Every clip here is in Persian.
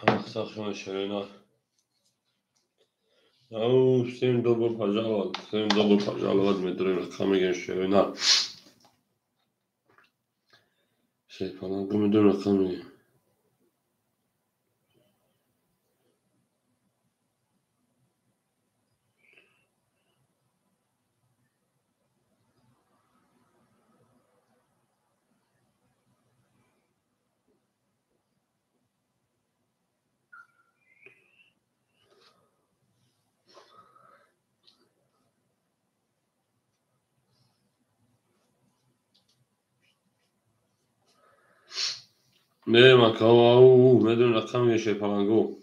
Saxon Shelena. Oh, всем добро пожаловать. Всем добро пожаловать. Мы Камеген Shelena. Falan müdür rakamı. Ne makao müdür rakamı falan go.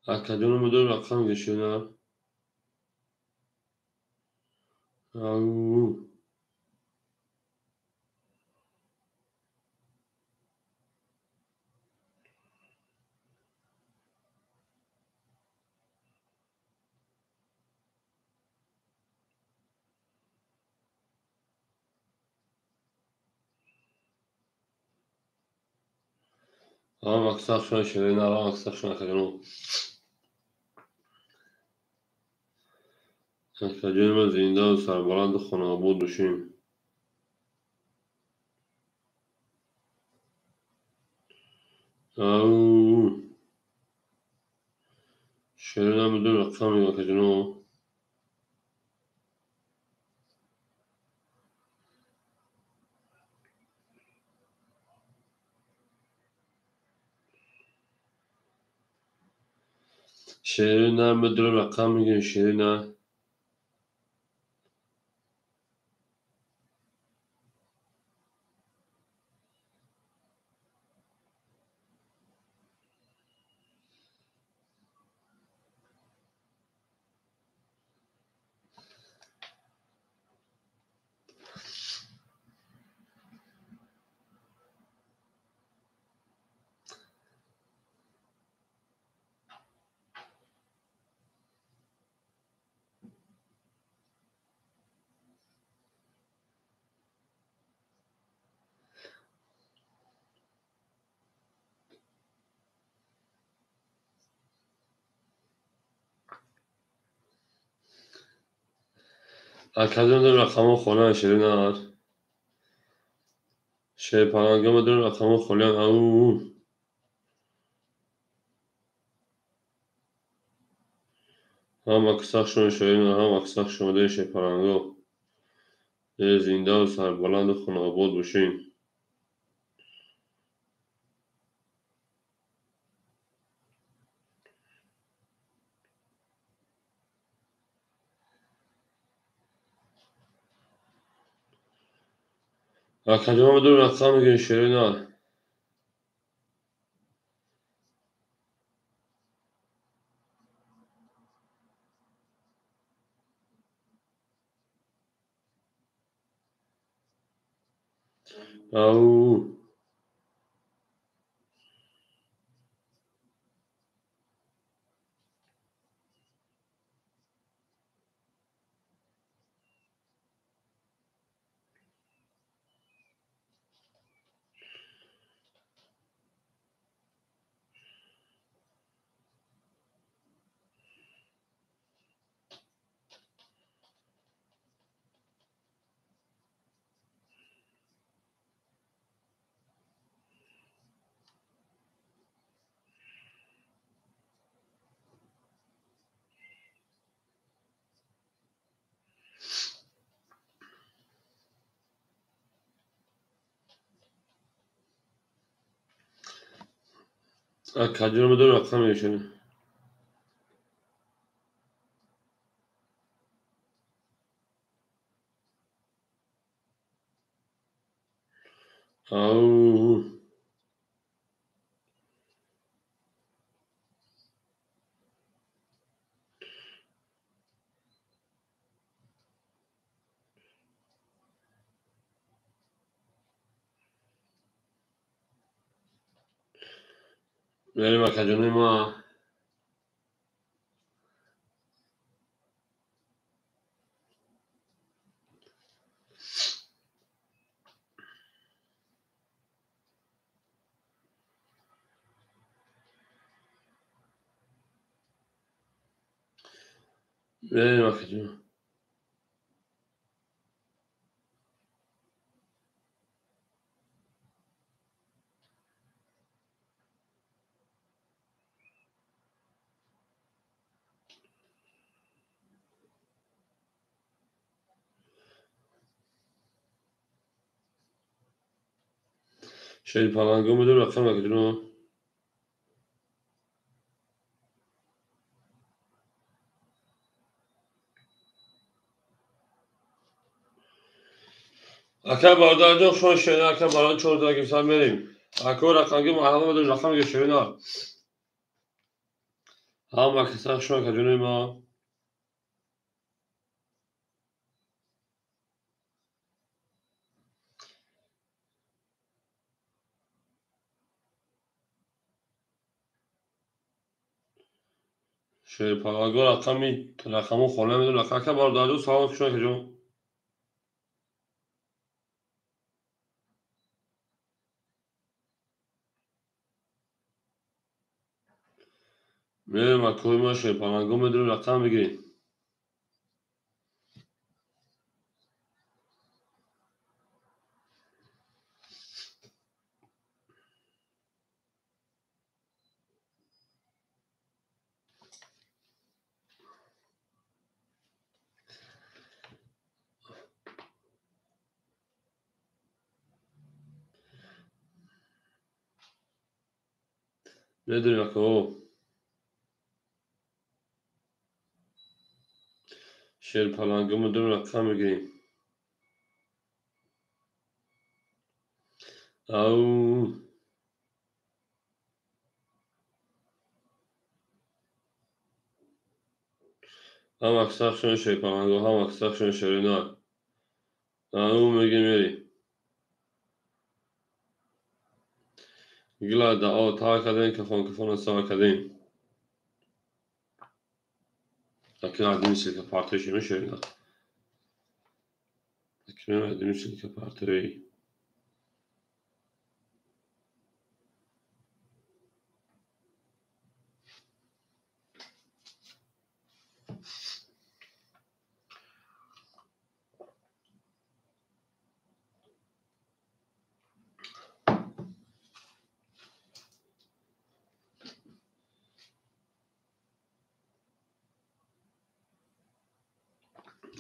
Akademi müdür rakamı geçiyor. Au. Ama Saxon Shelena, ama Saxon Akademi. Akademi زنده و سربلند خونابود بشیم. Au. Shelena müdür rakamı Akademi. Shelena müdür rakamı geçiyor. Akademi rakamı خونه Shelena. Falan müdür rakamı خونه. Au. هم اکساخشون شدیم هم اکساخ شده شپرنگو زنده و سربلند و خوناباد باشیم. Akademi müdür rakamı geçiyor. Au. کجور میدونم رقم میشه. او بریم کجور ما. بریم کجور. شیر پلنگو میدونم رقم کجور. اکه باردار جو شون شده اکه باردار چور داگیم سال بریم. اکه رقم گیم محل میدونم رقم گشته نه. هم اکساق شون کجور ما. شیر پلنگو رقمو خونه میدونم اکه باردار جو سال شون کجور. بریم اکه ما شیر پلنگو میدونم رقم بگیریم. میدونیم اکه شیر پلنگو میدونم رقم بگیریم. او هم اکساق شون شیر پلنگو هم اکساق شون شیر نه. او میگیم میری. گلا دا او تا کدین کفون سوا کدین. اکه عدمی سیل که پارتیشی میشه نه. اکه عدمی سیل که پارتیشی.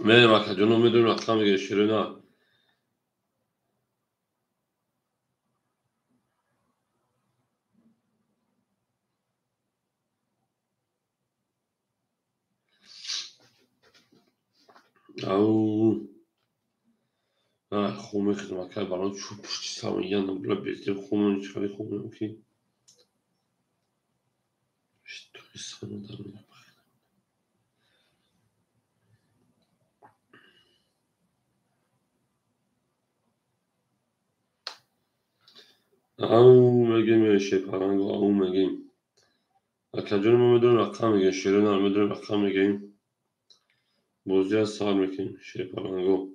میریم اکه جنو میدونم رقم بگیریم شیر نه. او خومه خدمت اکه برای چوب پشتی سوان یندم بلا بیزدیم خومه نیچه خومه اوکی. توی سانو دارم. او میگیم میری شیر پلنگو او میگیم. اکه جنو میدونم رقم بگیریم شیر نه میدونم رقم بگیریم. بوزی از سال میکنیم شیر پلنگو.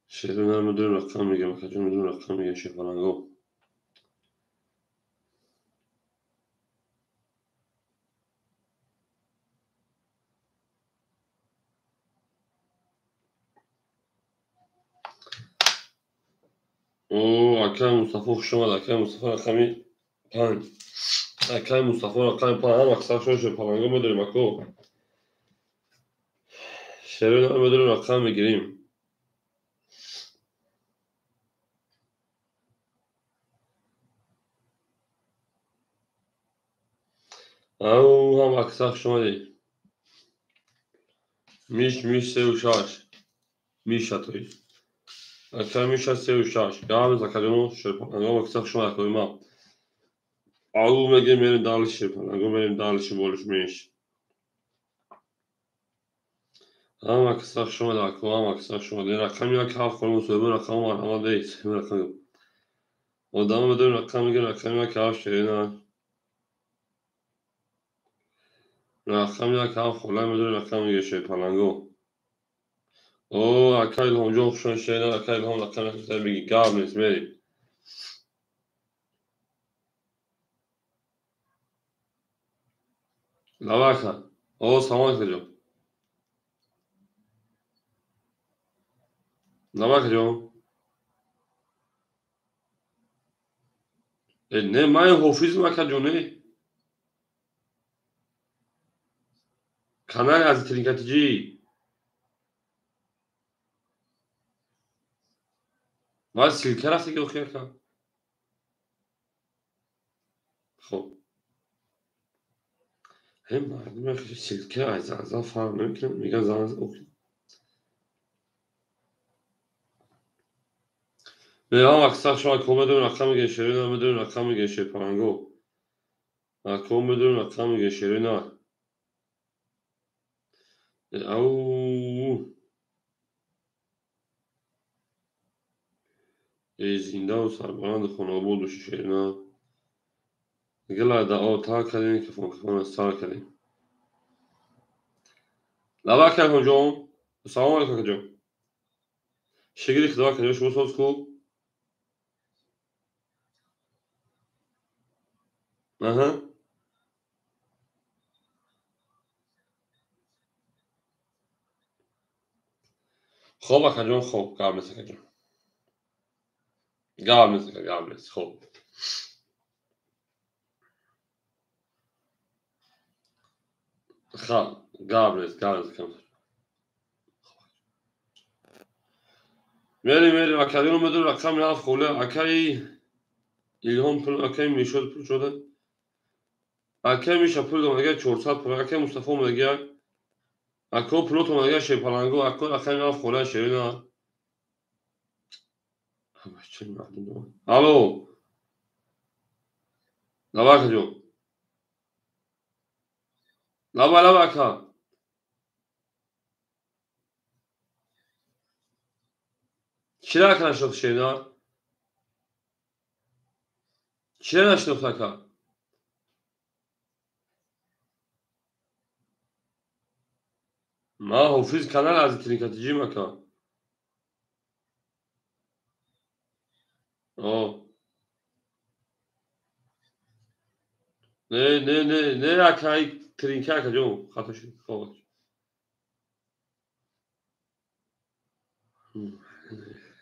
شیر نه میدونم رقم میگیم اکه جنو میدونم رقم بگیریم شیر پلنگو. او اکه مصطفى خوش اومد اکه مصطفى رقمی 5. اکه مصطفى رقمی 5 هم اکثر شون شیر پلنگو میدونیم اکو. شیر نه میدونم رقم بگیریم. او هم اکثر شما دی میش سه و شاش میش توی اکثر میش سه و شاش گام زکرانو شرپنگو اکثر شما اکوی ما او مگه میریم دالش شرپنگو میریم دالش بولش میش هم اکثر شما داکو هم اکثر شما دی رقم یا کاف خورم سوی رقم وان هم دیت رقم و دام بدون رقم میگه رقم یا کاف شرینا رقم یا کاف خورم بدون رقم میگه شرپنگو او اکایل هم جو شون شرینا اکایل هم رقم اکثر بگی گام نیست میریم لواکا او سامان کجا لواکا جو نه من حافظ مکه جونه کانال از ترینکاتیجی من سیلکه رفتی که خیر کن خب هم مردم که سیلکه از فرق نمیکنه میگن زن اوکی به هم اکثر شما کم بدون رقم میگه شیرین هم بدون رقم میگه شیر پرنگو کم بدون رقم میگه شیرین ها او زنده و سربلند خانابود و شیرین ها گلا دا تا کردین که فون سال کردین لبا کن جون سلام علیکم جون شگری خدا کنه شما سوز کو اها خب جون خب قبل جون قبل خب خب قبل کم میری اکادیون بدون رقم رفت خوله اکی ایلهام پول اکی میشد پول شده اکی میشه پول دومگه 400 پول اکی مصطفی اومدگه اکو پلوت اومدگه شیپالانگو اکو اکی رفت خوله شیرینا همش چه معلومه الو لباک جو لباکا چرا کنشت شیرینا چرا نشناخت که ما حافظ کانال از ترینکاتیجی مکا آه نه اکای ترینکا که جو خطا شد خب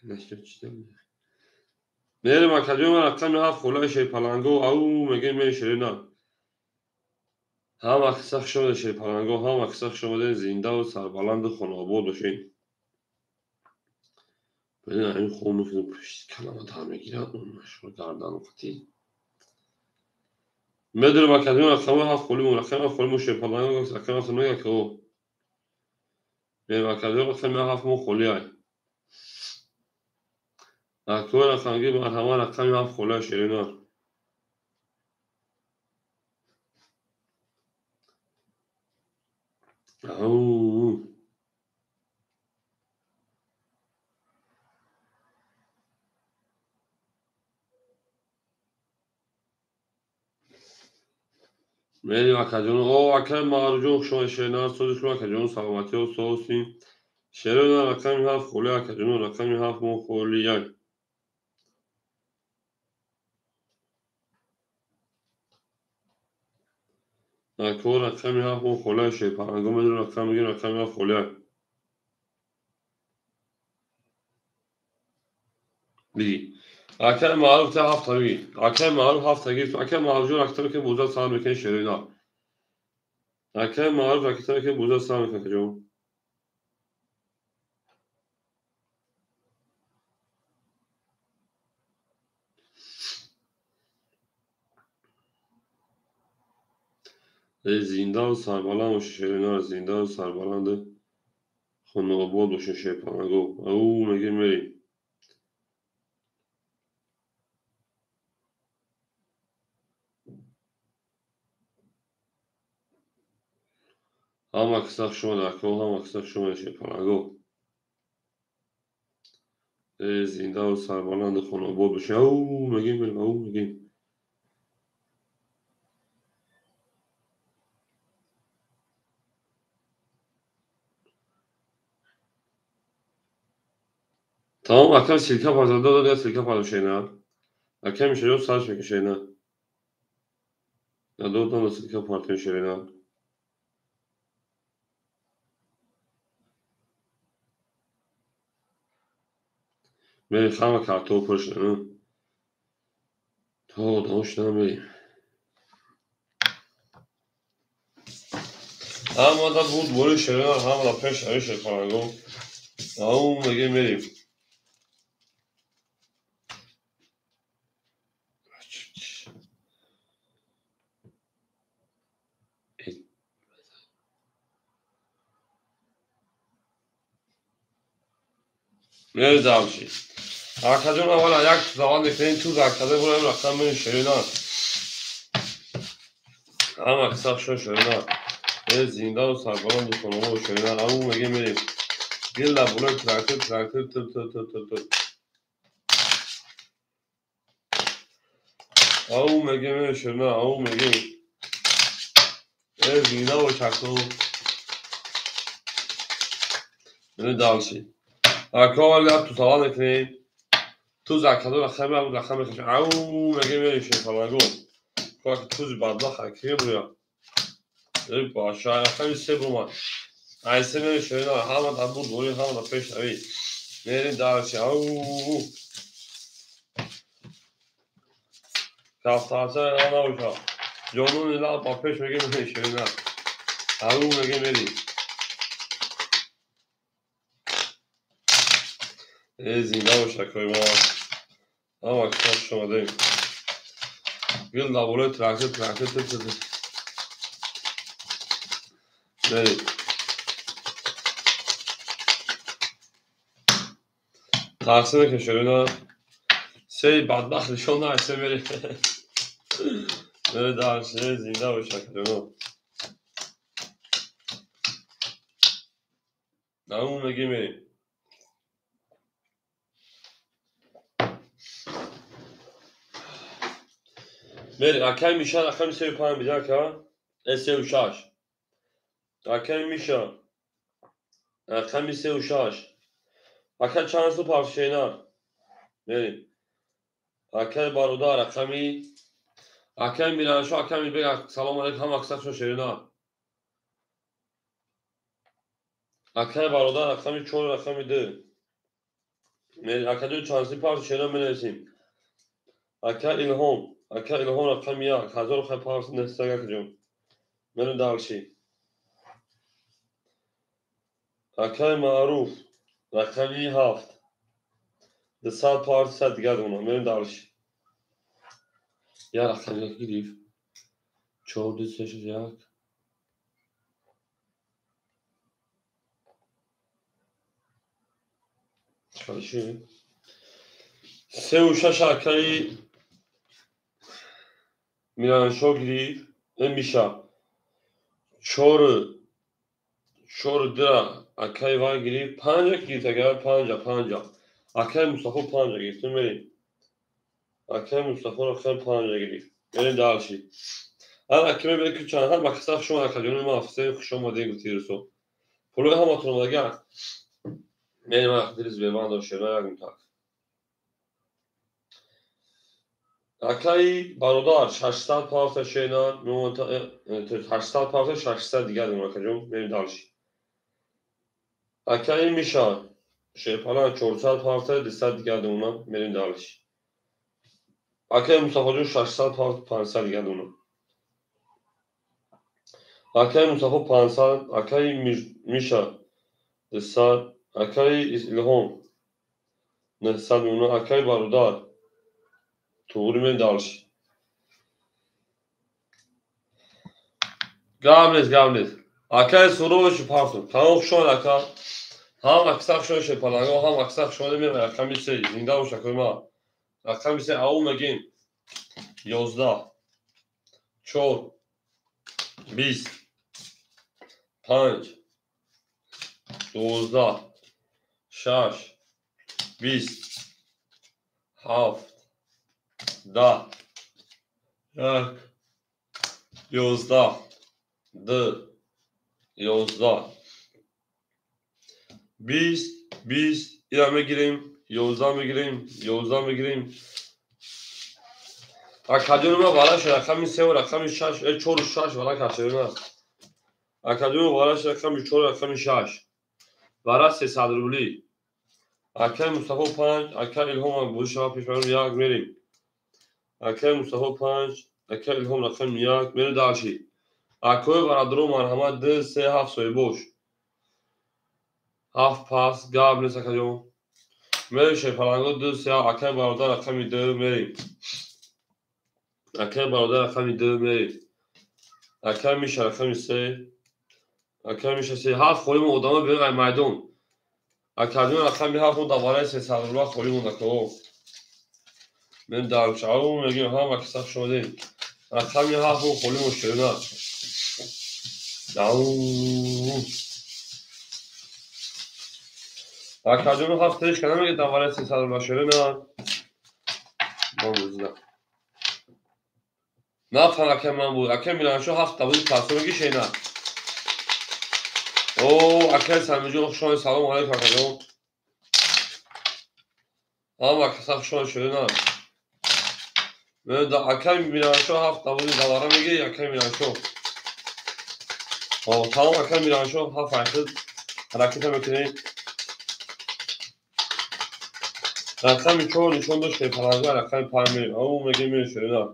نشد چیزی میریم اکادیوم رقم هفت خلای شیپالانگو او میگه میری شرینا هم اکسخ شده شیپالانگو هم اکسخ شده زنده و سربلند و خاناباد باشین ببین این خون میکنه پشت کلمات هم میگیرن اون مشهور گردن و قطی میدونم اکادیوم رقم هفت خلی رقم هفت خلی شیپالانگو رقم هفت میگه که او میریم اکادیوم رقم هفت خلی های اکو رقم گی مرحمه رقم هفت خلی شرینا او میریم اکادیوم او اکای مارجو شما شرینا سوزش رو اکادیوم سلامتی و سوسیم شرینا رقم هفت خلی اکادیوم رقم هفت خلی های اکو رقم هفت خلی شیپالانگو میدونم رقم میگه رقم هفت خلی های بگی اکای معروف تا هفت تاگی اکای معروف هفت تاگی اکای معروف جو اکتر که بوزا سال میکنه شرینا اکای معروف اکتر که بوزا سال میکنه جو زیندان سربلند باشه شیرینار زیندان سربلند خانه آباد باشه شیپانگو او میگه میریم هم اکساق شما دکو هم اکساق شما شیپانگو زیندان سربلند خانه آباد باشه او میگه میریم او میگه tamam akşam silke pazarda da silke pazar şeyine akşam bir şey yok saç peki şeyine ya doğrudan da silke partiyon şeyine beni خام kartı پرشنه تا داشتم بریم اما دا بود بوری شیرین هم دا پیش عیش کنگو او میگه میریم میره دمشی arkadaşım evvela yak zaman bekleyin tuz arkadaşım buraya bıraksam beni şirin al ama kısa şirin al ve zindan o sarbalan da konumu o şirin al ama mege mireyim gel la bunu traktör tır ama mege mireyim şirin al ama mege ve zindan o çaktı beni dalşi arkadaşlar tu zaman bekleyin tuz arkadaşım bıraksam beni şirin al ama mege mireyim şirin falan Bak tuz badla hakiye buraya. باشه خیلی سه بومان عیسی میره شوینا همه تا بود بوری همه تا پیش نوی میرین دارچی اوه کفتارچه اینا نبوشا جونون اینا با پیش میگه میره شوینا اوه میگه میری زینده باشه کوی ما اما کتاب شما دیم گل دابوله ترکتر میری تقسیمه که شوینا سه بدبخت نشون عیسی میری میره دارچی زینده باشه کوی ما اوه میگه میری میری اکی میشن اکی میشه پایین بیدر که سه و شاش اکی میشه اکی میشه و شاش اکی چند سو پارچه میری اکی بارودار اکی میرانشو اکی میبگه سلام علیکم هم اکسک شو شیرینا اکی بارودار اکی می چور اکی میده میری اکی دو چند سو پارچه شیرینا منویسیم اکی الهام اکی میا هزار خیلی پارچه نستگه کجون منو دالشی اکی معروف اکی هفت ده سال پارچه سد دیگه دونه منو دالشی یا اکی یک گریف چور دیسش یک çalışıyor. Sevuşa şarkayı Milan Şogri ve Mişa. Çoru dira akay var giri pancak girte gel pancak. Akay Mustafa pancak girtin beni. Akay Mustafa akay pancak giri. Beni dalşi. Ana akime beni küçüğen her makasaf şu an akalyonu mafise kuşama diye götürüyorsun. Polo hem oturmalı gel. Benim akdiriz benim anda şöyle yardım tak. اکای برادر 600 پارت شینا 800 پارت 600 دیگه دارم اکجون بریم دالشی اکای میشان شیپانا 400 پارت 200 دیگه دارم بریم دالشی اکای مصطفی جون 600 پارت 500 دیگه دارم اکای مصطفی 500 اکای میشا 200 اکای الهام 900 اونو اکای برادر توری من دالشی گابنیز اکای سروش پارتون تمام شد اکا هم اکثر شده پلنگو هم اکثر شده میره رقم 3 زنده و شکل ما رقم 3 او مگیم 11 4 20 5 12 6 20 7 10 1 11 2 11 20 İrem'e gireyim 11 میگیریم 11 میگیریم اکادیون ما بالاش رقم 3 و رقم 6 4 و 6 بالا کشیدن اکادیون بالاش رقم 4 و رقم 6 برای 300 روبلی اکای مصطفی 5 اکای الهام بوش شما پیش بریم یک میریم اکای مصطفی 5 اکای الهام رقم 1 میره داشی اکای برادرو مرحمت 2 3 7 سوی بوش 7 پاس گابنس اکادیون میره شپلانگو 2 3 اکای برادر رقم 2 میریم اکای برادر رقم 2 میریم اکای میشه رقم 3 اکای میشه 3 7 خوریم ادامه بریم میدون اکادیون رقم 7 دوباره 300 روبل خوریم اکو من در شعور میگیم هم اکثر شدیم رقم 7 خوریم مشکل نه اکادیون 7 تش کنم میگه دوباره 300 روبل شده نه بازده نه فقط من بود اکای میرانشو 7 تا بود پاسو میگی شی نه او اکای سلام شما سلام علیکم اکادیون هم اکثر شده نه من دا اکای میرانشو 7 تا بود دوباره میگه اکای میرانشو tamam اکای میرانشو 7 فرقه حرکت میکنید رقم 4 نشون داشته پلنگو رقم 5 میریم او میگه میره شده نه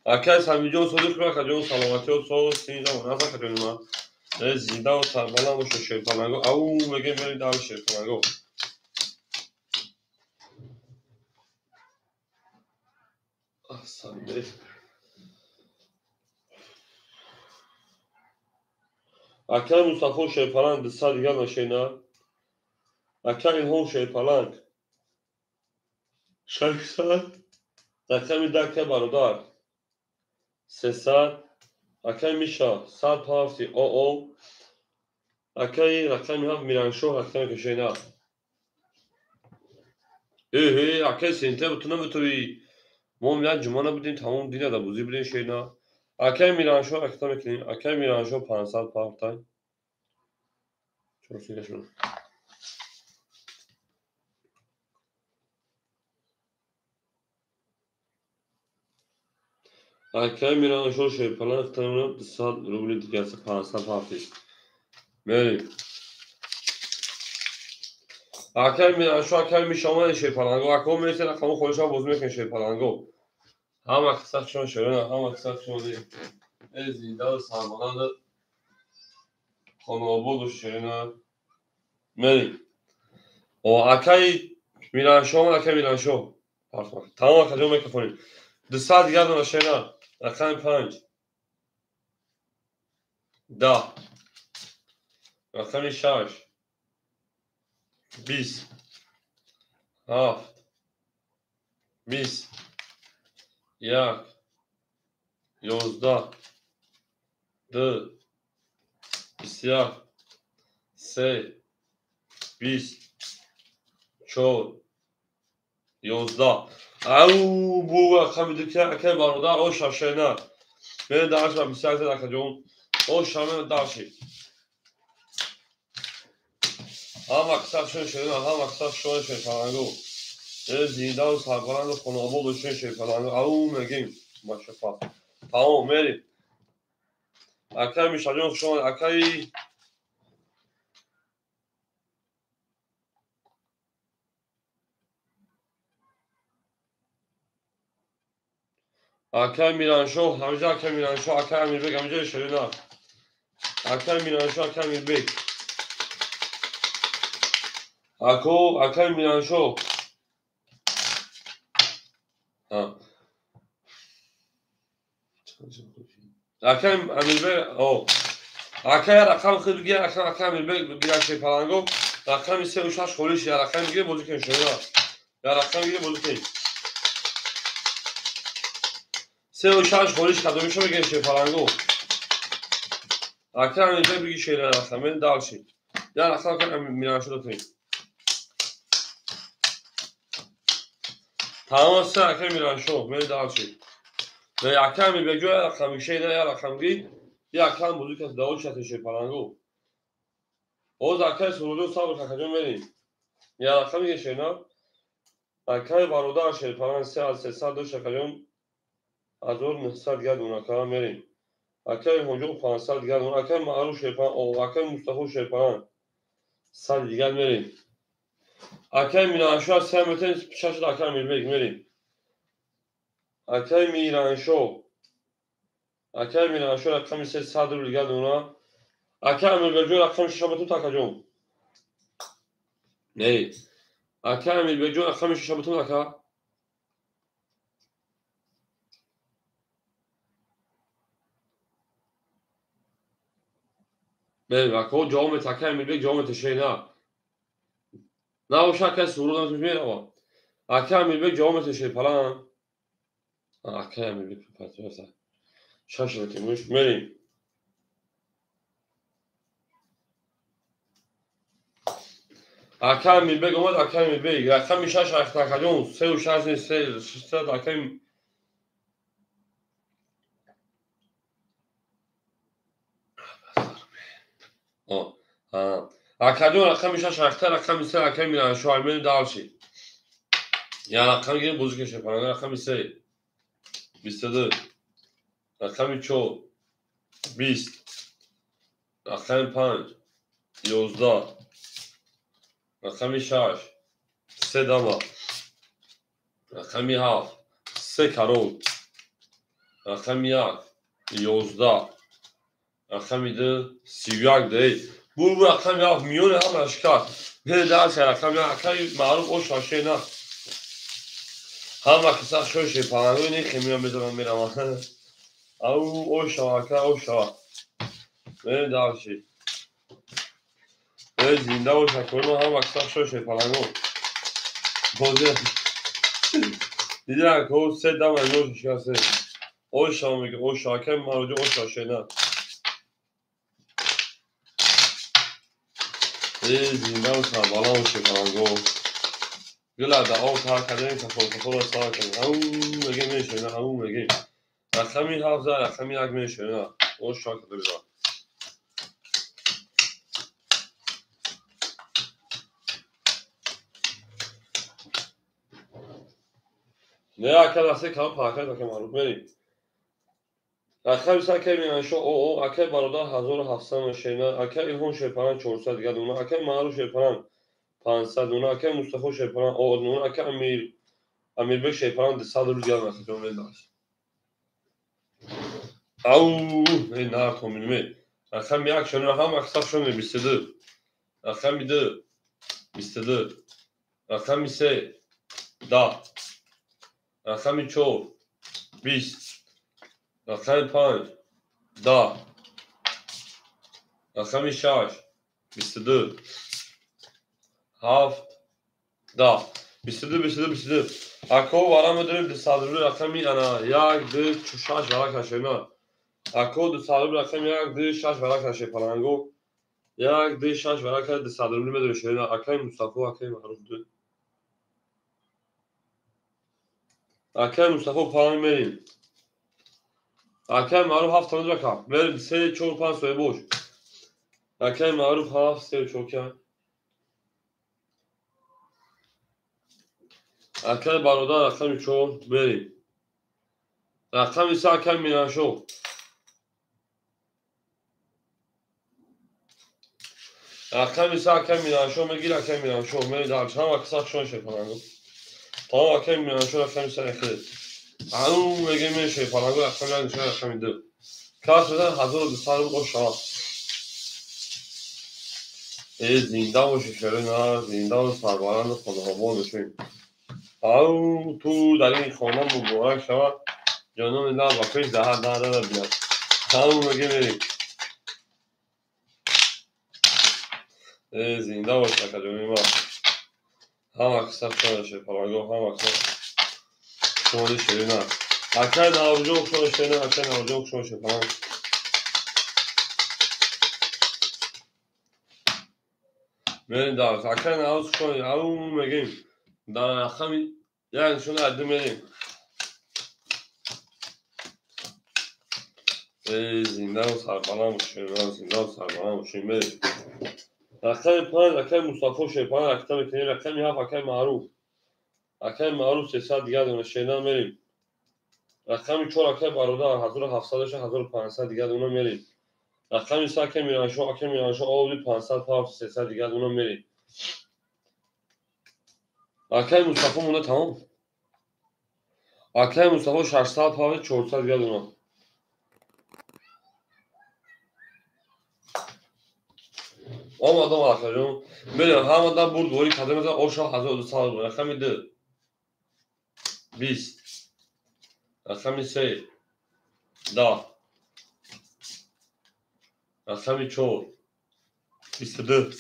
اکای سلام صدیق رو اکادیون سلامتی و صحب سینجا و نفر اکادیون ما زنده و سربلند باشه شیطانگو او میگه میره دار شیطانگو احسن اکای مصطفی شیطان 200 دیگه نشینه اکای هم شیطان 600 رقم 10 که برادر 300 اکای میشه 100 پافتی او اکای رقم 7 میرانشو رقم کشینه اکای سنته بتونه بتوی ما میاد جمعه بودیم تمام دیگه دا بوزی بودیم شینا اکای میرانشو رقم کنیم اکای میرانشو 500 پافتا چون سیده شون اکای میرانشو شیطان رقم 200 روبلی دیگه 500 پافتی بریم اکای میرانشو اکای میشامه شیطانگو اکو میرسه رقم خودش هم بوز میکنه شیطانگو هم اکثر شون شده هم اکثر شده زنده و سرمانند خانواباد و شیرینه بریم اکای میرانشو اکای میرانشو تمام اکادیون میکفونیم 200 دیگر دو نشینه رقم 5 10 رقم 6 20 7 20 1 11 2 21 3 20 4 11 او بو رقم دیگه اکای برادر او شاشینه من درش و 21 اکادیون او شامل داشتی هم اکثر شده هم اکثر شده فرنگو زنده و سربلند و خانواباد و فرنگو او میگیم با شفا تمام میریم اکای میشالیون شما اکای میرانشو همجا اکای میرانشو اکای امیر بگ همجا شده اکای میرانشو اکای امیر بگ اکای میرانشو رقم امیربگ اکه رقم خیلی بگیر رقم امیربگ بگیر چه پلنگو رقم 3 و 6 خولش یا رقم دیگه بازی کن شما یا رقم دیگه بازی کن 3 و 6 خولش کدومش بگیر چه پلنگو رقم امیربگ بگیر شیره رقم من دالشی یا رقم کنم میران شده توی تمام سه رقم میران شو من دالشی و رقم امیربگ یا رقم شیره یا رقم گی یا رقم بازی کن داوود شده چه پلنگو o zakaj soruluyor sabır kakacım vereyim. Ya rakam geçiyor. Zakaj baroda şey falan sesal do şakacım. Azor nısat gel ona kalan vereyim. Zakaj hoca fansal gel ona zakaj maruf şey falan o zakaj Mustafa şey falan. Sal gel vereyim. Zakaj miranşo sevmeten şaşır zakaj milbek vereyim. Zakaj miranşo. Zakaj miranşo rakam ise sadır gel ona. Zakaj milbek rakam şabatı takacağım. Ne? Zakaj milbek rakam şabatı takacağım. بله و که جامعه تکه میگه جامعه تشه نه و شکل سرود هم میشه آوا اکه میگه جامعه تشه پلان اکه میگه پاتو است شش میش مریم اکه میگه اومد اکه میگه رقم میشه شش تکجون 3 و 6 3 اکه اکجون رقم میشه شش رقم 3 اکه میرن شو علم دالشی یا رقم گیریم بزرگشه پلان رقم 3 22 رقم 4 20 رقم 5 11 رقم 6 3 داما رقم 7 3 کارول رقم 1 11 رقم 2 31 دی bu رقم 7 میونه هم اشکال به درس رقم 1 معروف او شاشه نه هم کسا شوشه پلنگو نه خمیام بزنم میرم او شاکه او شا به درشی به زنده و شکر هم کسا شوشه پلنگو بوده دیدن که او 3 دم از نوش شکسته او شا میگه او شاکه معروف او شاشه نه زنده و سربالا و شپلنگو گلا دا او تا کدیم کفور سا کنه او میگه میشه نه او میگه رقمی 7 رقمی 1 میشه نه او شاکه بزن نه اکل اسه کام پاکت که معروف میری رقم سکه میانشو او اکل بارودا 1700 میشه نه اکل ایلهون شپلن 400 دیگه اون اکل معروف شپلن 500 اون اکل مصطفی شپلن او اون اکل امیربگ شپلن 200 روز گرم است جمله داشت او نه کومیلمی رقم 1 شون رقم اکثر شون 22 رقم 2 22 رقم 3 10 رقم 4 20 رقم 5 10 رقم 6 22 7 10 22 اکو وارم داریم 200 رقمی انا 1 2 6 ورق کشینا اکو 200 رقم 1 2 6 ورق کشی پلنگو 1 2 6 ورق 200 میدونه شینا اکای مصطفی اکای معروف دو اکای مصطفی پلنگ میریم اکای معروف 7 رقم بریم 3 4 5 سوی boş اکای معروف 7 3 چوکه اکای بارودا رقم 4 بریم رقم 3 اکای میرانشو رقم 3 اکای میرانشو میگیر اکای میرانشو میری در چند وقت ساخت شون شپلنگو تا اکای میرانشو رقم 3 خرید اون میگه میشه پلنگو رقم 1 رقم 2 کاس بزن 1200 رو شما زنده و شکره نه زنده و سرباران خدا آباد بشیم او تو در این خانه مبارک شود جانم نه با پیش ده بیاد همون مگه بریم زنده باش اکادمی ما هم اکسپ شده پاراگو هم اکسپ شمالی شده نه اکر نوارجو شده شده اکر نوارجو شده شده بریم دارست اکر نوارجو شده همون مگیم در خمی یعنی شده عدو بریم زنده و سربانه مشکل زنده و سربانه مشکل بریم رقم 5 رقم مصطفی شیپان رقم کنی رقم 7 رقم معروف رقم معروف 300 دیگه دونه شیدان میریم رقم 4 رقم برادر 1700 1500 دیگه دونه میریم رقم 3 رقم میرانشو آوری 500 پاور 300 دیگه دونه میریم رقم مصطفی مونده تمام رقم مصطفی 600 پاور 400 دیگه دونه آمدم آخرون میریم همه برد دوری قدم از آشا 1200 رقم 2 20 رقم 3 10 رقم 4 22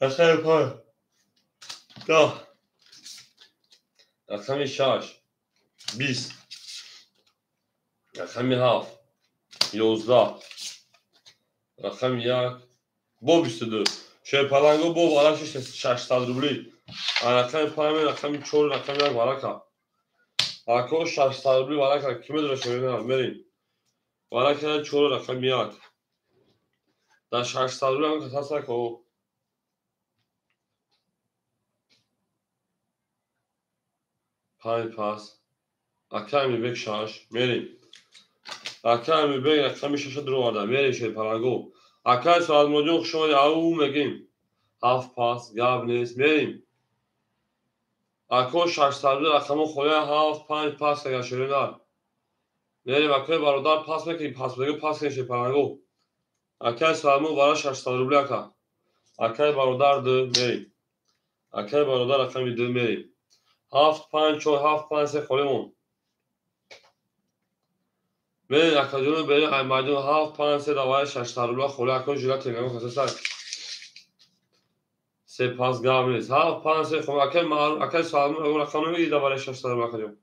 رقم 5 10 رقم 6 20 رقم 7 11 رقم 1 با 22 شای پلنگو با بالا 600 روبلی رقم 5 رقم 4 رقم 1 ورکا اکو 600 روبلی ورکا کی میدونه شوی بریم ورکا 4 رقم 1 در 600 روبلی هم که هست کو 5 پاس اکمی بک شاش میریم اکمی بک رقم 6 درو ورده میریم شای پلنگو اکای سوال موجود شما او میگیم هاف پاس گاب نیست میریم اکو 600 رقم خویا هاف 5 پاس که شویدار میریم اکای برادر پاس میکنیم پاس بگو پاس کنیم پلنگو اکای سوالمو برای 600 روبلی اکا اکای برادر دو میریم اکای برادر رقم 2 میریم هاف 5 4 هاف 5 سه خولیمون میریم اکادیون بریم ایمادون هاف 5 سه دوای 600 روبلی خولی اکا جولا تنگمون خسته سه پاس گام نیست هاف 5 سه خولی اکای معلوم اکای سوالمو رقم نمیگی دوای 600 روبلی اکادیون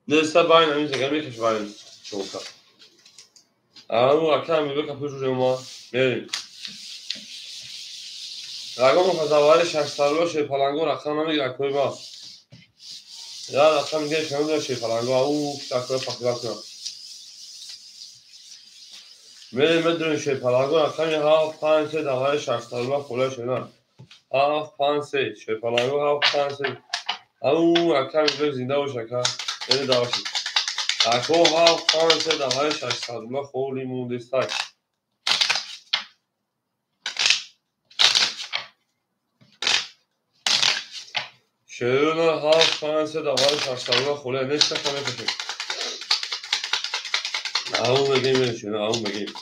نسته باین همین زگر میکش باین چوکا اما اکا میبه کپوش رو ما میریم رقم خزاواری 600 روبلی شای پلنگو رقم نمیگی اکوی با یا رقم میگه شنو داره شای پلنگو او اکوی پاکیدار کنم میریم مدرون شای پلنگو رقم هاف 5 سه دوای 600 روبلی خوله شنو هاف 5 سه شای پلنگو هاف 5 سه او اکا میبه زنده باشه اکا یعنی داشتی اکو هاف 5 سه دوای 600 روبلی خولی مونده استای شیرون هاف 5 سه دوای 600 روبلی خوله نشته کنه کشه اون بگیم شنو اون بگیم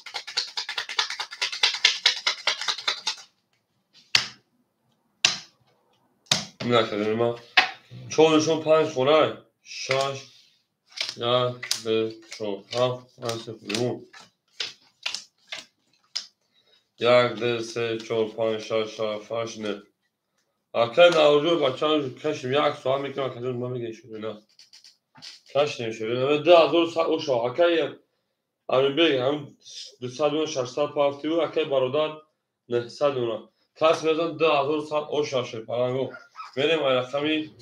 نکردیم ما چونشون 5 خوره 6 1 2 4 هاف 5 سه خولیمون 1 2 3 4 5 6 7 8 9 اکا نوارجو بچه ها کشیم یک سوال میکنم اکا ما میگه شروع کشیم شروع ده هزار ساعت او شو اکا همین بگی هم 200 600 پافتی و اکا برادر 900 اونا کس میزن 10,000 ساعت او شاشه پرنگو میریم ای رقمی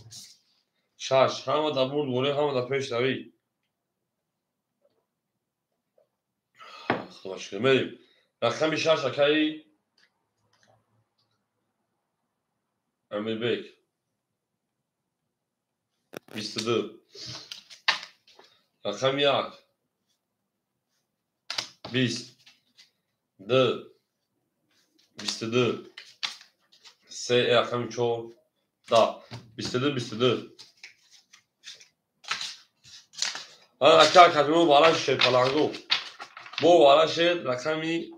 6 همه در برد وری همه در پیش روی خوش میریم رقمی 6 اکایی همین بگ 22 رقم 1 20 2 22 3 رقم 4 10 22 اکا کدومو بالا شد پلنگو بو بالا شد رقمی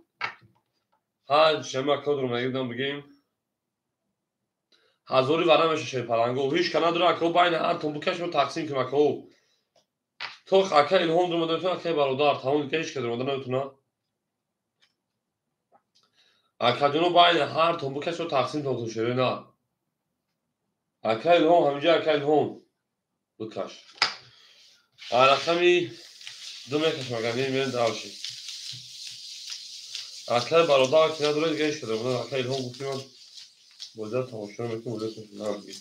ها شما کد رو میگم بگیم هزاری ورم میشه شی پلنگو هیچ کنه داره اکو بین هر تنبوکش رو تقسیم کنه اکو تو اکا الهام درو مدار تو اکا برادر تمام دیگه هیچ که درو مدار نمیتونه اکا جنو بین هر تنبوکش رو تقسیم تو شده نه اکا الهام همینجا اکا الهام بکش رقمی دو میکش مگر نمیره داشی اکا برادر که نداره دیگه هیچ که درو مدار اکا الهام گفتیم من بوده تماشا میکنم بوده تماشا نمیگی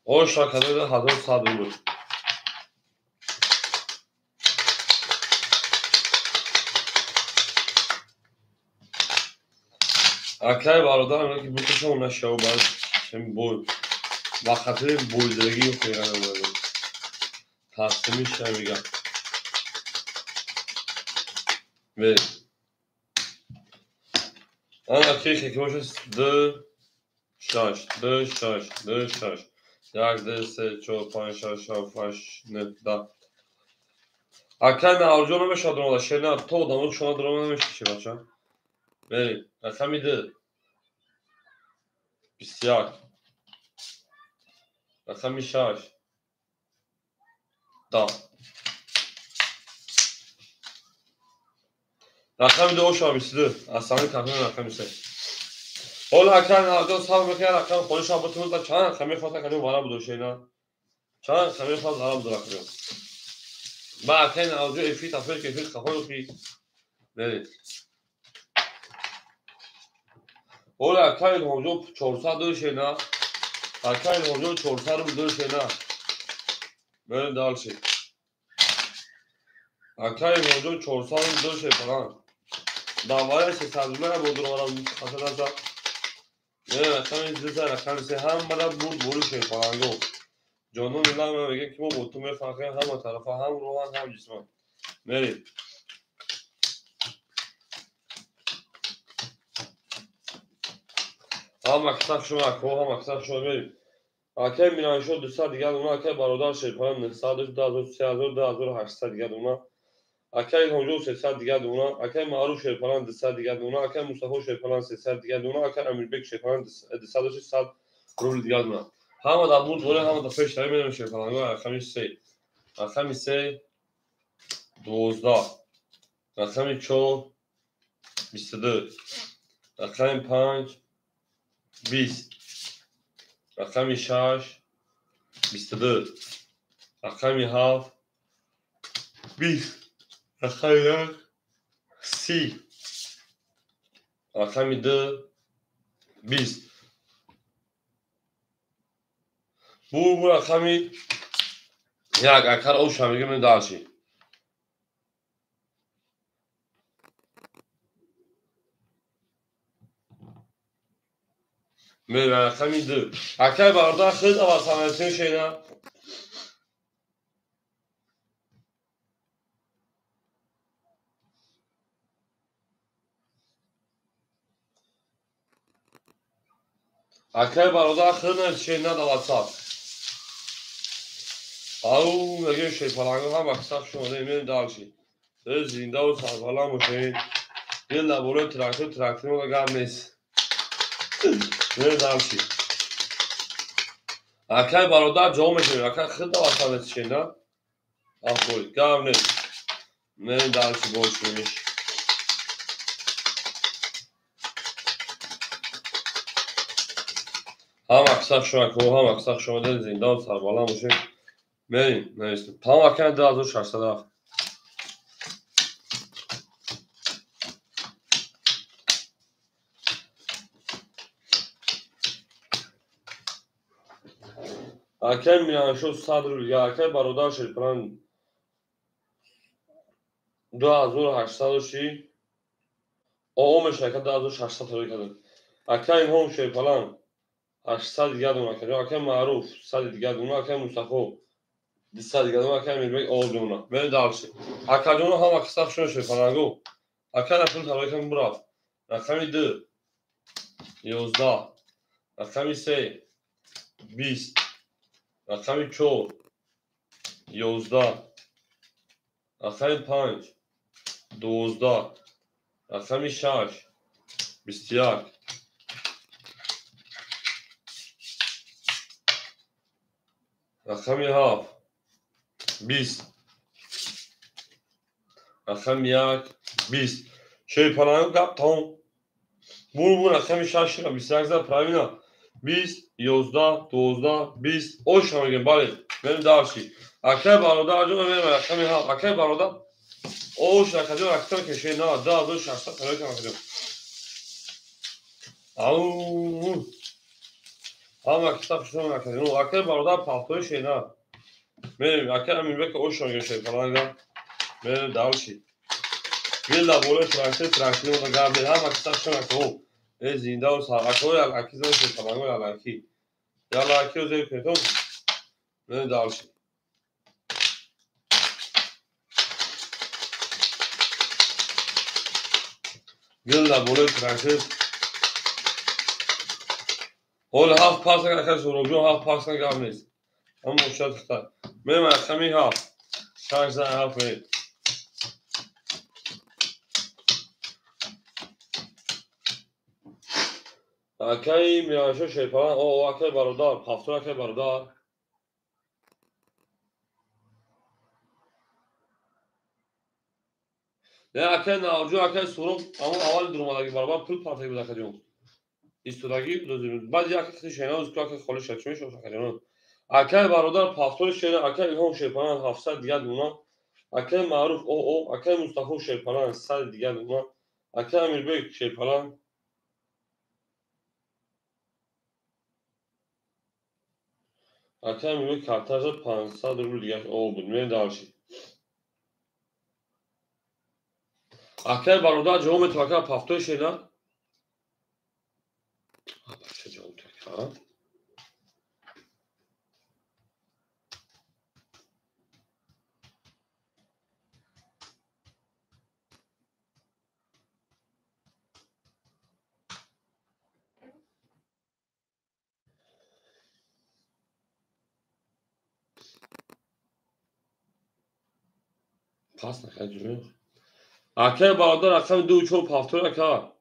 او شاکده 1100 بود اکای برادرم که بکشم اون نشه و بعد چون بود و خاطر بولدگی و خیلی نمیدونم تصمیمش نمیگم و آن اکی که باشه دو شاش یک دو سه چهار پنج شش هفت هشت نه ده اکای نه آرجو نمیشه درون شنا تو دامون شما درون نمیشه چی بچه بریم رقمی ده 21 رقمی 6 ده رقمی دو شما 22 اصلا کافی رقمی 3 حالا اکن دو سال میکنه اکن خودش هم بتونه تا چند خمی فاتا کنیم وارا بدوشه اینا چند خمی فاتا وارا بدو کنیم با اکن آجو افیت افیت که افیت خواهد کی نه حالا اکن آجو 400 دوشه اینا اکن آجو 400 رو دوشه اینا بریم دالشه اکن آجو 400 رو دوشه فلان داوای 300 رو بود رو وارا خاطر نزد نه اکن زیزا اکن سه هم مرا بود بروشه فلانگو جانو میلان میگه که ما با تو میفهمیم هم طرفا هم روحان هم جسمان بریم هم مکتب شما اکو هم مکتب شما بریم اکه میران شد 200 دیگه اونا اکه برادر شیپان 900 2000 2800 دیگه اونا اکه هنجو 300 دیگه اونا اکه معروف شیپان 200 دیگه اونا اکه مصطفی شیپان 300 دیگه اونا اکه امیر بک شیپان 200 600 رول دیگه اونا هم دا بود ولی هم دا پیش تایی میرم شیپان گو خمیس 3 خمیس 3 12 خمیس 4 22 خمیس 5 20 خمیس 6 22 رقمی 7 20 رقمی 30 رقمی 2 20 bu رقمی یک اکر او شمیگه من داشتی من رقمی 2 اکر برده خیلی واسانتی شینا اکر برده خیلی شینا دا واتساپ او میگه شی پلنگو هم واتساپ شما من داشتی زنده و سربالا مشین یه لبوره تراکتور رو گم نیست من داشتی اکر برده جا میشه اکر خیلی واسانتی شینا آخوی گم نیست من داشتی باش میش هم اکثر شما که هم اکثر شما دل زندان سربالا باشه بریم نویستم تمام اکن 2600 اکن میان شد 100 رو یا اکن برادر شد پران 2800 شی اومش اکن 2600 رو کردن اکن هم شد پران 800 دیگه دونه اکن اکن معروف 100 دیگه دونه اکن مصطفی 200 دیگه دونه اکن میربک آل دونه بریم دارسی اکن دونه هم اکثر شد پران گو اکن اپل تاریکم براف رقمی 2 11 رقمی 3 20 رقمی 4 11 رقمی 5 12 رقمی 6 21 رقم 7 20 رقم 1 20 şeytanın kaptan bu رقم 6 را 21 زد پراوینا 20 11 12 20 o şamagin bari benim davşi akay baroda acaba benim رقم 7 akay baroda o şarkıcı rakam ki şey ne daha dur şarkı söyle kanka au ama kitap şunu rakam o akay baroda paltoyu şey ne benim akay milbek o şamagin şey falan da benim davşi Villa bola tranquilo da gabi ama kitap şunu rakam زنده و سرقه علکی زن شد تمام علکی یا علکی رو زیر کنتون نه دارشی گل لبوله ترکیز هول هفت پاس نگه سروبیون هفت پاس نگه نیست اما مشکل تختار میم اخمی هفت شانش زن هفت میم اکی میانشو شیپان او اکی برادر هفتون اکی برادر نه اکی ناوجو اکی سروب اما اول درمادگی برابر پل پارتایی بود اکی جون ایستادگی بعد یک کسی شینا از که خالی شکمی شد اکی اکی برادر هفتون شینا اکی هم شیپان 700 دیگه دونا اکی معروف او اکی مصطفی شیپان 100 دیگه دونا اکی امیربek شیپان اکی امیربek کارتاز 500 روبل دیگه او بود من دارشی اکی برادر جوم توکا هفتون شینا چه جوم توکا پاس نکرد جوم اکی برادر رقم 2 چوب هفتون اکی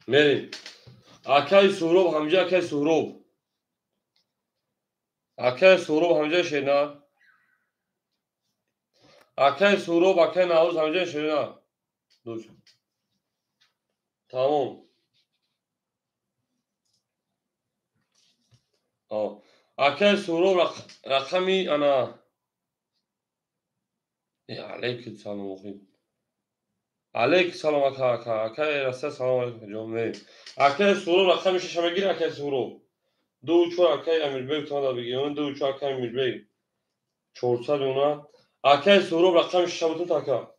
میریم اکی سهروب همجا اکی سهروب اکی سهروب همجا شینا اکی سهروب اکی نوروز همجا شینا دوش تمام اکی سهروب رقمی انا علیک سلام مخیم علیک سلام اکی راسته سلام علیکم جوم میریم اکی سهروب رقمی ششمه گیر اکی سهروب 2 چور اکی امیربek تانا بگیرم 2 چور اکی امیربek 400 اونا اکی سهروب رقم ششمتون تاکا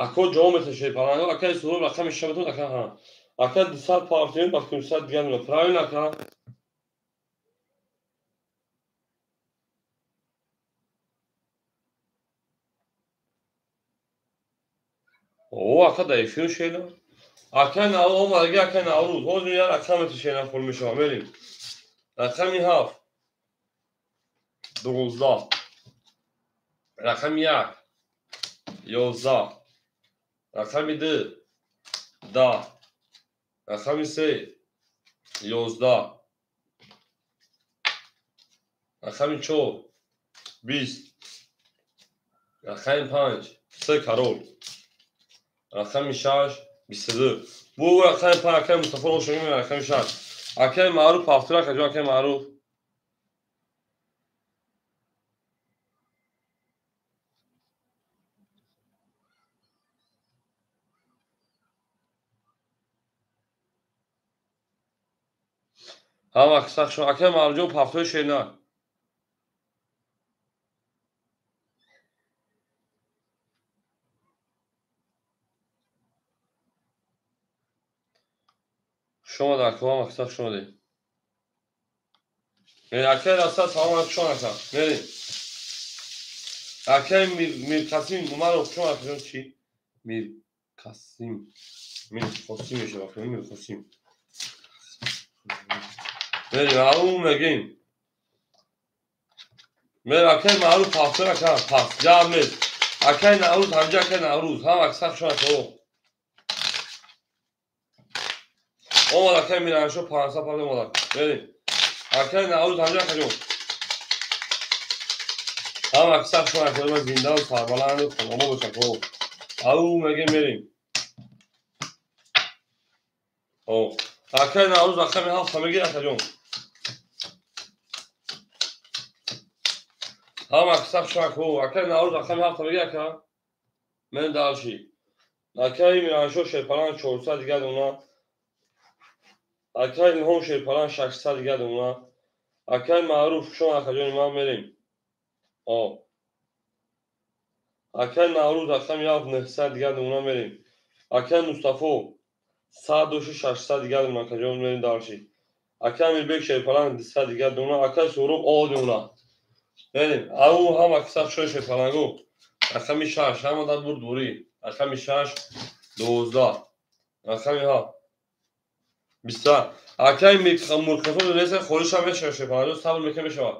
اکو جومت شیپان اکی سهروب رقم ششمتون تاکا ها اکی 200 پارتیون bakıyorum 100 diyen mi پراوین اکا او اکا değişiyor şeyler اکا نو olmadı ki اکا نوروز o gün yer akşam şeyler kurmuş amelin رقم 7 12 رقم 1 11 رقم 2 10 رقم 3 11 رقم 4 20 رقم 5 3 karol رقم 6 22 bu رقم 5 اکا مصطفی رو شما رقم 6 اکا معروف هفتون اکا معروف هم اکساق شما اکا معروف هفتون شینا شما در کام اکساق شما دی اکا راسته تمام اکشون اکا میریم اکا میر کسیم اومد اکشون اکشون چی؟ میر کسیم میشه bakıyorum میر کسیم بریم او میگیم من اکی معروف پافتر اکا پاس جامد اکی نوروز همجا اکی نوروز هم اکسر شما تو اون اکی میرانشو پانسا پاده مولک بریم اکی نوروز همجا اکی جون هم اکسر شما تو من زنده و سربلند و خانمو بشن تو او میگیم بریم او اکی نوروز اکی میهاف همگی اکی جون هم اکسر شما تو اکی نوروز اکی میهاف همگی اکی من دالشی اکی میرانشو شیپلان 400 دیگه دونا اکی هم شیپلان 600 دیگه دونا اکی معروف شما اکی جون ما بریم او اکی نوروز اکی میهاف 900 دیگه دونا بریم اکی مصطفی 106 دیگه دونا اکی جون بریم دالشی اکی میربک شیپلان 200 دیگه دونا اکی سوروب او دونا بریم او هم اکسر شو شیپلان گو اکی می 6 هم داد بور دوری اکی می 6 12 اکی میها 20 اکی می مرکزو دونسه خورش هم میشه شیپلان دو صبر میکنه میشه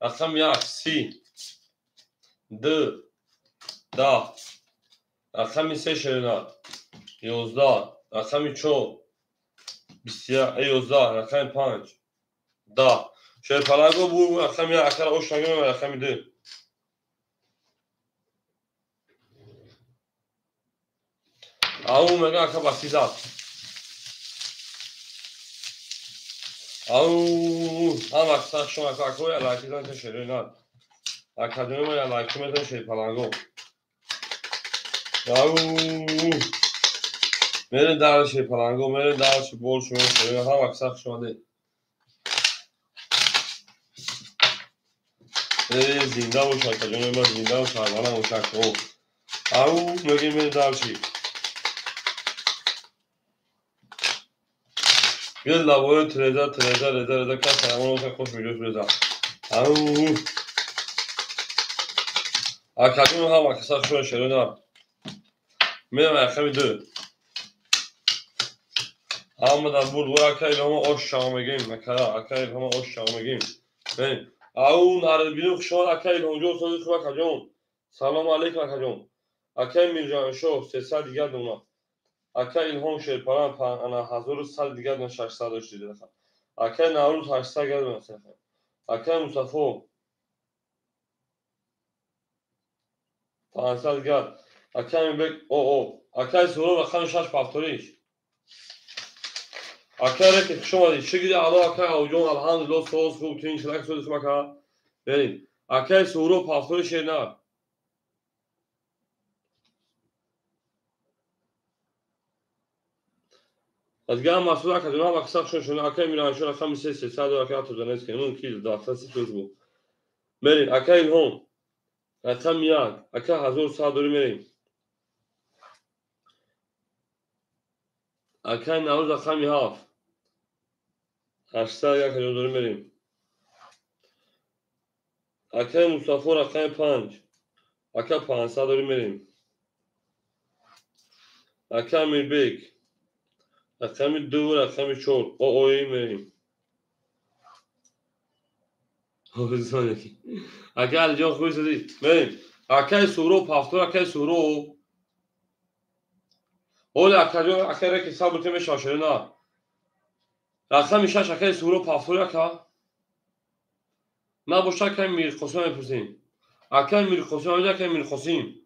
اکی می 30 2 10 اکی می 3 شیرنا 11 اکی می 4 21 11 اکی می 5 10 شیپلان گو بو اکی می اکی را اوش نگیم اکی می 2 او میگه اکی باسی داد او هم اکسر شما اکی یا لایکی دان شیرنا اکی دونه یا لایکی میتون شیپلان گو او میره درش پلنگو میره درش بول شما شده هم اکسر شده زنده و شکر جانه ما زنده و سرمانه و شکر او میگه میره درشی یه لبای تریزه که سرمان و خوش میجوش بزن او اکدون هم اکسر شده شده نه میره مرخمی 2 اما در بود و اکیل همه آش شما میگیم اکیل همه آش شما میگیم او نرد بینو شما اکیل همجور صدیق خوبه کجون سلام علیکم کجون اکیل میرجان شو 300 دیگر دونا اکیل هم شیرپران انا 1100 دیگر دون 600 داشتی دیده اکیل نوروز 800 دیگر دون سفر اکیل مصطفی 500 دیگر اکیل میبک او اکیل سورو رقم 6 پافتوریش اکیل که شما دید شگیدی علا اکیل اوجون الحمدلله سوز خوب تین شلک سوز خوبه که بریم اکیل سورو پافتوری شیر Odgledam masula kad imam sakšo što na kaj mi na što sam se sad da to danes non kill da fa si tu meri akay hon atam yad aka hazur sadori meri akay navuz akam yaf hasta ya kad dori meri akay mustafa akay 5 aka 500 dori meri akay mirbek akay 2 akay 4 o oyi meri Horizonte. Akay jo خوش دی meri akay suro paftor akay suro Ola akay akay که sabut me shashre na رقم 6 اکای سورو پافتور اکا ما باشه اکای میر خصوم میپرسیم اکای میر خصوم آنجا اکای میر خصیم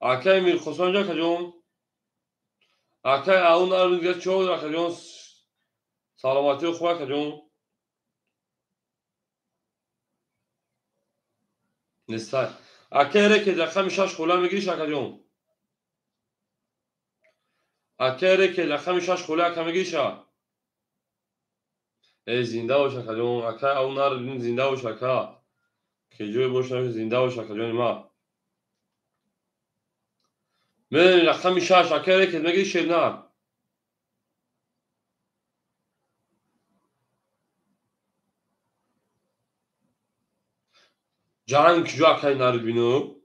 اکای میر خصوم آنجا کجون اکای اون رو دیگه چود را کجون سلامتی خوبه کجون نیسته اکای ره که رقم 6 خوله میگیریش کجون اکای ره که رقم 6 خوله اکا میگیریش ای زنده باشه کجون اکای اون رو زنده باشه اکا که جوی باشه زنده باشه کجون ما من رقم 6 اکای ره که میگیریش نه جنگ جو اکای نرد بینو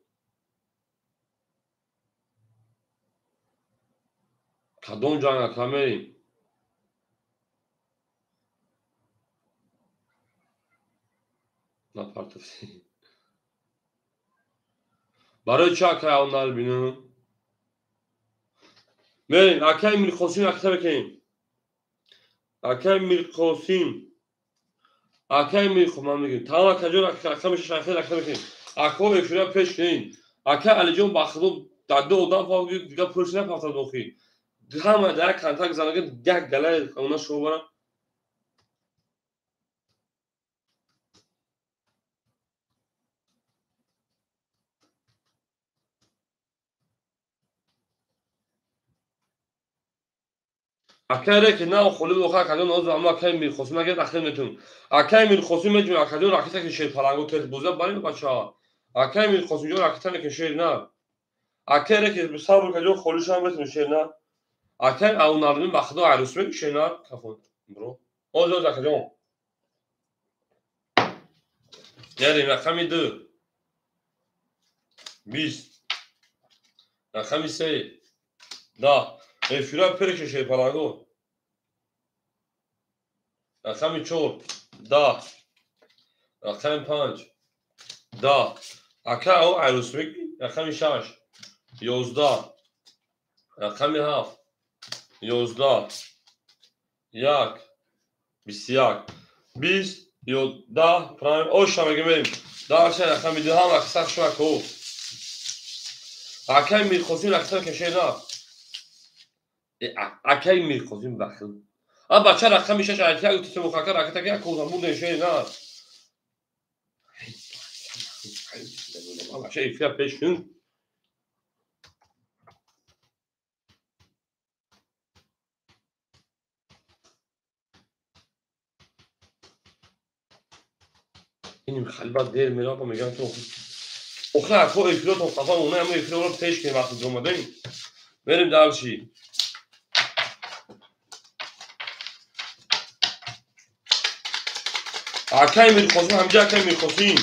کدوم جنگ اکا میریم напартафти. Барои чӣ акай онал бинам? Мерем акай Мирқосим якта бекунем. Акай Мирқосим. Акай Мирқосим ман мегӯям. Тамом акаҷон акта мешаш якта бекунем. Акҳо эфира пеш кунем. Акай Алиҷон ба худо дар ду одам фаҳм дигар пурси нафаҳмад дохӣ. Ҳама дар як контакт занага як галай ona шумо барам. Акай ре ки на холӣ воқеан акаҷон озу ама акай Мирқосим агар дахил метавонем. Акай Мирқосим метавонем акаҷон ракета ки шерпаланго тез боза барем бачаҳо. Акай Мирқосим ҷон ракета мекунем шер на. Акай ре ки сабр каҷон холишам метавонем шер на. Акай аунардин ба худо айрус мекунем шер на. Кафон. Бро. Оз акаҷон. Ярем рақами 2. 20. Рақами 3. Да. Эфира переш шерпаланго. Рақами 4. Да. Рақами 5. Да. Акай о айрус мекунем. Рақами 6. 11. Рақами 7. 11. 1. 21. 20. Ё 10 прайм оша мегӯем. Дарша рақами 2 ҳам аксар шуа ко. Акай Мирқосим рақта кашед на. Акай Мирқосим бахил. А бача рақами 6 айтя то мухака ракета ки акоза буде шед на. Бача эфира пеш кун. این خلبت دیر میرا با میگم تو آخه اکو افراد و قفا اونه همه افراد رو پیش کنیم وقتی دوم داریم بریم درشی اکای Мирқосим همجا اکای Мирқосим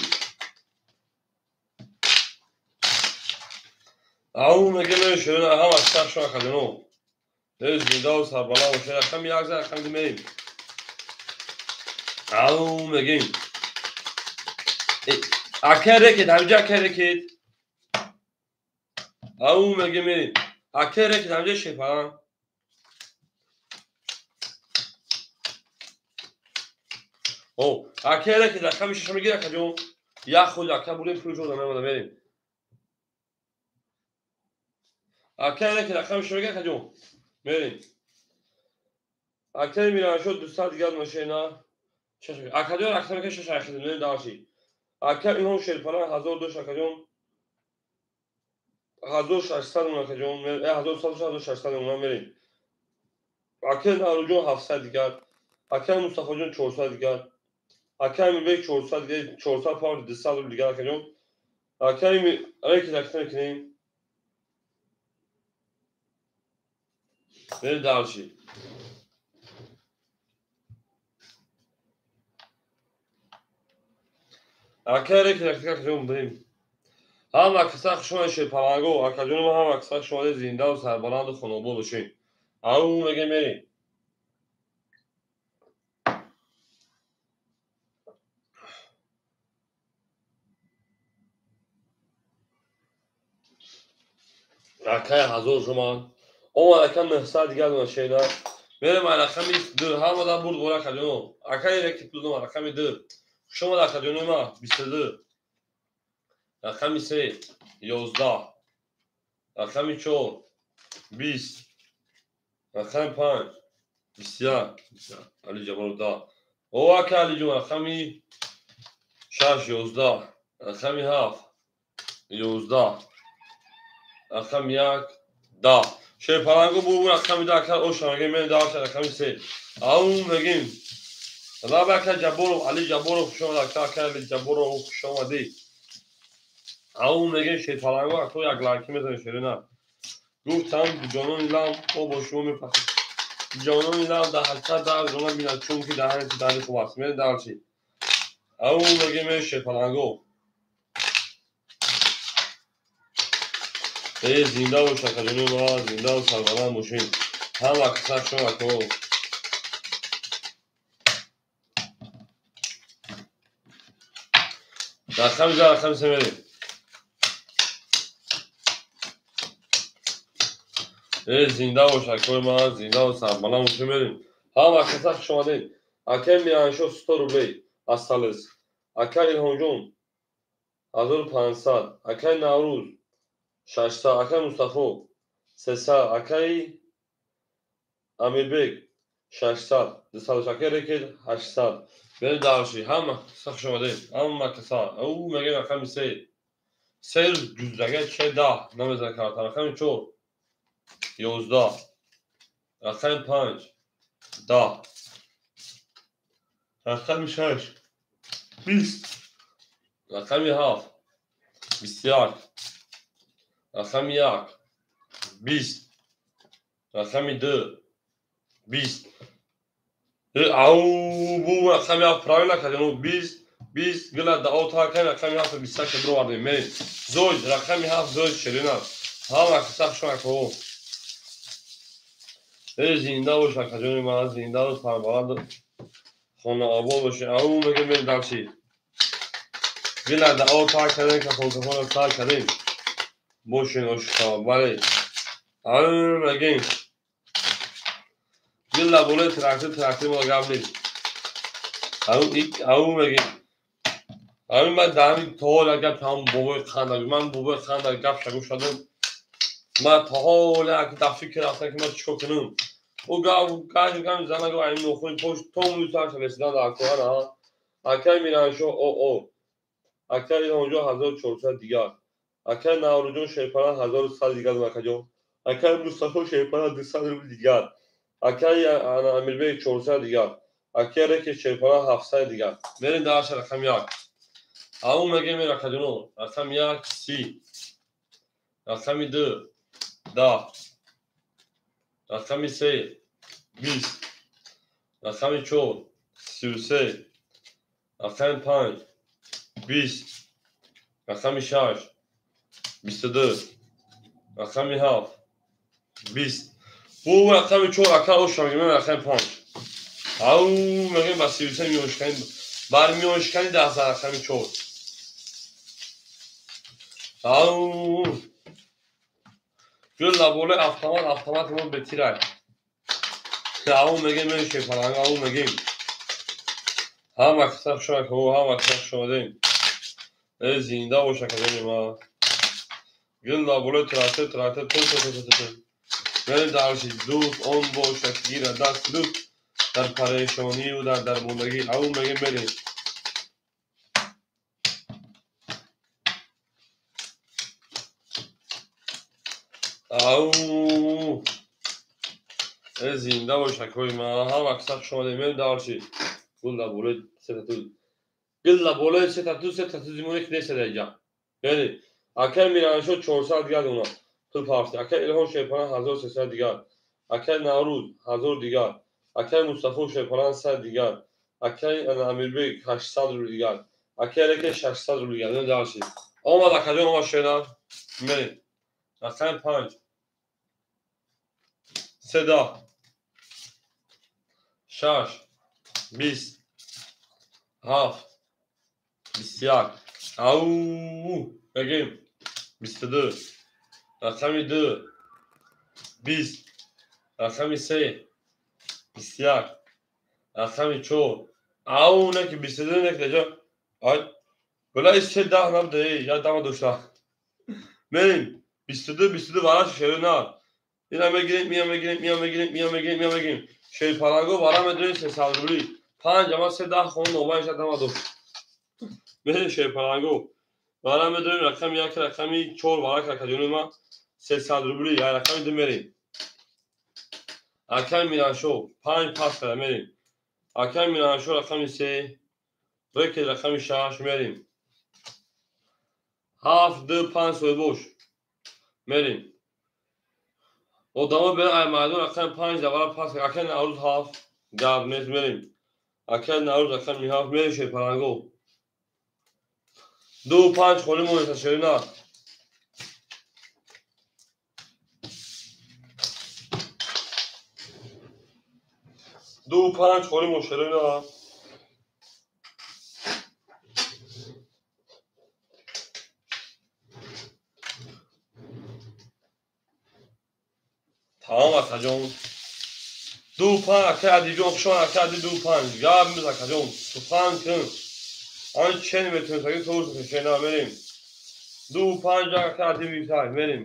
او میگه نمیشه هم اکتر شما کدنو از زنده و سربالا و شده اکم یک زن اکم دیمیم او میگیم اکای رکید همجا اکای رکید او میگه میریم اکای رکید همجا شیپران او اکای رکید اکم شش میگیر اکا جون یا خود اکا بودیم پول جون دمه بریم اکای رکید اکم شش میگیر اکا جون بریم اکای میران شد دوستا دیگر ماشینا اکا جون اکا میگه شش اکید بریم داشی اکا این هم شیپران 1002 اکا جون 1600 اکا جون 1600 اونم بریم اکای نارو جون 700 دیگر اکای مصطفی جون 400 دیگر اکای میبک 400 دیگر 400 پاوند 200 رو دیگر اکا جون اکای می رکید اکا میکنیم بریم داشی اکای رکید اکا جون بریم هم اکثر شما شیپرانگو اکا جون هم اکثر شما زنده و سربلند و خانوبو باشین او میگه میریم اکای 1000 شما او اکا مهسا دیگر ماشینا بریم رقمی 2 هم آدم برد گوره اکا جون اکای رکید بودم رقمی 2 شما اکا جون ما 22 رقمی 3 11 رقمی 4 20 رقمی 5 21 علی جبار دا او اکا علی جون رقمی 6 11 رقمی 7 11 رقم 1 10 شیپرانگو بو رقمی 10 اکا اوشا میگیم من 10 رقمی 3 او میگیم رب اکا جبارو علی جبارو خوش آمد اکا علی جبارو خوش آمدی او میگیم شیپرانگو اکا یک لایکی میزنی شیرینه گفتم جانون ایلام او با شما میپخید جانون ایلام در حقیقت در جانون میدن چون که دهنی تو دهنی خوب است میره درچی او میگیم شیپرانگو زنده و شکرانی ما زنده و سربلند باشین هم اکثر شما اکو رقم جا رقم سه بریم. زنده و شکر ما زنده و سربالا مشکل بریم. هم اکساق شما دیم. اکه میانشو 100 روبلی از سالس. اکه ایلهام جون 1500. اکه نوروز 600. اکه مصطفی 300. اکه امیربگ 600. 200 اکه رکل 800. بریم دارشی. هم اکساق شما دیم. هم اکساق. او میگه رقم سه. سه جزگه چه 10 نمیزن کارت. رقم 4 11. رقم 5 10. رقم 6 20. رقم 7 21. رقم 1 20. رقم 2 20. او بو رقم 7 پرای نکردیم. 20 گلا دا اوتا کن رقم 7 20 که برو وردیم میریم. زوج رقم 7 زوج شرین است. هم اکساق شما که زنده و شکجون ما زنده و سربلند خانه آباد باشه. او میگه میریم در چی گلا دا اوتا کردیم که فوتوفون تا کردیم باشین اشکا بله. او میگیم گلا بوله ترکتی ما قبلی. او میگیم همین من دارم تا حال اگر تمام بابای خانده من بابای خانده گپ شگو شدم. من تا حال اگر دفعه که رفتن که من چیکار کنم او گم زنه گو این نخوری پشت تو میتونم رسیدن در کنن ها. اکر میرانشو او اکر این اونجا 1400 دیگر. اکر نوروجون شیپران 1100 دیگر مکجو. اکر مصطفی شیپران 200 روبل دیگر. اکر امیربگ 400 دیگر. اکر که شیپران 700 دیگر. برین درش رقم 1. او میگه میرا کجونو. رقم 1 30. رقم 2 10. رقم 3 20. رقم 4 33. رقم 5 20. رقم 6 22. رقم 7 20. بو رقم 4 رقم او شما میگه رقم 5. او میگه با 33 میوشکنی بر میوشکنی 10 رقم 4. او گل بوله автомат ما بتیرای. او میگه میشه فرنگ او میگه هم اکساق شما که او هم اکساق شما دیم. زنده و شکجون ما گل بوله تراته تو بریم درشی دوست اون باشه که گیره دست دوست در پریشانی و در درموندگی. او میگه بریم. او زنده و شکوی ما هم اکساق شما دیم. بریم درشی گل بوله سه تا توز میمونه که نیست دیگه. یعنی اکر میرانشو 400 دیگر اونا تو پارتی. اکر الهام شیپران 1300 دیگر. اکر نوروز 1000 دیگر. اکر مصطفی شیپران 100 دیگر. اکر امیربگ 800 روبل دیگر. اکر که 600 روبل دیگر. نه داشتی آمد اکر ما شینا میریم. رقم 5 3 6 20 7 21. او بگیم 22. رقم 2 20. رقم 3 21. رقم 4 او نه که 22 نه که جا آی بلا ایست چه 10 نبوده یا دم دوشتا بریم 22 براش شروع نه اینا میگیریم شیر پرانگو برام میدونی 300 روبلی 5 اما 3 خون نوبایش دم دو بریم شیر پرانگو برام میدونیم رقم 1 رقم 4 برای کجونی ما 300 روبلی یا رقم 2 میریم. اکر میرانشو 5 پاس کرده میریم. اکر میرانشو رقم 3 رکل رقم 6 میریم. 7 2 5 سوی بوش میریم. ادامه به مردم رقم 5 دوباره پاس کرد. اکر نوروز 7 گرد نیست میریم. اکر نوروز رقم 7 میریم شیر پرانگو 2 5 خولی مونیتا شرینا 2 5 خولی مشرینا اکا جون دو پنج اکا عدی جون خشون اکا عدی دو پنج گاب میز اکا جون تو پنج کن آن چنی میتونی ساکی توز کشینا بریم دو پنج اکا عدی بیتای بریم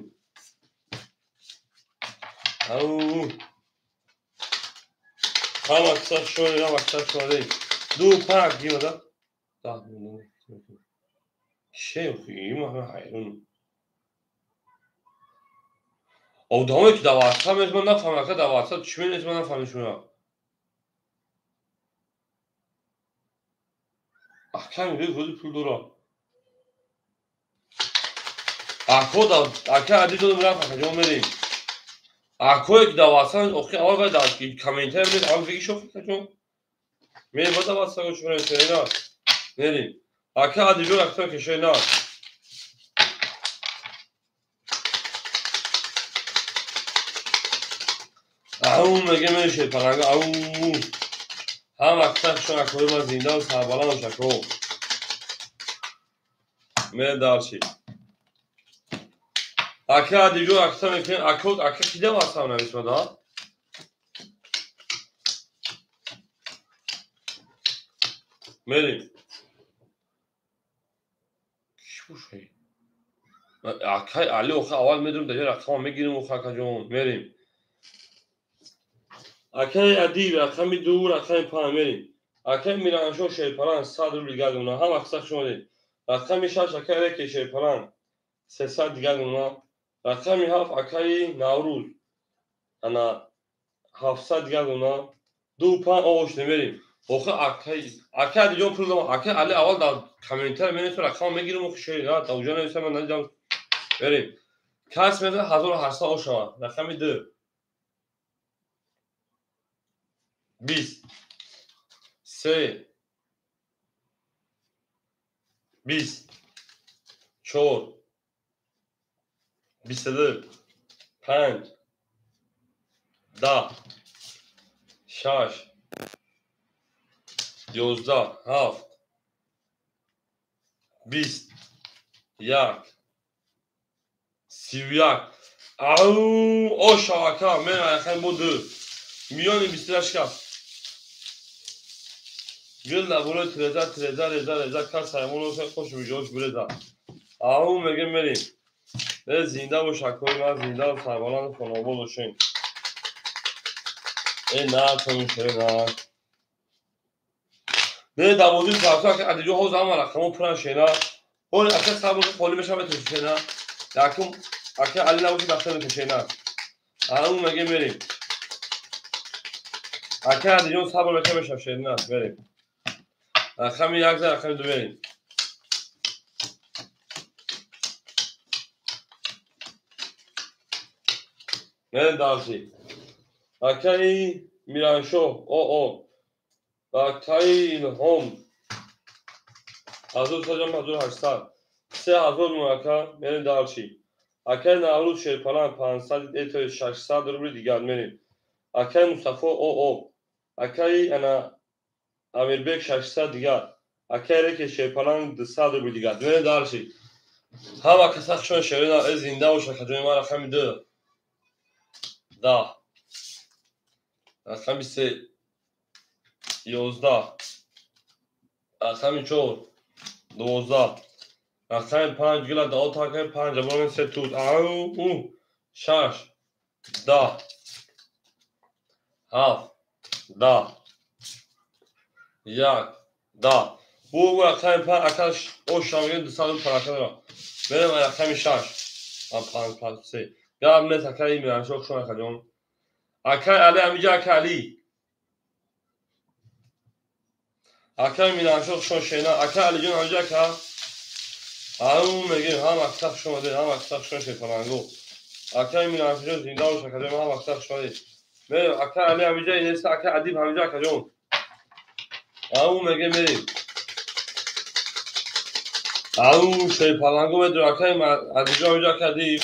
او هم اکسا شونه هم اکسا شونه دو پنج گیم دا şey okuyayım ama hayırın. O demek ki davası mezmandan famaka davası çimen mezmandan falan şuna. Ahkam bir vurdu puldura. Ako da aka adi dolu bırak aka jom vereyim. Ako ki davası okuy ama ben da komentar bir al bir şey okuy jom. Mey bu davası o şuna söyle. Vereyim. Aka adi jom aktar ki şey ne? Au mege şey paranga au. هم اکثر شون اکوی ما زنده و سربالان و شکو میره دارچی اکه دیجو اکثر میکنین اکه کیده واسه اونه بیسمه دا میریم کش بو شایی اکه علی اوخه اول میدونم دیگر اکه ما میگیریم اوخه اکه جون میریم اکه ادیب اکه می دور اکه می پا میریم اکه میرانشو شیپران صد رو بیگرد اونا هم اکثر شما دید اکه می شاش اکه رکی شیپران 300 دیگر اونا اکه می هف اکه نوروز انا 700 دیگر اونا دو پنج آوش نمیریم اوخه اکه دیجون پول دارم اکه علی اول در کامنتر منیتون اکه ما میگیریم اوخه شایی نه دوجا نویسه من ندیدم بریم کس میده 1800 آوش شما رقمی دو 20 3 20 4 22 5 10 6 11 7 20 1 31 او o şaka men ayakın bu dö milyon bistraş kap Gülda bunu treza kas sayımın olsa koş bir joş breza Au mege merim ve zinda bu şakoy ma zinda saybalan fonobol oluşun na tanışır na ne davudun tavsa ki adijo hoz ama rakamı pran şeyna o akı sabun kolu meşabe tüşena lakin akı Ali lavuş baktığını tüşena Au mege merim akı adijo sabun meşabe şafşena merim akami yakza akami du merim ne darsi akay miranşo o akay ilhom Hazır hocam hazır haşsar. Se hazır muhaka beni darçi. Akay navruz şerpalan pansad eto şaşsar durur digar menim. Akay Mustafa o. Akay ana Amirbek şaşsar digar. Akay reke şerpalan dısar durur digar. Beni darçi. Hava kasak şon şerina ez zinda و şakajoy ma rakam dö. Da. Rakam ise 11 rakam 4 12 رقم 5 گلا دو تا که 5 جبران سه توت او 6 10 7 10 1 10 bu رقم 5 اکاش او شامگه دو سال پراکنه را بریم رقم 6 5 3 یا من تکایی میرم شوک شون اکاجون اکای علی امیجا اکالی اکای میرم شوک شون شینا اکای علی جون امیجا اکا او میگیم هم اکساق شما هم اکساق شما شیطانگو اکای میرم شوک زنده و شکرده هم اکساق شما میریم اکای علی امیجا اینسته اکای عدیب امیجا اکاجون او میگیم میریم او شیطانگو میدر اکای عدیب امیجا اکادیب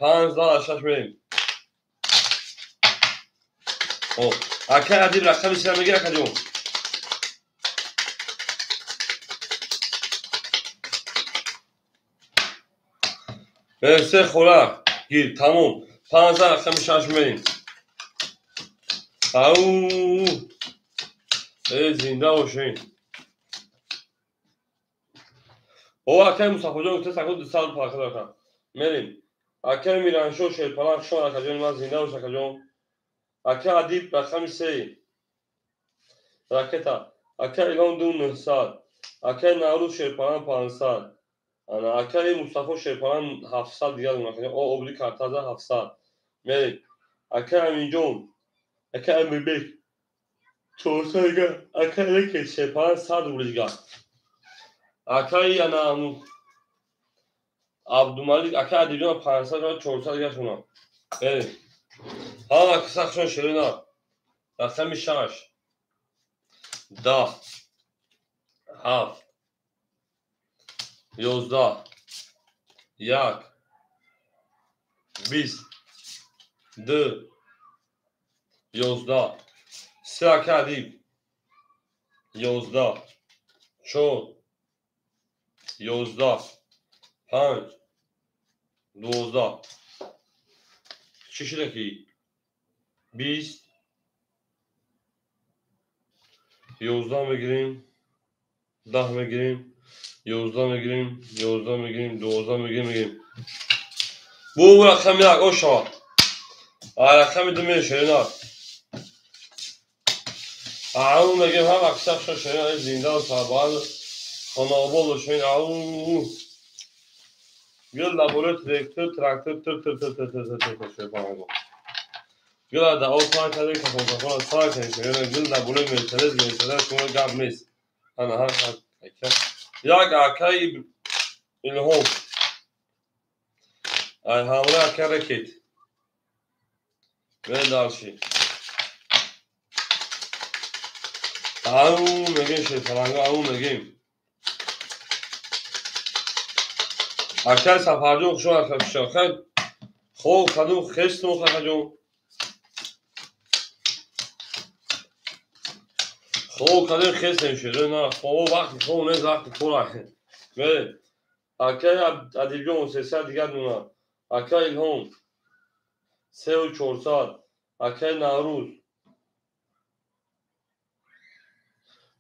15 6 میریم اکای عدیب رقم سیره میگیر اکاجون سه خوراک گیر تموم 15 رقم 6 میریم او زنده باشین. او اکه مصطفی جان گفته سکوت 2 سال پاکه دارم. میریم. اکه میرانشو شیرپلک شما اکه جان من زنده باش اکه جان. اکه ادیب رقم 3 راکتا. اکه ایلان دون 900. اکه نوروز شیرپلک 500. انا اکه مصطفی شیرپلک 700 دیگه دارم اکه او ابری کارتازه 700. میریم. اکه امین جان اکه امیر بیک 400 دیگه اکه لکه شیرپلک 100 روبل دیگه. اکه انا عبدالمالک اکه ادیب 500 400 دیگه شما. بریم. ها اکه سخشون شیرینا رقم 6 10 7 11 1 20 2 11 3 اکه ادیب 11 4 11 5 12 چی شده کی 20 11 میگیریم 10 میگیریم 11 میگیریم 11 میگیریم 12 میگیریم bu رقم یک o شما رقم 2 میشه شیرینا اون میگیم هم اکثر شو شیرینا زنده و سربال خانابال و شیرین اون گل لبوله ترکتر ترکتر تر تر تر تر تر تر تر شیر پانگو گل دا او پان کده که خونسافان سار کنی شیرینا گل لبوله میترز شما گب میست انا هر یک اکای الهام همراه اکای رکیت به دارشی اون میگیم شیر پانگو اون میگیم اکای سفرجون شما اکای شاخه خوب کدوم خیست مخواه جون خوب کدوم خیست نمیشه نه خوب وقتی خوب نیست وقتی پره بله اکای ادیب جون 300 دیگر دونا اکای الهام 3400 اکای نوروز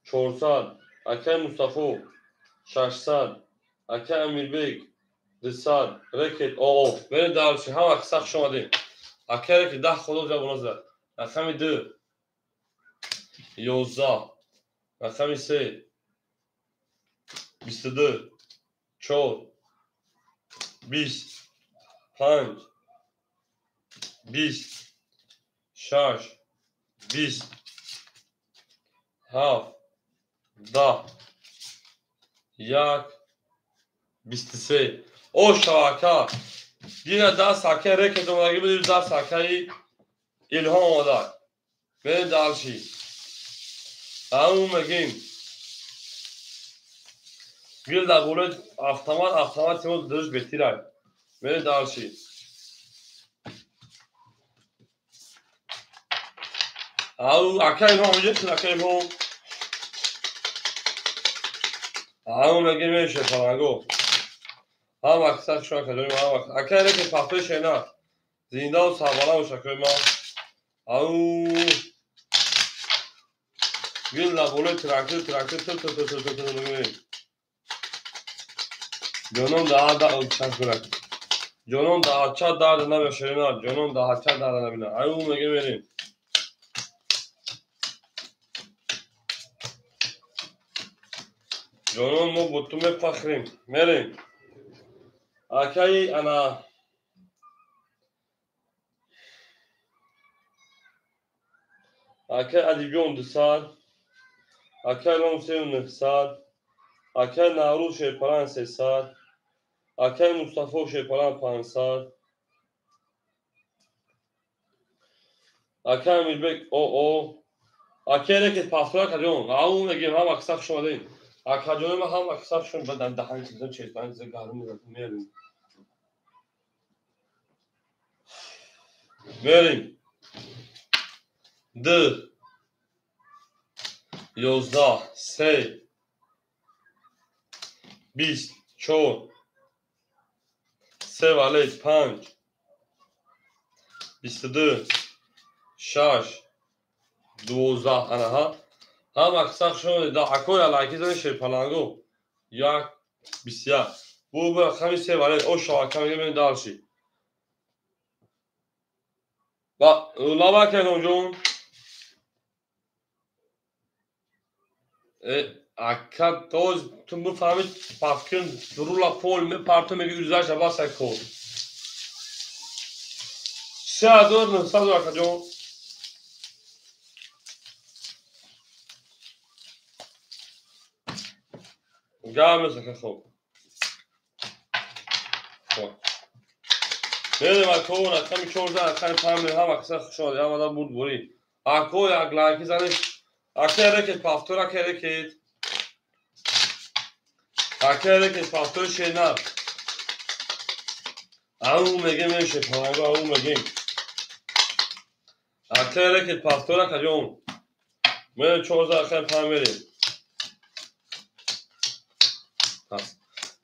400 اکای مصطفی 600 اکای امیربیک 200 رکت او بله دارشی هم اکای سخت شما دیم اکای رکت 10 خدا جا بنازد رقم 2 11 رقم 3 22 4 20 5 20 6 20 7 10 1 23 او شاکا دیگه دست اکه رکت اومدگی بدیم دست اکه الهام آمده به دارشی همون میگیم گل در بوله автомат تیمون درش بهتره به دارشی همون اکه الهام میگه اکه الهام همون میگیم میشه فرانگو هم اکثر شما کدومی هم اکه رکت پخته شینا زنده و سرباله و شکر ما همون گل در بوله ترکتر تر تر تر تر تر میگیم جانم ده چند کنه جانم ده چند درد نمیشه نه جانم ده چند درد نبینه همون میگه میریم جانم ما با تو میفخریم میریم اکای انا اکای ادیبیون 200 اکای لامسیون 900 اکای نوروز شیرپلن 300 اکای مصطفی شیرپلن 500 اکای امیربک او اکای رکت پاسپورت کجون همون میگیم هم اکثر شما دیم اکای جانم هم اکثر شما بدن دهان چیزا چیزان چیزا گرم میریم میریم 2 11 3 20 4 3 ولی 5 22 6 12 انها هم اکثر شما دا اکوی علاقی زن شیرپلنگو یک بسیار بو به خمی سه ولی او شاکم میگه دارشی و لابا کنم جون اکد توز تو بفهمید پافکن رولا پول می پارتو میگه yüzlerce basa kod سه دور نصد دور جون گامز خوب میدم اکون اکمی چورده اکمی پامی هم اکثر شد هم آدم بود بوری اکوی اگلاکی زنش اکی رکت پافتور اکی رکت اکی رکت پافتور شینر او میگه میشه پانگو او میگه اکی رکت پافتور اکی جون میدم چورده اکی پامی بریم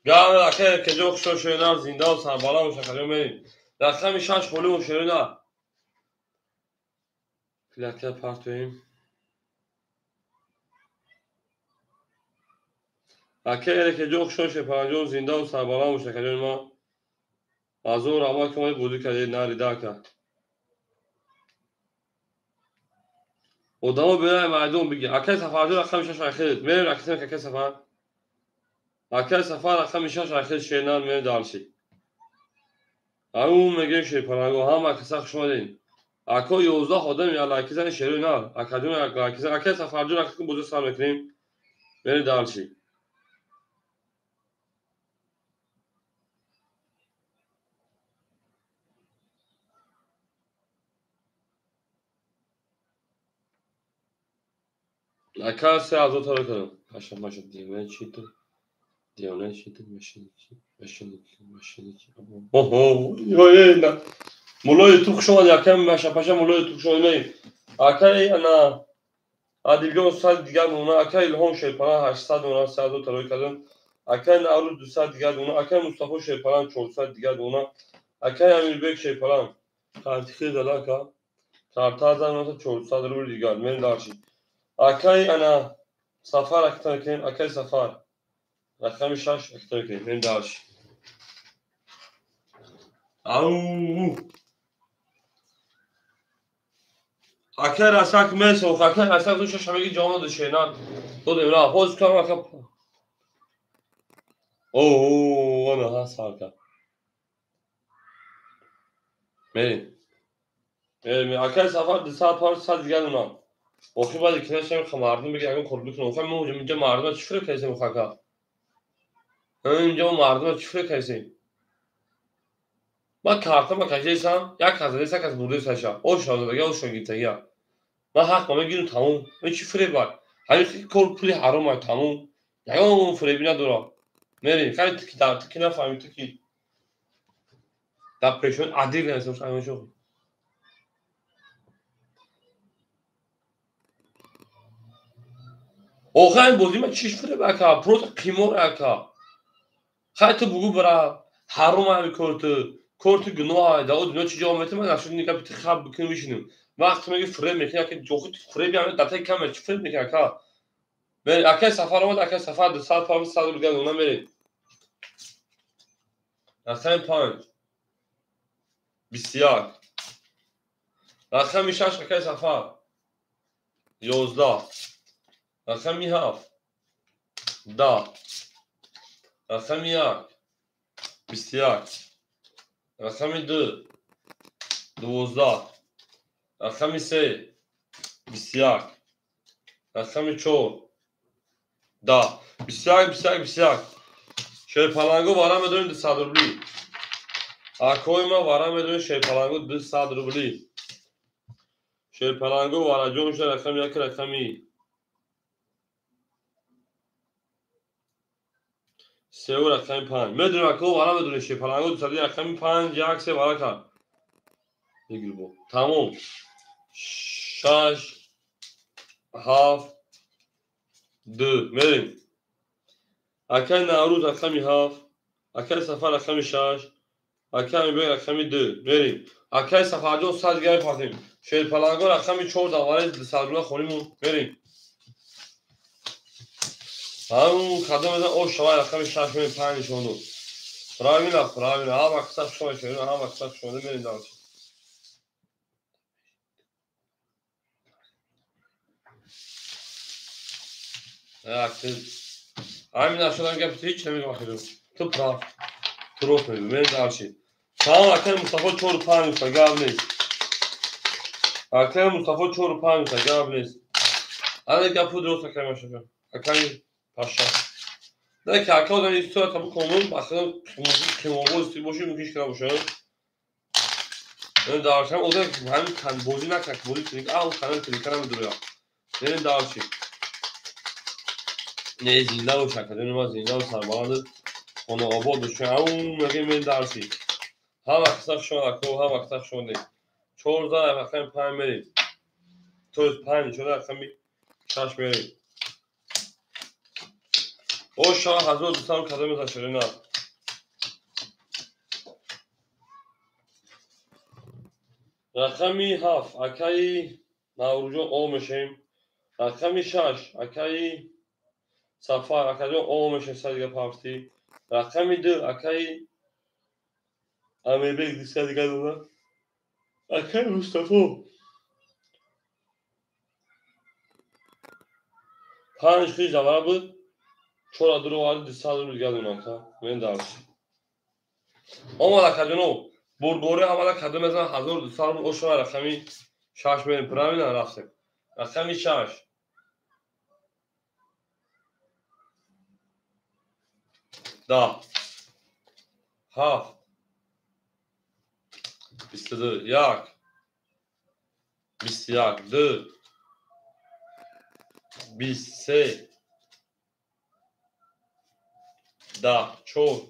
گام اکی که جوک شو شینر زنده و سنبالا و شکر جون بریم در خمی شش خلی و شیرونه فلکه پارتویم اکی که جوک شو شپر جون زنده و سنبالا و شکر جون ما از اون اما که ما بودی که ناری داکه ودامو برای مردم بگی اکی سفر جون اکی میشه شایخید میریم اکی که سفر اکی سفر اکی میشه شایخید شینر میریم دارشی اون میگه شیرپلنگو هم اکی سخ شما دین اکو 11 آدم یا لاکی زن شیرو نه اکی جون لاکی زن اکی سفر جون اکی بوده سال میکنیم میریم دارشی اکی سه از تا رو کنم کاشم ماشد دیونه چی تو دیونه چی تو ماشین اوه یه نه مولای تو شما یکم باشه پاشا مولای تو شما نه اکی انا ادیگه سال دیگر اون اکی الهام شیرپلنگ 800 اون 100 تا رو کردن اکی نورو 200 دیگر اون اکی مصطفی شیرپلنگ 400 دیگر اون اکی امیربek شیرپلنگ کارتیخی دلاکا کارتازن مثلا 400 رو دیگر من داشتی اکی انا سفر اکتر کن اکی سفر رقم 6 اکتر کن من داشت او اکی راسک میسو اکی راسک تو شمیگی جامو دشینان تو دیمرا پوز کنم اکی اوه انا ها سالکا میریم اکی سفر 200 پار 100 دیگر اونم اوخی باید کنارش هم مردم بگه اگه کل بکنم اوخی من اینجا مردم چی فکر کردیم اوخاکا اینجا مردم چی فکر کردیم من کارتم کجایسم یک هزار دیست از بوده ساشا او شازدگی او شاگیرتگی من حق ما میگیرم تموم من چی فریب بار همین کل پولی حرام های تموم یکم فریبی ندارم میری خیلی تکی نفهمی تو کی در پیشون عدیل نیستم شاید شو اوخی این بودی من چیش فریب اکا پروت قیمور اکا خیلی تو بگو برا حرام های کورت گناه های داود دنیا چی جامعه من نشد نیکا بیتی خواب بکنم میشینم وقت میگه فریب میکنه که جوخی فریبی همه دتای کمه چی فریب میکنه اکا میری اکی سفر آمد اکی سفر 200 پاند 100 رو گرد اونم میری رقم 5 بسیار رقم 6 اکی سفر 11 رقم 7 10 رقم 1 بسیار رقم 2 12 رقم 3 بسیار رقم 4 10 بسیار شیرپلنگو وارم بدونیم 200 روبلی اکوی ما وارم بدونیم شیرپلنگو 200 روبلی شیرپلنگو وارا جون شد رقم 1 رقمی 3 و رقم 5 میدونیم اکو وارم بدونیم شیرپلنگو 200 رقم 5 یک 3 وارا کرد بگیر بو تموم 6 7 2 میریم اکی نوروز رقم 7 اکی سفر رقم 6 اکی امیربek رقم 2 میریم اکی سفر جون 100 دیگر پاتیم شیرپلنگا رقم 4 دوباره سربلا خوریم بریم. همون قدم بزن او شما رقم 6 میریم 5 شما правильно ها مقصد شما شدیم ها مقصد شما بریم دارم همین اشتان گفت هیچ نمیگم خیلی تو پراف درست میگم من دارم سلام اکرم مصطفی 4 و 5 گاب نیست اکرم مصطفی 4 و 5 گاب نیست اگه گپ درست اکرم شد اکرم پاشا نه که اکرم داری استاد تابو کنم مثلا کیموبوز تی باشی میکش کنم باشه من دارم اوضاع همین کن بازی نکنم بازی تریک آو کانال تریک کنم دنیا من دارم نه زنده و شکلی ما زنده و سربلند خانه آباد و شاون مگه من دارم ها وقتا شما کو ها وقتا شما نه 14 وقتا 5 میریم تو 5 شده رقم 6 میریم او شما حضور دوستان قدم بزن شده نه رقم 7 اکای نوروز او میشیم رقم 6 اکای سفر اکای او میشه سریع پارتی رقم 2 اکای امیر بیگ دیسکا دیگه دونه اکای مصطفی 5 خیز دوباره بود 4 درو وارد دیسکا دیگه دونه تا من دارم آماده کدونو برگوره آماده کدوم از 1200 او شما رقمی 6 میریم پرامی نرفتیم رقمی 6 10 7 22 1 21 2 23 10 4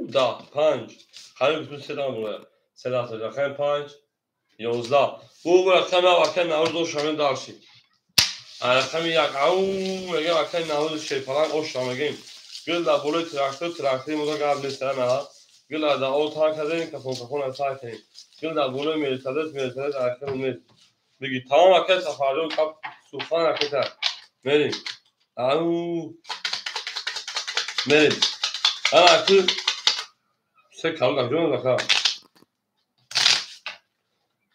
10 5 خیلی بسید سدام بوده 3 تا رقم 5 11 bu raqam varken Navruz o şamın darşı. Raqam yak au mega varken Navruz şey falan o şamın. Gül da böyle traktör moda qabl istəyirəm ha. Gül da o tank edin kafon sakin. Gül da böyle Mercedes arxam ne. Bigi tamam varken safarın kap sufan akıta. Merin. Au Merin. Ana ki se kalga jona da.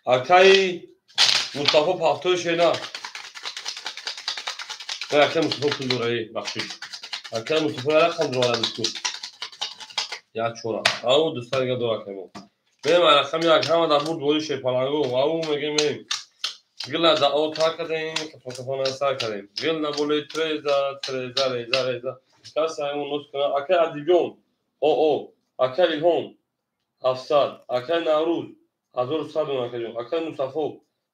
Akay Mustafa Pafto şeyna. Akay Mustafa Pulurayı bakış. Akay Mustafa'ya kandırıyorlar bu. Ya çora. Au dostlar ya dua kaymo. Benim rakam ya kama da bu böyle şey falan go. Au mege. Gilla da o takadın kafana sakadın. Gilla böyle treza. Kasa onu skana akay adibyon. O. Akay ilhom. Hafsad. Akay Navruz. Hazır sadun akay. Akay Mustafa.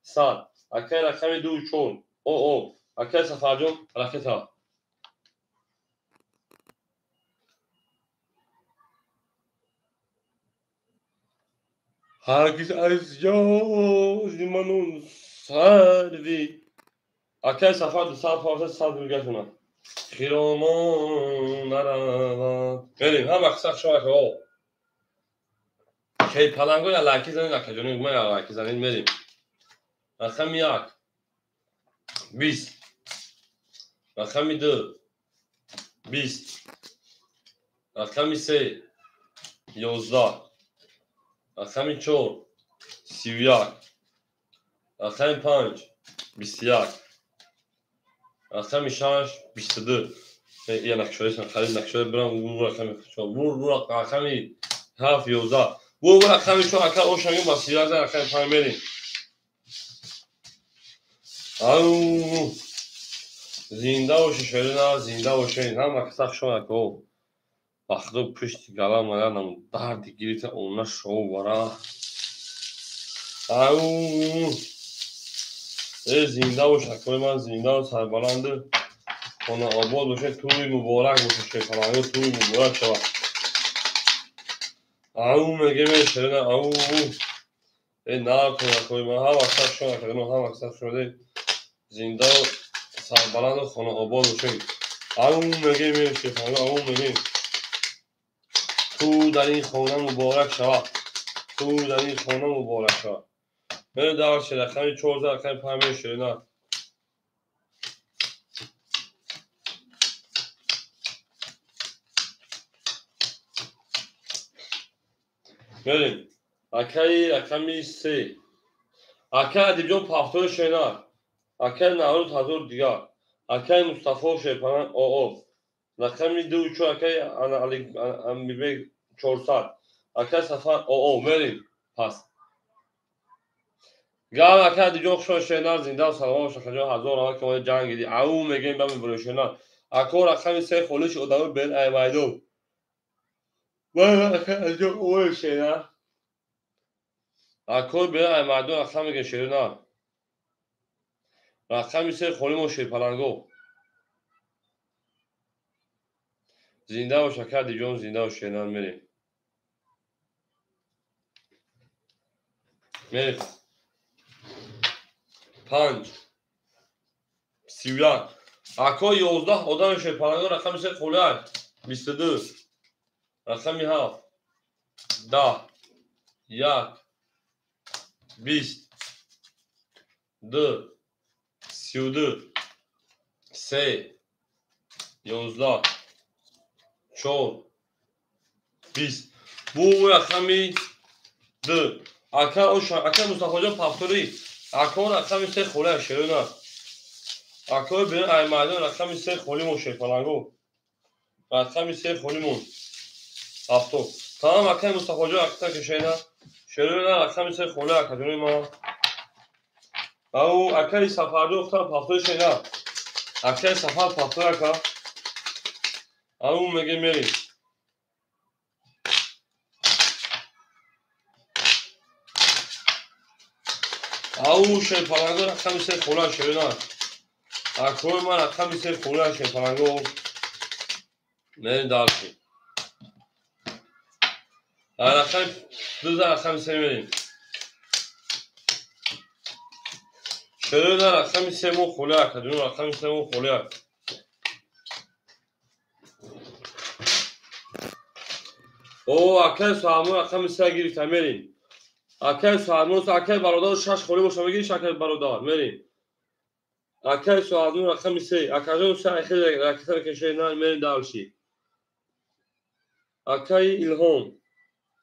Sad. Akay rakam 2 4. O. Akay Safarjon raketa. Herkes az zimanun sarvi. Akay Safar du saat fazla sad bölgesine. Xiraman naravat. Gelin ha baksak şu an o. Şey palango ya laki zanin akajonu ma ya laki zanin merim. Rakam yak. 20. Rakam 2. 20. Rakam 3. 11. Rakam 4. 31. Rakam 5. 21. Rakam 6. 22. یه نقشه خرید نقشه برام وو رقم شو وو رقم 7 11 وو رقم شو اکا او شنگ با 13 رقم فهمیدین او زنده و شیرین زنده و شیرین هم اکثر شو اکو وقتی پشت گلا مالم درد گیریت اون شو ورا او زنده و شکل من زنده و سربلند خانه آباد باشه توی مبارک باشه شیطان توی مبارک شود او مگه میشه او این نار کنه توی من هم اکثر شده کنه هم اکثر شده زنده و سربلند خانه آباد باشه او مگه میشه خانه او مگه تو در این خانه مبارک شود تو در این خانه مبارک شود بریم دارشی رقم 14 رقم 5 شیرینه بریم اکای رقم 3 اکای ادیبجان پافتور شیرینه اکای نوروز حضور دیگر اکای مصطفی شیرپناه او رقم 2 چو اکای امیربگ 400 اکای سفر او بریم پس گام اکای ادیبجان خوشحال شیرینه زنده و سلامت باشه خجا هزار راه که ما جنگیدی او میگیم بهم بروشینا اکو رقم 3 خولش ادامه بین ایمایدو اکای ادیبجان او شیرینه اکو بین ایمایدو رقم میگه شیرینه رقم 3 خولیم و شیرپلنگو زنده و شکر دیجان زنده و شیرینه میریم 5 31 اکو 11 آدم شیرپلنگو رقم 3 خوله 22 رقم 7 10 1 20 2 32 3 11 4 20 bu رقمی 2 اکا مصطفی جان پافتوری اکا رقم 3 خوله شیرینه اکا بین ایمایدان رقم 3 خولیم و شیرپلنگو رقم 3 خولیم و هفتم تمام اکای مصطفی جان اکتا که شیرینه رقم 3 خوله اکادونی ما او اکای سفردو اختار پافتور شیرینه اکای سفر پافتور اکا او میگه میریم او شیرپلنگو رقم 3 خوله شیرینه اکوی من رقم 3 خوله شیرپلنگو میریم دارشی رقم 2 رقم 3 میریم شیرینه رقم 3 مو خوله اکادونی رقم 3 مو خوله او اکای سوامو رقم 3 گیری میریم اکای سوامو اکای برادر 6 خوله باشه میگیری شکل برادر میریم اکای سوامو رقم 3 اکاجون 3 خیلی رقم که شیرینه میریم دارشی اکای الهام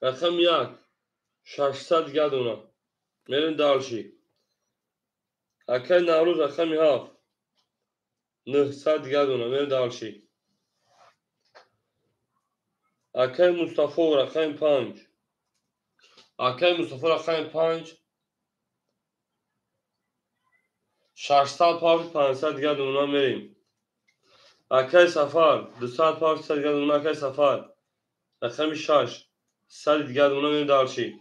رقم 1 600 گدونه میریم دارشی اکای نوروز رقم 7 900 گدونه میریم دارشی اکای مصطفی رقم 5 اکای مصطفی رقم 5 600 پاوند 500 گدونه میریم اکای سفر 200 پاوند 100 گدونه اکای سفر رقم 6 100 گدونه میریم دارشی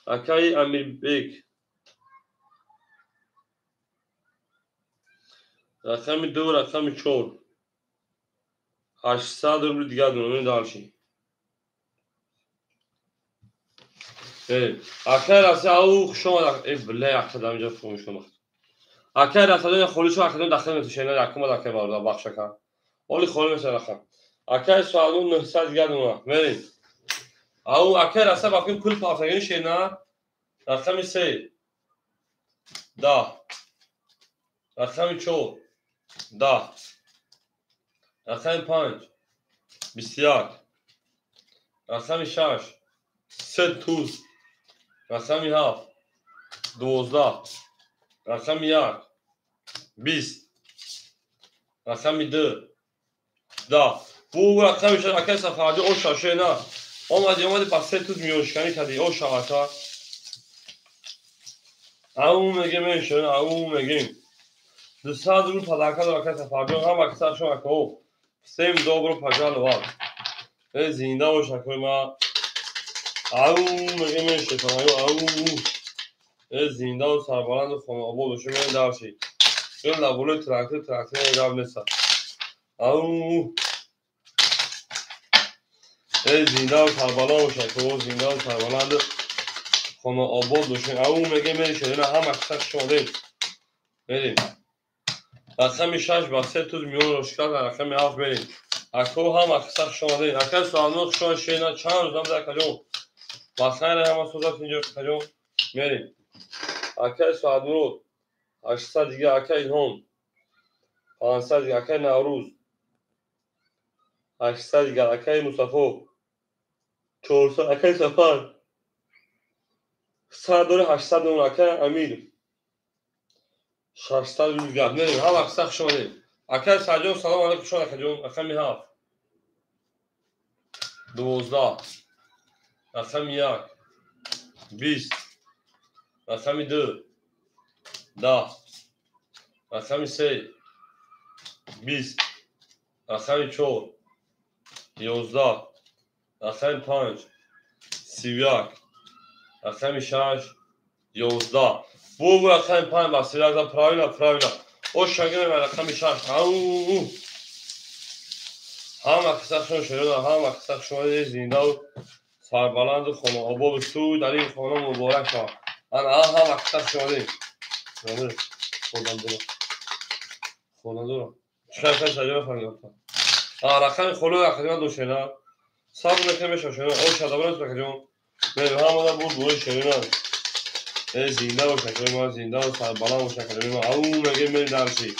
اکای امیربگ رقم 2 رقم 4 800 روبل دیگه میریم دارشی اکای راسته او شما ای بله اکادم اینجا فهمش کنم اکای راسته خودشو اکادم داخل میشه نه اکم داخل وارد بخش کن ولی خود میشه رقم اکای سوالون 900 گدونه میریم او اکای راسته باقی پول پاسگین شینا رقم 3 10 رقم 4 10 رقم 5 21 رقم 6 3 توز رقم 7 12 رقم 1 20 رقم 2 10 bu رقم شد اکای سفردی او شاشه نه اومدی پس 3 توز میونشکنی کردی او شاعتا او میگه میشه او میگیم 200 روبل پداکا داره اکای سفردی هم اکثر شما کو سیم دو برو پجال وار زنده و شکر ما او میگه میشه او زنده و سربلند خونه آباد بشه میرین دارشی این لبوله ترکتر ایراب نیست او زنده و سربلند و شکر و زنده و سربلند خونه آباد بشه او میگه میشه این هم اکثر شده میریم رقم 6 با 3 توز میون روشکات رقم 7 بریم اکو هم اکثر شده اکثر سوالنوخ شما شینا چند روزم در کجا با خیر همه سوزات اینجا کجا میریم اکای سعدمرود 800 دیگه اکای الهام 500 دیگه اکای نوروز 800 دیگه اکای مصطفی 400 اکای سفر 100 داره 800 اون اکای امیر 600 روزگار میریم هم اقصاق شما دیم اکای سجان سلام علیکم شما اکای جون اکای میهاف 12 اکای یک 20 اکای 2 10 اکای 3 20 اکای 4 11 اکای 5 31 اکای 6 11 bu اکای 5 بسیار پراینا o şagirem rakam 6 au هم اقصاق شما هم اقصاق شما زنده و سربلند خانه آباد سو در این خانه مبارک شد انا هم اقصاق شما دیم خودم دارم چقدر سجا فهمیدم رقم خلو اقدام دوشینا صبر نکنه شما او شادابرت بکنیم به همون بود بود شیرین زنده و شکر ما زنده و سربلند و شکر ما او مگه می درسی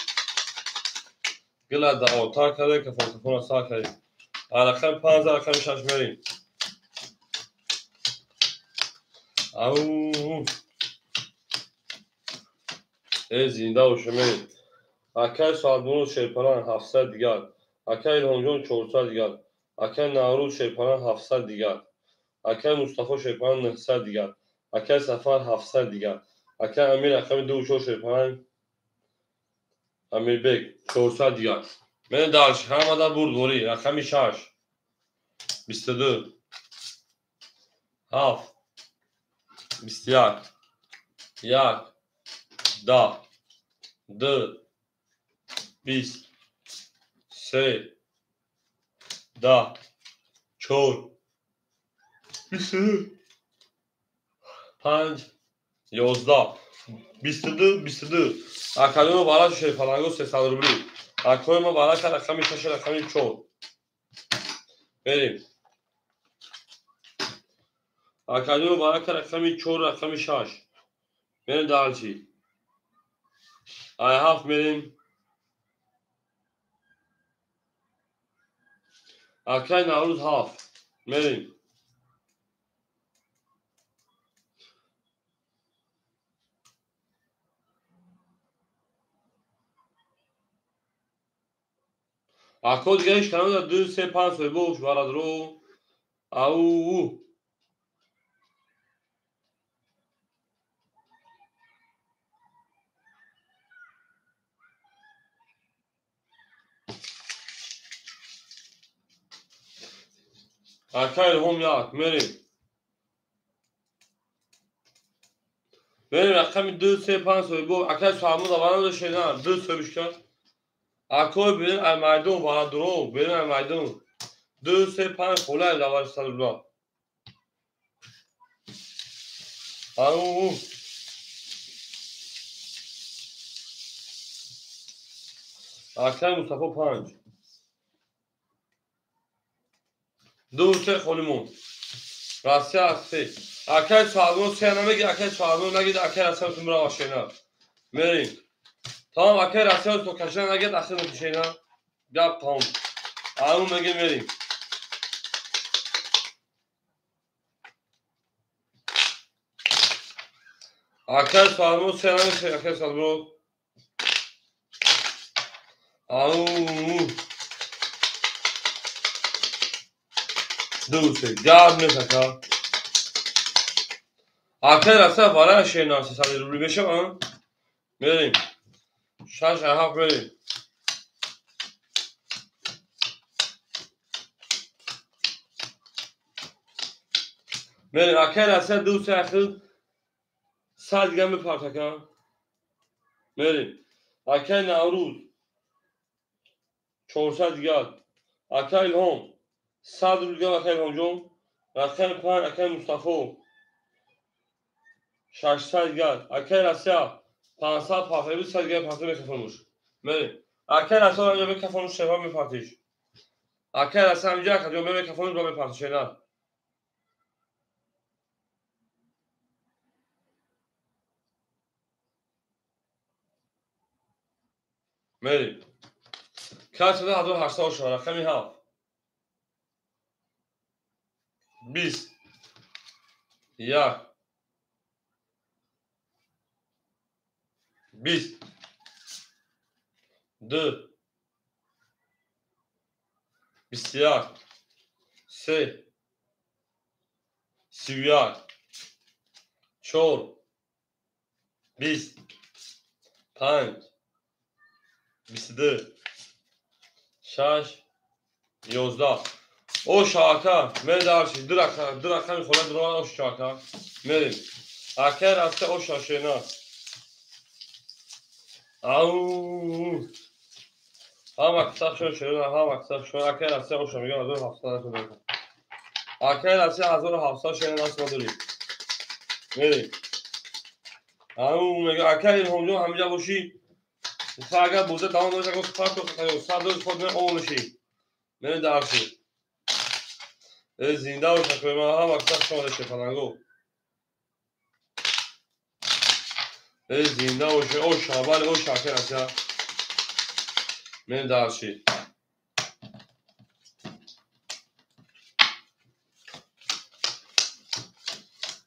گلا دا اوتا کرده که فوتوفون سا کرد رقم 5 رقم 6 میریم او زنده و شما اکای سالمون شیپران 700 دیگر اکای الهامجون 400 دیگر اکای نوروز شیپران 700 دیگر اکای مصطفی شیپران 900 دیگر اکای سفر 700 دیگر اکای امیر رقم 2 شیپران امیر بگ 400 دیگر من دارش همه برد وری رقم 6 22 7 21 1 10 2 20 3 10 4 22 5 11 22 اکادمی بالا شد فلانگو 300 روبلی اکادمی ما بالا کرد رقمی 6 رقمی 4 بریم اکادمی بالا کرد رقمی 4 رقمی 6 بریم دارچی ای هفت بریم اکای نوروز هفت بریم اکاد دیگهش کنم در 2 3 5 سوی بوش بارد رو او اکای الهام یک بریم رقمی 2 3 5 سوی بوش اکای سوامون دوانه داشته نه 2 سوی بشکن اکای بریم المایدون بارد رو بریم المایدون 2 3 5 خوله دوار سالبلا او اکای مصطفی 5 2 3 خولیمون راستی هستی اکای سالمون 3 نمیگی اکای سالمون نگید اکای راستی برا آشینا مریم tamam اکای راستی تو کشن نگید اصلا نکشینا گپ تمام اون مگه مریم اکای سالمون 3 نمیگی اکای سالمون او دوسته گرد میسکا اکای راستی وارا شینا 300 روبلی بشه من مریم 6 هفت مریم مریم اکای راستی دوسته اخیر 100 دیگه میپرتکم مریم اکای نوروز 400 دیگر اکای الهام 100 روبلی اکای الهام جون اکای 5 اکای مصطفی 600 دیگر اکای راستی 500 پافه 100 دیگر پافه میکفرموش مریم اکای راستی اینجا میکفرموش شفا میپرتیش اکای راستی اینجا کجا میکفرموش با میپرتیش نه میریم. کل شده 1884 رقمی 7 20 1 20 2 21 3 31 4 20 5 22 6 11 او شاکر می دارشی دو رقم خورد رو او شاکر میریم. اکر رفته او شاشینا او هم اکساق شد شروع هم اکساق شد اکر رفته او شا میگم 1700 شده اکر رفته 1700 شده ناس ما داریم میریم. او میگه اکر این همجا همینجا باشی اگر بوده دوان داشت اگر سپر تو خیلی سر داشت خود من اونشی میریم درشی زنده و شکوی من هم اکساق شده شد پنگو زنده و شد او شابال او شاکر رفته میریم درشی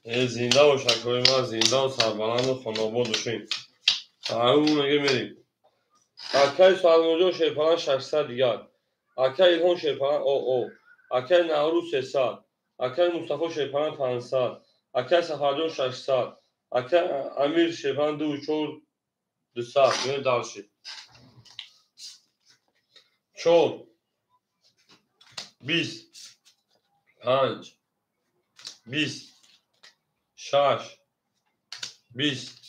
زنده و شکوی ما زنده و سربلند و خاناباد باشیم. اون میگه میریم. اکای سالموجو شیرپران 600 دیگر اکای ایلهان شیرپران او اکای نوروز 300 اکای مصطفی شیرپران 500 اکای سفرجان 600 اکای امیر شیرپران 200 میره دارشی 4 20 5 20 6 20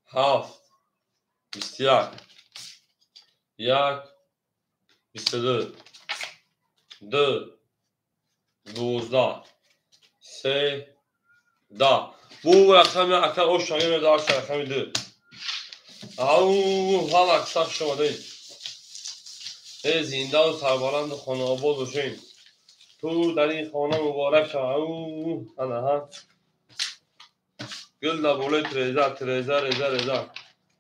7 21 1 22 2 12 3 10 bu raqam akar o şagir dاشت رقم 2 او هم اکساق شده زنده و سربلند و خانه آباد باشین تو در این خانه مبارک شد. او انا ها گل در بوله تریزه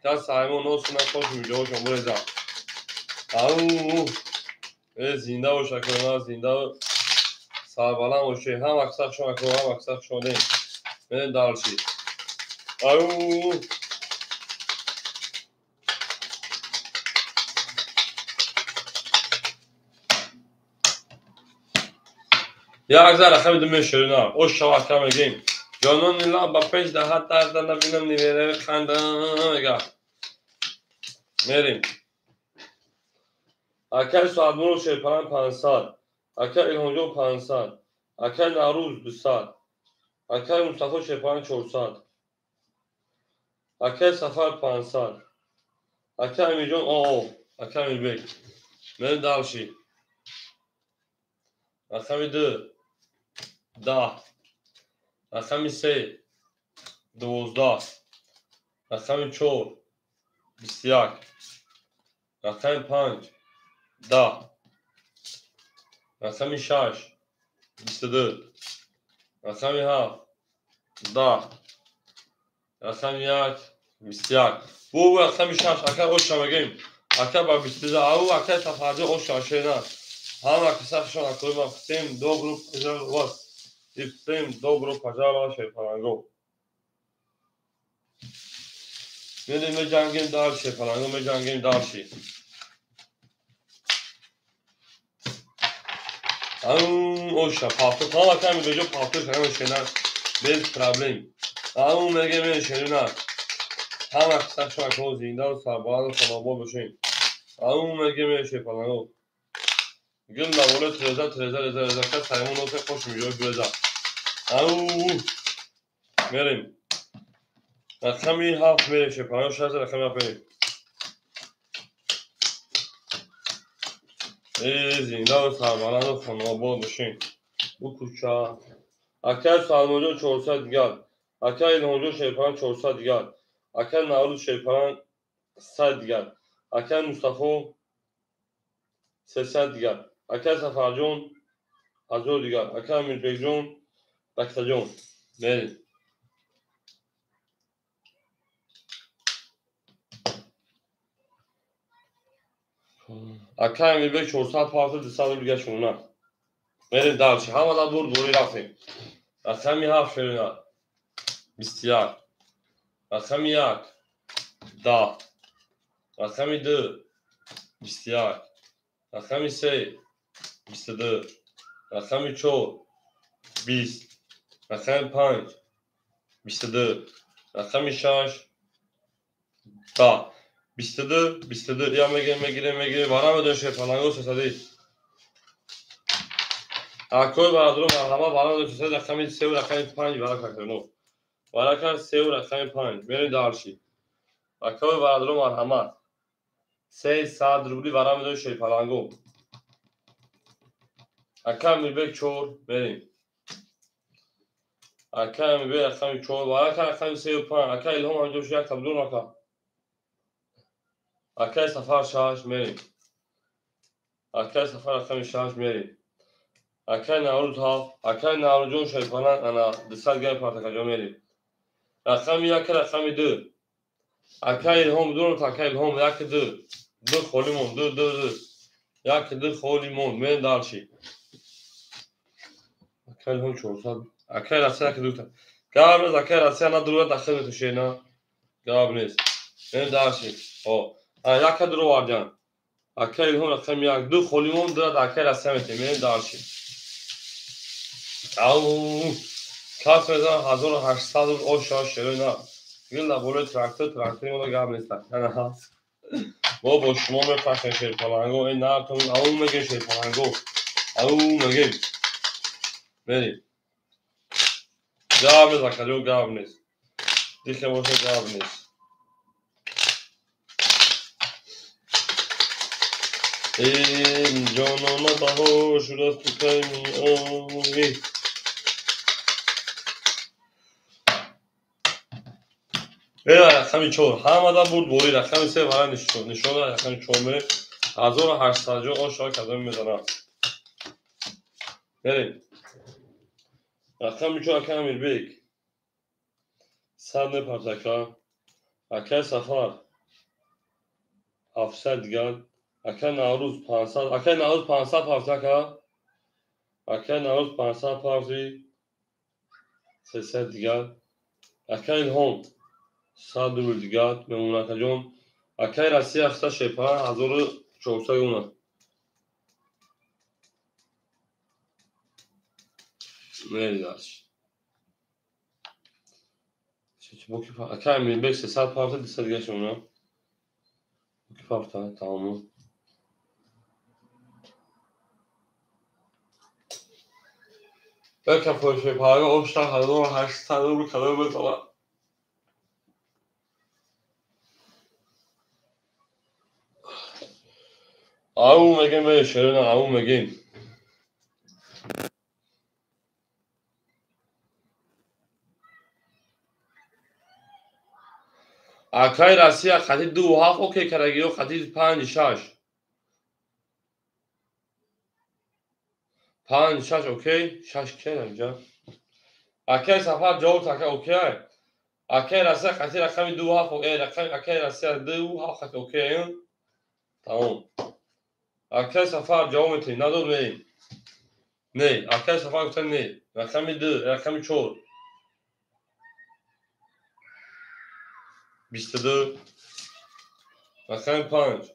که سایمون نوست نکوش میجه و شنبو ریزه او زنده و شکرنا زنده و سربلند باشین هم اکساق شده هم اکساق شده میرین دارشی او یک ذره رقم 2 میشورینا او شواکه میگیم جانون نیلا با 5 دهت درد نبینم نیره خنده میگه میریم. اکر سالمون شیرپران 500 اکر ایلهانجو 500 اکر نوروز 200 اکر مصطفی شیرپران 400 اکر سفر 500 اکر امیرجان او اکر امیربک میریم دارشی رقم 2 10 رقم 3 12 رقم 4 21 رقم 5 10 رقم 6 22 رقم 7 10 رقم 1 21 bu raqam 6 اکر او شمگیم اکر با 22 او اکر تفاضل او شاشینا هم اکساق شون اکوی ما فتیم دو گروپ پجار واس فتیم دو گروپ پجار واس شیرپرانگو میریم می جنگیم دار شیرپرانگو می جنگیم دارشی او شفافه تا اکر می بجو پاپتو کنم شینا بیز پرابلم او میگه می شینا هم اکساق شون اکو زنده و سربلند و خاناباد باشین او میگه می شیرپرانگو گل نبوله تریزه که سایمون نوته خوش میجوی بریزه او میریم. رقمی 7 میریم شیرپرانگو 6 رقمی 7 میریم. زنده و سربلند و خاناباد باشین bu کوچه اکر سالموجو 400 دیگر اکر ایلهانجو شیرپران 400 دیگر اکر نوروز شیرپران 100 دیگر اکر مصطفی 300 دیگر اکر سفرجان 1000 دیگر اکر امیربک جان 100 جان میریم. Akay Emirбек 400 پارت 200 دیگه شونه بریم درچی همه دا برد دوری رفتیم رقمی 7 شدیم 21 رقمی 1 10 رقمی 2 21 رقمی 3 22 رقمی 4 20 رقمی 5 22 رقمی 6 10 22 یا میگیره بارم بدون شیطانگو سسدی اکوی برادرو مرحبا بارم بدون سسدی رقمی 3 و رقمی 5 برای کنو برای 3 و رقمی 5 بریم دارشی اکوی برادرو مرحبا 300 روبلی بارم بدون شیطانگو اکا میبک 4 بریم اکا میبک رقمی 4 برای رقمی 3 و 5 اکا الهام همجوش یک تبدون اکا اکا سفر 6 بریم اکا سفر رقمی 6 بریم اکا نوروز ها اکا نوروزون شیطانان انا دستال گای پارتکجا میریم رقمی 1 رقمی 2 اکا الهام دون تا اکا الهام 1 2 خولی مون 2 1 2 خولی مون من دارشی اکا الهام 400 اکا راسته که دوتا قبل اکا راسته انا درو داخل تو شینا قبل نیست من دارشی او یک درو واردن اکا الهام رقمی 1 2 خولی مون دو اکا راسته میتیم من دارشی او کاس میزان 1800 او شاش شروع گل لبوله تراکتوری ما قبل نیست نه با شما میپاشن شیرپالانگو این نه تو او میگه شیرپالانگو او میگه بری قبل زکلو قبل نیست دیگه باشه قبل نیست این جانانا بهو شده تو کمی رقمی 4 همه دا بود بوری رقمی 3 برای نشون رقمی 4 میره 1800 جو آشا کدام میزنم بریم رقمی 4 اکا امیربک 100 پرتکا اکا سفر 700 دیگر اکا نوروز 500 اکا نوروز 500 پرتکا اکا نوروز 500 پرتی 300 دیگر اکا الهام 100 روبل دیگر میمونه کجون اکا رسی افتا شیپا 1400 اونه میداش چه بوکی پا اکا امیربک 300 پرتی 200 دیگر شونه بوکی پرتا تمام Belki pojďme pága obštah hledalo hashtag kalebe tola. Avu megin ve şerine avu megin. Akay Rusya خطی 2 7 اوکی کرگی و خطی 5 6 5 6 اوکی 6 که اینجا Akay سفر جواب تاکه اوکی Akay Rusya خطی رقمی 2 7 اوکی رقم Akay Rusya 2 7 خطی اوکی تمام Akay سفر جواب میتونی نداد می نه Akay سفر گفتن نه رقمی 2 رقمی 4 22 رقمی 5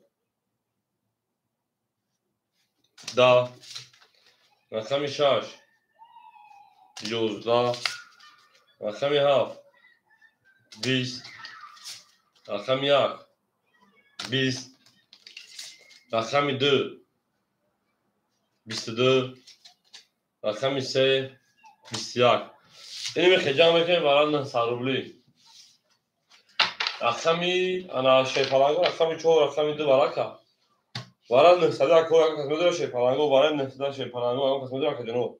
10 رقمی 6 11 رقمی 7 20 رقمی 1 20 رقمی 2 22 رقمی 3 21 اینو میخجام میکنیم برای سروبلی رقمی انا شیپالانگو رقمی 4 رقمی 2 برای برای نسده اکو قسمت داره شیپالانگو برای نسده شیپالانگو اما قسمت داره که جنو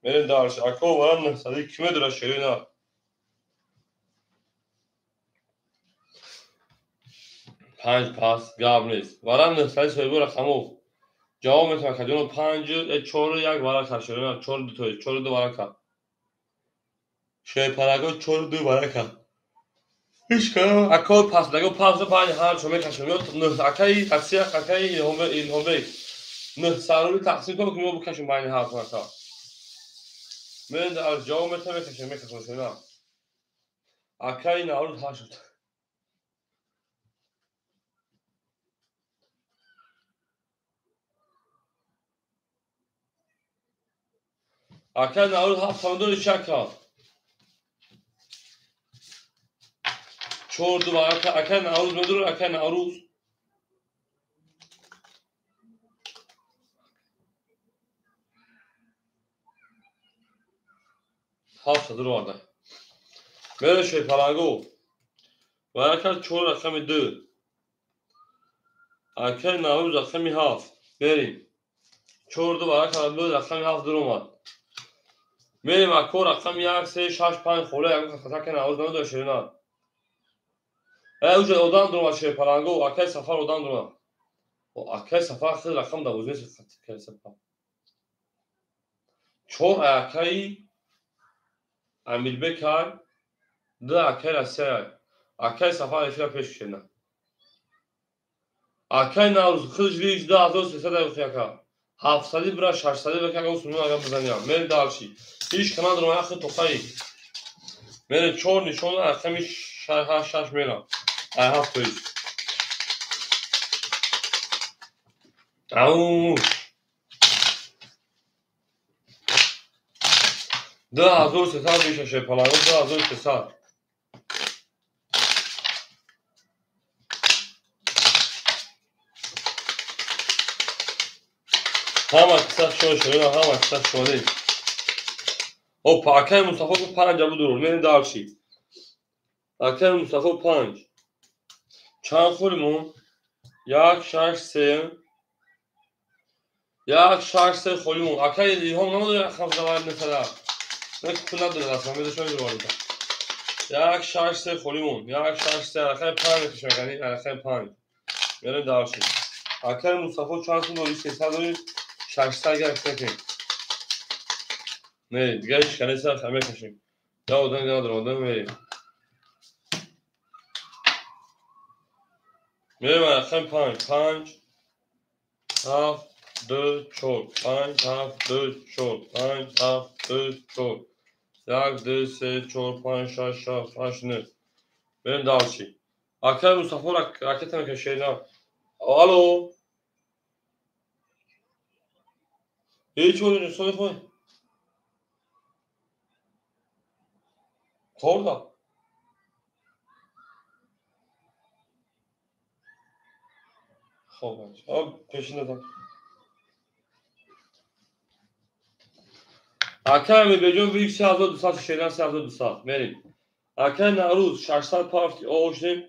میرین دارش اکو برای نسده کمی داره شیرین 5 پاس گاب نیست برای نسده سویبو رقمو جواب میتونه که جنو 5 4 1 برای شیرین 4 2 تا 4 2 برای شیپالانگو 4 2 برای هیچ کنم اکال پس نگو پس پنج هر چومه کشم یاد نه اکایی قصیه اکایی الهامه نه سرور تقسیم کنم که ما بکشم بین هر کنم من در جامعه میکشم شما اکایی نارود ها شد اکایی نارود ها فاندور شکا چور دو اکایی نارود مدور اکایی نارود هفت دور vardı. Böyle şey parango. و اکل چور رقم دو اکل نهوز رقمی هفت بریم چور دو برای اکل دو رقمی هفت در اومد بریم اکو رقم یک سه شش پنج خوله یک خطا که نهوز نمید شیرینات اوجه اودان در اومد شیر پرنگو اکل سفر اودان در اومد اکل سفر خیلی رقم دوز نیست اکل سفر چور اکلی امیر بکر دو اکل از سه اکل سفر اشیا پیش شیرینات اکل نهوز خیلی جویش دو هزار سیصد اکل 700 برای 600 بکنم اون سنون اگر بزنیم من دارشی هیچ کنار در ماه توقعی من چهار نشون اخمی شش میرم هفت تویش او 2300 میشه شپلانو 2300 همه کسات شده همه کسات شده او پاکه مصطفی کو 5 جلو درو من دارشی پاکه مصطفی 5 چند خورمون یک شش سه یک شش سه خورمون اکه هم نموده خمس دوار مثلا نه پول نداره اصلا میده شما جواری یک شش سه خورمون یک شش سه اکه 5 میشه یعنی اکه 5 میره دارشی اکه مصطفی چند سون دوری 300 600 گرفته که نه دیگه هیچ کنه سر خمه کشیم یا اودن یا در اودن میریم میریم اکه 5 هفت دو چهار 5 هفت دو چهار 5 هفت دو چهار یک دو سه چهار 5 6 7 8 9 بریم دارچی اکه مصطفی راکت میکشه نه الو هیچ بود نسوی خوی خورده خب پیشنه دم اکه می بجون ویک 3200 شیرین 3200 بریم اکه نوروز 600 پارتی آوشیم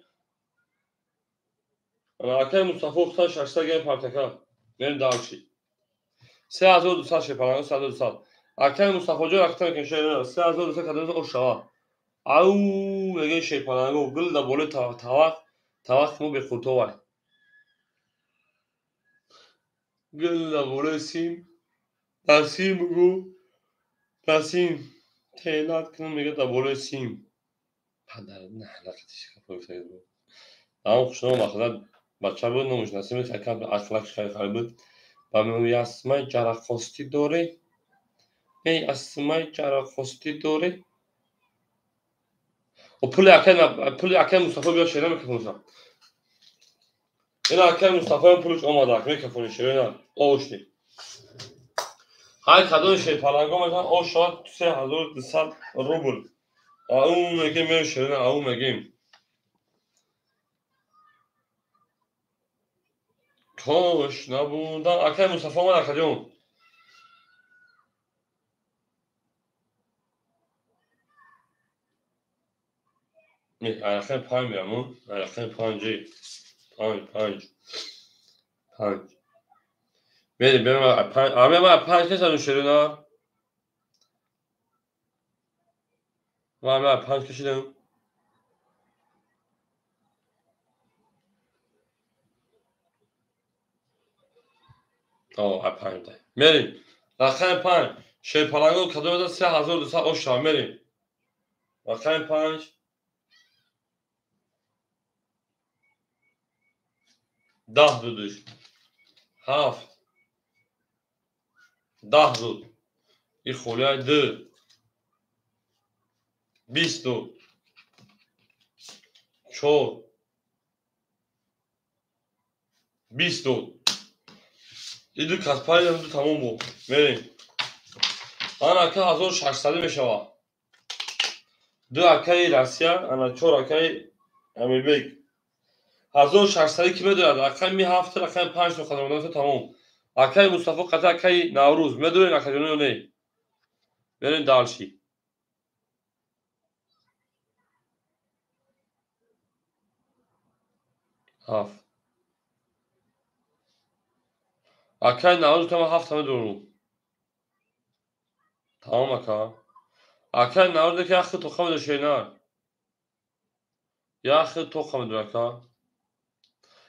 اکه مصطفی خدا 600 گیم پارتکا بریم دارچی 3200 شپلانو 3200 اکه مصطفی جو راکت میکشه نه 3200 کدوم اوشوا او میگه شیپالانگو گل دا بوله تاوق مو به خطو وای گل دا بوله سیم تسیم بگو تسیم تیلات کنم میگه دا بوله سیم پدر نه لقتش کپوی سید بود اما خوشنام مخلط بچه بود نموشنسی میتر کم اخلاقش خیلی خیلی بود و میگه اسمای جرخواستی دوره ای اسمای جرخواستی دوره و پول اکل مصطفی بیا شیره میکفونشم این اکل مصطفی هم پولش آماده میکفونی شیره نه آوشتی های کدوم شیپالانگو مثلا او شاد 3200 روبل اون میگه میره شیرین اون میگیم توش نبودن اکل مصطفی من اکجون نه اکل 5 میرم اکل 5 5 بریم بریم 5 آبی ما 5 کشیدن شیرین ها ما 5 کشیدن آه 5 ده بریم اکل 5 شیپالانگو کدوم ده 3200 اوشا بریم اکل 5 10 بودش 7 10 بود این خوله 2 20 بود 4 20 بود این دو کس پای دو تموم بود بریم آن اکه 1600 میشه دو اکه رسیا انا 4 اکه امیر بیگ 1600 کی میدونه اکه می 7 اکه 5 تا خدمات تمام اکه مصطفی قطع اکه نوروز میدونه اکه نه بریم دالشی هفت اکه نوروز تمام 7 میدونه تمام اکه نوروز که اخی تو خمد شینار یا اخی تو خمد اکه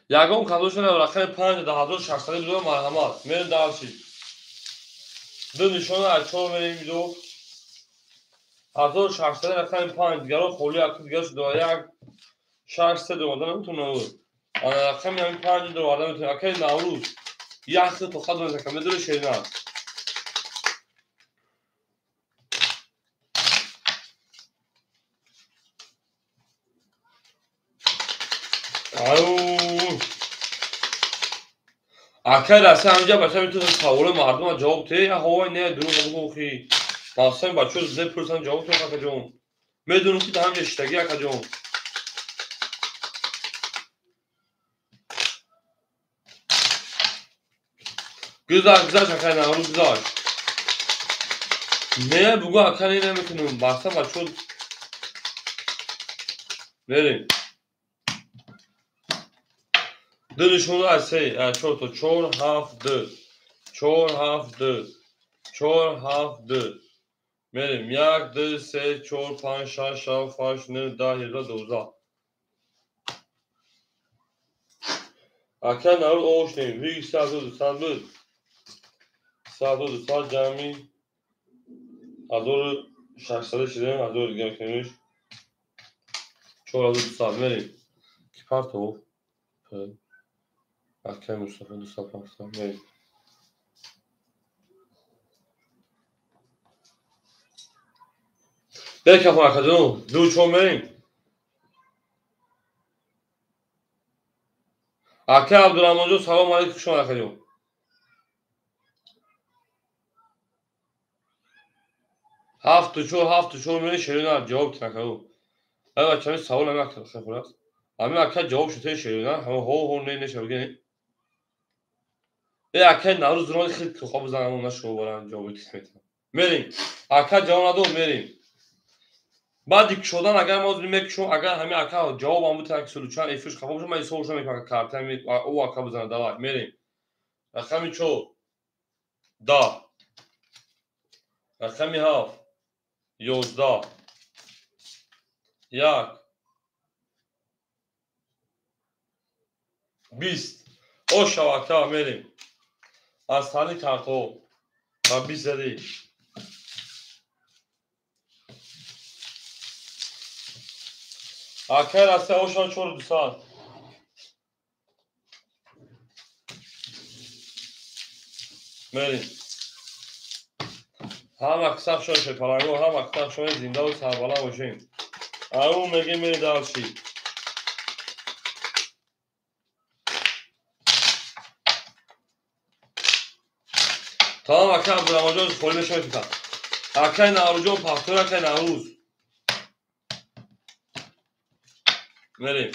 یگام کادوش نه اکه 5 تا 1600 میدونه مرحمت میریم دالشی دو نشونه اچو بریم دو 1600 اکه 5 دیگه خولی اکه دیگه دو یک 600 دوادن نمیتونه بود آن اکه می 5 دوادن میتونه اکه نوروز یا اخی تو خمد اکه میدونه شینار او اکه اصلا همینجا بچه میتونه سوال مردم جواب ته یا هوای نه دروغ بگو خی اصلا بچه زده پرسن جواب تو اکه جون میدونم که همینجا اشتگی اکه جون گذاشت اکه نوروز گذاشت نه بگو اکه نمیتونم بسته بچه بریم دو نشونه از سه چهار تا 4 7 2 4 7 2 4 7 2 بریم 1 2 3 4 5 6 7 8 9 10 11 12 اکه نوروز اوش نیم ریگ ساعت بود ساعت بود ساعت جمعی 1600 شده 1000 دیگه کنیش 4000 سال بریم کی پارتو اکه مصطفی دو سال پاکستان بریم بریم کفا اکه دو چون بریم اکه عبدالرحمن جو سلام علیکم شما اکه جو هفت و چهار میره شیرین جواب کنه اکه اما کمی سوال همه اکه خیلی خوب است همه اکه جواب شده شیرین همه هو نه نشه بگه اکه نوروز رو خیلی خوب بزنم اون نشو برن جوابی که میتونم بریم اکه جواب ندار بریم بعد یک شدن اگر ما میگیم شو اگر همین اکه جواب هم بتونه سلوچان ایفش خب من سوالش میکنم کارت می او اکه بزنه داوای میریم اکه چو دا اکه هاف 11 یک 20 او شواکه میریم از تانی کارتو و 20 زدی اکه راسته اوشان چور دوستان میریم هم اکسف شد شپرانگو هم اکسف شد زنده و سربالا باشیم او میگه میری دالشی تا هم اکه عبدالرحمن جان خوری نشه میتونم اکه نوروز جان پاکتور اکه نوروز میریم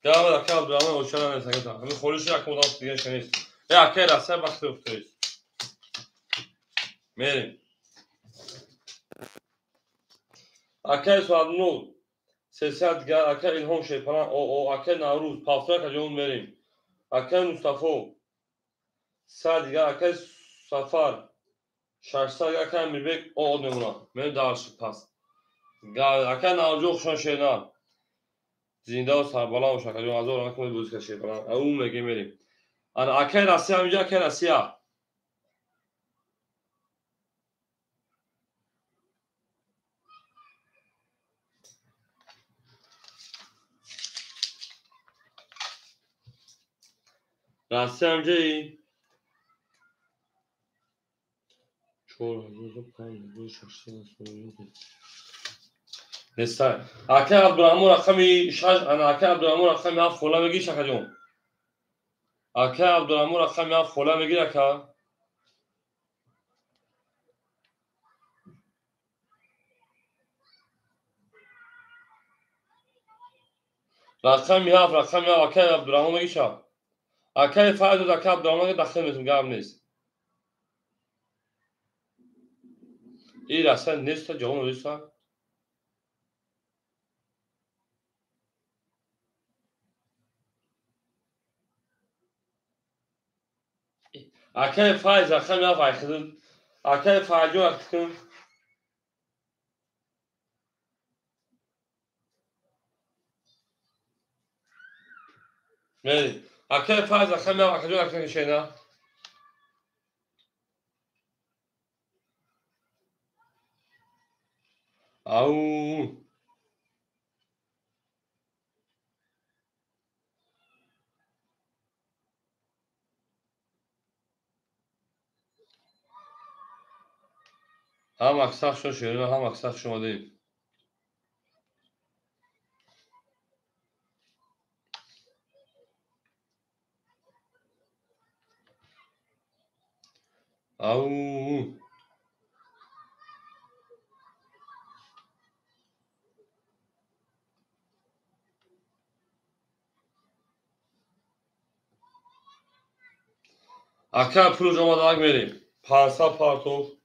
گه اکه عبدالرحمن اوشان نسگه تا همین خوریش اکه مدام دیگه شنید اکه راسته بخت افتریز میریم اکه سوادنو 300 گه اکه الهام شپران او اکه نوروز پاکتور اکه جان میریم اکه مصطفی 100 گه اکه سفر 600 اکه میبک او نمونه من دارش پس اکه نوجوخشان شینا زنده و سربالا و شکلی و ازور نکنید بوز کشی کنن او میگه میریم انا اکه رسیه همینجا اکه رسیه راستی همجه ای؟ نسته اکه عبدالعمو رقمی 6 اکه عبدالعمو رقمی 7 خوله میگی شکر جون اکه عبدالعمو رقمی 7 خوله میگی اکه رقمی 7 اکه عبدالعمو میگی شا اکه فایز و اکه عبدالعمو میگی داخل میتون گرم نیست این راسته نیست جوان نیست اکه فایز رقمی 7 ایخدن اکه فایجو اکتکن میری اکه فایز رقمی 7 اکجو اکتکن شینا او هم اکساق شو شیرین هم اکساق شما دیم او اکه پول جمع داگ میریم پانسا پارتو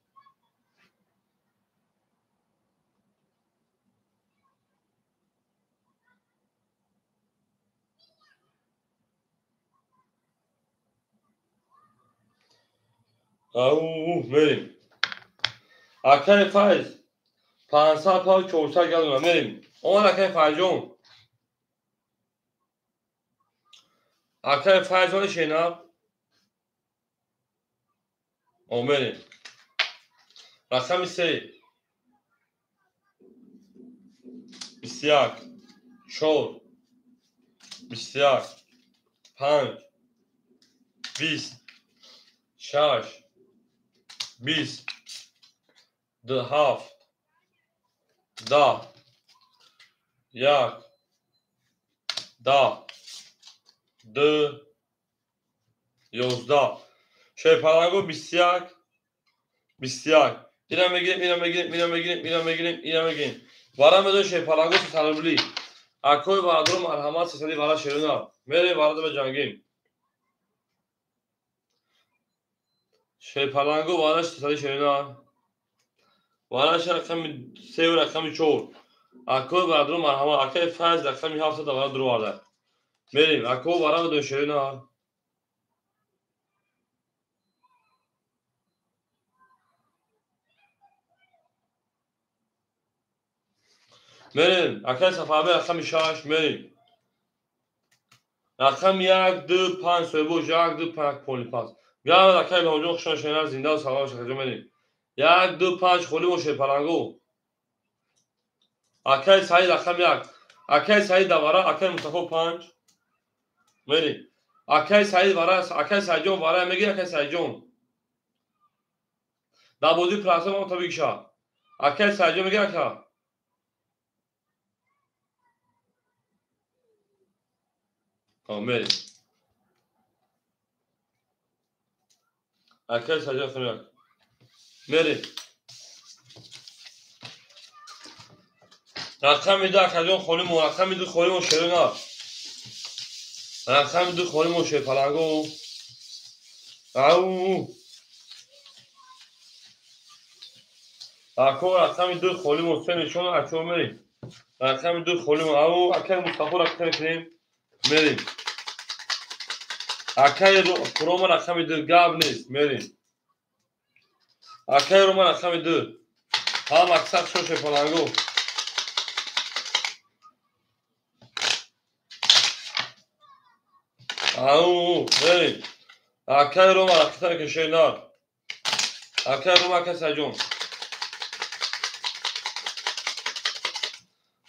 او میریم اکه فایز پانسا پا چورسا گلونا میریم اون اکه فایجون اکه فایجون شینا اون میریم رقم 3 21 4 21 5 20 6 20 7 10 1 10 2 11 şey پلنگو 21 21 اینم بگیریم اینم بگیریم اینم بگیریم اینم بگیریم اینم بگیریم وارم بدون şey پلنگو سالبلی اکوی بارادرو مرحمت سسلی وارا شیرونا میره وارد به جنگیم şey پلنگو وارا سسلی شیرونا وارا رقم 3 و رقم 4 اکوی بارادرو مرحمت اکوی فاز رقم 7 تا وارا درو وارد میریم اکو وارا بدون شیرونا میریم اکوی صفابه رقم 6 میریم رقم 1 2 5 3 1 2 5 پولی پاس گام اکوی به اونجا خوشون شیرنا زنده و سلام شکر میریم 1 2 5 خالی موشه پلنگو اکای سعید رقم 1 اکای سعید دواره اکای مصطفی 5 میری اکای سعید واره اکای سعید جون واره میگی اکای سعید جون دا بودی پراسه ما تو بیکشا اکای سعید جون میگی اکا میری اکای سعید جون خمیاد میری رقم 2 اکای جون خالی مو رقم 2 خالی مو شیرنا رقم 2 خالی مو شه پلنگو او اکو رقم 2 خالی مو سه نشون اچو میری رقم 2 خالی مو او اکای مصطفی رقم کنیم میری اکای روم رقم 2 گاب نیست میری اکای روم رقم 2 هم اکثر شوش پلنگو او میری اکای روم رقم کشینار اکای روم اکای سجون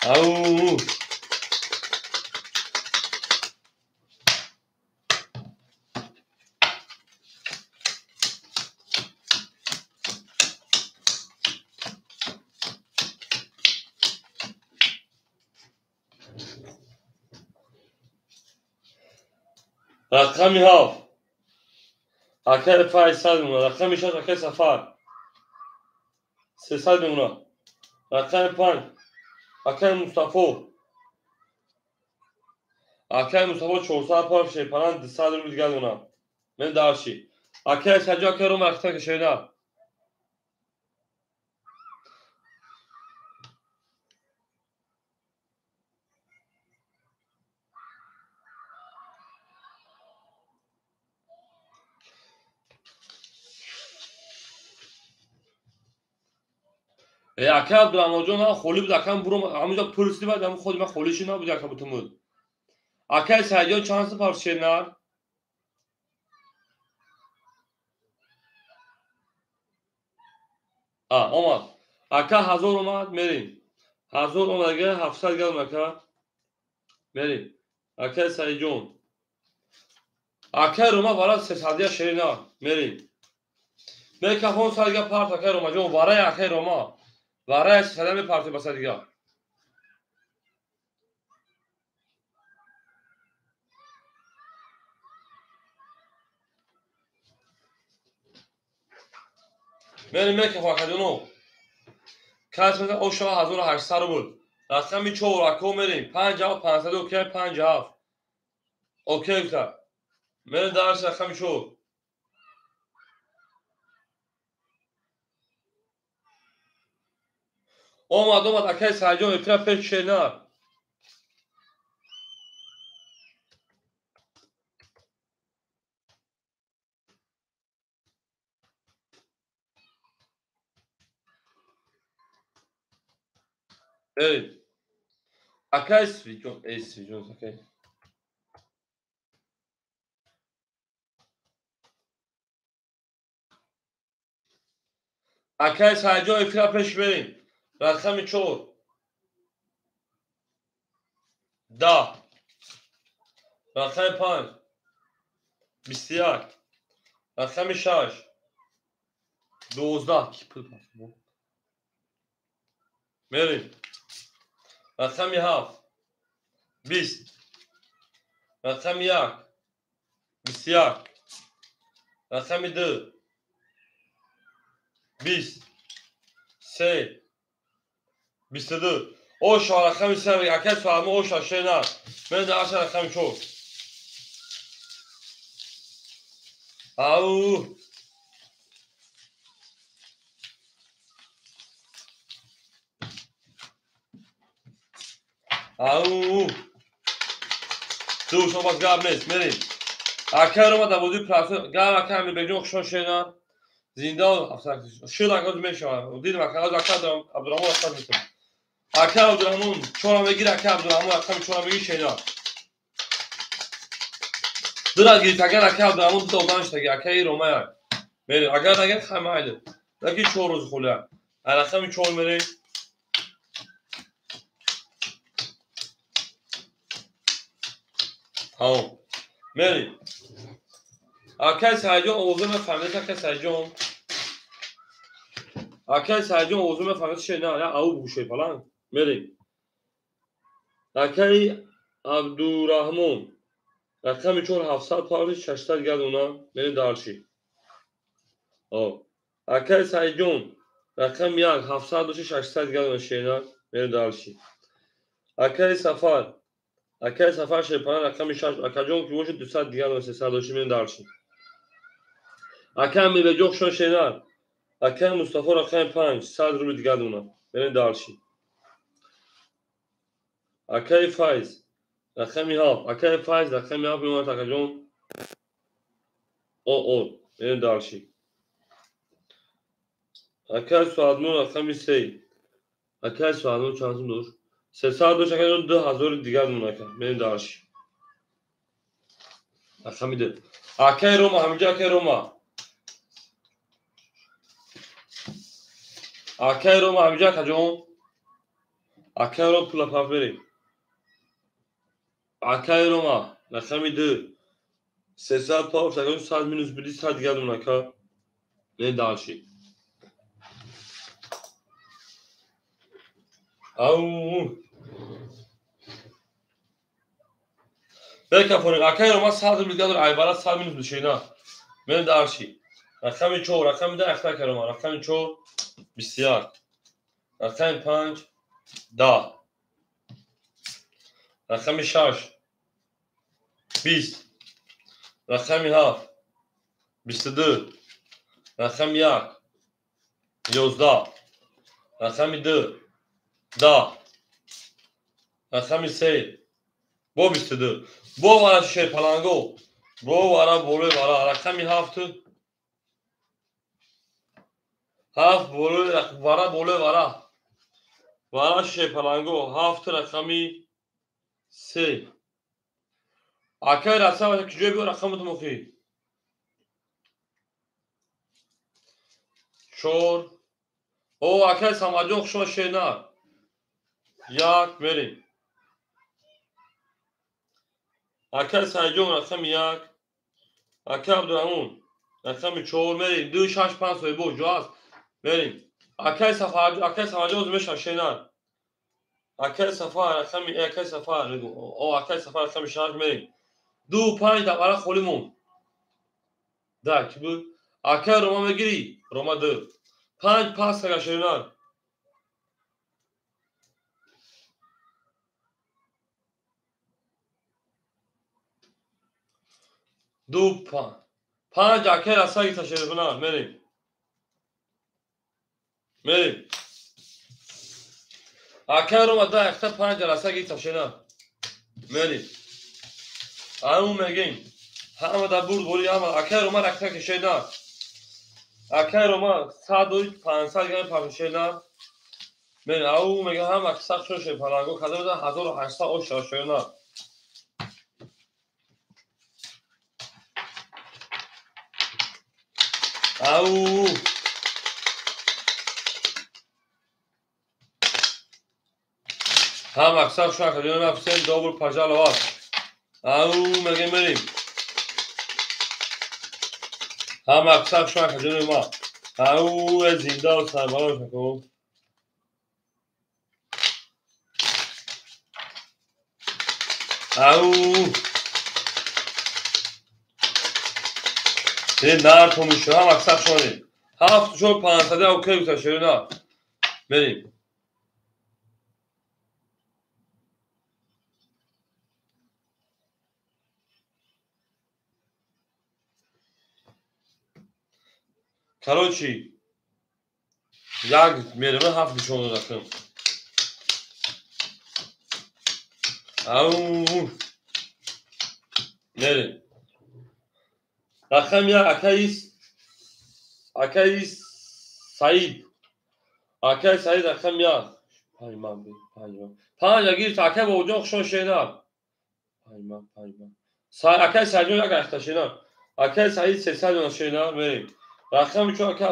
او رقمی 7 اکر 500 میمونه. رقمی 6 اکر سفر 300 میمونه. رقم 5 اکر مصطفی 400 پار شیپران 200 رو دیگه میمونه. من دارشی اکر سجا اکر رو مرخصه کشیده. اکر عبدالرحمن جان خولی بود. اکر برو همونجا پرسیدی بعد هم خود من خولیشی نبود. اکر بتمود اکر سجا چند پار شیرنر اومد. اکر 1000 اومد میریم. 1000 اومد 700 گرم اکر میریم. اکر سجون اکر روما برای 300 شیرنر میریم. میگه کافون سالگه پارت اکر روما جون برای اکر روما برای 300 پارتی بس دیگه میریم. میگه کافون کدونو کاش مثلا او شما 1800 بود. رقمی 4 اکو میریم 50 500 اوکی 57 اوکی تا میریم درس رقمی 4 اومد اکر سجون اترا پیش شیرنر میریم. اکر سویجون اوکی. اکر سجون اترا پیش بریم. رقمی 4 10 رقم 5 21 رقم 6 12 کی پول پس میریم. رقم 7 20 رقم 1 21 رقم 2 20 3 22 اوشا رقم 3 اکر سوالمو اوشا شیرنر من درس رقم 4 او او دو شما باز گاب نیست. میریم. اکر رو ما در بودی پراسه گاب اکر می بگیم خوشان شیرنر زندان افسر شد اکر میشه دیدم اکر از اکر دارم عبدالرحمن اکر میتونم اکر عبدالرحمن چورا بگیر اکر عبدالرحمن اکر چورا بگیر شیرنر دور گیت اگر اکر عبدالرحمن دو دانش تگی اکر رومای میریم. اگر نگه خمه ایده لکی 4 روز خوله رقم 4 میریم. تمام میریم. اکر سجون اوضوع فهمیده اکر سجون اکر سجون اوضوع فهمیده شیرنر نه او بوشه فلان میریم. اکر عبدالرحمن رقم 4 700 پارچ 600 گردونه میریم دارچی. اکر سجون رقم 1 700 600 گردونه شیرنر میریم دارچی. اکر سفر شیپران رقم 6 اکر جون که وش 200 گردونه 300 میریم دارچی. اکر می به جوخشون شیرنر اکر مصطفی رقم 5 100 رو دیگه دونه میریم دارچی. اکر فایز رقمی 7 اکر فایز رقمی 7 میمونه اکر جون او میریم دارچی. اکر سوادمون رقمی 3 اکر سوادمون چانسون دور 300 اکر جون 2000 دیگه دونه اکر میریم دارچی. رقمی 2 اکر روما همینجا اکر روما همینجا اکر جون اکر رو پول پاپ بریم. اکر روما رقمی 2 300 پاپ شکر 100 مینوس بدی 100 دیگه دونه اکر میریم دارچی. او بکفونیم اکای رو ما 100 میلیارد عبارت 100 مینوس بشینا من دارشی رقم 4 رقم 10 اختار کردم رقم 4 بسیار رقم 5 10 رقم 6 20 رقم 7 22 رقم 1 11 رقم 2 10 رقم 3 با 22 با ورا شیر پلانگو با ورا بوله ورا رقم 7 7 بوله ورا بوله ورا شیر پلانگو 7 رقمی 3 اکای رسا که جوی بیو رقم تو مخی 4 او اکای سماجوخ شما شینا یک بریم اکای سایجون رقم 1 اکای عبدالرحمون رقم 4 بریم 2 6 5 سوی بو جواز بریم اکای سماجوخ میشه شینا اکای سفر رقم اکای سفر او اکای سفر رقم 6 بریم 2 5 دوباره خولیمون ده کی بود اکای روما بگیری روما 2 5 پاس تگه شینا 2 5 اکای رسایی تشریف کنن بریم اکای روما 10 اکتا 5 رسایی تشریف بریم همون میگیم همه در برد بولی همه اکای روما رکتا کشیدن اکای روما 100 و 500 گرم پرشیدن بریم همون میگه هم اکسق شوشه پلانگو کده بودن 1800 او شاشیدن همون هم اکسق شوشه کده مفسین دوبر پجال واد همون میگه بریم هم اکسق شوشه کده ما همون زنده و سربالا شکو همون این نار تو میشه هم اکسق شوشه 7 شو 500 اوکی تشریف بریم کلوچی یک میرمه 7 نشون رقم همون بریم رقم 1 اکای سعید رقم 1 پیمان 5 اگیر تا اکای با اونجا خشون شیدن پیمان اکای سعیدون یک اختا شیدن اکای سعید 300 شیدن بریم رقم 4 اکای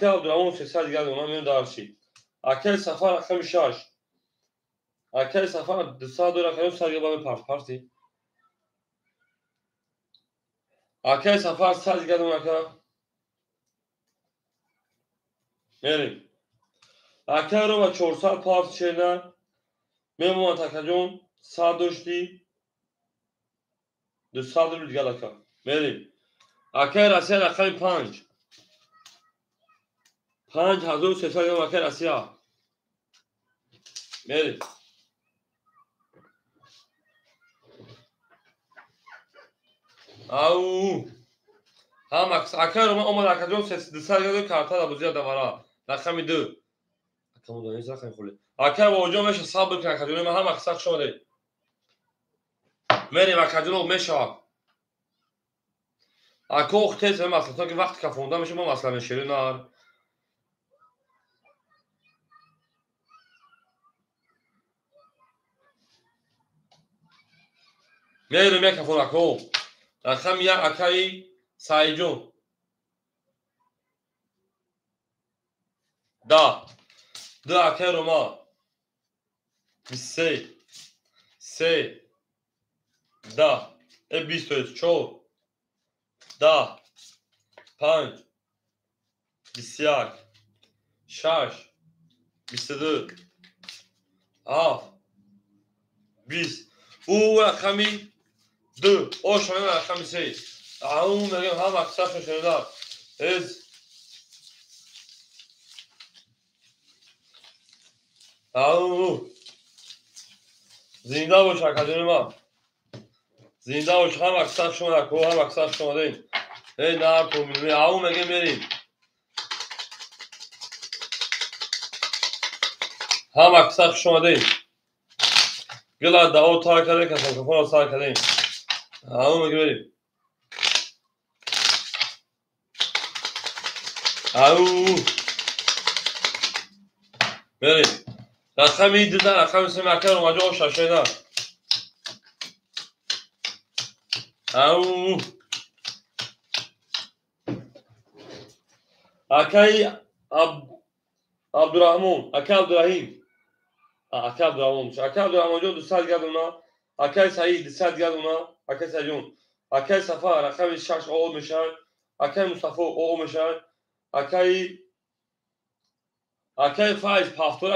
عبدالرحمون 300 دیگر اونا میرم دارشی اکای سفر رقم 6 اکای سفر 200 رقم 100 دیگر با پرسی اکای سفر 100 دیگر اون بریم اکای رو با 400 پارس شیدن میمون تکجون 100 داشتی 200 رو دیگر اکا بریم اکای رسی رقم 5 5300 گرم اکای رسی ها بریم او هم اکای رو ما اومد اکجون 200 گرم کارتا دا بزیاد دوارا رقم 2 اکا دانیز رقم خوله اکای با اونجا میشه صاحب بکن اکجون ما هم اکساق شده بریم اکجون میشه اکا اختیز هم اصلا تا که وقت کفونده میشه ما مثلا شیرین نار میریم یک کفون اکو رقم 1 اکای سایجون 10 2 اکای روما 23 3 10 24 10 5 21 6 22 7 20 بو رقمی 2 او شامل رقمی 3 اون میگم هم اکثر شنیدار از او زنده باش اکادمی ما زنده باش هم اکثر شما کو هم اکثر شما دین ای نه تو می او میگم بریم هم اکثر شما دین گلا داو تا کرده که فون سال کردیم او میگم بریم او بریم رقمی دیدن رقمی سمکر اومده او شاشیدن او اکای عبدالرحمن اکای عبدالرحیم اکای عبدالرحمن اکای عبدالرحمن جون 200 گردونا اکای سعید 200 گردونا اکای سجون اکای سفر رقمی 6 او میشه اکای مصطفی او میشه اکای فایز پافتور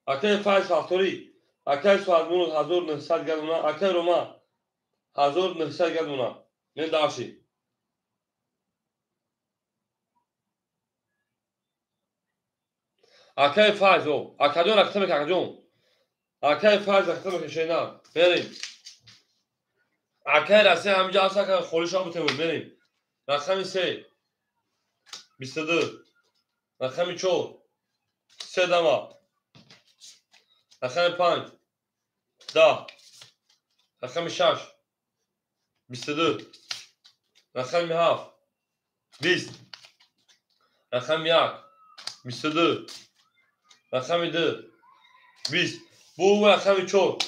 اکای فایز پافتوری اکای سوادمون 1900 گردونا اکای روما 1900 گردونا نه داشی اکای فایز او اکادون رقم که اکادون اکای فایز رقم که شینا بریم اکای راستی همینجا اصلا که خولش آب بتیم بریم رقم 3 22 رقم 4 3 دما رقم 5 10 رقم 6 22 رقم 7 20 رقم 1 22 رقم 2 20 بو رقم 4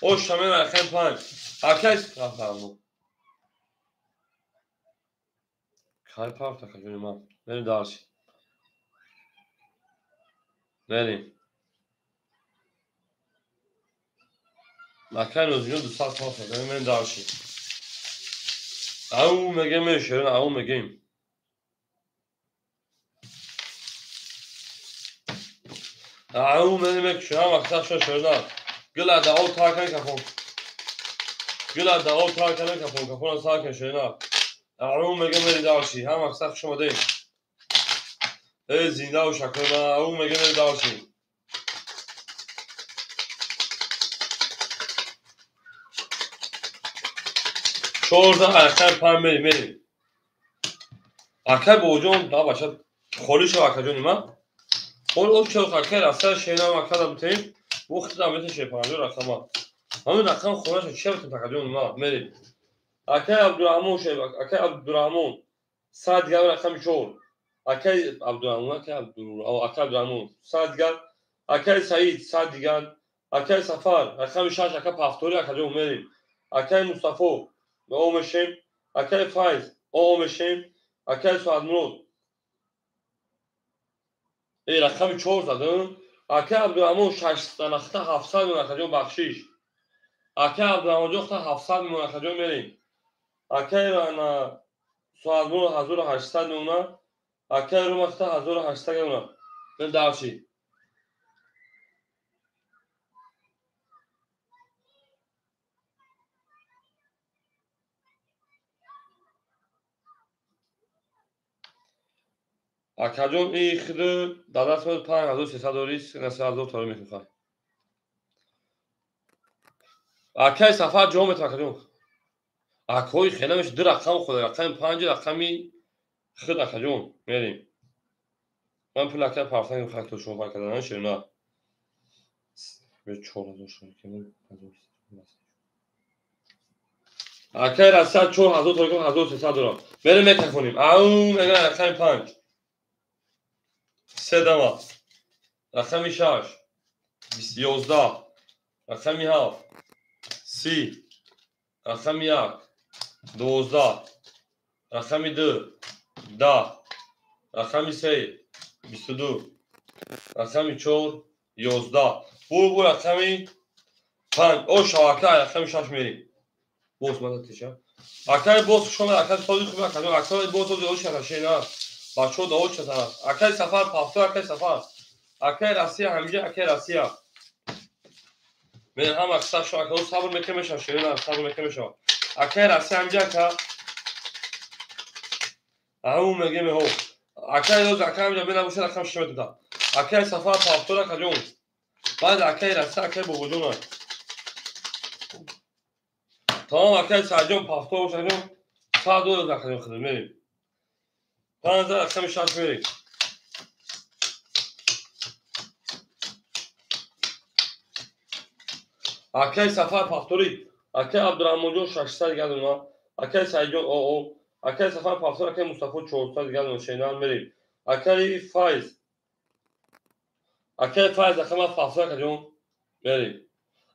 او شامل رقم 5 اکیس رقم کار پارت کنیم ما بریم دارش بریم مکان روزیون 200 پارت بریم دارشی او میگم میشه او میگیم او میگم که هم اکثر شده گلا دا او تا کنه کفون گلا دا او تا کنه کفون ساکن شده او میگم میری دارشی هم اکثر شما دیم ای زنده و شکر ما او میگم میری دارشی 14 اکر پام میریم اکر بوجون دا باشد خولیش اکر جون ما خول او چه اکر اصلا شینا ما کلا بتیم وقت دامت شپانو رقم همون رقم خونش چه بتیم اکر جون ما میریم اکر عبدالرحمن شب اکر عبدالرحمن 100 گام رقم 4 اکر عبدالرحمن اکر عبدالرحمن 100 گام اکر سعید 100 گام اکر سفر رقم 6 اکر پافتوری اکر جون میریم اکر مصطفی او میشیم اکای فایز او میشیم اکای سوادمون ای رقم 4 زدم اکای عبدالرحمن 6 نخته 700 منخجون بخشیش اکای عبدالرحمن جوخته 700 منخجون میریم اکای سوادمون 1800 نونه اکای رومخته 1800 نونه من داشی اکاجون ای خیلی داداست بود 5300 دوریست نسل از دو تاره میخواه اکای سفر جومت اکاجون اکوی خیلی میشه دو رقم خود رقم 5 رقمی خیلی اکاجون میریم من پول اکای پرسنگ میخواه تو شما کردن شیرنا به 4000 شد که اکای رسد 4000 تا 1300 دلار بریم میتونیم او میگن رقم 5 3 دما رقم 6 11 رقم 7 30 رقم 1 12 رقم 2 10 رقم 3 22 رقم 4 11 بو رقم 5 او شاکه رقم 6 میریم بوس ماذا تشاء اكل بوس شما اكل صديق خب اكل بوس دو شنا شینا بچو دو چتا اكل سفر پافتو اكل سفر اكل راسیا همجا اكل راسیا من هم اکثر شما که صبر میکنم شیرین صبر میکنم اکثر از همجا که همون میگه میهو اکثر روز اکثر همجا بینم بشه رقم شما تا اکثر سفر پافتورا کجون بعد اکثر از اکثر بودونه تمام اکثر ساجون پافتور شدون ساعت دو روز اکثر خدمت میریم 5000 اکثر شش میریم اکثر سفر پافتوری اکثر عبدالرحمن جون 600 گردون اکثر ساجون او اکثر سفر پافتور اکثر مصطفی 400 گردون شینان میریم اکثر فایز اکثر ما پافتور کجون میریم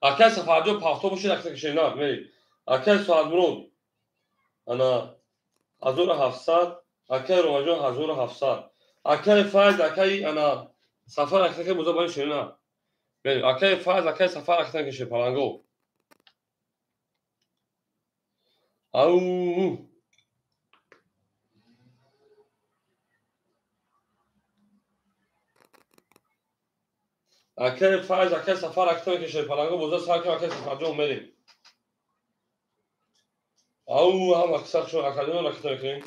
اکثر سفر جو پافتور بشه اکثر شینان میریم اکثر ساعت مرود انا 1700 اکثر رومجون 1700 اکثر فایز اکثر انا سفر اکثر بوزا بانی شینان میریم اکثر فایز اکثر سفر اکثر کشه پلنگو او اکثر فایز اکثر سفر اکثر کشه پلنگو بوزا سفر که اکثر سفر جو میریم او هم اکثر شو اکادون اکثر کنیم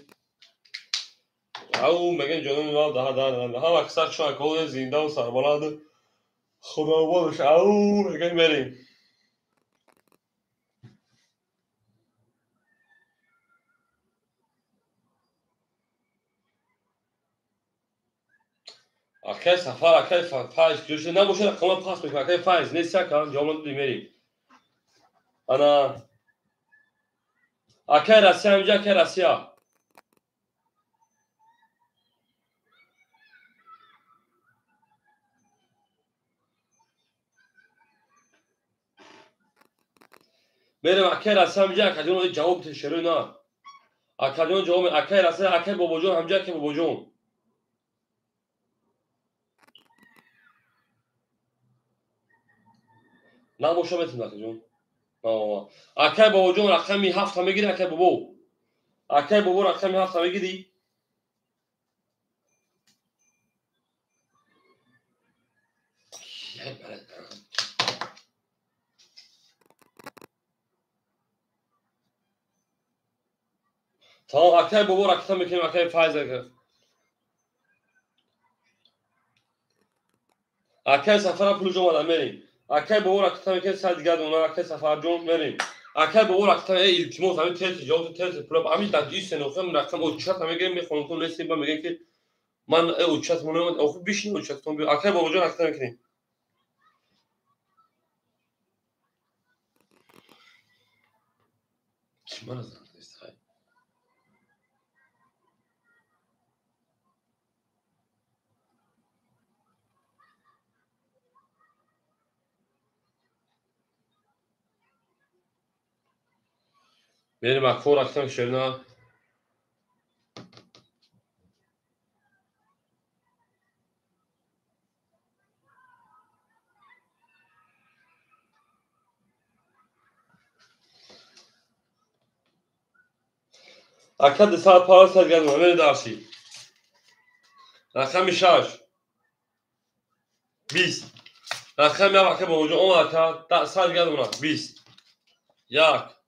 او میگن جنون را ده هم اکثر شو اکول زنده و سربلند خداوندش او میگن میریم اکثر سفر اکثر فایز کشه نباشه رقم پاس میکنه اکثر فایز نیست کن جامون میریم انا اکثر رسیا همجا اکثر رسیا میریم اکثر رسیا همجا اکادون جواب تشریح نه اکادون جواب اکثر رسیا اکثر بابا جون همجا که بابا جون نباشه میتونه جون اکثر بابا جون رقمی 7 میگیره اکثر بابا رقمی 7 میگیری tamam اکثر بابا رقم میکنیم اکثر فایز اکثر سفر پول جون میریم اکثر بابا رقم میکنیم سال دیگه اون اکثر سفر جون میریم اکثر بابا رقم التماس همین تلت پول همین تدریس نوخم رقم اوچت میگه میخونم نسیم میگه که من اوچت مونم او بیشین اوچت تون اکثر بابا جون رقم میکنیم چی من از میریم اکفور رقم شیرنا اکثر ساعت پاس گردم میریم داشتی رقم 6 20 رقم یا اکثر بابا جون اون اکثر سال گردم 20 یک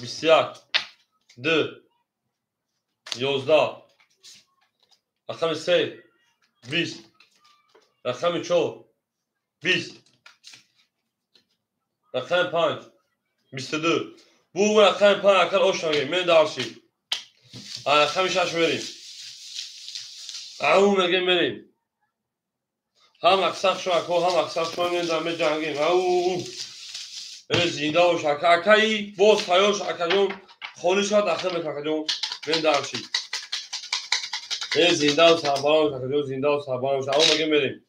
21 2 11 رقم 3 20 رقم 4 20 رقم 5 22 bu رقم 5 اکثر اوشنگی من دارشی رقم 6 میریم او میگه میریم هم اکثر شو اکو هم اکثر شو میدم جنگیم او زنده و شکرکی باز تایار شکرون خونی شد داخل میکنم من دارشی زنده و سربان شکرون زنده و سربان شد او میگه میریم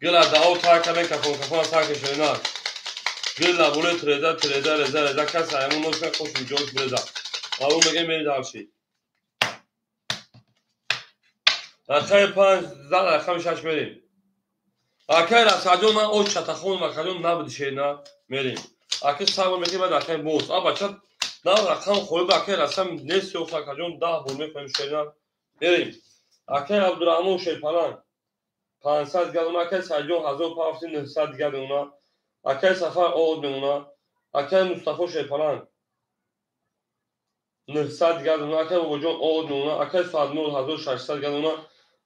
گل داو تا کمی کفون تا کشیدن گل بوله ترزا کس همون نوش خوش میجوش برزا او میگه میریم دارشی رقم 5 زد رقم 6 میریم اکر از ساجون من او چتخون مکانون نبود شینا میریم اکر صبر میکنیم بعد رقم بوس بچه نه رقم خوب اکر رقم نیست و ساجون 10 بول میکنیم شینا میریم اکر عبدالرحمن شیپالان 500 گردونه اکای سجون 1900 گردونه اکای سفر آدمونه اکای مصطفی شیپالان 900 گردونه اکای بابا جان آدمونه اکای سادمور 1600 گردونه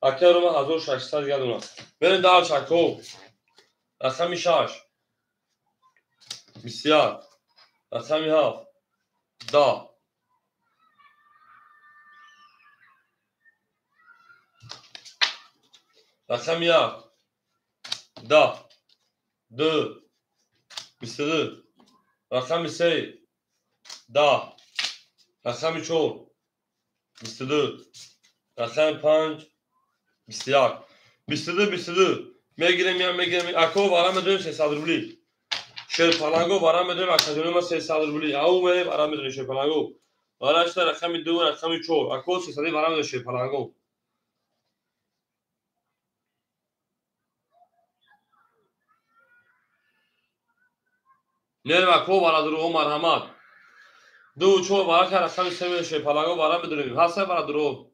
اکای روما 1600 گردونه بریم در چکو رقم 6 بسیار رقم 7 10 رقم 1 10 2 22 رقم 3 10 رقم 4 22 رقم 5 21 22 میگیریم اکو برام بدونیم 300 روبلی شیر پلنگو برام بدونیم اکادمی ما 300 روبلی او میریم برام بدونیم شیر پلنگو براش رقم 2 رقم 4 اکو 300 برام بدونیم شیر پلنگو میریم اکو برا درو مرحمت 2 4 برای رقم 3 شیر پلنگو برام بدونیم هست برا درو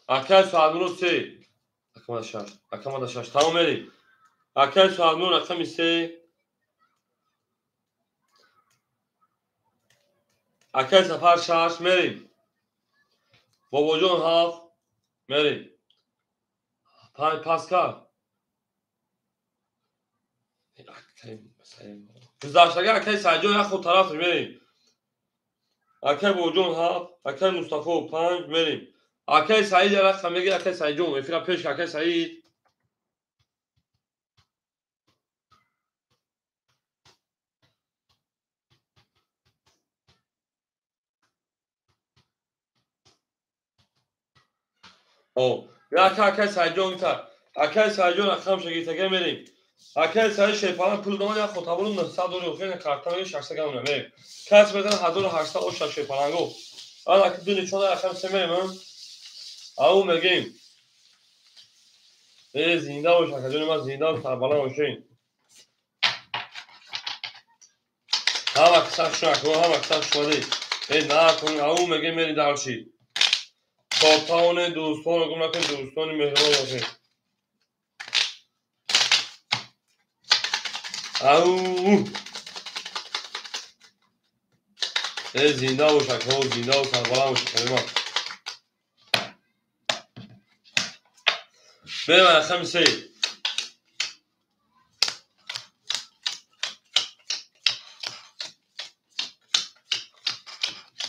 اکای سالمون 3 رقم 6 تمام میریم اکای سالمون رقم 3 اکای سفر 6 میریم بابا جان 7 میریم پاسکال گذشتگی اکای سجون یک خود طرف میریم اکای بابا جان 7 اکای مصطفی 5 میریم اکای سعید رقم میگی اکای سعید جون افرا پیش اکای سعید او یا اکای سعید جون تا اکای سعید جون رقم شگیتگی میریم اکای سعید شیپان پول دومان یک خود تابون 900 دلار اوفین کارتون 600 گرم میریم کاس بدن 1800 او شیپانگو حالا که دونی چون رقم 3 میریم او میگیم زنده باش اکادمی ما زنده و سربلند باشین هم اکثر شما هم اکثر شما دی نه کنین او میگیم میری درچی سلطان دوستان رو گم نکن دوستان مهربان باشین او زنده باش اکادمی زنده و سربلند باش اکادمی ما بریم رقم 3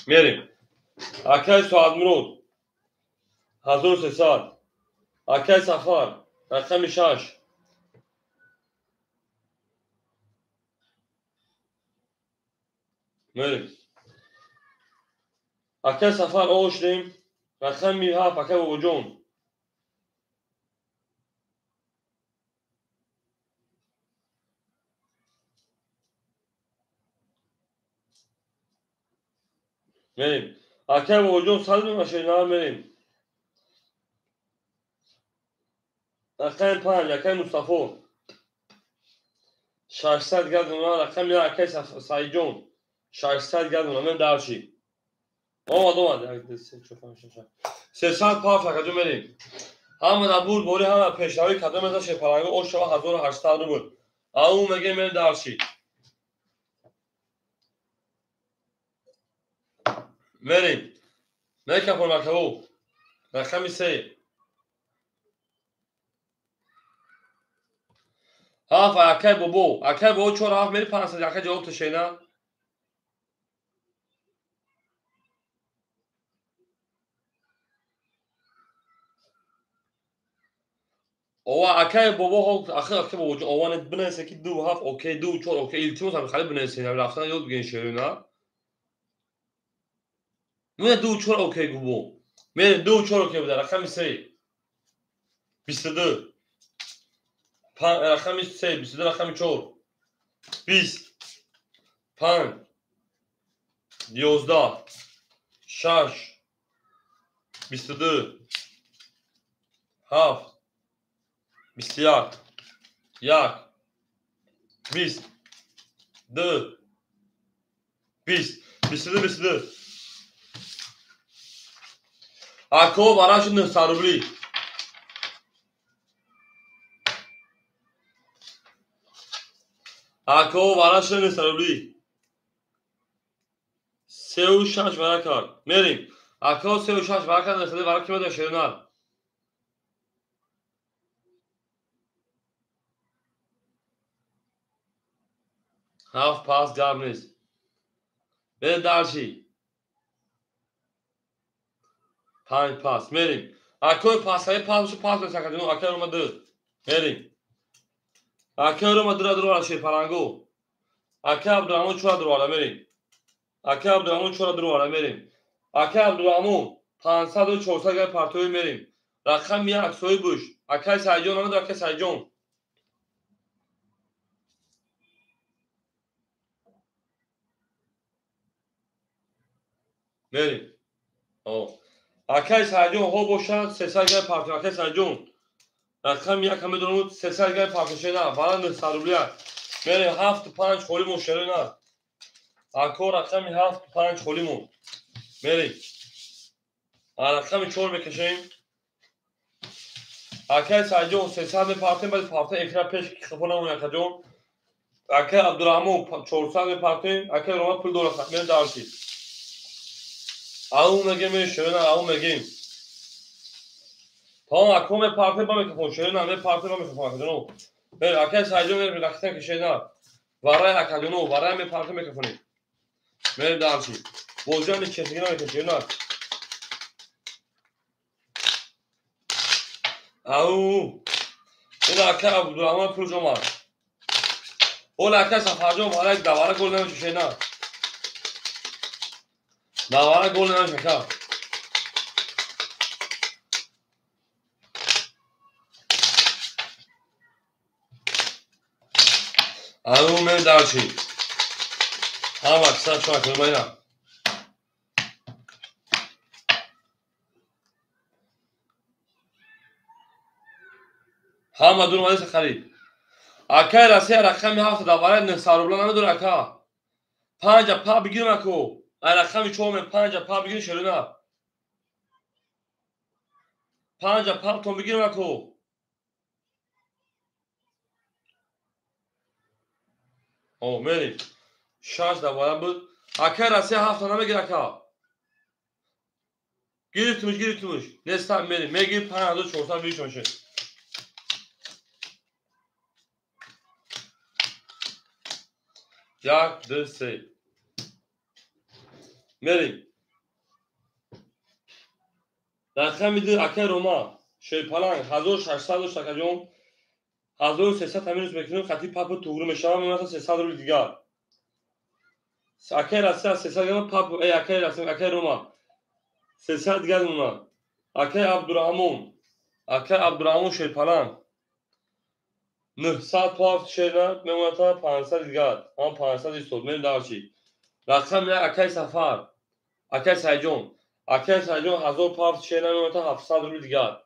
میریم اکای سعد مرود 1300 اکای سفر رقم 6 میریم اکای سفر آشتیم رقم 7 اکای بابا جون میریم اکای بابا جون 100 میشه میریم رقم 5 اکای مصطفی 600 گردونه رقم 1 اکای سعید جون 600 گردونه من درشی اومد 300 پاف اکادمی میریم هم در بود بوری هم پیشنهایی کدام از شپلنگو او شما 1800 رو بود او میگه من درشی میریم میکپون مکبو رقم 3 هاف اکای بابو 4 هاف میری 500 اکای جواب تشینا او اکای بابو اکای بابو اوان بنسه کی 2 هاف اوکی 2 4 اوکی التماس هم خالی بنسه رفتن یاد بگین شیرنا من 2 4 اوکی گوبو من 2 4 اوکی بوده رقم 3 22 رقم 3 22 رقم 4 20 5 11 6 22 7 21 1 20 2 20 22. Ako براش 900 روبلی. Ako براش 900 روبلی. 36 برای کار. میریم. Ako 36 برای کار نسده برای کی بده شیرینال. هفت پاس گرم نیست. بریم درچی. 5 پاس. میریم. Ako پاس های پاسشو پاس بسکردیم. Ako رو مدر. میریم. Ako رو مدر درو شیر پلنگو. Ako عبدالرحمن چورا درو میریم. Ako عبدالرحمن چورا درو میریم. Ako عبدالرحمن 500 و 400 گای پرتوی میریم. رقم یک سوی بوش. Ako سایجون آمد Ako سایجون. میریم. Ako سایجون ها بوشن 300 گای پرتوی. Ako سایجون. رقم یک همه دونود 300 گای پرتوشه نه. برای 900 روبلی. میریم 7 و 5 خولی مشتری نه. Ako رقم 7 و 5 خولی مون. میریم. رقم 4 بکشیم. Ako سایجون 300 پرتوی بعد پرتوی اکرا پیش خفونه مون Ako جون. Ako عبدالرحمن 400 پرتوی. Ako روما پول دور خط. میریم درسی. اون میگه می شیرین اون میگیم. تا Ako می پرتوی با میکفون شیرین می پرتوی با میکفون Ako جونو. میریم. Ako سایجون میریم رقم کشیدن. برای Ako جونو برای می پرتوی میکفونیم. میریم درسی. بوزیان چسگی نمیکشیم نه. این Ako عبدالرحمن پول جمع. اون Ako سفر جمع برای دواره گل نمیشه نه. دواره گل نمیشه که. اون میریم درسی. هم اکثر شما کنیم اینه. هم دور مالیس خرید. Ako رسی رقم 7 دواره 900 روبلی نمیدونه Ako. 5 پا بگیرم Ako. رقم 4 5 پا بگیرم شیرین. 5 پا تون بگیرم Ako. میریم. 6 دواره بود. Ako رسی 7 نمیگیره Ako. گیرتمش. نستم میریم. میگیر 5400 بیش میشه. یک دو سه. میریم. رقم میدونی Ako روما شیر پلنگ 1600 شکجون 1300 همینش بکنیم خطی پاپ توگرو میشه مثلا 300 روبلی دیگر. Ako رسی 300 گرم پاپ Ako رسی Ako روما 300 دیگر اونا. Ako عبدالرحمن شیر پلنگ 900 پاپ شیر میمونه تا 500 دیگر. هم 500 ایستود. میریم درچی. رقم یک Ako سفر. Ako سایجون. Ako سایجون 1000 پاپ شیر میمونه تا 700 روبلی دیگر.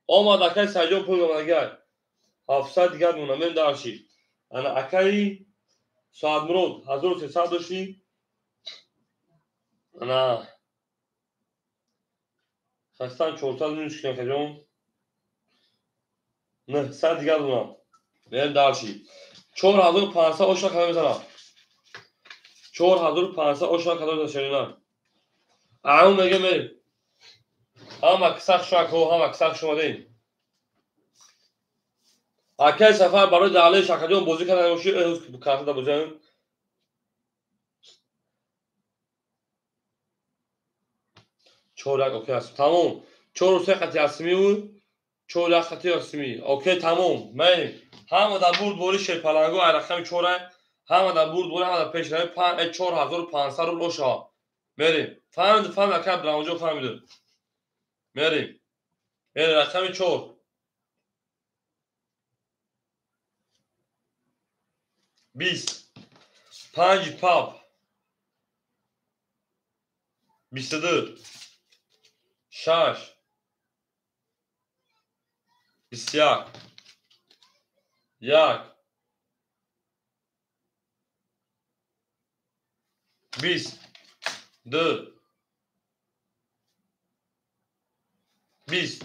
آمد Ako سایجون پول اومد 700 دیگر مونه. میریم درچی. انا Ako ساعت مرود 1300 داشتی. انا خستان 400 میشه که جون. نه 100 دیگر مونه. میریم درچی. 4500 اشا کدام میزنم. 4500 اشا کدام میزنم شیرینه. اون میگه میریم. هم اکسخ شاکو هم اکسخ شما دیم. Ako سفر برای دعاله شکجون بازی کردن باشی امروز کارت دا بزنیم. چهارک اوکی است. تمام. 4 و 3 خطی اسمی بود. 4 خطی اسمی. اوکی تمام. میریم. هم در برد بوری شیر پلنگو رقم 4 هم در برد بوری هم در پیش روی 4500 روبل اوشا. میریم. فهمید Ako عبدالرحمن فهمید. میریم. رقم 4 20 5 پاپ 22 6 21 1 20 2 20 3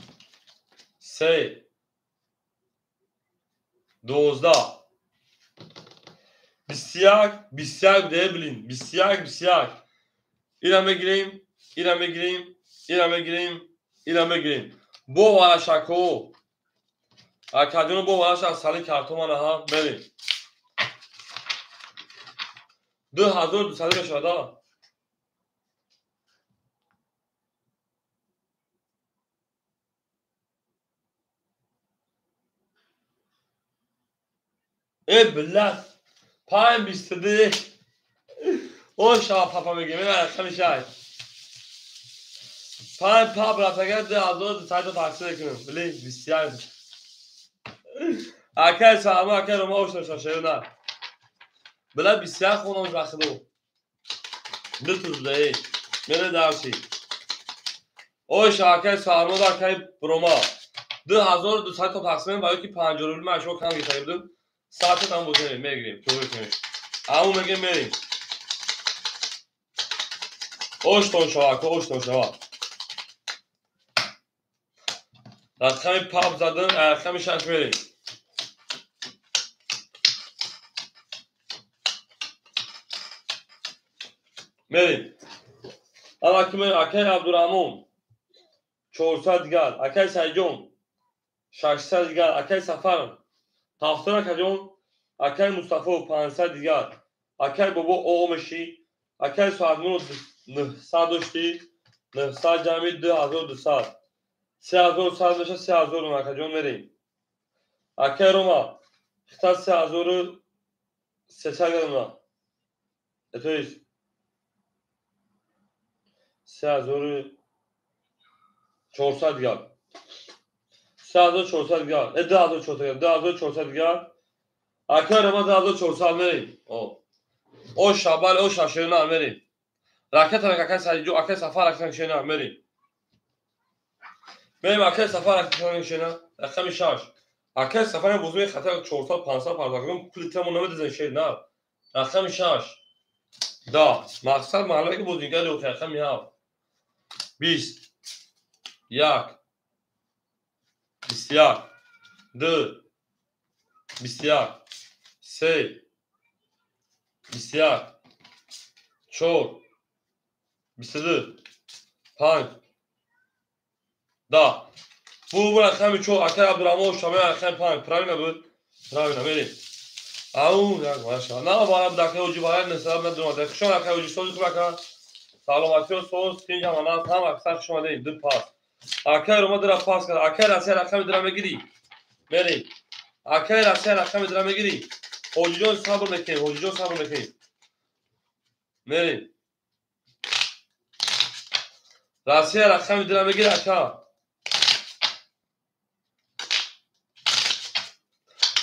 12 21 diyebilin. 21 İrem'e gireyim. Bu vara şako. Arkadaşını bu vara şako salı kartoma ha benim. 2200 da. Billah. Payım bistedi. O şah papa megemi ver şahit. Payım pa bırakacak da azı sadece taksir ekinim. Bile bisiyar. Arkadaşlar ama arkadaşlar hoş şaşırıyorlar. Bile bisiyar konumuz bakıdı. Bir tuz değil. Beni dersi. O şarkı sarma da kay broma. 2200 تا تقسیم برای که 50 روبل من شو کم گرفته بودم. ساعت هم بوده میگیریم. تو بکنیم. اما میگیم بریم. اوشتون شوا. رقم پاپ زدن رقم شش بریم. بریم. اما که من اکای عبدالرحمن 400 گل اکای سیجون 600 دیگر اکای سفر تافتر کجون اکای مصطفی 500 دیگر اکای بابا اومشی اکای سوادمون 900 داشتی 900 جمعی 2200 3100 بشه 3000 کجون بریم اکای روما خطا 3300 گرم اتویز 3400 دیگر 3400 دیگر 2400 دیگر اکای روما 2400 بریم او شابال او شاشینا بریم راکت هم اکای سریجو اکای سفر اکای شینا بریم اکای سفر اکای شینا رقم 6 اکای سفر بزرگ خطر 400 500 پرداختم پلیتمون نمیدن شینا رقم 6 دا مقصد معلومه که بزرگتر دو رقم 20 1 21 2 21 3 21 4 22 5 دا bu رقم 4 اکای عبدالرحمن شامل رقم 5 پراوینا بود پراوینا بریم او یا ماشاءالله نه بارم دکه اوجی باید نسبت ندونم دکشون اکای اوجی سوز بکن سلامتی و سوز پینج هم اکثر شما دید دو پاس اکای رو ما در پاس کرد اکای راستی رقم درام بگیری بریم اکای راستی رقم درام بگیری اوجی جون صبر نکنیم بریم راستی رقم درام بگیری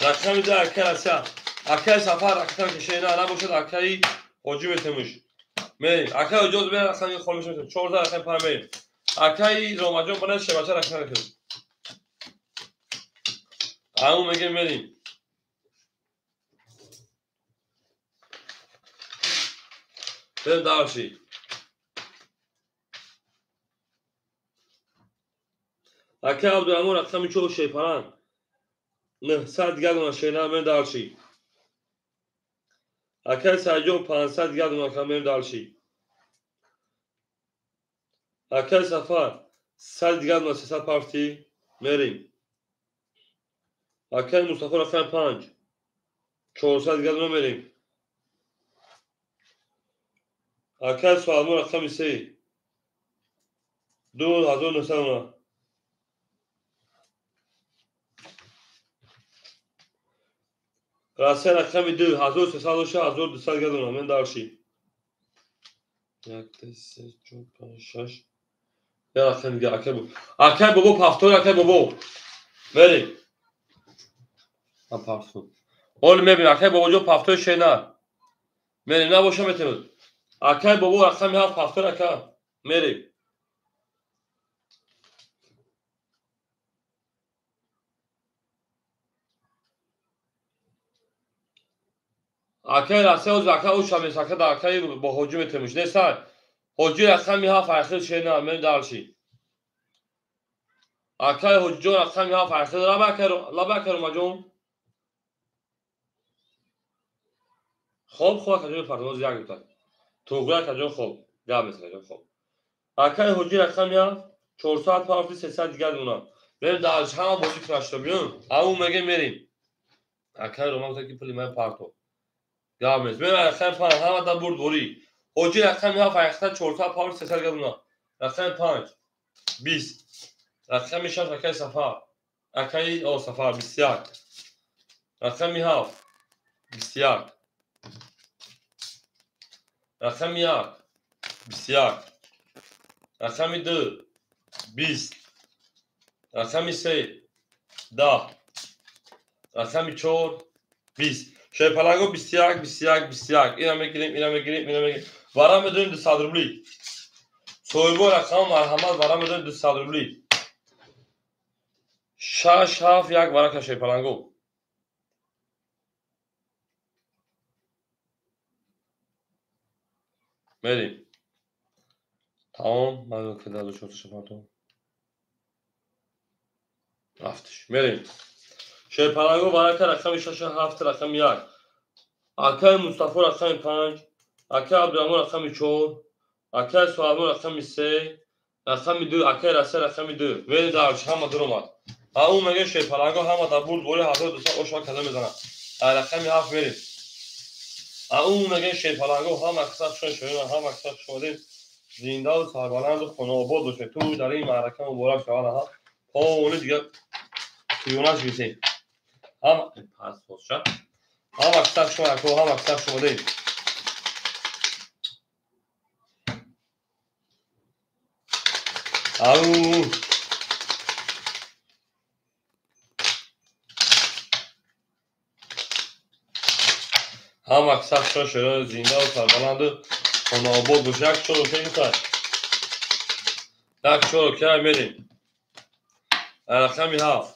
رقم در اکای راستی اکای سفر رقم کشینا نباشد اکای اوجی بتموش بریم اکای اوجوز بریم رقم خورمش میتونیم 14 رقم پایین بریم اکای روماجون بنه شبچه رقم رکنیم همون میگیم بریم دارشی اکای عبدالرحمن رقم چو شیپران 900 دیگر دونه شینا بریم دارشی اکای سیجون 500 دیگر دونه بریم دارشی اکای سفر 100 دیگر دونه 300 پارتی بریم اکای مصطفی رقم 5 400 دیگر دونه بریم اکای سوالمون رقم 3 2900 دونه راستی رقم 2 1300 دیگر دونه من دارشی 1 2 3 4 5 6 یا رقم دیگه اکای بابا پافتور اکای بابا بریم پافتور اول میبینیم اکای بابا جو پافتور شینا بریم نباشه میتونید اکای بابا رقم 7 پافتور اکای بریم اکای راستی از اکای او شامی ساکت اکای با هجوم تموش نیستن حجی رقمی 7 فرخی شینا من دارشی اکای حجی رقمی 7 فرخی لا بکر مجون خوب کجا پرواز یک بود توگرا کجا خوب گابس کجا خوب اکای حجی رقمی 400 پاوی 300 دیگه اونا بریم دارش هم بازی کناشتا بیون او مگه میریم اکای روما تا کی پلی من پارتو گابس بریم رقم 5 هم دا برد بوری حجی رقمی 7 فرخی 400 پاوی 300 دیگه اونا رقم 5 20 رقم 6 اکای صفا اکای او صفا 20 رقم 7 20 رقم 1 21 رقم 2 20 رقم 3 10 رقم 4 20 شیپلنگو 21 21 21 اینا میگیریم وارا میدونیم 200 روبلی سویبو رقم مرحمت وارا میدونیم 200 روبلی 6 7 1 وارا شیپلنگو میریم تمام من که دادو شد شپاتو رفتش میریم شیپلنگو وارا رقم 6 7 رقم 1 اکای مصطفی رقم 5 اکای عبدالرحمن رقم 4 اکای سوالمون رقم 3 رقم 2 اکای رسه رقم 2 ولی دارش همه در اومد اون میگه شیپلنگو همه در برد بوری 1200 اوشا کده میزنه رقم 7 میریم اون میگه شیپلنگو هم اکساف شدیم هم اکساف شدیم زنده و سربلند و خونه آباد باشه تو در این معرکه مبارک شواله ها اون دیگه کیوناش بیسیم هم پس خوششد هم اکساف شدیم هم اکساف شدیم او هم اکساف شده زنده و سربلند و خونه آباد باشه یک چورو که میکنه یک چورو که میریم رقمی 7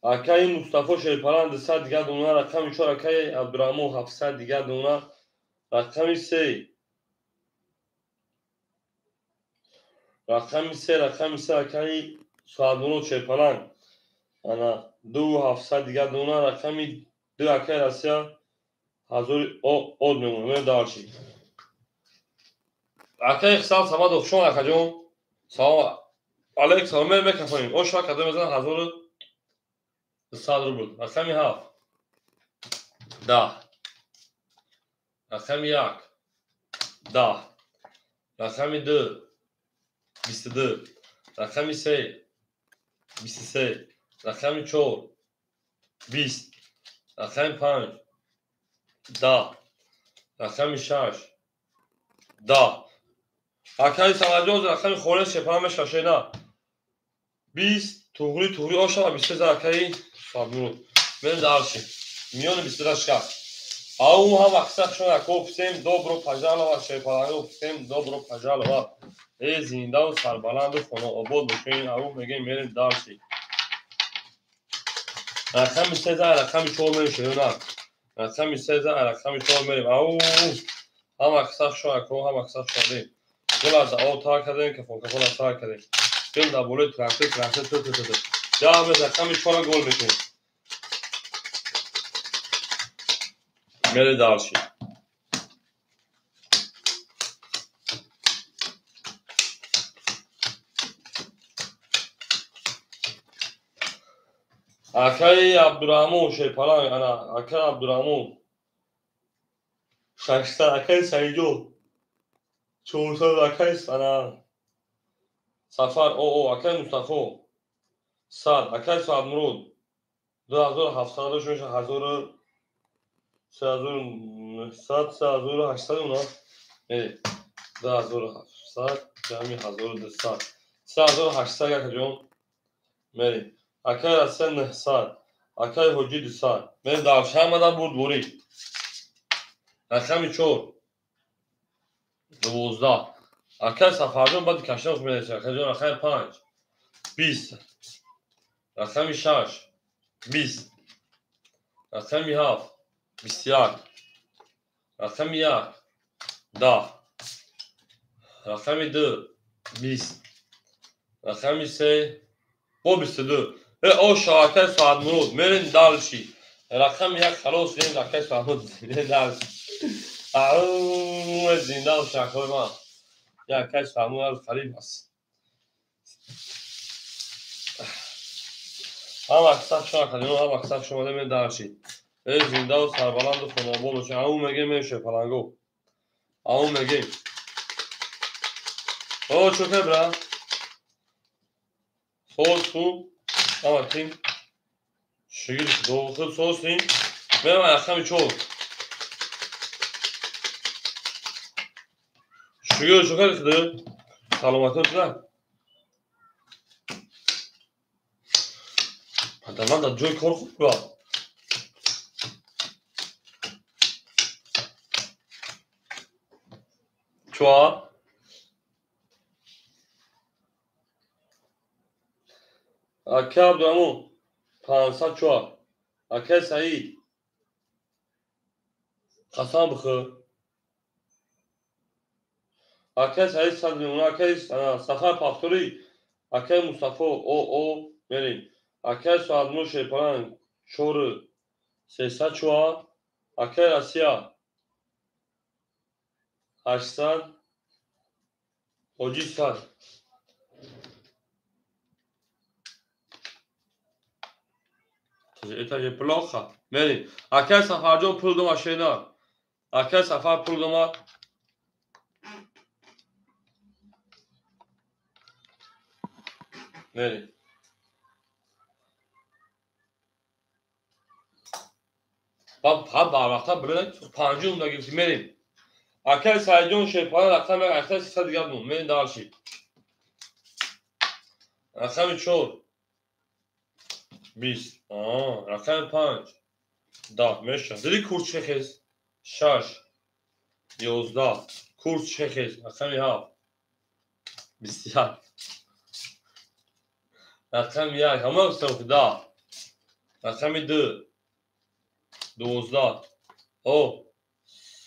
اکای مصطفی شیپلند 100 دیگه دونه رقم 4 اکای عبدالرحمن 700 دیگه دونه رقم 3 رقم 3 اکای سوالمون شیپلند انا 2700 دیگه دونه رقم 2 اکای رسیا حضور اول میمونه دارشی اکای اقسال سماد افشون اکجون سلام علیک سلام میکنیم او شما کده میزن حضور 100 روبل رقم 7 10 رقم 1 10 رقم 2 22 رقم 3 23 رقم 4 20 رقم 5 10 رقم 6 10 اکای سمجوز رقم خورش شپرم شاشینا 20 توغری آشا 23 اکای سابنو من دارشی میون 23 شکر او هم اکساف شون اکو پسیم добро пожаловать شیپلنگو پسیم добро пожаловать ای زنده و سربلند و خونه آباد باشین او میگه میریم دارشی رقم 13 رقم 4 میریم شیونا رقم 13 رقم 4 میریم او هم اکساف شون اکو هم اکساف شدیم گل از او تا کردیم که فوق فوق تا کردیم گل در بوله ترانسفر تو یا هم رقم 4 گل میکنیم میره دارشی اکای عبدالرحمن شیپلنگ انا اکای عبدالرحمن 600 اکای سعیدو 400 اکای انا سفر او اکای مصطفی 100 اکای سعد مرود 2700 میشه 1000 3900 3800 اونا 2700 جمعی 1200 3800 یک جون میریم اکای رسن 900 اکای حجی 200 میریم دارش همه برد بوری رقم 4 12 اکل سفرجان باید کشتن خوب میدهید رقم 5 20 رقم 6 20 رقم 7 21 رقم 1 10 رقم 2 20 رقم 3 با 22 او شاکر ساعت مرود میرین دالشی رقم 1 خلاص این رقم ساعت مرود میرین دالشی اون زنده و شکر ما یک کش فرمون از قریب است هم اکسف شما کنیم هم اکسف شما ده میرین دالشی این زنده و سربلند و خنابون باشه همون میگیم میشه پلنگو همون میگیم او چوکه برا صوت خوب ama tim şehir doğu sosin ve akşam çok şehir çok arkada salomatlar adamlar da joy korkup var çoğa akab damo 500 çoğa akab Said قسم بخور akab Said sadrun akab سفر پافتوری akab مصطفی او بریم akab سادمو شپران چور 300 çoğa akab Asya 800 Ochistan Это же плохо. Мери, акай сафарҷон пул до машина. Акай сафар пул до ма. Мери. Баб барвақта билад панҷум да гирифти мерим. Акай Саидҷон шепара рақами акай 300 дигар мун. Мерим дарши. Рақами 4 20. Рақами 5 10 меша. Диди курс чехез 6 11 курс чехез рақами 7 21 رقم 1 همه استفاده 10 رقم 2 12 او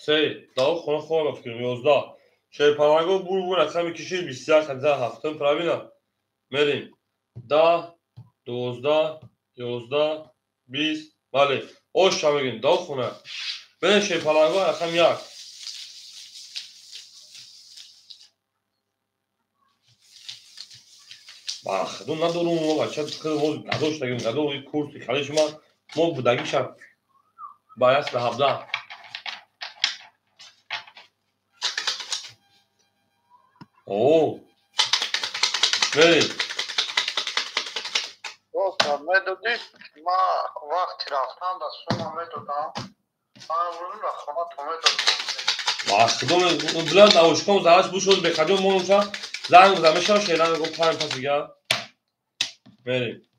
3 داو خونه خونه بفکرم 11 شای پرانگو بور رقم کشید 21 خنزه هفتم پرابینا میریم 10 12 11 20 بله اوش هم بگیم داو خونه بین شای پرانگو رقم 1 بخ دون ندارم ما بچه خیلی موز نداشت داریم نداریم کورسی خالی شما ما بودگی شب باید به 17 اوه بریم دوستان میدونید ما وقتی رفتم در سوما میدونم من ورون رخواه تو میدونم بخ دون بلند اوشکم زهرش بوشود بخجم مونوشا زنگ بزنم شا شیران گفت پایم پس دیگر بریم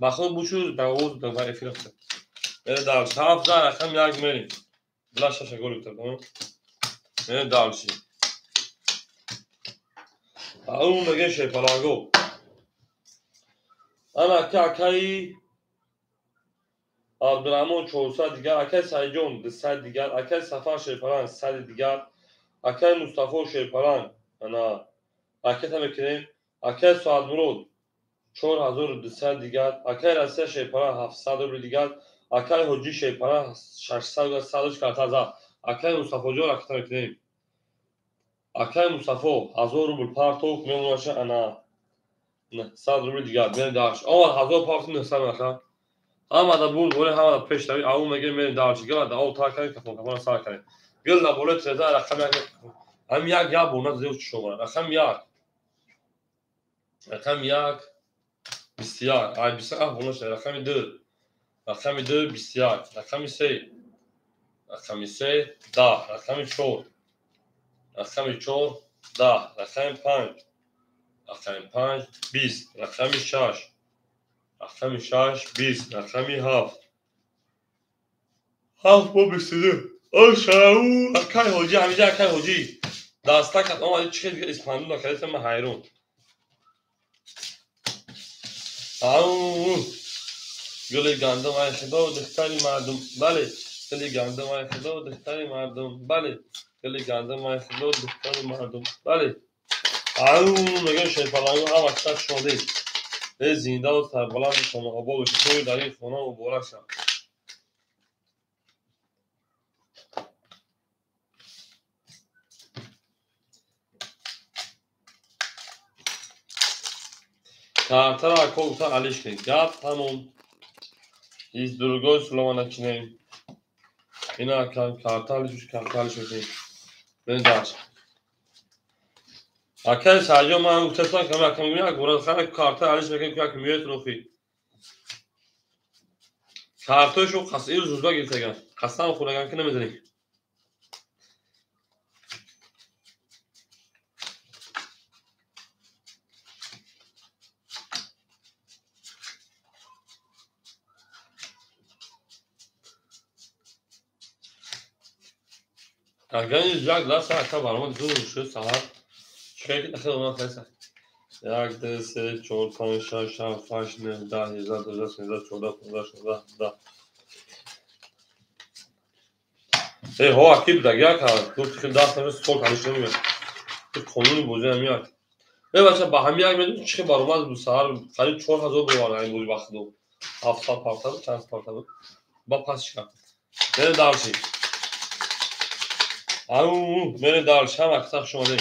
بخون بوشود در اوز در وای افیرفته بریم دارش 17 رقم 1 بریم بلا شاشه گل بتردم بریم دارشی اون میگه شی پلاگو انا اکای عبدالرحمن 400 دیگر اکای سایجون 100 دیگر اکای سفر شیپران 100 دیگر اکای مصطفی شیپران انا اکای تمکنیم اکای سعد مرود 4200 دیگر اکای رسیه شیپران 700 روبل دیگر اکای حجی شیپران 600 و 140 اکای مصطفی جون اکای تمکنیم اکای مصطفی 1000 روبل پارتوک میمونشه انا 100 روبل دیگر بین داشت اول 1000 پارتوک نسان اکا همه دا بود بوله همه دا پیش دوید اون میگه میرین دارچی گل دا او تا کنید کفون کفون سار کنید گل دا بوله 13 رقم یک هم یک یا بونه زیو چی شما رقم 1 رقم 1 21 آی 21 بونه شد رقم 2 رقم 2 21 رقم 3 رقم 3 10 رقم 4 رقم 4 10 رقم 5 رقم 5 20 رقم 6 رقم 6 20 رقم 7 7 با 22 او شاو اکای حجی همیشه اکای حجی دسته کرد آمد چی دیگه اسپانیول کرد من حیران گل گندم های خدا و دختری مردم بله گل گندم های خدا و دختری مردم بله گل گندم های خدا و دختری مردم بله میگه شیطانیو هم اکثر شده ای زنده و سربلند شما آباد و شکوی در این خونه مبارک شد کارتر اکو تا علیش کنید گفت همون از درگاه سلوان نکنیم اینا کارترش بکنیم بین درش اکل سعیو من گفتم که من کمی میاد گورا خانه کارتر علیش بکنیم که میاد روفی کارترشو خاصی رو زوزا گرفتگن خستم خونگان که نمیدونی اگر این جاک دست اکا برامد زور شد سهر چه که دخل اونا خیلی یک دو سه چهار پنج شش هفت هشت نه ده 11 12 13 14 15 16 17 ای هوا اکید دگه کرد گفت که دست نمیست صلح حالش نمیاد تو قانون بوزه نمیاد ای بچه با همی یک میدون چی برامد بود سهر قریب 4000 بوار این بولی وقت دو 700 پارتا بود چند پارتا بود با پس کرد میره دارشی میره دارش هم اکساق شما دیم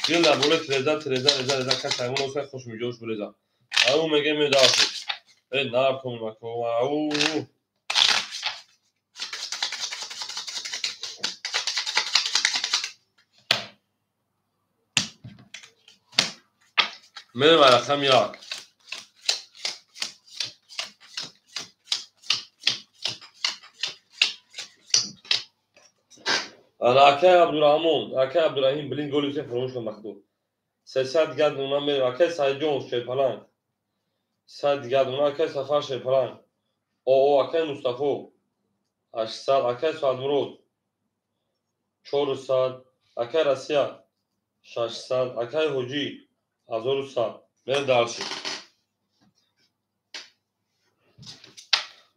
بیل در بوله تریزن کس همون اوسه خوش میجوش بولیزن میگه میره دارشی ای نار کن مکو میره مرخم یک اکه عبدالرحیم بلین گولی که فراموش کن مخدو 300 دیگر دونا میره اکه سعید جونز شیپلان 100 دیگر دونا اکه سفر شیپلان اکه مصطفی 800 اکه سعد مرود 400 اکه رسیا 600 اکه حجی 1100 میره دارشی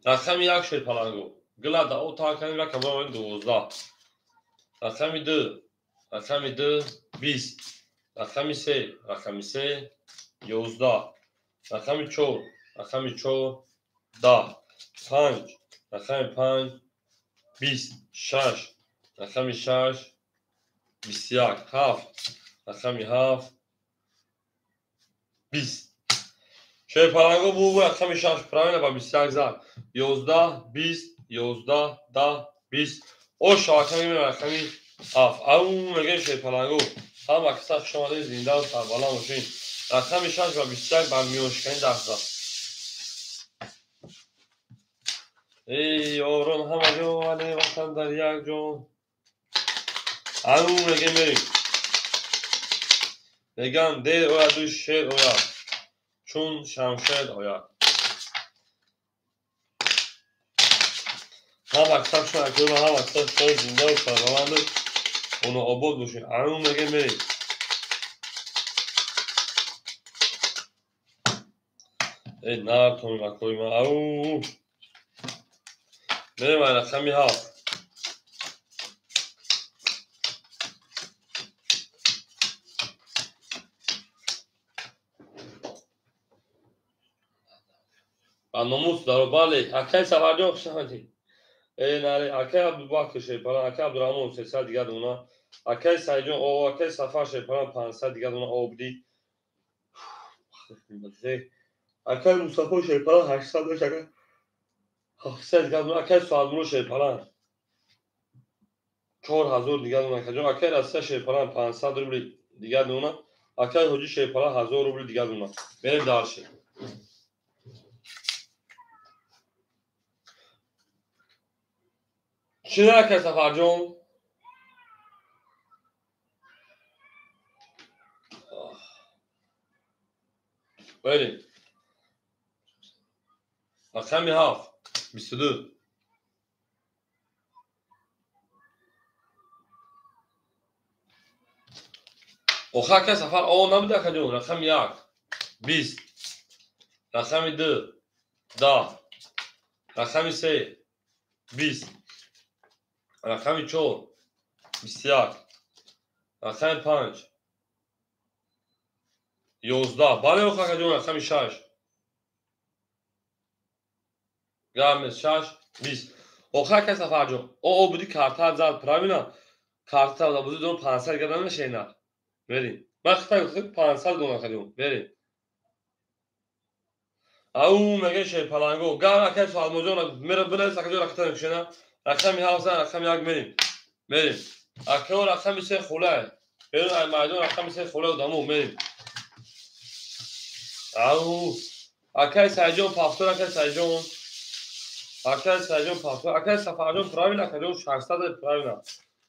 رقم یک شیپلان گو گلا دا او تا کنی رقم باید 12 رقم دو 20 رقم سه 11 رقم چهار 10 رقم 5 20 6 رقم 6 21 7 رقم 7 20 شوی پرنگو بو رقم 6 پرنگ با 21 زد 11 20 11 10 20 او شاکم این رقم 7 او میگه شوی پرنگو هم اکثر شما زنده و سربالا ماشین رقم 6 و 21 برمیوش کنید دست ای یاران همه جو ولی وطن در یک جو او میگه میریم میگن دیر اوید دوش شیر اوید چون شمشیر اوید هم اکثر شما اکثر و هم اکثر شما زنده و سربالا اونو آباد باشین او میگه میریم ای نار تو مکوی ما او میریم این رقمی هفت و نموس دارو بله اکی سفر جو خشمتی ای ناره اکی عبدالباقر شیپران اکی عبدالرحمن 300 دیگر دونا اکی سایجون اکی سفر شیپران 500 دیگر دونا آبدی اکی مصطفی شیپران 800 دوش اکی 700 دیگر دونا اکی سالمونو شیپران 4000 دیگر دونا اکی رسته شیپران 500 روبل دیگر دونا اکی حجی شیپران 1000 روبل دیگر دونا میره دارشی چی نکه سفر جون بریم رقمی هفت 22 آخر که سفر آو نبوده که جون رقم 1 20 رقم 2 10 رقم 3 20 رقم 4 21 رقم 5 11 بله آخر که جون رقم 6 گرم 6 20 آخر که سفر جون او بودی کارت زد پرامینا کارت دا بودی دون 500 گردن نشه نه بریم وقتا گفت 500 دون خریدم بریم او میگه شه پلنگو گرم که سوال موجود میره بله سکجو رقم نشینه رقم 7 رقم 1 بریم اکو رقم 3 خوله بریم مردم رقم 3 خوله دامو بریم او اکای سایجون پافتور اکای سایجون اکای سفرجون پراوی نکجون 600 پراوی نه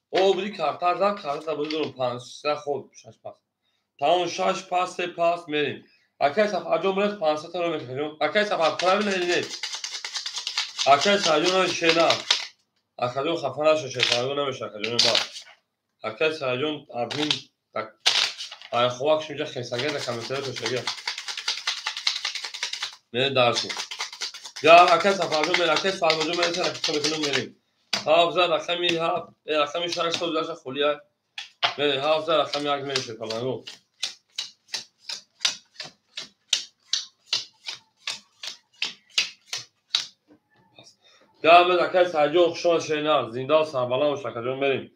او بودی کارتا زد کارتا بودی دون 500 خود 6 پاس تمام 6 پاس 3 پاس بریم اکای سفرجون برد 500 تا رو میکنیم اکای سفر پراوی نه اکای سایجون شینا اکجون خفنه شو شیطانگو نمیشه اکجون با اکای سایجون ابین ay خوبش میشه خیسگه ده کمیتره توشگه نه درسی یا اکای سفرجون من اکای سفرجون من سر اکای میکنم میریم حافظه رقمی ها رقمی 600 داشت خولیه من حافظه رقمی 1 میشه پلنگو یا من اکای سایجون خوشم شینا زنده سربالا و شکجون بریم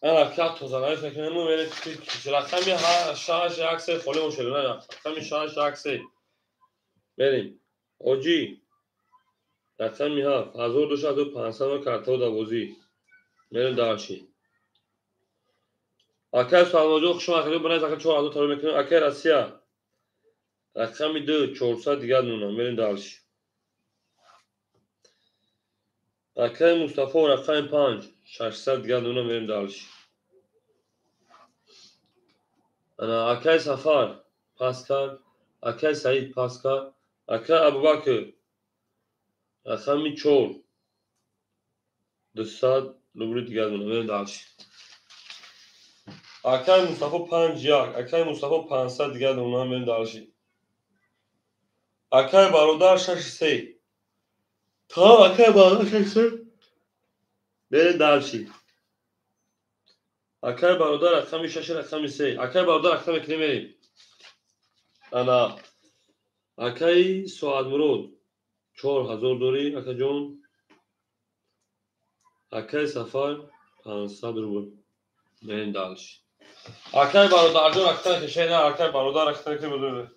انا کات توزانای فکر نمو میره که رقمی ها 6 1 خوله و شلونه رقمی 6 1 بریم اوجی رقمی ها 1200 کارتا دوازی میریم دارشی اکای سوالوجو خوشم خیلی بنای زکر 4000 تا رو میکنیم اکای راسیا رقمی 2 400 دیگه نونم میریم دارشی اکای مصطفی رقمی 5 600 دیگه نونم میریم دارشی انا اکای سفر پاسکال اکای سعید پاسکال اکای ابوبکر رقمی 4 200 روبرو دیگه نونم میریم دارشی اکای مصطفی 5 1 اکای مصطفی 500 دیگه نونم میریم دارشی اکای برادر 6 3 تا اکای برادر 6 3 بریم دارشی اکای برادر رقمی 6 رقمی 3 اکای برادر رقمی کنی میریم انا اکای سواد مرود 4000 دوری اکای جون اکای سفر 500 روبل میریم دارشی اکای برادر جون رقمی کشه نه اکای برادر رقمی کنی بدونه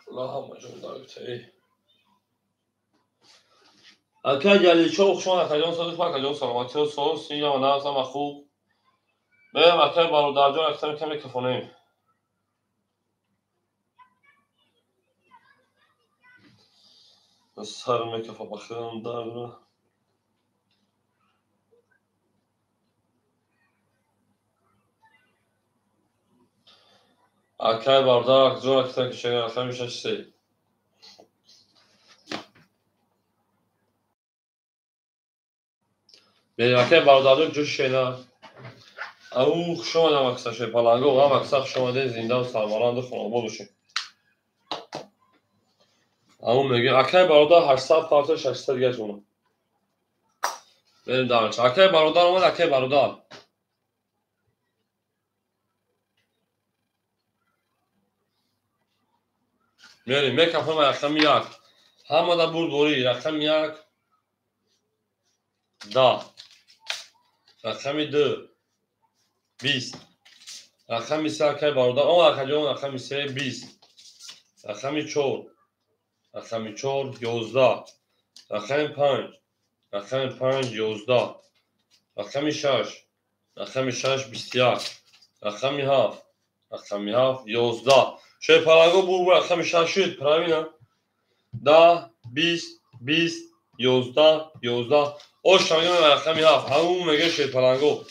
الله هم جون دارشی اکای جلیل شو شما اکای جون صدوش اکای جون سلامتی و سوس یا نه اصلا خوب میریم اکای برادر جون رقمی کنی کفونه سر میکفه بخیرم داره اکای برادر جون رقمی کشه رقمی 6 3 اکای برادر جون شینا او شما هم اکساشه پلنگو هم اکساش شما ده زنده و سرمالند خانواده بشه اما میگه اکای برادر 800 کارت 600 دیگه شما بریم دارش اکای برادر اومد اکای برادر میریم میکفم رقم 1 همه در بود دوری رقم 1 10 رقم 2 20 رقم 3 اکای برادر اون اکای جون رقم 3 20 رقم 4 رقم 4 11 رقم 5 رقم 5 11 رقم 6 رقم 6 21 رقم 7 رقم 7 11 شوی پلنگو بور رقم 6 شد پرامینا 10 20 20 11 11 او شانگه من رقم 7 همون میگه شوی پلنگو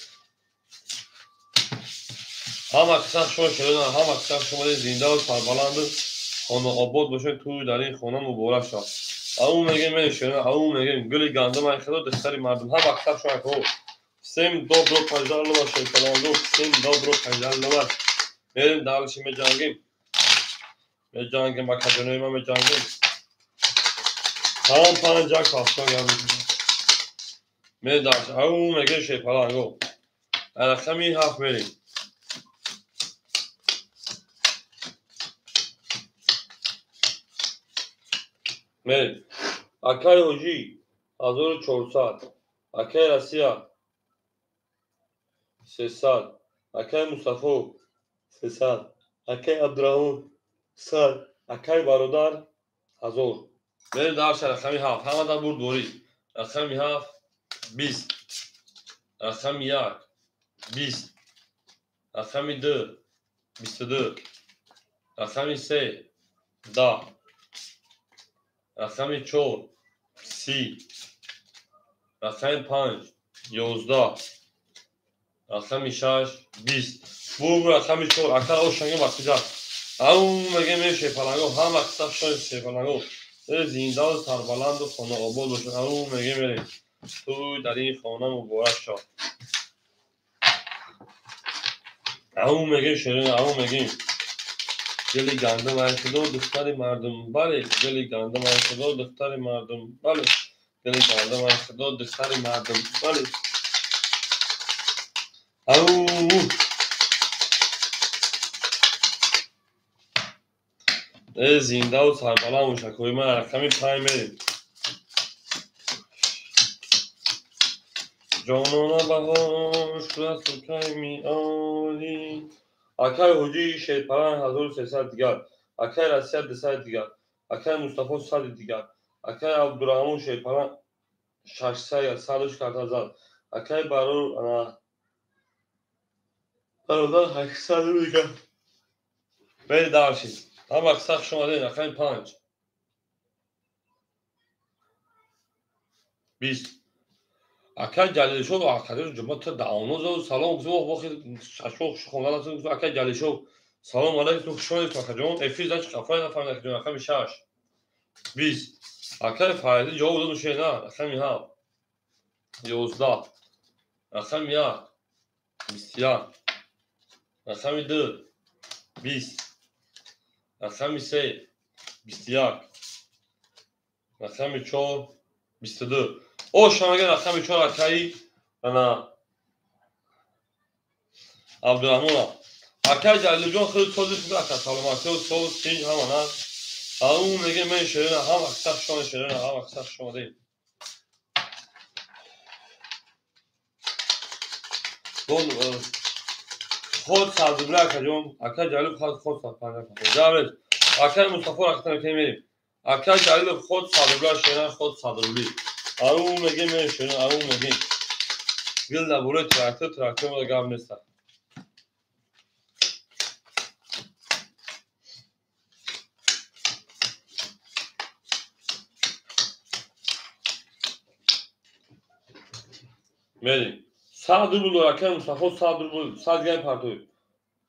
هم اکساق شما شدن هم اکساق شما زنده و سربلند خانه آباد باشه توی در این خانه مبارک شد همون میگه من شدن همون میگه گل گندم این خدا دستری مردم هم اکساق شما که Всем добро пожаловать, шейхалангу. Всем добро пожаловать. بریم دارشیم جنگیم با کجانوی ما جنگیم هم پنجا کافتا گردیم می داشت او میگه شیپالانگو الخمی هفت میریم میریم اکای حجی 1400 اکای رسیا 300 اکای مصطفی 300 اکای عبدالرحمن 100 اکای برادر 1000 میریم دارش الخمی هفت همه در برد دوری الخمی هفت 20 الخمی یک 20 الخمی دو 22 الخمی سه 10 الخمی چهار 30 الخمی پنج 11 الخمی شش 20 برو الخمی چهار اکر آشنگه بسیده او مگه میشه پلنگو هم اکسف شاید شه پلنگو زنده و سربلند و خانه آباد باشد او مگه میریم تو در این خانه مبارک شد او میگه شیرین او میگه گلی گندم ارشد و دختر مردم بله گلی گندم ارشد و دختر مردم بله گلی گندم ارشد و دختر مردم بله او زنده و سربلند و شکوی من رقمی پای میریم جانانا بهاش کلاس و کای می آلی اکای حجی شیرپرن 1300 دیگر اکای رسیت 200 دیگر اکای مصطفی 100 دیگر اکای عبدالرحمن شیرپرن 600 یا 100 کرده زد اکای برادر 800 دیگر بری دارشید هم اکسخ شما دین اکای 5 20 اکای جلیشو و اکای جمعت دعانوز و سلام بزرگ باخید ششوق شخونگل هستید اکای جلیشو سلام علیکم خوشحالید اکای جان افیز داشت کفای نفرم اکای جان اکای 6 20 اکای فایده جواب دادو شینا اکای هم 11 اکای 1 21 اکای 2 20 اکای 3 21 اکای 4 22 او شماگه اکای 4 اکای انا عبدالرحمن اکای جلیل جان خیلی توضیح شده اکای سلامتی و صحبت سینج همانا اون میگه من شیرین هم اکسخ شما شیرین هم اکسخ شما دیم خود سردوبله اکای جان اکای جلیل خود سردوبله جاوید اکای مصطفی رختن که میریم اکای جلیل خود سردوبله شیرین خود سردوبله اون میگه من شیرین اون میگه گل نبوره تراکتور مده گام نیسته میریم 100 روبل اکای مصطفی 100 روبل 100 گیم پرتوی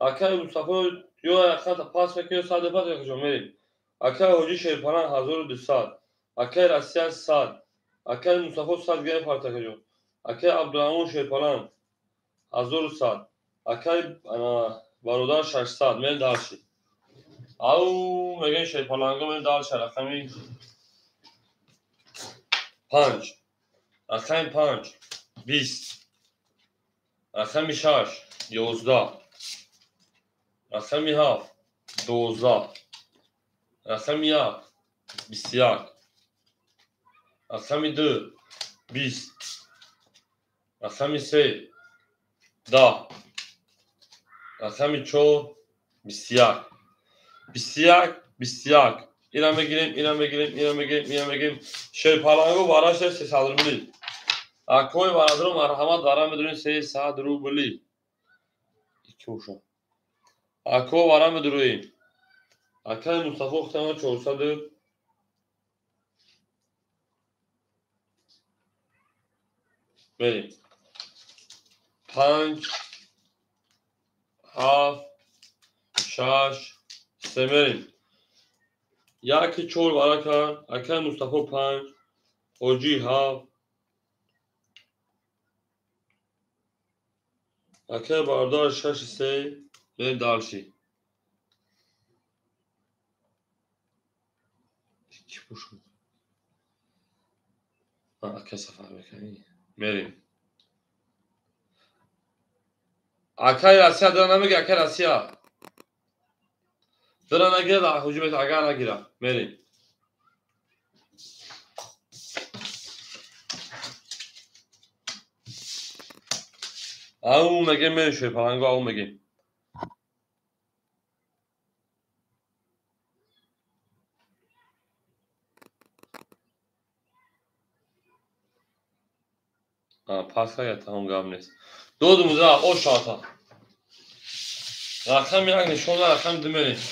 اکای مصطفی یا اکای پاس میکنه 100 پاس میکنه میریم اکای حجی شیرپرن 1200 اکای رسیان 100 اکای مصطفی 100 گیم پرتوی اکای عبدالرحمن شیرپرن 1100 اکای برادر 600 میل دارشی او میگن شیرپرنگا میل دارش رقمی 5 اکای 5 20 اکای 6 11 اکای 7 12 اکای 1 21 اکای 2 20 اکای 3 10 اکای 4 21 21 21 اینم بگیریم اینم بگیریم اینم بگیریم اینم بگیریم شیرپرنگو براش 300 روبلی اکوی برادرم مرحمت دارم بدونید 300 روبلی چوشم اکو برام بدونید اکای مصطفی اختیار 400 بریم 5 7 6 3 بریم یکی چور برا کرد اکای مصطفی 5 حجی 7 اکه باردار شش سه به دارشی چی پوشون اکه سفر بکنی میریم اکه راسیا دارن نمیگه اکه راسیا دارن نگیره حجومت اگر نگیره میریم او میگه میشه پلنگو او میگه پس که تمام گام نیست دو موزه او شاتا رقم یک نشون رقم دو میریم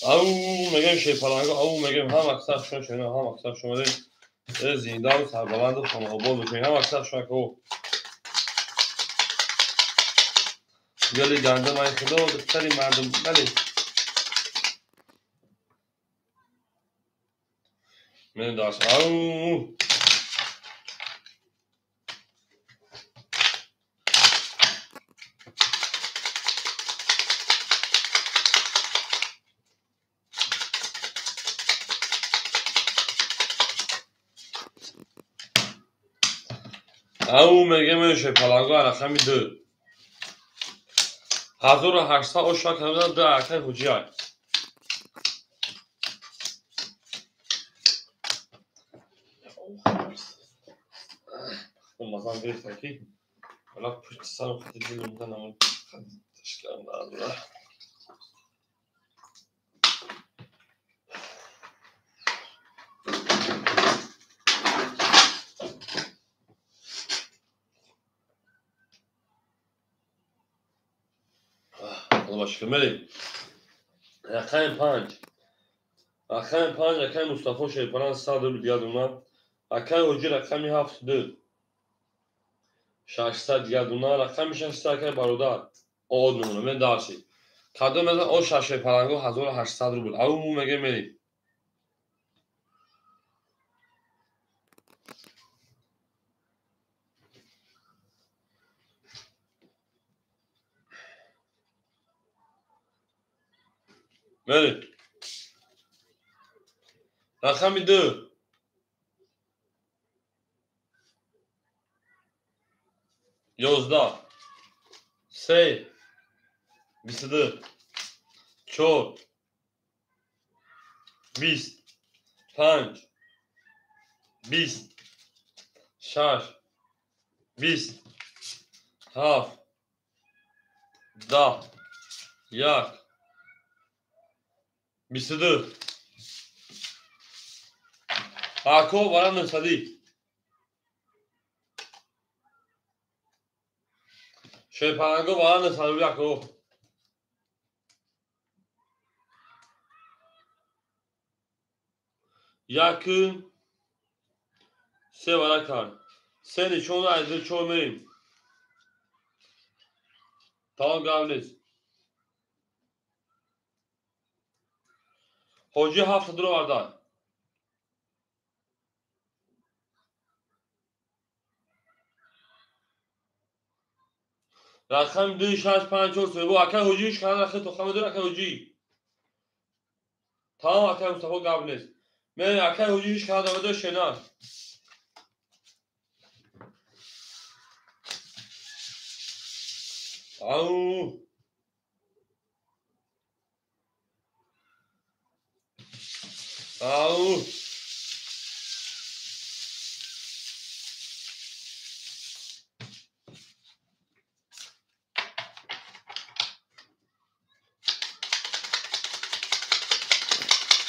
او میگه میشه پلنگو او میگه هم اکثر شما شما هم اکثر شما زیندان سربلند و خانه آباد بکنید هم اکثر شما که او گلی گنده مای خدا و دفتری مردم بلی من داشت او او میگه میشه پلنگو رقم دو 1800 o şak hem de erken hocay. Olmazan bir taki. Valla pırtısam hadi dilimden ama teşkilim lazım. Allah aşkına melek. Rakam panç. Rakam panç rakam Mustafa Şeyparan sadır diyaduna. Rakam hoca rakam hafta dö. Şaşsa diyaduna rakam şaşsa rakam barodar. O numune men darşi. Kadın mesela o şaşı parango 1800 rubl. Au mu mege melek. Melek. Rakam dö. 11 3 22 4 20 5 20 6 20 7 10 1 22 Ako varan nısadi Şeypango varan nısadi Ako Yakın Se varakar Seni çoğunu ayrıca çoğu meyim Tamam gavniz Hoca haftadır orada Rakam 265 bu akar hoca iş kadar rakam toxamadır akar hoca Tamam akar Mustafa gavniz Men akar hoca iş kadar da şenar Au Au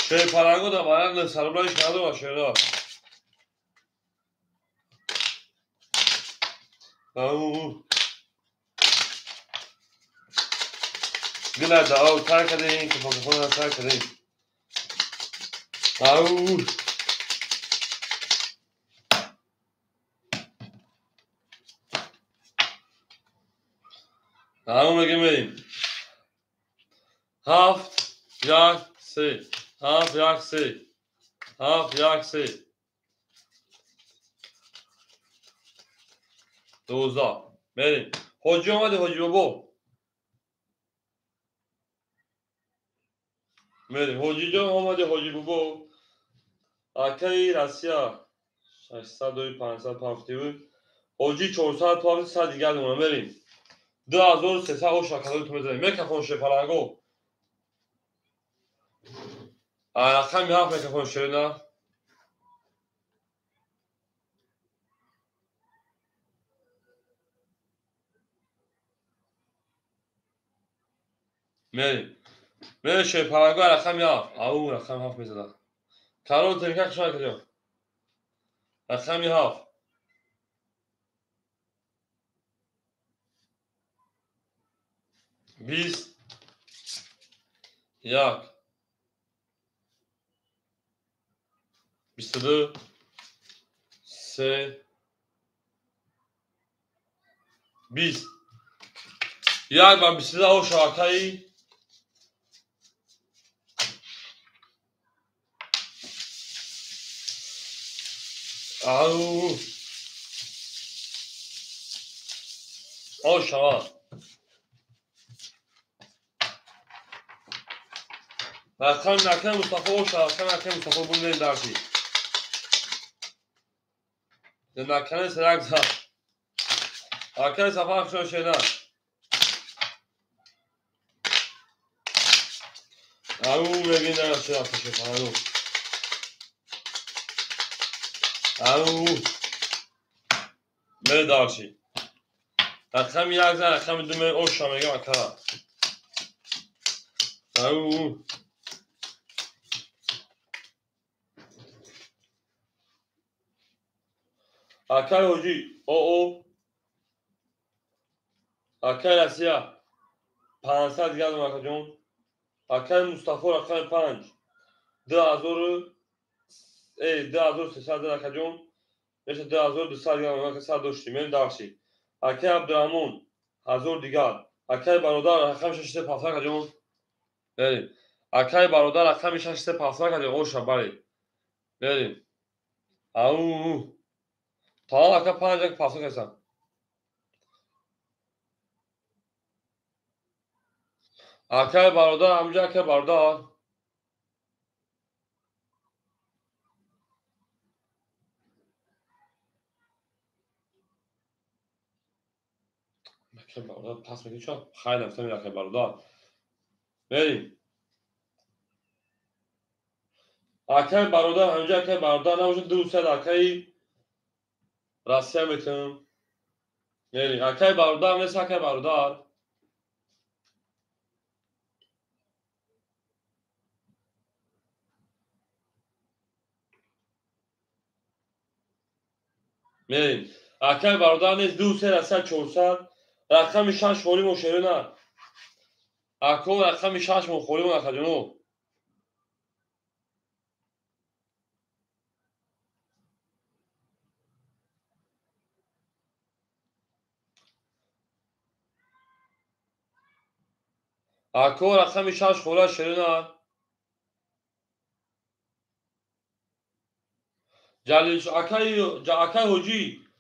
Şeypango da varan nısadi iş kadar var şenar Au Gülerde au terk edeyim ki fotoğrafını terk edeyim Au Au megemeyin Haft yaksi Haft yaksi Haft yaksi 12 بریم. حاجی آمده حاجی بابا. بریم حاجی جان آمده حاجی بابا. اکای راسیا 600 و 500 پافتی بود. حاجی 400 پافتی سر دیگر دونم بریم. 2300 او شکلات تو بزنیم. میکفون شپلنگو. رقم 7 میکفون شیرنا. بریم. بریم شپلنگو رقم 7. او رقم 7 میزدم. کارو ترکه شما کجا؟ رقم 7. 20 1 22 3 20 یک و 22 او شاکایی. او او شما رقم نکه مصطفی او شاکه نکه مصطفی بودن درسی نکنه سرک زد اکه صفحه شو شده او بگین در شده پشه پرانو او بره دارچی رقم یک زن رقم دو او شامگه مکه او اکه حجی او اکه رسیه 500 گرد مکه جون اکه مصطفی رقم 5 2000 2300 مکه جون میشه 2200 گرد مکه 100 داشتیم این دارچی اکه عبدالرحمون 1000 دیگر اکه برادر رقم 650 جون بریم اکای برادر رقم 650 کردیم او شباری بریم او تا اکا 5 پاسو کردم اکای برادر همجا اکای برادر اکای برادر پاس میگی چون خیلی نفتم اکای برادر بریم اکای برادر همجا اکای برادر نموشد 200 اکای راسیه میتونم بریم اکای برادر نیست اکای برادر بریم اکای برادر نیست 200 راسیه 400 رقم 6 خوری مشهره نه اکو رقم 6 مخوری من اکا اکو رقم 6 خوره شیرین جلیل اکای حجی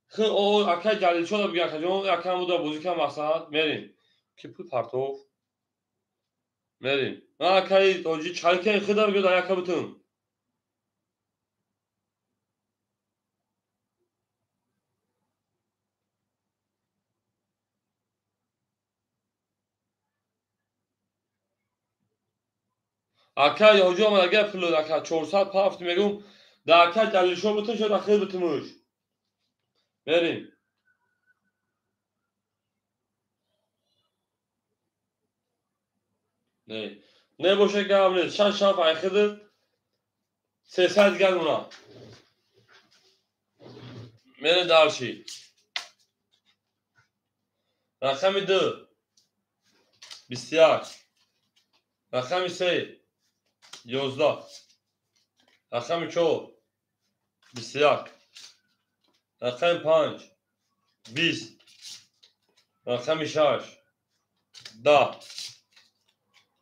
خیلی او اکای جلیل شده بگه اکا جون اکای بوده بوزی که مثلا مریم که پول پرتوف مریم من اکای حجی چلی که خیلی بگه در اکا بتون اکای حجی هم اگه پول اکا 400 پافت میگم در اکای جلیل شده بتون شد خیلی بتونوش مریم نه باشه که هم نیست 6 شاف ایخیده 300 گل اونا میره دارشی رقم 2 21 رقم 3 11 رقم 4 21 رقم 5 20 رقم 6 10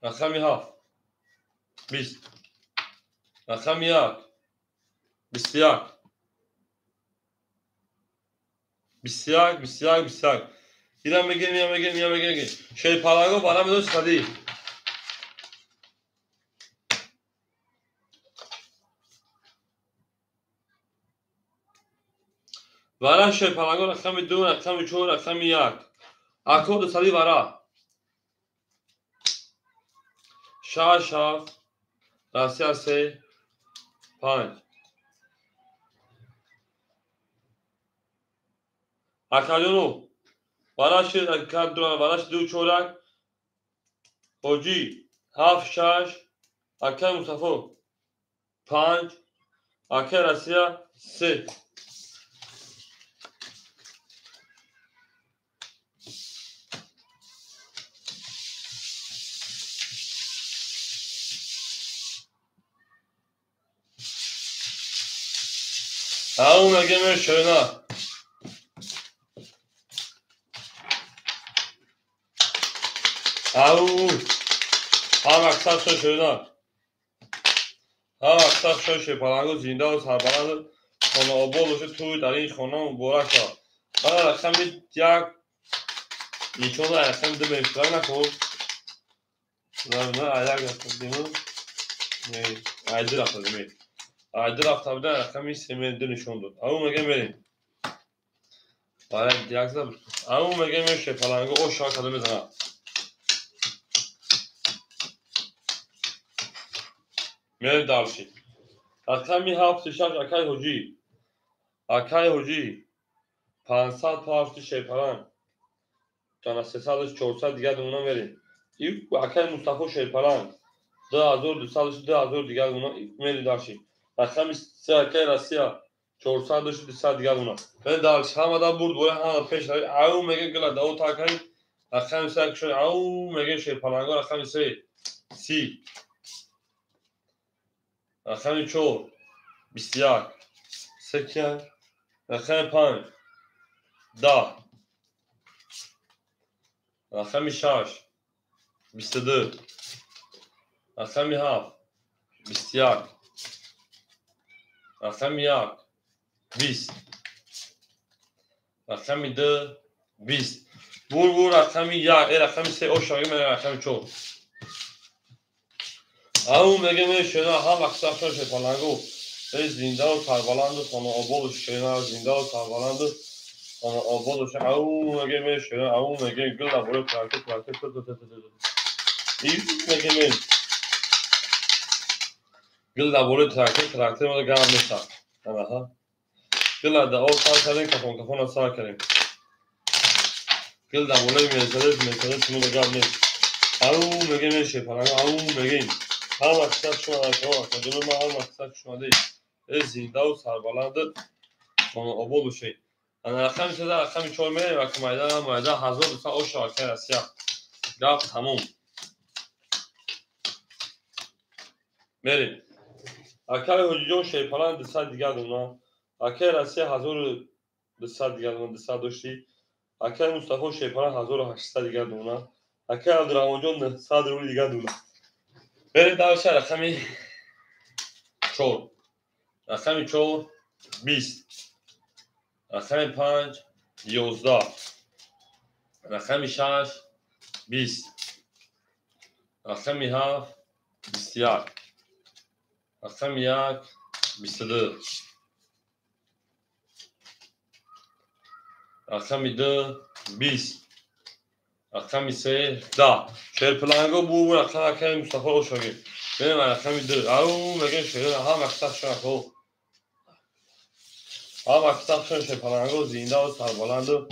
رقم 7 20 رقم 1 21 بسیار اینم بگیم شیر پلنگو برام دوست خدی برای شیر پلنگو رقم 2 رقم 4 رقم 1 اکو دوست خدی برای 6 7 راسیا 3 5 اکادونو براش کادر براش دو چورک حاجی 7 6 اکا مصطفی 5 اکا راسیا 3 او مگه شنا او هم اکثر شنا هم اکثر شیر پلنگو زنده و سربلند خانه آباد باشه توی در این خانه مبارک شد برای رقم 1 نیچون رقم 2 بهشتر نکن نه ایک رقم دیمون ایده رفته دیمون ایده رفته بودن رقمی 3 دو نشون داد او مگه بریم برای یک زب او مگه میشه پلنگو او شاک کده بزنم میریم دارشی رقمی 7 6 اکای حجی 500 پاشتی شیر پلنگ جانا 300 400 دیگه دمونا میریم این اکای مصطفی شیر پلنگ 2200 دیگه دمونا میریم دارشی رقمی 3 اکای راسیا 400 200 دیگه دمونا میریم دارشی همه دا برد بوره همه پیش داری او میگه گله داو تاکایی رقمی 3 اکشون او میگه شیر پلنگو رقمی 3 30 رقمی 4 21 سکر رقمی 5 10 رقمی 6 22 رقمی 7 21 رقمی 1 20 رقمی 2 20 بور رقمی 1 رقمی 3 او شاگی میره رقمی 4 او میگه میشنا هم اکثر شیر پلنگو زنده و سربلند و خانه آباد و شنا زنده و سربلند و خانه آباد و شنا او میگه میشنا او میگه گل دبوره ترکه این میگه می گل دبوره ترکه ما گرم نیستم ها گل دا او سار کردیم کفون سار کردیم گل دبوره میزده تیمو گرم نیست او میگه میشه پلنگو او میگه هم اکثر شما اکادون ما هم اکثر شما دی زنده و سربلند خانه آباد و شی انا رقم شده رقم 4 میریم و که مایده هم مایده 1200 او شاکر رسیا گفت تموم میریم اکای حجیجون شیر پلنگ 200 دیگه دونا اکای رسیا 1200 دیگه دونا 200 داشتی اکای مصطفی شیر پلنگ 1800 دیگه دونا اکای عبدالرحمن جان 100 روی دیگه دونا بریم دارشه رقمی 4 رقمی 4 20 رقمی 5 11 رقمی 6 20 رقمی 7 21 رقمی 1 22 رقمی 2 20 رقمی 3 10 شیر پلنگو بو رقم اکای مصطفی رو شاگی بریم رقمی 2 او میگه شیر هم اکثر شما هم اکثر شیر پلنگو زنده و سربلند و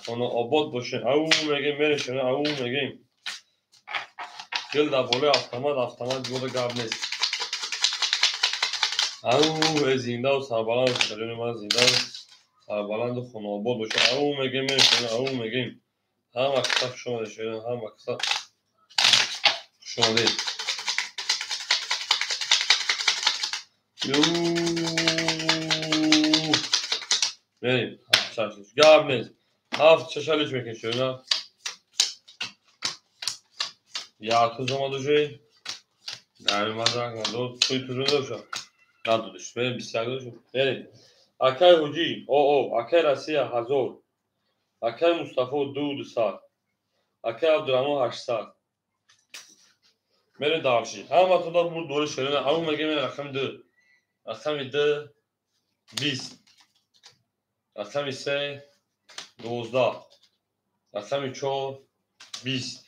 خانه آباد باشه او میگه میره شیر او میگه گل در باله автомат بوده گرم نیست او زنده و سربلند شیرین من زنده و سربلند و خانه آباد باشه او میگه میره شیر او میگه هم اکثر شما شیرین هم اکثر شما دی بریم گرم نیست 7 چشالیش میکشه نه یارتوز اومده جایی نمیمدن دو توی توزون دوشم ندادش بریم 22 بریم اکای حجی او اکای رسیه 1000 Akay Mustafa 200. Akay Abdurrahman 800. میره دارشی. هم تو بود دوره شده. اون مگه میره رقم 2. رقم 2 20. رقم 3 12. رقم 4 20.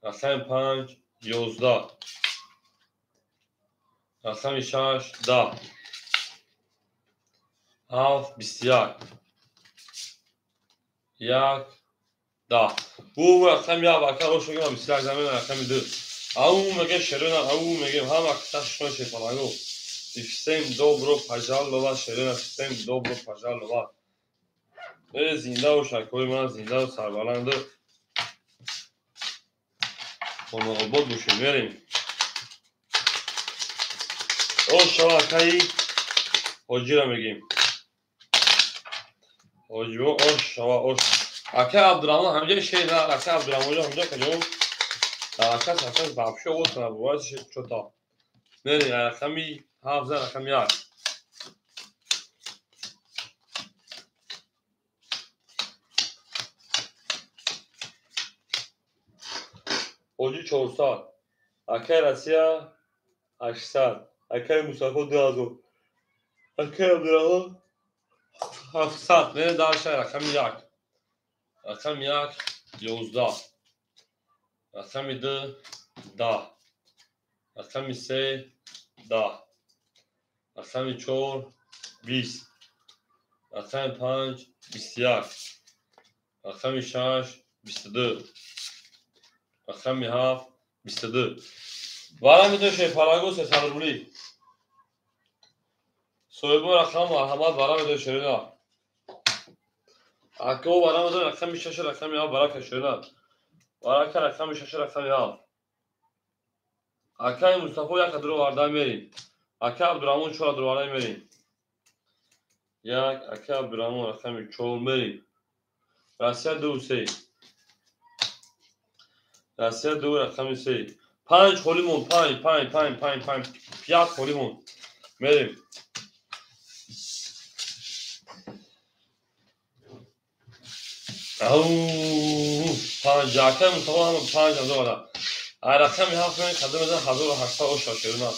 رقم 5 11. رقم 6 10. 7 21. 1 10. Bu raqam ya bakar o şoga bislar zaman raqam 2. Aum mege sherona aum mege ham akta shon shefalago. Sistem dobro pajalova sherona sistem dobro pajalova. زنده و شکوی من زنده و سربلند خانه آباد باشیم بریم او شواکایی حاجی را میگیم حاجی و او شوا او اکه عبدالرحمن همجا شیء نه اکه عبدالرحمن همجا کجا اکه سکه بابشو بود کنه بواز چطا بریم رقمی 7 رقم 1 حاجی 400 اکه رسیا 800 اکه مصطفی 2000 اکه عبدالرحمن 700 بریم دارشه رقم 1 رقم 1 11 رقم 2 10 رقم 3 10 رقم 4 20 رقم 5 21 رقم 6 22 رقم 7 22 وارم میدون شیفالاگو 300 رولی صویبو رقم مرحمت وارم میدون شرینا اکو وارم میدون رقم 6 رقم 7 برای کشرینا وارم که رقم 6 رقم 7 اکای مصطفی یک درو وارده میریم اکای عبدالرحمن 4 درو وارده میریم یک اکای عبدالرحمن رقم 4 میریم راسیا 2 3 راسیا 2 رقم 3 5 خولیمون 5 5 5 5 5 5 خولیمون میریم او 5 اکای مصطفی هم 5 درو وارده رقم 7 میریم کدوم میزن 1800 او شاشرنا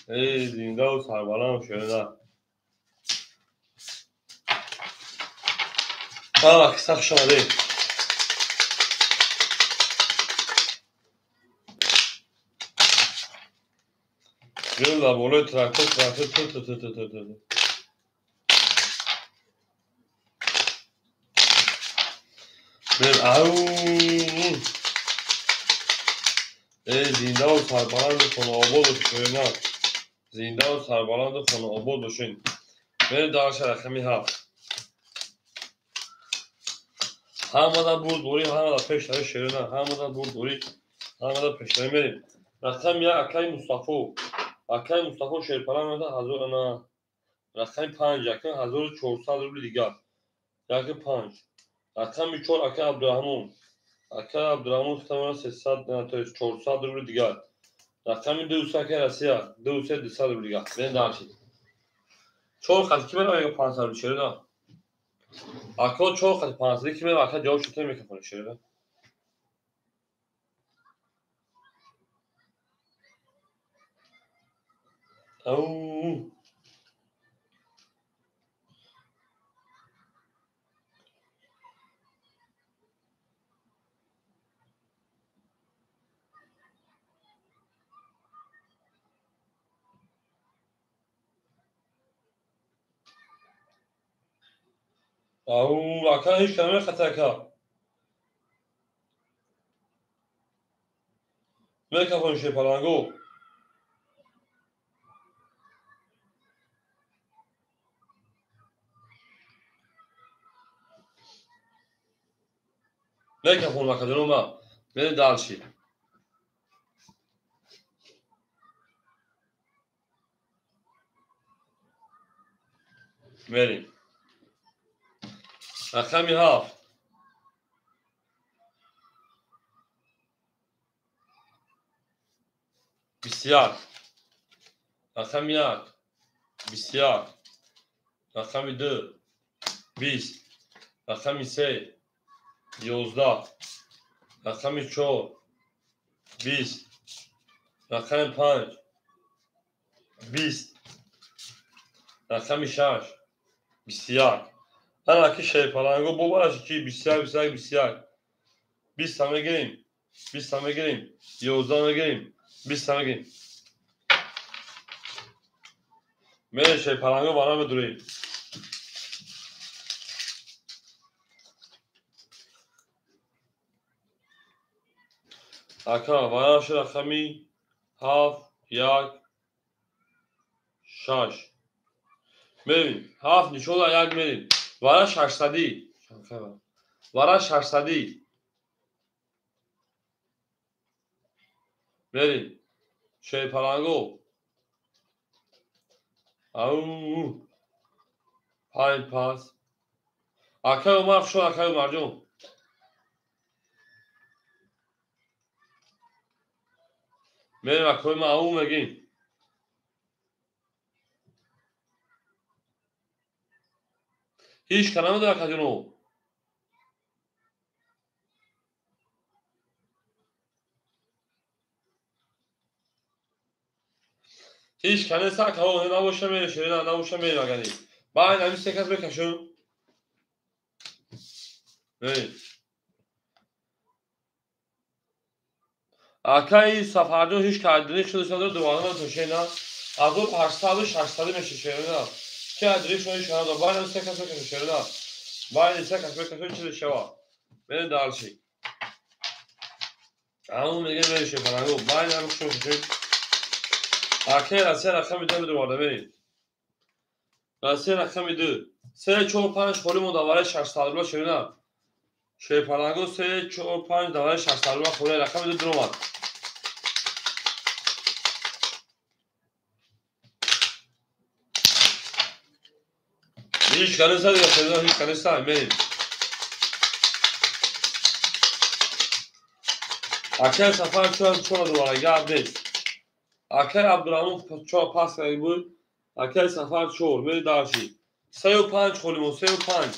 ای زنده و سربلند و شرینا وقت سخت شده بیرون در بالای تراکتور بریم اوه زنده و سربلند خانه آباد و شرینا زنده و سربلند خانه آباد باشین بریم دارش رقمی 7 همه در بود دوری همه در پیش داری شرینا همه در بود دوری همه در پیش داری میریم رقم 1 اکای مصطفی شیرپران ده هزار نه رقم 5 اکای 1400 روبل دیگر یک 5 رقم 4 اکای عبدالرحمن ختمه 300 نه تا 400 روبل دیگر رقم 2 اکای رسیا 200 روبل دیگر بریم دارشید 4 خط کی برای 500 روبل شرینا اکا 4 خط 500 کی برای اکا جواب شده میکنه شرینا او او اکا هیچ کلمه خطا اکا میکفون شیرپرانگو میکفون مکدونو ما بریم دارشید بریم رقمی 7 بسیار رقم 1 بسیار رقم 2 20 رقم 3 11 رقم 4 20 رقم 5 20 رقم 6 21 هر کی شی پلنگو ببرش کی 21 21 21 20 تا میگیریم 20 تا میگیریم 11 میگیریم 20 تا میگیریم میره شی پلنگو بالا بدوریم اکا وراش رقمی 7 1 6 میریم 7 نشون 1 میریم وراش 800 وراش 800 میریم شی پلنگو او 5 پاس اکا اومد شو اکا مرجون میریم اکا ما او میگیم هیچ کنم داره اکا جونو هیچ کنه سک ها نباشه میره شیرین نباشه میره مگنی باید همین سکت بکشون میریم اکا این سفرجون هیچ کردنی شده شده دوباره من توشه نه از اون 800 و 600 میشه شیرین نه که ادری شده شده باید همین سکت بکشون شیرین نه باید این سکت بکشون چیزی شوا میره دارشی همون میگه میره شیرین پرنگو باید همین کشون کشون اکا رسیه رقم دو دوباره میریم رسیه رقم 2 3 4 5 خوری مداوره 600 شیرین نه شی پلنگو 3 4 5 دوباره 600 خوره رقم 2 درآمد هیچ کنه زد یا خیلی هیچ کنه سر میریم اکه سفر چون دوباره گرد نیست اکه عبدالرحمون چون پس کردی بود اکه سفر چور میری دارشی 3 و 5 خولیمون 3 و 5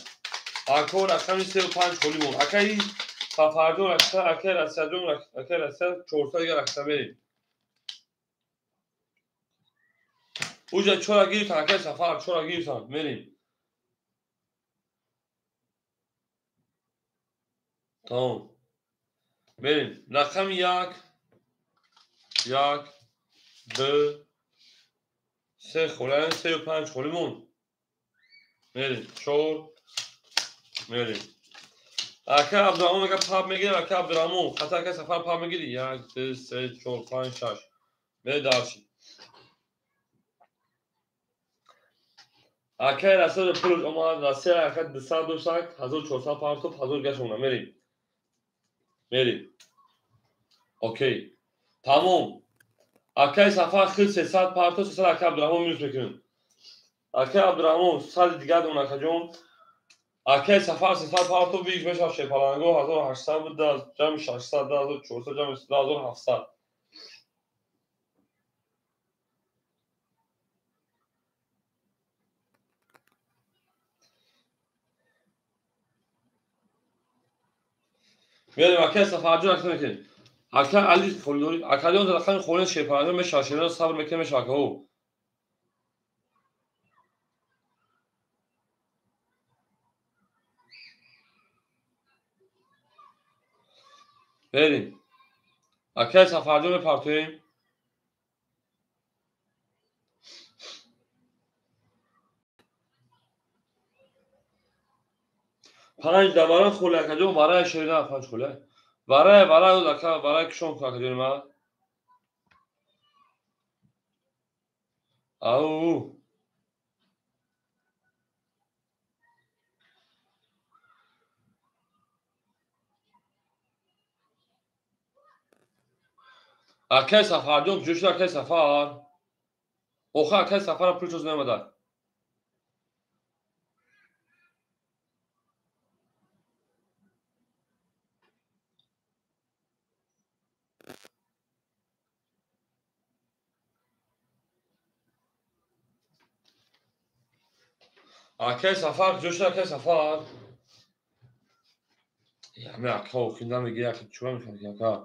اکه رقمی 3 و 5 خولیمون اکه این سفر جون رکسته اکه رسته جون اکه رسته 400 دیگه رکسته میریم اوجه چورا گیرتن اکه سفر چورا گیرتن میریم تمام میریم رقم 1 1 2 3 خوله 3 و 5 خولیمون میریم 4 میریم اکه عبدالرحمون میگه پاپ میگیره اکه عبدالرحمون خطا که سفر پاپ میگیری 1 2 3 4 5 6 میری دارشی اکه رسول پول اومد رسیه اکه 200 دوشک 1400 پاپ تو حضور گشونه میریم اوکی تمام اکه سفر خیلی 300 پاپ تو 300 اکه عبدالرحمون میرس میکنیم اکه عبدالرحمون 100 دیگه دون اکه جون اکه سفر 300 پاپ تو بیش میشه شپلنگو 1800 بود از جمع 600 1400 جمع 1700 میریم اکه سفر جون اکه میکنیم اکه علی خلدوری اکه دیون رقم خونه شپلنگو میشه شیرین صبر میکنیم میشه اکه او بریم اکه سفر جون پرتویم 5 دباران خوله اکه جون برای شیرین 5 خوله برای او اکه برای کشون که اکه جون ما او اکه سفر جون جوش اکه سفر اوخه اکه سفر پروچوز نمیده Akay Safar, Josh Akay Safar. Ya me Akay okundan ve giyer ki çuva mı fark Akay?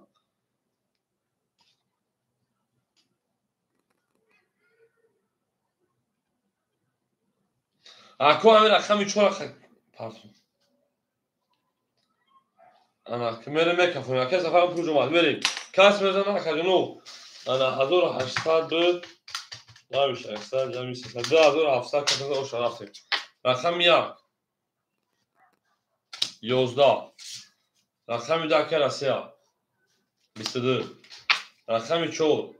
Akay hemen Akay çuva Akay. Pardon. Ana kemere me kafam Akay Safar projemal vereyim. Kas mezana Akay no. Ana 1800 نمیشه اصلا نمیشه 2700 کاتون رو رفتیم رقم 1 11 رقم 2 که رسیا 22 رقم 4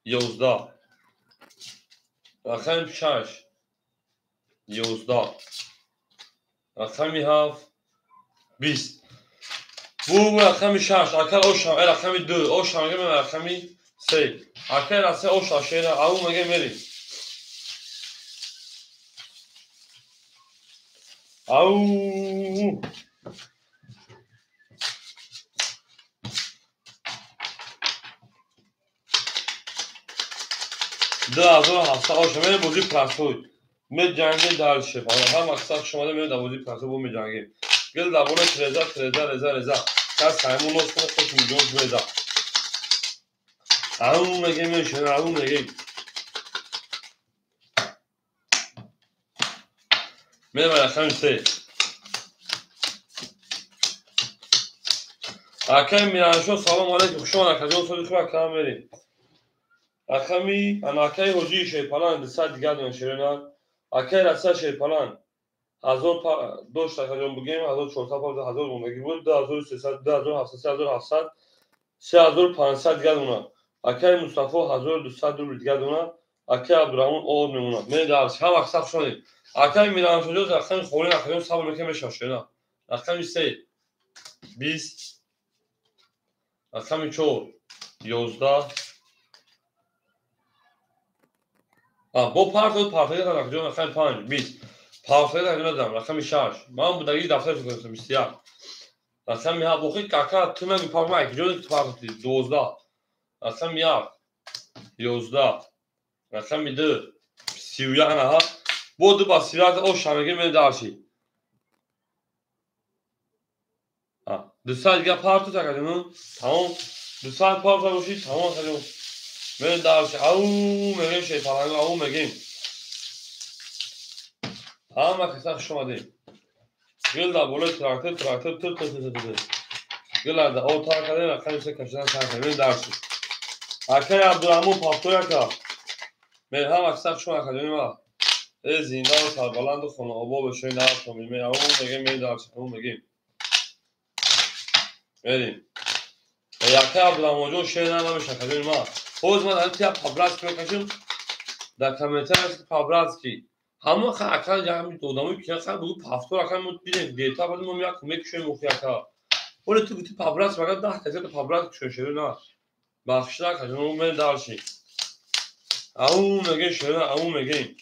11 رقم 6 11 رقم 7 20 bu رقم 6 اکل اوشام رقم 2 اوشام میگم رقم 3 اکل رسیا اوشا شیرا او میگه میری او ده هزار هفته آشا میره بودی پرسوی می جنگی در شب هم اکثر شما میره در بودی پرسوی بود می جنگی گل در بونه رزا کس همون نوز کنه خوش میجونز رزا همون میگه میشه همون میگه میره برخم سه اکه میرانشو سلام علیکم شما نکجان سولی خوب اکرام میریم اکمی انا اکه حجی شیپالان دسته دیگر دون شیرنا اکه رسته شیپالان 1002 کجان بگیم 1400 1000 بوندگی بود 2300 2700 3700 3500 دیگر دونا اکه مصطفی 1200 دور دیگر دونا اکه عبدالرحمن اور میمونا من درس هم اکثر شدیم اکه میران شده اکه خورین اکه صبر میکنه شاشینا اکه 3 20 اکه 4 11 با پارتای اکه اکه 5 20 پارتای اکه دادم اکه 6 من بودگی دفتر کنم بسیار اکه می ها بوخی کاکا تو من پارتای اکه جو پارتای 12 اکه 11 اکه 2 31 ها بود با سیرات او شامگی من داشی دو سال دیگه پارتو تکردیم تمام دو سال پارتو باشی تمام کردیم من داشی او میگیم شیطان او میگیم همه کسا شما دیم گل دا بوله تراکتر گل دا او تا کردیم اخیلی سه کشیدن سر کردیم من داشی اکه عبدالرحمن پاکتو یکا من همه کسا شما کردیم زندان و سربلند و خونه آبا بشوی نهار کنیم من او میگیم من داشی او میگیم بریم یکی عبدالرحمن جون شیر نمیشه کردیم ما خوز من هنتی ها پابرز میکشیم در کمیتر است پابرز کی همه خیلی اکل جمعی دودامی که خیلی بگو پافتور اکل مود بیدیم دیتا بدیم ما میاد کمی کشوی مخی اکل ولی تو گوتی پابرز مگر 10 تزید پابرز کشوی شیر نه بخشتر کردیم اون من دارشی اون میگه شیر اون میگه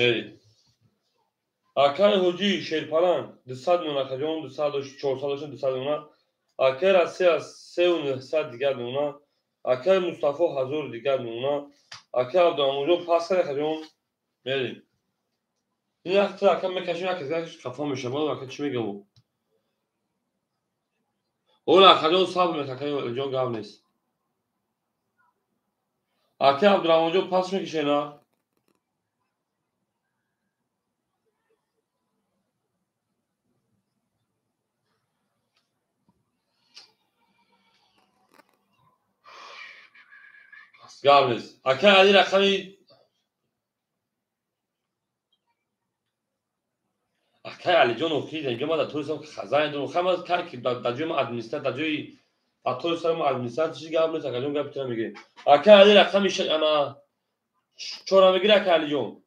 بریم اکل حجی شیرپران 200 نونه کجان 400 200 نونه اکل رسی از 300 دیگر نونه اکل مصطفی 1000 دیگر نونه اکل عبدالرحمن پاس کرده کجان بریم این اکل اکل میکشیم اکل کفا میشه ما اکل چی میگه او اون اکل صاحب میکشیم جون گام نیست اکل عبدالرحمن پاس میکشه نه گام نیست اکل علی رقمی اکل علی جون اوکی اینجا ما در طور سم خزانه دو خم از کار که در جای ما ادمنسترات در جای طور سم ادمنسترات چیزی گام نیست اکل جون گپ میتونه میگه اکل علی رقمی انا چورا میگیره اکل علی جون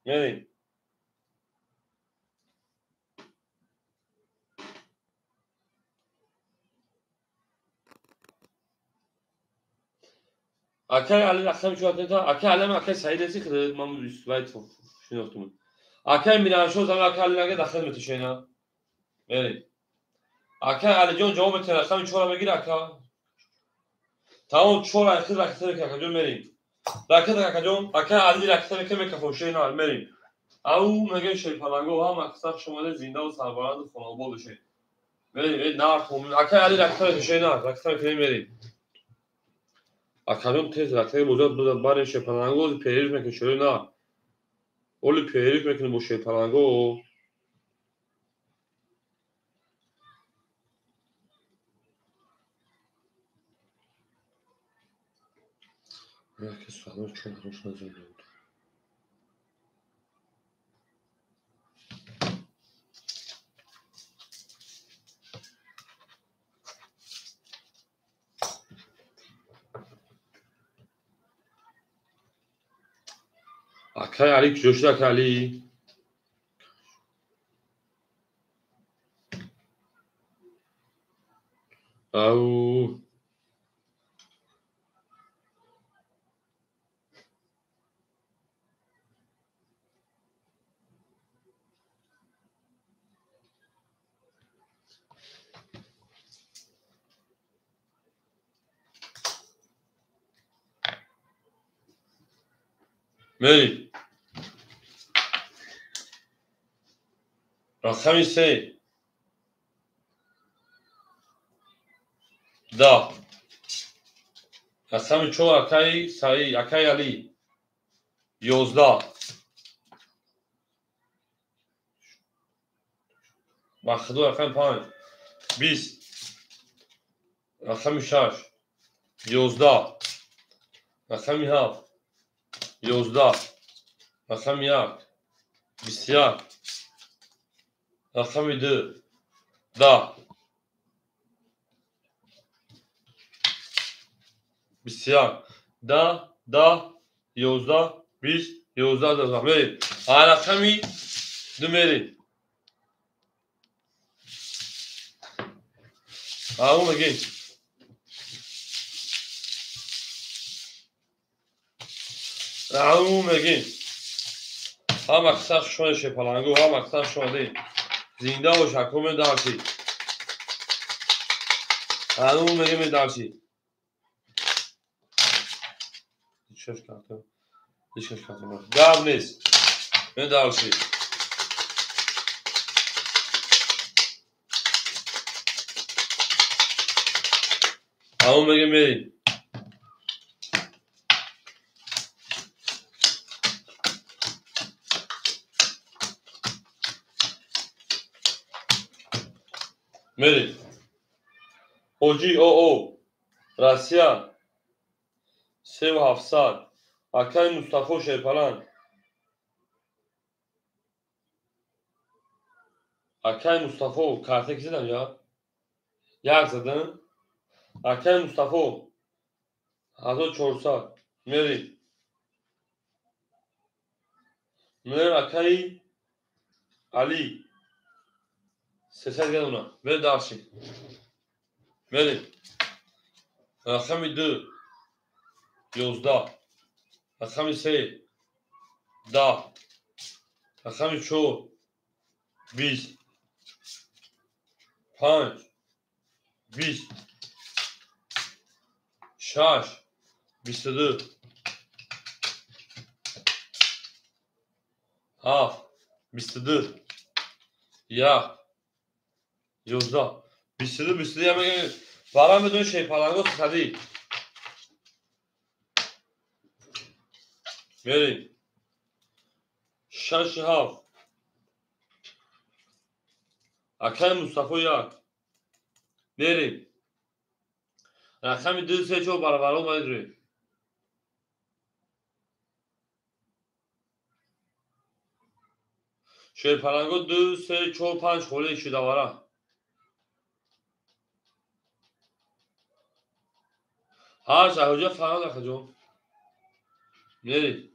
یعنی اکل علی رقمی شو تا اکل علی اکل سعید است که ما استوایت شناختم اکل میران شو زمان اکل علی نگه داخل میتونه یعنی اکل علی جون جواب تلفن چورا میگیره اکل tamam 4 رکت کاکاجون بریم رکت کاکاجون اکا علی رکت که میکفوشه نه بریم او میگه شی پلنگو هم اکثر شمال زنده و سربلند خانوادگی بشه بریم نه توم اکا علی رکت که شی نه رکت که بریم اکاجون تیز رکت موجود بود بار شی پلنگو پیریج میکنه نه اولی پیریج میکنه با شی پلنگو herkes falan çok hoşuna gidiyor. Akay Ali, Joshua Akali. Au. Meri. رقم 3 10 رقم 4 اکای سعی اکای علی 11 مخدو رقم 5 20 رقم 6 11 رقم 7 11 رقم 1 21 رقم 2 10 21 10 10 11 20 11 12 مری رقمی دو مری همون میگی همون میگی هم اکثر شما شپلنگو هم اکثر شما دی زنده و شکوم درسی همون میگی می درسی چش کردم چش کردم دار نیست می درسی همون میگی میری میری اوجی او راسیا 3700 اکای مصطفی شیپلان اکای مصطفی کارت کشیدم یا یک زدن اکای مصطفی 1400 میری میری اکای علی 300 گرونه میری درسی میری رقم 2 11 رقم 3 10 رقم 4 20 5 20 6 22 7 22 1 11 22 22 یا میگه برام بدون شی پلنگو خدی میری 6 7 اکای مصطفی 1 میری رقم 2 3 4 برابر اومد روی شی پلنگو 2 3 4 5 خوله شده واره ها شهوجه فراد اخجون میری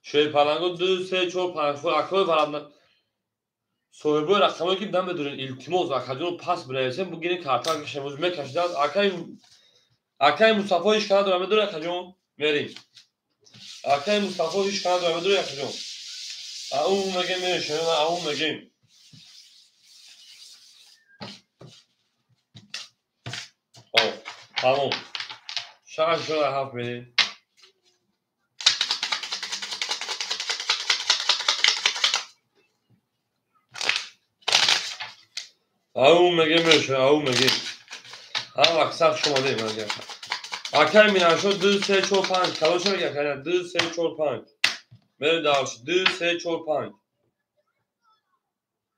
شی پلنگو 2 3 4 5 خول اکای برام صاحب رقمی که دم بدون التماس اخجون پس برسه بگیرین کارتا که شموز میکشید اکای مصطفی ایش کنه دارم بدون اخجون میری اکای مصطفی ایش کنه دارم بدون اخجون اون میگه میشه اون میگه تمام. شش شد هفت بریم. او میگه میشه او میگه هم اکثر شما دیم میگه اکر میرن شد 2 3 4 5 تلاش میگه کنه 2 3 4 5 میره دارش 2 3 4 5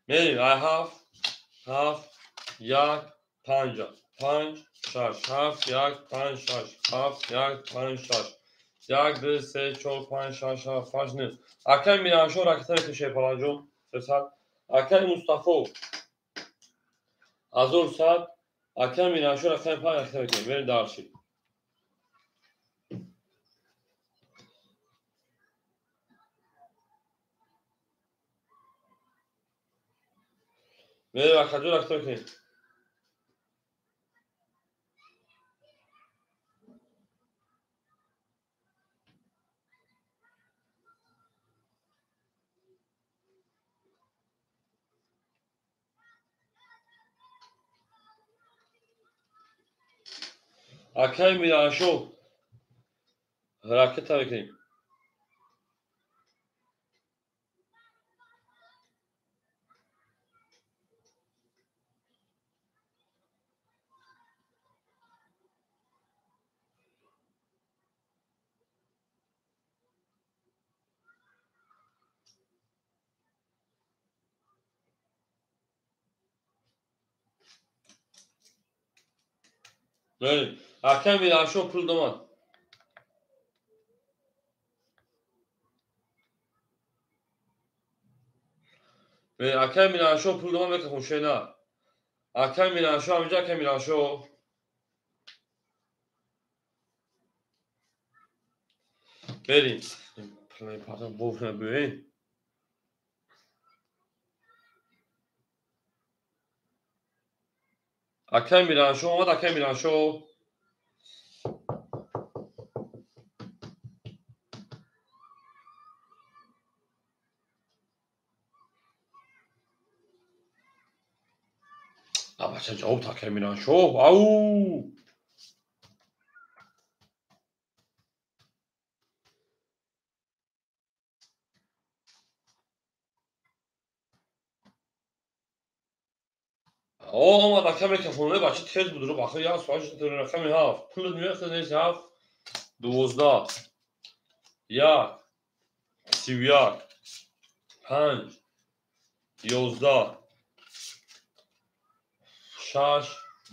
میره I have یک 5 5 6 7 یک 5 6 7 یک 5 6 یک 2 3 4 5 6 7 8 9 اکر میرن شد رکتر کشه پلنجو سسال اکر مصطفی azor saat اکر میرن شد رکتر پنج رکتر کنه میره دارشی میره رکتر رکتر کنه اکر میرن شد رکتر کنه میره اکر میرن شد پول دومان میره اکر میرن شد پول دومان بکن خوشه نه اکر میرن شد همینجا اکر میرن شد بریم پاتم بوفنه ببین اکر میرن شد اومد اکر میرن شد بچه جواب تا اکر میرن شد او اومد اکر میکن خونه بچه تیز بود رو بخیر یا سواجه در رقم هفت پول میرخت نیست هفت 12 یک 31 5 11 6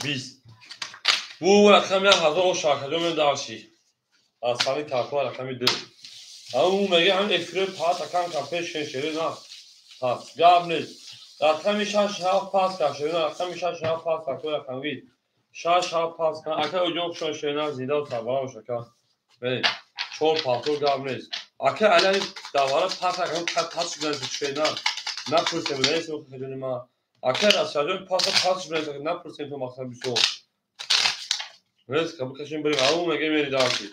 20 bu رقم 1600 داشتی از سالی کارکوه رقمی 2 اما میگه هم افراد پاس اکان کپش شده نه پاس گاب نیست رقمی 6 7 پاس کشیده رقمی 6 7 پاس کشیده رقمی 6 7 پاس کن اکا اوجوک شو شده زیده و تبارا شکا بریم چون پاتور گاب نیست اکا الان دواره پاس اکان پاس شده نه پرسیم نیست و خیلی ما اکا راسته پاس شده نه پرسیم تو مقصد بیسو رس کبو کشیم بریم اما میگه میری داشتی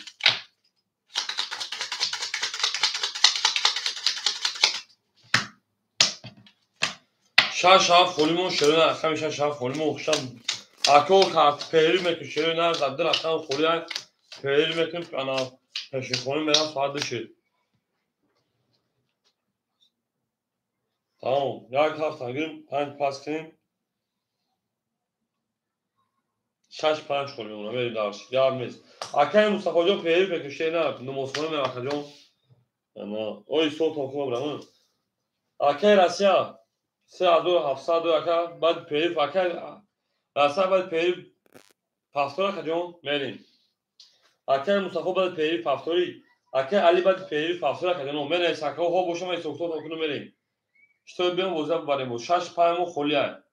شش هفت فولیمون شروع نه اخمی شش هفت فولیمون خشم اکو کارت پیری میکن شروع نه زده اخم فولی های پیری میکن که انا پشی خونیم برم ساعت بشید تمام یک هفت تنگیریم 5 پاس کنیم 6 5 فولیمون میری داشت یار میز اکای مصطفی جان پیری میکن شروع نه نموز خونیم میرم اکا جان اما اوی صوت هم کنم برمون اکای رسیا 3700 اکا بعد پیری اکای رسیا بعد پیری پافتور اکا جان میریم اکر مصطفی باید پیری پافتوری اکر علی باید پیری پافتور کنه من سکو ها باشم ای سوکتو تا کنه بریم چطور بیام وزن ببریم بود 6 پایمو خلیه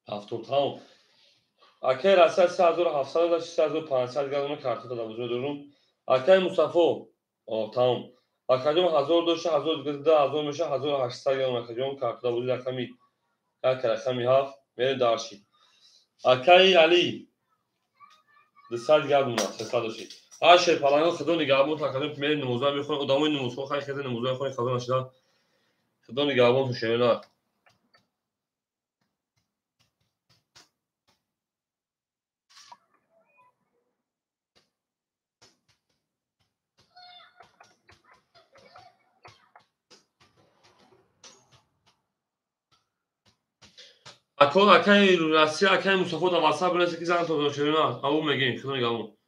پافتور تمام اکر اصل 3700 تا 3500 گرم کارت داده وزن دارم اکر مصطفی تمام اکر جون 1000 دوشه 1000 گذشته 1000 میشه 1800 گرم اکر جون کارت داده وزن رقمی اکر رقمی هفت میره دارشی اکر علی 200 گرم نه 300 آشه پلنگا خدا نگهبان تا کدوم میره نمازا میخونه ادامه نمازها خیلی خیلی نمازا خونه خدا نشدا خدا نگهبان تو شینا הכל הקי להסיע הקי מוספות הוואטסאפ ולזה כזן טוב שלנו ההוא מגיעים חלק גמור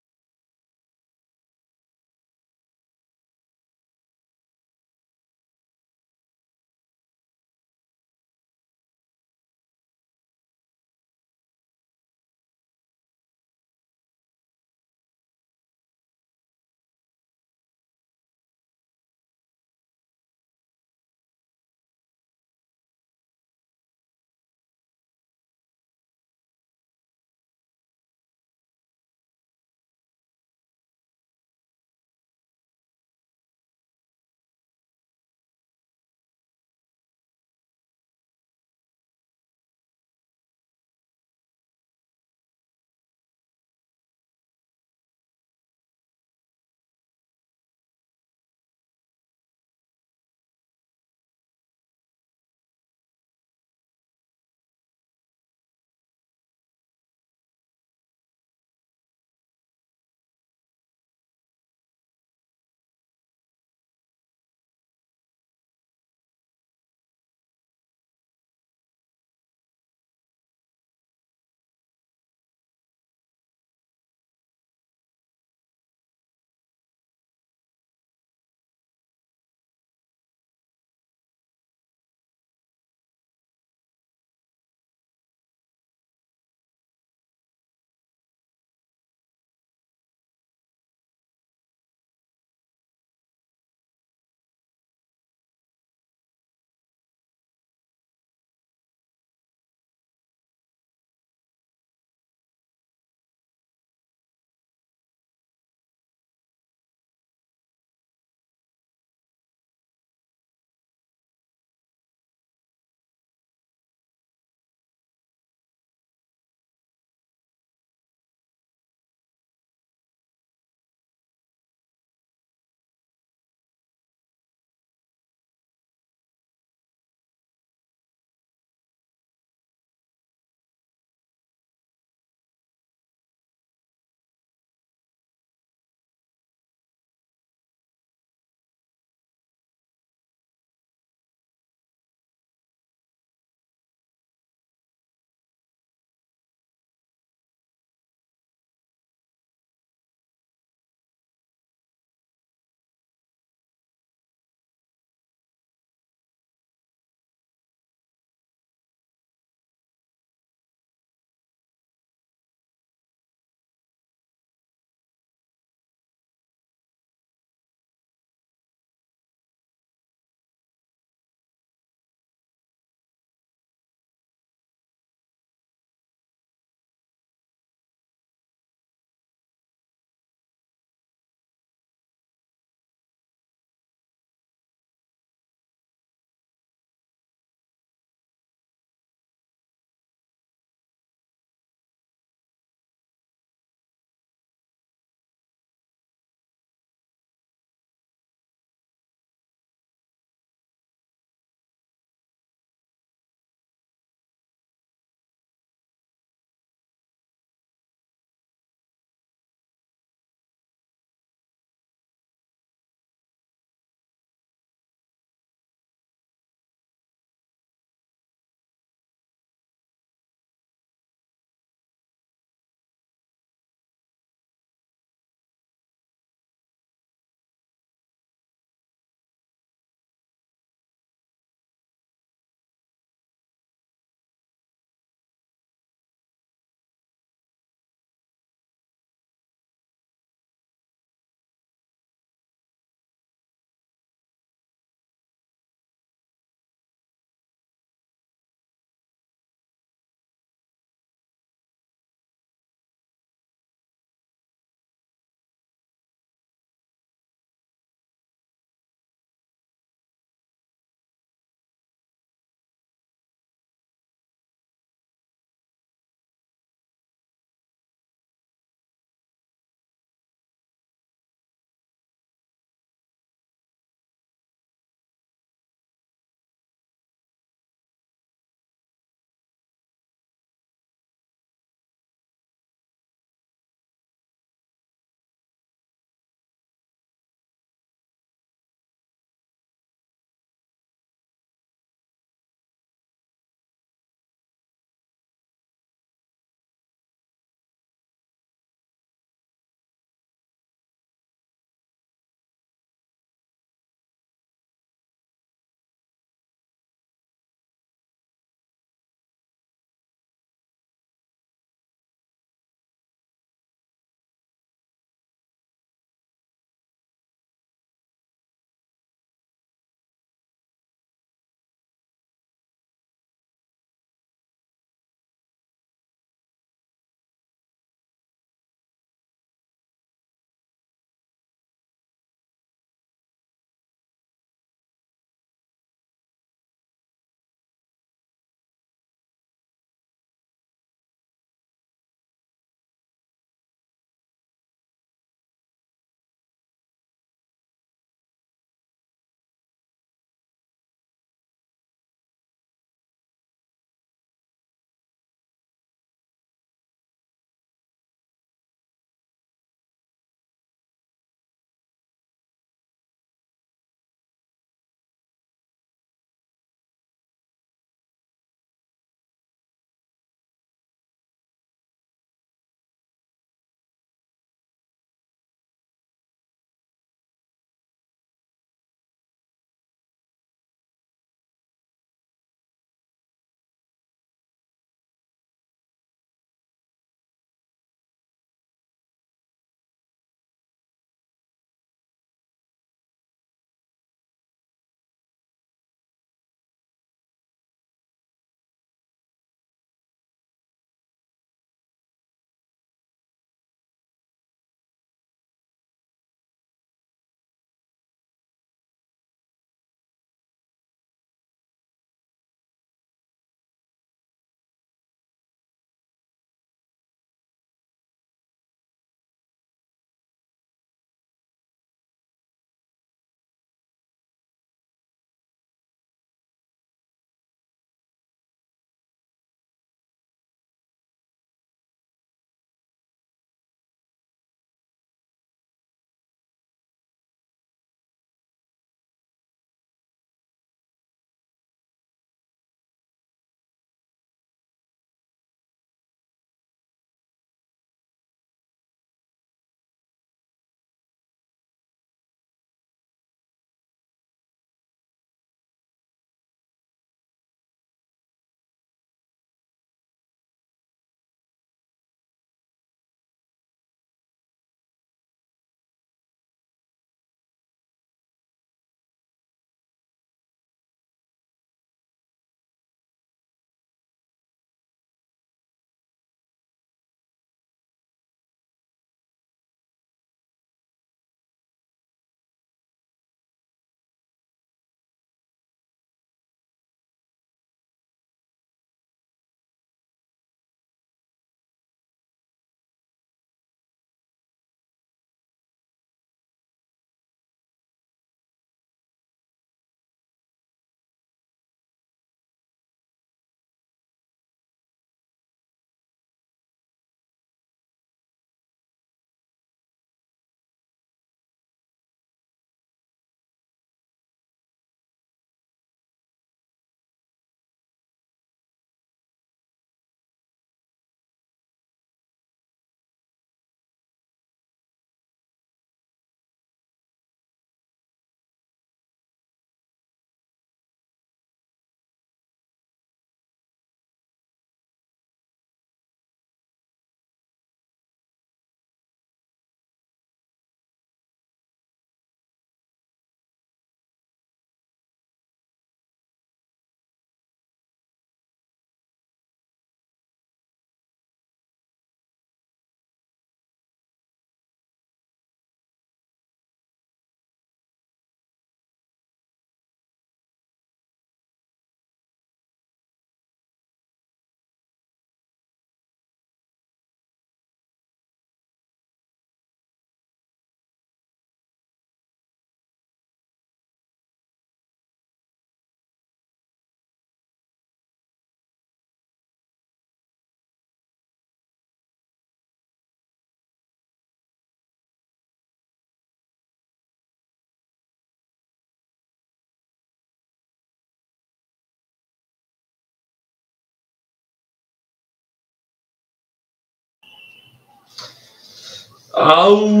او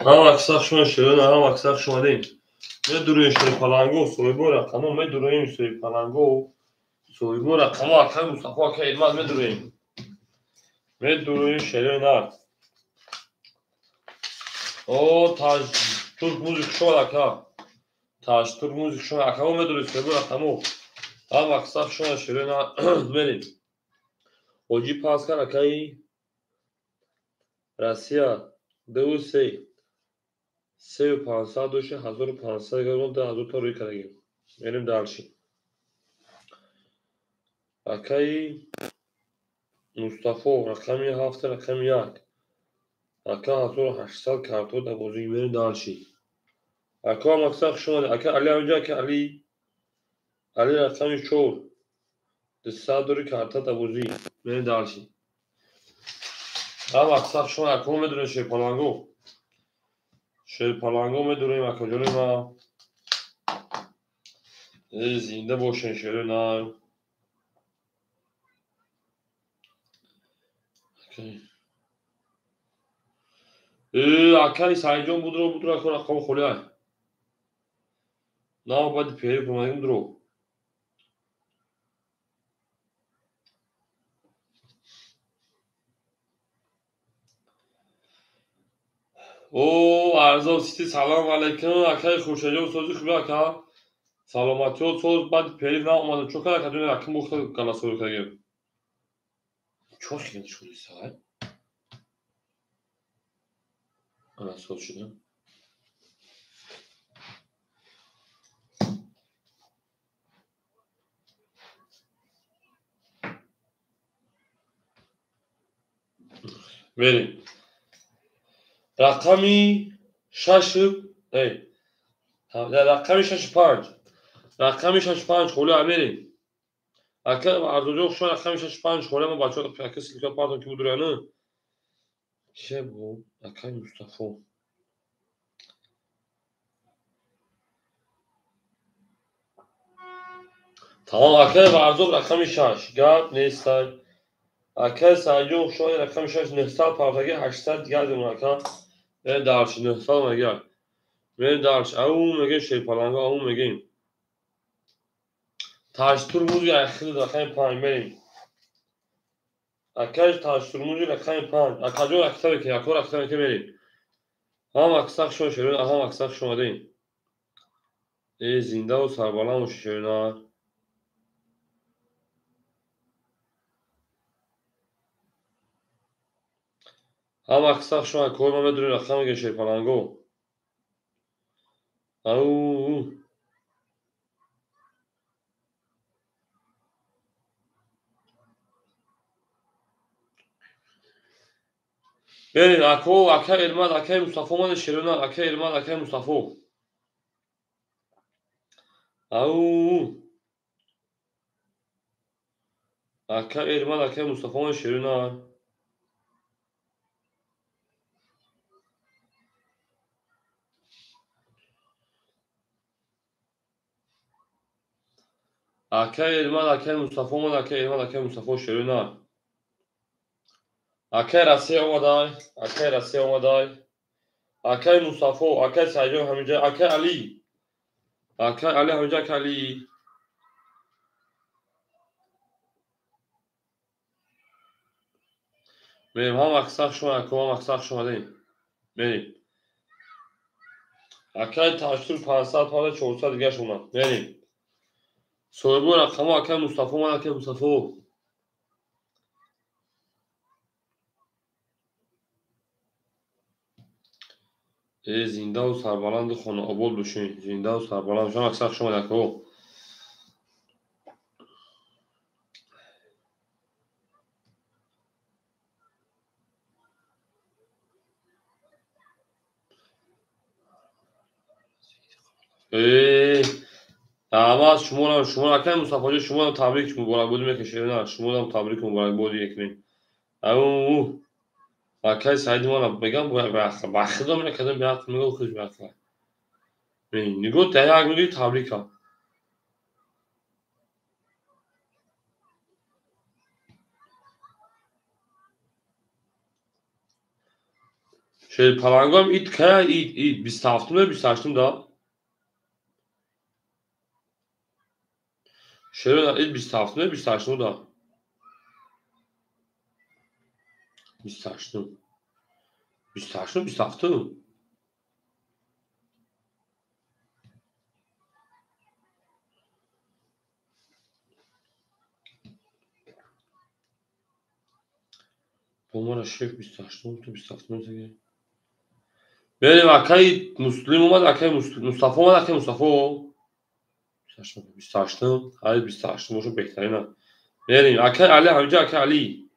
هم اکساق شما شده نه هم اکساق شما دیم میدروی شده پلنگو سویبو رقمو میدرویم سوی پلنگو سویبو رقمو اکای مصطفی اکای ایلماز میدرویم شده نه او تاج ترک موزیک شما اکا تاج ترک موزیک شما اکاو میدروی سویبو رقمو هم اکساق شما شده نه بریم اوجی پاس کن اکای راسیا دو سه و پانصد دوشه 1500 گرم ده 1000 تا روی کرگیم بریم دالشی اکای مصطفی رقمی هفته رقمی یک اکا 1800 کارتو دا بوزی بریم دالشی اکا مکساق شما ده اکا علی اونجا که علی رقمی 4 200 دوری کارتا دا بوزی بریم دالشی هم مکساق شما اکا میدونه شیر پالانگو میدونیم اکا جلوی ما زنده باشین شیره نه اکانی سایجون بودرو اکا رقم خولیه نه باید پیری پرمانیم درو او عرضا سیتی سلام علیکم اکای خوشجو سوزی خوبی اکا سلامتی و سوز بعد پیری نه اومده چون که اکا دونه اکا مخت کلا سوزی کنیم چون خیلی شوری سای انا سوز شده بریم رقمی ششب رقمی 65 رقمی 65 خوله بریم اکا عرضا جو شما رقمی 65 خوله ما بچه ها اکا سلیکا پارتون که بودره نه چه بود اکای مصطفی تمام اکای عرضا رقمی 6 گرد نیستای اکای سایجون شما رقمی 6 900 پارتاگه 800 گرد اون اکا بریم دارش 900 مگر بریم دارش او میگه شیر پالانگا او میگیم تاج ترموزی اخیر رقم 5 بریم اکای تاج ترموزی رقم 5 اکاجو اکتر که اکور اکتر که بریم هم اکساق شما شیرین هم اکساق شما دیم زنده و سربالان و شیرین هم اکساق شما اکور ما بدونی رقم میگه شیر پالانگو او بریم اکو اکا علمات اکای مصطفی من شیرین اکا علمات اکای مصطفی او اکا علمات اکای مصطفی من شیرین اکای علمات اکای مصطفی من اکای علمات اکای مصطفی شیرین اکای رسی اومدای اکای رسی اومدای اکای مصطفی اکای سایجو همینجا اکای علی همینجا اکای علی بریم هم اکساق شما اکو هم اکساق شما دیم بریم اکای تاشتور 500 پاده 400 دیگه شما بریم سویبو رقم اکای مصطفی من اکای مصطفی زنده و سربلند خانه آباد باشین زنده و سربلند شما اکساق شما اکو اما شما اکای مصطفی شما تبریک مبارک بود میکشه شما تبریک مبارک بود یک او اکای سعید ما بگم بخدا من کدام بیات میگه خوش بیات نگو تیاگ میگی تبریک ها Şey palangam it kaya it. Biz taftım da biz taştım da. Şöyle it biz taftım da biz taştım da. Biz taştım. Biz taştım biz taftım. Bomara şef biz taştım da biz taftım da. Benim akay Müslüm olmadı akay Mustafa olmadı akay Mustafa o. Biz taştım. Hayır biz taştım. Boşu bekleyin ha. Benim akay Ali Hamza akay Ali.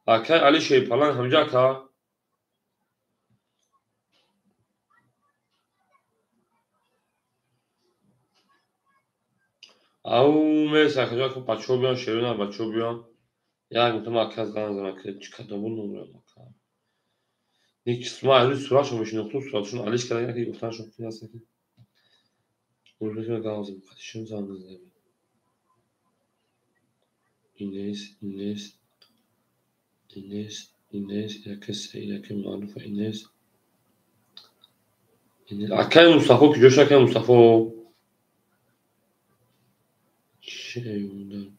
Akay Ali şey falan Hamza ka. Au mesela kaza ko paço biyan şerina paço biyan. Ya gittim akaz ganan zaman ki çıkardı bunu oluyor bak. Ne kısmı ayrı sura şomuş nokta sura şunu aliş kadar ki yoktan çok finans ki. Uğraşma lazım. Kaçışım zannınız abi. İnes yakası yakın marufa İnes. Akay Mustafa ki Josh akay Mustafa o. Şey bundan.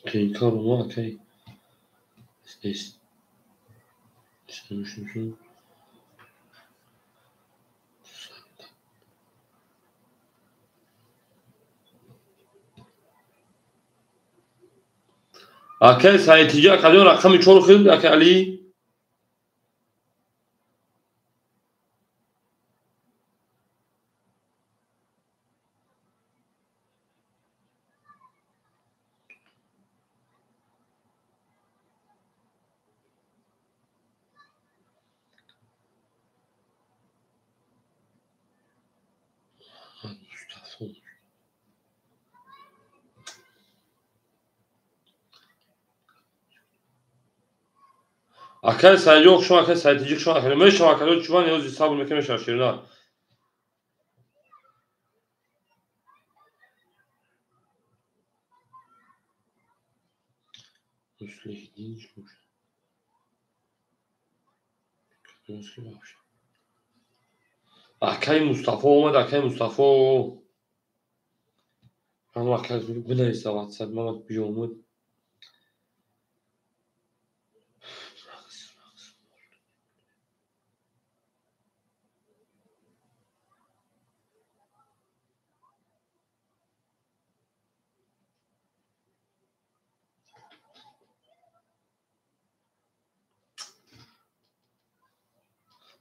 Kenkar olma akay. Es. Sen düşünsün. Akay sayetici akay rakamı çok hızlı akay Ali. Mustafa. Akay sayıcı yok şu akay sayetici şu akay. Meş akay çuvan yoz hesabı mekeme şaşırına. Müslih değil mi? Nasıl yapmış? Akay Mustafa olmadı akay Mustafa. Ama akay bu neyse WhatsApp bana bir yolmu.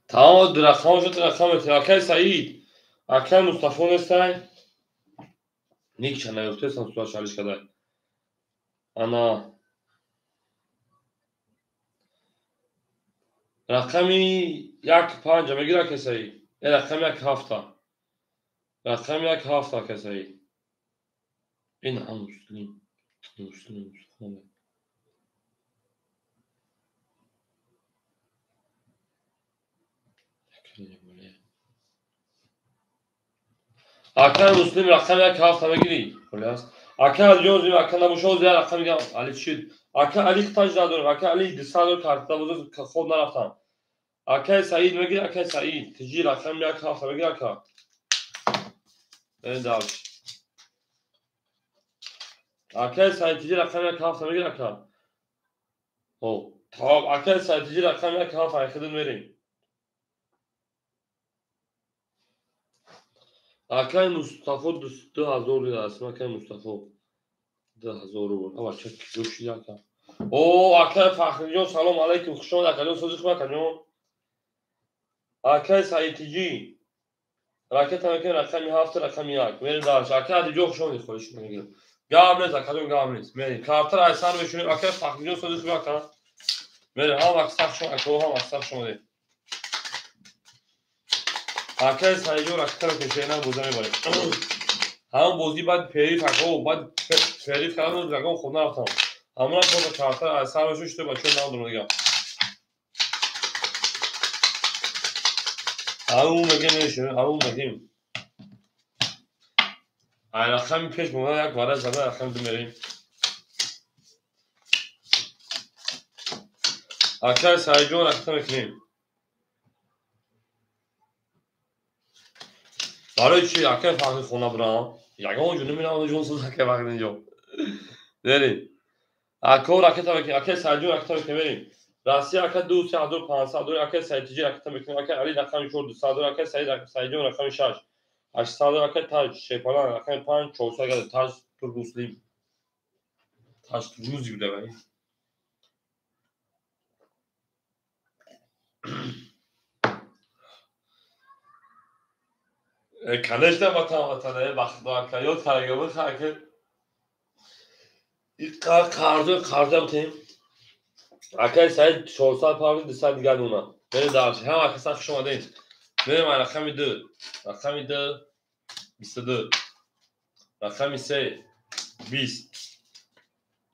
Tamam rakam şu rakam et. Akay Said. Akay Mustafa neyse. Nik çana yoktu sen suğa çalış kadar. Ana. Rakami yak panca mı girer keseyi? Rakam yak hafta. Rakam yak hafta keseyi. İnhan Müslüm. Müslüm. Akay Müslüm rakam yak hafta mı gireyim? Kolyas. Akay Jozi akay bu şoz ya rakam ya Ali Şid. Akay Ali Tajdadır. Akay Ali Disadır kartda bu kod naraftan. Akay Said mı gir Akay Said. Tici rakam yak hafta mı gir akay. Ben de abi. Akay Said tici rakam yak hafta mı gir akay. O. Tamam akay Said tici rakam yak hafta yakıdın vereyim. Akay Mustafa daha zor ya aslında Akay Mustafa. Daha zor olur. Ama çok güçlü ya. O Akay Fahriyo salam aleyküm. Hoşçakalın Akay sözü bakın. Akay Saitici. Raket amakan rakam hafta rakam yak. Verin daha. Akay hadi yok şunu konuşmaya gidelim. Gamlet Akay gamlet. Verin. Kartlar Aysan ve şunu Akay Fahriyo sözü bakın. Verin. Ham aksak şu Akay ham aksak şu değil. Akay Saitici rakam köşeğine bozamı var. هم بازی بعد پری فکر بعد پری کردن رقم خود نرفتم همون خود کارت از سر بهش شده بچه ندارم دیگه همون میگه نمیشه همون میگیم رقم پیش موقع یک بار زده رقم دو میریم اکر سعید جان رقم میکنیم. برای چی اکر فرقی خونه برام؟ یگان جون نمیدونم جون سوز اکر وقت اینجا. بریم. اکر رقم میکنیم. اکر سعید جان رقم میکنیم. راسی اکر 2500 دور اکر سعید جی رقم میکنیم. اکر علی رقم 400 دور اکر سعید جان رقم 6. 800 دور اکر تاج شیپالان رقم 5 400 تاج ترک مسلم. تاج روزی بوده ولی. کنش وطنه وقت دارد یاد کارگاه خاکه این کارده بتیم اکر سعید 400 پاوند 200 دیگر اونا بریم دارش هم اکر سخت شما دین بریم رقم 2 رقم 2 22 رقم 3 20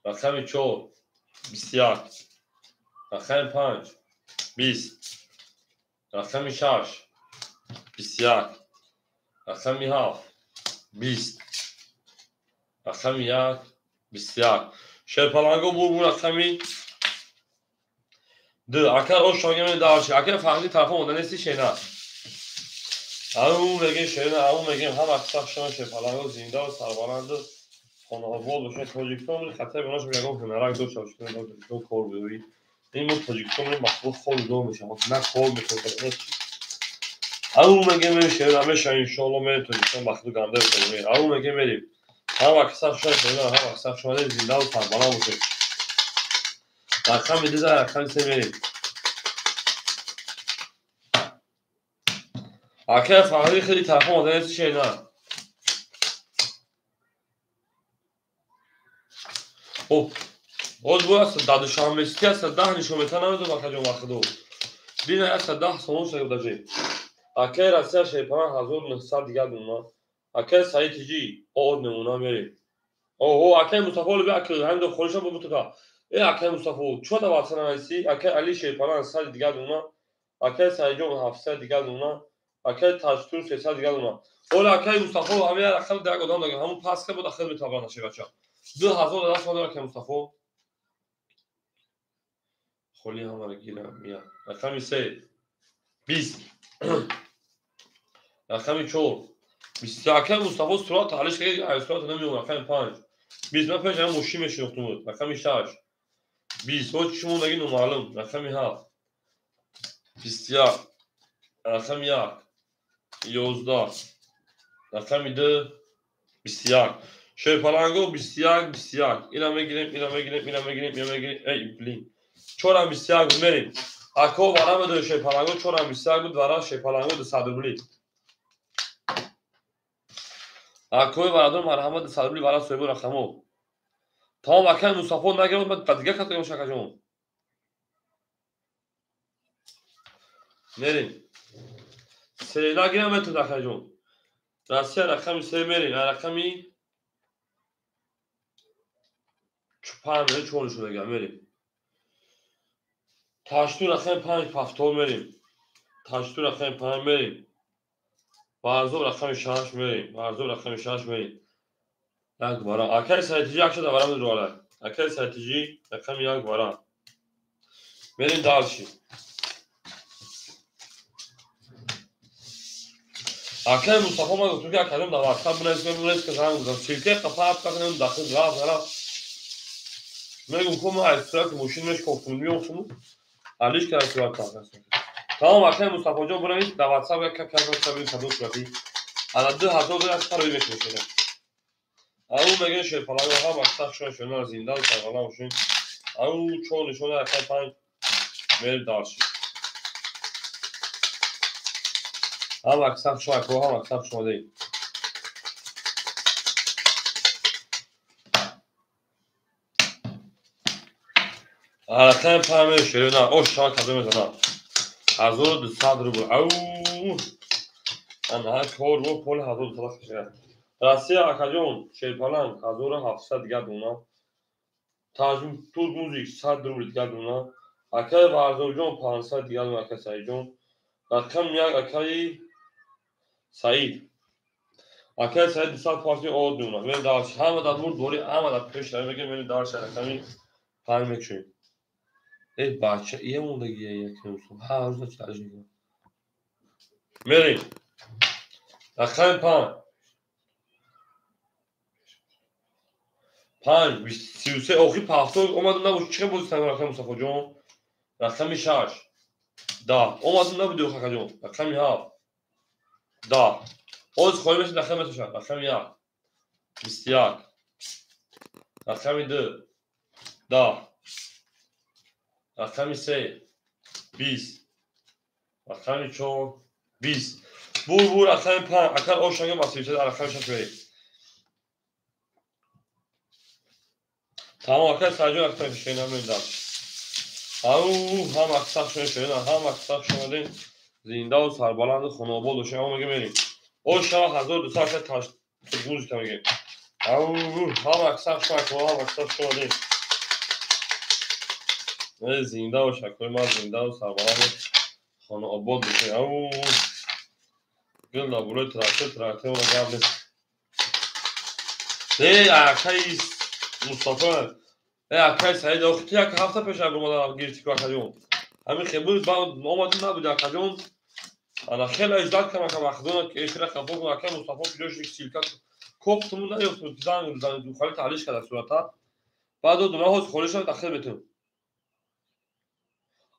رقم 4 21 رقم 5 20 رقم 6 21 رقم 7 20 رقم 1 21 شرپلانگو بو رقمی دو اکر او شاگم دارش اکر فهمی طرف اومدن نیستی شینا اون میگه شینا اون میگه هم اکثر شما شرپلانگو زنده و سربلند خانواده باشه تاجیکستان خطر بناش میگم هنرای دو شاش دو کار بوی این مو تاجیکستان مخلوق خود دو میشه نه کار میکنه اون میگه شینا میشه ان شاء الله می تاجیکستان مخلوق گنده بکنه اون میگه میریم هم اکثر شما هم اکثر شما زنده و سربلند باشه رقم میده رقم سه میریم اکر فقری خیلی طرف اومدن نیستی شینا خب باز بو است داد شام مستی است ده نشون میتونه نمیدونم اکر جون وقتو بین است ده سوم شده بودجی اکر است شیپان 1900 دیگه دونه اکر سعید جی او نمونه میری او اکر مصطفی بیا اکر هند خودش به بوتا ای اکر مصطفی چه دا واسه نمیسی اکر علی شیپان 100 دیگه دونه اکر سعید جون 700 دیگه دونه اکر تاجتور 300 دیگه دونه اول اکر مصطفی همه رقم دیگه کدام دیگه همون پاس که بود اخر میتابان نشه بچا 2000 دست مادر اکر مصطفی خلی همه گیرم میاد رقم 3 20 رقم 4 20 اکر مصطفی سرعت حالش که سرعت نمیومد رقم 5 20 من پیش هم مشی میشناختم بود رقم 6 20 هیچ شما نگین معلوم رقم 7 21 رقم 1 11 رقم 2 21 شیپالانگو 21 21 اینا میگیریم اینا میگیریم اینا میگیریم اینا میگیریم ای بلین 4 21 میریم اکو برام دو شیپالانگو 4 21 بود برای شیپالانگو 200 بلی اکو برادر مرحمت 200 بلی برای سویبو رقمو تا مکان مصطفی نگرفت من دیگه خاطر مشکل جون میریم سه نگیرم تو داخل جون راسی رقم 3 میریم رقمی 5 چون شده گم میریم تاشتو رقم 5 پفتول میریم تاشتو رقم 5 میریم بازو رقم 6 میریم بازو رقم 6 میریم یک بارا اکر سایتیجی یک شده برام روله اکر سایتیجی رقم یک بارا میریم دالشی اکر مصطفی ما گفتم که کلام در واتساپ بنویس که زنگ بزنم سیلکه قفات کنم داخل راز حالا میگم کوم استراک ماشین مش گفتم میوسم علیش که استراک کردم تمام اکر مصطفی جان بنویس در واتساپ یک کار صدوق صورتی على 2000 دلار خرابی میشه اون میگه شیپالانگو هم اکثر شون زنده و سربلند باشین اون چون نشون رقم 5 میل داشت هم اکثر شو اکو هم اکثر شما دی رقم 5 میشه نه او شما کدوم میزنه 1200 روبل او انا کار و پول 1200 میشه راسی اکاجون شیپالانگ 1700 دیگه دونه تاجم تور موزیک 100 روبل دیگه دونه اکای بازوجون 500 دیگه دونه اکای سایجون رقم یک اکای سعید اکر سعید 200 پاسنی او دونه من دارش همه داد مورد دوری همه داد پیش داره میگه من دارش رقمی پنج میکشیم ای بچه یه موندگی یکی میسون هر روز چه تلاش میکنم میریم رقم 5 33 اوخی پافتور اومدم نبود چه بود سن رقم مصطفی جون رقم 6 10 اومدم نبود خاکا جون رقم 7 10 اوز خوی میشه رقم میشه رقم 1 21 رقم 2 10 رقم 3 20 رقم 4 20 بور رقم 5 اکل اوشنگ مسیحه در رقم 6 بریم تمام اکل سرجون رقم 6 نمیدم او هم اکثر شدن هم اکثر شدن زنده و سربلند خانواباد و شما میگه بریم او شما 1200 تاش موزیکا میگه او هم اکثر شما هم اکثر شدن زنده و شکر ما زنده و سربلند خانواباد میشه او گل لابورای تراکتور و قبل نه اکای مصطفی اکای سعید اختی یک هفته پیش اومد گیرتی که اکجون همین خیلی با اومد نبود اکجون انا خیلی اجداد کنم که مخدونا که ایشون خفاف و اکای مصطفی پیشش یک سیلکات کوفتمون نیفتاد زن خالی تعلیش کرد صورتا بعد دو ماه خودش رو داخل بتون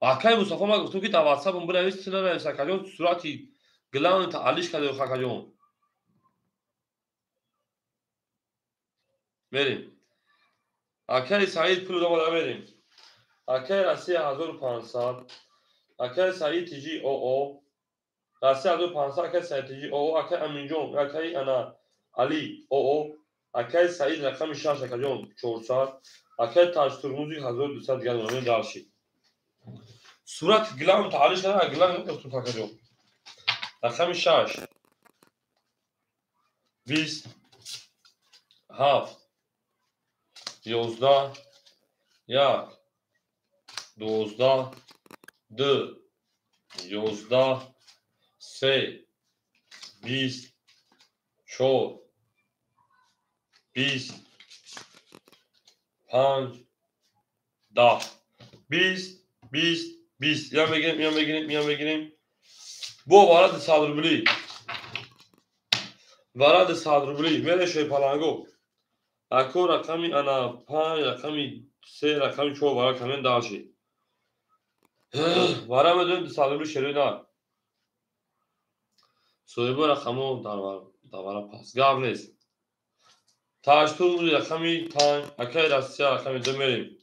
اکای مصطفی ما گفتم که تا واتساپ اون بنویس نویس اکجون صورتی گلان تعلیش کرد و اکجون بریم اکای سعید پول دو بریم اکای راسی 1500 اکای سعید تیجی او راسی 1500 اکای سعید تیجی او اکای امین جون اکای انا علی او اکای سعید رقم 6 اکجون 400 اکای تاج ترمزی 1200 دیگر نامه دارشی صورت گلام تعالیش کنه گلام نمیتونم اکجون رقم 6 20 7 11 1 12 2 11 3 20 4 20 5 10 20 20 20 میام بگیریم بو وارد صادربلی میره شوی پلنگو اکو رقمی انا 5 رقمی 3 رقمی 4 وارد کمین داشی وارد مدون صادربلی شروع نه سویبو رقمو داوارا پاس گاب نیست تاج تورموزی رقمی 5 اکای راسیا رقمی 2 میریم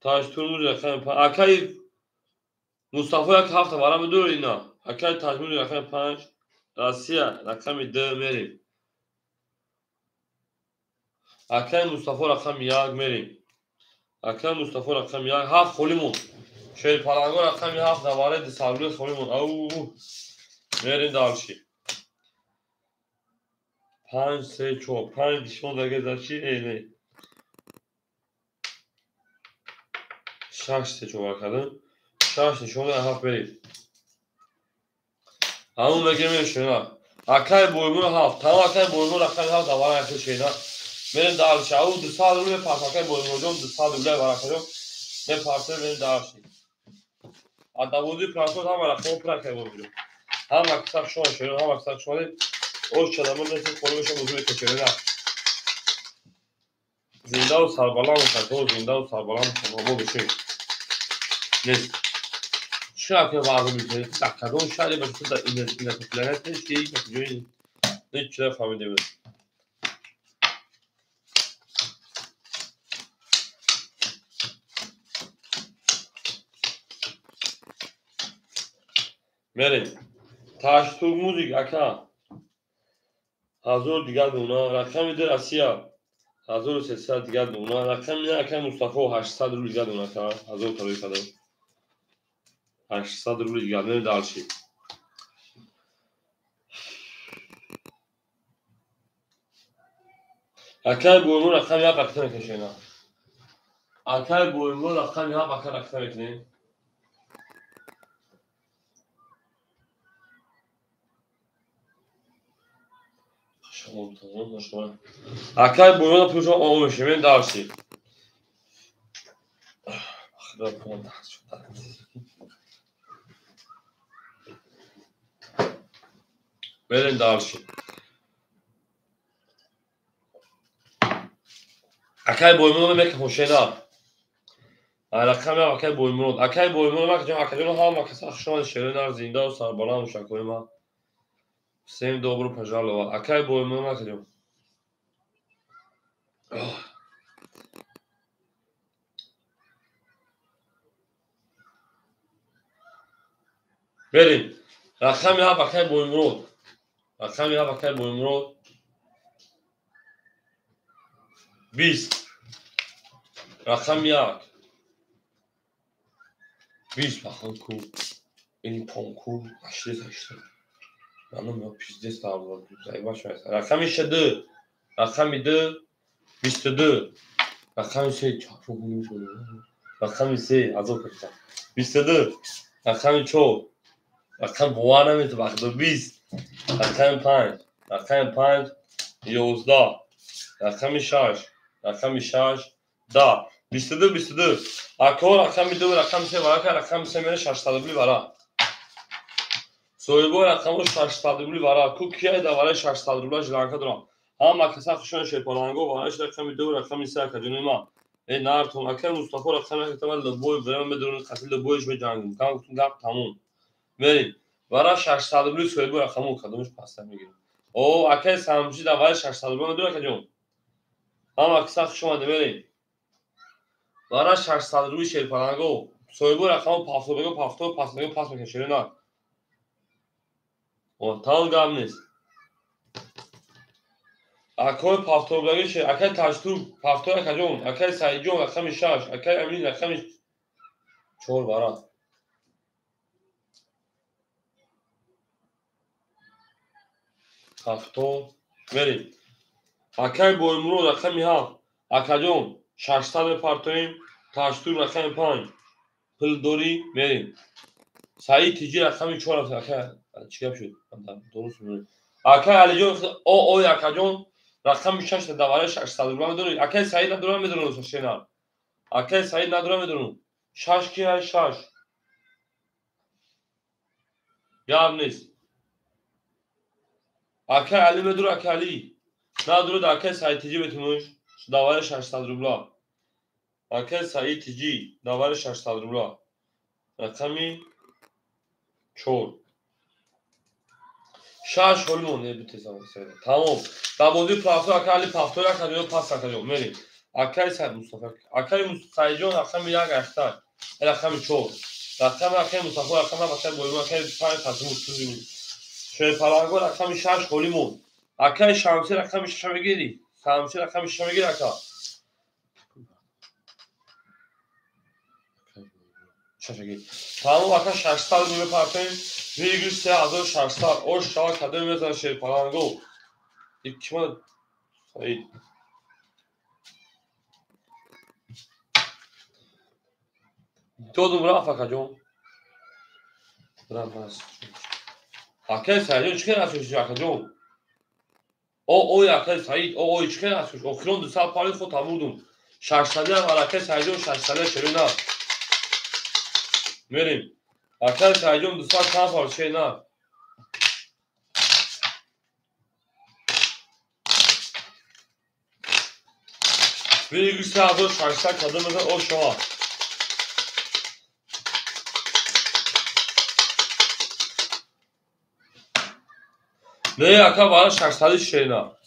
تاج تورموزی رقمی 5 اکای مصطفی یک هفته وارد دور اینا اکای تاج تورموزی رقمی 5 راسیا رقمی 2 میریم اکای مصطفی رقمی 1 میریم اکای مصطفی رقمی 1 7 خولیمون شوی پلنگو رقمی 7 دواره دیسابلی خولیمون او میریم دالشی 5 3 4 5 دیشون دیگه داشتی اینه 6 3 4 کردن 6 نشون ده 7 بریم همون بگیم شنا اکای بویمون 7 تمام اکای بویمون رقمی 7 دواره اکای شینا میریم دالشی او دو سال روی پاس اکای بویمون جون دو سال روی وارکجون نه پارسل میریم دالشی ادوودی پراسود هم رقم پرکای بویمون هم اکثر شما شینا هم اکثر شما او چلمون نسید خورمش بزرگ کچره نه زنده و سربلند خطا زنده و سربلند خطا بشه نیست چرا که واقعا میشه تکرار شده باشه در این پلنت نیست که یک جوری نیست چرا فهمیده بود میریم تاج تو موزیک اکا حضور دیگر دونا رقم در اسیا 1300 دیگر دونا رقم نه اکا مصطفی 800 رو دیگر دونا که حضور تبریک کردم 800 رو دیگر نمی دالشی اکای بویمون رقم یا بکتر کشینا اکای بویمون رقم یا بکتر کشینا اکای بویمون پروژه آموزشی من داشتی بریم دارشیم. اکای بویمون میگه خوشینا. رقم یا اکای بویمون. اکای بویمون میگه جان اکای جون هم کسا شما شیرین از زنده و سربالا مشکوی ما. سیم دوبرو پجال و اکای بویمون میگه جان. بریم. رقم یا اکای بویمون. رقم یا اکای بویمون. 20. رقم یک 20 پخانکو این پانکو 88 منم یا پیزدست دارم زایباش میشه رقم 2 رقم 2 22 رقم 3 چاپو میشه رقم 3 از اون کجا 22 رقم 4 رقم بوانم تو وقت 20 رقم 5 رقم 5 11 رقم 6 رقم 6 10 22 اکو رقم 2 رقم 3 برای رقم 3 میره 600 برای سویبو رقم رو 600 روبلی برای کو کیه دواره 600 روبلی جلانکا دارم هم کسا خوشون شیپالانگو وانش رقم 2 رقم 3 کجونی ما این نارتون اکر مصطفی رقم احتمال لبوی برام بدون قتل لبویش به جنگ کام گفتم گپ تموم بریم برای 600 روبلی سویبو رقمو کدومش پاستا میگیریم او اکر سامجی دواره 600 روبلی میدونه کجون هم کسا خوشون بریم برای 600 روبلی شیپالانگو سویبو رقم پاسو بگو پاس بگو پاس میکشه نه و تاون گام نیست اکای پافتورگاهی اکای تاشتو پافتور کجون اکای سایجون رقم 6 اکای امین رقم 4 برات پافتور بریم اکای بویمرو رقم 7 اکاجون 600 پارتویم تاشتو رقم 5 پلدوری بریم سعید تیجی رقم 4 اکای چیکار شد درست میگم اکای علیجون او اکاجون رقم 6 دواره 600 روبل داری اکای سعید ندارم میدونم شینا اکای سعید ندارم میدونم شش کی شش یاد نیست اکای علی میدونم اکای علی ندارد اکای سعید تیجی بتونوش دواره 600 روبل اکای سعید تیجی دواره 600 روبل رقمی 4 شش هولمون نه بتیزم تمام بابودی پلاستو اکای علی پافتور اکای پاس اکای میریم اکای سعید مصطفی اکای سعید جون رقم 1 اختار رقم 4 رقم اکای مصطفی رقم اکای بولو اکای 5 خاطر مصطفی شوی پالانگو رقم 6 هولمون اکای شمسی رقم 6 میگیری شمسی رقم 6 میگیری اکا شفگی تمام اکا 600 روبل پارتین ویگل 3600 او شاه کدوم میذاره شوی پالانگو یکیما سعید تو نمره افکا جون برام پاس اکای سعید چیکار هستش اکا جون او اکای سعید او چیکار هستش اخرون 200 پاری خود تمودم 600 هم اکای سعید 600 شرینا میریم اکای سعید 200 چند پار شرینا ویگل 3600 کدوم میذاره او شاه نه اکا برای 600 شرینا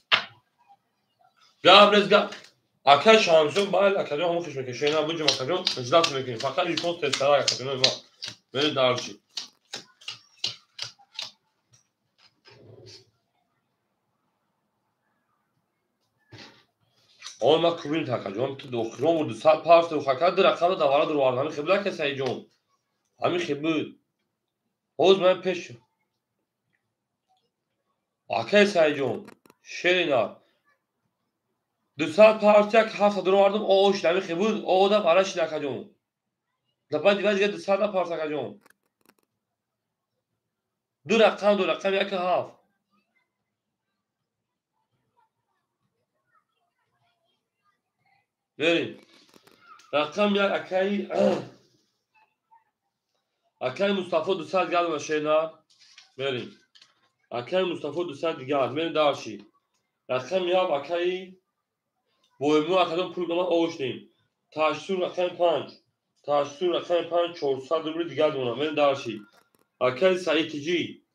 گابرز گاب اکای شامسون باید اکا جون همون خوش میکنه شرینا بوجه اکا جون اجلاس میکنیم فقط این پست استرای اکا جون ما بریم دارچی اول ما کوبیم تا جون تو دکترم و 200 پارت و فقط در رقم دواره در واردن خبلا که سعید جون همین خبود حوز من پیش اکای سعید جون شرینا 200 پارت یک 7 در واردم اوش همین خبود او دا براش اکا جون دفعه دیگه 200 پارت اکا جون دو رقم یک هاف بریم رقم یک اکای Akay Mustafa 200 gelme şeyler. Verin. Akay Mustafa 200 gel. Verin daha şey. Rakam ya akay. Boyumu akadın pulgama oğuşlayın. Taşsur rakam 5. Taşsur rakam 5 400 rubl دیگه دونم. Verin daha şey. Akay sayıtıcı.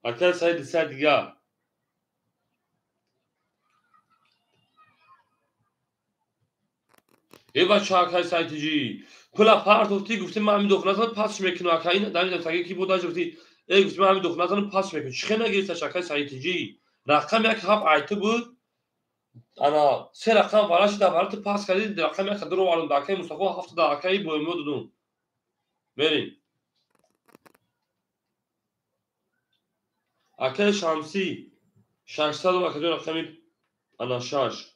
Akay sayı 200 دیگه. ای بچه اکای سایتیجی پلا پارت گفتی گفتی من همین دختر نزنم پاسش میکنم اکای این دنیل تاگه کی بود گفتی ای گفتی من همین دختر نزنم پاسش میکنم چخه نگیرست اکای سایتیجی رقم یک هفت آیته بود انا سه رقم وراش دا برات پاس کردی رقم یک درو والون داکای مصطفی هفت دا اکای بویمو دادون بریم اکای شمسی 600 و اکای رقمی انا شاش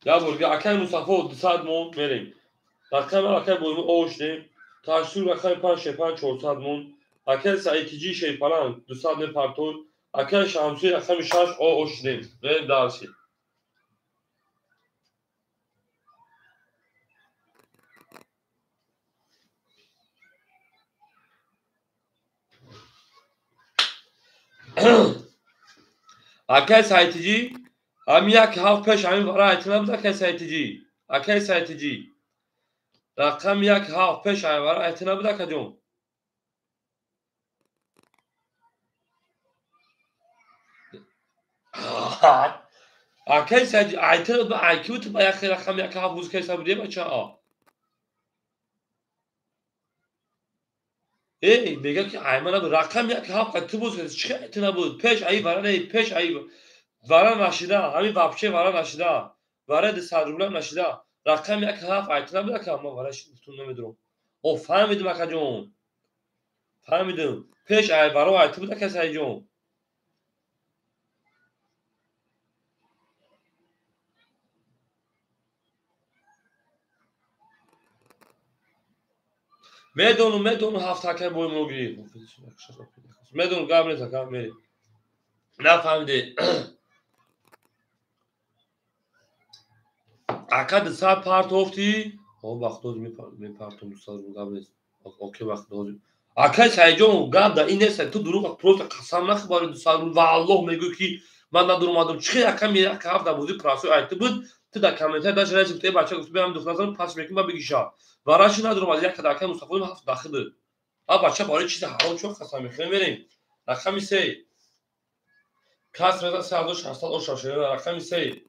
یا برگه اکای مصطفی 200 مون بریم رقم اکای بویمو اوشتیم تاشور رقم 5 400 مون اکای سایتیجی şey falan 200 ne pardon اکای شمسی رقم 6 o اوشتیم بریم درسی اکای سایتیجی هم یک هفت پیش همین برای اعتماد اکای سایتیجی اکای سایتیجی رقم یک هفت پیش همین برای اعتماد اکای جون اکای سایتیجی اعتماد به IQ تو با یک رقم یک هفت بوز کیسا بودیم بچه ها ای میگه که ایمانا به رقم یک هفت تو بوز چه اعتماد بود پیش ای برای پیش ای برای نشیده همین بابچه برای نشیده برای دستار روبلم نشیده رقم یک هفت اعتماد بود که اما برای شیفتون نمیدونم او فهمیدم اکای جون فهمیدم پیش ای برای اعتماد اکای سای جون میدونم هفت حکم باید موگیری میدونم قبل نیست حکم میری نفهمیده اکد سر پارت افتی او وقتوز میپارتم دوستان رو قبل نیست اوکی وقتوز اکد سایجون قبل دا این نیست تو دروغ پروت قسم نخی باری دوستان رو والله میگو که من ندارم آدم چه حکم میره که هفت بودی پراسو ایت بود تو در کامنت داشت رئیس تو بچه گفت بیام دخترم پاس میکنم با بگیشا وراش ندارم از یک حکم مصطفی هفت داخل بچه برای چیز حرام چون قسم میخوریم بریم رقم 3 کسر 3600 اوشاشه رقم 3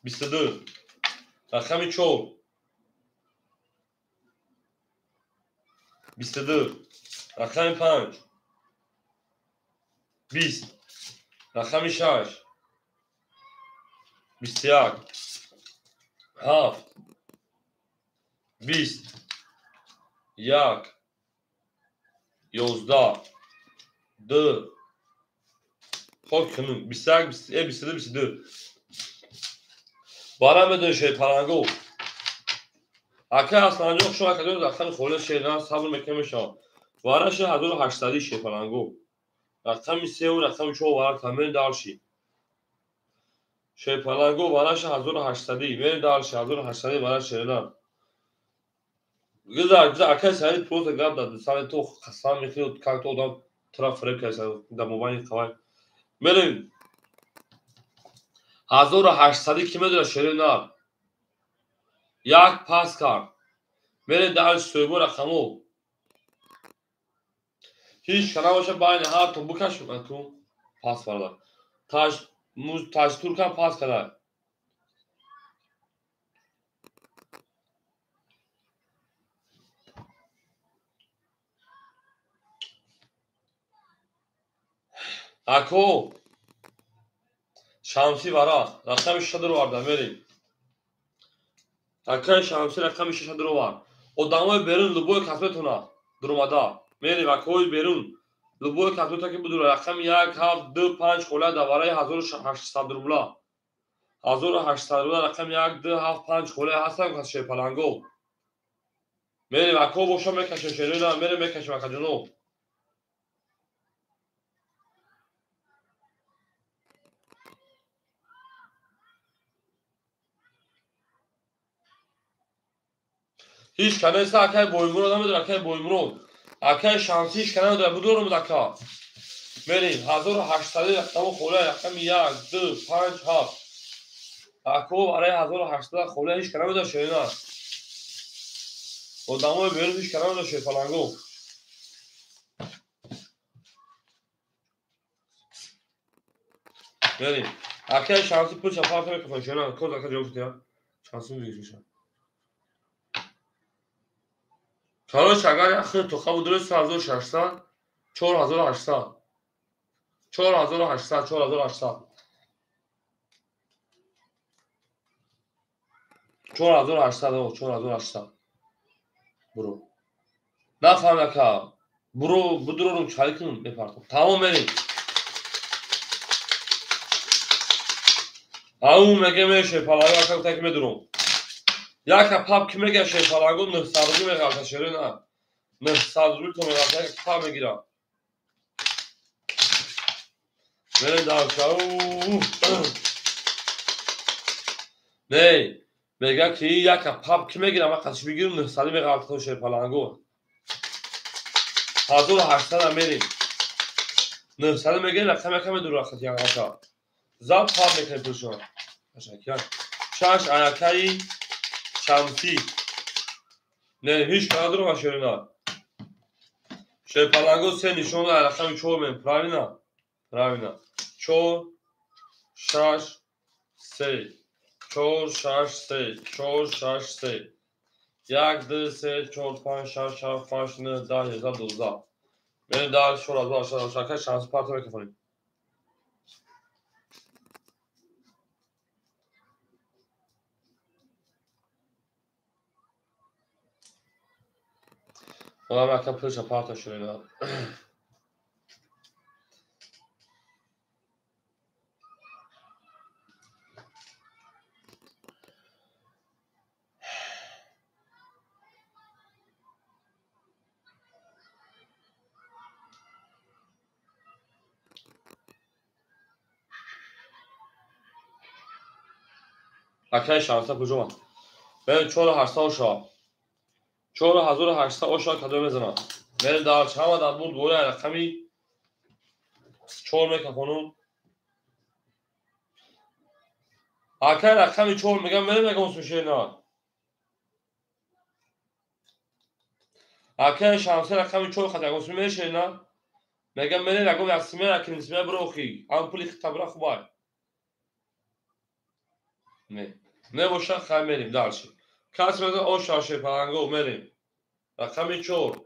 22 رقم 4 22 رقم 5 20 رقم 6 21 7 20 1 11 2 خب کنون 21 22 22 بارم بدون شی پرنگو اکه اصلا جو شما کدوم رقم خول شیران صبر میکنم شما وارش 1800 شی پرنگو رقم 3 و رقم 4 وارا کامل دارشی شی پرنگو وارش 1800 می دارشی 1800 وارا شیران güzel اکه سری پروت گاب داد سال تو قسم میخواد که تو دام طرف فرق کسا در موبایل خوای میریم 1800 کی میدونه شیران یک پاس کار میره در سویبو رقمو هیچ کنه باشه باین هر تو بکش من تو پاس فردا تاج ترکم پاس کرده اکو شمسی برا رقم 6 رو وارد میریم اکای شمسی رقم 6 رو وارد ادامه بیرون لبوی کتبتونا درومادا میریم اکوی بیرون لبوی کتبتا که بدون رقم 1 7 2 5 خوله دواره 1800 روبلا 1800 روبلا رقم 1 2 7 5 خوله هستن که شیپلنگو میریم اکو بوشا میکشیم شیرینا میریم میکشیم اکا جنو هیچ کنه است اکای بویمرو نمیدونه اکای بویمرو اکای شانسی هیچ کنه نداره بدورم دکا بریم 1800 رقم خوله رقم 1 2 5 7 اکو برای 1800 خوله هیچ کنه نداره شینا و دامو بیرون هیچ کنه نداره فلانگو بریم اکای شانسی پول چپارت میکنه شینا کد اکا جواب دیا شانسی میگیشه چالش اگر اخیر تو خود درست 1600 4800 4800 4800 4800 او 4800 برو نفهم که برو بدرونم چای کنم بپرتم تمام بریم اون مگه میشه پلاگا که تک میدرم یک پاپ که میگه شه پلاگو 900 میگه شیرین نه 900 روپیه تو میگه که پاپ میگیرم بریم دار چاو نه میگه که یک پاپ که میگیرم وقتش بگیرم 900 میگه تو شه پلاگو 1800 میریم 900 میگه رقم کم دور وقت یعنی آقا زاب پاپ میکنه توشون تشکر شاش عیاکایی شمسی نه هیچ کنه دور باشه نه شه پلاگو سه نشون رقم 4 من پراوینا 4 شاش 3 4 شاش 3 4 شاش 3 1 2 3 4 5 6 7 8 9 10 11 12 من دال شور از باشه شاکه شانس پارت میکنیم والله ما كان بلش پارت شورینا اکای شانس کجوما من 4800 اوشا 4800 اوشا کدو میزنم من دال چما در بود گویا رقمی 4 میکنم اکای رقمی 4 میگم من میگم میشه نه اکای شانس رقمی 4 خدا گوش میشه نه میگم من رقم اسمی لكن اسمه بروخی ام پولی خطبره خوبای نه باشه خیلی میریم دالشی کس میگه اوشا شه پلنگو میریم رقمی 4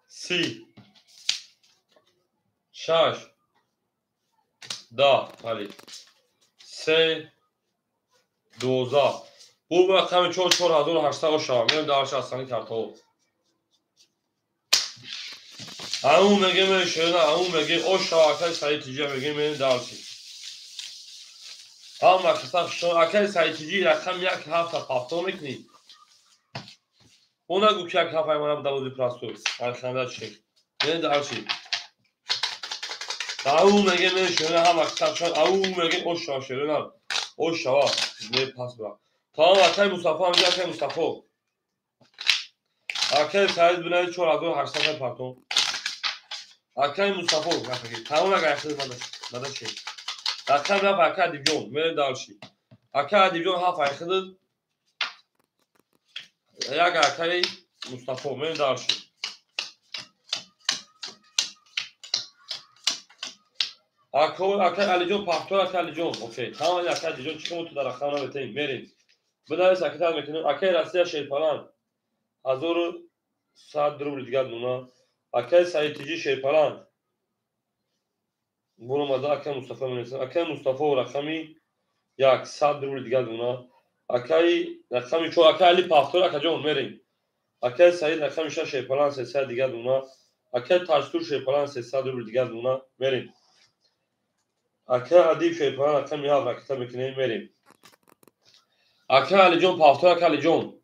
سی 6 10 ولی 3 12 bu raqami 4800 oşağı. Mən də aşağısını kartı. Amu məgə mən şöyle amu məgə oşağı akay sayıcı məgə mən dalşı. Amma kısa şu akay sayıcı raqam yak hafta hafta mikni. Ona gükyak hafay bana da bu prasto. Arkanda şey. Mən dalşı. Amu məgə mən şöyle amma kısa şu amu məgə oşağı şöyle oşağı ne pas bırak. Tamam akay Mustafa amca akay Mustafa. Akay sayıcı buna 4800 pardon. اکای مصطفی رفیقی تمام اگر خود مدد شد رقم رفت اکای دیویون من دالشی اکای دیویون ها فایخد یک اکای مصطفی من دالشی اکای علی جون پاکتور اکای علی جون اوکی تمام اکای علی جون چیکار تو در رقم رو بتیم میریم بدای ساکتار میکنیم اکای راستی شیپالان 1100 روبل دیگر دونا اکای سایتیجی شیپالان bunu madı Akay Mustafa Menesi. Akay Mustafa rakami yak 100 روبل دیگر دونا. Akay rakami ço Akay Ali Paftor Akay merin. Akay Said rakami şa şeypalan 300 دیگر دونا. Akay Taştur şeypalan 300 روبل دیگر دونا merin. Akay Adib şeypalan rakami ya rakita mekine merin. Akay Ali John Paftor Akay Ali John.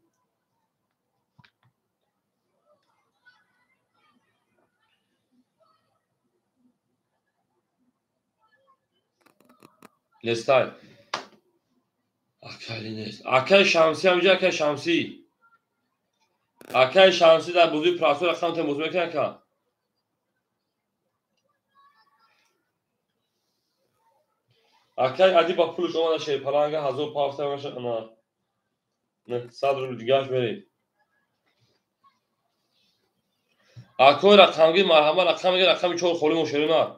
Nestay. اکلی نیست. اکل شمسی هم اینجا اکل شمسی. اکل شمسی در بازی پراسو رقم تموز میکنه که اکل عدی با پولش اومده شیر پلنگ 1500 باشه انا نه 100 روبل دیگهش بریم. اکل رقمگی مرحمه رقمی چور خولی مشهری نه.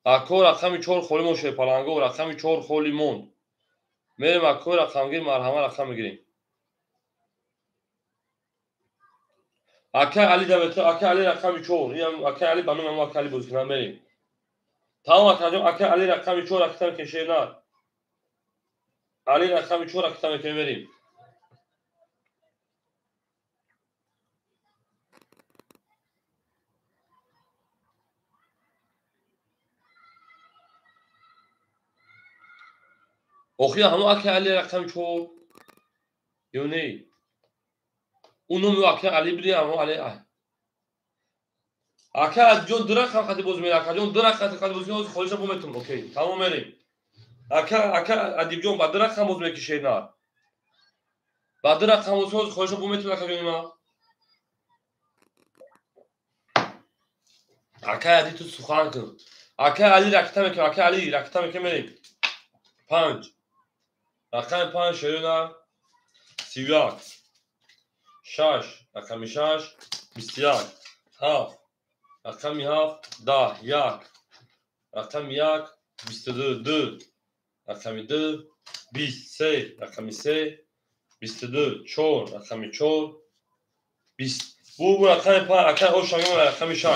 اکل رقمی چور خولی مشهری پلنگ و رقمی چور خولی موند. میریم اکل رقمگی مرحمه رقم میگیریم. اکل علی دوت اکل علی رقمی چور این اکل علی بنو ما اکل بوز کنم بریم. تمام اکل علی رقمی چور رقم کشیر نه. علی رقمی چور رقم که بریم. اخیا همو اکل علی رقمی چور یونی اونو می اکل علی بری همو علی اکل جون درخت خاطی بوز می اکل جون درخت خاطی بوز می خودش بومتون اوکی تمام بریم. اکل ادیب جون با درخت هم بوز میکشه نه. با درخت هم بوز خودش بومتون اکل جون ما. اکل ادی تو سخن کن. اکل علی رقم که اکل علی رقم که بریم. 5 رقم 5 شروع 31 6 رقم 6 21 7 رقم 7 10 1 رقم 1 22 2 رقم 2 23 رقم 3 22 4 رقم 4 20 bu رقم 5 اکل او شاگرد رقم 6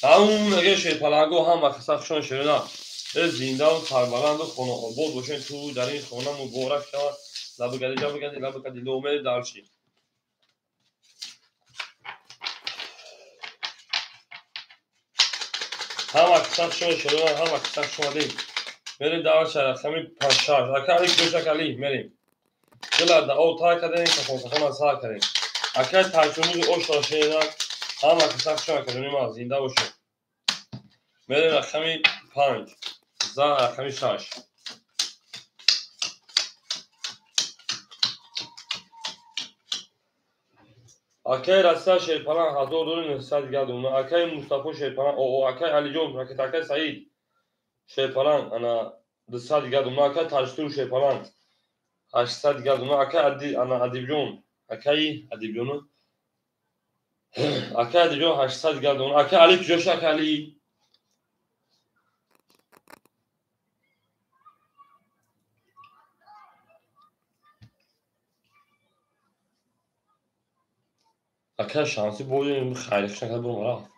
همون میگه شیر پلنگو هم وقت شروع زنده و سربلند و خونه آباد باشین تو در این خونه مبارک شود. لب گدی جا بگدی لب گدی لومه دارشی. هم اکثر شروع هم اکثر شما دیم میریم دارش رقمی 5 اکلی دوش اکلی میریم دل او تا کردیم که خونه سا کردیم اکل ترجمه او شاشیدن هم اکثر شما کردیم ما زنده باشین میریم رقمی 5 رقمی 6 اکای راستا شیرپلان 1900 گردون اکای مصطفی شیرپلان او اکای علی جون اکای سعید شیرپلان انا 200 گردون اکای تاجتور شیرپلان 800 گردون اکای ادی انا ادیب جون اکای ادیب جون اکای ادیب جون 800 گردون اکای علی جوش اکای علی اکای شانسی بودیم خیلیش نکرد برو مرا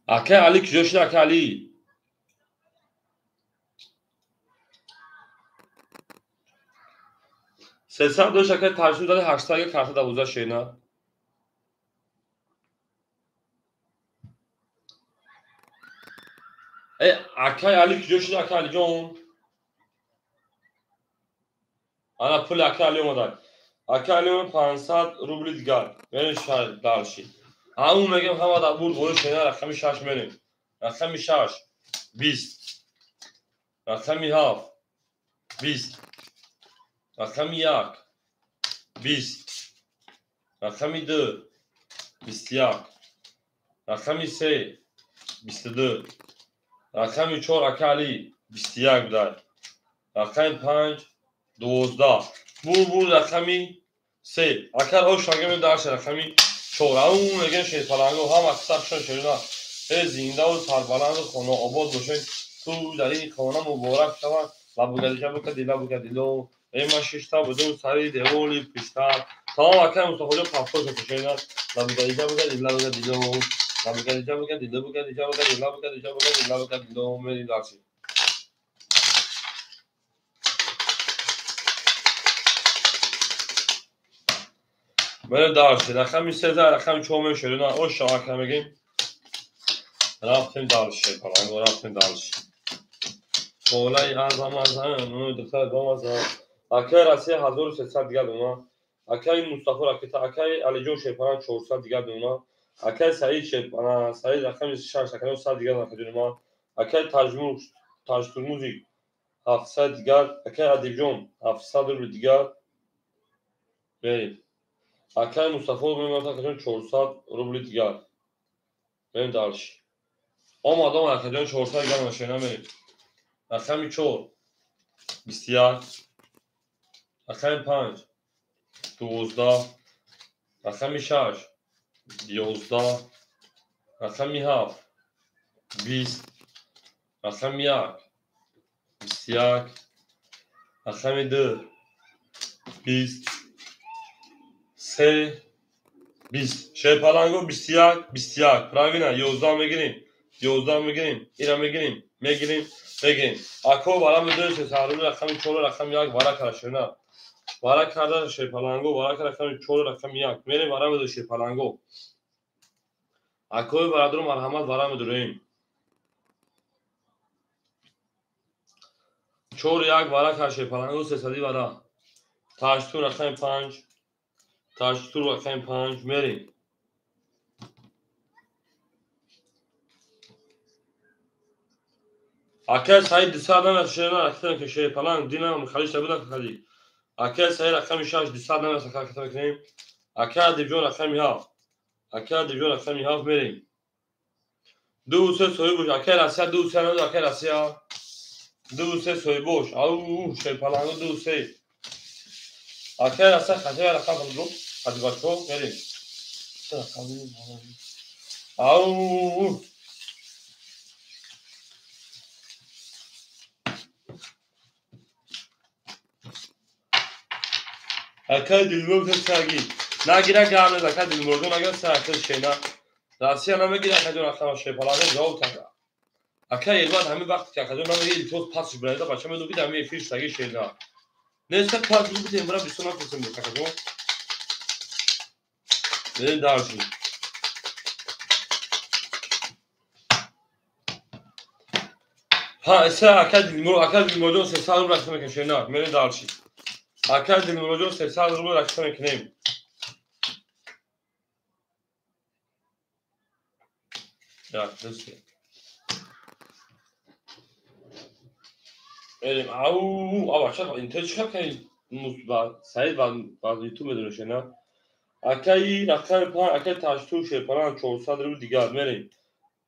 اکای علی جوش اکای علی 300 دوش اکای تاجتور داده 800 کارت 12 شینا اکای علی جوش اکای علی جون انا پول اکای علی اومد اکای علی 500 روبل دیگر بریم شهر دارشی همون میگم همه دا بود گوش شینا رقمی 6 میریم رقمی 6 20 رقمی 7 20 رقمی 1 20 رقمی 2 21 رقمی 3 22 رقمی 4 اکای علی 21 بدار رقمی 5 12 bu رقمی 3 اکای او شاگرد داشت رقمی 4 همون میگم شیر پلنگو هم اکثر شدن زنده و سربلند و خانه آباد باشین تو در این خانه مبارک شود. لب گدی لب گدی لو ایما ششتا بدون سری دیولی پیشتر تمام اکای مصطفی جان پاسپورت کشیدن لب گدی لب گدی لو لب گدی لب گدی لو میری داشتی میریم داشتی رقمی 3 رقمی 4 شدن او شما که میگیم رفتیم دارشی پلنگو رفتیم دارشی مولای اعظم از همون دختر گام از اکای رسی 1300 دیگر دونا اکای مصطفی رکتا اکای علی جون شیرپلان 400 دیگر دونا اکای سعید شیرپلان سعید رقم 6 اکای 100 دیگر دونا اکای ترجمه taş turmuzi 700 دیگر اکای ادیب جون 700 روبل دیگر بریم اکای مصطفی میگم 400 روبل دیگر بریم دارش آمدم اکای 400 دیگر ماشینا بریم اکای 4 21 اکای 5 12 اکای 6 11 اکای 7 20 اکای 1 21 اکای 2 20 3 20 şey palango 21 pravina 11 میگیریم اینا میگیریم اکو برام بده سالون رقم 4 رقم 1 برا کرشنا برا کرده şey palango برا کرده رقم 4 رقم 1 میریم برام بده şey palango اکو برادر مرحمت برام بدیم 4 1 برا کرده şey palango 300 برا taş tur رقم 5 میریم اکل سعید دیسادن شنا اکثر که şey falan dinam خلیج تبودا خلی اکل سعید رقم 6 دیسادن سکر کتاب کنیم اکل دیجون رقم 7 میریم دو سه سوی boş اکل اسیا دو سه نه اکل اسیا دو سه سوی boş او şey falan دو سه اکل اسیا خطه رقم رو hadi بچو میریم او اکل دیلمو سرگی نگیره گرم اکل دیلمو نگیره سرکل شینا راستی انا میگیره اکل رقم şey falan جواب تکا اکل الوان همین وقت که اکل نمیگیره توس پاسش برایدا بچه من دوگی دمی فیش سگی شینا neyse paz bu bir temra bir sona kesin bu takacağım. Benim daha şey. Ha ise akad limon se sağ bıraksana ki şey ne? Benim daha şey. Akad limon se sağ bıraksana ki neyim? Ya nasıl? Elim au avaşa inte çıkar ki musba sayı var YouTube medeni şey ne? Akad taş tu şey falan çok sadrı diğer merim.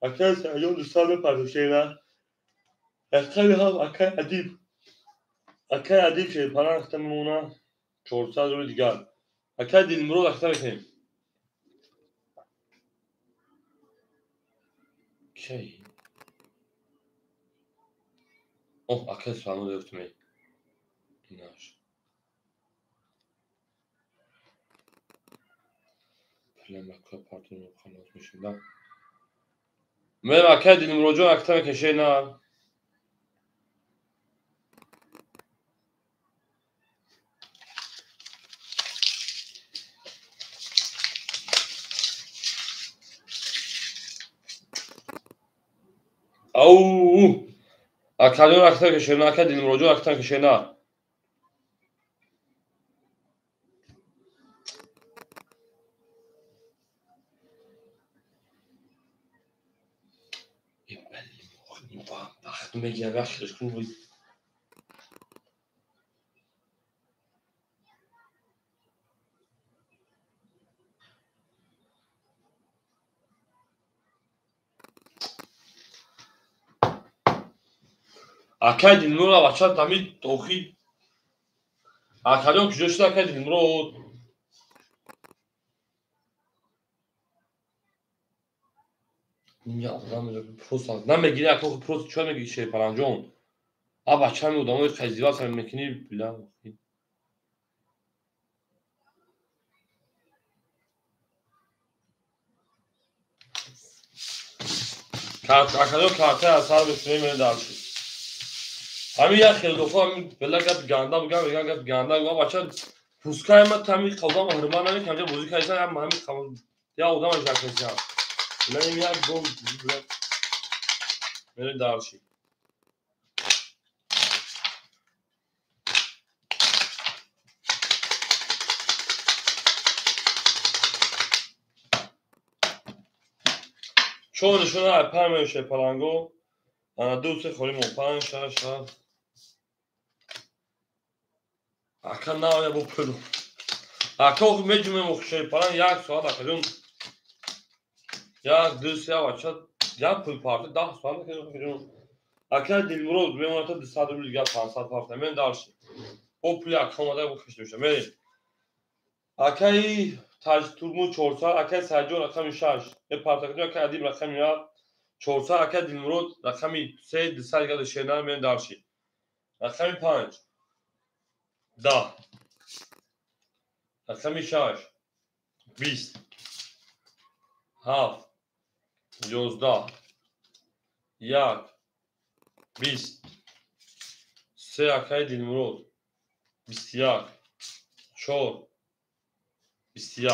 Akad sayı dostane parça şey ne? Akad adib اکای ادیب şey falan ihtemamuna 400 روبل دیگر اکای دیلمرو اختار کنیم کی اکای سوانو دفتمی ایناش پلن اکای پارتون رو خلاص میشیم نه من اکای دیلمرو جو اختار که şey نه او اکای اختار که şey نه اکای دیلمرو جو اختار که şey نه وقت میگیره وقتش کنم اکای دیلمرو بچه تامید توخی اکایون کجا شده اکای دیلمرو Ya adam prost نمیگیره اکو پروست چون میگی şey falan جون aba çam odamı kaziva sen mekini bilen kart akado kartı asar besmeye mene dalşı همین یا خیلی دفعه همین بلا گپ گندا بگم گپ گندا گفتم بچا پوسکای ما تامی قوام هرمان نمی کنم بازی کردن هم همین قوام یا اودام جاکسی هم من یا گم mene dalşı çoğu şuna perme şey palango دو سه خوریم و 5 6 7 اکا نه با پلو اکا میجمه مخشه پلان یک ساعت اکا جون یک دو سه بچه یک پل پارت 10 ساعت جون اکا دیلمرود میمونه تا 200 روبل دیگه 500 پارت من دارش او پلی اکا اومده بخشته میشه میریم اکای تاج تورمو 400 اکای سجون رقم 6 یه پارت اکا ادیم رقم 400 اکا دیلمرود رقم 3 200 گل شینار من دارشی رقم 5 10 رقم 6 20 7 11 1 20 سه اکای دیلمرود 21 4 21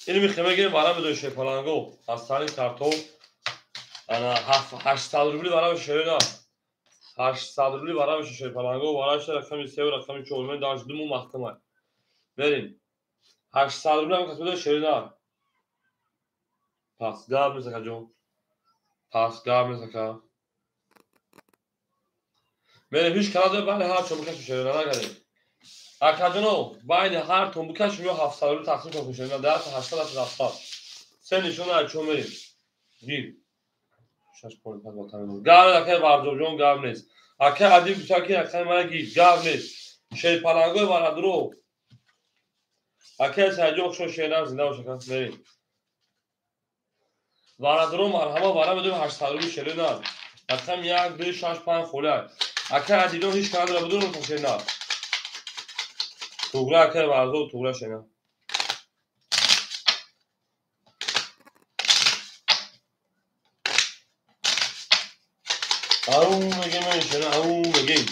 اینو میخوام بگم برای بدون شپالانگو از سال کارتون انا 800 روبلی برای شیرنا 800 روبلی برای شپالانگو برای رقم 3 و رقم 4 من داشت دو محکمه بریم 800 روبلی هم کسب شیرنا پس گاب میسکا جون پس گاب میسکا من هیچ کار بعد هر چون کسب شیرنا نگردیم اکادونو باید هر تون بکش میو 700 روبلی تقسیم کنیم شیرنا 10 تا 80 تا 70 سه نشون از چون بریم گیر 6 پوینت با تمام گاو اکه بارجو جون گاو نیست اکه ادی بچاکی اکه مگی گاو نیست شی پلنگو بارادرو اکه سجوک شو شینا زنده باشه کس بریم بارادرو مرحبا بارا بدون 800 روبلی شیرنا رقم 1 2 6 5 خوله اکه ادیدو هیچ کار داره بدون تو شیرنا توغرا اکه بارزو توغرا شینا او میگه من شینا او میگه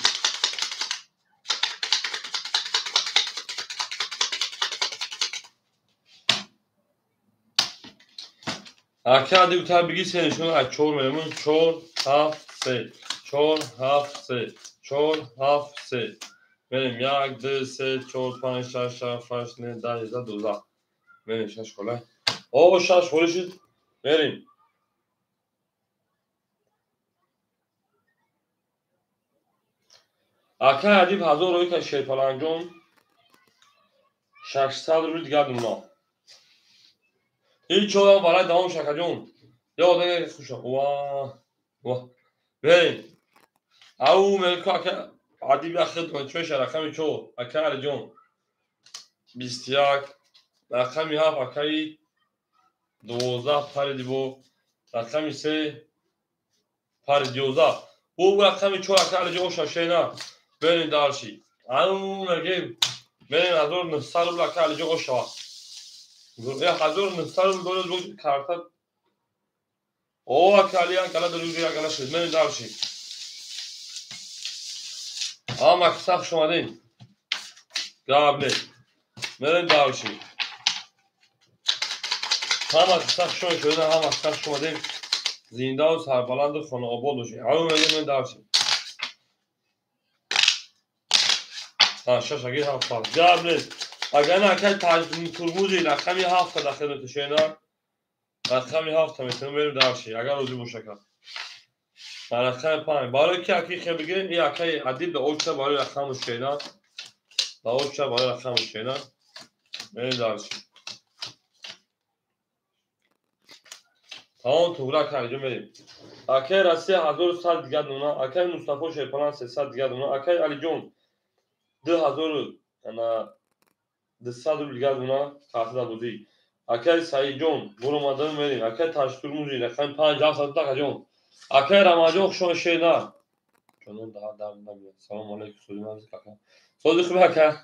اکه ادی بتر بگی سه نشون از 4 میلیون 4 7 3 4 7 3 4 7 3 بریم 1 2 3 4 5 6 7 8 9 10 11 12 بریم 6 خوله او 6 خوله شد بریم اکه ادیب 1000 روی که شیپال انجام 600 روی دیگر دونا هیچ چودا برای دوام شکر جون یا آدم خوشه واه واه بریم او ملکا اکه ادیب اخد کنچوه شرقمی چو اکه علی جون 21 رقمی 7 اکه 12 پر دیبو رقمی 3 پر 12 bu رقمی 4 اکه علی جون شاشینا بریم دارشی او مگه بریم 1900 روبل اکه علی جون شوا یا 1900 روبل دولت بود کارتا او اکالیا کلا دروگی کلا شد من دارشی اما کساخ شما دین گاب نه من دارشی همه کساخ شما شده همه کساخ شما دین زنده و سربلند و خانه آباد باشی او میگه من دارشی شش اگه هفت گاب نه اگر نه که تاج ترمزی رقمی 7 در خدمت شما رقمی 7 میتونم بریم دارشی اگر روزی باشه که رقم 5 برای که اکی خیلی بگیریم این اکی عدید به اوچه برای رقم شینا به اوچه برای رقم شینا بریم دارشی تمام توغرا کنجا بریم اکی رسی 1100 دیگر دونا اکی مصطفی شیپلان 300 دیگر دونا اکی علی جون 2000 انا 200 روبل دیگر دونا تحصیل بودی اکی سعید جون برو مادر بریم اکی تاشتور موزی رقم 50 تا جون اکی رماجو شو شینا چون دام سلام علیکم سلام علیکم صدیق خوبه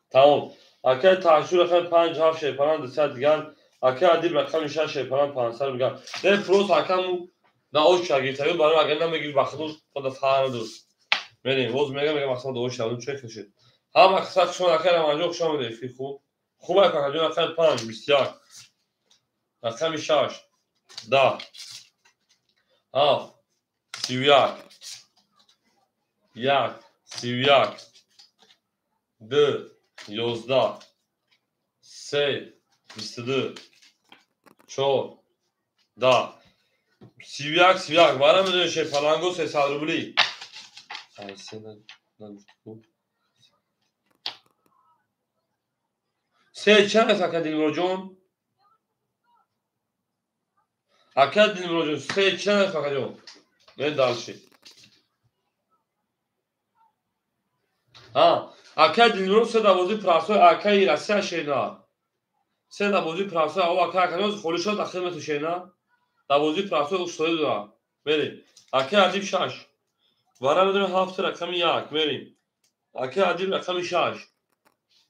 تمام اکی تاشتور رقم 50 شیپلان 200 دیگر اکی ادیب رقم 6 شیپلان 500 میگم ده پروس حکم نه اوش شاگیرتایی برای اگر نمیگیر بخدوش خود فعال دوست بریم روز میگم مثلا دوش شاون چک کشید هم اکثر شما اکی رماجو شما میدی خوب خوبه که جون رقم 5 21 رقم 6 10 7 31 1 31 2 11 3 22 4 10 سیویک برای میدونه شه پلنگو 300 روبلی سه چند است اکا دیلمرو جون اکا دیلمرو جون سه چند است اکا جون من دالشی ها اکا دیلمرو سه دوازی پراسو اکا ایرسی شینا سه دوازی پراسو او اکا اکا خولی شد اخیر تو شینا دوازی پراسو استوری دارم بریم اکا عدیب شش برای میدونه هفت رقم یک بریم اکا عدیب رقم شش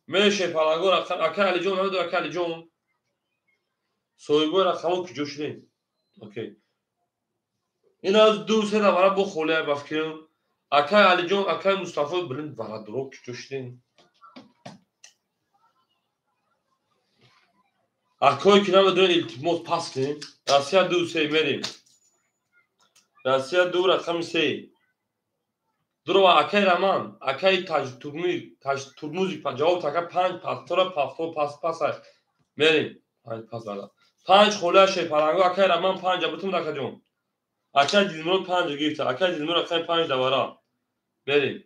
میشه پلنگو رقم اکا علی جون نمیدو اکا علی جون سویبو رقمو کجا شدیم اوکی این از دو سه برای با خوله بفکرم اکا علی جون اکا مصطفی بلند برای درو کجا شدیم اکای که نمیدونه التماس پس کنیم راسیا دو سه بریم راسیا دو رقم سه درو اکای رمان اکای تاج تورموزی جواب تاکا 5 پاس تورا پاس بریم 5 پاس دادا 5 خوله شه پلنگو اکای رمان 5 بتون اکا جون اکا دیلمرو 5 گیفت اکا دیلمرو اکای 5 دوارا بریم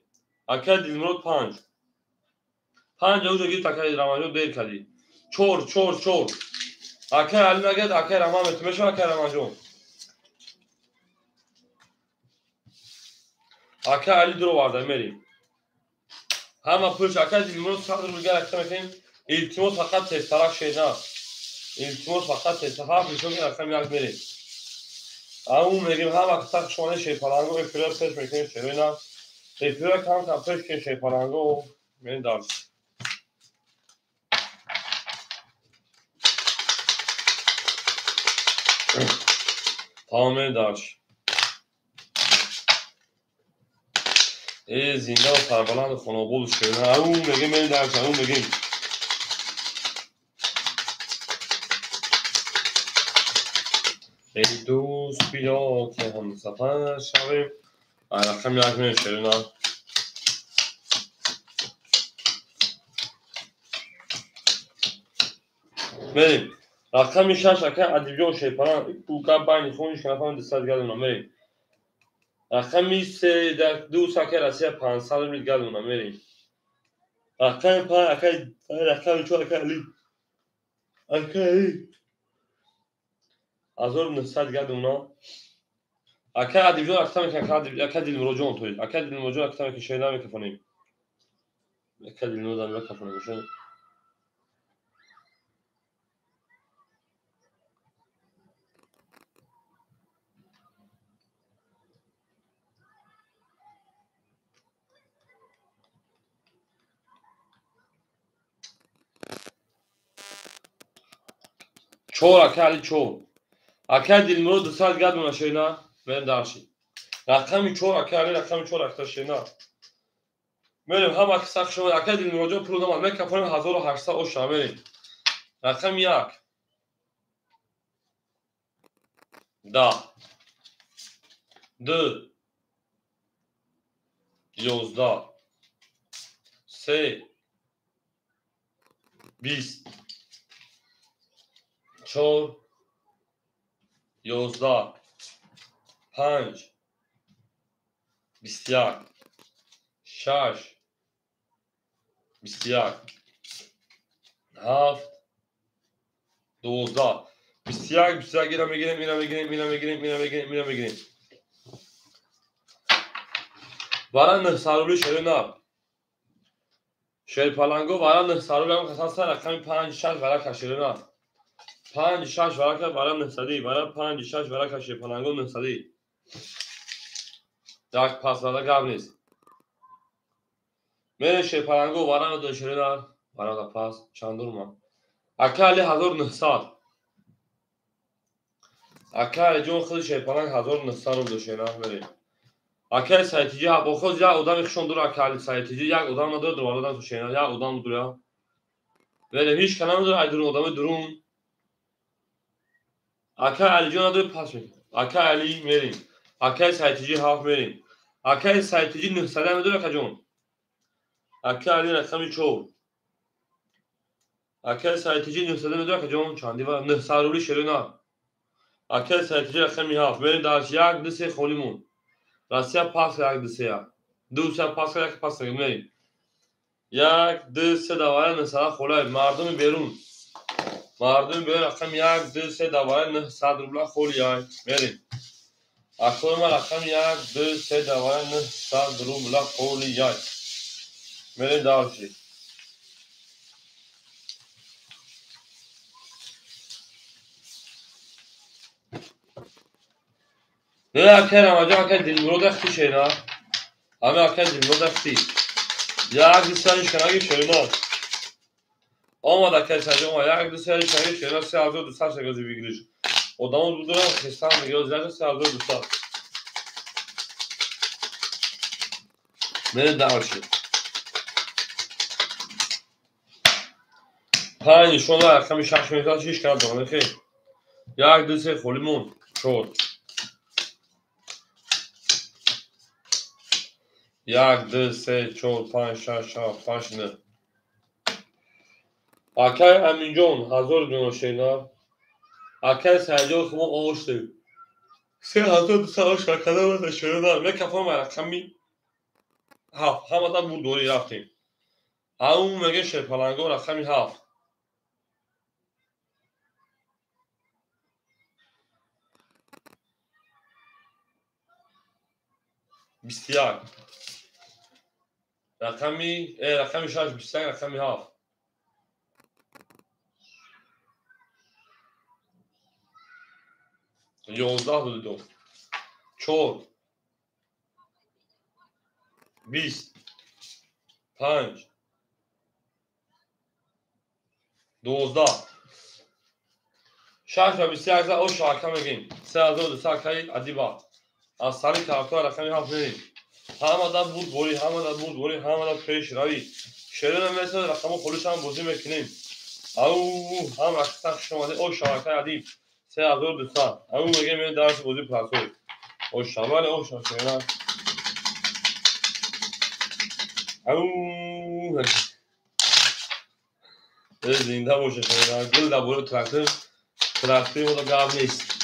اکا دیلمرو 5 اوجا گیفت اکای رمان بیر کردی چور اکای علی نگد اکای رمان متمشو اکای رمان جون اکای علی درو وارده بریم همه پولش اکای دیلمرو صدر میگه اکتا میکنیم التماس فقط تسترک شینا التماس فقط تسترک میشون که اکتا میگه بریم اون میگیم هم اکتا شمانه شی پلنگو افیرا پیش میکنیم شروعینا افیرا کم پیش که شی پلنگو میریم دارم تمام دارش زنده و سربلند خانابول شده اون میگیم میریم دارش اون میگیم ای دوست بیا که هم سفر شویم رقم یک میریم شروعینا بریم رقم 6 اکا ادیبیان شیپران کوکا بین خونش کنفان دستت گردونم بریم رقم 3 در دو سکه رسیه 500 میل گردونم بریم رقم 5 اکا رقم 4 اکا علی 1900 گردونم اکا ادیبیان اکا دیلمرو جون توی اکا دیلمرو جون اکتا که شینا میکفونیم اکا دیلمرو دارم میکفونیم بشن چور اکا علی چور اکا دیلمرو 200 گردونم شینا بریم دارشی رقم 4 اکا علی رقم 4 اکتا شینا بریم هم اکساق شما اکا دیلمرو جون پول دام میکفونیم 1800 او شامل رقم 1 10 2 11 3 20 4 11 5 21 6 21 7 12 21 اینا میگیریم برای نه سارولی شده نه شیر پلنگو برای نه سارولی هم خصاص رقم 5 6 برای کشیده نه 5 6 برای نه صدی برای 5 6 برای کشیر پلنگو نه صدی یک پاس داده گاب نیست میره شیر پلنگو برای دو شده نه برای پاس چند دور ما اکالی 1900 اکالی جون خود شیر پلنگ 1900 رو دو شده نه بریم اکالی سایتیجی ها با خود یک ادام خشون دور اکالی سایتیجی یک ادام نداره دوباره دادن تو شده یک ادام دوره بریم هیچ کنم نداره ای درون ادام درون اکا علی جون نداره پاس میکنه اکا علی میریم اکا سایتیجی هاف میریم اکا سایتیجی 900 نداره اکا جون اکا علی رقم 4 اکا سایتیجی 900 نداره اکا جون چندی و 900 رولی شده نه اکل سرکیجی رقمی 7 بریم درش 1 2 3 خولیمون راسیا پاس 1 2 3 دو سه پاس 1 پاس بریم 1 2 3 دواره مثلا خولای مردم بیرون رقم 1 2 3 دواره 900 روبلا خولیای بریم اکل ما رقم 1 2 3 دواره 900 روبلا خولیای بریم درشی نه اکل رمجا اکل دلمرو دختی شینا همه اکل دلمرو دختی 1 2 3 شنگی شینا آماده که سجا 1 2 3 شنگی شینا 3200 شگازی بگیریش odamı bulduran hesap gözlerce sağlığı dostlar. Beni dağışı. Hani şu anda kami şaşmayacağız hiç kaldı mı ki? Yak dese holimon çok. Yak dese çok panş ne? Akay Emincan hazır gün şeyler. Akay Sergio kuma oluştu. Sen hazır savaş kadar da şöyle ne kafam var kami. Ha hamadan bu doğru yaptım. Ama mege şey palangor kami ha. بسیار رقمی شاش 20 رقمی 7 11 دادم 4 20 5 12 شاش و 20 او شاکم میگیم 3000 ساکای ادیبا از سری کارتا رقمی 7 میریم همه بود پیش روی شیرین مثل رقم خلوش هم بازی میکنیم او هم اکثر شماده او شاکای ادیب 3200 او میگه من درس بازی پلاسوی او شمال او شاکای او زنده باشه شما گل دبور تراکتور ما گاو نیست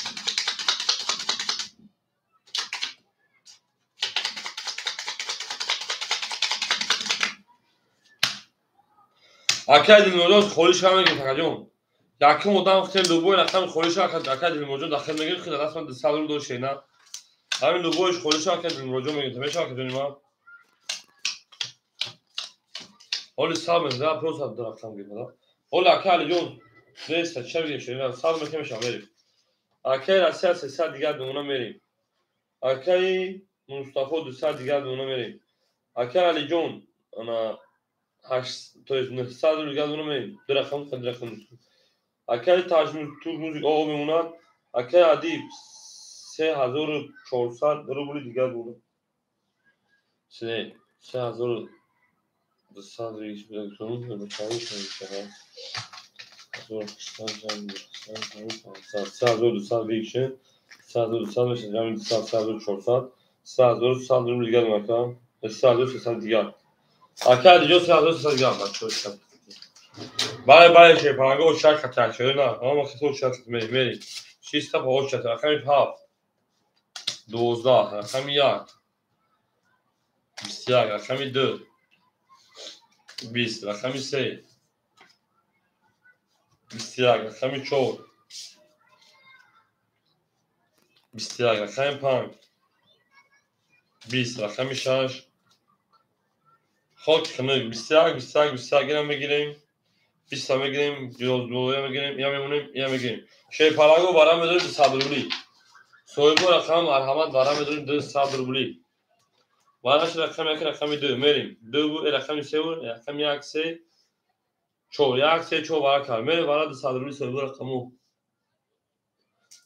اکای دلموجود خولیش هم میگیم تکجون یکی مدام خیلی لوبوی رقم خولیش اکای دلموجود داخل میگیم خیلی دست من دست رو دوشه نه همین لوبویش خولیش اکای دلموجود میگیم تمیشه اکای دنیما حالی سال مزده پروسا در رقم گیم حالا اکای جون نیست چه بگیم شدیم سال میکنیم شما بریم اکای رسیه 300 دیگر دمونه میریم اکای مصطفی 200 دیگر دمونه میریم اکای علی جون انا 900 دیگر دمونه میریم در رقم اکای تاج موزیک آقا میمونن اکای ادیب 3400 روبلی دیگر دمونه 3200 ریش بدون به چاوش میشه 3200 ریشه 3200 میشه جمعی 3400 3200 روبلی دیگر دمونه 3300 دیگر اکای دیگه 3300 دیگر بچه بله که پرنگه او شرک خطر شده نه اما خیلی او شرک میری 6 تا او شرک رقمی 7 12 رقمی 1 21 رقمی 2 20 رقمی 3 21 رقمی 4 21 رقمی 5 20 رقمی 6 خود کنه 21 گرم بگیریم 20 تا میگیریم دو میگیریم یا میمونیم یا میگیریم شی پلاگو برام بدونید 200 روبلی سویبو رقم مرحمت برام بدونید 200 روبلی وانش رقم یک رقمی 2 میریم 2 بود رقمی 3 بود رقم 1 3 4 1 3 4 برای کار میریم برای 200 روبلی سویبو رقمو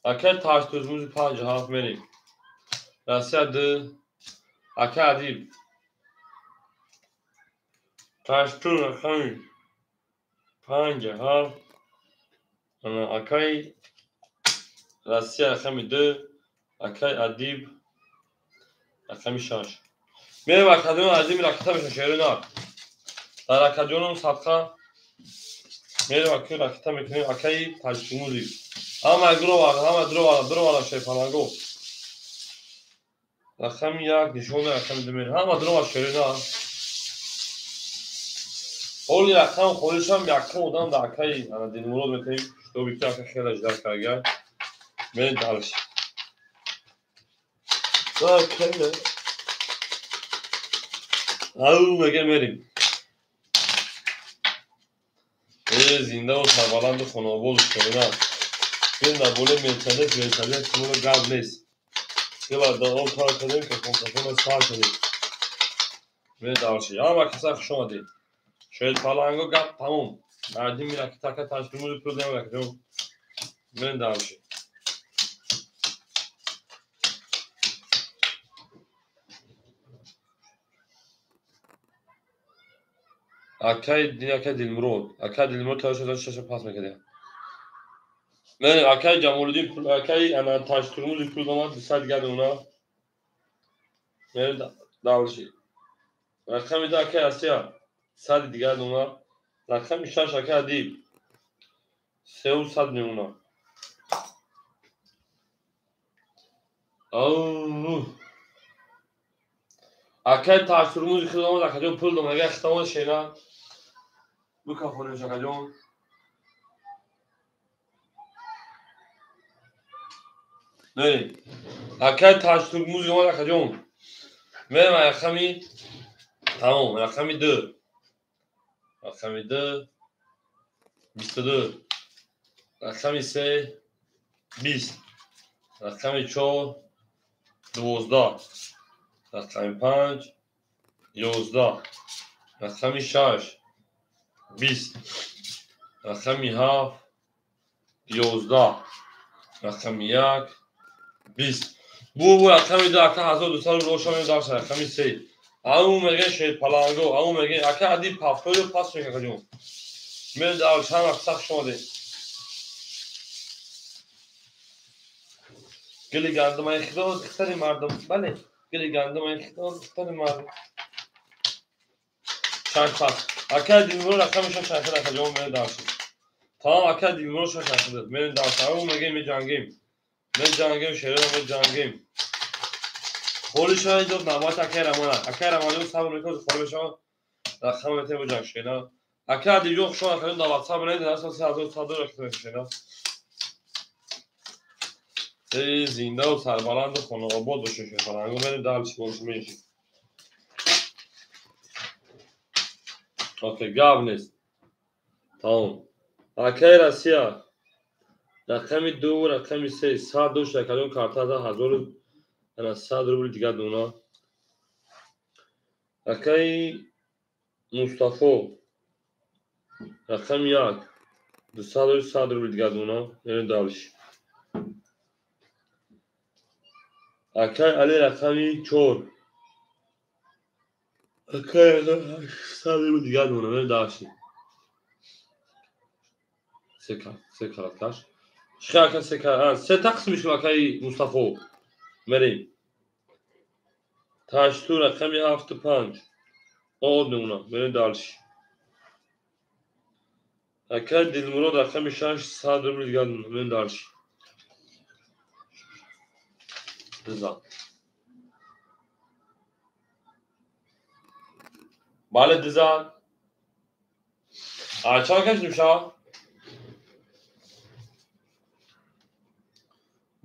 اکل تاش توزموزی 5 7 میریم راسیا 2 اکل ادیب تاش تو رقمی 5 7 اکای راسیا رقمی 2 اکای ادیب رقمی 6 میریم اکادیون ادیب رکتا میشه شیرینار در اکادیون صدقه میریم اکای رکتا میکنیم اکای تاج موزیک همه درو شای پلنگو رقم یک نشون رقم دو میره همه درو شای نه اولی رقم خودش هم یک کم بودم در کهی انا دین مرود میکنیم تو بیتر که خیلی اجدر کرگر میرین دارش اوکی او میگه میریم زنده و سربلند و خانواباد شده این نبوله میتنه سمون گرد نیست یه بار در آن کار کردیم که کنترفون سار کردیم میره دارشی یا کسا خوش آمدید شاید پلنگو گرد تموم بعدی میره که تکه تشکیمون رو پردیم رکھجون میره دارشی اکای دلمرود تا شده پاس میکرده نه اکای جمهوری اکای انا تشکیمون رو پردیم دیساید گرد اونا میره دارشی رقم دا اکای اسیا صد دیگر اونا رقم شش اکای دیب 300 میمونه اوه اکای تشکیمون رو پردیم رکھجون پردیم اگه اختمال شینا بکا خونش رکھجون نه اکای تشکیمون رو رکھجون میرم رقمی تمام رقمی دو 22 رقمی 3 20 رقمی 4 12 رقمی 5 11 رقمی 6 20 رقمی 7 11 رقمی 1 20 بو رقمی 2 اکا 1200 روشن داشت رقمی 3 اون میگه شید پلنگو اون میگه اکا عدی پافتو پاس میکنه جون میل دال چند وقت شده گلی گندم اخداد اختری مردم بله گلی گندم اخداد اختری مردم چند پاس اکا دیمرو رقمش چند تا جون میل داشت تمام اکا دیمرو چند تا میل داشت اون میگه می جنگیم شهر می جنگیم پولیس های دو نمات اکا رمانه صبر میکنه خودشون رقم میتونه بجنگ شینا اکا دیگه شما اکا دعوت صبر نید اصلا 3100 رقم شینا زنده و سربلند و خانواباد باشه شیخ پلنگو بریم دلش باشه میشیم اوکی گاب نیست تمام اکای رسیا رقمی 2 رقمی 3 100 دوش رقم کارتا دا 1000 انا 100 روبل دیگه دونا اکای مصطفی رقم 1 200 100 روبل دیگه دونا یعنی دالش اکای علی رقمی 4 اکای 100 روبل دیگه دونا یعنی دالش سه کارتاش شکر سکر سه تقسیم میشه اکای مصطفی مریم تاش تو رقمی 75 آد نمونه مریم دالش اکای دلمرود رقمی 600 روبل دیگه دونا مریم دالش دزا بله دزا آچار کش نوشا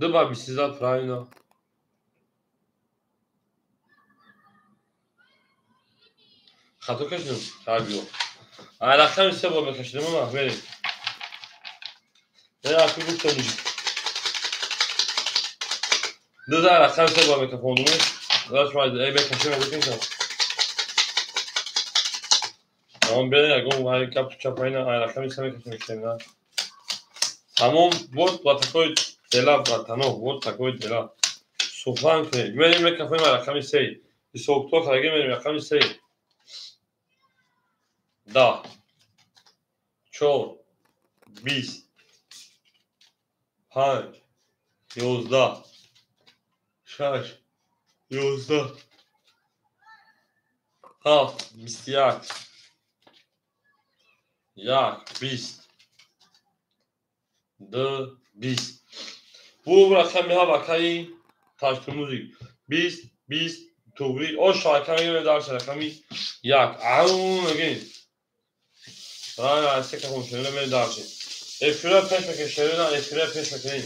دو با 23 پراینا خطو کش نو تربیو رقمی 3 با بکشیدم ما بریم اکی گفت نوشی دو در رقم 3 با بکفوندومه داشت باید ای بکشیم بکشیم Tamam beni go handicap чапайна айрахами самекашем иштена. Тамом вот такой дела братано, вот такой дела. Суфан кне. Мерим мекафем айрахами сей. И соокто хараге мерим айрахами сей. Да. 4 20 5 11 6 11 7 21 1 20 2 20. Bu rakami ha vakayı taştırmızı. 20 توی او شاکانی رو داشت رقمی یک اون again راه است که همون شده می داشت افرا پیش که شده نه افرا پیش که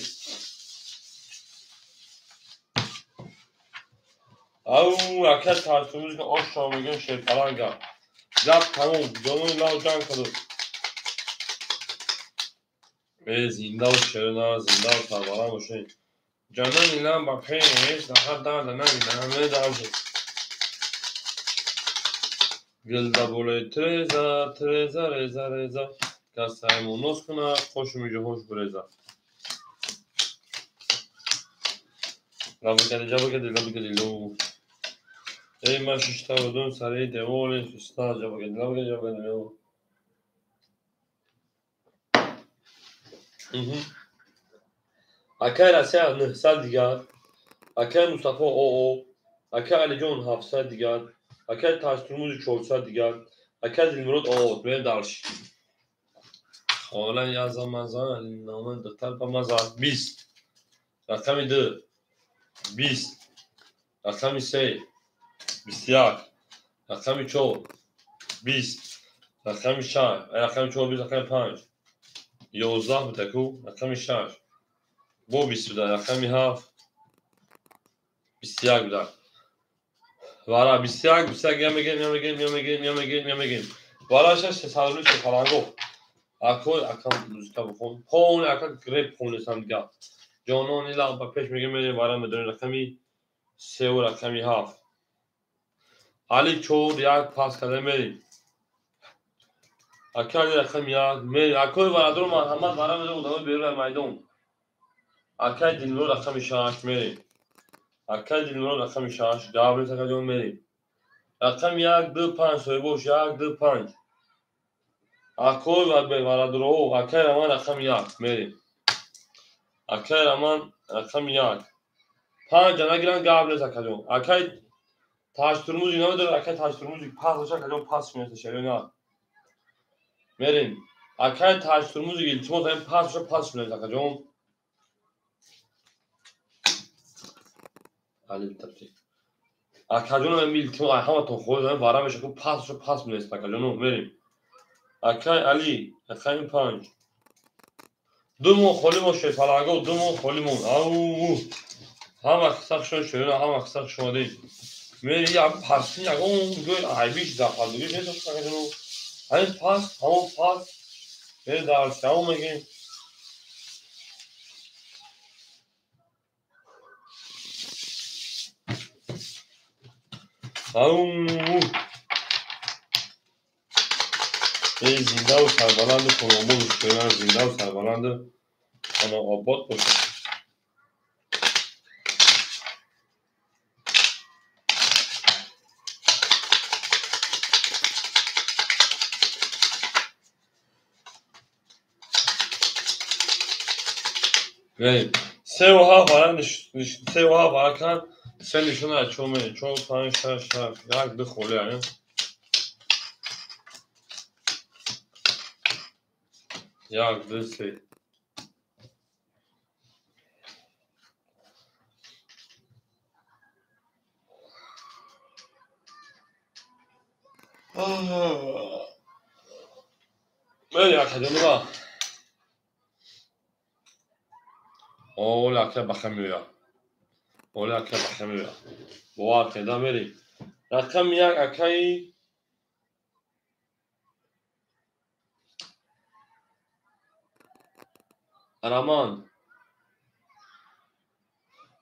او اکل ترسوز که آش شامگن شد پلنگا جاب تموم جنون لاو جان کدو به زنده و شده نه زنده و سربالان باشه جنون اینا با پیش دهر دار نه همه داشت گلدا بوله ترزا رزا کسایمو نوز کنه خوش میگه خوش برزا جابو کدی لو ای ما ششتا ودون سری دیوله ششتا جابو کدی لو اکر اسیا 9 سال دیگر اکر مصطفی او اکر علی جون 7 سال دیگر اکر تاشترموز 4 سال دیگر اکر دلمرود او به دالش حالا یا زمان نامه دکتر با مزار 20 رقم 2 20 رقم 3 21 رقم 4 20 رقم 4 رقم 4 20 رقم 5 11 بتکو رقم 6 بو 20 بوده رقم 7 21 بوده وارا 21 میگیم وارا شش سالونی که فلانگو اکل اکم موزیکا بخون پون اکل گریپ خونه سمگا جانون ایلا با پیش میگیم وارا مدون رقمی 3 و رقمی 7 علی چور یک پاس کرده میریم اکل رقم یک میریم اکل وارا درو محمد وارا مدون ادامه بیرون میدون اکل دلمرو رقم 6 میریم اکل دلمرو رقم 6 گابل تکجون میریم رقم 1 2 5 سوی boş 1 2 5 اکل وارا درو اکل رمان رقم 1 میریم اکل رمان رقم 1 5 جنا گیرن گابل تکجون اکل taş turmuz اینا داره اکل taş turmuz پاس کجون پاس میشه شرینا میریم اکل taş turmuz iltimo زمین پاس میشه کجون علی تفتی اکجون من iltimo همه تو خود زمین وارا میشه که پاس میشه کجون میریم اکل علی اکل 5 دومون خالیمون شد پلاگو دومون خالیمون او هم اکثر شده هم اکثر شده میری یا پاس یا اون گل عیبیش داخل دیگه چه تو کنه همین پاس همون پاس به دار شاو میگه او ای زنده و سربلند کنمون شده زنده و سربلند انا آباد باشه بریم 3 و 7 برند 3 و 7 برکن 3 نشونه از چومه چون 5 6 یک دو خوله یعنی یک دو سه بریم اکادمی با اولا که بخمیویا اولا که بخمیویا بوار که دا بریم رقم 1 اکایی رمان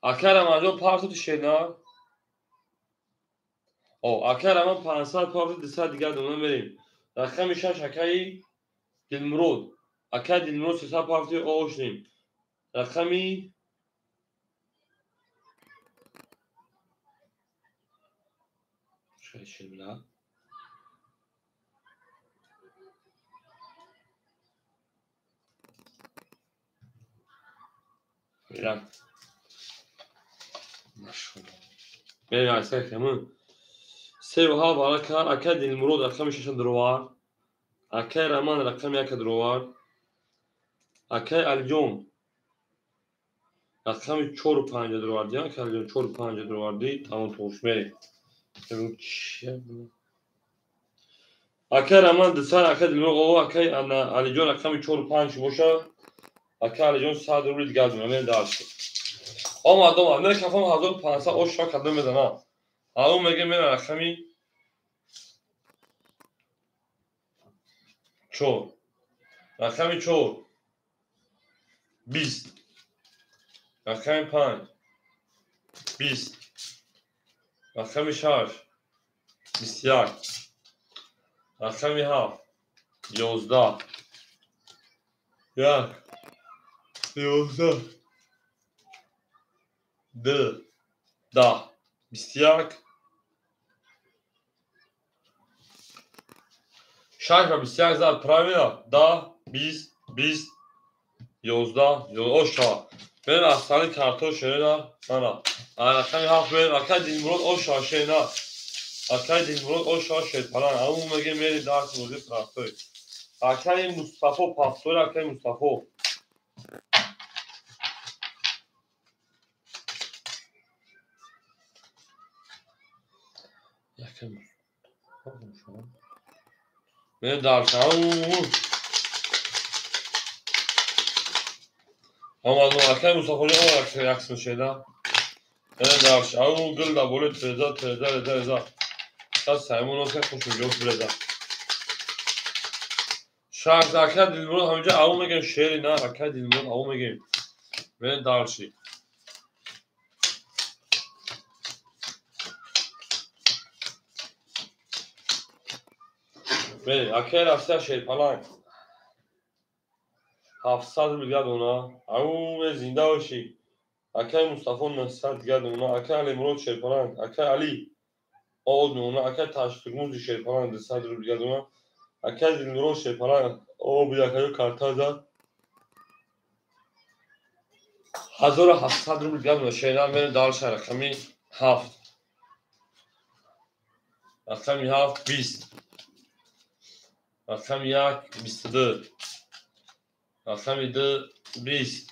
اکا رمان جو پارتو شنا او اکا رمان 500 پارتو دسا دیگر دونم بریم رقم 6 اکایی دلمرود اکا دلمرود 300 پارتو اوشنیم رقمی شوی بلا بریم مشغول بریم اکا کمون 3 و 7 برکن اکا دلمرود رقم 6 دروار اکا رمان رقم 1 دروار اکا الجون رقم 4 و 5 رو وردی ها که 4 و 5 رو وردی تمام توش میری اکر امان دسان اکر دلمو قوه اکر انا علی جان رقم 4 و 5 باشه اکر علی جان 100 رو دیگه دونه داشت آمدم من کفام 1500 اوش را کدوم میدم اون میگه من رقمی 4 رقم 4 20 رقم 5 20 رقم 6 21 رقم 7 11 1 11 2 10 21 6 و 21 زد پرامینا 10 20 20 11 oşa ben aslanın kartı şeyler ana arkam haf ben arkam dinmurot oşa şeyler arkam dinmurot oşa şey falan ama mege meri ders oldu kartı arkam Mustafa pastor arkam Mustafa yakın ben dersem ama arkam Mustafa'nın olarak yaksın şeyler ben dersem ama gül da böyle treza تا سایمون رو که خوشونجا برده شاید اکر دیلمون همینجا او میگم شعری نه اکر دیلمون او میگم من دارشی بله اکر افسر شعر پلنگ 700 میلیارد اونا او زنده باشی اکر مصطفی نصر دیگه اونا اکر علی مراد شعر پلنگ اکر علی آد اونا اکر تاشتگموز شعر پلنگ 200 میلیارد اونا اکر دیلمون شعر پلنگ او بیا که کارتا زد 1700 میلیارد اونا شعر من دارش رقمی 7 رقم 7 20 رقم 1 22 رقم 2 20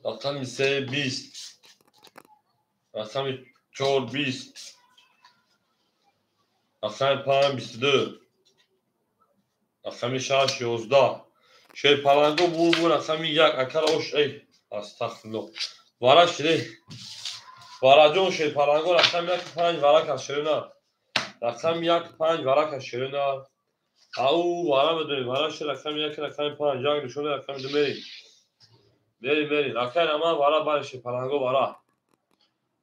رقم 3 20 رقم 4 20 رقم 5 22 رقم 6 11 شیر پلنگو بو رقم 1 اکر اوش ای استغفرالله وارا شده وارا جون شیر پلنگو رقم 1 5 وارا کش شیرنا رقم 1 5 وارا کش شیرنا او وارا بدونی وارا شیر رقم 1 رقم 5 یک نشونه رقم 2 میری رقم اما وارا برش پلنگو وارا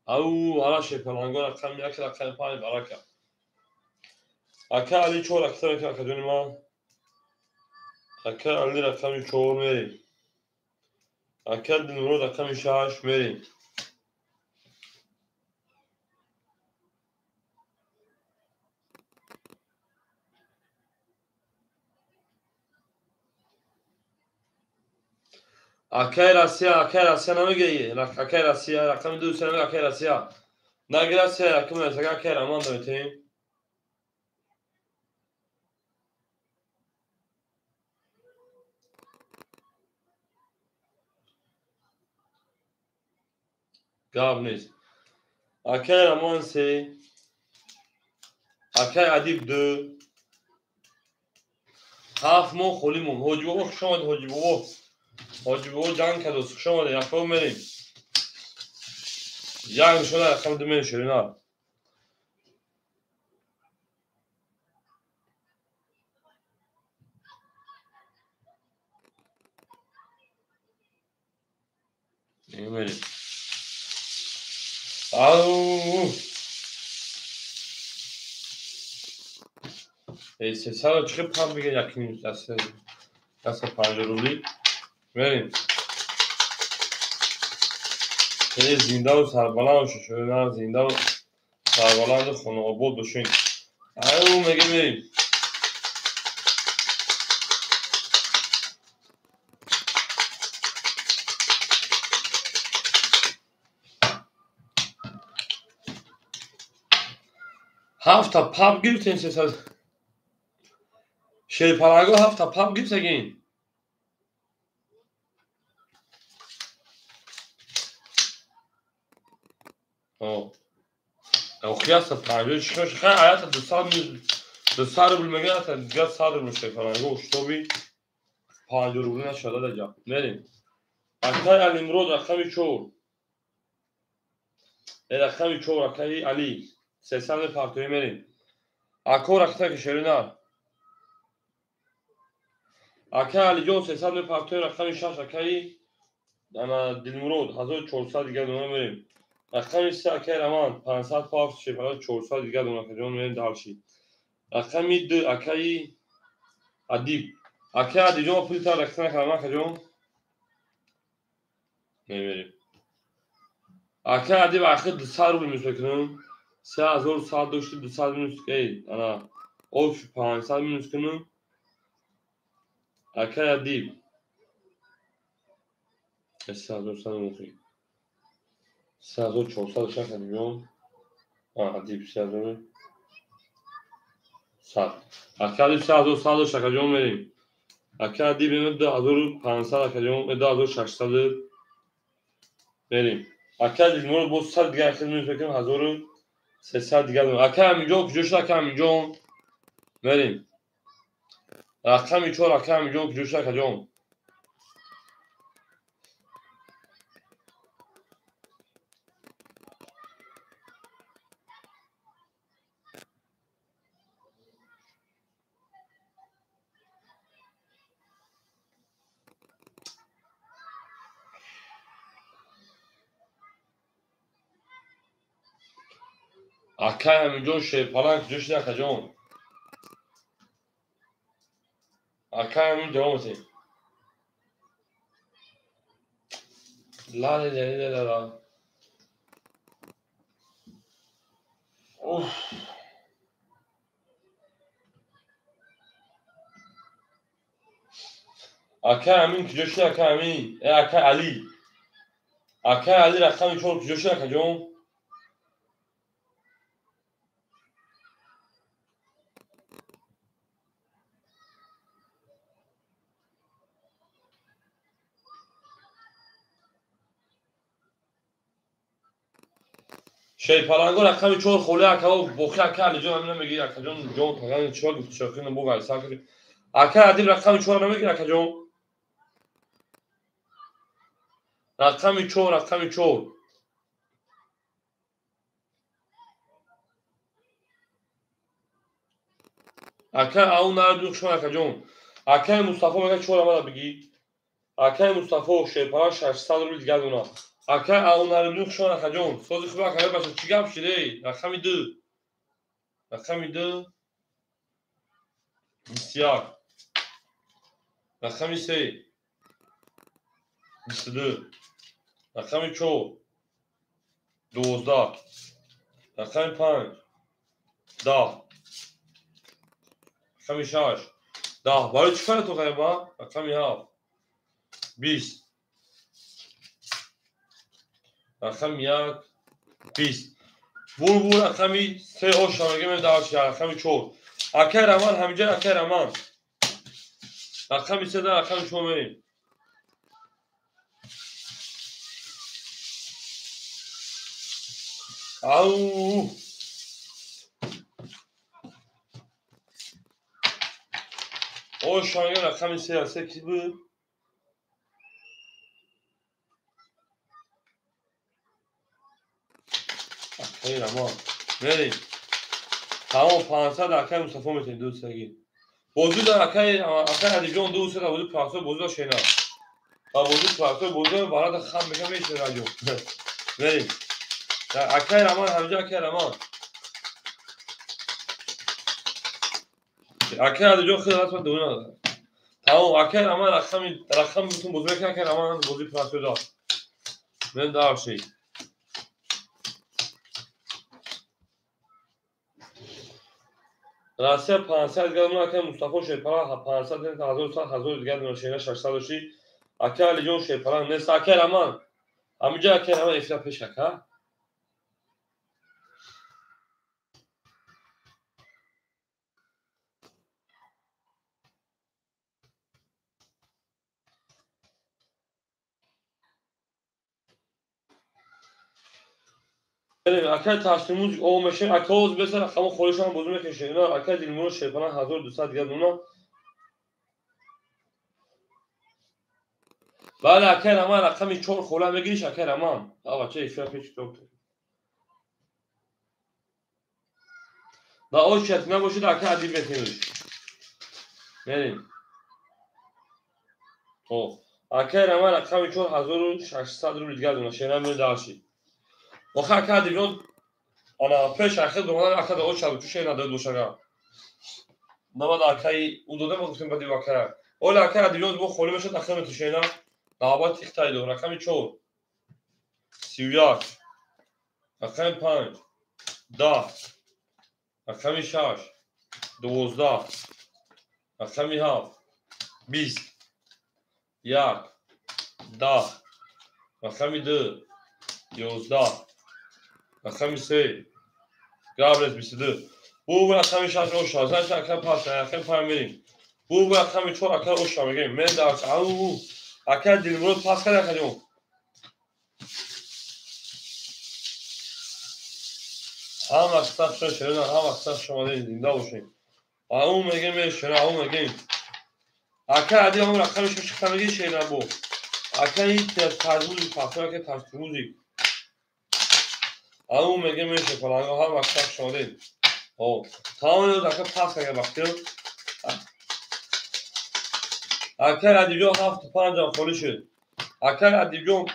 او وارا شیر پلنگو رقم 1 رقم 5 وارا کش اکر علی 4 اکثر که دونی ما اکر علی رقم 4 میری اکر دلمرو رقم 6 میری اکر اسیا نمیگی اکر اسیا رقم 2 سنگ اکر اسیا نگر اسیا رقم اسیا اکر امان دمیتیم گاب نیست اکر امان 3 اکر ادیب 2 هفت مو خولیمون حاجی بابا خوش آمد حاجی بابا جنگ کرد خوش آمده یکا میریم یک نشونه رقم 2 میری شیرین دیگه میریم اوه ای 300 چقدر پم بگه یکی نیست دست 5 روبلی میریم یه زنده و سربلند شو شده زنده و سربلند خونه آباد باشین اوه میگه میریم هفت تا پاپ گرفتین 300 شیر پلنگو 7 تا پاپ گرفت اگین قیاس 56 خیلی حیات 200 روبل میگه تا دیگه 100 روبل میشه فرانگو شتوبی 5 روبل نشده دیگه بریم اکای علی مرود رقم 4 رقم 4 اکای علی 300 پارتوی میریم اکو رقم کشورینا اکای علی جون 300 پارتوی رقم 6 اکای انا دلمرود 1400 دیگه دونه میریم رقم 3 اکای رمان 500 پارت شفاعت 400 دیگه دونه که جون میریم دالشی رقم 2 اکای ادیب اکای ادیب جون پول تا رقم کلمه که جون نمیریم اکای ادیب اخیر 200 روبل میسکنم 3100 داشتی 200 میسکی انا اوش 500 میسکنم اکای ادیب 3400 میسکنم 3400 شکل میلیون ادیب 3000 100 اکای ادیب 3100 شکل جون میریم اکای ادیب 2500 اکای جون 2600 میریم اکای ادیب مورد باز 100 دیگه اخیر میسکنم 1300 دیگه دونم اکای همینجا کجوش اکای همینجا میریم رقم 4 اکای همینجا کجوش اکای جون اکای همینجا شیپالان کجوش اکای جون اکای همینجا میسیم لا لا لا لا لا اوف اکای همین کجوش اکای همین اکای علی اکای علی رقم 4 کجوش اکای جون شیپالانگو رقم 4 خوله اکای بوخی اکای علی جون همین میگی اکای جون تاگان چوال گفت شاکین بو وای ساکر اکای علی رقم 4 نمیگی اکای جون رقم 4 رقم 4 اکای اون نرد شما اکای جون اکای مصطفی میگه 4 ما بگی اکای مصطفی شیپالان 600 روبل دیگه دونا اکای اون نرد شما اکای جون سوز خوب اکای باشه چی گپ شده رقم 2 رقم 2 بسیار رقم 3 22 رقم 4 12 رقم 5 10 رقم 6 10 برای چی کار تو غیبا رقم 7 20 رقم 1 20 بول رقم 3 او شامگه من داشت رقم 4 اکای رمان همینجا اکای رمان رقم 3 رقم 4 میریم او او شامگه رقم 3 کی بود اکای رمان میریم تمام 500 اکای مصطفی میتونید دوست بگید بازی در اکای علی جون دوست داره بازی پاسو بازی شینا با بازی پاسو بازی برات خام میگم میشه راجو بریم اکای رمان همینجا اکای رمان اکای علی جون خیلی راست دونه داره تمام اکای رمان رقم میتون بازی که اکای رمان بازی پاسو دار من دارشی راسته 500 دیگه اون اکای مصطفی شیپارا 500 تا 1000 دیگه دونه شینا 600 داشتی اکای علی جون شیپارا نه اکای رمان همینجا اکای رمان افتا پیش اکا اکر تصمیموز اومشه اکاوز بسر رقم خودش هم بزرگ میکشه اینا اکر دیلمون شیپانا 1200 دیگه اونا بعد اکر اما رقمی 4 خوله بگیریش اکر اما بچه ایفیا پیش دکتر با او شرط نباشید اکر عدیب بتینیش بریم خب اکر اما رقمی 4600 رو دیگه اونا شیرم می داشی آخه اکر عدیب انا پیش اخر دومان اکر او شب تو شیرم داد دوشگا نباید اکری او داده بگفتیم بدی اکر اول اکر عدیب بو خوله بشه داخل تو شیرم دعوت تیختای دو رقمی 4 31 رقم 5 10 رقم 6 12 رقم 7 20 1 10 رقم 2 11 رقم 3 قبل 22 bu رقم 6 o 16 رقم 5 رقم 5 میریم bu رقم 4 اکر o شما میگیم من درس او اکر دیلمون پاس کرد کنیم هم وقتا شما هم وقتا شما زنده باشین اون میگیم شما اون میگیم اکر عدی هم رقمش میشه خمیگی شیرم بو اکر این ترموزی پاسور که ترموزی اون میگه میشه فلان هم وقتا شما دید تمام این اکر پاس اگر وقتی اکر عدی جو 7 5 هم خالی شد اکر عدی جو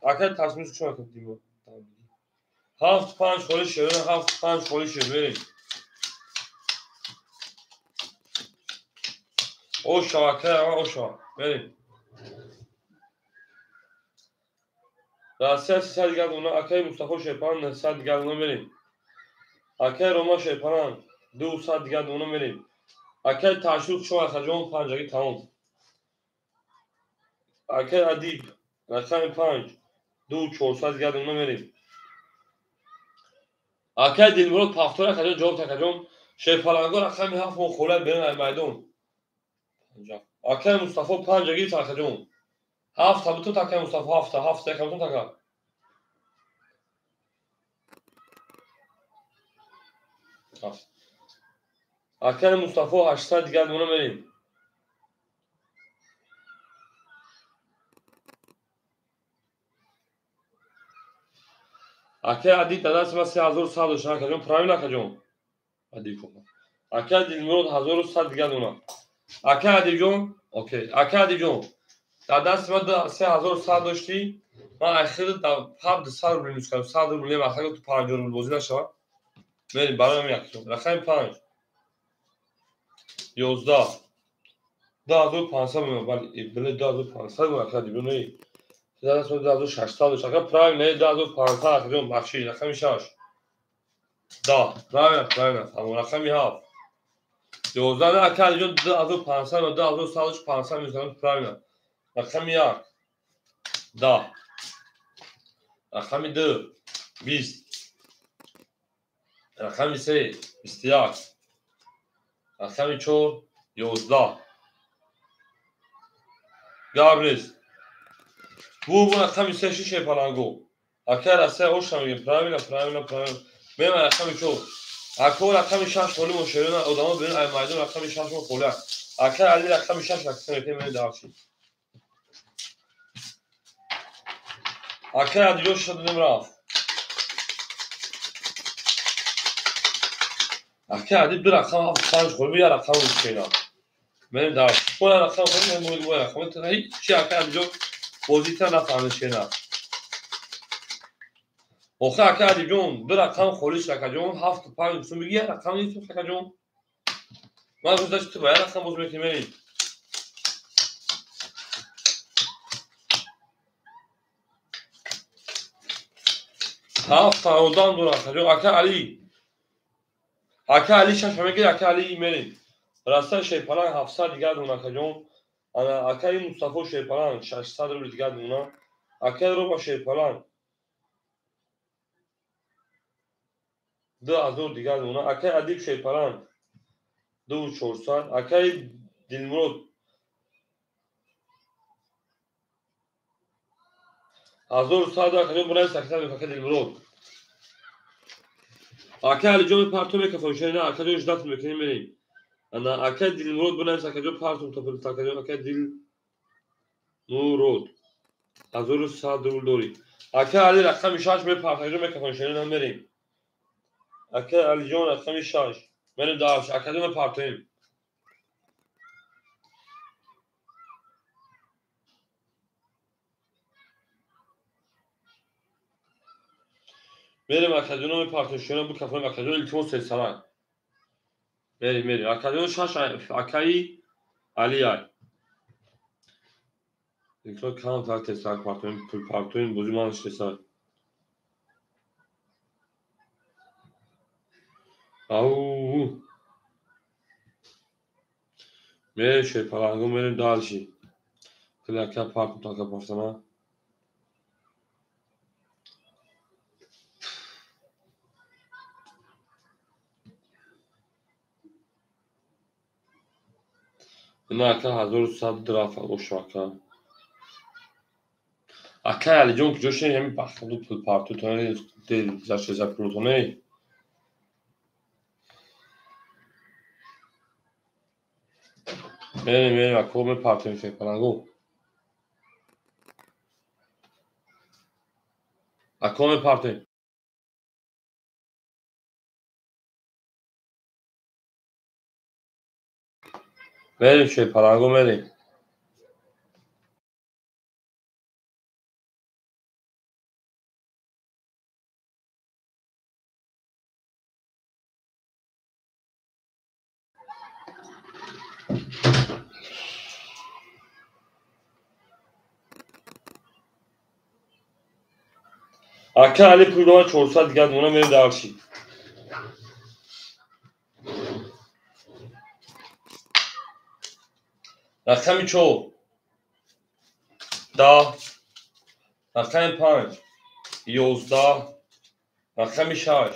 اکر ترموز چون کردیم 7 5 خالی شد 7 5 خالی شد بریم او شاکر او شا بریم در 300 دیگر اونا اکر مصطفی شیپان 100 دیگر اونا بریم اکر روما شیپان 200 دیگر اونا بریم اکر تشویق شما خجام پنجگی تمام اکر ادیب رقم 5 2400 دیگر اونا بریم اکر دیلمرود پافتور خجام جواب تکجام شیپالانگو رقم 7 خوله برین میدان اکر مصطفی پنجگی تکجام 7 تابتو تک مصطفی 7 تکجام تک اکر مصطفی 800 دیگر اونا بریم اکر ادیب دست ما 3100 شما کجام پرایم نکجام ادیب کو اکر دیلمرود 1100 دیگر اونا اکر ادیب جون اوکی اکر ادیب جون در دست ما 3100 داشتی من اخیر در پب 100 رو بینوش کردم 100 رو بینیم اخیر تو 50 رو بازی نشد بریم برای هم یک رقم 5 11 10500 میمون ولی بله 10500 رو اکر ادیب نی در دست ما 10600 داشت اکر پرایم نه 10500 اکر بخشی رقم 6 10 پرایم همون رقم 7 11 اکر ادیب 10500 و 10500 میزنم پرایم رقم 1 10 رقم 2 20 رقم 3 21 رقم 4 11 گابریز bu رقم 3 شیشه پلنگو اکر از 3 اوش میگیم پرایم میم رقم 4 اکر رقم 6 خالی مشیرن ادامه برین ای میدان رقم 6 خاله اکر علی رقم 6 رقم میتیم داشتی اکر علی جوش شد رفت اکر علی دو رقم 5 خالی یا رقم مشیرن من داشت اون رقم خالی من بود رقم تو چی اکر علی جو بازیتر نفهمش نه آخه اکر علی جون دو رقم خالیش رقم 7 و 5 میگه میگه رقم نیست رقم من روز داشت تو باید رقم باز میکنیم هفت تاودان دو رقم اکر علی شش میگه اکر علی میریم راستا شیپالان 700 دیگر دو رقم انا اکر مصطفی شیپالان 600 رو دیگر دونا اکر رو با شیپالان 2000 دیگر دونا اکر ادیب شیپالان 2400 اکر دیلمرود 1100 اکر برای 800 اکر دیلمرود Aka Alican parto میکفون شینا aka جو جدات میکنیم بریم. انا aka دل مرود بنام aka جو parto تپل aka جو aka دل مرود. هزار و صد دور دوری. aka علی رقم شش می parto جو میکفون شینا بریم. aka Alican رقم شش. من دارش aka جو partoیم. بریم aka جو نمی parto شینا bu kafam aka جو iltimos sesler. بریم aka جو شش akayı علی ay. İlk kan tak tesar partoyum pul partoyum buzuman sesler. Au. Mere şey parango mere dalşi. Plaka parto taka parsana. Naka hazır sad drafa o şaka. Aka ali jon ki joşe hem baxdu pul parto tane del zaşeza plutone. Mere akome partoyum şey parango. Akome partoyum. Mere şey parango mere. Aka ali puluma çorsa digad ona mere dalşi. رقم 4 10 رقم 5 11 رقم 6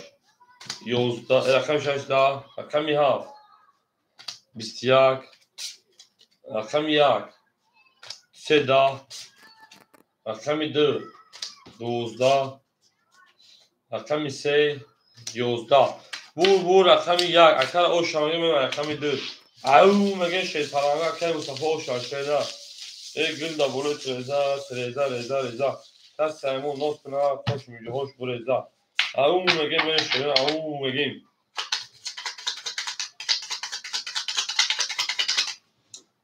11 رقم 6 10 رقم 7 21 رقم 1 13 رقم 2 12 رقم 3 11 bu رقم 1 اکر او شامل من رقم 2 او مگه شی پرانگا که مصطفی او شاشیدا ای گل دا بولو رضا تا سیمون نوت کنا خوش میگه خوش بو رضا او مگه من شیدا او مگه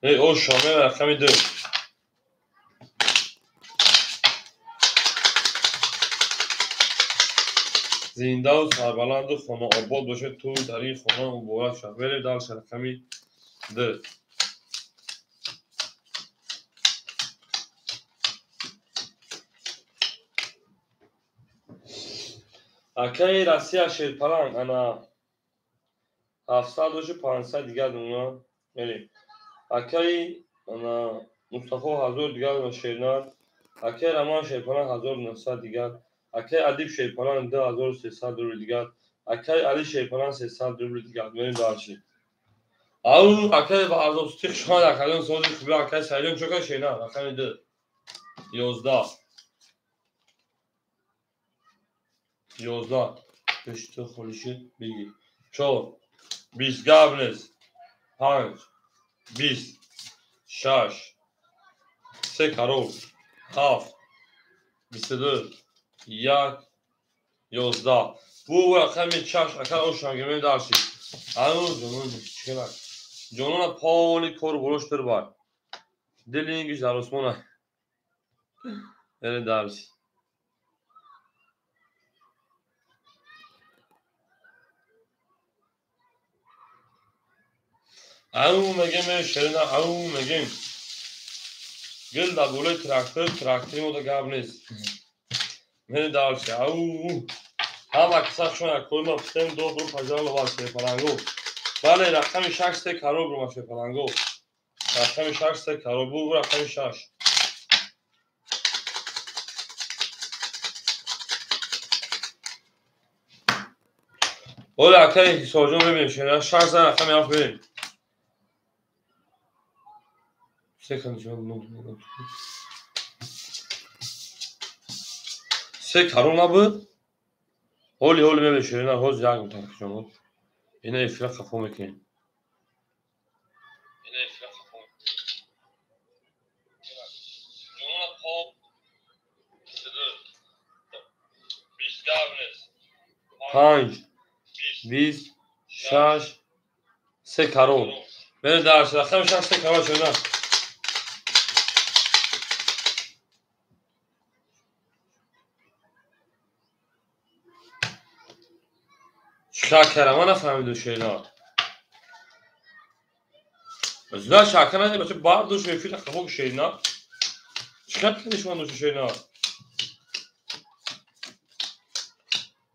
ای او شامل رقم 2 زنده و سربلند و خانه آباد باشه تو در این خانه مبارک شد بریم در رقم 2 اکای راستی شیر پرنگ انا 700 و 500 دیگه دونا بریم اکای انا مصطفی هزار دیگه دونا شیرنار اکای رمان شیر پرنگ 1900 دیگه اکای ادیب شیر پرنگ 2300 دور دیگه اکای علی شیر پرنگ 300 دور دیگه بریم دارشی او اکای با ارزو ستیخ شما در کلون سوزی خوبی اکای سیلیون چوکا شیرنار رقم 2 11 11 پشت خلیشی بگی 4 20 گابنز 5 20 6 3 karol 7 22 1 11 bu رقم 6 اکر او شاگرد داشتی الان جنون چیکار جنون پاولی کور بروش در بار دلینگیش در اسمونه دارشی او مگه من شرینا او مگه گل دا بوله تراکتری مو دا گاب نیست من دارشی او هم اکساق شما کوی ما پسیم دو برو پجال و باشه پرانگو بله رقم 6 ته کارو برو باشه پرانگو رقم 6 ته کارو بو رقم 6 اول اکای سوجو ببینیم شرینا 6 رقم یافت بریم سه کارو نبود هولی میبین شیرینه هوز یک متحرک جان هوز اینه افرق خفا میکنیم جمعه خوب پنج 20 6 3 کرور ببین درس رقم 6 3 کرور شده چیکار کردم من نفهمیدم شینا از نه شکر نده بچه بار دوش میفید خفا شینا چیکار کردی شما دوش شینا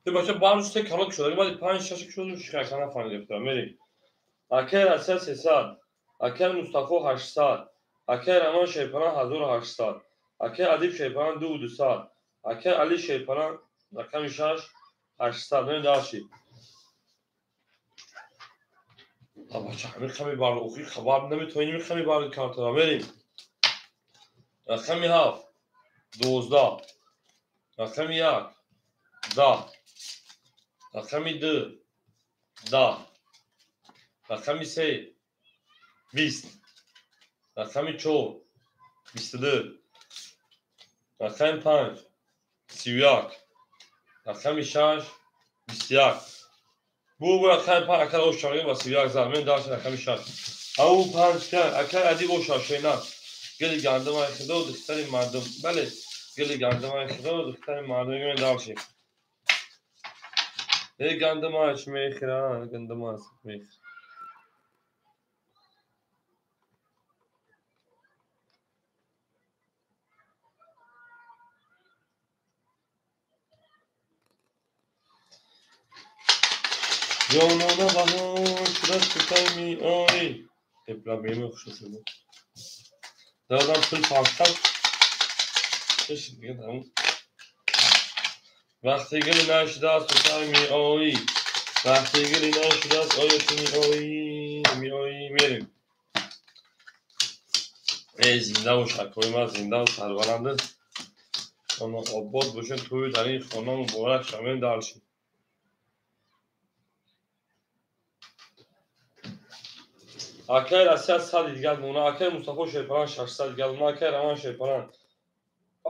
تو بچه بار دوش 3 کرور شده بعد 5 6 شده چیکار نفهمیدم میری اکر اساس 300 اکر مصطفی 800 اکر امان شیپران 1800 اکر ادیب شیپران 2200 اکر علی شیپران رقم 6 800 نه داشی بچه همین خمی بار اوخی خبر نمیتونی میخمی بار کارت را بریم رقم 7 12 رقم 1 10 رقم 2 10 رقم 3 20 رقم 4 22 رقم 5 31 رقم 6 21 bu رقم 5 اکر اوشاری و 31 زمین داشت رقم 6 او 5 کن اکر ادیب اوشاشینا گلی گندم های خدا و دختر مردم بله گلی گندم های خدا و دختر مردم گمین داشت ای گندم هایش میخیرن گندم هایش میخیرن جانانه بهار شدست بکن می آی ابلا بیمه خوش شده دادم پل پاکتم کشید دیگه تموم وقتی گلی نشده است بکن می آی وقتی گلی نشده است آیا تو می آیی میریم ای زنده و شکوی من زنده و سرورنده اما آباد باشن توی در این خانه مبارک شمین دارشیم اکر اسیاد سال دیگر مونه اکر مصطفی شیپران 600 دیگر مونه اکر امان شیپران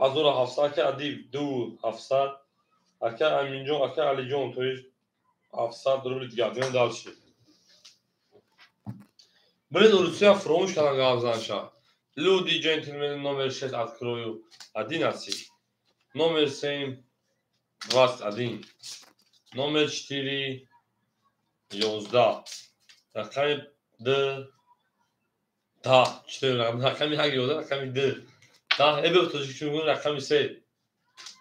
از او 700 اکر ادیب 2700 اکر امین جون اکر علی جون توی 700 روبل دیگر مین دارشیم برید روسیا فراموش کردن گازانشا لودی جنتلمن номер 6 открою 11 номер 7 21 номер 4 11 رقم 2 10 4 رقم 11 رقم 2 10 ebe tutuşun رقم 3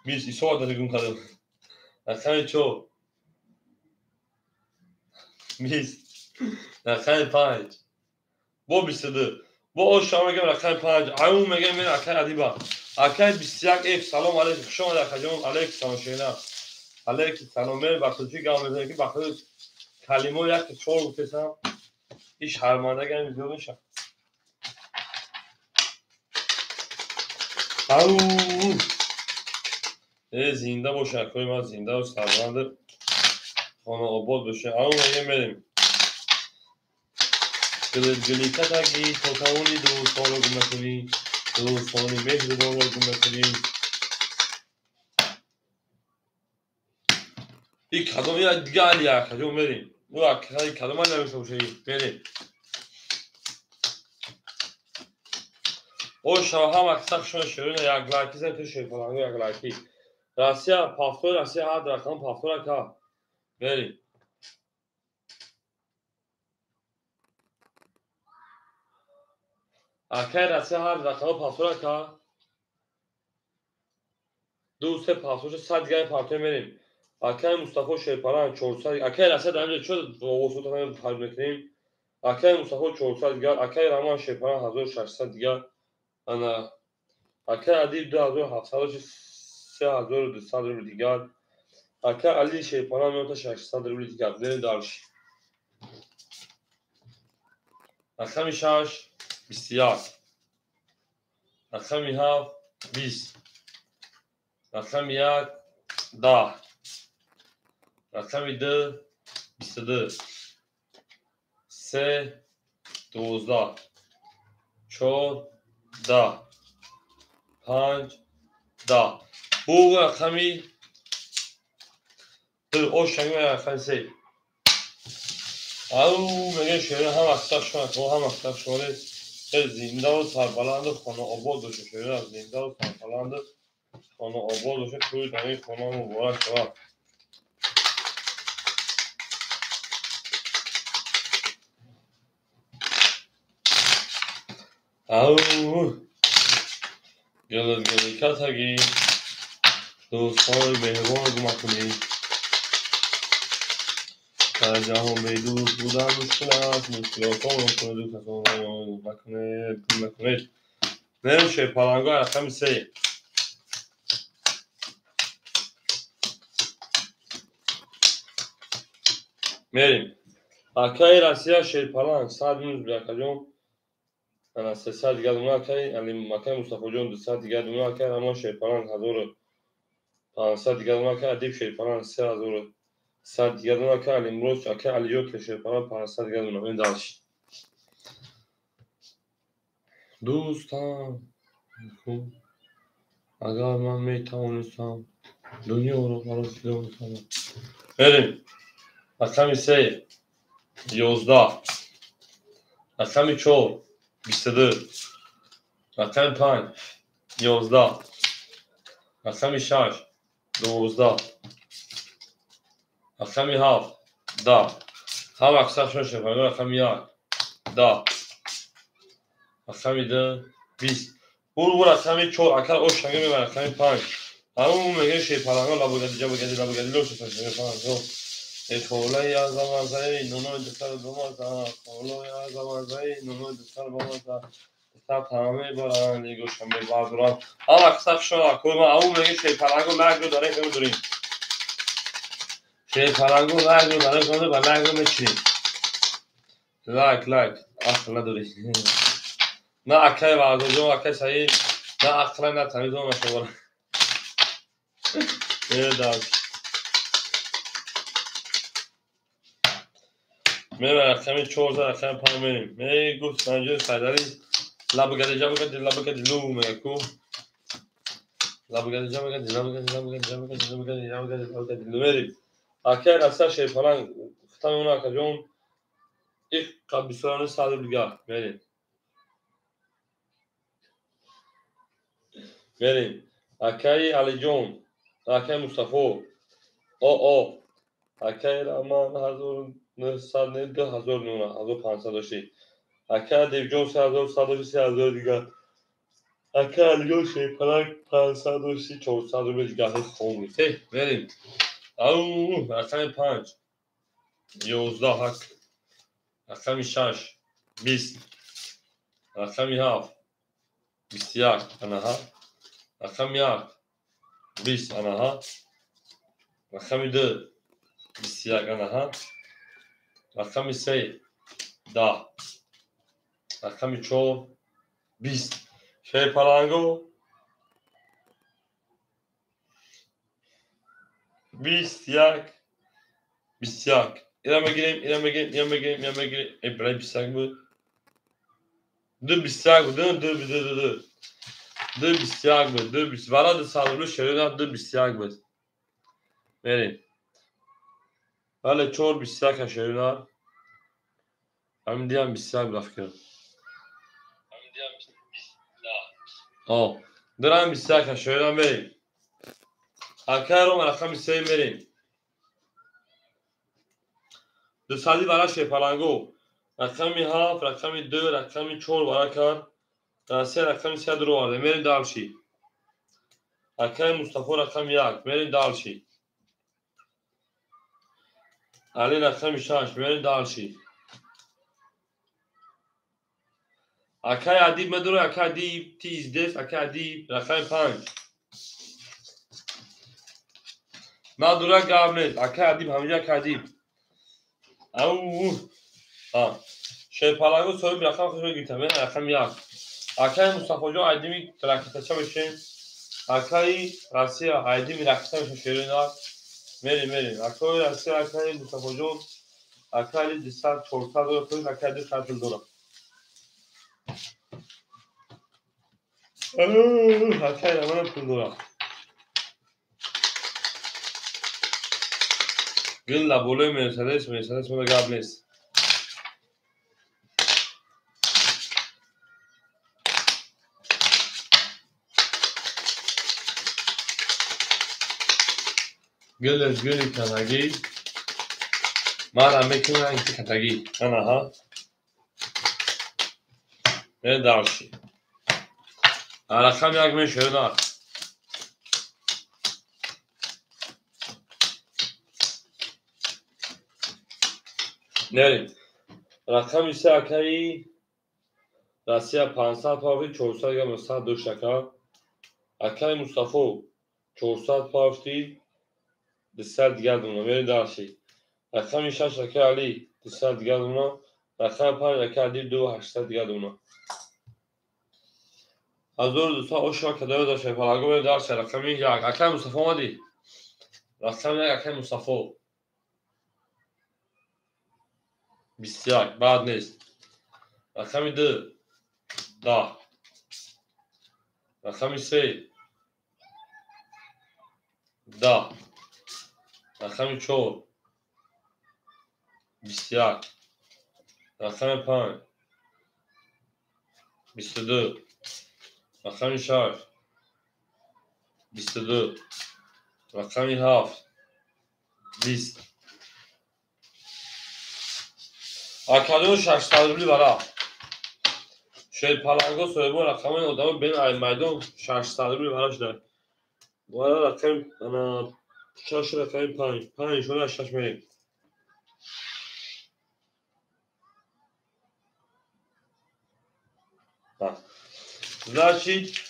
20 isovat داریم کردم رقم 4 20 رقم 5 با 22 با شما میگم رقم 5 عمو میگم من اکر ادیبا اکر 21 اف سلام علیکم شما در خجم علیکم سلام شینا علیکم سلام من وقتی گام میزنم که وقتی کلمه یک چهار گفتم هیچ شرمنده گم ویدیو میشه او زنده باشه کوی ما زنده و سربلند خانه آباد باشه او میگم بریم گلی کتاگی توتاونی دوستان رو گم نکنی دوستانی مهربان رو گم نکنی این کدوم یا دیگه علیه کدوم بریم او کدوم من نمیشه باشه بریم او شما هم اکثر شما شیرین یک لایکی زن تو شیفرانگو یک لایکی راسیا پافتور راسیا هر رقم پافتور که بریم اکر راسیا هر رقم پافتور که دوست پافتور 100 دیگه پافتور بریم اکر مصطفی شیپران 400 اکر راسیا در اینجا شد واسط هم حل میکنیم اکر مصطفی 400 دیگه اکر رمان شیپران 1600 دیگه انا اکر ادیب 2700 3200 روبل دیگر اکر علی شیپران میونتا 600 روبل دیگر بریم دارش رقم 6 21 رقم 7 20 رقم 1 10 رقم 2 22 3 12 4 10 5 10 bu رقمی او شنگه رقم 3 او میگه شعر هم اکتاف شما هم اکتاف شما زنده و سربلند خانه آباد باشه شعر از زنده و سربلند خانه آباد باشه توی دنی خانه مبارک شود او گلت کتگی دوستان مهربان گمکنی در جهان به دوست بودن مشکل است مشکلاتان رو کنه دو کسان رو نکنید نمیشه پلنگاه رقم 3 میریم اکای رسیه شیر پلنگ 100 میز بیاکجون انا 300 دیگه دونه اکای علی مکای مصطفی جون 200 دیگه دونه اکای اما شیر پلنگ 1500 دیگه دونه اکای ادیب شیر پلنگ 3100 دیگه دونه اکای علی امروز اکای علیوت شیر پلنگ 500 دیگه دونه این داشت دوستان خوب اگر من میتوانستم دنیا رو براش کنم بریم رقم 3 11 رقم 4 22 رقم 5 11 رقم 6 12 رقم 7 10 هم اکثر شون شد رقم 1 10 رقم 2 20 برو رقم 4 اکر او شنگه میبر رقم 5 همون میگه شی پلنگا لابگدی لوش شد خولای از زمانزایی نونو دستر بمازا خولای از زمانزایی نونو دستر بمازا دستر تمامه بران لیگو شنبه بازران هم اکسف شد اکوی ما اون میگه شی پلنگو مرگ رو داره کنه داریم شی پلنگو مرگ رو داره کنه و مرگ رو میچینیم لایک اصلا نداری نه اکای وازوجو اکای سایی نه اقلا نه تمیزو نشوره داشت میرم رقم 14 رقم 5 میریم میگفت سنجر صدری لابگدی لو میگو لابگدی لو میریم اکای رسا شی پلنگ ختم اونا کجون یک قبیسران صدر دیگه میریم اکای علی جون اکای مصطفی او اکای رحمان 1900 2500 اکای دیو جون 3100 دیگه اکای علی جون شی پلنگ 530 400 دیگه خومی بریم او رقم 5 11 رقم 6 20 رقم 7 21 انها رقم 1 20 انها رقم 2 21 انها رقم 3 10 رقم 4 20 شی پلنگو 21 اینم بگیریم برای 21 بود دو 21 بود دو 21 بود دو 20 ولا دو سالولو شریدن دو 21 بود بریم ولی 4 21 شریدن همین دیگه هم 21 بود افکر دارم 21 شریدن بریم اکر رو رقم 3 بریم دو سالی برای شی پلنگو رقم 7 رقم 2 رقم 4 برای کار رقم 3 درو آرده میریم دالشی اکای مصطفی رقم 1 میریم دالشی علی رقم 6 میریم دالشی اکای ادیب مدرو اکای ادیب تیز دست اکای ادیب رقم 5 مدرو گابنت اکای ادیب همینجا اکای ادیب او شی پلنگو سوی رقم خوش بگیرتم میریم رقم 1 اکای مصطفی جو ادیمی ترکتچه بشین اکای راسیا ادیمی رقم میشه شیرین دار Verin. Akali Asya Akali Mustafa John. Akali Disal Çorsa Doğru. Akali Disal Doğru. Akali Aman Doğru. Gün la bolu Mercedes sonra Gables. Gül kanagi. Mara mekina inti kanagi. Ana ha. Ne darşı. Rakam yakmayı şöyle al. Nerede? Rakam ise Akali Rasya Pansal Pavli Çorsa Gama Sa Duşaka. Akali Mustafa Çorsa Pavli Disal Digaduna. Nerede darşı. Rakam İşaş Akali Disal Digaduna. Rakam Pan Akali 280 Digaduna. Hazır دوستا اشوا که داره داشته پلاگو به داشته رقمی یک اکل مصطفی اومدی رقم یک اکل مصطفی 21 بعد نیست رقمی 2 10 رقمی 3 10 رقمی 4 21 رقم 5 22 رقمی 6 22 رقمی 7 20 Akadyon şarjlarını var. Şey palango söylüyor rakamın odamı ben aymaydım şarjlarını var işte. Bu arada rakam ana şarj rakamı pan şöyle şaşmayın. Ha. Значит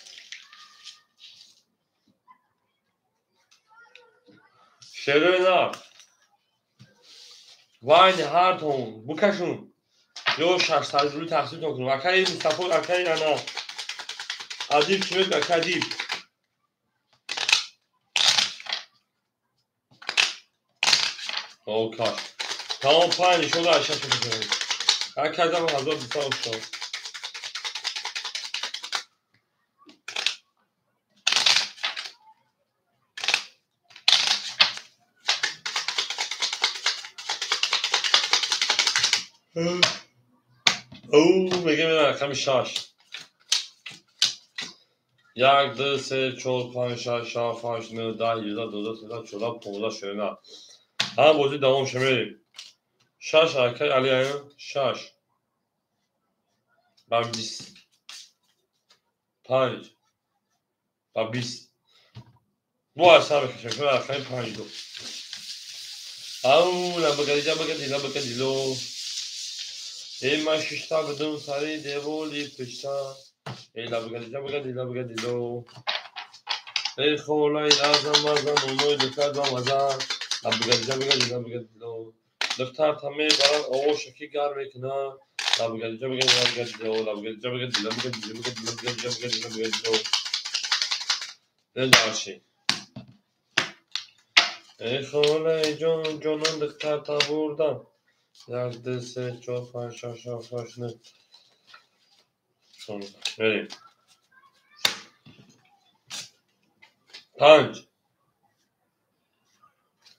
şerena Vayne Harton bu kaşın yo şarjlarını tahsil ettim. Akali Mustafa Akali ana Adil Kimet Akali Okay. Tamam pan şöyle aşağı çekelim. Herkesten hazır bir sağ olsun. بگه رقم 6 1 2 3 4 5 6 7 8 9 10 11 12 13 14 15 16 هم بازی دوام شمیریم 6 حرکت علی ایان 6 و 20 5 و 20 bu aşağı bakacak şöyle arkayı 5 do au la bagadilo e ma şişta gdun sari devoli pişta e la bagadilo e kholay azam umoy dikad و مزار la bagadilo دفتر تمه برای آوش کی کار میکنه نداشتی ای خاله جانان دختر تا بردم 1 2 3 4 5 6 7 8 9 بریم 5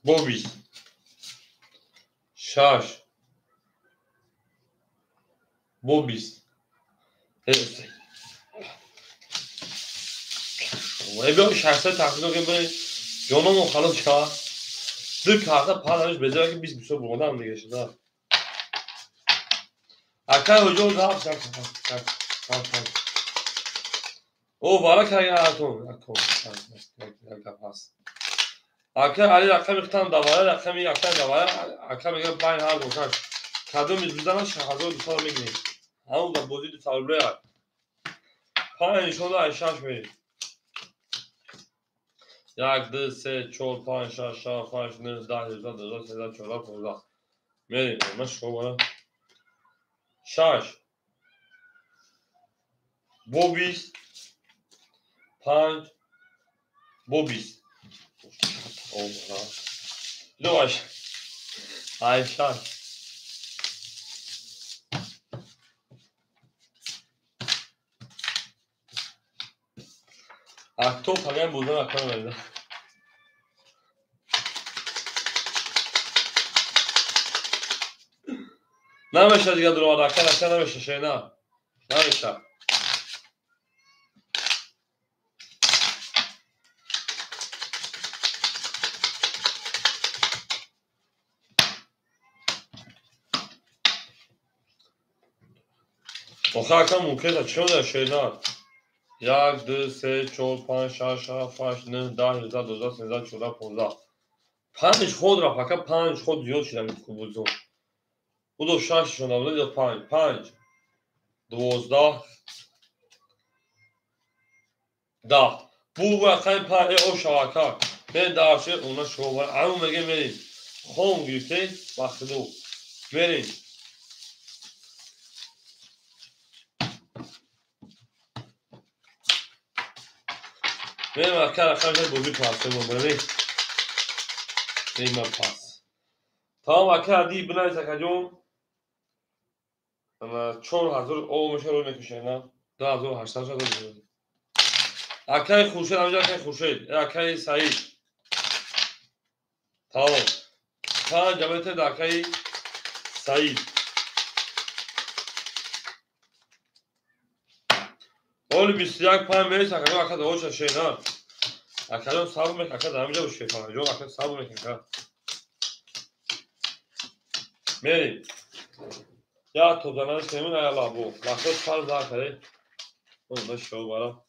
بوبی 6 بوبی و بیام 600 تحصیل کنیم بریم جانم خلاص شد دو کارتا پادرش بذاره که 20 بیسو بردم دیگه شده اکر هجوم دارم او بالا که اتون هست اکر علی رقم اختم دواره رقم یک اکر دواره اکر میگه 5 هر دوتن کدوم میزنن 1200 میگیریم همون در بازی دو تابلوه 5 شده 6 میریم 1 2 3 4 5 6 7 8 9 10 11 12 13 14 15 میریم مشکل بالا 6 بوبیس 5 بوبیس Yavaş. Ayşe. Top همه بودن اکنون بریده نمیشه دیگه درو اکن نمیشه شینا نمیشه آخه اکن ممکنه چون در شینا 1 2 3 4 5 6 7 8 9 10 11 12 13 14 15 5 خود را فقط 5 خود زیاد شدم این کوبوزو بودو 6 شدم بودو 5 5 12 10 بو اکن 5 او شواکر من درشه اونا شوبر همون میگه میریم خون گیرته بخدو بریم بریم اکن اکن بودی پاسه بریم بریم پاس tamam اکن دی بنای سکجون اما 4000 او میشه رو میکشه نه 2800 شده اکن خورشید همینجا اکن خورشید اکن سعید tamam 5 جمعیت اکن سعید اول 21 5 میشه اکن اکن دوش شینا اکن صبر میکنه اکن همینجا بشه فقط جو اکن صبر میکنه میریم یا تو زنان سیمون ایالا بو وقتی سال داخله اون نشو برا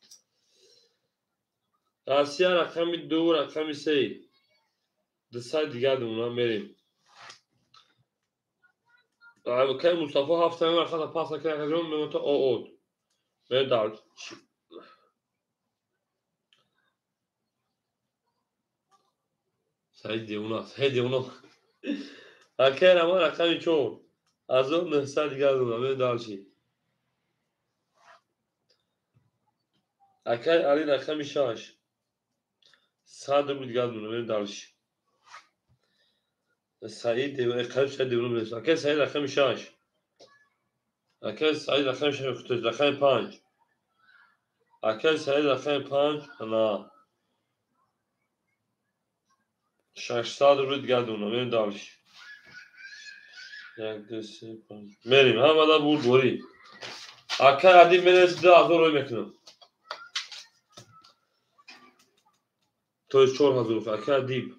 آسیا رقم 2 رقم 3 دسای دیگه دونا میریم که مصطفی هفته من خدا پاس کرد کجون به تو اود بدال سعید دیونا اکر ما رقم 4 از اون دسای دیگه دونا بدال چی اکر علی رقم 6 صد بود دیگه دونا بدال چی سعید دیونا قلب سعید دیونا بس اکر سعید رقم 6 اکر سعید رقم 6 رقم 5 اکر سعید رقم 5 نه 600 رو دیگه دونا بریم دارش 1 2 3 5 بریم هم بعدا بود دوری اکر عدی میرس 10,000 روی میکنم تو 4000 اکر عدی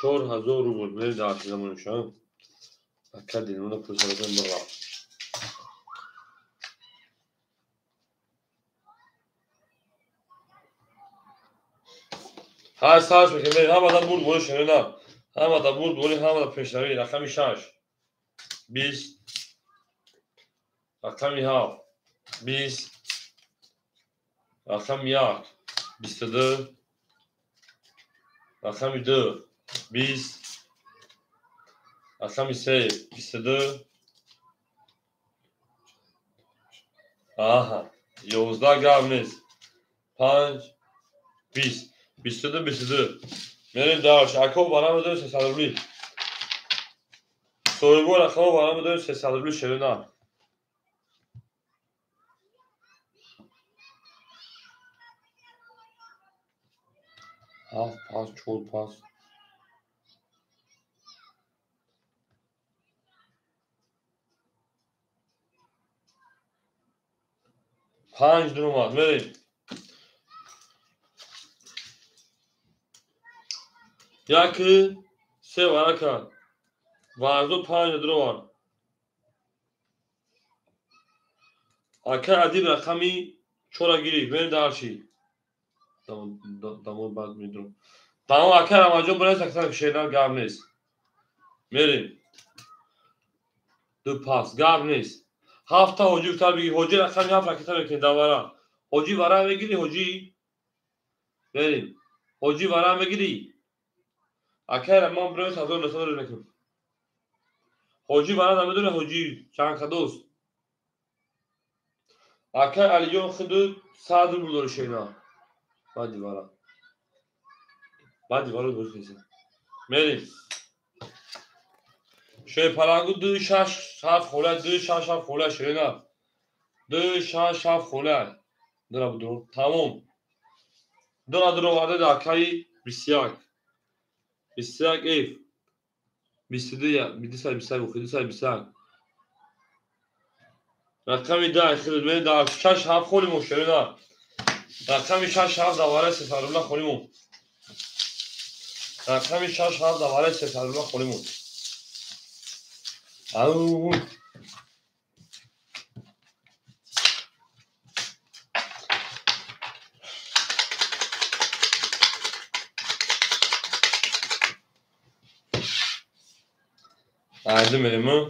4000 رو بود بریم دارش زمانش هم اکر دیمونه پوزارتون برا های ساش میکنم بریم هم بعدا بود دوری شنه نه هم بعدا بود دوری هم بعدا پیشنوی رقمی 6 20 رقمی 7 20 رقم 1 22 رقم 2 20 رقم 3 22 آها 11 گرم نیست 5 20 22 22 میریم دارش اکو بارم بدون 300 روبلی سویبو رقم بارم بدون 300 روبلی شده 7 پاس 4 پاس 5 دون اومد میریم یکی 3 ورکن ورزو 5 دون وار اکر عدیب رقمی 4 گیری میریم دارشی دامون بعد میدونم تمام اکر اماجو برای سکتر شیدن گرم نیست میریم 2 پاس گرم نیست 7 تا حجی بتر بگی حجی رقمی 7 رکتا میکنی دوارا حجی ورم بگیری حجی بریم حجی ورم بگیری اکر امام برای 1900 رو میکنم حجی ورم نمیدونه حجی چند خدوست اکر علیون خدود 100 رو داره شینا بعدی ورم دور کسی میریم شیپلنگو 2 6 7 خوله 2 6 7 خوله شیرینا 2 6 7 خوله دره بدرو تمام دره درو وارد اکای 21 21 ایف 22 22 22 رقم 10 خدمت در 6 7 خولیم شیرینا رقم 6 7 دواره سفرالله خولیم رقم 6 7 دواره سفرالله خولیم او عرضه میریم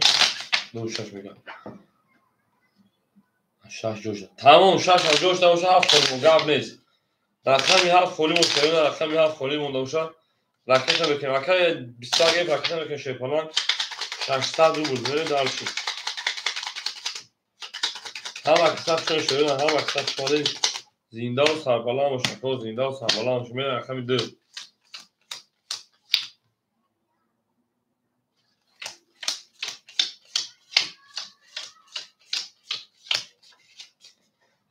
دو شش میگم شش جوش تمام شش جوش داشته هفت خولیم گاب نیست رقمی هفت خولیم شیرینا رقمی هفت خولیم داشته رکت بکنیم رکت 22 ایف رکت بکنیم شیپلنگ 600 روبل بریم دارشی هم اکسپ شده شده هم اکسپ شده زنده و سربلند و شکل زنده و سربلند شده میره رقم 2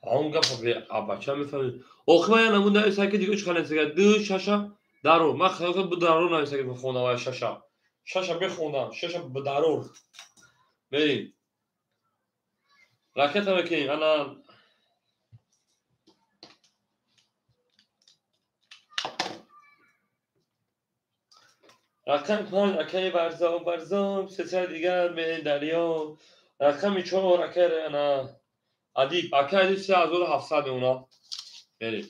همون گفت به بچه میفهمید آخه من نمون نویسه که دیگه چه نویسه که 2 6 درور من خیلی به درور نویسه که بخونه و 6 بخونم 6 به درور بریم رکت بکنیم انا رقم 5 اکای برزام سه دیگر به دریا رقم 4 اکای انا ادیب اکای ادیب 3700 اونا بریم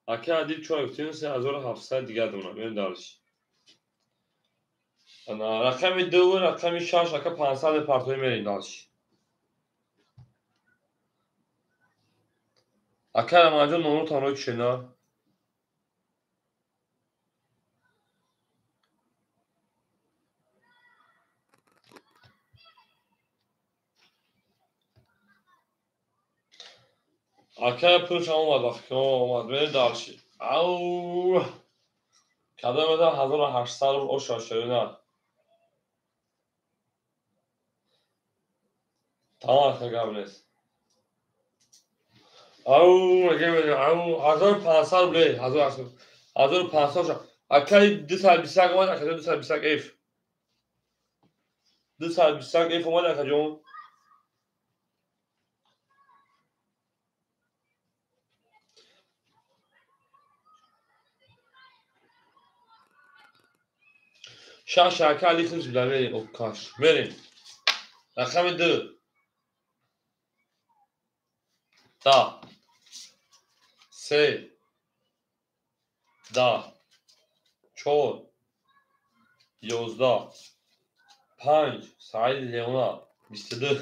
اکای ادیب 4 3700 دیگر اونا بریم دارش انا رقم 2 رقم 6 اکای 500 پرتوی میریم دارش اکای ماجون نمرو تانوی چنا اکای پولش اومد وقتی اومد بریم دارش او کدام بده 1800 او شاشته نه تمام خیلی نیست او مگه میگه او 1500 بله 1500 شد اکای 221 اومد اکای 221 ایف 221 ایف اومد اکای جون شش اکای علی خیلی بله بریم او کاش بریم رقم 2 تا 3 10 4 11 5 سعید لیونا 22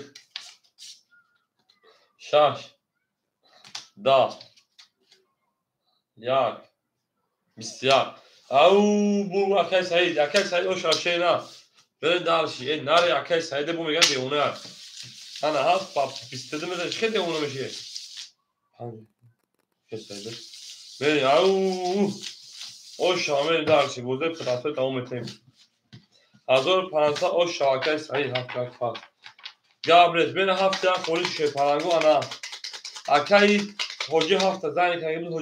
6 10 1 21 او بو اکای سعید او شاشه نه بریم دارشی این ناری اکای سعید بو میگن دیونه انا هفت پاپ 22 میده چه دیونه میشه کسایده بریم او شامل دارشی بوده پراسه تمام تیم 1500 او شاکای سعید هفت یک پاس گابرز بین هفت یک خوری شیپلنگو انا اکای حجی هفت زنی که بود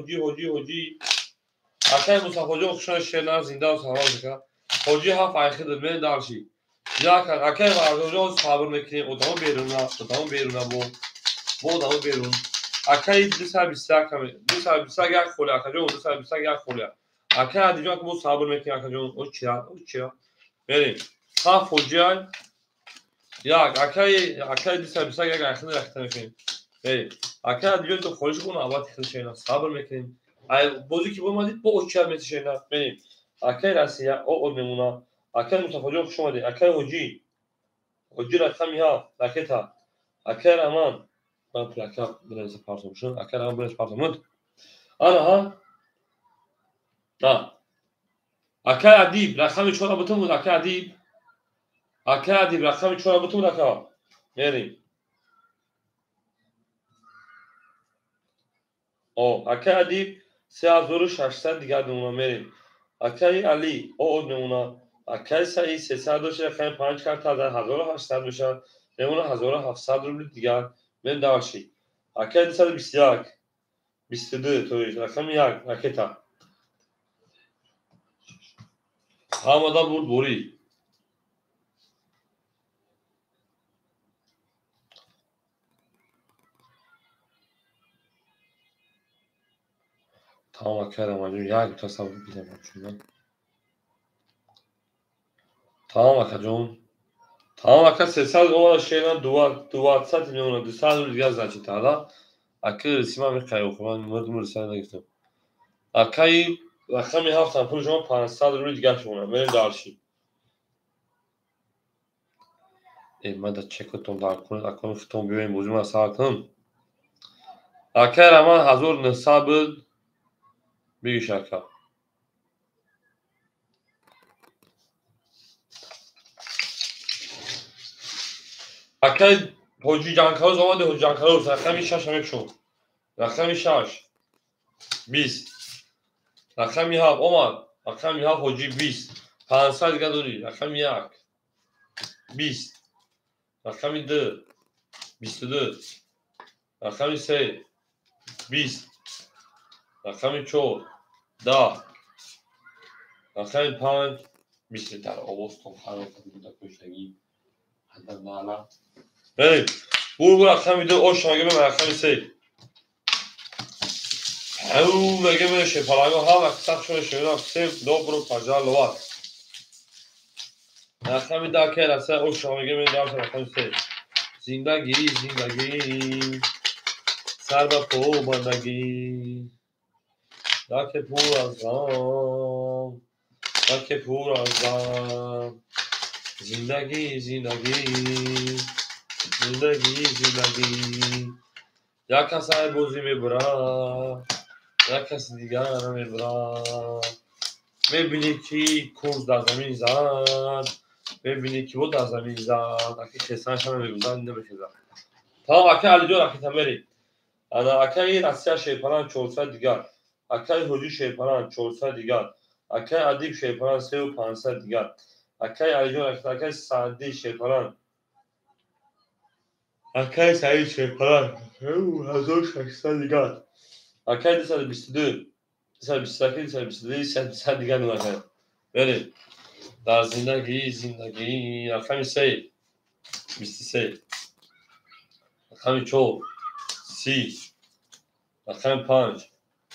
حجی حجی اکای مصطفی حجی خوشن شیرنا زنده و سلام میکنه حجی هفت ایخی دل بین دارشی یا کن اکای واردوجو صبر میکنیم اتاق بیرونه بو اتاق بیرون اکای 221 کمی 221 خوله اکای جون 221 خوله اکای دیگه که بو صبر میکنیم اکای جون او چیا بریم هفت حجی یا اکای 221 ایخی رخت میکنیم بریم اکای دیگه تو خورش کنه آباد خیلی شیرنا صبر میکنیم بازی که بومدید با اوچار میشه شیرنا بریم اکای راسیا او نمونه اکای مصطفی جون خوش اومدید اکای حجی رقمی ها راکتا اکای رحمان من پلاکا بلنز پارتم شد اکای رحمان بلنز پارتم مد آنها اکای ادیب رقمی 4 بوتون بود اکای ادیب رقمی 4 بوتون بود اکا بریم او اکای ادیب 3600 دیگه نمونه میریم اکای علی او نمونه اکای سعید 300 باشه رقم 5 کارت در 1800 بشه بمونه 1700 روبل دیگر من داشتی اکای 221 22 تویش رقم 1 راکتا همادا بود بوری tamam Kerem hacım ya tasavvur bilemem şundan. Tamam Akacığım. Tamam Aka sesal o şeyden duvar satın onu dışarı rüzgar zaten tada. Akı sima bir kayı okuman mırmır sana da gittim. Akayı rakam bir hafta pul şuma 500 rüzgar şuna benim darşı. من دا چک کنم در اکانت فتون بیایم بوجم از ساعتم. اکر اما 1900 بود بیش اکر. اکر حجی جانکاروز آمده حجی جانکاروز رقمی 6 هم شد. رقمی 6 20 رقمی 7 اومد رقمی 7 حجی 20 500 دیگه دوری رقمی 1 20 رقمی 2 22 رقمی 3 20 رقمی 4 10 رقمی 5 20 در آباستون خراب کنید کشتگی حتی نالا بریم بور رقمی 2 oş مگه به رقمی 3 او مگه میشه پلاگو ها وقت شده شده سه dobro پجالوات رقمی 10 که رسه oş مگه می داشت رقمی 3 زندگی سر به پو بندگی داک پور از غم داک پور از غم زندگی یا کسی بوزی میبرد یا کسی دیگر نمیبرد میبینی که کوز در زمین زد میبینی که بود در زمین زد اکی کسانش هم میگوزن نمیخیزن tamam اکی علی جان اکی تمری انا اکی رسیه شیپران 400 دیگر اکی حجی شیپران 400 دیگر اکی ادیب شیپران 3500 دیگر اکی علی جان اکی سعدی شیپران اکی سعید شیپران 1600 دیگر اکی 222 222 دیگر نمکه بریم در زندگی رقمی 3 23 رقمی 4 30 رقمی 5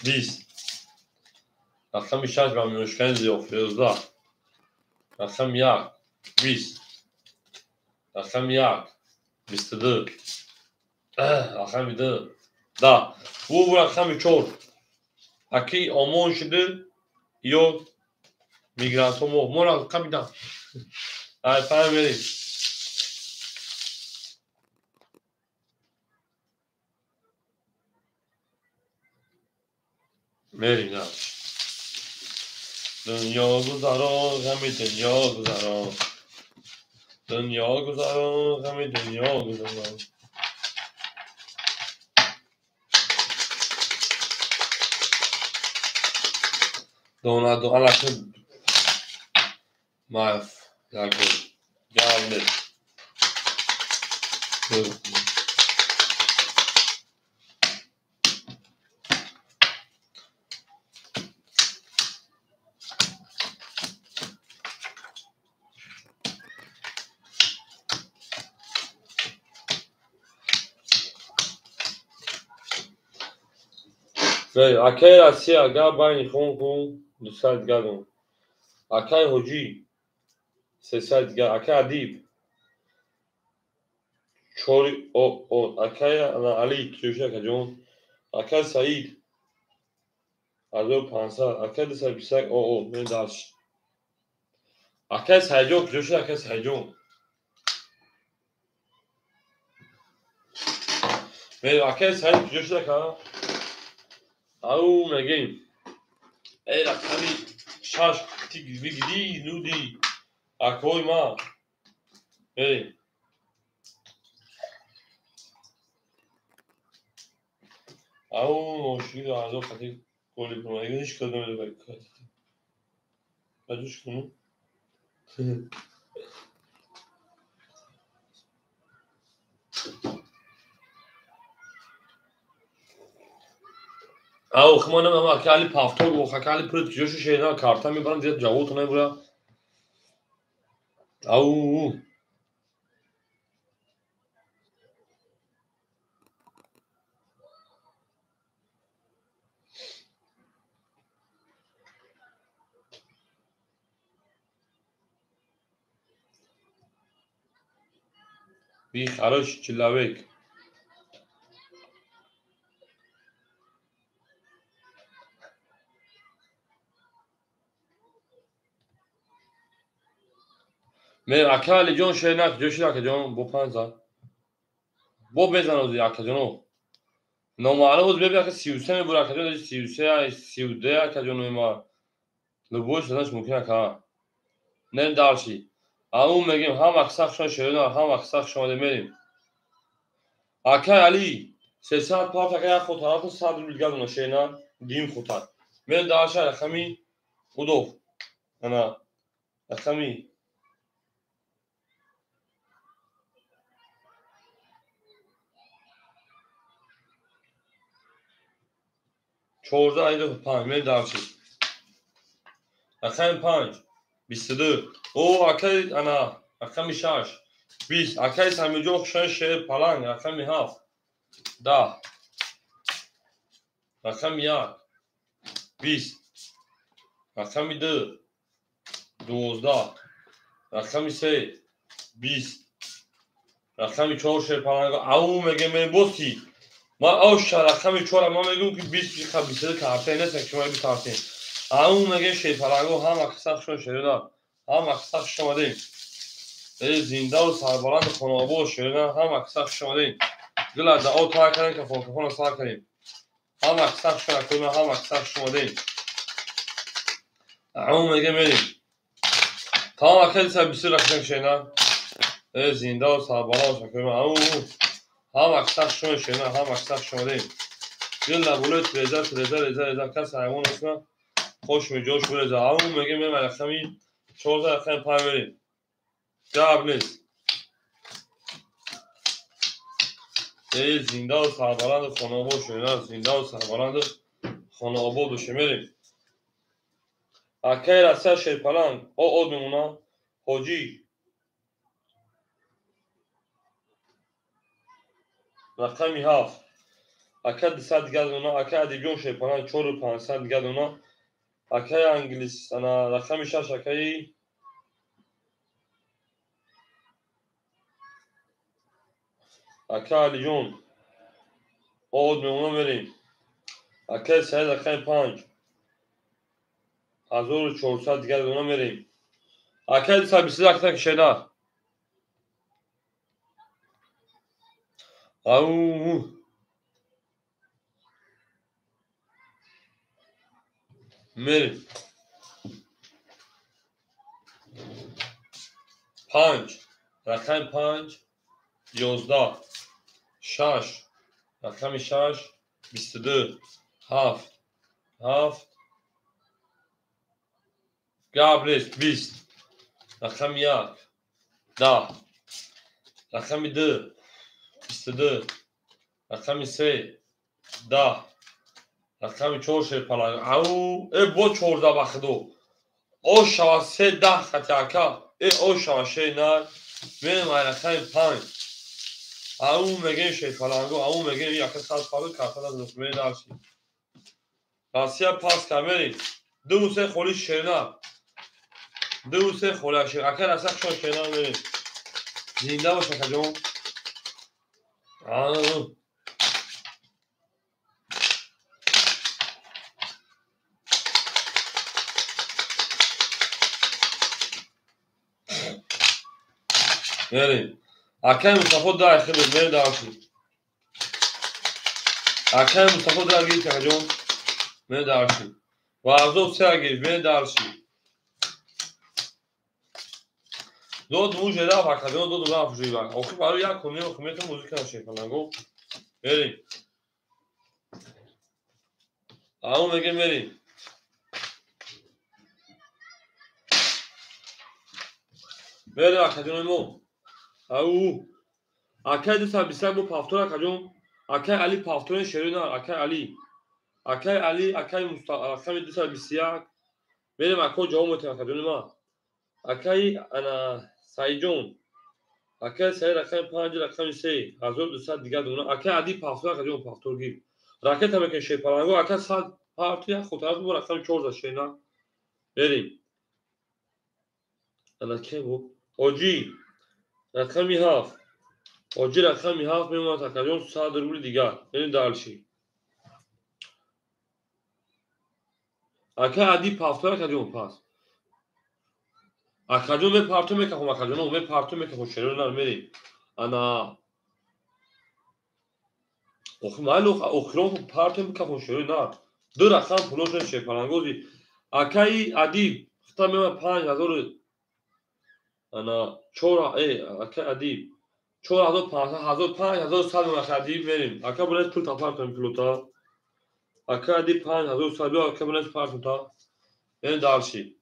20 رقمی 6 و مشکل زیاد 11 رقمی 1 20 رقمی 1 22 رقمی 2 10 bu رقمی 4 اکی آمون شده یا میگرانتو مو رقمی 10 ای فهم بریم بریم نه دنیا گذرا غم دنیا گذرا دنیا گذرا غم دنیا گذرا دونادو alakın maalesef yakın geldi. Ve akay Asya gabani khonku dusad gadon akay hoji sesad ga akay adib chori o akay ali kyosha kajon akay Said azo 500 akay desa bisak o men dash akay Saidjon kyosha akay Saidjon men akay Said kyosha ka au megin ela kami shash tik vigdi nudi akoy ma hey au shiro azo khati koli pro egin ish kadam ede bakkat ajush kunu او خمانم اما اکالی پافتور و اکالی پرت جوش شینا کارتا میبرن زیاد جواب تو نمیبره او بی خراش چلاویک من اکالی جون شینا جوشی که جون بو پنزا بو بزن از یک جونو نوماله بود ببین که 33 میبره که جون 33 32 که جون ما لبوش داشت ممکنه که نه دارشی اون میگیم هم اکساخ شون شینا هم اکساخ شون میریم اکای علی 300 پارت که خود طرف 100 میلیون شینا دیم خودت من دارش رقمی خودو انا رقمی 14 ایدو 5 من دارشی رقم 5 22 او اکای انا رقمی 6 20 اکای سمیجو شون شیر پلنگ رقمی 7 10 رقم 1 20 رقم 2 12 رقم 3 20 رقم 4 شیر پلنگ او میگه من بوسی ما اوش رقم 4 ما میگم که 20 خبیثه کارت نیست که شما بتارتین او میگه شیر پلنگ هم اکثر شون شیردا هم اکثر شما دین زنده و سربلند خانوابه و شیردا هم اکثر شما دین گلا دا او تا کردن که فون سار کنیم هم اکثر شما کنیم هم اکثر شما دین او میگه میریم تا اکل سر 20 رقم شینا زنده و سربلند شکریم او هم اکثر شما شینا هم اکثر شما دین گلا بولت رزا کس همون اسم خوش می جوش بره زاوم میگه من رقمی 14 رقم پای بریم جواب نیست زنده و سربلند خانوابه شینا زنده و سربلند خانوابه بشه میریم اکای رسه شیر پلنگ او میمونا حاجی رقمی 7 اکای 200 دیگه اونا اکای ادیبیون شیر پلنگ 4500 دیگه اونا اکای انگلیس انا رقمی 6 اکای علی جون او میمونا میریم اکای سعید رقمی 5 1400 دیگه اونا میریم اکای 220 رقم شیدار او میریم 5 رقم 5 11 6 رقم 6 22 7 7 قبلش 20 رقم 1 10 رقم 2 22 رقم 3 10 رقم 4 شیر پلنگ او ای با 14 بخدو او شوا 3 10 خطاکا ای او شوا شیر نار من رقم 5 او میگه شیر پلنگو او میگه یک سال پاگو کارتا از نسبه داشتی راسیا پاس کاملی دو سه خولی شیرنا دو سه خولی شیر اکر اصلا شو شیرنا میریم زنده باشه کجون میریم اکر مصطفی دار خیلی میریم دارشی اکر مصطفی دار گیر کجون میریم دارشی و افزو سه گیر میریم دارشی دو موجه دا فکرون دو راه فجوی بان آخه برای یک کنیم و خمیت موزیک نشه کنن بریم آو میگه بریم بله اکجون مو او اکای 223 مو پافتور اکجون اکای علی پافتور شیرین اکای علی اکای مصطفی 221 بله اکو جواب مت اکجون ما اکای انا سایجون اکای سه رقم 5 رقم 3 1200 دیگه دونه اکای علی پافتور اکجون پافتور گیر راکت هم که شی پلنگو اکای صد پارتی خود طرف مو رقم 14 شینا بریم انا کی بو اوجی رقمی 7 اوجی رقمی 7 میمونه اکجون 100 روبل دیگه یعنی دالشی اکای علی پافتور اکجون پاس اکجون می پارتو میکنم اکجون می پارتو میکنم شیرین میری انا مالو اخرون پارتو میکنم شیرین دو رقم پلوش شی پلنگوزی اکای علی ختم می 5000 انا چورا اکای علی 4500 5100 اکای بریم اکای بلند پول تاپار کنیم پلوتا اکای علی 5100 اکای بلند پارتو تا این دالشی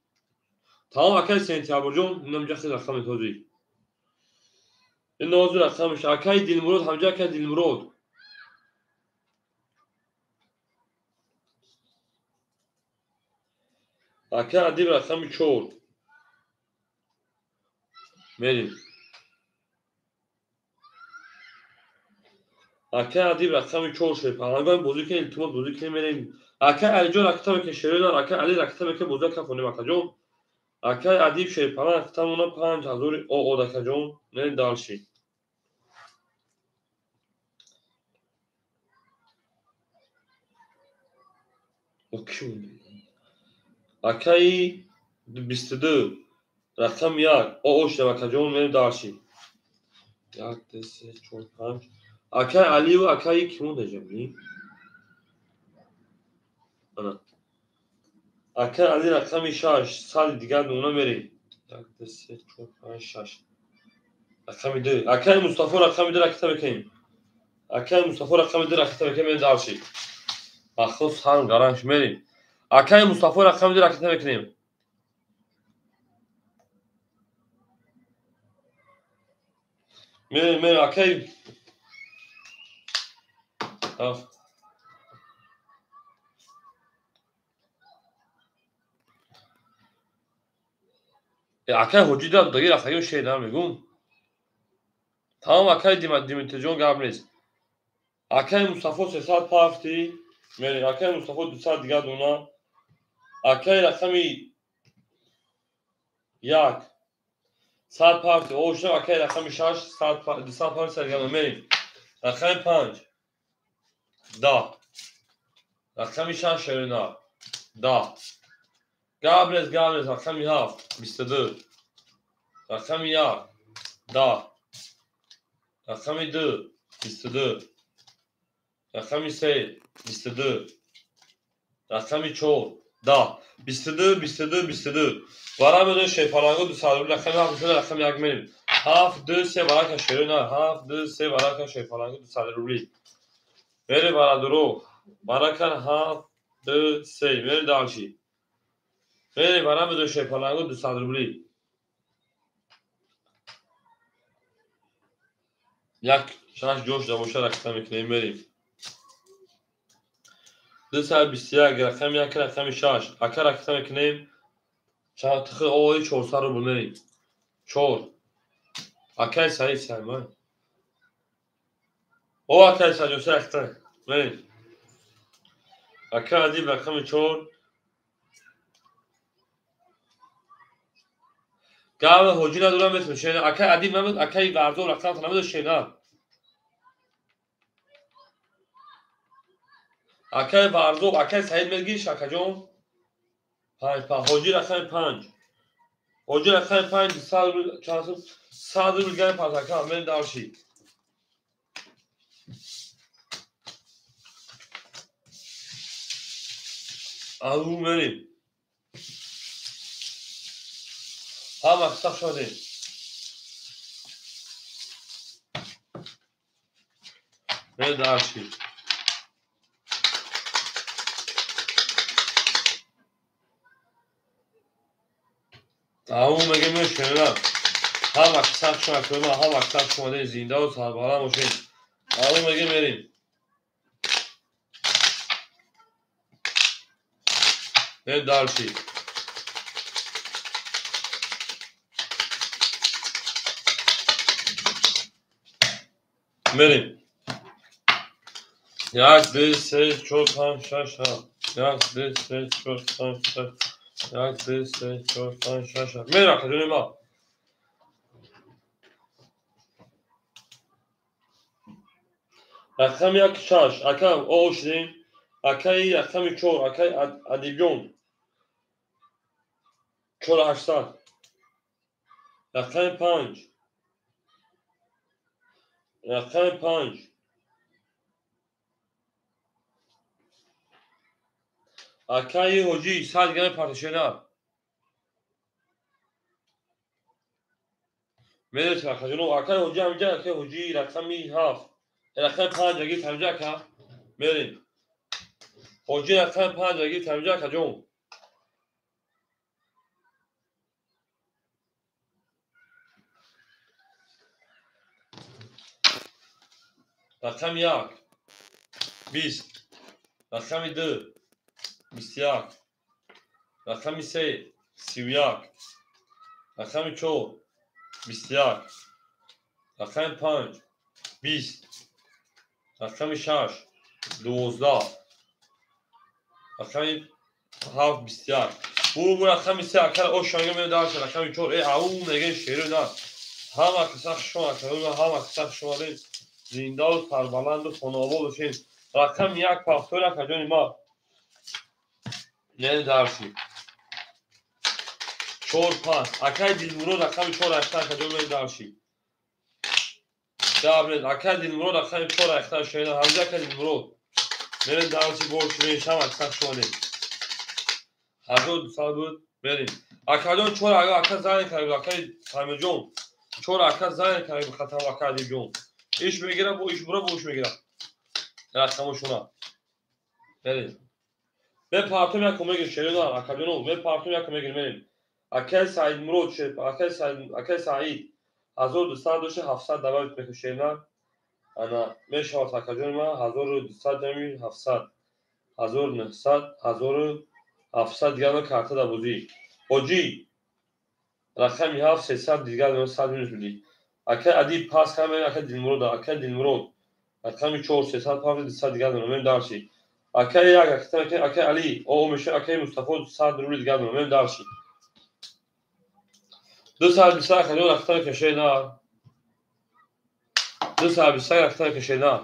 تمام اکای سنتیابر جون نمیشه خیلی رقم توزی این نوزو رقمش اکای دیلمرود همجا اکای دیلمرود اکای علی رقم 4 بریم اکای علی رقم 4 شی پلنگو بزرگ که التماس بزرگ که میریم اکای علی جون رقم که شیرین اکای علی رقم که بزرگ که کنیم اکای جون اکای علی شی پلنگ رقم اونا 5000 او اکای جون نه دالشی اوکی اکای 22 رقم 1 او اکای جون نه دالشی 1 2 3 4 5 اکای علی و اکای کی مونده جمعی انا اکای علی رقم 6 سال دیگه اونا میریم 1 2 3 4 5 6 رقم 2 اکای مصطفی رقم 2 رقم بکنیم اکای مصطفی رقم 2 رقم بکنیم دالشی مخصوص هم گرانش میریم اکای مصطفی رقم 2 رقم بکنیم میریم اکای اکای حجی داد دیگه رقم شیدا میگم تمام اکای دیمت جون قبل نیست اکای مصطفی 300 پافتی میریم اکای مصطفی 200 دیگه دونا اکای رقم 1 100 پافتی اوشن اکای رقم 6 100 200 پافتی سرگرم میریم رقم 5 10 رقم 6 شیرنا 10 قبل رقم 7 22 رقم 1 10 رقم 2 22 رقم 3 22 رقم 4 10 22 برای بدون شیپالانگو 200 رقم 7 رقم 1 میریم 7 2 3 برای کشوری نه 7 2 3 برای شیپالانگو 200 روبلی میری برای درو برای کن 7 2 3 میری دالشی میری برای بدون شیپالانگو 200 روبلی یک شش جوش دموشه رقم میکنیم میریم 221 رقم 1 رقم 6 اکا رقم میکنیم چند تخی اوی 400 رو میریم 4 اکای سعید سلمان او اکای سعید رقم میریم اکا عدیب رقم 4 قبل حجی ندارم میتونم شینا اکای عدیب نمید اکای وردو رقم تنمید شینا اکای وردو اکای سعید میگیش اکا جون 5 حجی رقم 5 حجی رقم 5 100 رو گرم پس اکا من دارشی او میریم هم اکساق شدیم من دارشی او مگه میشنم هم وقت سخت شما کنیم هم وقت سخت شما دارین زنده و سربلند باشین. الان میگه بریم. بریم دارچی. بریم. 1 2 3 4 5 6 7 1 2 3 4 5 6 1 2 3 4 5 6 7 بریم آقا جون ما. رقم 1 6 رقم اوشدین رقم رقم 4 رقم ادیبیون 4 800 رقم 5 رقم 5 Akay Hoji sadgane partişena. Medet rakajunu Akay Hoji amca Akay Hoji rakami haf. Rakam 5 agi tamja ka. Merin. Hoji rakam 5 agi tamja ka jon. Rakam 1 20 rakam 2 21 rakam 3 31 rakam 4 21 rakam 5 20 rakam 6 12 rakam 7 21 bu rakam 3 akar o şanga me dar rakam 4 au megen şehir na hama kısak şu akar hama kısak şu alın زندال سربلند و خانواده باشین. رقم 1 پافتور کجا ما یعنی درسی 4 5 اکای دیلمرو رقم 4 اختر کجا می درسی دابرد اکای دیلمرو رقم 4 اختر شینا همزه اکای دیلمرو میرین درسی borç میشم اکثر شده هزار سال بود بریم اکادون 4 اکای زاین کاری اکای سامجون 4 اکای زاین کاری خطا اکای دیجون iş میگیرم bu iş bu iş میگیرم رقمشونا بریم به پارتم یک کمک شریدان اکادونو به پارتم یک کمک میریم اکل سعید مرود شد اکل سعید 1200 700 دوایت بکشیدن انا میشه اکادون ما 1200 جمعی 700 1900 1700 دیگر کارت دبوزی اوجی رقمی 7 300 دیگر 100 میلیون اکل ادیب پاس کنم اکل دلمرود اکل دلمرود رقمی 4 300 200 دیگر من دارشی اکای یک اکای علی او میشه اکای مصطفی 100 روی دیگر من دارشی 2 سال 20 کلو رفتن کشه نه 2 سال 20 رفتن کشه نه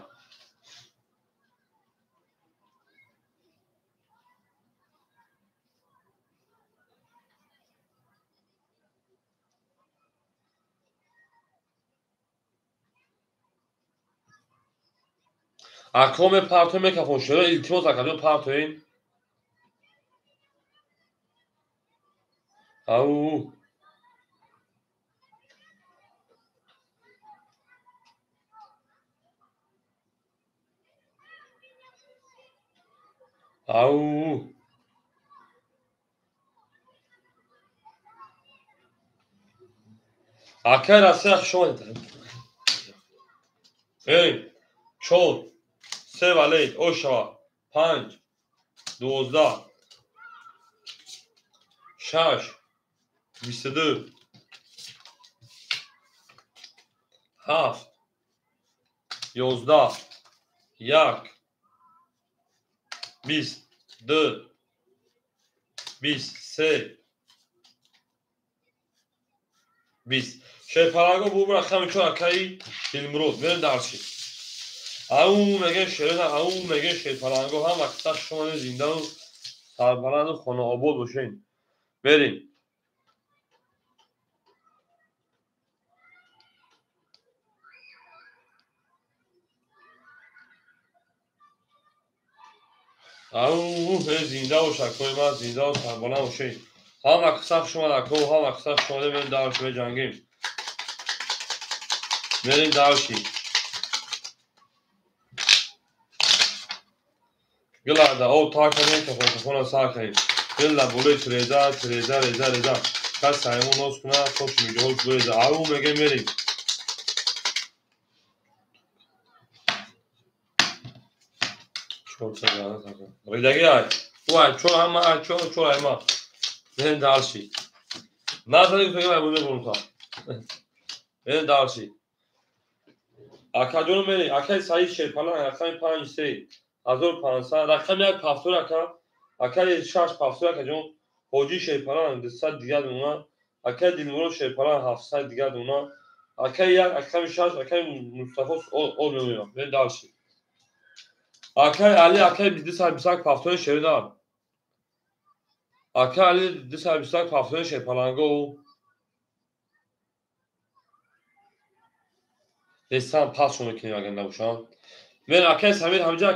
اکام پارتو میکفون شده التماس اکادون پارتوین او او اکای راسته شما ای 4 3 ولی اوشا 5 12 6 22 7 11 1 22 23 20 شیپاراگو بو رقم 4 اکای دلمرود بریم درسی او میگه شیرین او میگه شیپاراگو هم وقتا شما زنده و سربلند و خانه آباد باشین بریم او زنده و شکوی ما زنده و سربلند باشین هم وقتا شما نکو هم وقتا شما بریم درسی به جنگیم بریم درسی گلا دا او تا کنیم که فون ساکنیم گلا بولی رeza شاید سعیمون ناز کنه خوش میگه خوش بریزه او میگه میریم چون سر ریدگی های او چون همه چون همه بین دارشی نه زدی که بوده برونتا بین دارشی اکا جون میری اکای سعی شیرپالان رقم 53 1500 رقم یک پافتور اکای 6 پافتور اکا جون حاجی شیرپالان 200 دیگه دونا اکای دیلورو شیرپالان 700 دیگه دونا اکای یک رقم 6 اکای مصطفی اول میرم بین دارشی اکای علی اکای 221 پافتور شیردار اکای علی 221 پافتور شیرپالانگو دستان پاس شما کنیم اگر نباشم من اکای سمیر همجا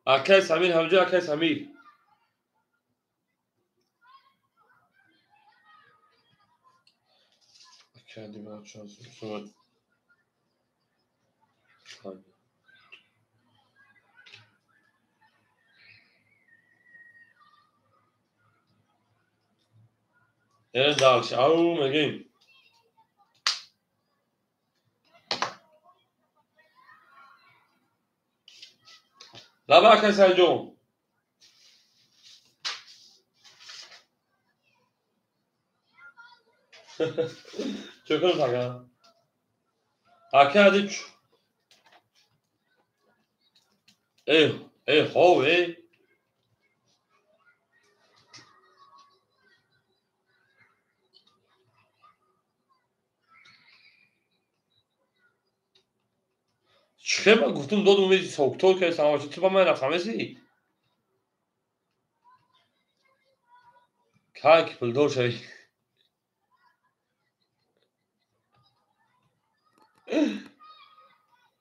اکای سمیر همجا اکای سمیر اکای دیوار چاز سوال یه دالش او مگیم لبا اکای سنجون چکر تاگا اکای ادیچ ای خواه چه من گفتم دو میزی سوکتور که سماوچه تو با من رفمه سی که پلدور شوی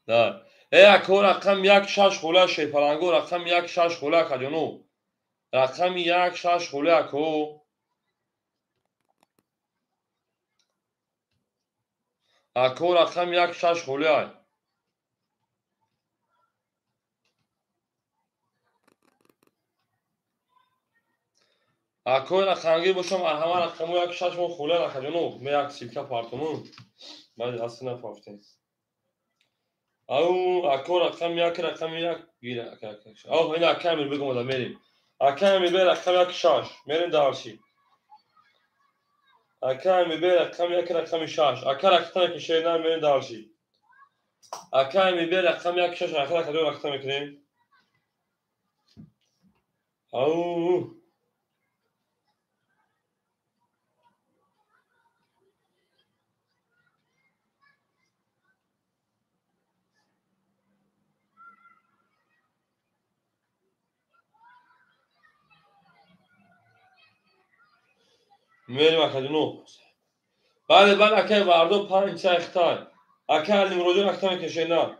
نه ای اکو رقم یک شش خوله شیپرانگو رقم یک شش خوله کجانو رقم یک شش خوله اکو اکو رقم یک شش خوله اکو رقمگی باشم همه رقمو یک شش مون خوله نکجانو می یک سیلکه پارتمون باید اصلا نفافتیم او اکو رقم یک گیره او این اکه می بگم دا میریم اکه می بیر رقم یک شش میریم دارشی اکه می بیر رقم شش اکه رقم که شیرنر میریم دارشی اکه می بیر رقم یک شش اکه کجا رقم میکنیم او میریم اکه نو بعد اکه واردو 5 اختار اکه نمرودی رقم که شیرنر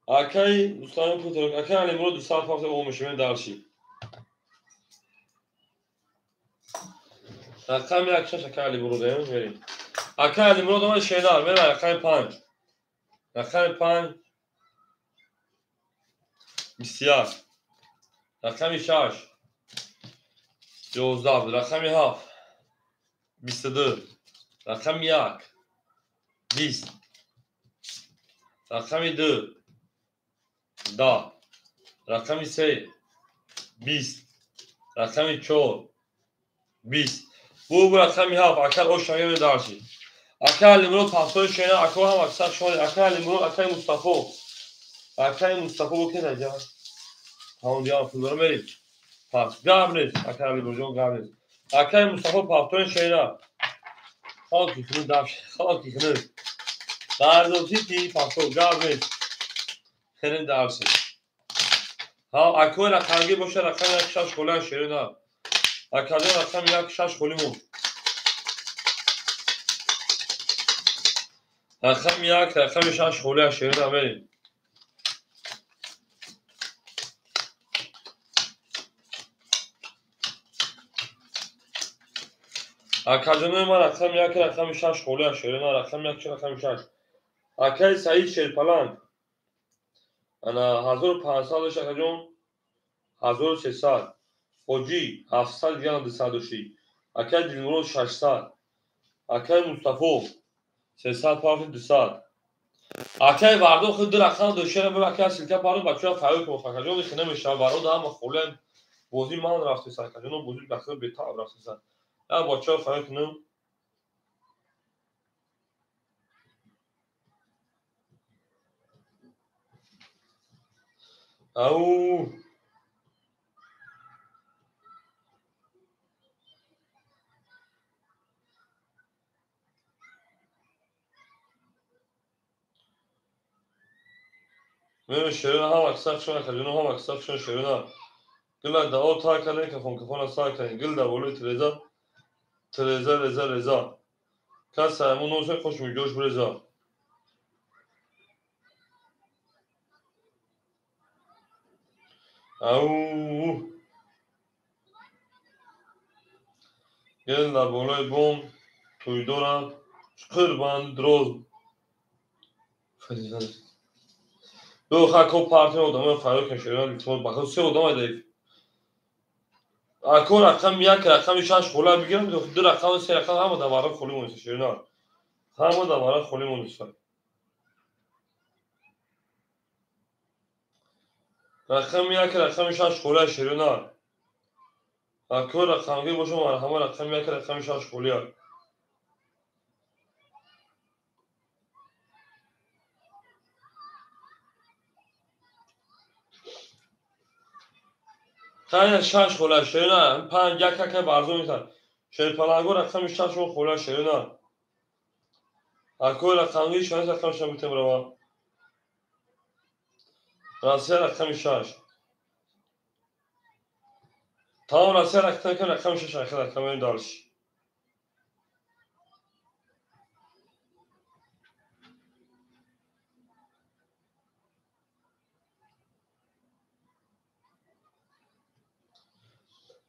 اکه دوستان پوتر اکه نمرود 200 فاصله او میشه دارشی رقم یک شش اکه نمروده میریم اکه نمرود ما شیرنر میریم رقم 5 رقم 5 بسیار رقم 6 11 رقم 7 22 رقم 1 20 رقم 2 10 رقم 3 20 رقم 4 20 bu رقم 7 اکل او شاگرد دارشی اکل نمرود پاسور شینا اکو هم اکثر شما اکل نمرود اکل مصطفی بو که نجا همون دیگه پولدار میریم پس گابریز اکل نمرود گابریز اکل مصطفی پاسور شینا خاکی کنون داشت خاکی کنون دردوزی تی پاسور گابریز خیلی دارشی ها اکو رقمگی باشه رقم یک شش خوله شیرنا اکادون رقم یک شش خولیمون رقم یک رقم شش خوله شیرنا بریم Akacanı var akşam yakın akşam şaş kolya şerine akşam yakın akşam şaş. Akay Said Şerpalan. Ana 1500 akajon 1300. Hoji 700 yana 200. Akay Dilmurod 600. Akay Mustafa 300 پارت 200. Akay vardı xuddi raqam döşene böyle akay silke parı bachua fayok mo akajon ishne misha varod ham xulem bozi man rafte sa akajon bozi baksa beta rafte sa. Ya bachua fayok num au me şerine ham aksak şuna akajon ham aksak şuna şerine. Gila da o ta kale kafon sa kale gil da bolu treza. Kasa mon olsa xoş mi joş breza. Au gel da bolu bom tuydora qurban droz. Fazla. دو خاکو پارتی odamı fark yaşıyor. Lütfen bakın se odama da. Akor rakam yak rakam şaş kola bigirem de dur rakam se rakam ama da var kolim onu şerine. Ama da var kolim onu şer. Rakam yak rakam şaş kola şerine. Akor rakam ge boşum var ama rakam yak rakam şaş kola. Kaya şaş kola şerine. Pan yak yak barzo misal. Şer palago rakam şaş kola şerine. Akor rakam ge şaş rakam şaş bitem rava. Rasya rakam şaş. Tamam rasya rakam şaş rakam darış.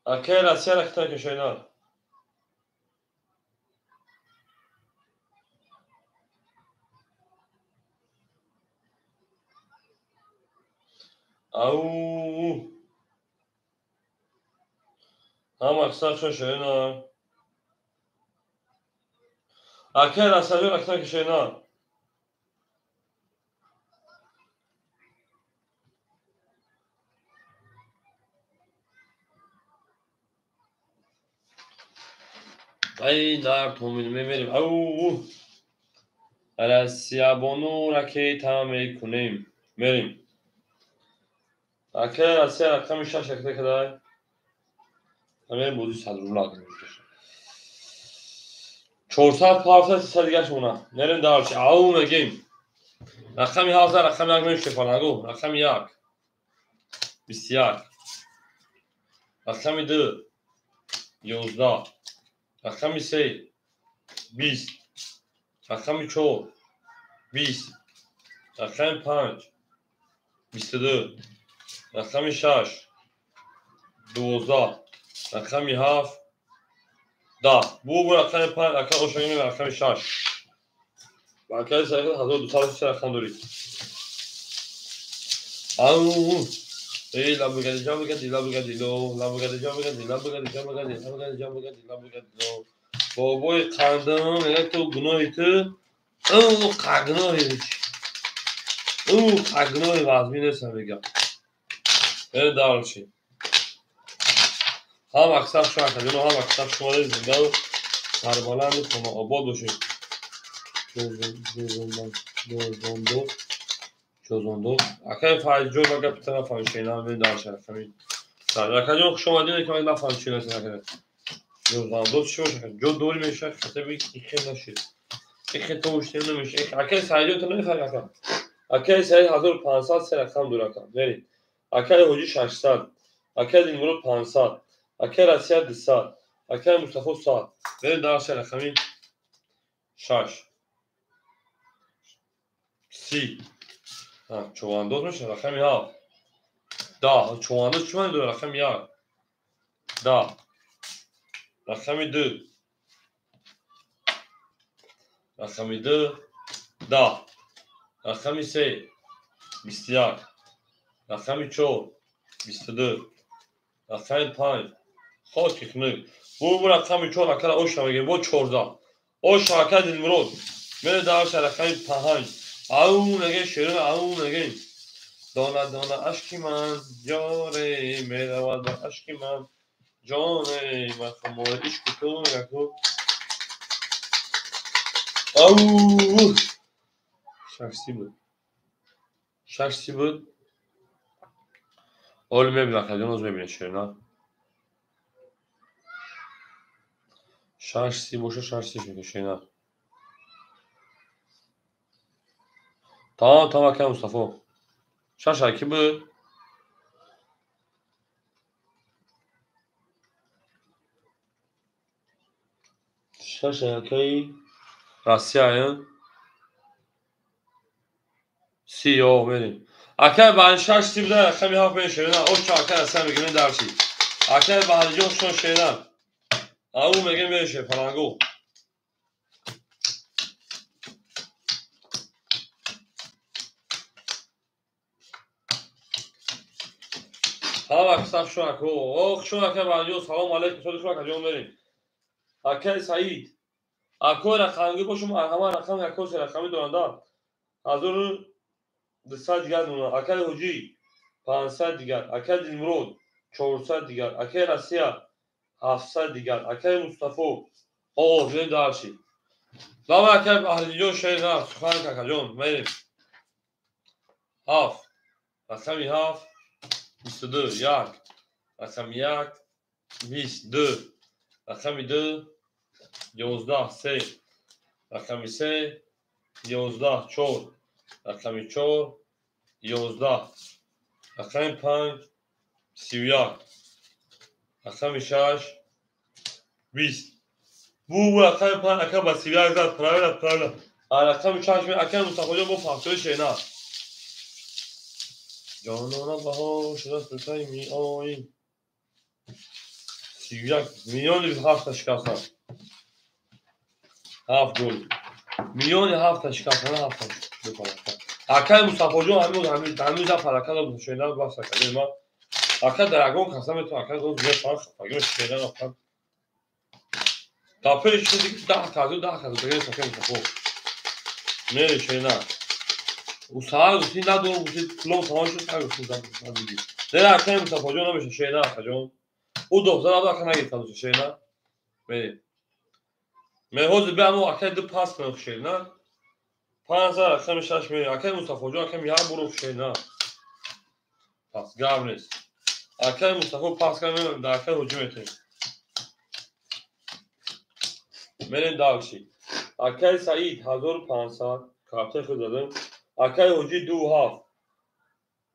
Akay rasya rakam şerine. Au هم اکثر شینا اکر اصلی اکثر که شینا ای در تومین میبریم او الاسیابونو رکی تمام کنیم بریم اکر اصلی رقم شش اکر کدای همه بودی صد رو لازم 400 پارسل 300 دیگه شونه نریم دارش او میگیم رقم 17 رقم یک میشه فلانگو رقم یک 21 رقم 2 11 رقم 3 20 رقم 4 20 رقم 5 22 رقم 6 12 رقم 7 10 bu رقم 5 رقم oşağına رقم 6 bakay sayfa 1200 رقم داری au ey la bugadi jam bugadi la bugadi lo la bugadi jam bugadi la bugadi jam bugadi la bugadi jam bugadi la bugadi lo boboy qandım elə to gunoytu o qagnoy o qagnoy vazmine sabega elə dalşı هم اکثر شما کنید هم اکثر شما زنده و سربلند شما آباد باشید جوزندو اکای فایز جو مگه پیتنا فانشینا می داشته کمی در اکای شما دیدید که من فانشینا نکنه جوزندو چی باشه جو دوری میشه خطر بی که نشید یک توشته نمیشه اکای سایجو تو نمیفهمی اکای اکای سایج 1500 سه رقم دو رقم برید اکای هوجی 600 اکای دیمرو 500 اکر اسیا 200 اکر مصطفی 100 بریم دارش رقمی 6 30 چواندوز میشه رقمی 7 10 چواندوز چی من دو رقم 1 10 رقمی 2 رقم 2 10. رقم 3 21. رقم 4 22. رقم 5 خاک خنک. Bu رقم 4 اکر اوش میگه با 14. اوش اکر دلمرود. من دارش رقم 5. اون نگه شیرین اون نگه. دانا دانا عشقی من جاره میرود با عشقی من جانه من خمار عشق تو نگه تو. اوه شخصی بود اول میبینه خیلی نوز میبینه شیرین شخصی باشه شخصی شده شیرین tamam tamam Hakan Mustafa شخص کی بود شخص کی راسیه سی او بریم اکر بعد شخصی بوده رقمی ها به شیرین او که اکر اصلا میگه درسی اکر بعد جو شون شیرین او میگه میشه پلنگو ها وقت شو اکو او شو اکر بعد جو سلام علیکم شو اکر جون بریم اکر سعید اکو رقمی باشم همه رقم اکو رقمی دونده حضور 200 دیگر دونه اکل حجی 500 دیگر اکل دلمرود 400 دیگر اکل رسیه 700 دیگر اکل مصطفی ببین دارشی دام اکل اهلیجو شهر نه سخن ککا جون میریم 7 رقمی 7 22 1 رقمی 1 22 رقمی 2 11 3 رقمی 3 11 4 رقمی 4 11 رقمی 5 31 رقم 6 20 bu رقم 5 رقم با 31 زد پرایل رقم 6 رقم مصطفی جان با فاکتور شینا جانانا بها شده سلطه می آییم 31 میلیون 7 شکستن 7 گل میلیون 7 شکستن 7 رقم مصطفی جان همین زد پرکل شینا بس کرده ما رقم درگون قسم تو رقم روز یه فرق فاگیر شینا رقم Kapıyı çizdik daha kazıyor böyle sakın kapı. Ne şey ne? O sağa gitsin daha doğru gitsin kulağın sağa şu sağa gitsin daha değil. Ne akşam sapacağım ama şey ne yapacağım? O doktora da kana gittim şey ne? Ben hoş bir ama akşam pas mı şey ne? Panzer akşam şaşmıyor. Akşam Mustafa akşam ya buruk şey ne? Pas Gavnes. Akşam Mustafa pas kanı da akşam hücum etti. Benim dalşı. Akay Said 1500 کارت خود دادم اکای حجی 2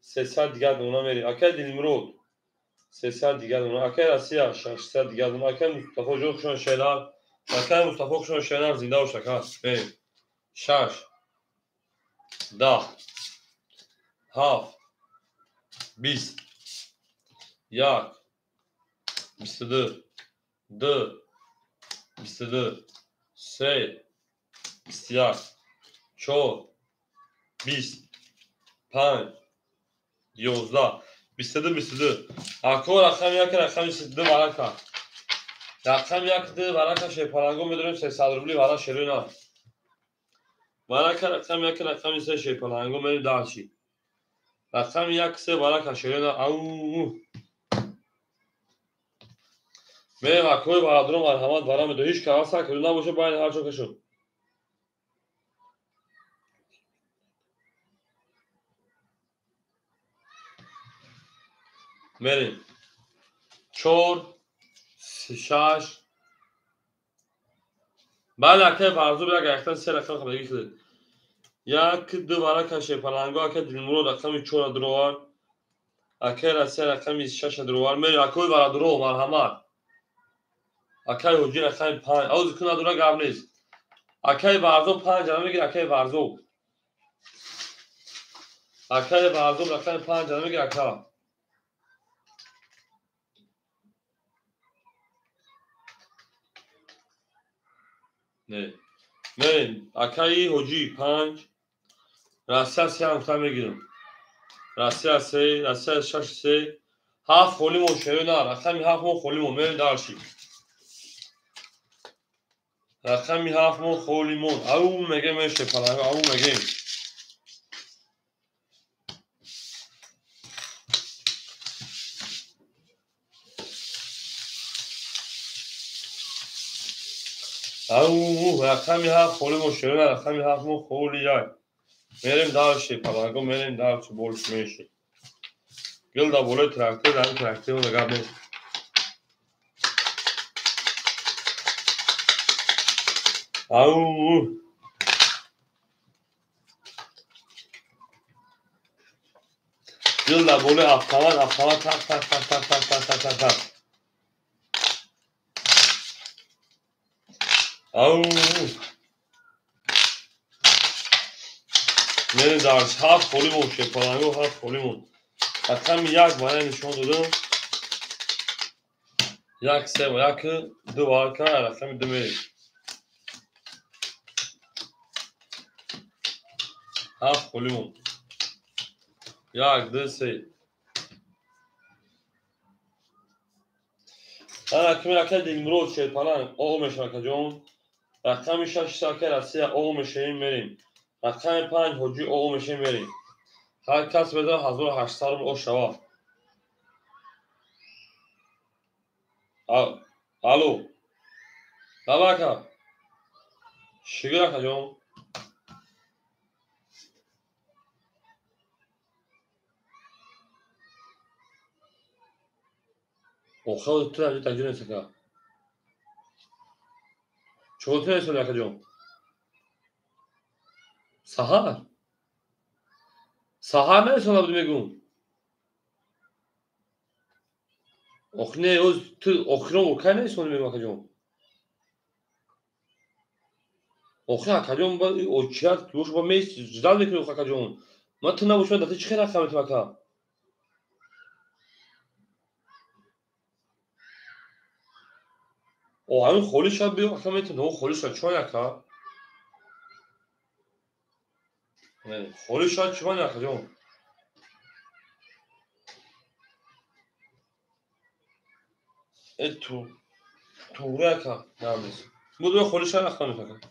300 دیگر دونا میری اکای دلمرود 300 دیگر دونا اکای رسیه 600 دیگر دونا اکای مصطفی جوخشون شیلار اکای مصطفی جوخشون شیلار زنده و شکر بریم 6 10 7 20 1 22 2 22 3 21 4 20 5 11 22 22 اکو رقم یک رقم 22 برکه رقم یک ده برکه شیپالنگو میدونیم 300 روبلی برای شیرین برکه رقم یک رقم 3 شیپالنگو میدونیم دارچی رقم یک 3 برکه شیرین او میریم اکوی برادرم مرحمت برام میده هیچ که هسته که نباشه باید هر چو کشون میریم 4 6 بعد اکه برزو بیا گرفتن 3 رقم خبرگی شده یک دو برکه شیپالنگو اکه دلمرو رقم 4 دروار اکه رسیه رقم 6 دروار میریم اکوی برادرم مرحمت اکای حجی رقم 5 اوز کنه دورا گاب نیست اکای ورزو 5 جنبه میگیره اکای ورزو رقم 5 جنبه میگیره اکا نه میریم اکایی حجی 5 راستی 3 هم تا میگیرم راستی 3 راستی 6 3 7 خولیم شرونا رقمی 7 مو خولیم میریم دارشی رقمی 7 مو خولیم او میگه میشه پلنگ او میگه او رقمی 7 خولیم شرونا رقمی 7 مو خولیای میریم دارشی پلنگ میریم دارشی بولش میشه گل دا بوله تراکتور دارم تراکتور رو نگاه میشه او gel da bole aftava tak tak tak tak tak tak tak tak tak tak au میریم دارش 7 خولیم شپالنگو 7 خولیم رقم 1 برای نشان دادم 1 3 و 1 2 بارکا رقم 2 میریم 7 خولیم 1 2 3 رقم دیمرو شپالنگ آقا میشه جون رقم 6 ساکر اسی آقا میشه میریم رقم 5 حجی آقا میشه میریم هر کس بده 1800 رو شوا الو Tabaka. Şigir akacağım. Oxal tüyleri tecrübe etsek. Çoğu tüyleri söyle akacağım. Sahar. Sahar ne söyle bilmegum. Okne oz tü okron okay ne söyle bilmeg akacağım. Okya akacağım ba o çiyat yoş ba meys zidal bekliyor akacağım. Matına boşuna datı çıkar akamet baka. O hangi xoli şab bir akamet no xoli şab çuvan yaka. Yani xoli şab çuvan yakacağım. Tu yaka. Ne yapıyorsun? Bu da xoli şab akamet baka.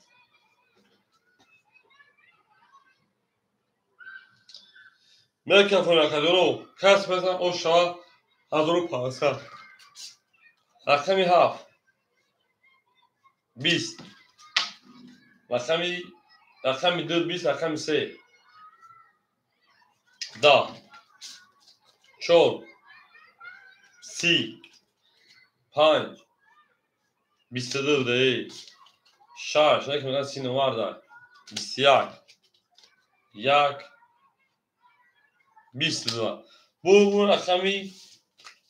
Melken falan kadro. Kas mesela o şah hazır pasa. Rakami haf. 20. rakami 4 20 rakami 3. Da. Çol. Si. Panç. 24 değil. Şarj. Ne kadar sinu var da. 21. Yak. 22. Bu rakami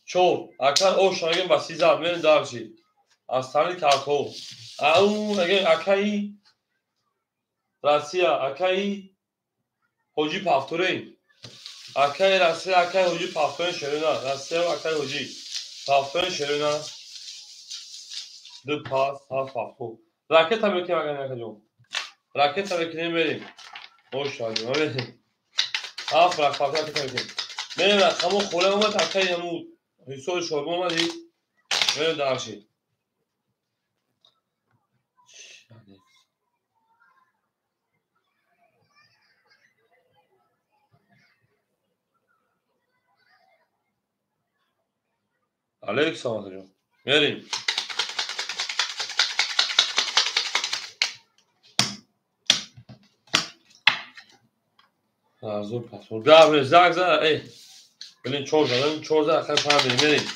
çol. Akar o şahın basizat men darşi. Astani karto. Au akai Rusya akai Hoji paftore. Akai Rusya akai hoji paftore şeruna. Rusya akai hoji paftore şeruna. De pas ha pafto. Raket tabii ki var yakacağım. Raket tabii ki ne vereyim. Hoş geldin. Öyle. Ha frak raket tabii ki. Ne var? Ama kolay akai yamu. Hüsnü şorba mı değil? Böyle daha şey. Aleyküm hocam. Vereyim. Zor pasol. Gabriel zagza ey. Belin çorza akar falan vereyim.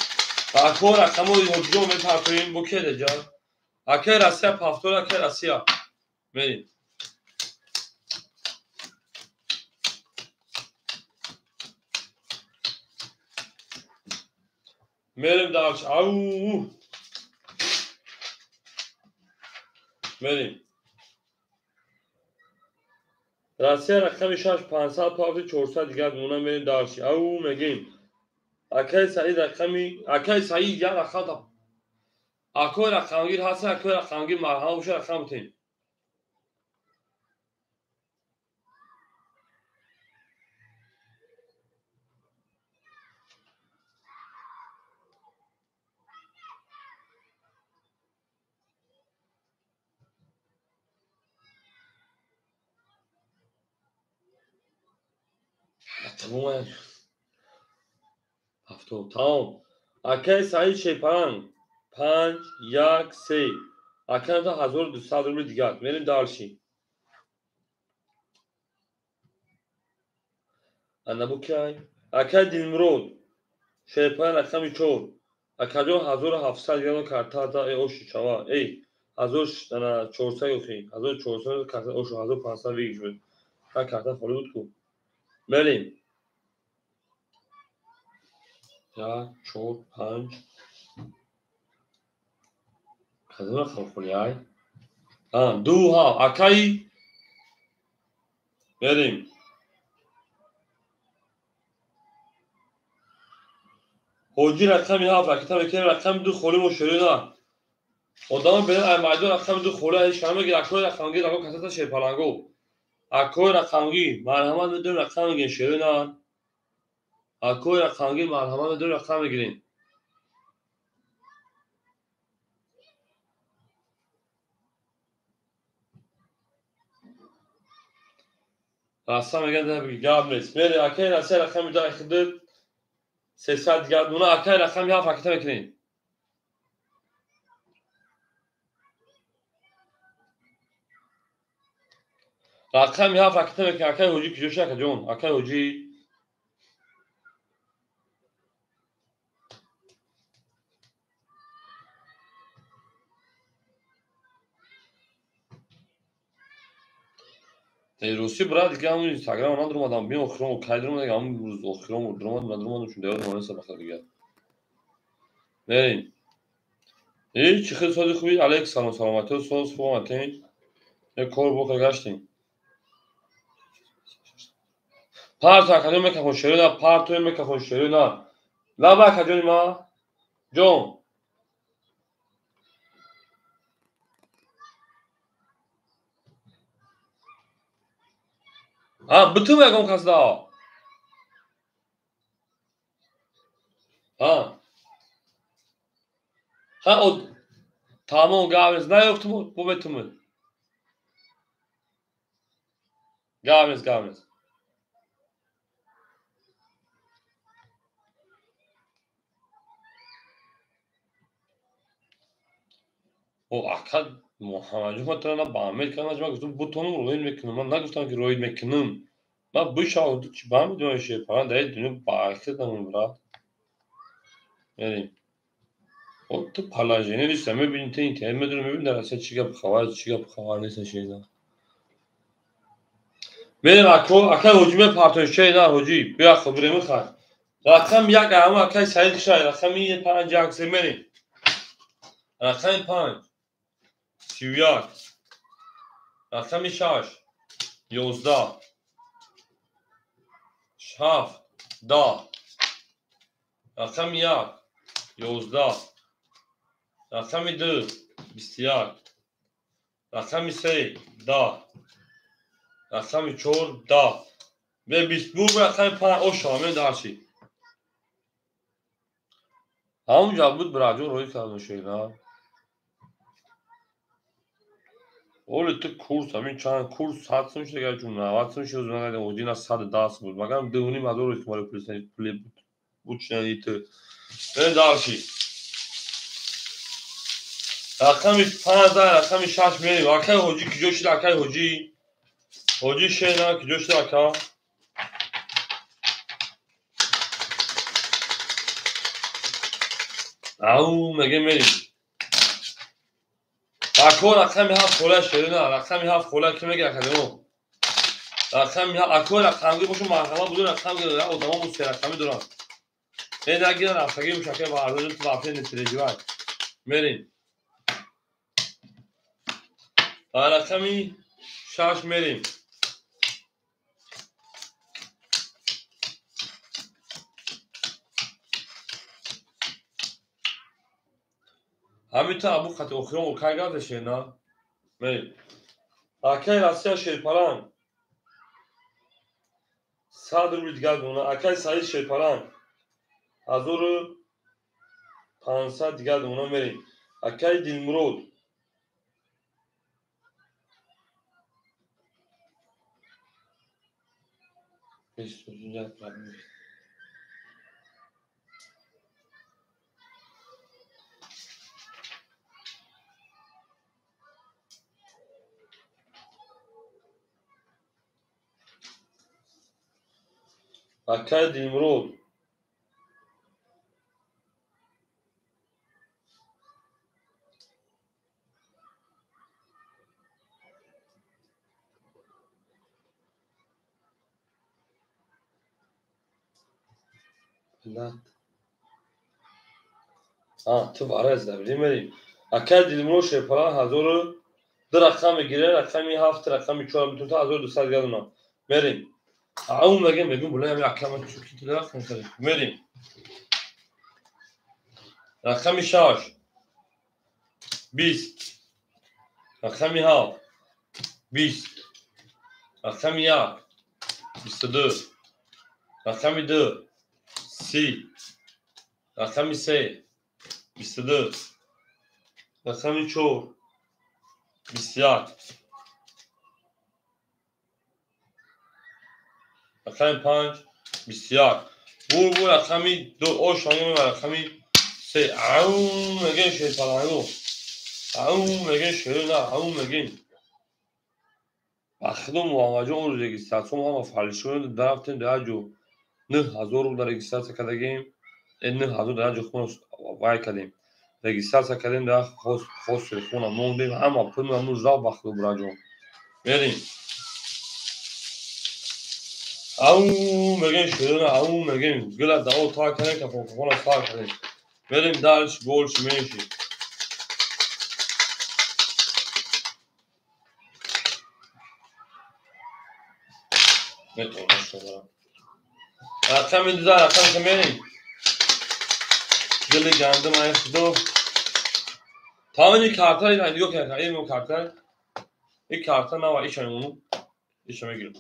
Akor akamu hocam me partoyim bu kede can. Akar Asya paftor akar Asya. Vereyim. Merim davç. Au. Vereyim. Rasya rakam 500 paftor çorsa diğer buna benim davçı. Au megim. Akay sayı rakami akay sayı ya rakam da. Akor rakamgir hasa akor rakamgir marha uşa rakam tin. هفتم تمام. اکای سعید شیپرنگ 5 1 3 اکای تا 1200 روبل دیگر میریم دارشی. انا بوکای اکای دیلمرود شیپرنگ رقم 4 اکاجو 1700 دیگر کارتا تا اوش چوا ای 1400 اوکی 1400 کارتا اوش 1500 ویگش تا کارتا فولود کو بریم 1 4 5 کدوم رقم خولیای دو ها اکای بریم حجی رقمی 7 رقم که رقم دو خولی مشوری odamın belə əməli rəqəmi də xola heç kəmə ki akoy rəqəmi də kasata şey palango akoy rəqəmi marhamat da rəqəmi gen şerina akoy rəqəmi marhamat da rəqəmi girin Rasam eğer de bir gabres meri akay rasa rəqəmi da xidət sesat gad buna akay rəqəmi ya fakita bekleyin rəqəmi ya fakita bekleyin akay hoji kijoşa kajon akay hoji Rusi bırak ki ama Instagram ona durmadan bir okurum kaydırmadan ama okurum durmadan çünkü devam etmeye sabahlar geldi. Neyin? İyi çıkış sözü kubi Alex salamatı söz formatın ne kor boka geçtin. Parto akademi ka hoşerina parto me ka hoşerina. La ba akademi ma John. Ha bütün me kon kasda. Ha. Ha o tamam Gavres ne yoktu mu bu betu mu? Gavres. O akad Muhammed'cum hatırına bağımlı kanal acaba gustum butonu roid mekanım. Ben ne gustum ki roid mekanım. Ben bu şahıdı ki ben mi diyorum şey falan değil dünü bağırtı da mı bırak. Yani o da palajene listeme bir internet müdürü bir derse çıkıp hava neyse şeyler. Benim akay hocime partner şeyler hoci bir akıbrımı kar. Rakam yak ama akay sayı dışarı rakam iyi paranca aksemeni. Rakam pan. Sivyak. Rakam şaş. Yozda. Şaf. Da. Rakam yak. Yozda. Rakam dı. Bistiyak. Rakam sey. Da. Rakam çor. Da. Ve biz bu rakam pan o şamil darşi. Hamca bu bırakıyor roy kalmış şeyler. Oly ty kurs, همین چند کورس 700 میشه که جون 90 میشه از من اودین از 110 بود مگم دونی مدار احتمال پلی بود چنین تو من داشی رقمی 5000 رقمی 6 میلی واکای حجی کی جوش لکای حجی شینا کی جوش لکا او مگه میلی اکو رقمی 7 خوله شینا رقمی 7 خوله کی میگه کدوم رقمی اکو رقمی باشه محکمه بود رقمی آدما مو سه رقمی دارن این اگه رفتگی مشکل با ارزش تو واقعا نتیجه وای میریم رقمی 6 میریم همین تا ابو خط اخرام و کارگردشه نه میریم اکای راستی شیرپلان 100 روبل دیگر دونه اکای سعید شیرپلان 1500 دیگر دونه میریم اکای دیلمرود اکل دیمرود تو عرض بریم اکل دیمرود شیپران هزار دو رقم بگیره رقمی 7 رقمی 4 میتونه تا 1200 گردونم بریم اون بگیم بله همین اکل چوکی تو درخت می‌کنیم بریم رقمی 6 20 رقمی 7 20 رقمی 1 22 رقمی 2 30 رقمی 3 22 رقمی 4 21 رقمی 5 21 بور رقمی 2 آشانیم و رقمی 3 اون میگه شیطانو اون میگه شیرو نه اون میگه بخدم موامجه اون رجیستراسyon ama falişiyor درفتن درجو 9000 رو رجیستراسyon کردیم این 9000 درجو خونش وای کردیم رجیستراسyon کردیم در خاص تلفن موندیم اما پول ممنوع را بخدم براجو بریم اون میگه شیرو نه اون میگه گل داو تا کنه که فون تا کنه بریم درش گلش میشی میتونم شما رقم دیدن رقم که میریم گل گندم ایستو تمام این کارت های رادیو که این کارت این کارت نه و ایشون اونو ایشون میگیرم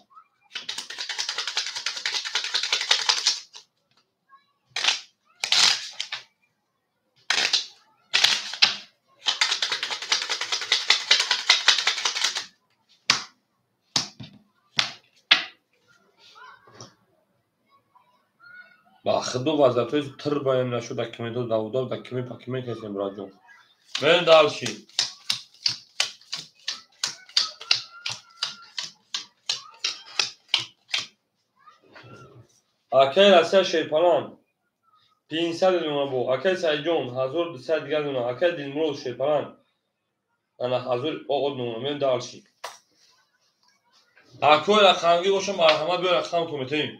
با خدو وظیفه تر بیان نشد دکمه تو داودا دکمه پاکمه کسیم راجو من دالشی اکل اسیا شیپالان 500 دونه بو اکل سایجون 1200 دیگه دونه اکل دیمرو شیپالان انا 1000 او دونه من دالشی اکل رقمی باشم مرحمت به رقم کمیته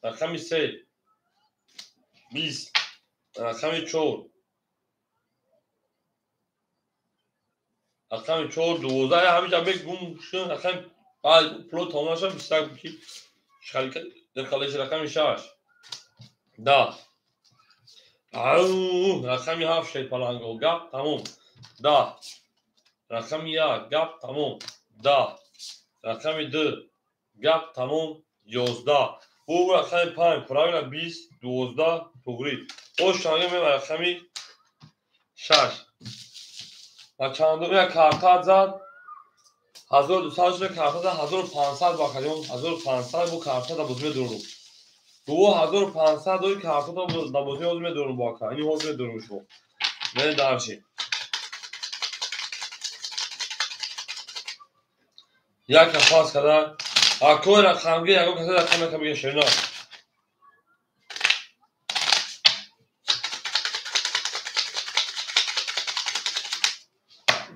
رقمی 3 20 رقمی 4 رقمی 4 12 همین جا بگم شون رقم بعد پلو تماشا بیشتر کی شرکت در کالج رقمی 6 10 او رقمی 7 شد پلنگو گپ تموم 10 رقمی 1 گپ تموم 10 رقمی 2 گپ تموم 11 او رقمی 5 پراویل 20 12 توگری او شانگه می رقمی 6 و چندم یک کارت زد 1200 شده کارت زد 1500 با کلیون 1500 بو کارت زد بودم دورو دو 1500 دوی کارت زد بودم دورو با که اینی حوض دورو شو نه دارشی یک پاس کردن اکوی رقمگی یکو کسی رقم که بگه شینا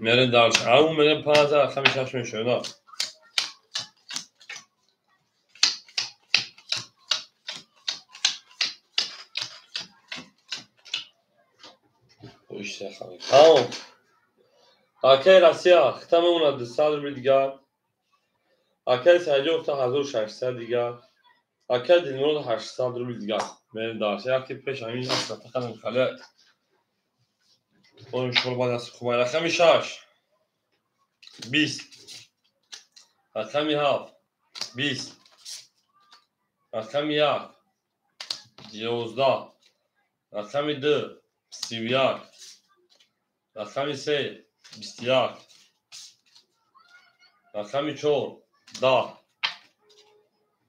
میرین دارش اون میرین 5000 رقمی 6 می شینا پوشت خواهی تمام اکی رسیا ختم اون 200 رو دیگر اکی سایجو تا 1600 دیگر اکی دینرون 800 رو دیگر میرین دارش یکی پیش همین اصلا تقدم خاله اون شغل باید از خوبه رقمی 6 20 رقمی 7 20 رقمی 1 11 رقمی 2 31 رقمی 3 21 رقمی 4 10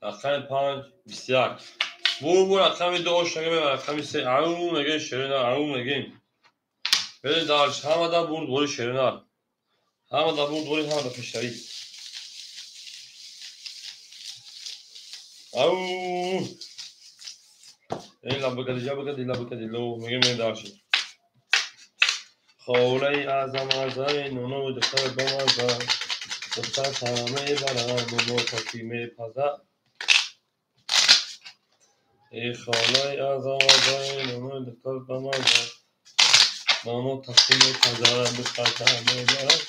رقم 5 21. Bu رقم 2 شنگه به رقم 3 اون میگه شیرینار اون میگیم بله دارش همه دا برد دوری شیرینار همه دا برد دوری همه دا پیشتری اون این لبه کدیجا بکدی لبه کدی لو میگه میگه دارشی خوله اعظم ازای نونو دختر بمازا دختر سرمه برم نونو تکیمه پزا ای خوله اعظم ازای نونو دختر بمازا نونو تکیمه پزا دختر سرمه برم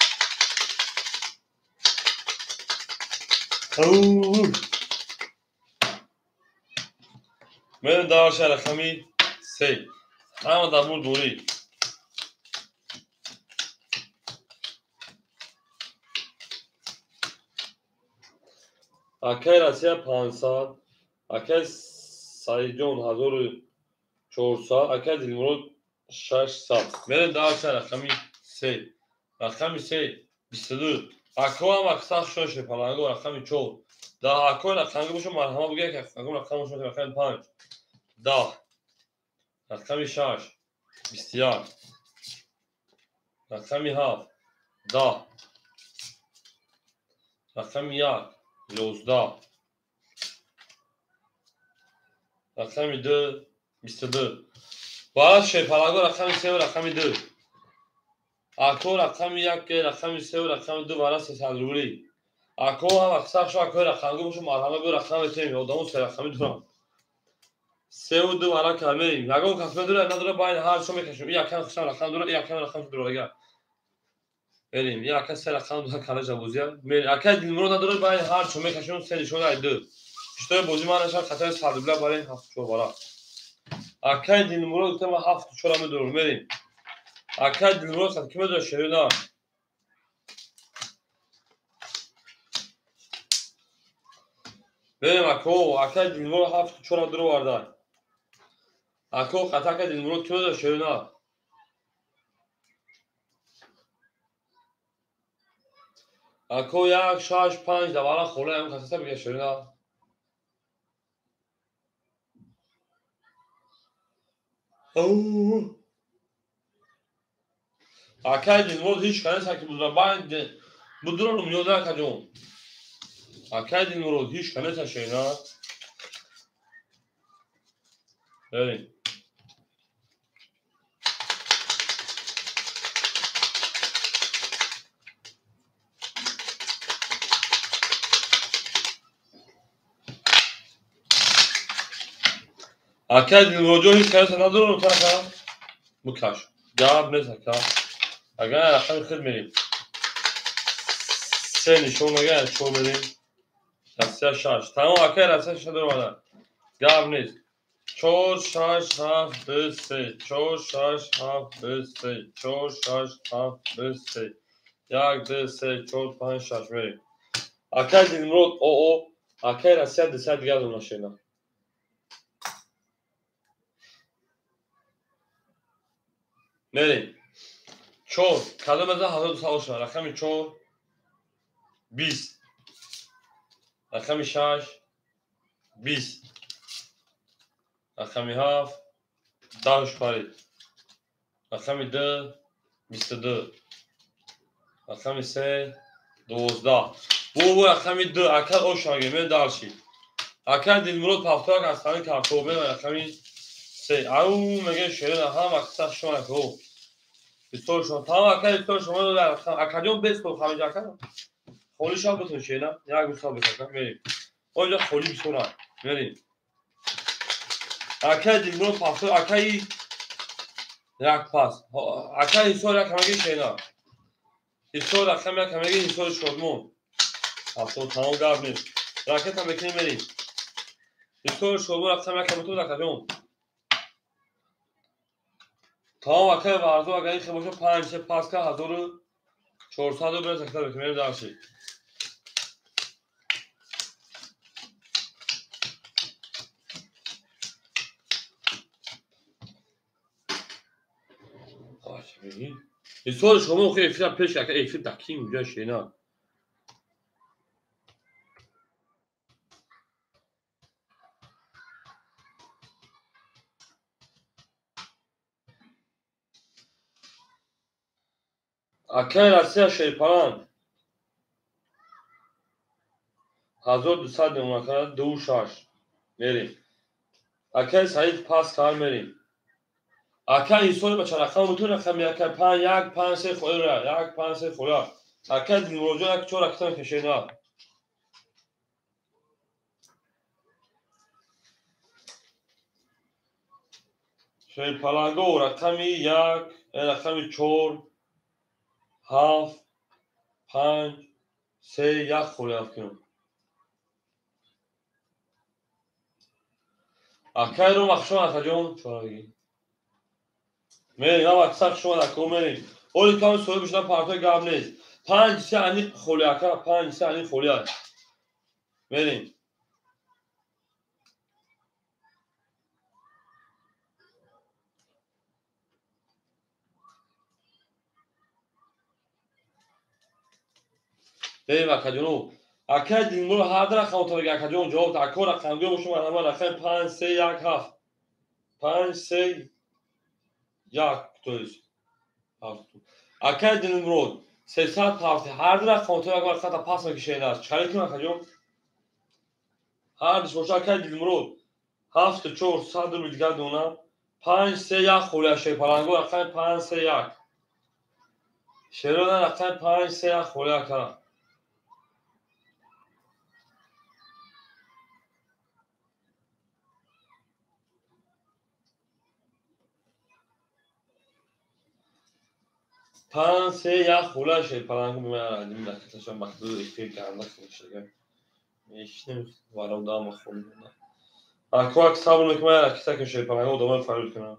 اوه من دارش رقمی 3 همه دا برد دوری اکای رسیه 500 اکای سایجون 1400 اکای دیلمرود 600 من دارش رقمی 3 رقمی 3 22 اکو هم اکساق شوشه پلانگو رقمی 4 دا اکو رقمی بوشو مرحمه بگه که رقمی شوشه رقمی 5 10 رقمی 6 21 رقمی 7 10 رقمی 1 11 رقمی 2 22 باید شیپلگو رقمی 3 و رقمی 2 اکو رقمی 1 رقمی 3 و رقمی 2 برای 300 روبلی اکو هم اکثر شو اکو رقمی بوشو مرحمه بگه رقمی 3 میادامو 3 رقمی دورم 3 و 2 برای کلمه نگم کسمه دوره نداره باید هر شو میکشم این یکم خشم رقم دوره این یکم رقم دوره دیگر بریم این یکم 3 رقم دوره کله جبوزیه اکای دیلمرو نداره باید هر شو میکشم 3 نشونه 2 اشتای بازی من نشان خطر 100 روبله برای این 7 چور برا اکای دیلمرو گفتم 7 چور هم دورم بریم اکای دیلمرو خط کیمه داره شیرینار بریم اکای دیلمرو 7 چور هم دورو برده اکو خط اکای دیلمرو کیمه داره شیرینار اکو 1 6 5 دوباره خوله هم خطسته بگه شیرینار اوه اکای دیلمرو هیچ کنه ساکی بودن باید بدون رو میوده کجون اکای دیلمرو هیچ کنه تا شیرینار بریم اکای دیلمرو جو هیچ کنه تا نداره رو طرفه بکش جواب نیست اگر رقم خود میریم 3 نشون مگه چون میریم رسیه 6 تمام اکای رسیه شده اومدن جواب نیست 4 6 7 2 3 4 6 7 2 3 4 6 7 2 3 1 2 3 4 5 6 میریم اکای دیلمرو او اکای رسیه دسته دیگه دو ماشینا میریم 4 کدام از 1200 رقم 4 20 رقم 6 20 رقم 7 10 پارید رقم 2 22 رقم 3 12 bu رقم 2 اکل او شاگمه دارشی اکل دیلمرود پافتاک از خانه کارکوبه و رقم 3 او میگه شیرین هم اکثر شما کو استور شما تمام اکل استور شما رو در اکلیون بیس کو خواهی جاکن خولی شاب بتون شیرین یک بسا بکنم میریم اونجا خولی بسورن میریم اکل دیلمرود پافتاک اکلی یک پاس اکل استور یک همگی شیرین استور رقم یک همگی استور شدمون اصلا تمام گاب نیست راکت هم بکنیم بریم استور شدمون رقم یک همتون دکتون تمام اکل ورزو اگر این خیلی باشه 5 پاس که 1400 رو برای تکتر بکنیم دارشی استور شما خیلی ایفیل پیش که ایفیل دکیم اینجا شینا اکای راستی شیپران 1200 نمونه 26 میریم. اکای سعید پاس کار میریم. اکای ایسوی بچه رقم بتون رقم یک 5 1 5 3 خورا 1 5 3 خورا اکای دیمروجو یک چور رقم کشینا شیپرانگو رقمی 1 رقمی 4 7 5 3 1 خورا کنم. اکای رو مخشون اکجون چرا بگی میریم هم اکسر شما دکو میریم اولی کام سوی بشنم پارتای گام نیست 5 3 انی خولی اکا 5 3 انی خولی ها میریم بریم اکجونو اکای دینگو هر در رقم تا بگه اکجون جواب اکو رقم گوی بشم همه رقم 5 3 1 7 5 3 1 تویست اکای دینگو 300 پارتی هر در رقم تا بگه رقم پاس مکشه نست چکاری کنم اکجون هر دش باشه اکای دینگو 7 4 100 رو دیگر دونم 5 3 1 خولی شیپرانگو رقم 5 3 1 شروع رقم 5 3 1 خولی اکا پنج سه یک خوله شیپرانگو میمونه دکتشم محدود اکتیر کنده خیلیشه میشنیم وارم دام خونده اکو اک صبر میکنه اکیسه که شیپرانگو دومه فرود کنم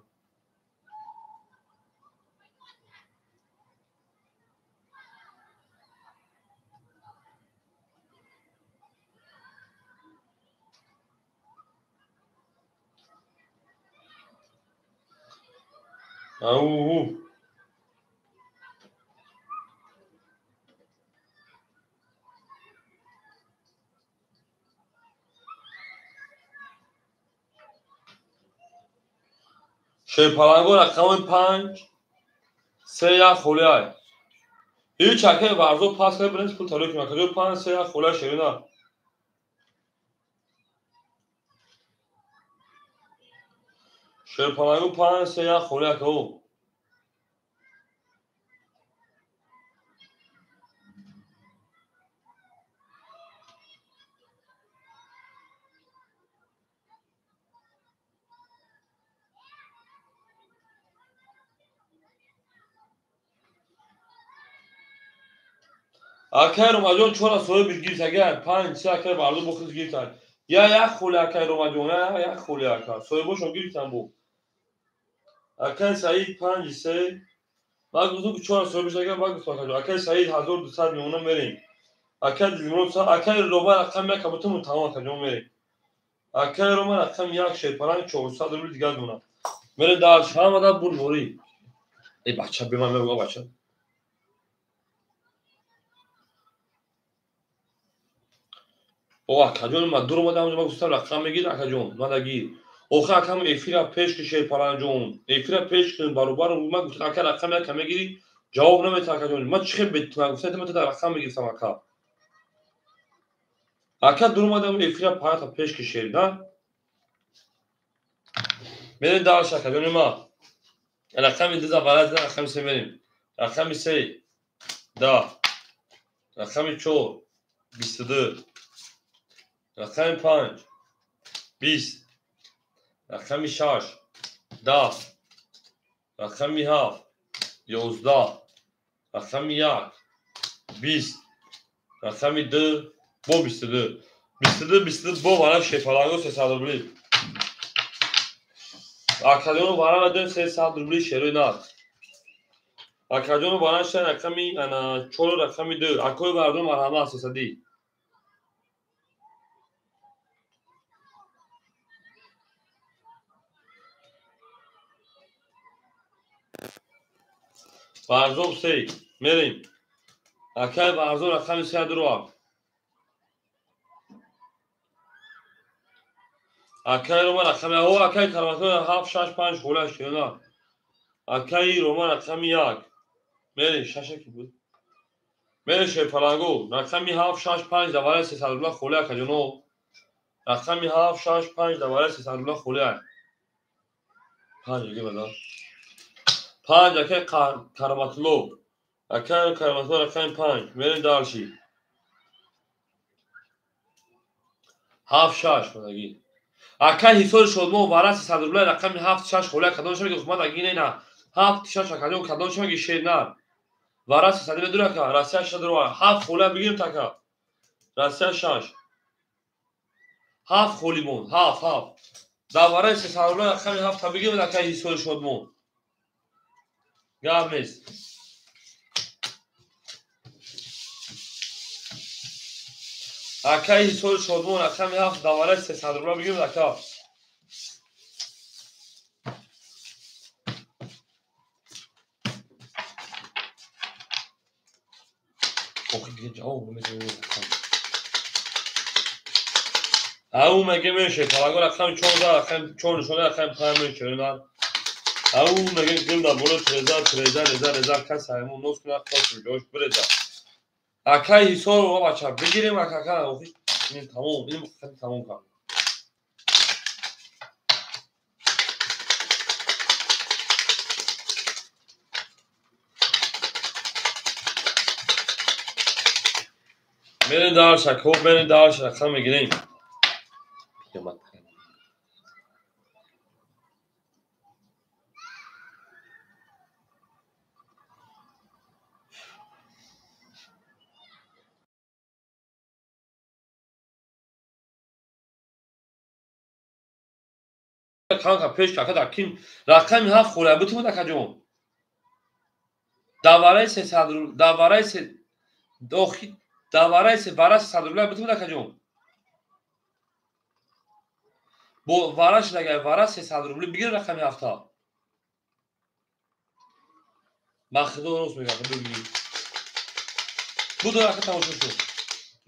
اوه شیپرانگو رقم 5 3 یک خوله های هیچ چکه ورزو پاس کنه برنج پول تلو کنه کجا 5 3 یک خوله شیرینا شیپرانگو 5 3 یک خوله که اکای روماجون چورا سوی بگیر تگر 5 3 اکای ورزو بخوز گیر تر یا یک خوله اکای روماجون یا یک خوله اکای سوی باشو گیر تن بو اکای سعید 5 3 ما گفتم که 4 سال بیشتر ما گفتم که اکای سعید 1200 میمونه میریم اکای دیمون سا اکای روما رقم یک کبوتمون تمام کنیم میریم اکای روما رقم یک شیپران 400 رو دیگه دونم میره در شام دا بول موری ای بچه به من بگو بچه او اکاجون ما دور اومدم ما گفتم رقم میگیر اکاجون ما دگیر اوخه اکام افیرا پیش که شیپران جون افیرا پیش که برابر ما گفتم اکای رقم یک میگیری جواب نمیده اکاجون ما چه بتونم گفتم تو رقم میگیرم اکا اکا دور اومدم افیرا پایت پیش که شیردن میریم در اکاجون ما رقم دیزا غلط رقم سه میریم رقم سه 10 رقم 4 22 رقم 5 20 رقم 6 10 رقم 7 11 رقم 1 20 رقم 2 با 22 22 با برای شیپرانگو 300 روبلی اکادیون برای مدن 300 روبلی شروع ناد اکادیون برای شن رقمی انا 4 رقمی 2 اکوی بردون مرحمه 300 برزوب 3 میریم اکای برزو رقم 3 درو اکای روما رقم او اکای کرماتو 7 6 5 خوله شینا اکای روما رقم 1 میری شش کی بود میری شفالانگو رقمی 765 دوباره 300 روبل خوله کجونو رقمی 765 دوباره 300 روبل خوله 5 دیگه بدا 5 که کراماتلو اکر کراماتلو رقم 5 میرین دارشی 76 مدگی اکر حساب شدمو واره 300 روبل رقمی 76 خوله کدوم شما که حکومت اگه نه 76 کدوم شما که شیر نه واره 300 بدون که راستش شد رو 7 خوله بگیریم تا راستش 6 7 خولیمون 7 دوباره 300 روبل رقمی 7 تا بگیریم اکر حساب شدمو گام نیست اکر حساب شدمو رقمی 7 دوباره 300 روبل بگیریم اکر او مگه میشه کلاگو رقم 14 رقم 4 شده رقم 5 میشه نه او مگه گیم دا بولو 13 کس همون نوز کنه خواست جوش برده اکای حساب رو بچه بگیریم اکاکا این تموم این تموم کنم برین دارش خوب برین دارش رقم میگیریم kanka peş kaka da kim rakam haf khula butu da kajom davare se sadru davare se dohi davare se baras sadrular butu da kajom bu varaş da gel varas se sadrular bigir rakam hafta makhdo roz میگم بگی bu da rakam tamam şu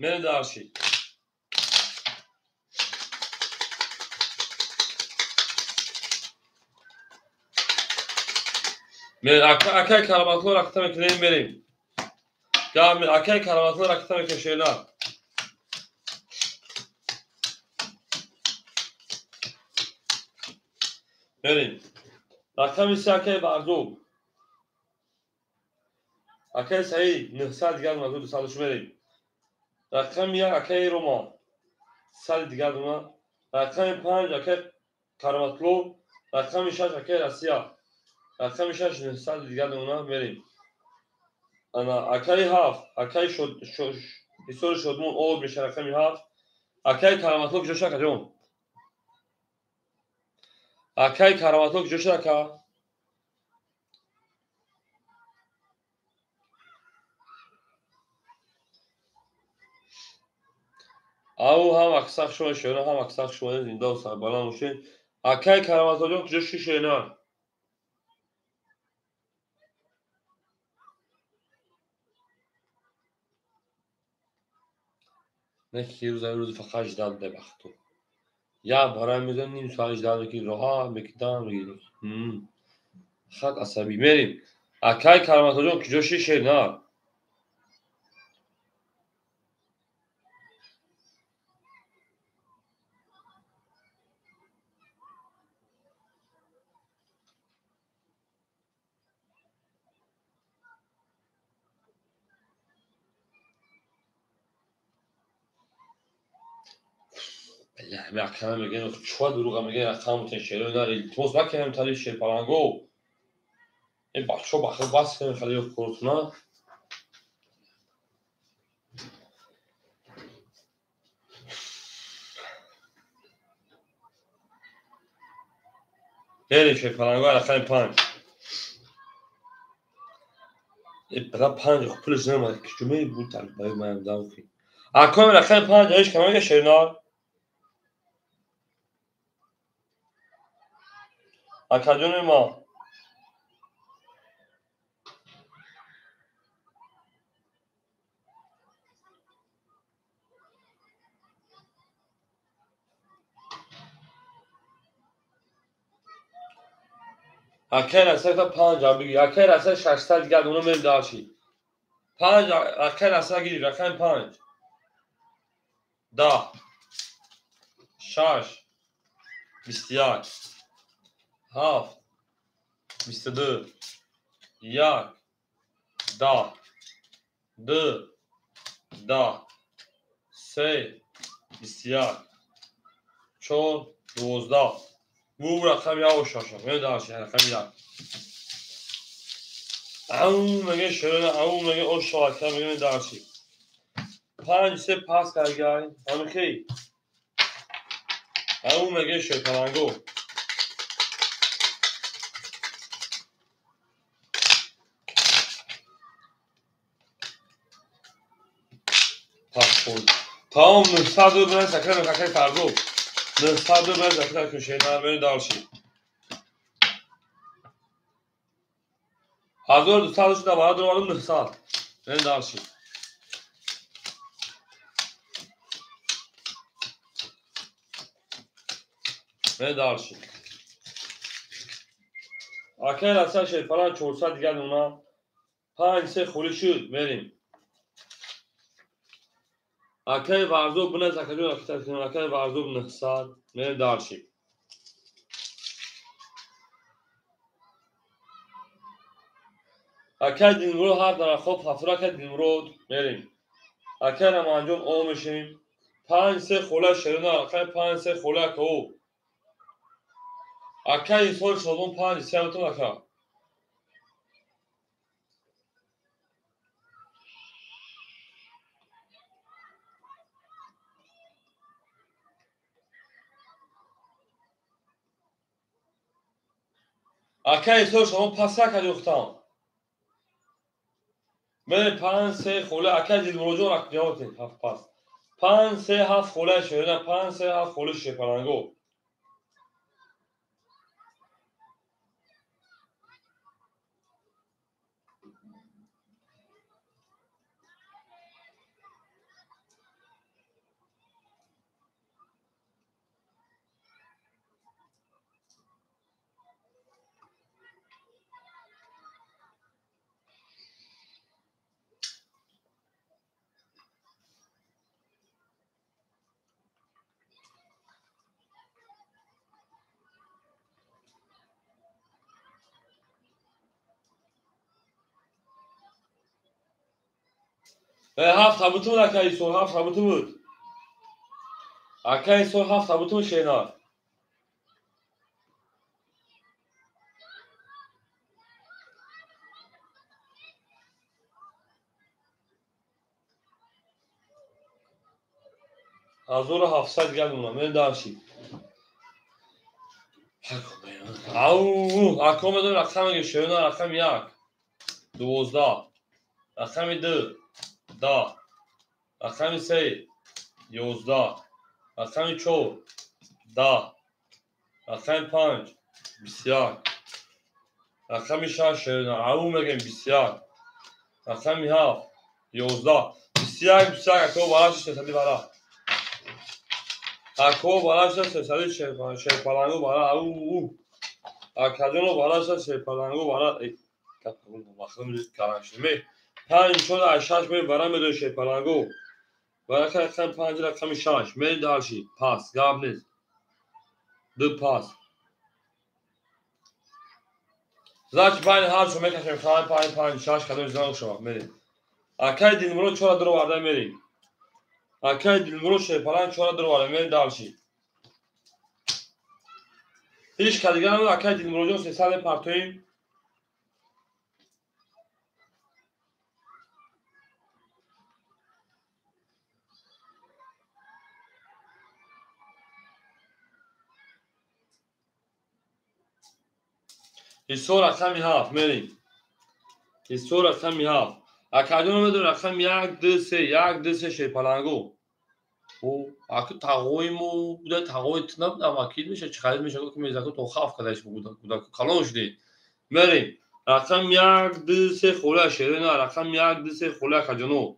mene darshi men akay karamatlar rakam ekleyin vereyim ya akay karamatlar rakam ekleşeyler vereyim rakam ise akay bardo akay sayı 900 gelmez bu salış vereyim rakam ya akay roma sal دیگر دوما رقم 5 اکر کارماتلو رقم 6 اکر آسیا رقم 6 سال دیگر دوما بریم انا اکای 7 اکای شد حساب شدمون او میشه رقم 7 اکای کارماتلو جوش کجون اکای کارماتلو جوش کا او هم اکساق شما شونه هم اکساق شما این دو سال بالا میشه اکای کارماتلو جوش شونه نه کی روز فقط جدال ببختو یا برای میزن نیم سال جدال کی راه میکدام میگیری خط عصبی بریم اکای کارماتلو جوش شونه همه اکرم میگن چواد دروغ میگن اکرم تنشیرو داره التماس بکنم تالی شیرپالانگو این بچه بخیر باز کنم خیلی کورتونا بریم شیرپالانگو اکرم 5 این برای 5 خب پولش نمید که جمعه بود در باید من دارم خیلی اکرم اکرم 5 هایش کنم اگه شیرنار اکرم ما اکه رسه تا 5 بگی اکه رسه 600 دیگه اونو میل داشی 5 اکه رسه گیری رقم 5 10 6 21 7 22 1 10 2 10 3 21 4 12 bu rakam yavaş aşağı ne dاشی rakam ya اون مگه شده اون مگه اون شاکر مگه داشی 5 3 پاس کرگای همون کی اون مگه شد پلنگو پاس خود تمام 900 رو برن سکر مکاکای فردو 900 رو برن سکر کشه نرمه داشی 1200 شده باید رو آدم 900 نه داشی نه داشی اکر اصلا شد پلنگ 400 دیگر اونا 5 3 خوری شد بریم اکر ورزو بنا سکر اکر ورزو 900 نه داشی اکر دینورو هر در خوب حفره که دینورو بریم اکر هم انجام او میشیم 5 3 خوله شدن اکر 5 3 خوله که او اکر این سال شدون 5 3 همتون اکر اکر این سال شدون پس که دوختم من 5 3 خوله اکر دینورو جو رک جواتین هفت پس 5 3 7 خوله شدن 5 3 7 خوله شد پلنگو هفت تابوتون اکر این سال 7 تابوتون بود اکر این سال 7 تابوتون شدن از اون 700 دیگر اونم من داشتی او اکر بدون رقم شدن رقم 1 12 رقم 2 10 رقم 3 11 رقم 4 10 رقم 5 21 رقم 6 او میگم 21 رقم 7 11 21 اکو بالاش 300 بالا اکو بالاش 300 شیر پلنگو بالا او اکادونو بالاش شیر پلنگو بالا کپون مخم کارش می 5 شد 6 می برام بدون شیر پلنگو برای که رقم 5 رقم 6 می داشی پاس گاب نیست دو پاس زاچ پایین هر شو میکشیم خواهیم پایین 6 کدوم زنگ شما میریم اکای دینمرو چورا درو وارده میریم اکای دینمرو شیر پلنگ چورا درو وارده میریم داشی هیچ کدیگر نمید اکای دینمرو جو 300 پرتویم ایسو رقم 7 میریم ایسو رقم 7 اکادونو میدون رقم 1 2 3 1 2 3 شیر پلنگو او اکو تقویمو بوده تقوی تنب نماکید میشه چه خرید میشه که میزاکو تو خاف کدش بوده کلون شدی میریم رقم 1 2 3 خوله شیر نه رقم 1 2 3 خوله کجانو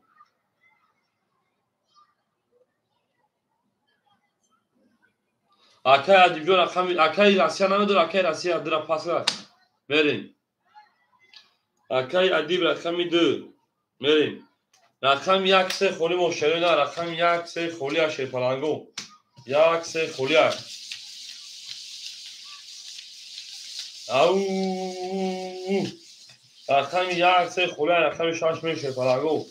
اکای ادیبجو رقم اکای راسیا نمیدون اکای راسیا درا پاس کرد بریم. اکای ادیب رقم 2 بریم. رقم 1 3 خولی مشتری نه. رقم 1 3 خولی اشی پلنگو 1 3 خولی او رقم 1 3 خولی رقم 6 میشه پلنگو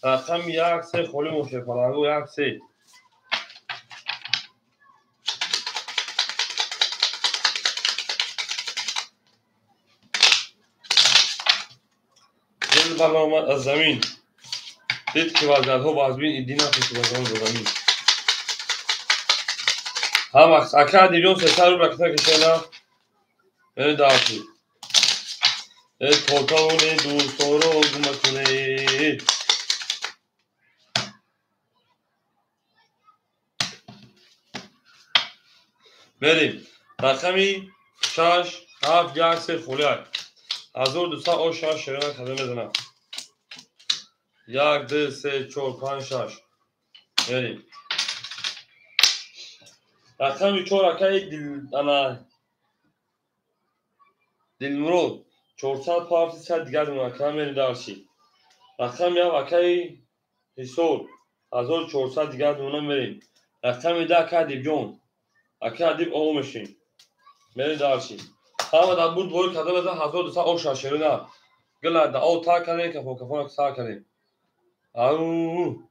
رقم 1 3 خولی مشتری پلنگو 1 3 دل بالا اومد از زمین دید که وضعیت ها باز بین ایدی نخوشی بزنان به زمین هم اکا دیجون سه رو رکتا کشینا بره داشتی توتاونه دوستارو گمتونه بریم رقمی 6 7 1 3 خولی 1200 او 6 شیران کده میزنم 1 2 3 4 5 6 بریم رقمی 4 اکای دلمرود 400 صد دیگر دونه رقم میری دارشی رقم یا اکای حسور 1400 دیگر دونه میریم رقم 10 اکای دیب جون اکای دیب او میشیم میری دارشی همه در بود بوی کده بزن 1200 او 6 شیران گله دا او تا کنه کفو کفو نکسا کنه او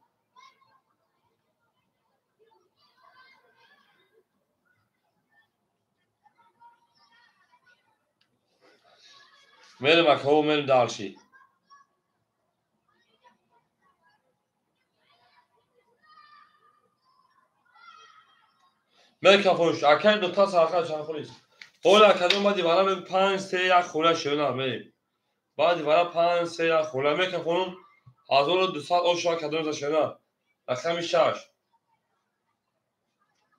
میریم اکو میریم دارشی میریم کفوش اکای دوتا سرخه چند خوریست اولا کدوم با دیوارا به 5 3 1 خوله شیران میریم با دیوارا 5 3 1 خوله میریم کفونم 1200 او شا کدوم za شیران رقم 6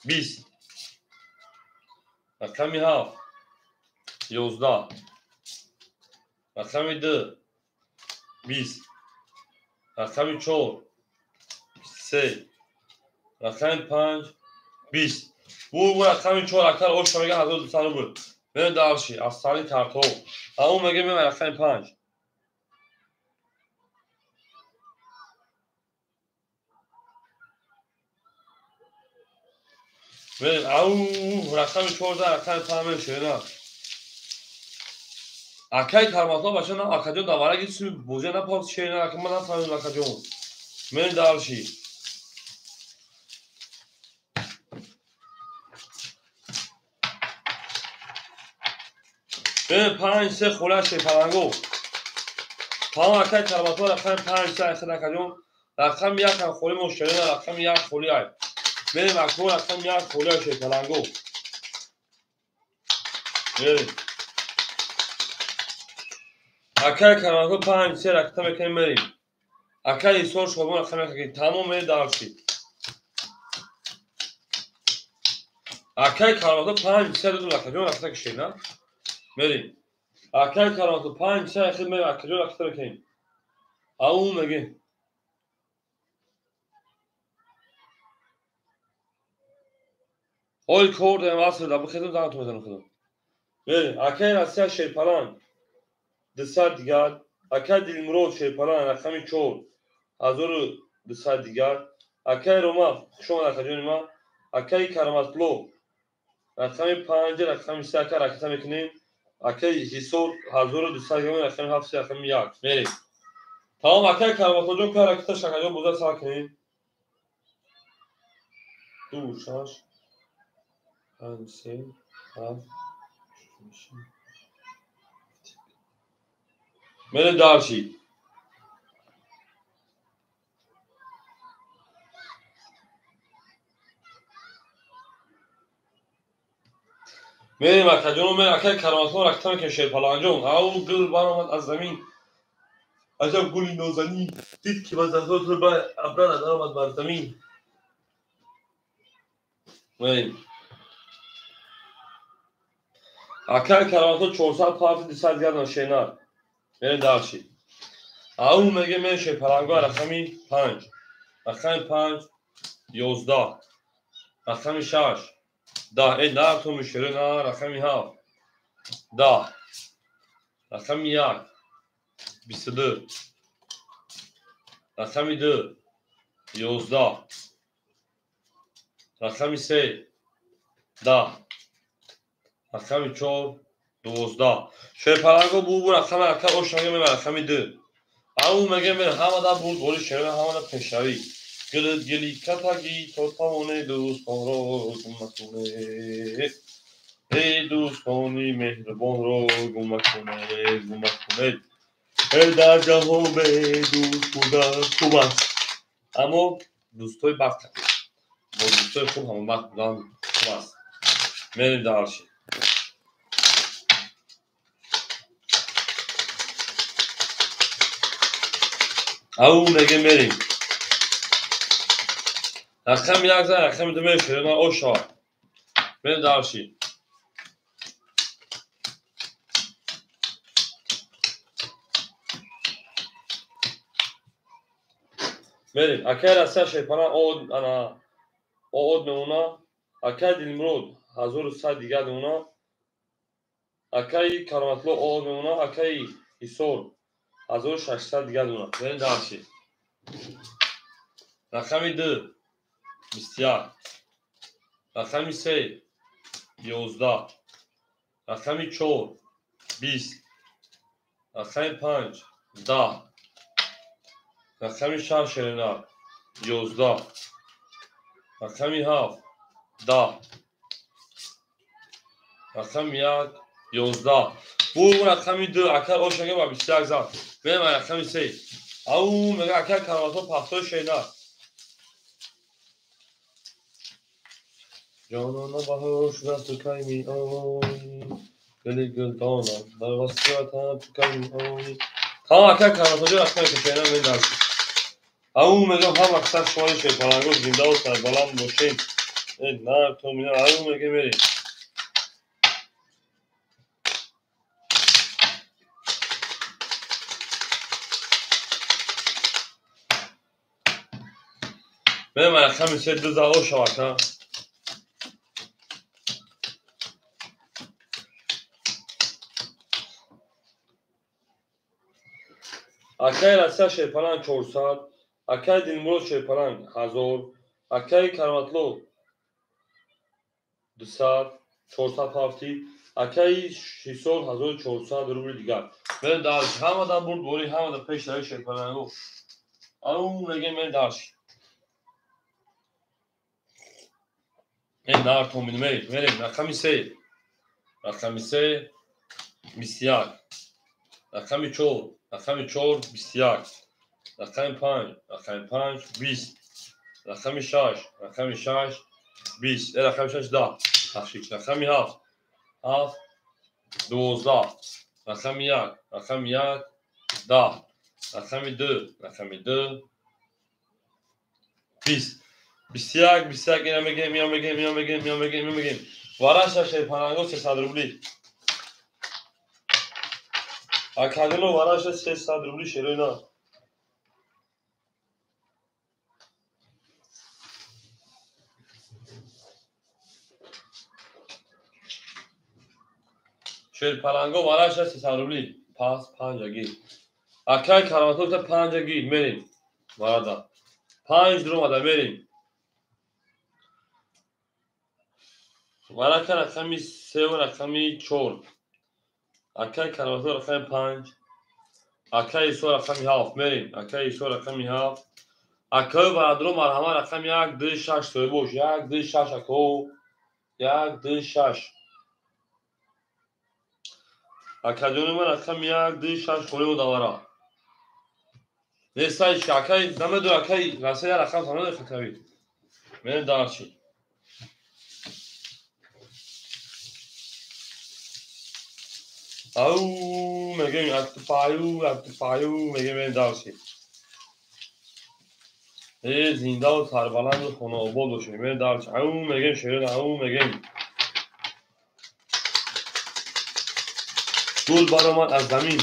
20 رقم 7 11 رقم 2 20 رقم 4 3 رقم 5 20 bu رقم 4 اکر او شما میگه 1200 رو بود بره دارشی از سالی کارتو اون میگه میگه رقم 5 بریم او رقم 14 رقم 5 شیران اکای کارماتلا باشه نه اکادیو داوره گیتسی بوجه نه پاس شیران اکا من نفهمیم اکادیو من دارشی بریم 5 3 خوله شی پلنگو تمام اکای کارماتلا رقم 5 3 اخیر اکادیو رقم 1 هم خولی مشتری نه رقم 1 خولی های بریم اکو رقم 1 خوله شی پلنگو بریم اکای کارماتلا 5 3 رقم کنیم بریم اکای ایسور شما رقم کنیم تمام میری دارشی اکای کارماتلا 5 3 دو اکادیو رقم کشی نه بریم اکای کارماتلا 5 3 اخیر میری اکادیو رقم کنیم اون میگه Oj kurde, en vassel da بخیدم دارم تو میزنم خودم بریم اکای راستی شیپلان دسر دیگر اکای دیلمرود شیپلان رقم 4 1200 دیگر اکای روما شما اکادیون ما اکای کراماتلو رقم 5 رقم 3 اکای رقم میکنیم اکای حسور 1200 دیگر رقم 7 رقم 1 بریم تمام اکای کراماتلو جون کار رقم شکایون بوده ساکنیم دو شاش 5 3 7 بریم دارشی میریم اکادیون میریم اکای کراماتلو رقم که شیپلان او دل بار آمد از زمین عجب گلی نازنین دید که وزرزات رو به ابران در آمد بر زمین بریم اکای کراماتلو 400 دیگر ناشینار بریم دارشی او میگه من شیپلانگو رقمی 5 رقم 5 11 رقم 6 10 ای نه تو میشوره نه رقمی 7 10 رقم 1 22 رقم 2 11 رقم 3 10 رقم 4 12 شوی پرنگو بو رقم رقم اوشنگه می رقم 2 او مگه می همه دا بود بولی شوی همه دا پشوی گلت گلی کتاگی تو تامونه دوستان رو گمکنه ای دوستانی مهربان رو گمکنه در جهان به دوست بودن خوب است اما دوستای بد با دوستای خوب همون وقت بودن خوب است میریم درشی او نگه میریم رقم 1 زن رقم 2 میشه نه او شار میریم درشی میریم اکه رسیه شیپانه اود میمونه اکه دیلمرود 1100 دیگه میمونه اکه کرامتلو اود میمونه اکه ایسور 1600 دیگه میمونه میریم درشی رقم 2 21 رقم 3 11 رقم 4 20 رقم 5 10 رقم 6 11 رقم 7 10 رقم 1 11 بو رقم 2 اکر اوشنگه با 21 زد بریم رقم 3 او مگه اکر کراماتو پختو شینا جانانا بهار شدن تو کمی آی گلی گل دانا در وسیعتم تو کمی آی تا اکر کراماتو جو رقم که شینا می درد او مگه هم اکثر شمایی شید پرنگو زنده و سربالم باشین نه تو میدن او مگه میری بریم رقم 3 دو زاو شوکا اکای رسیا شیپران 400 اکای دیلمرو شیپران 1000 اکای کرامتلو 200 470 اکای شیسور 1400 روبل دیگر من دارش همه دا برد بوری همه دا پیش داری شیپران گو اون نگه من دارش من دار تومین میریم رقم 3 رقم 3 21 رقم 4 رقم 4 21 رقم 5 رقم 5 20 رقم 6 رقم 6 20 رقم 6 10 تخشیش رقم 7 7 12 رقم 1 رقم 1 10 رقم 2 رقم 2 20 21 21 اینم بگیم وارش شیپانگو 300 روبلی اکادلو وارش 300 روبلی شیروینا شیر پرنگو وارش 300 روبلی پاس 5 گیر اکای کراماتو تا 5 گیر میریم واردا 5 درو مادا میریم وارکا رقمی 3 و رقمی 4 اکای کراماتو رقم 5 اکای ایسو رقمی 7 میریم اکای ایسو رقمی 7 اکای وارادرو مرحمه رقم 1 2 6 سوی بوش 1 2 6 اکو 1 2 6 اکادونی من رقم 1 2 6 خوری مداورا نیستایش که اکای دمه دو اکای رسه یا رقم تانه ده خطوی میریم دارچی او میگیم اکتفایو میگیم میریم دارچی زنده و سربلند و خونه آباد باشه میریم دارچی او میگیم شیرین او میگیم گل برای من از زمین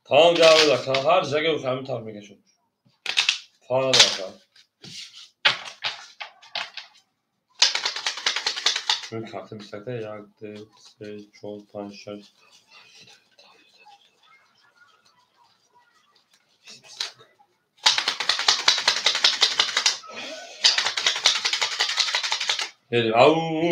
تمام گرده دکتر هر جگه و همین طرف میکشم تانه دکتر این کارت بیستکته 1 2 3 4 5 6 بریم او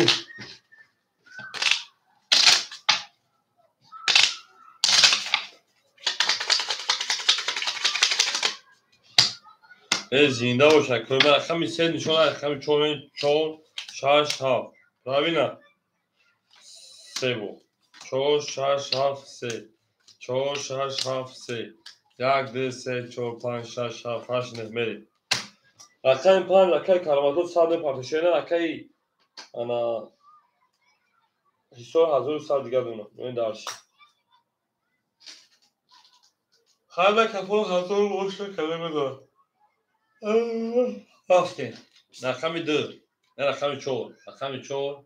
زنده باشه که من رقم 3 نشون رقم 4 4 6 7 правильно 3 бу 4 6 7 3 4 6 7 3 1 2 3 4 5 6 7 8 9 بریم رقم 5 رقم کلمات صد پارتیشن رقم انا حساب 1100 دیگه دونه این درس خیلی کفون خاطر باشه کلمه دار هفته رقم 2 نه رقم 4 رقم 4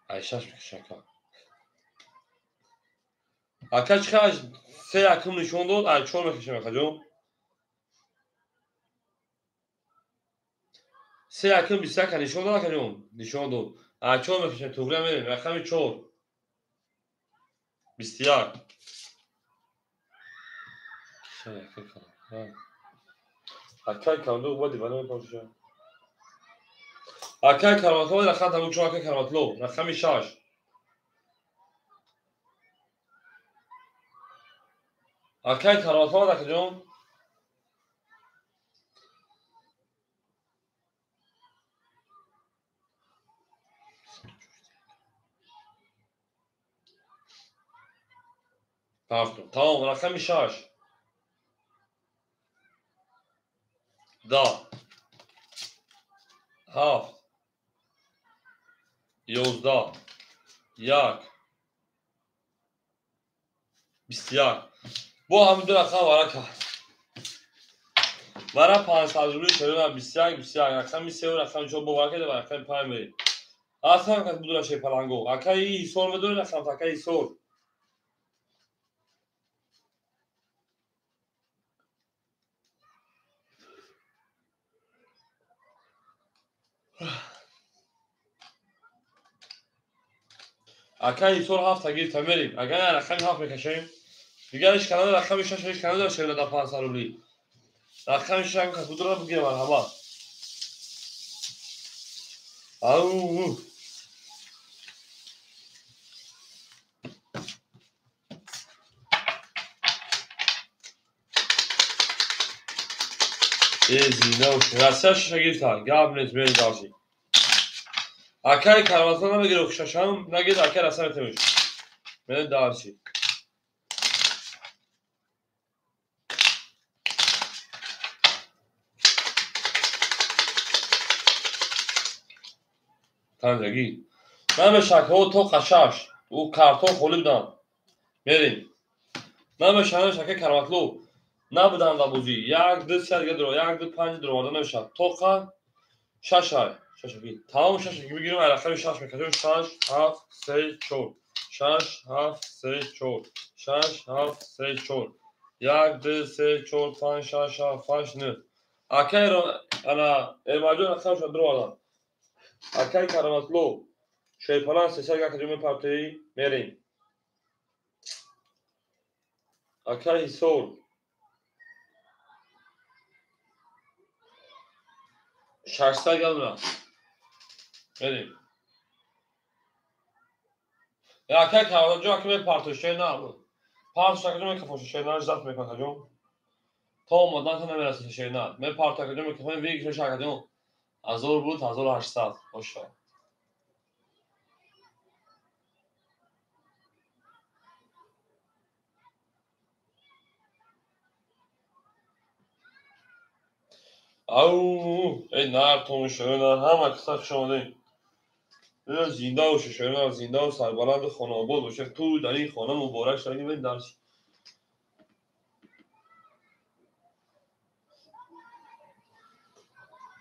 ayşaş bir şaka. Arkadaşlar سه رقم نشون داد از 4 میکشم خجم سه رقم 21 نشون داد خجم نشون داد از 4 میکشم توگرام میریم رقم 4 21 شاید کنم اکای کاندو بود دیوانه میپوشه اکای کلمات رقم تموم شد اکای کلمات لو رقم 6 اکای کلمات خجم هفتم تمام رقم 6 10 7 11 1 21 bu هم دو رقم وارا کرد وارا 500 روبلی شده 21 21 رقم 3 و رقم 4 باور کرده و رقم 5 میریم اصلا که بدون شی پلنگو اکای سور بدون رقم تاکای سور اکای سور هفت تگیر تمیریم اگر رقم هفت میکشیم دیگرش کنال رقم 6 هیچ کنال داشته در 500 روبلی رقم 6 هم که بدون رو بگیرم مرحبا او زینه و شرسش شگیر تا گاب نیز میری داشتی اکای کلماتان رو بگیر و ششم نگید اکای رسم تمیش میری داشتی تنجگی من به شکه ها تو قشش او کارتون خولی بدم میریم من به شکه کلماتلو نبودن لبوزی 1 2 3 دیگه درو 1 2 5 درو مادن نمیشه توقع ششای ششگی تمام ششگی بگیریم رقم 6 میکشیم 6 7 3 4 6 7 3 4 6 7 3 4 1 2 3 4 5 6 7 8 9 اکای رو انا الماجون رقم شد درو آدم اکای کلماتلو شیپلان سه یک کجا میپرتی میریم اکای سور ششتا گلم میریم اکای کلماتلو که میپرتی شی نه پارس کجا میکفوش شی نه زفت میکنه کجا تا مدت نمیرسه شی نه میپرتی کجا میکفون ویگ شش کجا ازور بود 1800 باشه او ای نرتون شوینا همه کسا شده زنده و شوینا زنده و سربلند خانه آباد باشه تو در این خانه مبارک شدی بین درس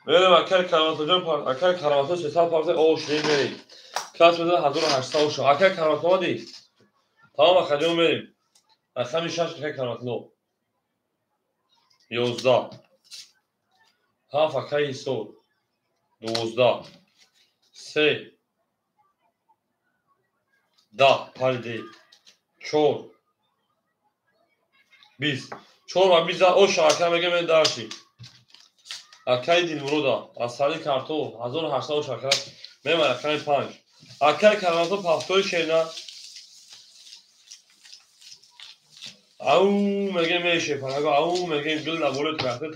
میرم اکر کلمات جان پارت اکر کلمات 300 پارت او شدیم میریم کس بزن 1800 شو اکر کلمات ما دی تمام خجم میریم رقم 6 اکر کلمات لو 11 7 اکای هیسور 12 3 10 پایده 4 20 4 و 20 او شاکر میگه من داشتی اکای دیلمرودا از سالی کارتو 1800 شاکر میمونه اکای 5 اکای کارتو پافتوی شینا او میگه میشه فقط او میگه دل نبوله ترخته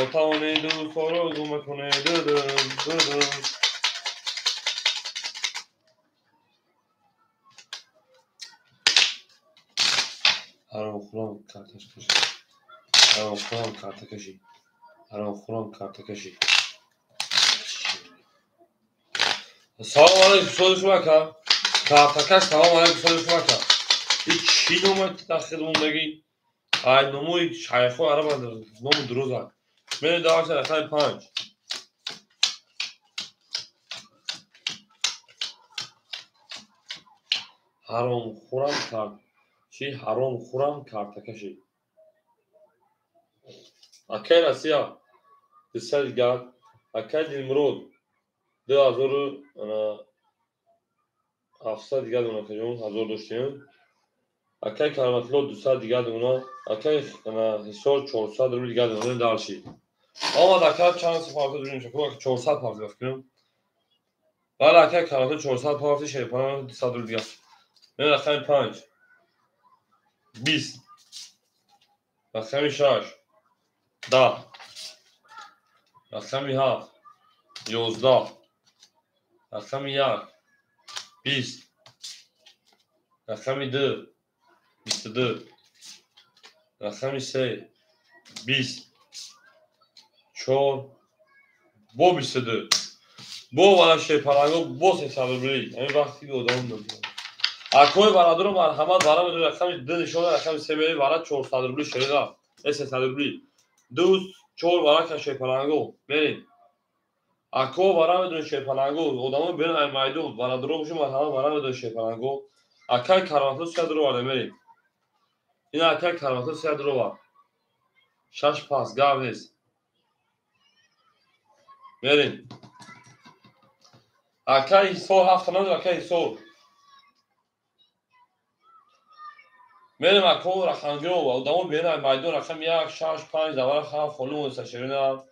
پاونه دو فارو گم کنه دو حرام خورم کارتش کشی حرام خورم کارت کشی حرام خورم کارت کشی سلام علیکم سوال شما که کارت کش سلام علیکم سوال شما که این چی نومد تخیرمون بگی ای نموی شایخو عرب نمو دروز هم من داشت اخوای 5 حرام خورم کارت چی حرام خورم کارت کشی اکای رسیا دسته دیگر اکای دیلمرود 2700 دیگر دونا کجون 1000 داشتیم اکای کارمتلو 200 دیگر دونا اکای حسار 400 رو دیگر دونا دارشی آمد اکای چند سپارت دونیم شکل 400 پارتی بکنیم ولی اکای کارمتلو 400 پارتی شیپانه 200 رو دیگر من اکای 5 20 اکای 6 10 اکای 7 11 اکای 1 20 اکای 2 22 اکای 3 20 4 بو 22 بو ولا شیپانگو بو 300 بری همین وقتی که ادامه دادم اکوی برادرم مرحمت برام بدون رقم دو نشونه رقم سه میلی برای 400 روبلی شده 300 روبلی دو چور برای که شیپانگو بریم اکو برام بدون شیپانگو ادامه بین مایدو برادرم شما مرحمت برام بدون شیپانگو اکای کارماتو 100 رو وارد میریم این اکای کارماتو 100 رو وارد شش پاس گاو نیست بریم اکای سور هفت نمود اکای سور میریم اکو رخنگو و ادامه بین مایدو رقم 1 6 5 دوار خواهم خلوم استشیرینم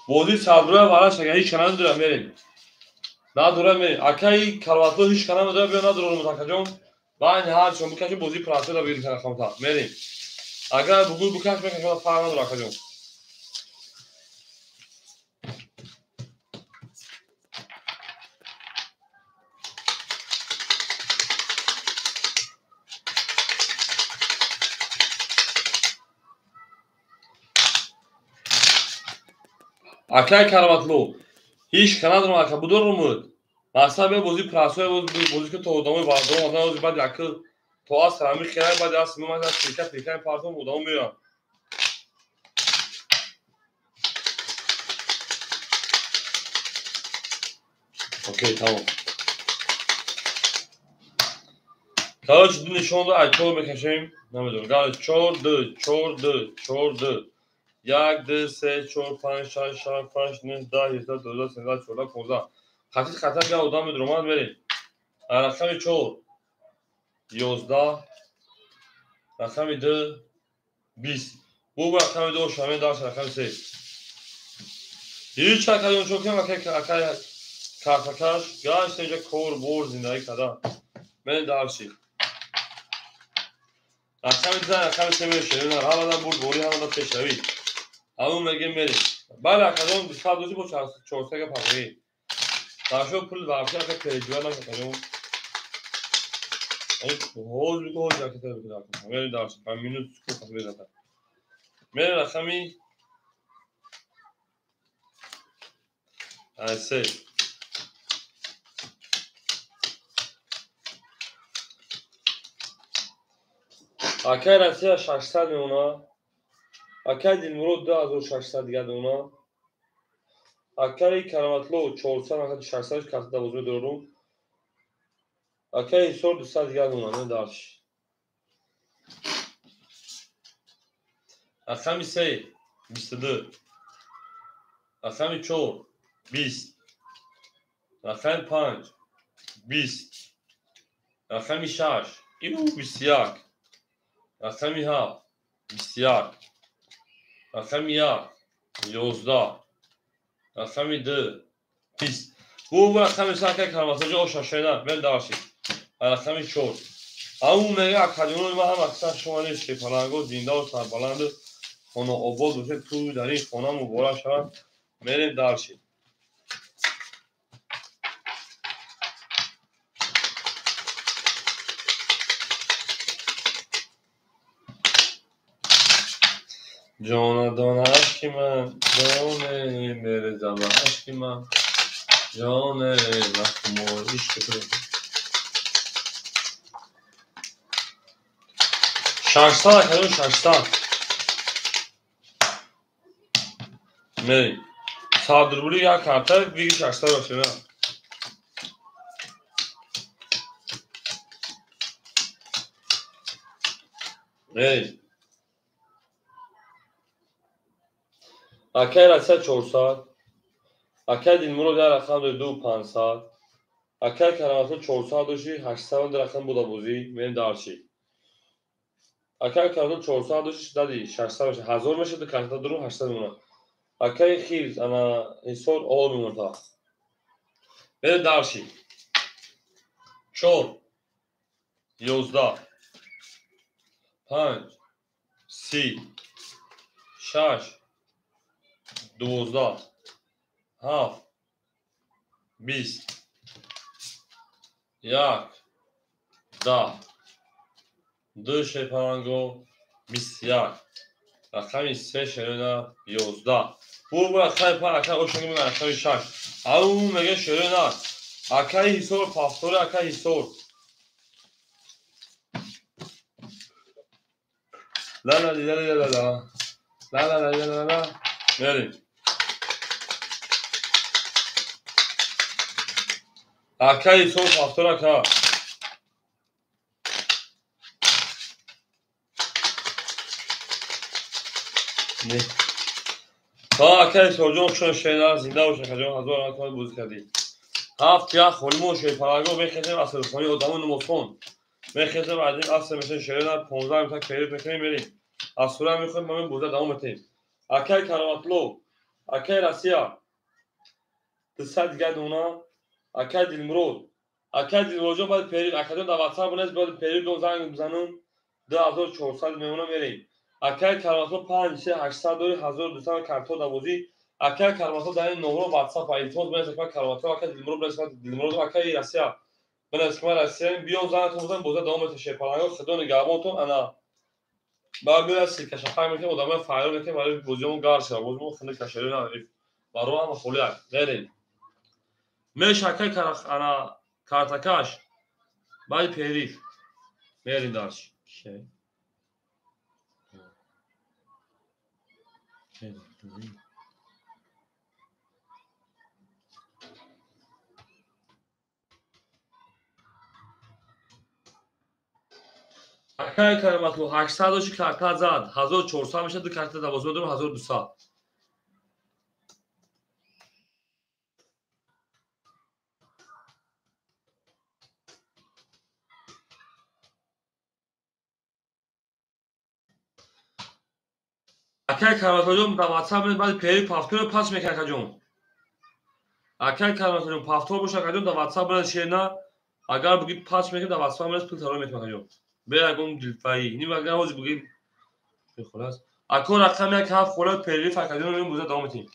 بودی صدروی براش اگه هیچ کنن دارم میریم نه دارم میریم اکای کرواتو هیچ کنن دارم بیا ندارم متکجم و این هر چون بکشی بودی پراسه را بگیریم کنه خمتا میریم اگر بگو بکش بکشم فرق نداره کجم اکای کرواتلو هیچ کنن دارم اکا بودو رومود مثلا بیا بودی پراسه بودی که تو ادامه باردارم مثلا بودی بعد یکی تو از سرامی خیلی بعد از سیمه مثلا پیکه پارتون ادامه میرم اوکی تمام کاش دو نشون دو اکو بکشیم نمیدونم گاز 4 2 4 2 4 2 1 2 3 4 5 6 7 8 9 10 11 12 13 14 15 خطیت خطر بیا ادامه درمان بریم رقم 4 11 رقم 2 20 بو رقم 2 شامل داشت رقم 3 هیچ چکه چون که مکه کارتکش گاش اینجا کور بور زندگی کدا من دارشی رقم 2 رقم 3 میشه نه حالا بور بوری حالا پیشوی همون میگه میریم بعد رقم 22 با 400 که پاوی داشو پول واقعا که پیجوان نکنم هول میگه هول جاکت رو بکنم میریم داشت 5 مینوت کو پاوی داده میره رقمی سه اکای رسیا 600 میمونه اکای دیلمرود 2600 دیگه دونا Акаи Караватло 400 карта бозмаи дорум. Акаи Ҳисор 200 дарш. Аками 3 22. Аками 4 20. Аками 5 20. Аками 6 21. Аками 7 21. Аками 1 11. Аками 2 20. Bu akşam sakin kalmasıcı o şaşırdı. Ben de aşık. Akşam çok. Ama mega akademi var ama akşam şu an şey falan go dinda o sarbalandı. Onu obod uçe tu dari ona mı bora şan. Benim de aşık. Jonadon aşkıma, Jone mere zaman aşkıma, Jone nakmo işkıtı. Şaştan akademi şaştan. Meri. Sadrbuli ya karta bir şaştan başına. Meri. Akay rasa 400. Akay dilmuro dar rakam 2500. Akay karamatı 400 doşi 800 rakam budabuzi men darşi. Akay karamatı 400 doşi dadi 600 1000 meşe karta durum 800 muna. Akay khiz ana Hisor ol mumta. Men darşi. 4 11 5 3 6 12 7 20 yak 10 2 parango 20 yak rakami 3 şerena 11 bu rakam pa rakam o şunu rakam 6 au mega şerena akay Hisor pastor akay Hisor la la la la la la la la la la la verin akay Hisor pastor akay ne تا اکای سوجون شون شینا زنده و شکجون هزار آنکان بوز کردی هفت یا خلمون شوی پراگو بخیزم اصل خونی ادامون نموسون بخیزم بعدین اصل مثل شیرنا 15 میتک پیری بکنیم بریم اصلا میخوایم من بوزه دامون بتیم اکای کاراماتلو اکای راسیا دست دیگه دونا اکای دیلمرود اکای دیلمروجو باید پیری اکادون دا واتساپ بونست باید پیری دون زنگ بزنون 2400 میمونه بریم اکای کاراماتلو 5 3 800 1200 کارتو داوزی اکای کاراماتلو در این نمره واتساپ ایتوز بنز که کاراماتلو اکای دیلمرود بنز که دیلمرود اکای راسیا بنز که راسیا بیون زنگ تو بزن بوده دامت شپارانگو خدون گابون تو انا بعد میرسی که شفاعی میکنم ادامه فایل میکنم برای بوزیمون گارش بوزیمون خنده کشری نداریم برای هم خلیات بریم میش اکای کار انا کارتکاش باید پیری بریم دارش اکای کاراماتلو 800 شی کارتا زد 1400 میشه دو کارت 12 دارم 1200 اکای کاراماتلو در واتساپ بعد پیری پافتور پاس میکنه کجون اکای کاراماتلو پافتور باشه کجون در واتساپ برای شینا اگر بگی پاس میکنه در واتساپ برای پول ترا میکنه کجون به اگم دلفایی نی اگر روز بگی خلاص اکو رقم یک هفت خلاص پیری فکجون رو بوزه دام تیم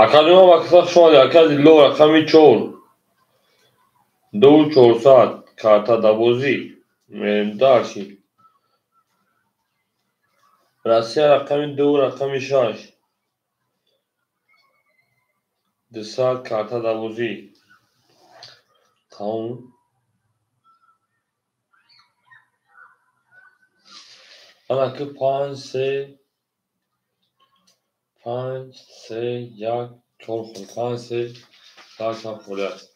академия вақфақ шумо якази ло рақами 4 2400 карта 12 мерим дальше Россия рақами 2 рақами 6 200 карта 12 тамом анаки 5 3 5 3 1 4 хурд 5 3 1 хурд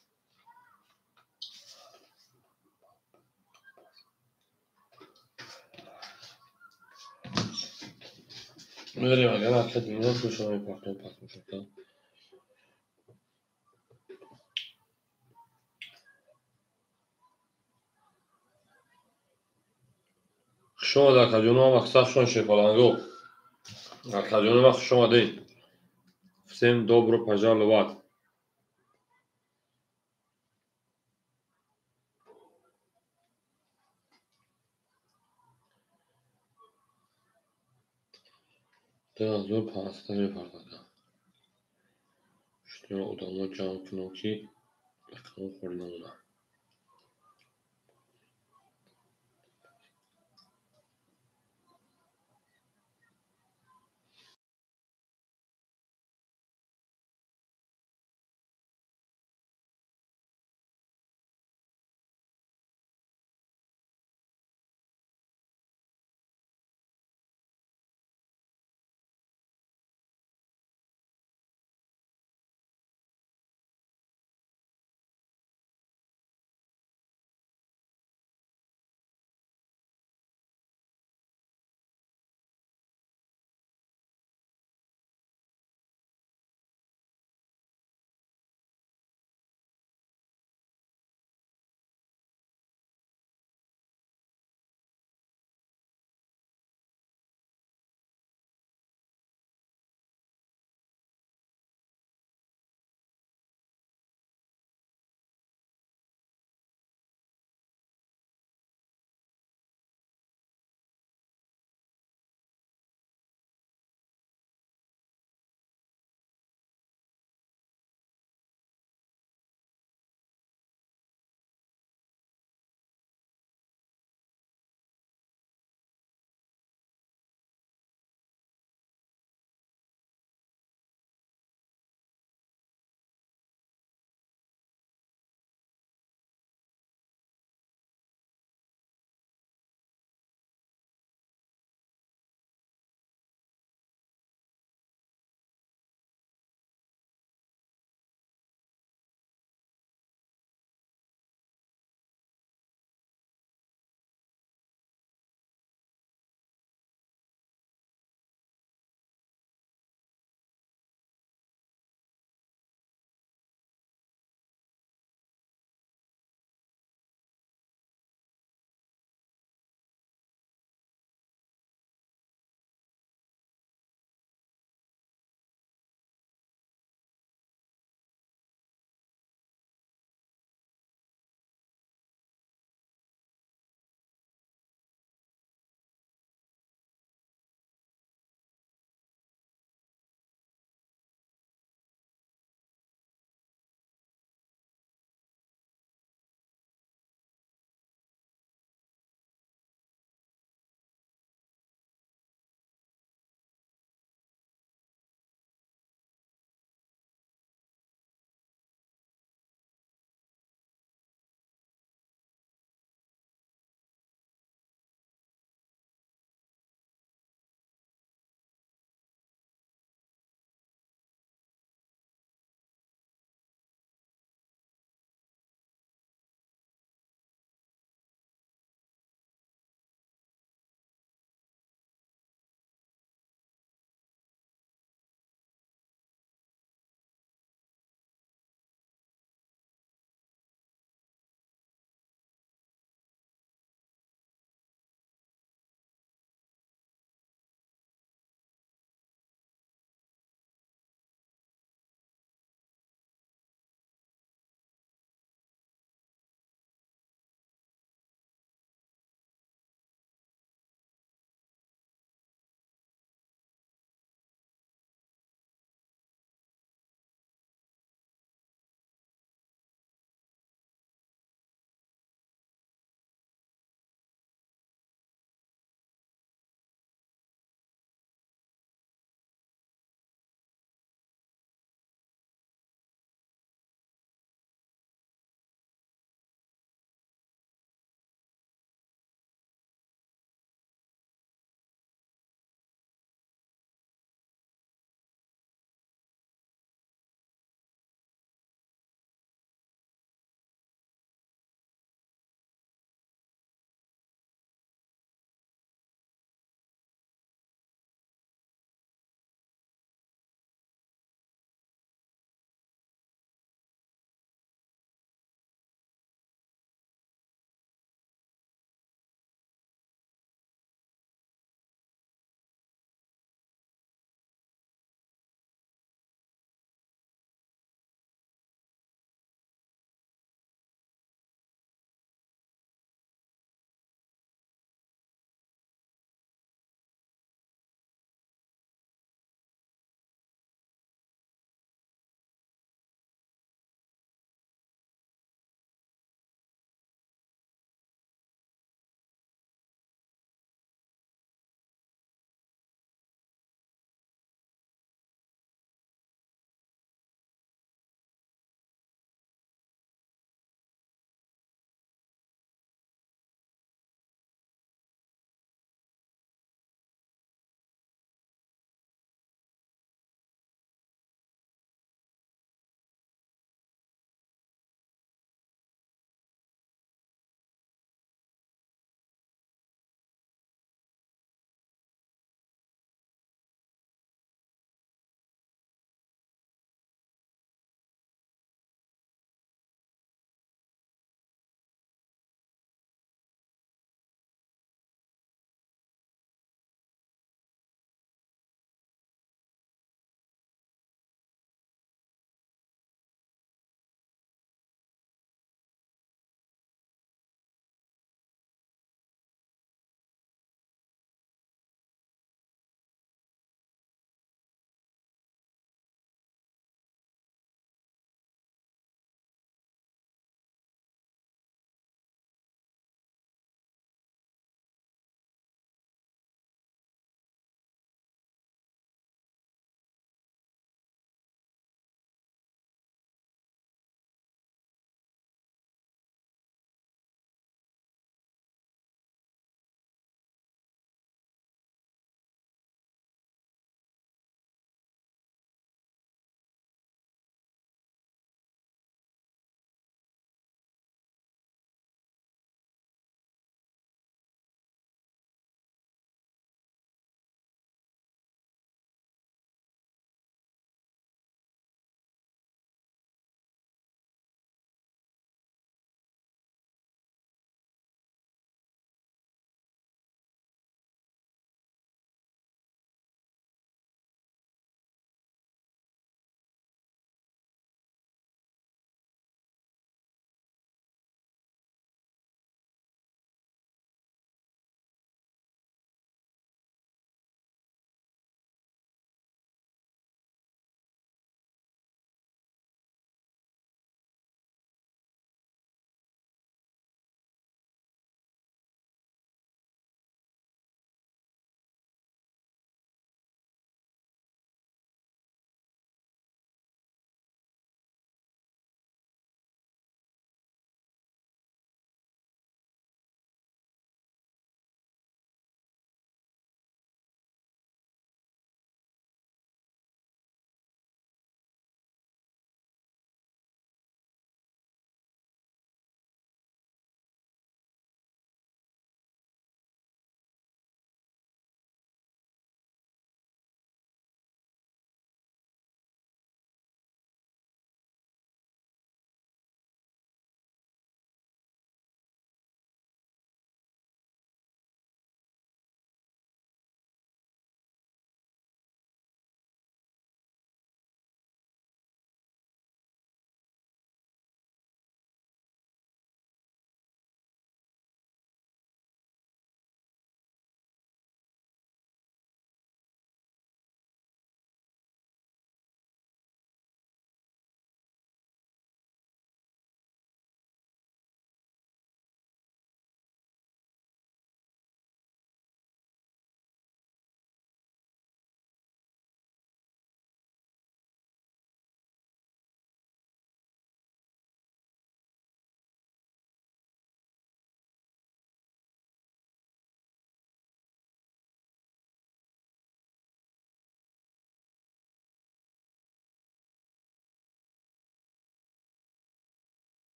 мерим агар академия шумо пахтон пас мешавад шумо дар академия мақсад шумо шефаланго академия хуш омадед всем добро пожаловать дазор пастар мепардозам шумо одамон ҷамъ кунам ки рақамон хӯрда намонад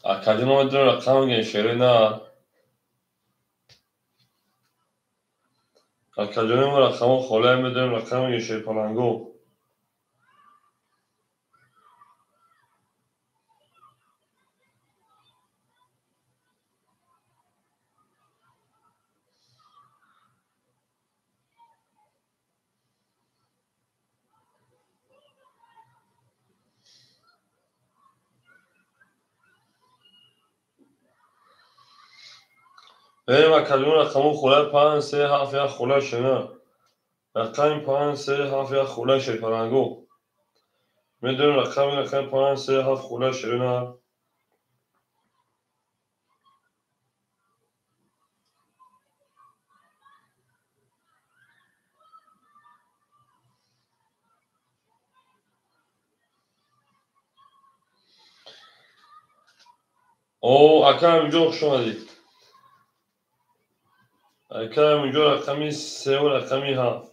Akademi میدونه رقم گنشره نه. Akademi رقم خاله میدونه رقم گنشره پلنگو. بریم akademi رقم خاله 5 3 7 1 خاله شنه. رقم 5 3 7 1 خاله شیر پلنگو. میدونه رقم 5 3 7 خاله شنه. او اکرم اینجا خوش اومدی. اکرم اینجا رقمی 3 و رقمی 7.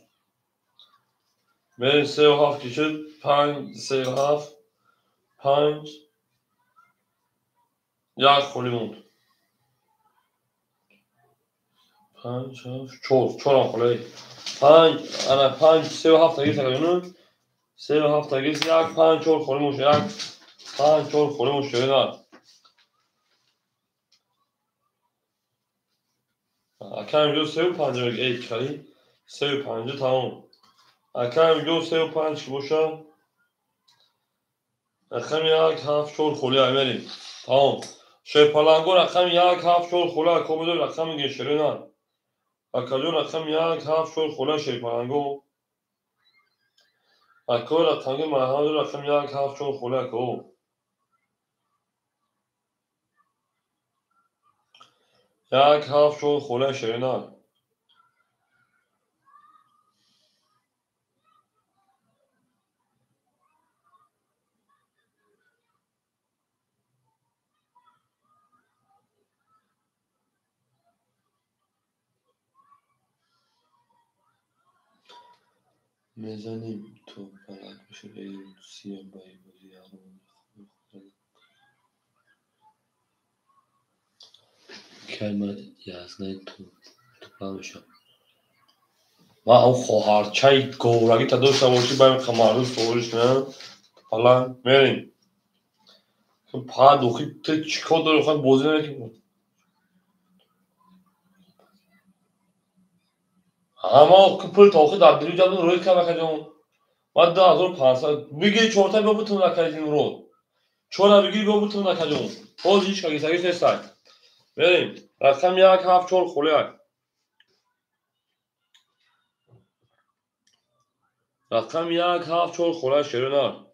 بریم 3 و 7 که شد 5 3 و 7 5 یک خولی موند. 5 7 4 خولی 5 انا 5 3 و 7 تگیز تگیز 3 و 7 تگیز 1 5 4 خولی موند 1 5 4 خولی موند شده. اکرم اینجا 3 و 5 ای کلی 3 و 5 تمام. اکرم اینجا 3 و 5 که باشه رقم 1 7 4 خولی بریم تمام. شیر پلنگو رقم 1 7 4 خوله کومدو رقم گنشره نه. اکادو رقم 1 7 4 خوله شیر پلنگو. اکو رقم محمد رقم 1 7 4 خوله کو. 1 7 4 خوله شیر نه. میزنیم تو فلک بشه ایرون سیم بایی بازی همون کلمه یزنه تو بمشم ما او خواهر چای گورگی تا دو سواشی بایم خمارو سوالش نه حالا میریم پا دوخی تو چیکار داری خواهد بازی نکنیم اما کپل تاخی در دلیل جادون روی که بکنیم بعد 2500 میگی 4 تا بتون نکنیم رو 4 بگی بتون نکنیم باز هیچ کاری سریع نیست بریم رقم 1 7 4 خوله رقم 1 7 4 خوله شیرینه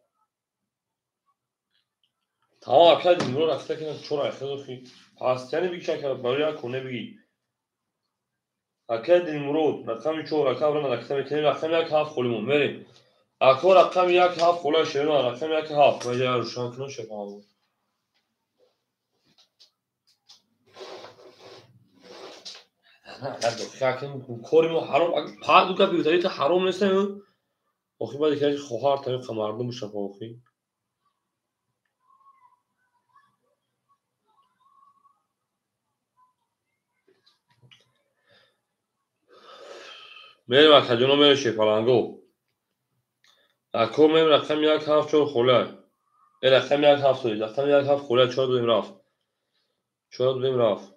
تمام اکل دیمرو رفته که 4 اخیر خی پس یعنی بگی که برای کنه بگی اکل دیمرو رقم 4 اکل رو نکته میکنی رقم 1 7 خولیمون بریم اکو رقم 1 7 خوله شیرینه رقم 1 7 وجه روشن کنه شفاهم نه دقیقاً کاری ما حرام پا دو که بیوتایی تا حرام نیست نه آخی باید که خواهر طریق مردم شفا آخی میریم اکل جنو میره شیپالنگو اکو میریم رقم 1 7 4 خوله رقم 1 7 سوید رقم 1 7 خوله 4 دودیم رفت 4 دودیم رفت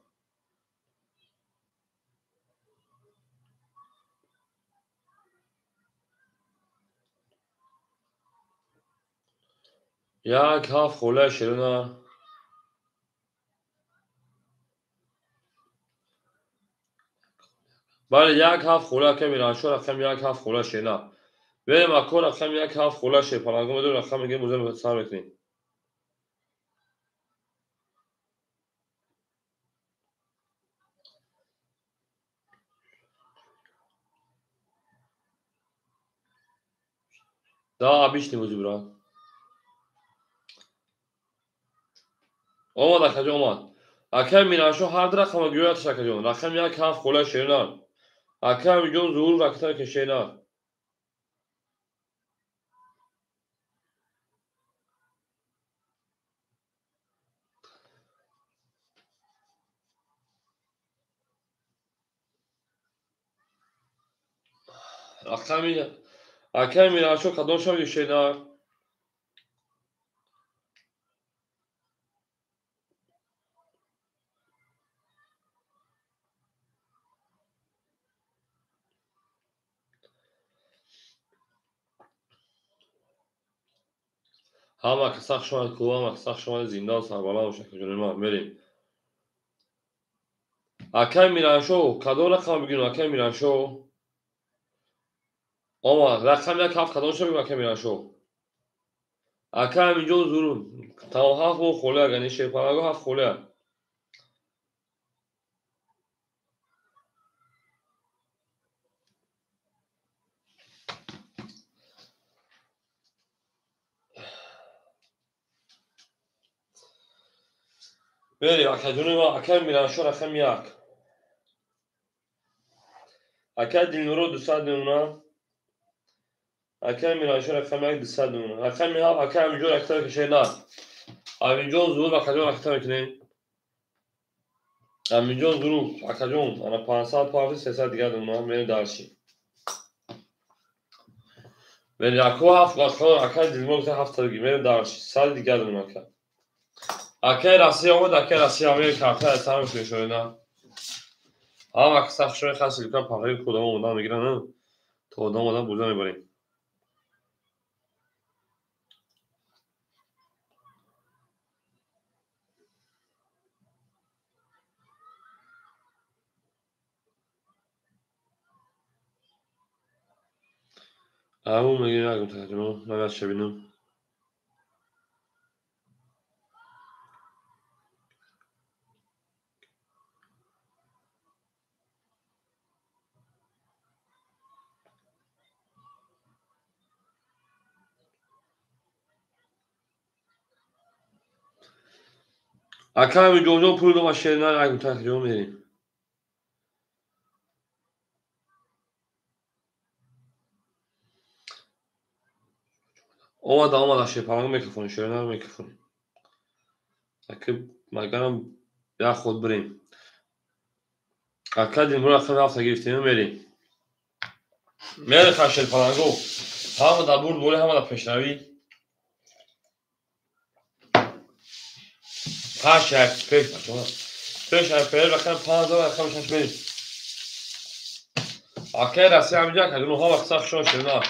1 7 خوله شیرینه بله 1 7 خوله که میرن شو رقم 1 7 خوله شیرینه بریم اکو رقم 1 7 خوله شیپالنگو میدونیم رقم میگه موزه سر میکنیم دا بیشتی موزی برا اومد اکجا اومد اکر میرن شو هر در رقم گویت شکجون رقم 1 7 خوله شیرینه اکر میجون ظهور رکتر که شیرینه رقم میرانشو کدام شب شنر همه که سخت شما کوه همه که سخت شما زندان سربالا باشه که جنوی ما بریم رقم میرانشو کدام رقم بگیرم رقم میرانشو اما رقم یک هفت کدام شب بگیرم رقم میرانشو رقم اینجا زورون تمام هفت و خوله اگه شیپانگو هفت خوله بریم اکا جنوی ما رقم میرانشو رقم یک اکا دینورو 200 دینونا اکا میرانشو رقم یک 200 دینونا رقم هفت اکا اینجا رقم که شینا اینجا زور و کجا رقم کنیم اینجا زور اکا انا 500 پاوی 300 دیگه دینونا میریم دارشیم ولی اکو هفت اکا دینورو که هفت ترگی میریم دارشیم 100 دیگه دینونا که اکا راسی آمد اکا راسی آمد کارتا استان میشه شوینا اما که سخت شوی خاصی لیکن پاقی کدام اومدن میگیرن تو آدم آدم بوده میبریم همون میگه نگم تحجمه نگه شبینم اکا همین جوجو پول دو ماشین نه نگم تحجمه میریم آمد اشی پرنگ میکفونی شوی نه میکفونی اکا مگرم یا خود بریم اکا دیمرو اکا هفته گرفتیم میریم میره خشل پرنگو همه در برد بوله همه در پیشنوی خش یک پیش بچه پیش یک پیش رقم 5000 رقم شش بریم اکا رسی همینجا که دونو ها وقت سخت شما شوی نه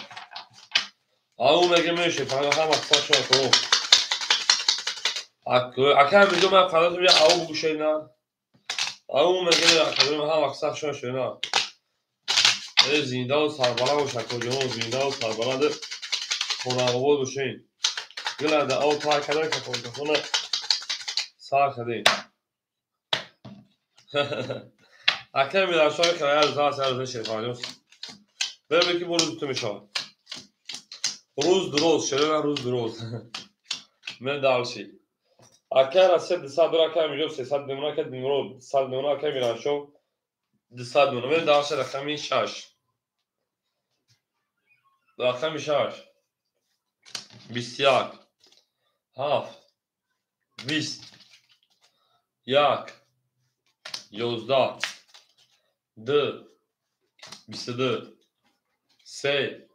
همون میگه میشه پرنگ هم وقت سخت شما کنو اکا همینجا من قدرت میگه او بگو شوی نه همون میگه اکا دونو ها وقت سخت شما شوی نه زنده و سربالا و شکل جمع زنده و سربالا ده خونه آباد باشین گله ده او تای کده که خونه سر کده اکر میدر شای که از دست سر شیطانی ببین که روز تو میشه روز درست شده روز درست من دالشی اکر از 200 دلار که میگم 300 نمونه که دیمرو 100 نمونه که میرن شو 200 نمونه من دالش رقمی 6 رقمی 6 21 7 20 1 11 2 22 3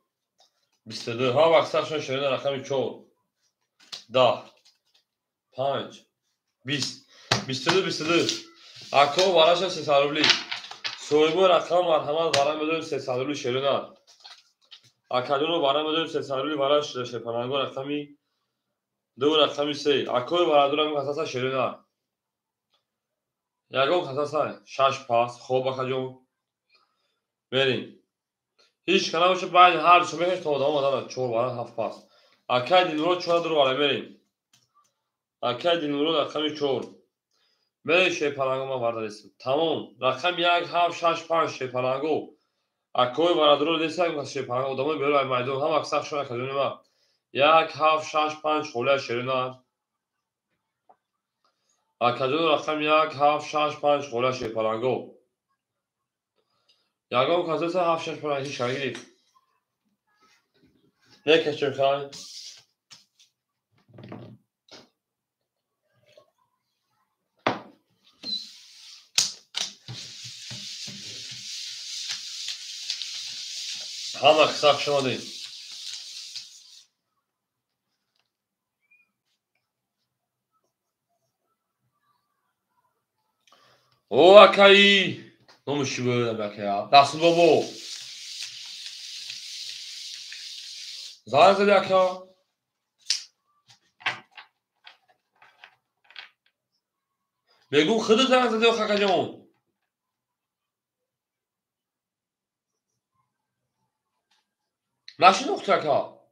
22 ها وقت سخشون شده رقمی 4 10 5 20 22 22 اکو وراش 300 روبلی سویمو رقم مرحمت وارم بدون 300 روبلی شده اکادونو وارم بدون 300 روبلی وراش شپنانگو رقمی 2 رقمی 3 اکو وارادونم خاصا شده یگو خاصا 6 پاس خوب اکاجون بریم هیچ کنه باشه بعد هر شو میگه تو آدم 4 وارا 7 پاس اکای دینورو 4 درو وارا بریم اکای دینورو رقمی 4 برای شیپالانگو ما وارداریم تمام رقم 1 7 6 5 شیپالانگو اکوی وارادرو دیسم که شیپالانگو دامه بیرون میدون هم اکثر شون کدوم ما 1 7 6 5 خوله شیرنا اکادون رقم 1 7 6 5 خوله شیپالانگو یاگو کازه 7 6 5 شاگیری نه که چه خواهی همه قسق شمادیم. او اکایی نموشی بودم اکaya. دستون بابو. زن زدی اکا. بگو خودت زن زدی و خکا جمون. نشی نقطه اکا.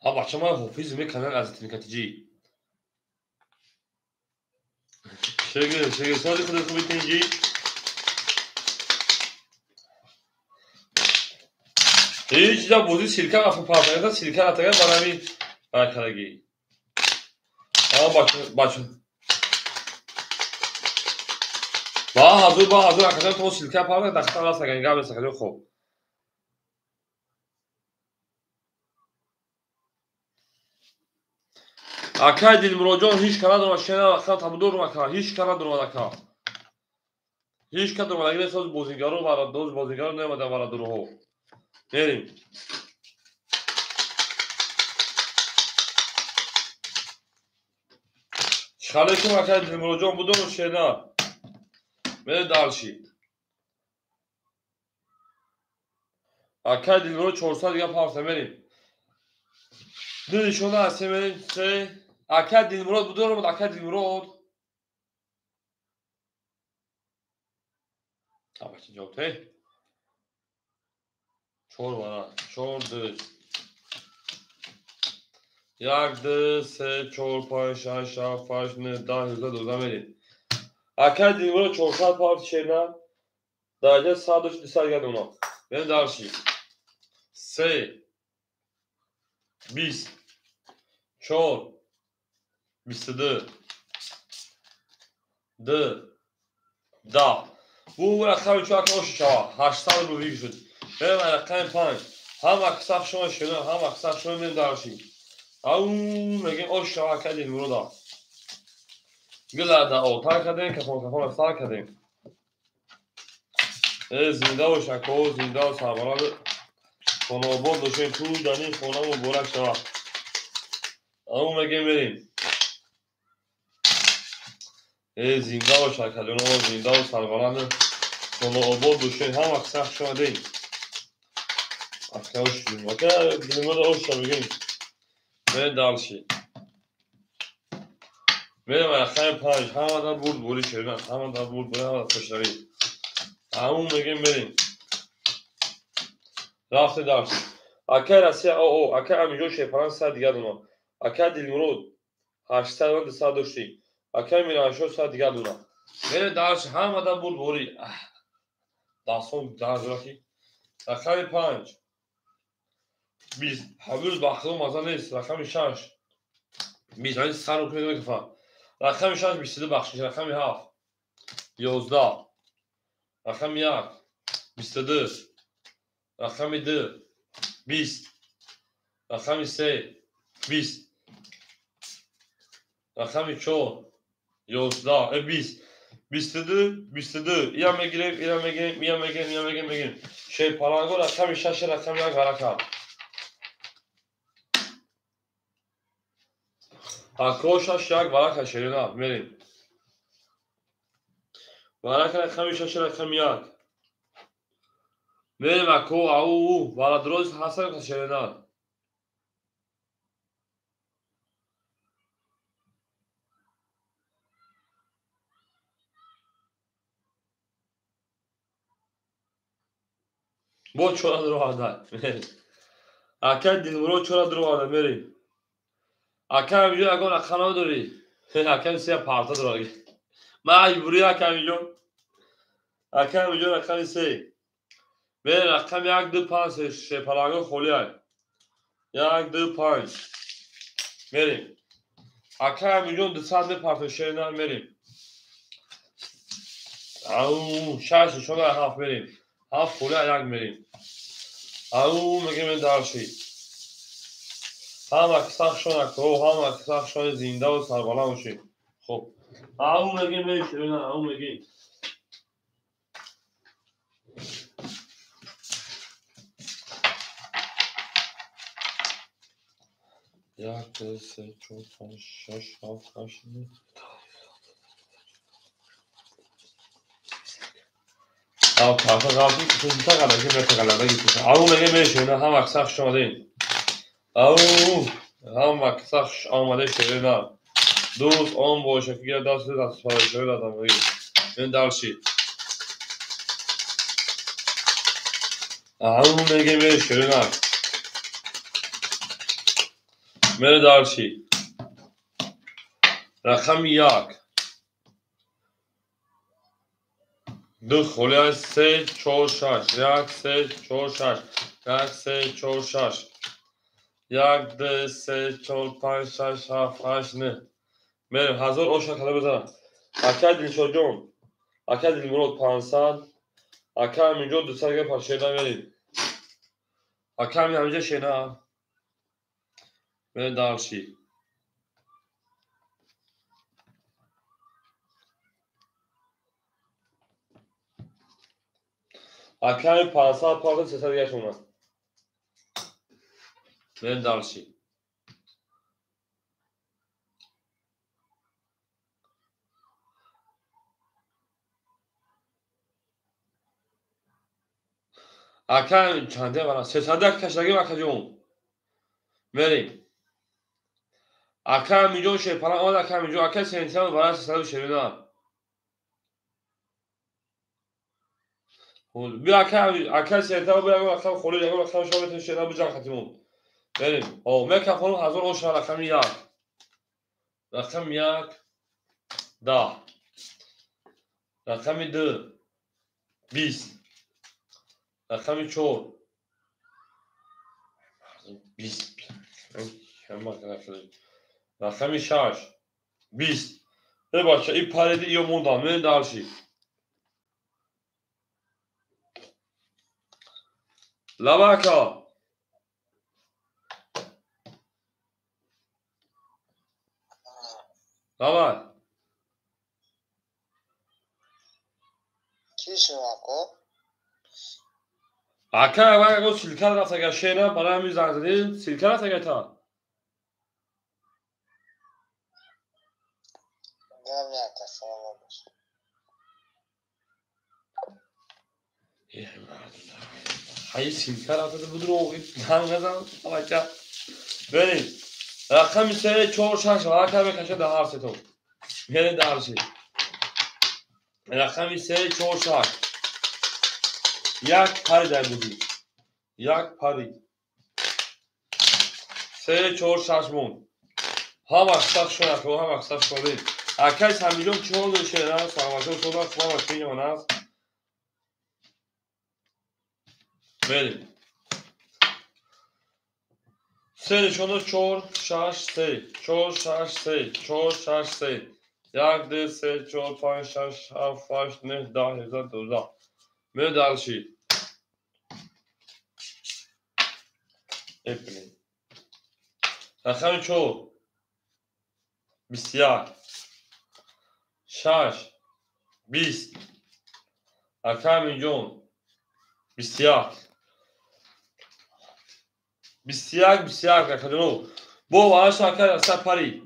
ها بچه ما حفیظ میکنن از تنکتیجی. شگه سازی خودت خوبی تنجی. هیچ جا بودی سیرکه افو پارتنگه سیرکه نتگه برای برکرگی. ها بچه. با حضور اکادم تو سیرکه پارتنگه دختر را سگنگه به سگنگه خوب. اکای دیل مراجعان هیچ کار ندارم شنه اکا تبدور مکا هیچ کار ندارم اکا. هیچ کار ندارم اگر ساز بازیگرو برای دوز بازیگرو نمیده برای درو. بریم. خاله که اکای دیل مراجعان بودم و شنه. بریم دالشی. اکای دیل مراجع 400 دیگه پارتنگه بریم. دیدی شده هستی بریم سه. اکای دیل مراجع بودم اکای دیل مراجع. تابچه جوته. چور بارا چور دو. یک دو سه چور پنج شش هفت هشت نه 10 بریم. اکای دیل مراجع 400 پارت شنه. درجه 102 گرد اونا. بریم دالشی. 3 20 4 22 2 10 bu رقم چهار که اوشی شوا 800 رو بگی شد. بریم رقم 5 هم اکساق شما شنه هم اکساق شما بریم دالشی. او میگیم اوشی شوا کردیم رو دا. گله دا اوتار کردیم کفون افتار کردیم. زنده و شکو زنده و سربران خانواباد دوشیم تو دانی خونه و بورک شوا. او میگیم بریم. زنده و شکلون و زنده و سربران خانواباد دوشیم هم اکساق شما دیم. اکا اوشیم اکا دیلمون اوشا بگیم. بریم دالشی. بریم رقم 5 همه در برد بوری شدن همه در برد بوری همه در خوشداری. همون میگیم بریم. رفته دالشی. اکا رسی او اکا امیجو شیپران 100 دیگر دونا. اکا دیلمرود 800 و 200 داشتی. اکا میرانشو 100 دیگر دونا. بریم دالشی همه در برد بوری. داستان در رکی. رقم 5 20 هنوز بخصه مزه نیست. رقم 6 20 هنوز سر رو کنید میکفن. رقم 6 22 بخشش. رقم 7 11 رقم 1 22 رقم 2 20 رقم 3 20 رقم 4 11 20 22 اینم میگیریم شی پالانگو رقم 6 رقم 1 ورقم اکو 6 1 ورق شیرینا بریم. ورق رقم 6 رقم 1 بریم اکو او ورق درست حسن شیرینا. با چورا درو آدم اکا دیلمرو چورا درو آدم بریم. اکا میگه اگه رقم داری اکا سه پارتا داره مجبوری اکا میگه اکا میگه رقم 3 به رقم 1 2 5 6 پلاگو خولیای 1 2 5 بریم. اکا میگه 200 پارتا شیرنا بریم. او شش شما هاف بریم. هاف خولیای 1 بریم. او میگه من دارشی. هم اکساق شون اکو هم اکساق شون زنده و سربالا میشی. خب او میگه میشه او میگه یک دو سه چهار پنج شش هفت هشت نه هم اکسخش آمده هم اکسخش آمده شیرینم دوست آن باشه که دست پارشه دادم این دلشی همون میگه میره شیرینم میره دلشی رقم یک دو خوله سه چهار شش یک سه چهار شش یک سه چهار شش یک دو سه چهار پنج شش هفت هشت نه بریم 1000 آشنا کلا بزنم اکا دلشاد جون اکا دلمراد 500 اکا هم اینجا 200 گه پر شیرنا بریم اکا هم همینجا شیرنا بریم دلشی اکا هم 500 پاکت 300 گه شونه بریم دلشی اکا هم چنده برا 300 گه کشدگی اکا جون بریم اکا هم اینجا شیرپناه آمد اکا هم اینجا اکا سنتیام برای 300 شیرنا بیا اکا سنتیام بیا اکا خوله اکا شما بتون شیرنا بجان ختمون بریم میکن خانم 1000 آشنا رقم یک رقم یک 10 رقم دو 20 رقم چهار 20 رقم شش 20 بباشه این پریدی یا موندم من دلشی لبکا لبک چی شو اکو؟ اکا اگه سیلکه رفت اگه شیره برای همین زنگ زدیم سیلکه رفت اگه تا گم نکن سلام باش. هی سیلکه رفت بود رو زنگ نزن بچه بریم رقم 3 4 6 اکا بکشه ده هر ستون بریم دلشی رقم 3 4 6 یک پری در بودی یک پری 3 4 6 مون هم اکسخ شده که هم اکسخ شده اکیس همیجون چهار دو شده است فرماشون شده است فرماشون یمان است بریم 3 نشونه 4 6 3 4 6 3 4 6 3 یک دو سه چهار پنج شش هفت هشت نه 10 11 12 می دلشی اپنی رقم 4 21 6 20 رقم اینجون 21 21 رقم بو واش اکر است پری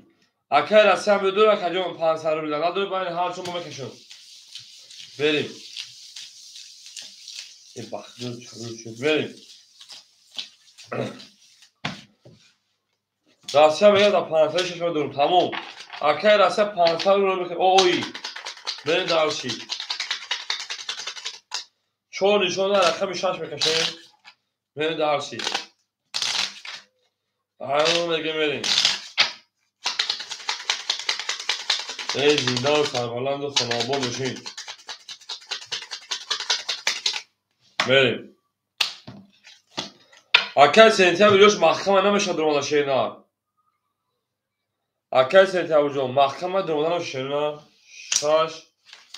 اکر است هم دو رقم جون 500 رو میدن نداره باید هر چون بکشون بریم این بخدون شروع شد بریم راسته میگه دا 500 شش دارم تمام اکر است 500 رو میکنه اوی بریم دلشی چون نشون رقم 6 میکشه بریم دلشی همون میگه بریم ای زیندان سربلند و خنابان بشین بریم اکل سنتی بیروش محکمه نمیشه درمانه شیرنا اکل سنتی بیروش محکمه درمانه شیرنا 6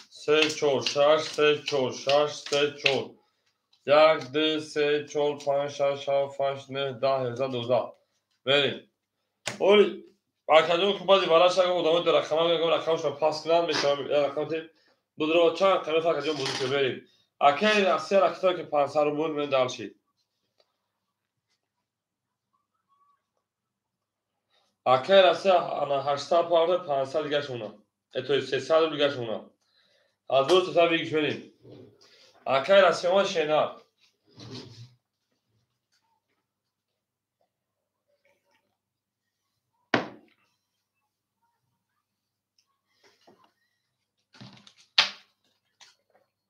3 4 6 3 4 6 3 4 یک دو سه چهار پنج شش هفت هشت نه 10 11 12 بریم اولی اکل که بعضی براش اگه ادامه در رقمش رو پاس کنن میشه رقمت دو درو چند کمی فرق جون بودی که بریم اکل اصلی رقمتا که 500 رو بود من دلشی Akay rasi ana 800 parda 500 دیگه شونا. تو 300 دیگه شونا. از دو تا بگیش بریم. Akay rasi ما شینا.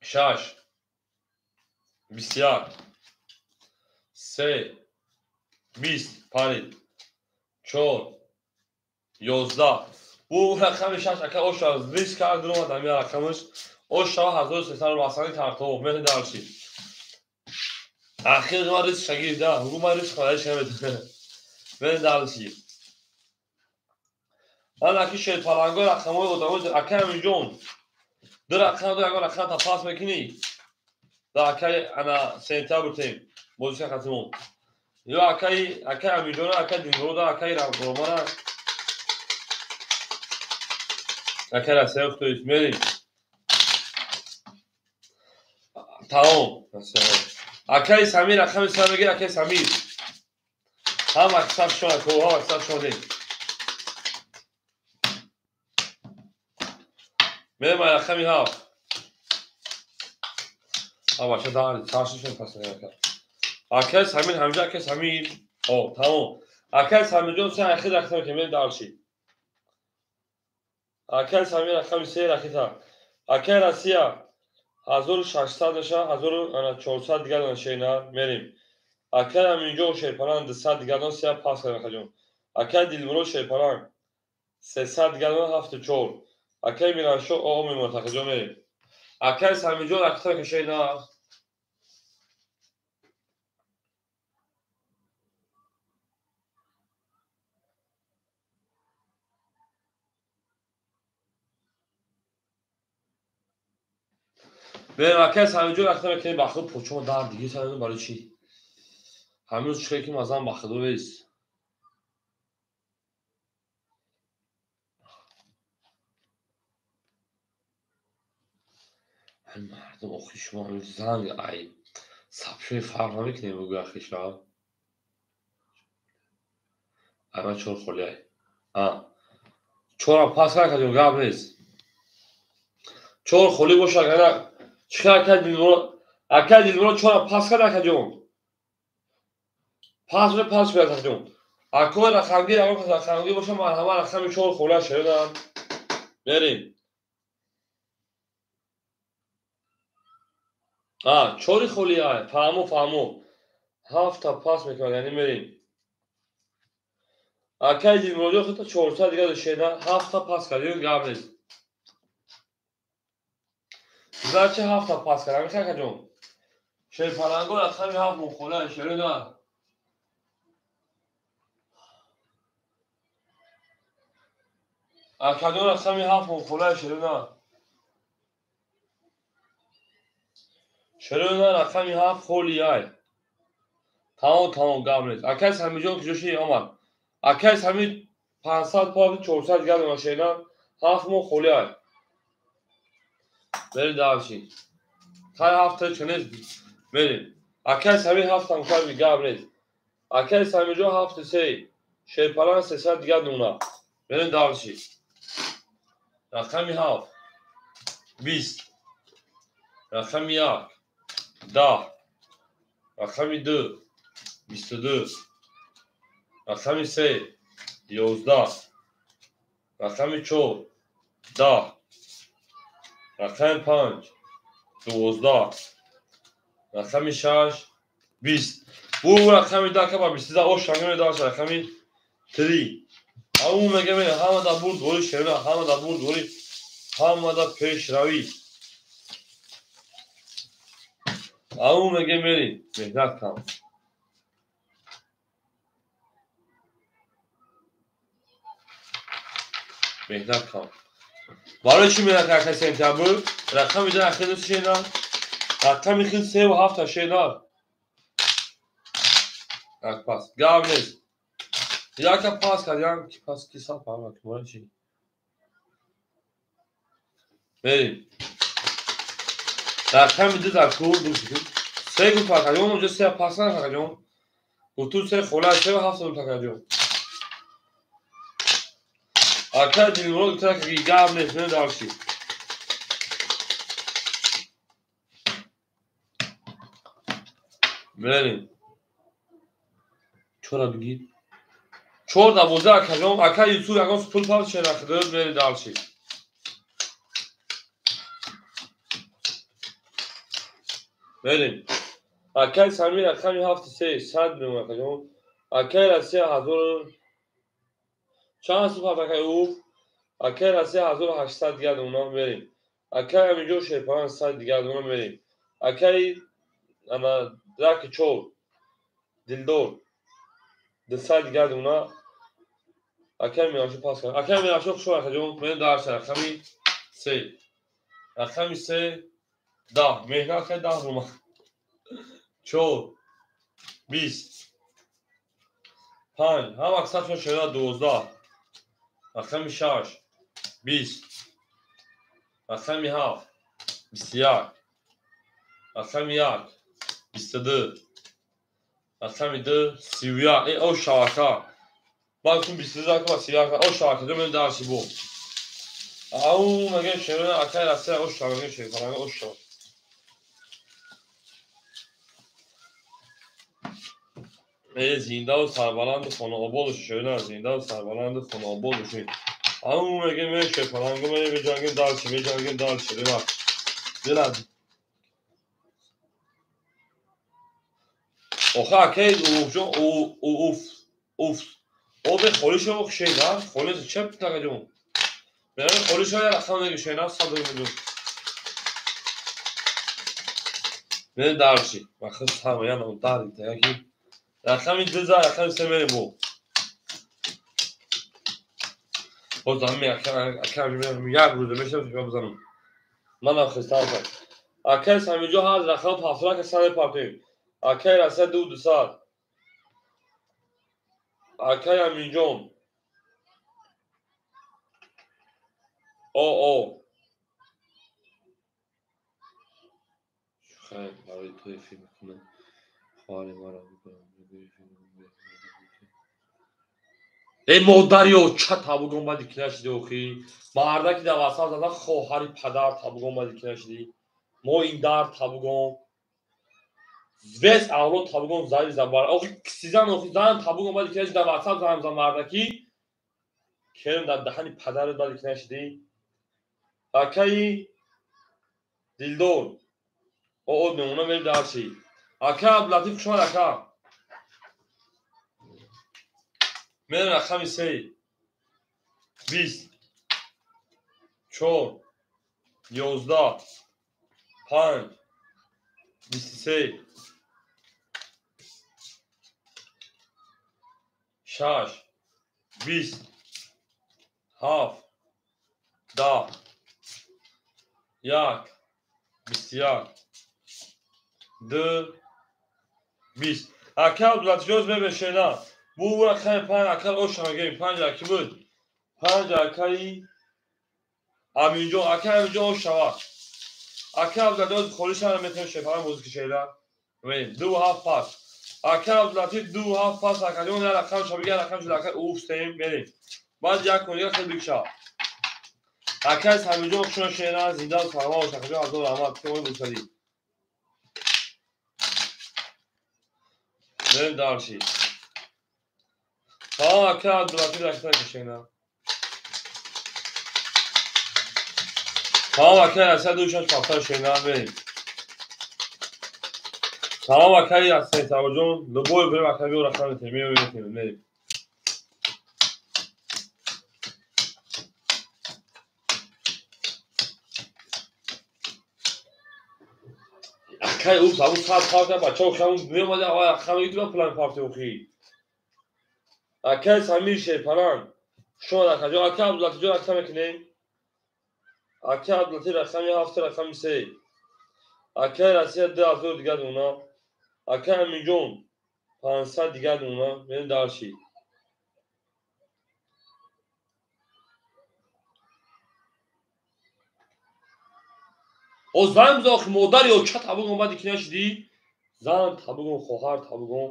شش 21 3 20 پارید 4 11 bu رقم 6 اکا اوش از ریسک کرد رو آدمی رقمش اوش 1300 رو واسه کارتو مهر دارشی اخیر ما ریسک شگیر ده رو ما ریسک خواهش نمیده مهر دارشی انا کی شد پالانگو رقمو بودم اکا میلیون در رقم دو اگر رقم تا پاس میکنی دا اکا انا سنتابر تیم بوزش خاتمون یا اکا میلیون اکا دینگو دا اکا رومانا اکا رسیف تو اسمیری تمام اکای سمیر رقم سر بگیر اکای سمیر هم اکساب شما کوها اکساب شده میرم رقمی ها باشه داری تاششون پس نگاه اکای سمیر همجا اکای سمیر او تمام اکای سمیر جون سه اخیر رقم که میرم دارشی اکای سمیر رقم سه رقیتا اکای رسیا 1600 نشه 1400 دیگر نشه اینا میریم اکای همینجا شیپران 200 دیگر نشه پاس کنم خجون اکای دیلمرو شیپران 300 دیگر نشه 74 اکای میرانشو او میمونه خجون میریم اکای همینجا رقیتا که شینا میریم اکای همینجا رقیتا که باخد پوچو دار دیگه سر برای چی هنوز چه که مازن باخدو بیست مردم اخی شما زنگ ای سبشه فرق نمیکنیم بگو اخیش را اما چون خولی ای چون هم پاس کنیم گاب نیست چون خولی باشه اگر چکر اکر دیلمرو چون هم پاس کنیم پاس بیاد کنیم اکوی رقمگیر اگر کس رقمگیر باشه من همه رقمی چون خولی شدم بریم چوری خولی ای فهمو 7 تا پاس میکنم یعنی بریم اکر دیلمرو خود تا 400 دیگه شده 7 تا پاس کنیم گاب نیست زرچه 7 تا پاس کنم میخواه کنیم شیر پرنگو رقمی 7 مخوله شده اکادون رقمی 7 مخوله شده رقمی 7 خولی ای تمام گام نیست اکیس همیجون که جوشی آمد اکیس همی 500 پاس 400 دیگر نماشیدن 7 مو خولی ای بریم دارشی تای هفته چنیز بریم اکیس همی 7 مخولی گام نیست اکیس همیجون 7 3 شیر پرنگ 300 دیگر نونا بریم دارشی رقمی 7 20 رقمی 1 10 رقمی 2 22 رقمی 3 11 رقمی 4 10 رقمی 5 12 رقمی 6 20 bu رقمی 10 که با 23 o şangını da رقمی 3 اون میگه همه دا بود دوری شده همه دا بود دوری همه دا پیشروی اون میگه میری مهنت کن برای چی میره که سنتابر رقم میده اخیر دوست شینا رقم میخید 3 و 7 تا شینا پاس گام نیست یا که پاس کردیم که پاس کی سال پاس کنم چی بریم رقم میده در کور دوست 3 گو پاس کردیم اونجا 3 پاس نکردیم و تو 3 خوله 3 و 7 تا کردیم Akar Dilmurod utarak gam nesne dalşi. Berem. Çora bigi. Çor da boza akajom akar Yusuf agos pul par şenaxdır beri dalşi. Berem. Akar Samir akami hafta se sad bim akajom. Akar Asya hazır. Çan sıfat akar uf. Akar Asya hazır 800 geldi ona vereyim. Akar amca şerpan sad geldi ona vereyim. Akar ana drak çol. Dildor. Desad geldi ona. Akar mi aşı pas kar. Akar mi aşı şu akacağım. Ben daha aşağı akami se. Akami se da. Mehnat kay da ruma. Çol. 20. Pan. Ha maksat şu şeyler 12. Akami şaş. 20. Akami haf. 20. Akami yak. 22. Akami de sivya. O şaka. Bakın 20 akama sivya. O şaka. Ben daha aşı bu. Au mage şöyle akay asya o şaka şey falan o şaka. Zinda sarbalandı konu obol şöyle zinda sarbalandı konu obol şey. Au mage me şey falan göme ve cangın dalçı ve cangın dalçı bak. Gel oha kay ufjo uf. O be xoliş o şey la. Xoliş çep takacağım. Ben xoliş ya rakamda şey nasıl sadırım. Ben dalçı. Bakın tamam ya o dalçı ya ki. Rakam iddia rakam semeri bu. O zaman akar yar burada meşhur bir zaman. Mana xistalfa. Akar samijo haz rakam hafra ke sane parti. Akar asa du saat. Akar aminjom. O. Hayır, abi tu film کنه. خاله ما را ای مادریو چه تابوگون با دیکنه شدی اوخی مردکی در واسه زدن خواهری پدر تابوگون با دیکنه شدی ما این در تابوگون زوست اولو تابوگون زایی زبار اوخی کسیزن اوخی زن تابوگون با دیکنه شدی در واسه زن مردکی کرم در دهنی پدر با دیکنه شدی اکایی دیلدور او نمونه میل دارشی اکا عبداللطیف شما اکا من رقم 3 20 4 11 5 23 6 20 7 10 1 21 2 20 اکا عبداللطیف جوز به بشینا bu rakam 5 akal o şangay 5 aki بود 5 akay aminjo akay aminjo o şava akay abdulatif خودش هم میتونه شفا موزیک şeyler ve دو هاف پاس akay abdulatif دو هاف پاس akalion ya rakam şabiga rakam şöyle akay ufstayım benim بعد یک کنیا خیلی بیکشا akay aminjo şuna şeyler zindan sarma o şakacı hazır rahmat ki onu busali benim darşi tamam akay abdulatif rakam şeyler tamam akay asya duşaş patlar şeyler benim tamam akay asya tavacon loboy benim akay bir rakam temiye öğretelim benim akay ups abu saat parti bachao khamuz میومد آقا خم یوتیوب پلان پارتی اوخی akay samir şey falan şu an akay akay abdulatif jo rakam ekne akay abdulatif rakam hafta rakam ise akay asya de azur diga ona akay aminjon 500 diga ona benim darşi o zan zok modar yo chat tabugon اومد دیکنه شدی زن tabugon خواهر tabugon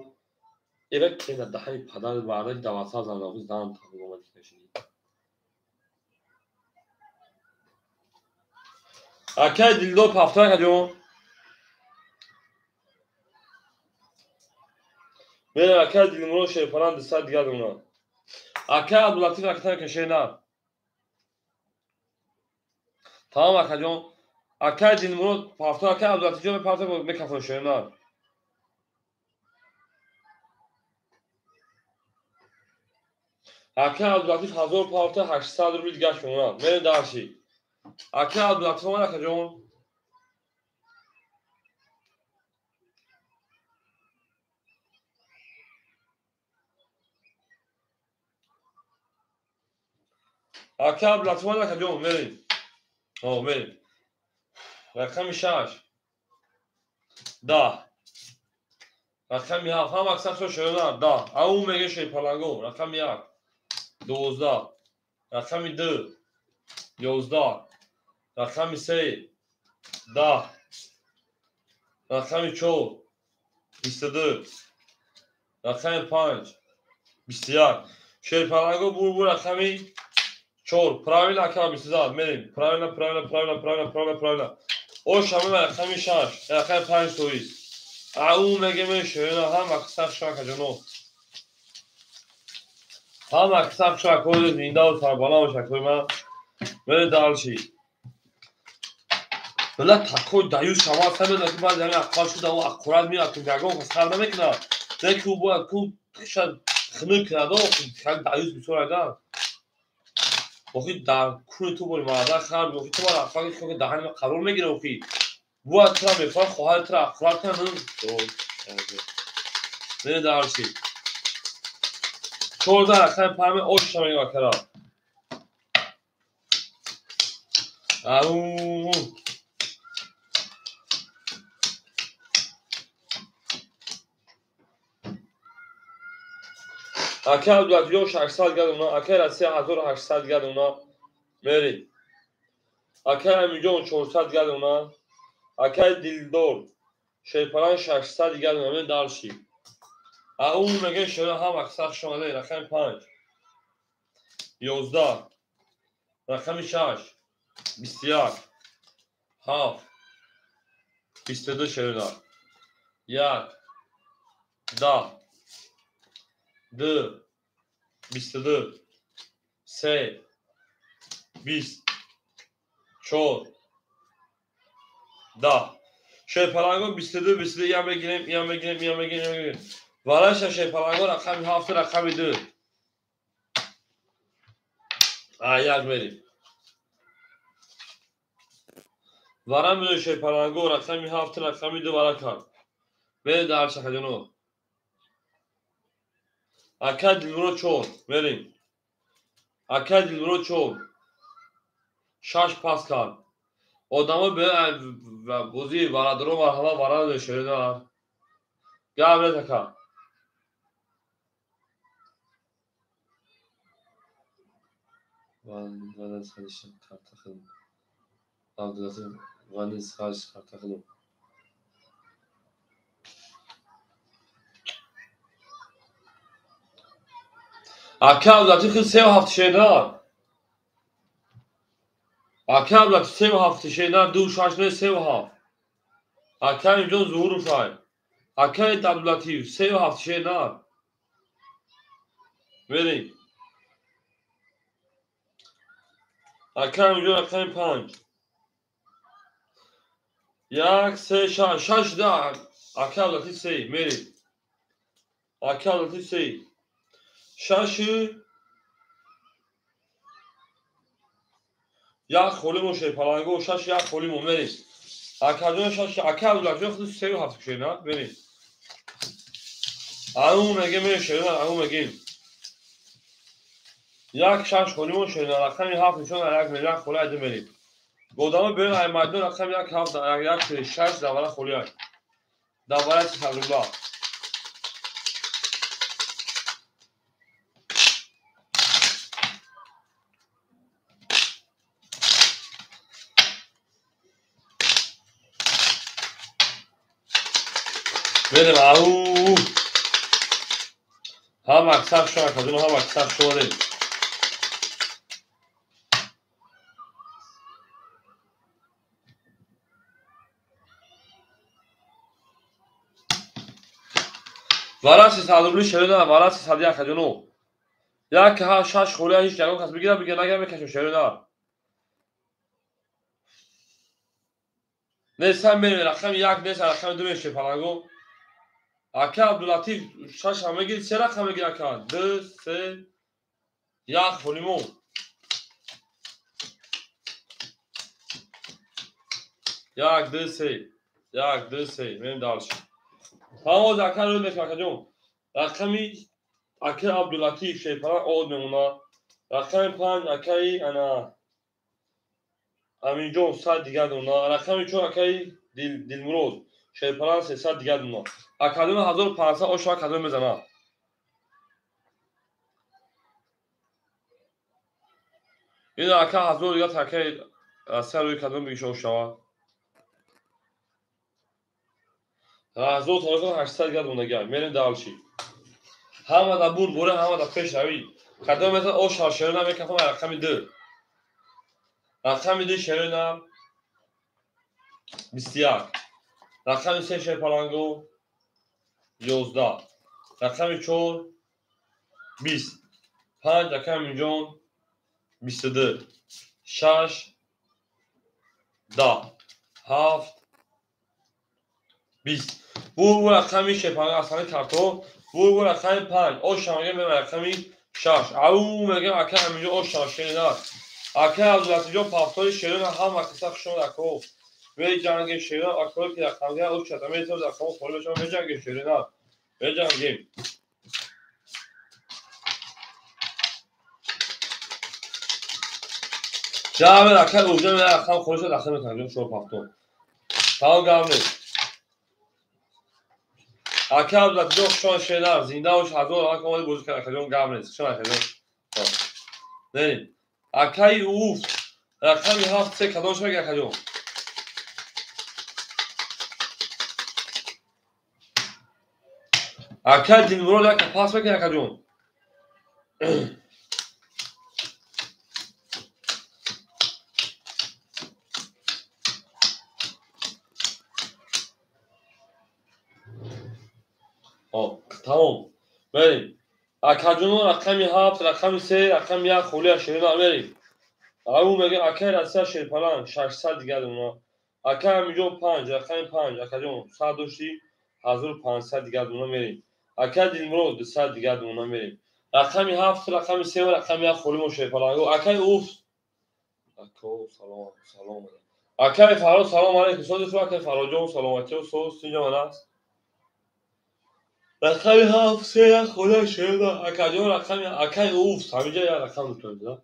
evet kendi daha iyi padar vardı davasa zanlı زن tabugon اومد دیکنه شدی Akay Dildor paftrak acaba. Benim Akay Dilmurod şey falan dışarı diğer ona. Akay Abdülatif aktar köşeğine. Tamam Akay'cığım. Akay Dilmurod paftrak Akay Abdülatif'cığım ve paftrak mikrofon köşeğine. Akay Abdülatif hazır paftrak 800 rubil gaş ona. Benim daha şey. Akay Abdülatif var Akay'cığım. Akay Abdülatif var Akay'cığım verin. O verin. Rakam işaret. Da. Rakam ya هم اکثر تو شده دا او میگه شی پلنگو رقم 1 12 رقم 2 11 رقم 3 10 رقم 4 22 رقم 5 21 شی پلنگو بو رقم 4 правильно акам бисизад мерим правильно او شامل رقم 6 رقم 5 تویست او میگه میشه هم اکثر شاک جنو هم اکثر شاک کل زنده و سربالا و شکل من بره دالشی بله تکوی دایوش شما سمه نکی باید یعنی اقوال شده و اقورات میاد که گرگون خسخر نمیکنه دیگه او باید که شاید خنه کرده و که دایوش بسور ایدن وقتی در کون تو بولی مرده خرد وقتی تو باید اقوال که دهنی قرار میگیره وقتی باید ترا میفرد خواهد ترا اقورات کنن بره دالشی 14 رقم پرمه اوش شما نگاه کرا اوه اکه عبدالعزیز 800 گرد اونا اکه رسی 1800 گرد اونا میری اکه امیجون 400 گرد اونا اکه دیلدور شیپران 600 گرد اونا میری دارشی اون میگه شده هم اکثر شماله رقم 5 11 رقم 6 21 7 22 شده 1 10 2 22 3 20 4 10 شی پلنگو 22 یه بگیریم وارش شی پلنگو رقم 7 رقم 2 یک میریم وارم بده شی پلنگو رقم 7 رقم 2 وارا کن بده در شکل جنو اکه دیلمرو چون میریم اکه دیلمرو چون 6 پاس کن آدمو به بوزی وارادرو مرحبا وارد شده گابره تکا وانه سالشم کارت خیلی عبدالعزیز وانه سالش کارت خیلی اکه عبدالعزیز خیلی 3 و 7 شده اکه عبدالعزیز 3 و 7 شده 2 6 9 3 و 7 اکه اینجا ظهور شاید اکه عبدالعزیز 3 و 7 شده بریم اکه اینجا رقم 5 1 3 6 ده اکه عبدالعزیز 3 میریم اکه عبدالعزیز 3 6 یک خولیم و شی پلنگو 6 یک خولیم و میریم اکه 6 اکه عبدالعزیز 3 و 7 شده بریم اون میگه میشه اون میگیم یک 6 خولیم شده رقم 7 نشون یک میلیون خوله ایده میریم گودامو بین ایمدون رقم 1 7 یک 6 دوباره خوله دوباره تقریبا بریم او هم اکثر شما کدوم هم اکثر شما دیم وارد 300 روبلی شروع نه وارد 301 یک که 6 خوله هیچ یگان کس بگیره بگیره نگه بکشم شروع نه نیست هم بریم رقم یک نیست رقم دو میشه پلنگو اکه عبداللطیف 6 همه گیر 3 رقم بگیر اکه 2 3 یک خولیمون 1 2 3 1 2 3 بریم دارش تمام اکه رو میکنم اکه جون رقمی اکه عبداللطیف شیپران آد میمونه رقم 5 اکه انا امین جون 100 دیگه دونه رقم 4 اکه دلمروز شیپران 300 دیگه دونه اکادمی 1500 آشا اکادمی میزنه این اکه 1000 دیگه تاکه سر روی اکادمی بگیشه آشا 1000 تا 800 دیگه دونه گیر میریم دالچی همه دا بود بوره همه دا پیش روی اکادمی مثلا آشا شروع نمیکنم رقم 2 رقم 2 شروع نم 21 رقم 3 شیپرانگو 11 رقم 4 20 5 رقم جون 22 6 10 7 20 bu raqami şepane aslanı karto bu raqami 5 o şamage me raqami 6 au mege aka aminjo o şaşena aka azlatijo paftori şerena ham aksa khshon ako ve jange şerena akor ki raqamga o chatame to raqam khol shoma ve jange şerena ve jange جامع aka ujo me raqam khol shoma raqam tanjo shor paftor tamam gamle اکه عبداللطیف شان شنر زنده وش 1000 اکه اومد بازی کرد اکه جون گام نیست شان اکه جون بریم اکه اوف رقمی 7 3 کدومش میگه اکه جون اکه دلمرو یک پاس میگه اکه جون تمام بریم اکه جون رقمی 7 رقمی 3 رقم 1 خولی شیرین بریم او میگه اکه راستا شیرپلان 600 دیگه دونه اکه همینجا 5 رقم 5 اکه جون 100 دوشی 1500 دیگه دونه میریم اکه دلمرو 200 دیگه دونه میریم رقمی 7 رقمی 3 و رقمی 1 خولی مو شیرپلان اکه اوف اکو سلام سلام اکه فراد سلام علیکم صد اکه فراد جون سلامتی و صوت اینجا من است رقمی 7 3 خدا شیرپلان اکه جون رقمی اکه اوف همینجا یا رقم تو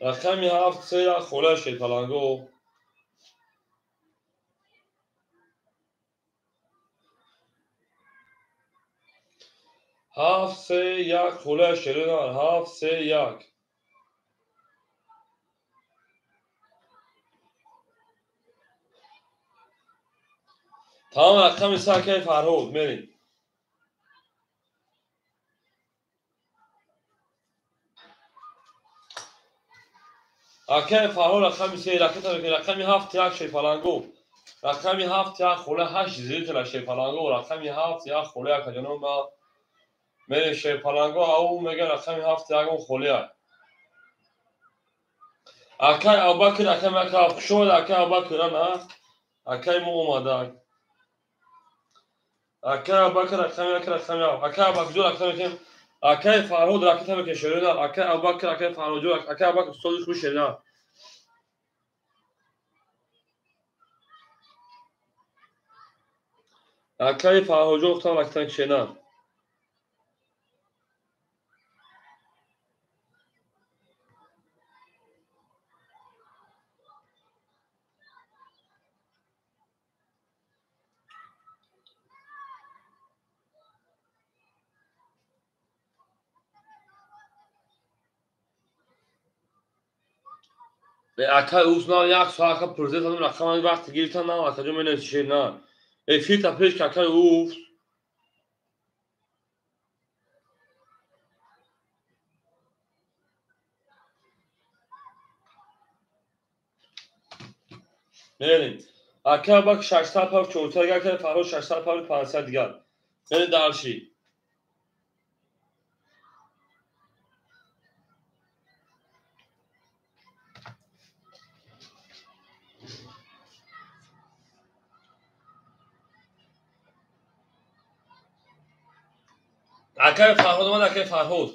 رقمی 7 3 خدا شیرپلان 7 3 1 خدا شیرپلان 7 3 1 تمام رقم ساکه فرهود میریم اکه فرهود رقم 3 رقمی 7 1 شیرپلان رقمی 7 1 خدا 8 زیت شیرپلان رقمی 7 1 خدا که جنوب میره شیرپلان او میگه رقمی 7 1 خدا اکه ابوبکر اکه مکه شو اکه ابوبکر نه اکه مو اومد اکه ابوبکر اکه ابوبکر اکه اکه فرهود رقم که شیرین اکه ابوبکر اکه فرهود اکه ابوبکر صدش خوش نه اکه فرهود اختار رقم که نه اکه اوس نه یک ساعت پرزه دادم رقم وقت گیرتن نه اکه جو منه شیر نه فیت پیش که اکه اوف بریم اکه باک 600 پاک 400 دیگر که فرهاد 600 پاک 500 دیگر یعنی درشی اکه فرهاد اومد اکه فرهاد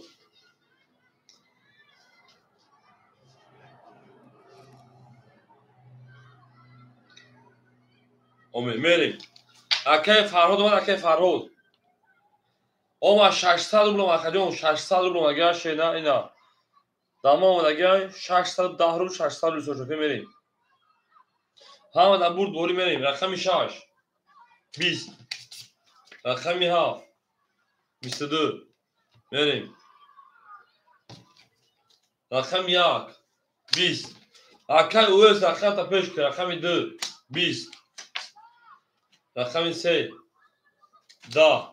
امید میریم اکه فرهاد اومد اکه فرهاد اما 600 روبل اکه جون 600 روبل اگر شینا اینا تمام اگر 610 روبل 600 روبل شده میریم هم در برد بوری میریم رقم 6 20 رقم 7 22 میریم رقم 1 20 اکه اویس رقم تا پیش که رقم 2 20 رقم 3 10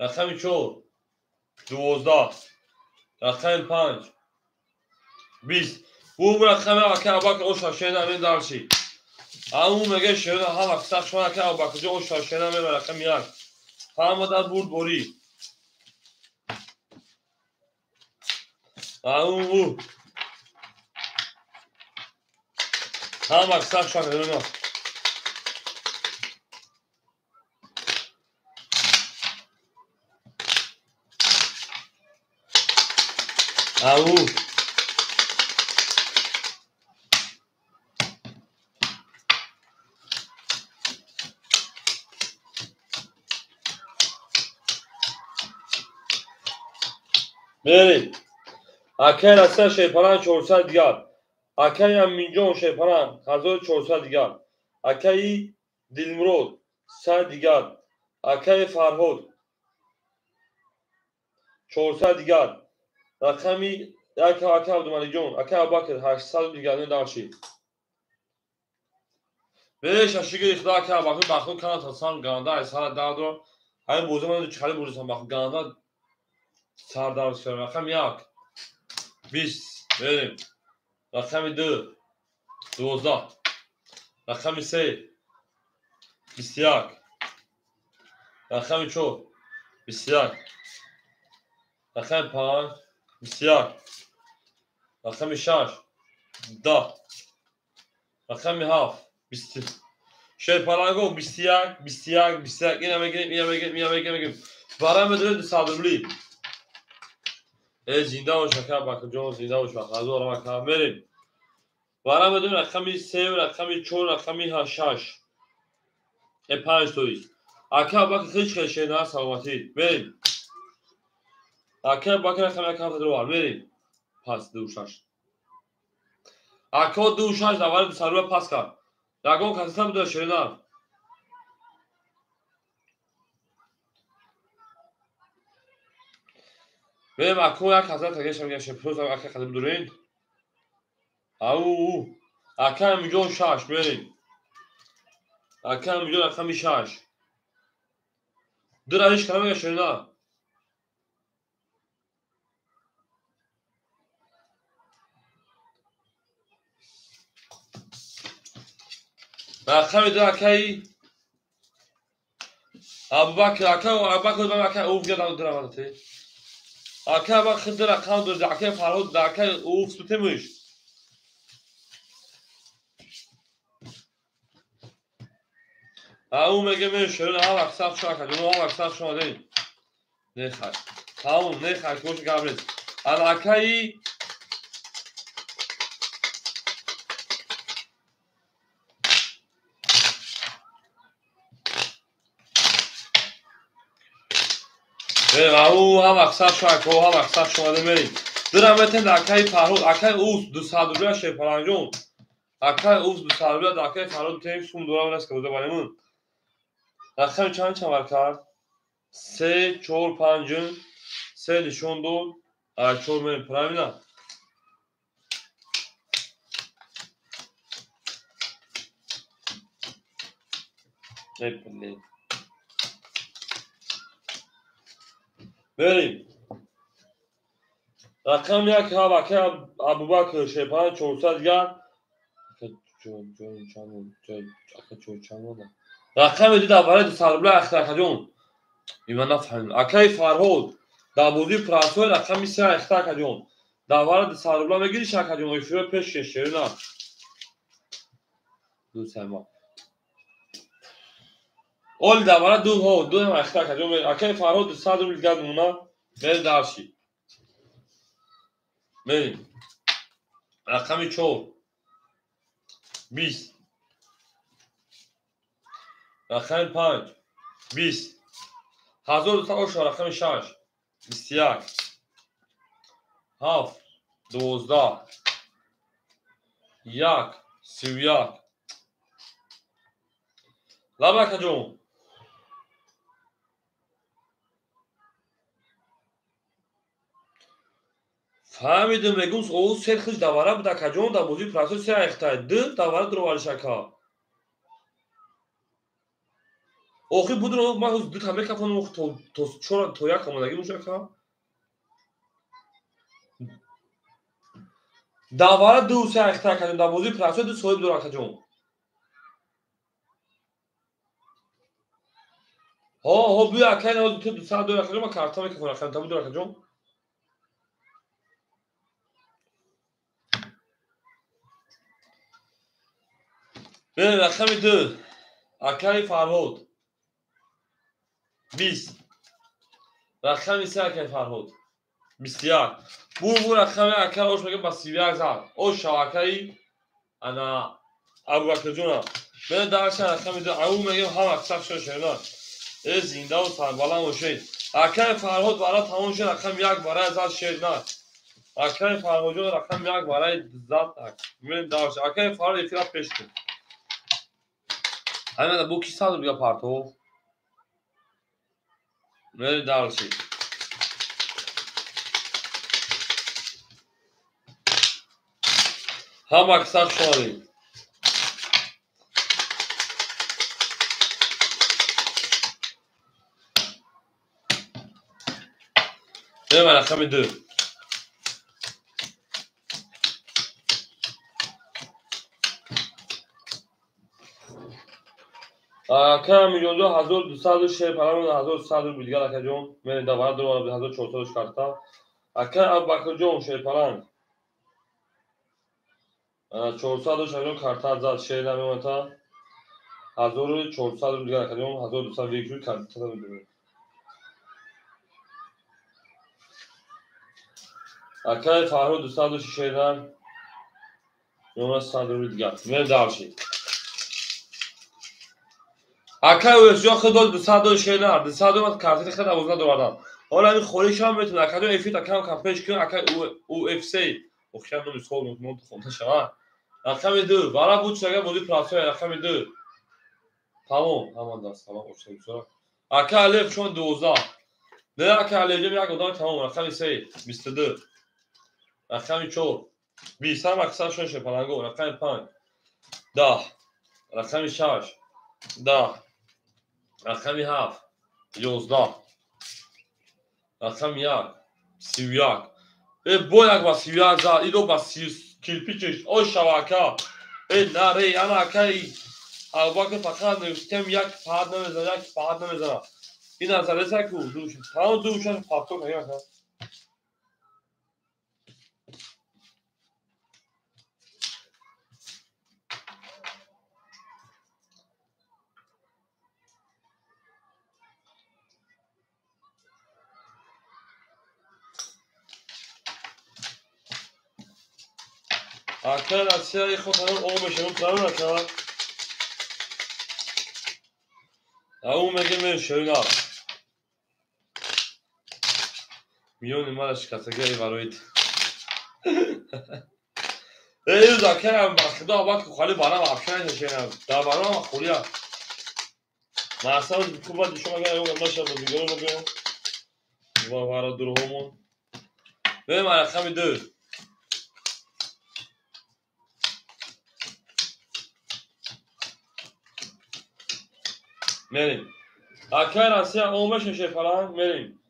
رقم 4 12 رقم 5 20 bu raqamga aka bak o shoshayna darshi amu mega shona ha vaqt shona aka bak jo o shoshayna me raqam yak hamada burd bori amu ha vaqt shona no amu Beri. Akay rasta şeyparan 400 digar. Akay هم milyon şeyparan 1400 digar. Akay Dilmurod 100 digar. Akay Farhod 400 digar. Rakami Akay Abdumalijon Akay Abakir 800 digar ne darshi. Beş aşık ikhda Akay Abakir bakın kanat Hasan Ganda Aysara Dadro. Hayır bu zaman çıkarı bulursan bakın Ganda Sardar söylüyor. Rakam yak. 20 verim. Rakam 2 12 rakam 3 21 rakam 4 21 rakam 5 21 rakam 6 10 rakam 7 20 şey parago 21 21 21 yine megim varام بدون صادرلی زنده و شکر باکم جون زنده و شکر از اون ما کام بریم varام بدون رقمی 3 رقمی 4 رقمی 6 5 تویست اکه باک خیلی خیلی نه سلامتی بریم اکه باک رقم کام دروار بریم پاس دوشش اکه دوشش دوباره سرور پاس کرد راگون کاستا بود شیرنا بریم اکه یک کاستا تگیش میگه شپروز اکه قدم دورین او اکه میلیون 6 بریم اکه میلیون رقم 6 درایش کلمه شیرنا رقم دو اکه Abubakar Abubakar اوف گردم درآمده اکه با خود رقم دو اکه فرهاد اکه اوف سوتمش او میگه میشه نه وقت شو کنه نه وقت شو دین نه خیر تمام نه خیر کوش قبل اکه او هم وقت شو کنه هم وقت شو دین درآمده اکه فرهاد اکه اوف 200 روبل شپرانجون اکه اوف 200 روبل اکه فرهاد تیم سوم دورا است که بوده بالمون رقم چند کرد 3 4 5 3 نشون داد 4 من پرامینا نپلی بریم رقم یک ها وکه ابوبکر شیپان 400 دیگر رقم دو دوباره دو سالبلا اختر کجون ایمان نفهمیم اکای فرهود در بودی پراسوی رقم 3 اختر کجون دوباره دو سالبلا بگیری شکر کجون ایفیو پیش کشیری نه دو سلمان اول دوباره دو هم اختر کجون اکای فرهود دو سال رو گرد مونا بریم درشی بریم رقم 4 20 رقم 5 20 1200 رقم 6 21 7 12 1 31 لبکه جون فهمیدم بگم او سرخش دواره بوده که جون در بودی پراسو سه اختای دو دواره درو شکا اوخی بود رو ما دو تمه کفان تو چرا تو یک کمونگی موشه که دواره دو سه اختای کردیم در بودی پراسو دو صاحب درو که جون ها بیا که نه تو دو سه دو که جون ما کارتا میکنه که تمام درو که جون به رقم دو اکای فرهود 20 رقم 3 اکای فرهود 21 bu رقم اکای اوش میگه با 31 زد او شواکای انا ابو بکر جونا به درش رقم دو او میگه هم اکثر شده ای زنده و سربلند باشید اکای فرهود برای تمام شد رقم 1 برای زد شد نه اکای فرهود جون رقم 1 برای زد من درش اکای فرهود افراد پیش کن همین بو کی سال بیا پارتو من درشی هم اکثر شدیم بریم رقم دو که میلیون دو 1200 پرام 1200 بیلگا لکه جون من دوباره دو 1400 کارتا که ابوبکر جون شه پرام 400 شون کارتا زد شه نمیمتا 1400 بیلگا لکه جون 1200 یک کارتا میدونم که فرهود 200 شه دار نمره 100 بیلگا من دارشی اکای وسیا خود 200 شه دار 200 مت کارت خود ابوزنا دوردان حالا این خوریش هم میتونه اکادو افیت اکام کمپش کن اکای او اف سی اخشام نمی سول نمون تو خونده شما رقم دو برای بود شده بودی پلاسوی رقم دو تمام همان دست تمام افتاد بسیار اکا الف چون 12 نه اکا الف یک ادامه تمام رقم 3 22 رقم 4 20 هم اکثر شون شپلنگو رقم 5 10 رقم 6 10 رقم 7 11 رقم 1 31 بو یک با 31 زد ایدو با 30 کلپیچش او شواکا نره انا اکای ابوبکر فقط نوشتم یک پاد نمیزنه این از رزق کو دوش تمام دوشش پاتو کنیم اکل اسیای خود هم او میشم پلان نکرد او میگه من شوینا میون مالش کاتگوری واروید ای ذاکرم خدا باک خالی بارم افشان نشینم دا بارم خولیا ما اصلا کوبا شما گه او ماشه به دیگه میگه و وارا درهمون به ما رقم دو میریم اکل اسیا او میشه شفلان میریم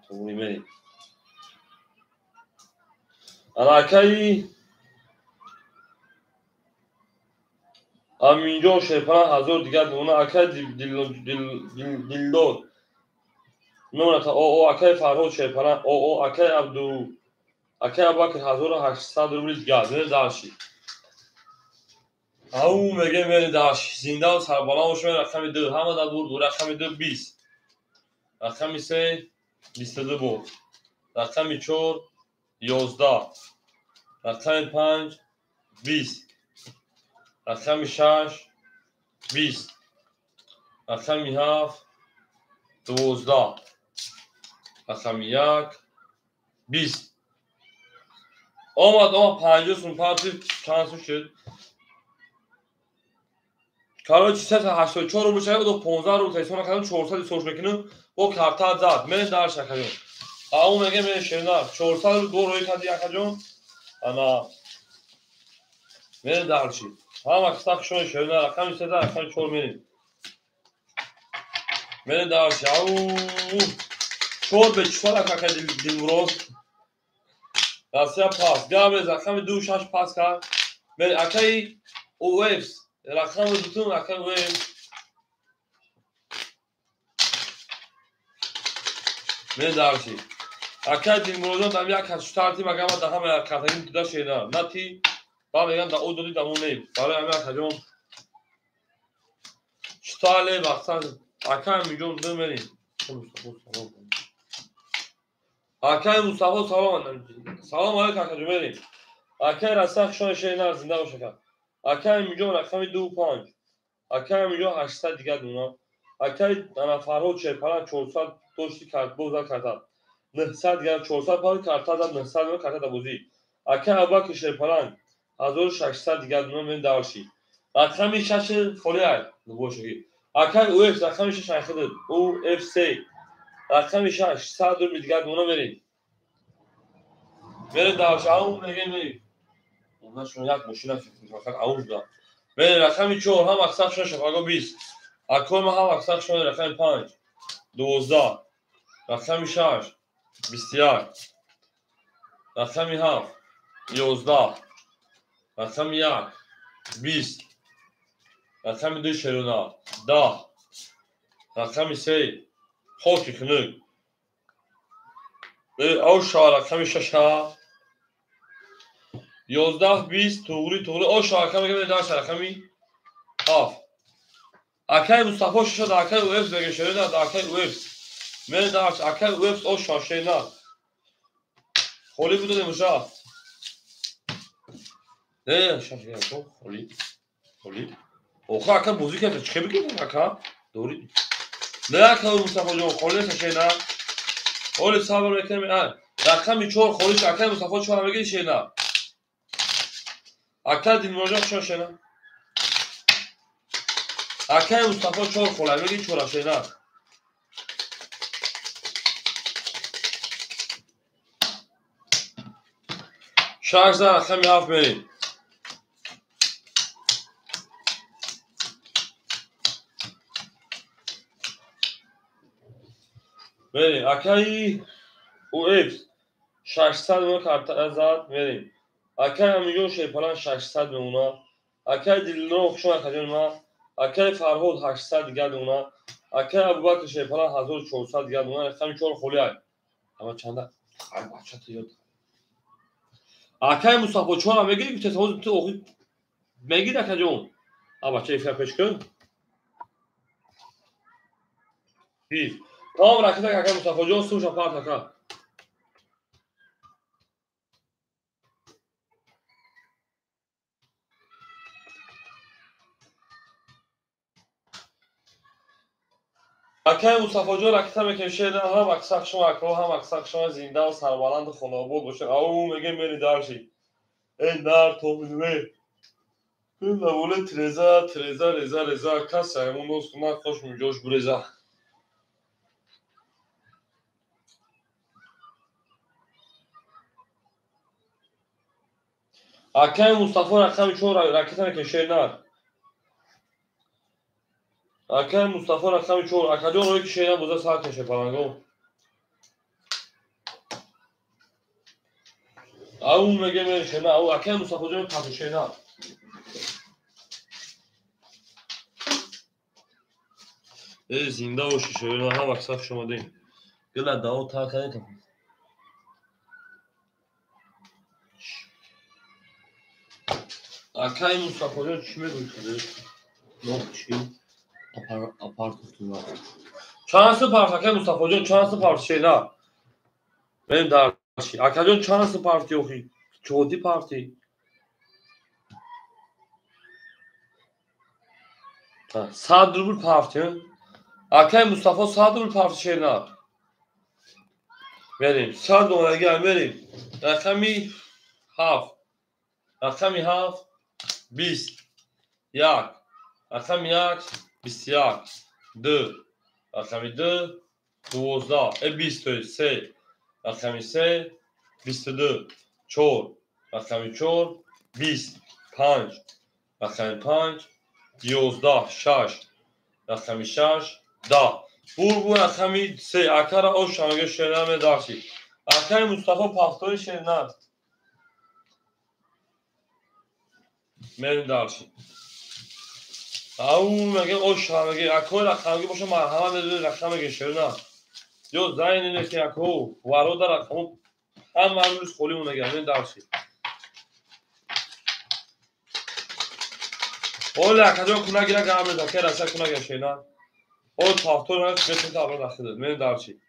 میریم Akay Aminjo Şerpana hazır diğer ona Akay Dildor Nona o Akay Farhod Şerpana o Akay Abdu Akay Abakir hazır 800 rubl geldi daşi. Au mege meri daş. Zinda sarbala hoş ver rakam 2 hamı da vurdu rakam 2 20. Rakam ise 22 bu. Rakam 4 11. Rakam 5 20. Rakam 6 20. Rakam 7 12. Rakam 1 20. Ama 50 parti şansı şد. Короче 384 рубл шаид و 15 рубл تلفن کردم 400 سوش بکنم با کارت زد من در شکایت اون میگه من شنیدم 400 رو دو روی کردی یکجون انا من در چی هم اکستاک شون شنیدم رقم 3 رقم 4 من در چی او 4 به 4 که دیمروز راسیا پاس گابز رقم 2 6 پاس کرد من اکی او ویفز رقم دوتون رقم ویفز من دارشی. اکه دیمروزان دام یک کشتارتی مگه ما دهم کاتیم دیده شده. نتی با میگن دا او دودی دامونی. برای همه کجون شتاله باکسان اکه میجون دمری. اکه مصطفی سلام علیکم کجون مری. اکه راسته شون شده زنده باشه کن. اکه میجون رقم 25. اکه میجون 800 دیگه دونا. اکه انا فرهاد شرپران 400 داشتی کرد بوزا کرد. 900 دیگر 400 پای کارت داد 900 و کارت دادوزی. اکه ابا کشور پلان 1600 دیگر دونم من دارشی. رقم 6 فولیای نبوشی. اکه او اف رقم 6 شاید او اف سی. رقم 6 100 رو دیگر دونم برید. برید دارش اون میگه می. اونها شون یک ماشین فقط اون داد. برید رقم 4 هم اکثر شون شفاگو 20. اکو ما هم اکثر شون رقم 5 12. رقم 6 21. رقم 7 11. رقم 1 20. رقم 2 شرونا 10. رقم 3 خوکی کنگ. او شا رقم 6 11 20 توری او شا رقم میگه داشت رقمی 7. اکای مصطفی شد اکای او اف بگه شرونا اکای او اف من داشت اکای او اف او شا شینا خولی بوده نموشا نه شاشیا تو خولی اوخه اکا موزیک هست چه بگیم اکا دوری نه اکا مصطفی جون خولی شینا اولی صبر میکنم رقم 4 خولیش اکا مصطفی 4 بگی شینا اکا دیمروجا شو شینا اکا مصطفی 4 خولی بگی 4 شینا شارژ در رقم 7 بریم بریم اکای او اف 600 و کارت ازاد بریم اکای میلیون شیپلان 600 به اونا اکای دیلنو شما کجا ما اکای فرهاد 800 دیگه اونا اکای ابوبکر شیپلان 1400 دیگه اونا رقم 4 خولیای اما چنده ای بچه تو یاد اکای مصطفی 4 میگی که تو اوقی میگی در کجا اما بچه ایفر پیش کن هیچ تمام رکیت اکای مصطفی جان سوشا پارت اکا اکای مصطفی جان رکیت میکشه ده هم اکساک شما اکو هم اکساک شما زنده و سربلند خونابود باشه او میگه میری دارشی ای در تو میدوی این نبوله ترزا کس همون دوست کنه خوش میجوش برزا اکای مصطفی رقم 4 رکیت میکشه نه اکای مصطفی رقم 4 اکا جان روی کشه نه بوزه ساعت کشه پرانگو او میگه میشه نه او اکه مصطفی جان پاتوشه نه زنده و شیشه نه هم اکساف شما دین گلا داو تا کنه اکه مصطفی جان چی میگه نه چی apart tuttular. Çansı parti Mustafa Hoca çansı parti şeyler. Benim daha şey. Akajon çansı parti yok. Çodi parti. Ha, Sadrul parti. Akay Mustafa Sadrul parti şeyler. Benim. Sadrul'a gel benim. Rakami haf. Rakami haf. Bis. Yak. Rakami yak. Bis yak. Dö. Rakami dö. 12 23 رقم 3 22 4 رقم 4 20 5 رقم 5 11 6 رقم 6 10 bu رقم 3 akara o şange şename daşi akay Mustafa Paftoy şenler men daşi او مگه o şange akay رقم باشه مرحمت بده رقم گشرنا جو زاین اینه که اکو وارو در رقم هم معلومش خولی اونه گرمه دارشی اول اکجا کنه گیره گرمه دکه رسه کنه گشه نه اول پافتور هست بسید دابر دخته من دارشی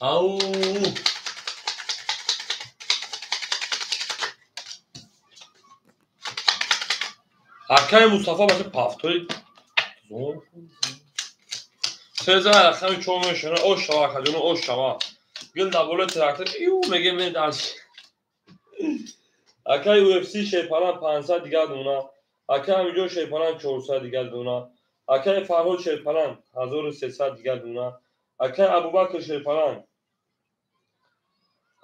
او اکای مصطفی باشه پافتوری سزار رقم چون شونه او شوا کجونه او شوا گل دابل تراکتور ایو میگه من دارشی اکای UFC شیپاران 500 دیگر دونا اکای همیجو شیپاران 400 دیگر دونا اکای فرهاد شیپاران 1300 دیگر دونا اکای ابوبکر شیپاران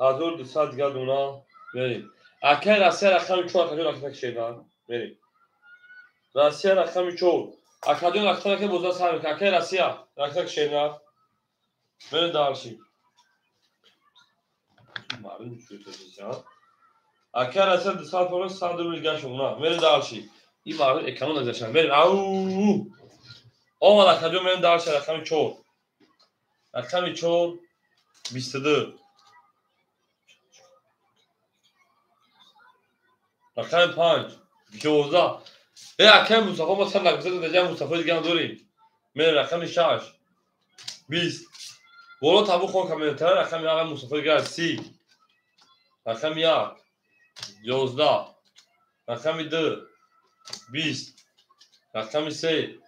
1200 دیگر دونا بریم اکای راسیا رقم 4 کجا رقم شیپاران بریم راسیا رقم 4 اکادون رقم که بوزا سر اکای راسیا رقم شیپاران بریم دارشی معلوم شد تو اکر اصلا 2 ساعت sonra sağda bir gaş ona. Beni dalşi. İyi var ekranı da geçen. Beni au. O valla kaçıyor beni dalşi rakamı çok. Rakamı çok. 22. Rakamı 5. 12. اکر Mustafa ما سر نگذاشت دیگه Mustafa دیگه داریم. من رقم 6. 20. ولو تابو خون کامنتر رقم آقا مصطفی دیگه 30. رقم 1. 11 رقم 2 20 رقم 3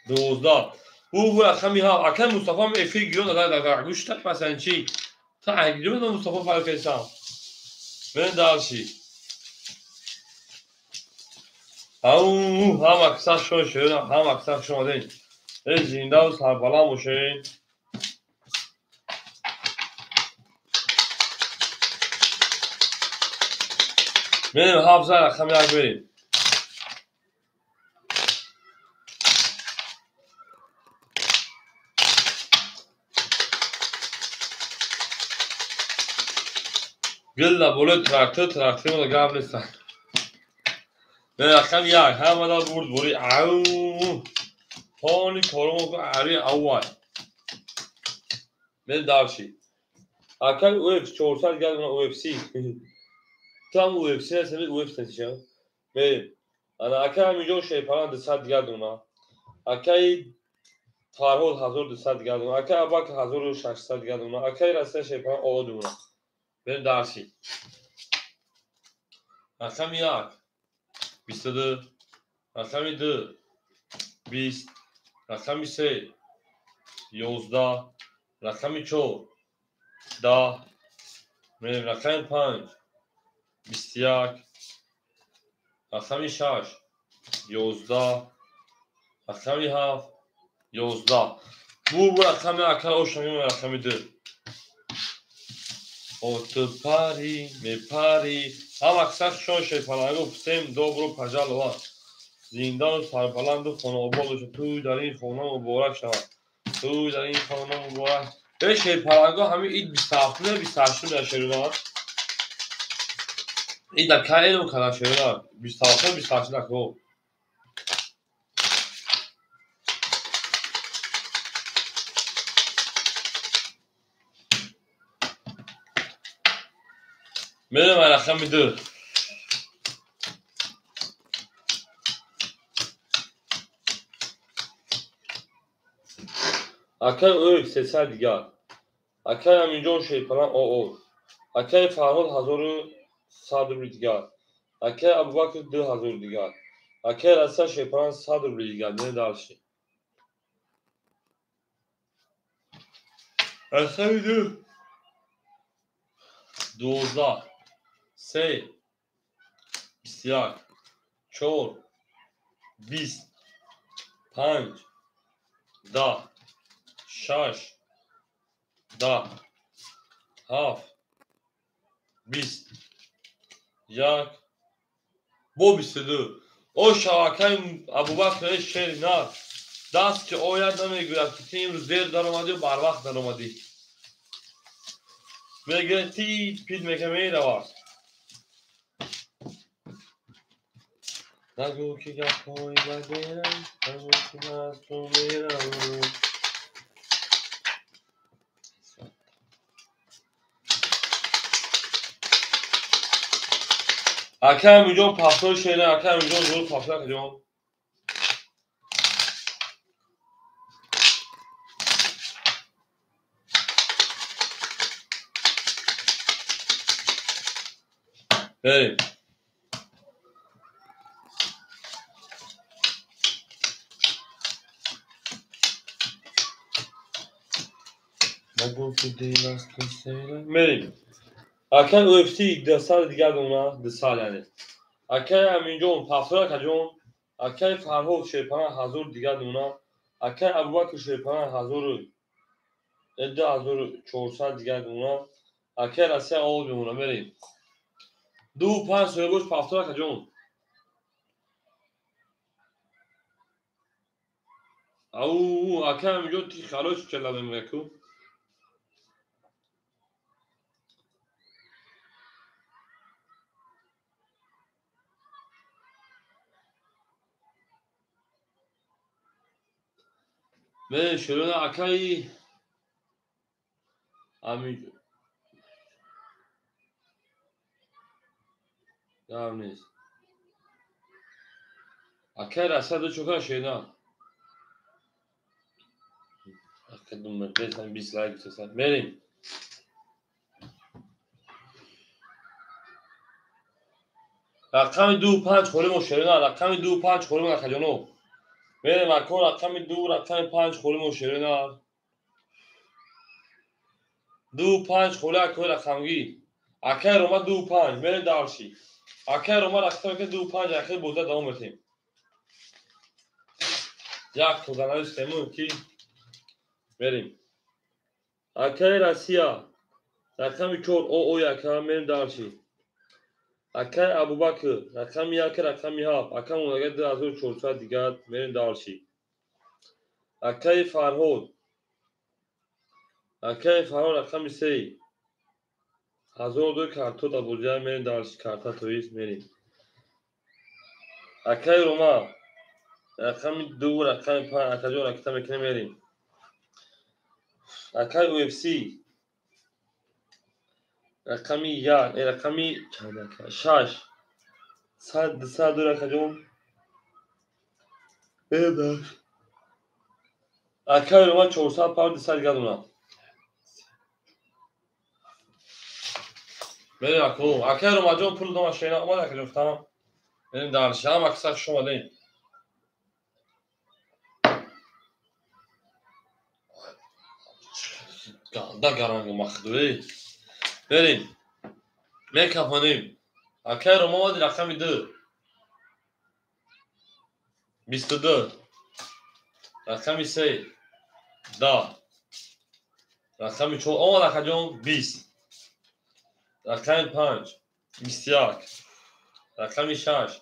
12 bu رقمی ها اکن مصطفی هم افی گیرون در گوش تک مثلا چی تا اگه من مصطفی فرق کنم من دارشی هم اکثر شما شدن هم اکثر شما دین این زنده و سربالا موشه من حافظه رقمی ها بریم گل دبوله تراکتور رو گرم نیستن من رقم 1 همه دار برد بوری او پانی کارمو که عری اول من دارشی اکل UFC 400 گرد اونا UFC tam UFC هست UFC نتیجه بریم انا اکل همیجون شیپاران 200 گرد اونا اکل فرهاد 1200 گرد اونا اکل اباک 1600 گرد اونا اکل راسته شیپاران آد اونا بریم دارشی رقم 1 22 رقم 2 20 رقم 3 11 رقم 4 10 بریم رقم 5 21 رقم 6 11 رقم 7 11 bu رقم اکل اوشنگی رقم 2 اوتو پاری می پاری هم اکثر شون شیپانه گفتیم دوبرو پجال زندان سربلند و خانه آبادش توی در این خانه مبارک شود توی در این خانه مبارک به شیرپرنگا همین اید 27 28 در شیرینار اید در که اینو کنن شیرینار 27 28 در که میره من رقم دو اکای اوی 300 دیگر اکای همینجا شیرپرنگ او اکای فرهاد 1100 روبل دیگر اکای ابوبکر 2000 دیگر اکای رسا شیرپرنگ 100 روبل دیگر میره درشی رقم دو 12 3 21 4 20 5 10 6 10 7 20 1 با 22 او شبکه ابوبکر شیرینار دست که آید نمیگوید که تیم روز دیر در اومدی و بر وقت در اومدی میگه تی پید میگه میرواد نگو که گفت های بدیرم نگو که از تو میرم اکه همینجا پفتای شیرین اکه همینجا زور پفتای کجا بریم نگو که دیل است که سیرم بریم اکه اوفتی 10 سال دیگر دونا 10 سال یعنی اکه همینجا پفتای کجا اکه فرهاد شیرپرنگ 1000 دیگر دونا اکه ابوبکر شیرپرنگ 2400 دیگر دونا اکه رسه آول بمونه بریم 2 5 سویگوش پفتای کجا او اکه همینجا تی خلاص چلا بمیرکو بریم شروع اکه همینجا دارم نیست اکه رسه دو چوکا شیدن اکه دو مرکز هم 20 لایک بسیسن بریم رقم 2 5 خوریم و شیرین رقم 2 5 خوریم و خجانو بریم اکه رقم 2 رقم 5 خوریم و شیرین 2 5 خوره اکه رقمگی اکه روما 2 5 بریم دارشی اکه روما رقم که 2 5 اکه بوده دوام بتیم یک تو گناه استیمون کی بریم اکه رسیا رقم 4 او اکه بریم دارشی اکه ابوبکر رقم 1 رقم 7 اکه اونگه 2400 دیگر بریم دارشی اکه فرهاد رقم 3 1002 کارتو دا بولجای بریم دارشی کارتا تویست بریم اکه روما رقم 2 رقم 5 اکه جو رکتا میکنیم بریم اکه او اف سی رقم 1 رقم 6 100 اکه جو بریم دارشی اکه روما 400 پاور 200 دیگر دونا بریم اکه روما جون پول دوما شینا اومد اکه جو فتانا بریم دارشی هم اکسا شما دیم گالده گرانگ مخدوی بریم میکفانیم اکه روما اومد رقم 2 22 رقم 3 10 رقم 4 اومد اکه جون 20 رقم 5 21 رقم 6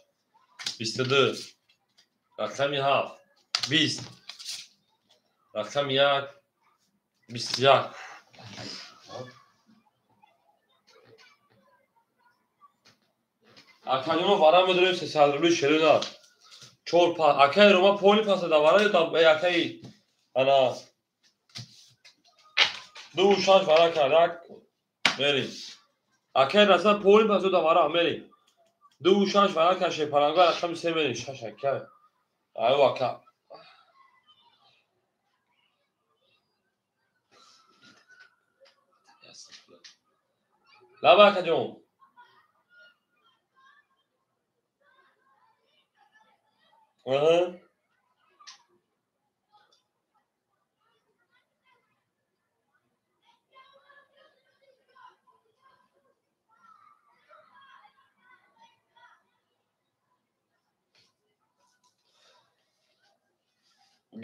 22 رقم 7 20 رقم 1 21 Акаҷоно вара медорем 300 рублӣ ширинад. 4 пас. Акаи рома поли паса да вара да акаи ана 2 6 вара кард. Мерим. Акаи раса поли паса да вара мерим. 2 6 вара каше паранга рақами 3 мерим 6 акаи. Ай ака. Лаба акаҷон. Аҳа.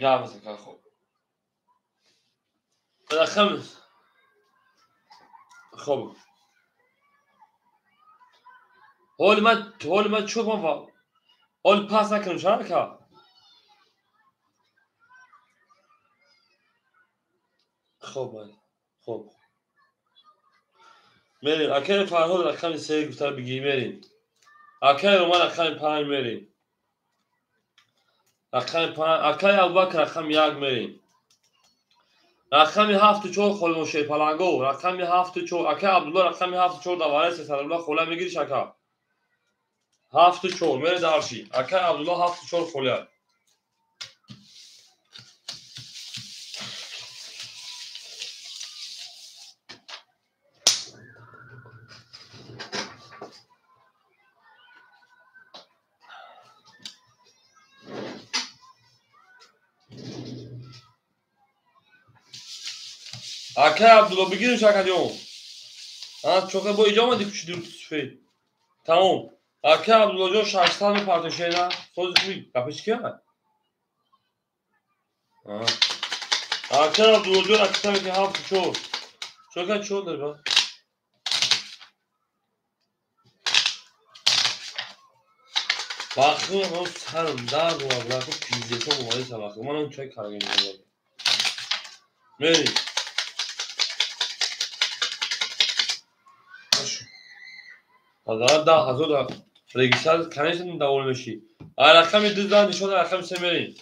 Гап зaka хоб. Рақам. Хоб. Ҳоли ман чӯбам ва ҳоли пас накунам шака. Хоб. Хоб. Мерим. Акаи Фарҳод рақами 3 гуфта бигӣ мерим. Акаи рома рақами 5 мерим. Рақами 5 акаи Абубакр рақами 1 мерим. Рақами 7 4 холимо шепаланго рақами 7 4 акаи Абдулло рақами 7 4 давараи 300 рубла хола мегири шака. 7 4 мере дарши. Акаи Абдулло 7 4 холя. Акаи Абдулло бигирим шакаҷон. Ана чоқа бо иҷо омади кушиди сфед. Тамом. Акаи Абдулло ҷон 600 мепартошена. Сози хуби гапи чӣ кия? Акаи Абдулло ҷон рақами 7 4. Чоқа чор дор ба. Бахту ман сарм дард ва лако пиздето омади сабақи. Ман он чай карагем. Мери. Азар 10000 регистрация конечно давол меши. А рақами 12 нишон рақами 3 мерим.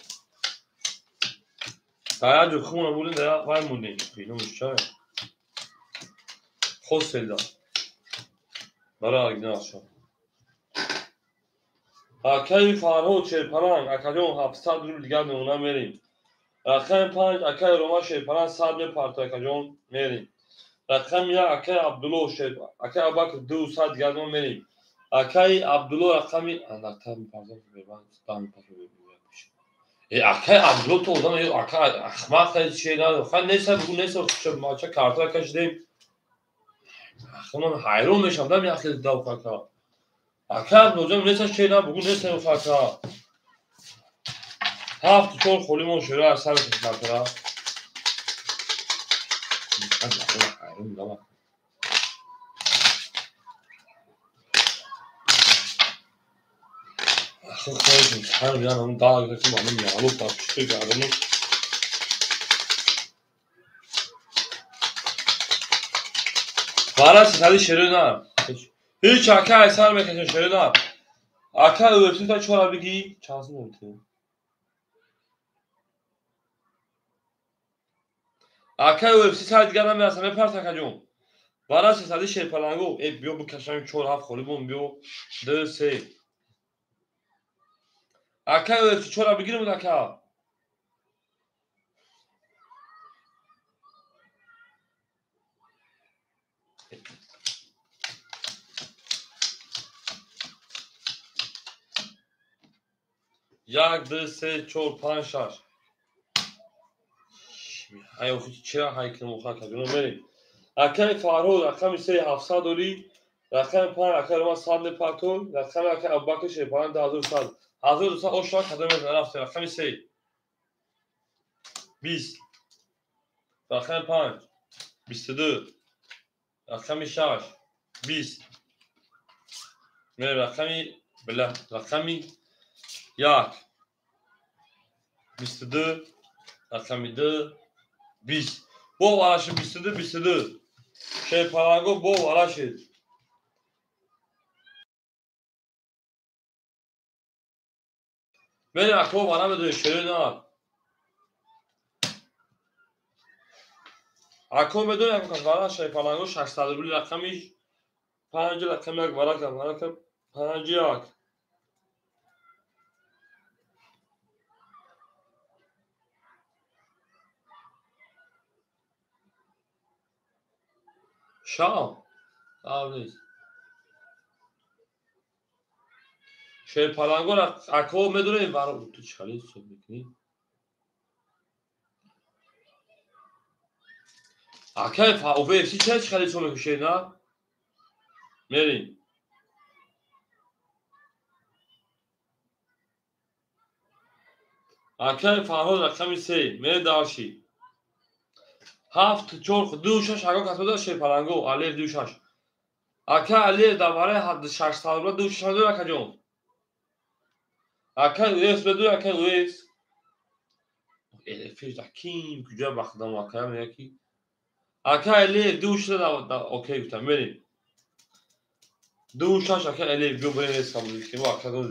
Дая ҷо хумра будем дая вай мудем. Филм чай. Хоселда. Бара агнашо. Акаи Фарҳод шерпаран акаҷон 700 рубл дигар мемона мерим. Рақами 5 акаи рома шерпаран 100 мепарто акаҷон мерим. Рақами 1 акаи Абдулло шерпаран акаи Абубакр 200 дигар мерим. Акаи Абдулло рақами анактар мепарто бебан 10 мепарто. Акаи Абдулло то одам акаи ахмақ чӣ надо. Хан неса бугу неса чӣ мача карта кашидем. Ахман хайрон мешам дам яхи дав фака. Акаи Абдулло ҷон неса чӣ на бугу неса фака. 7 4 холимон шира сар картара. Хайрон дам. Хохойшим сар янам даг касим амин яло тапши гадам. Барас сали ширина. Hiç akay sar mekeshin şerina. Akay website çora bigi çansın oldu. Akay website digar nam yasam pars akajon. Baras sali şerpalango e biyo bu kaşam çor haf xolibon biyo de se. Akay website çora bigirim akay. Yak de se çor panşar. Ay o çira haykım o haka bunu verin. Akay Farhod raqami 3 700 doli. Raqami 5 akay Roma 100 meparto. Raqami akay Abubakr şerparan 1100. 1100 oşra kadar rafte raqami 3. 20. Raqami 5 22. Raqami 6 20. Mer raqami bela raqami 1 22. Raqami 2 20. Bol araşı bisidi. Şey parango bol araşı. Beni akıl bana mı diyor şöyle ne var? Akıl mı diyor ya kafana şey parango şaştadı bir rakam iş. Pancı rakam yak varakam. Pancı yak. Şam. Abi. Şey parango akıl mı diyor var tu çıkarıyor söyledi. Akıl fa o ve hiç çıkarıyor söyledi şey ne? Merin. Akıl fa rakam ise me darşi. Haft çorx duşaş agó kasada şey parango alev duşaş. Aka alev davare had şaş salbra duşaş do akajon. Aka üyes bedu aka üyes. Elefej da kim güce bakdam akaya ne ki. Aka alev duşla da okey gütem benim. Duşaş aka alev göbreğe sabır ki bu akada.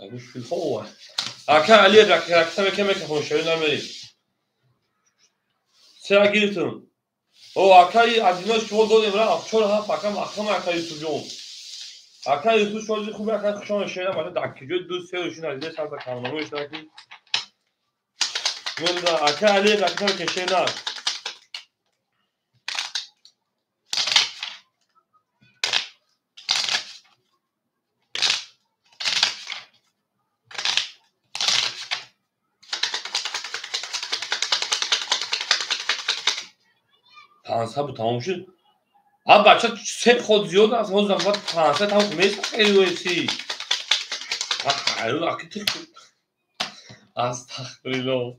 Abi şu hova. Aka alev rakta kemek hoş şeyler benim. Sıra girdim. O akayı acıma şol do demra çor ha pakam akam akayı sucum. Akay Yusuf şolcu خوبه akay kuşan şeyler var da akıcı düz seviyorsun halde sarda kanunu işte ki. Bunu da akay Ali rakam ke şeyler. Fransa bu tamam şu. Abi بچه سه خود زیاد از اون زمان فرانسه تمام میشه خیلی ویسی. Hayır akıtır. Astagfirullah.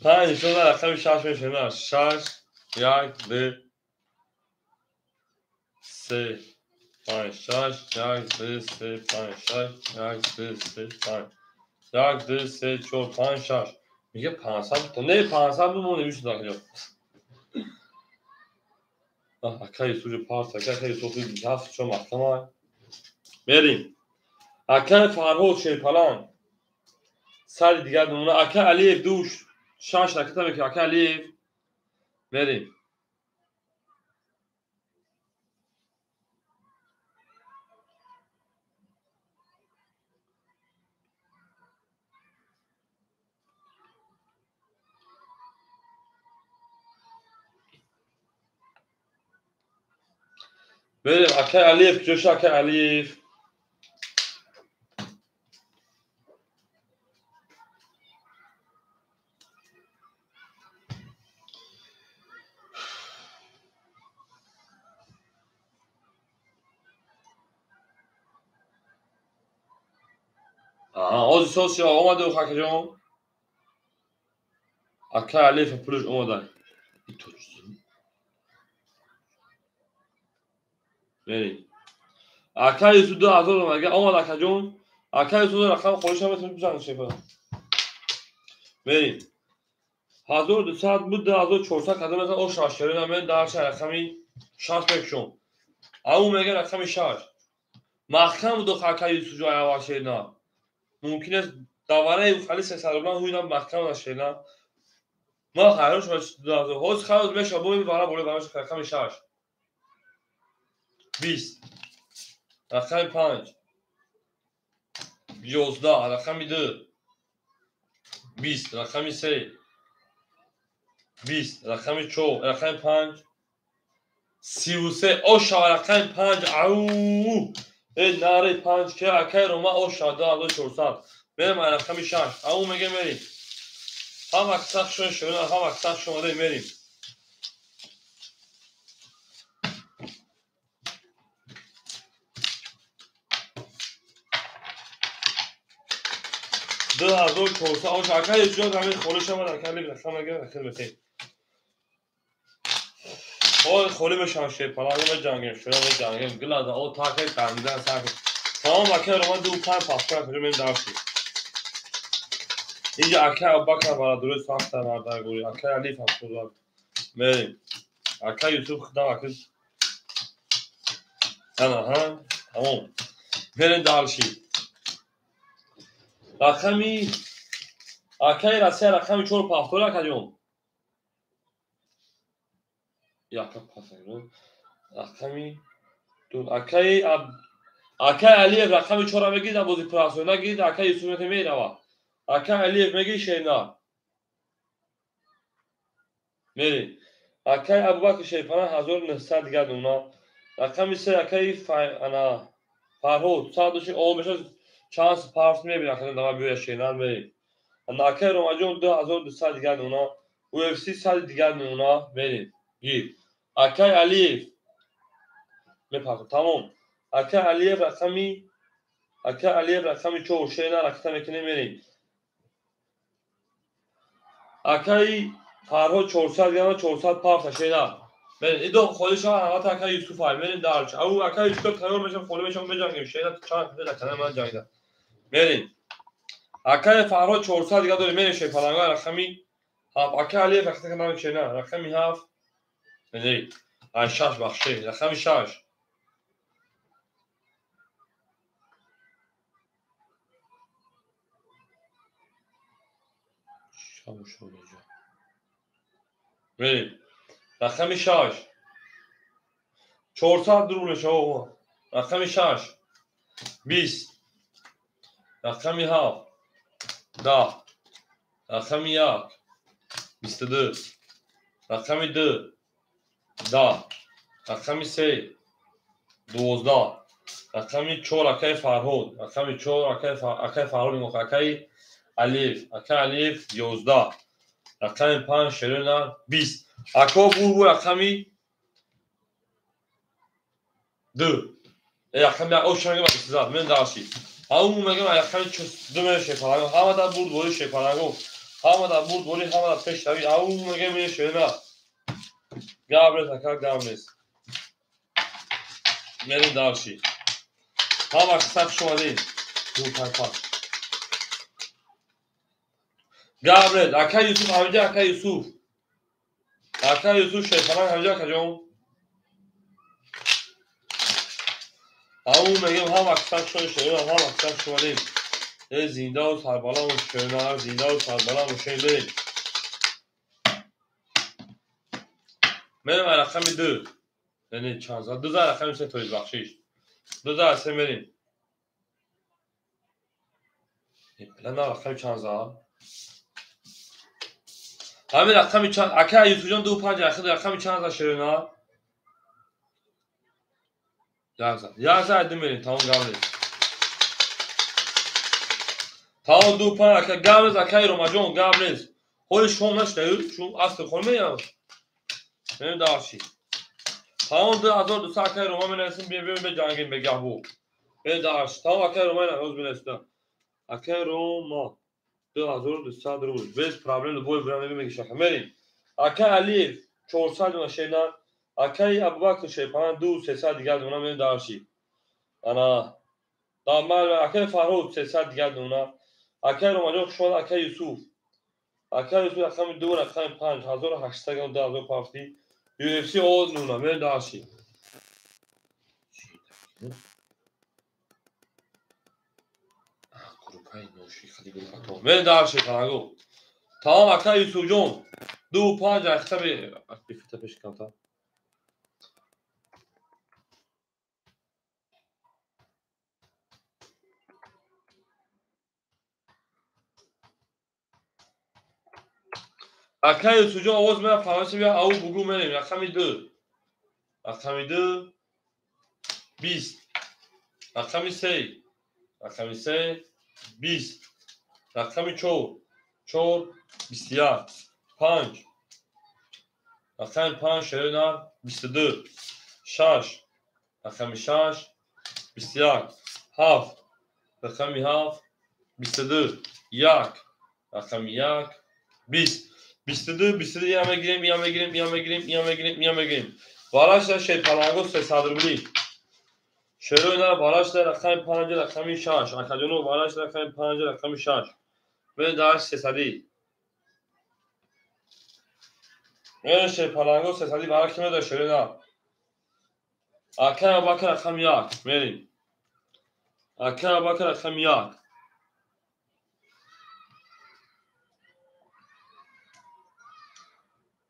Hayır şuna rakam şaş ve şeyler. Şaş yak de se. Hayır şaş yak de se. Hayır şaş yak de se. Hayır. yak de se çok hayır şaş. میگه 500 تا نه 500 مون نمیشه داخل. akay sucu parça akay sofi biraz çok mahkama. بریم. akay فرهاد شیپالان. سر دیگر نمونه akay علیف دوش شاش رکتا میگه akay علیف. بریم. بریم akay علیف جوش akay علیف. آزی سوسیا اومده و خاک جان. akay علیف پولش اومده. بریم. akay سود آزاد اومده اومده akay جان. akay سود رقم خودش هم میتونی بزنی شیپالان. بریم. 1200 بود 1400 قدم مثلا او شاشری من در رقمی 60 بکشم. اما میگه رقمی 6. محکم دو خاکای سوجو آواشه نه. ممکن است دواره خالی سربلان هوینا محکم نشه نه. ما خیالش داده هوس خلاص میشه بو میبره بوله براش رقمی 6. 20. رقمی 5. 11 رقمی 2. 20 رقمی 3. 20 رقمی 4 رقمی 5. 33 او شاو رقمی 5 او ناره 5 که اکای روما او شاده 1400 بریم رقمی 6 او میگه بریم هم اکساق شده هم اکساق شده بریم دو هزار 400 او اکای جد همین خورش هم اکای رقم اگه اکای بتیم او خولی بشن شیپالا به جنگیم شده به جنگیم گلاده او تاکه قندن ساکه تمام اکای روما دو پن پاسپورت بریم درستی اینجا اکه ابوبکر برای درست ساخت مردان گوری اکه علیف هم خدا بریم اکه یوسف خدا اکه ها تمام بریم دالشی رقمی اکه راستی رقمی 4 پافتور اکه جون یاکا پاسنگو رقمی دو اکه علیف رقمی 4 میگید ابوزی پراسونا گید اکه یوسف میروا اکه علیف میگی شینا میری اکه ابوبکر شیپانا 1900 دیگه اونا رقمی 3 اکه انا فرهود صادوش olmuş şans parası ne bir akıllı daha böyle şeyler mi? Nakar Romacon 2200 diğer ona UFC sadece diğer ona verin. Gir. Akay Aliyev ne farkı tamam. Akay Aliyev rakami çoğu şeyler akıtan ekine verin. Akay Farhod 400 yana 400 parça şeyler. Ben idom خودش هم اکای یوسف برین دارچ او اکای یوسف تمام میشم خودم میشم بجنگیم شاید چند تا کنه من جنگیدم برین اکای فرهاد 400 دیگه داره میشه فلانگا رقمی هاف اکای علی وقتی که من چه نه رقمی هاف نه ای شاش بخشی رقمی شاش شامو شو اینجا برین رقمی شاش 400 درونش آقا رقمی شاش 20 رقمی هاف 10 رقمی یک 22 رقمی 2 10 رقمی 3 12 رقمی 4 اکای فرهاد رقمی 4 اکای فرهاد میگه اکای اکای 11 رقمی 5 شیرین 20 اکا بو رقمی 2 رقمی او شنگه من استزاد من داشتی همون میگم رقمی 2 میشه فرهاد همه دا برد بولی شه فرهاد همه دا برد بولی همه دا پیش روی همون میگم میشه نه گابرس اکا گابرس میرین داشتی همه قصد شما دید دو پایپا گابرس اکا یوسف همینجا اکا یوسف شیطان همینجا کجا همون میگم هم اکثر شده هم اکثر شده یه زنده و سربالا و شیرنار زنده و سربالا و شیرنار میرم رقمی 2 یعنی چند سال 2000 رقمی سه تویز بخشیش 2003 میریم پلن رقمی چند سال همین رقمی چند اکه یوسف جان 25 رقمی چند سال شیرنار 11 ادیم میریم تمام گامل تمام 25 اکه گامل اکه روماجون گامل خودش شما نشده چون اصل خورمه یا میریم داشتی تمام 2200 اکه روما میرسیم بیریم به جنگیم به گهبو میریم داشت تمام اکه روما روز میرسیم اکه روما 2200 روز بیس پرابلم دو بوی برام میگه شخص میریم اکه علی 400 ماشینا اکه ابوبکر شیپان 2300 دیگه اونا میریم داشتی انا دامال اکه فرهاد 300 دیگه اونا اکه روماجون شد اکه یوسف رقم 2 رقم 5 1800 گام 2000 پافتی UFC اول نونا میریم داشتی گروپای نوشی خیلی گروپاتو میریم داشتی فرهاد تمام اکه یوسف جون 25 اختبی بیفته پیش کنتا اکه یوسف جون آواز میرم فرانسه بیا او بگو میریم رقمی 2 20 رقمی 3 20 رقمی 4 21 5 رقمی 5 شیرینار 22 6 رقمی 6 21 7 رقمی 7 22 1 رقمی 1 20 22 یامه گیریم بالاشتر شیطانگو 300 روبلی شیرینار بالاشتر رقمی 5 رقمی 6 اکادونو بالاشتر رقمی 5 رقمی 6 بریم در 300. بریم پلنگو 300 برای کی داشته نه. اکه ابوبکر رقم 1 بریم. اکه ابوبکر رقم 1.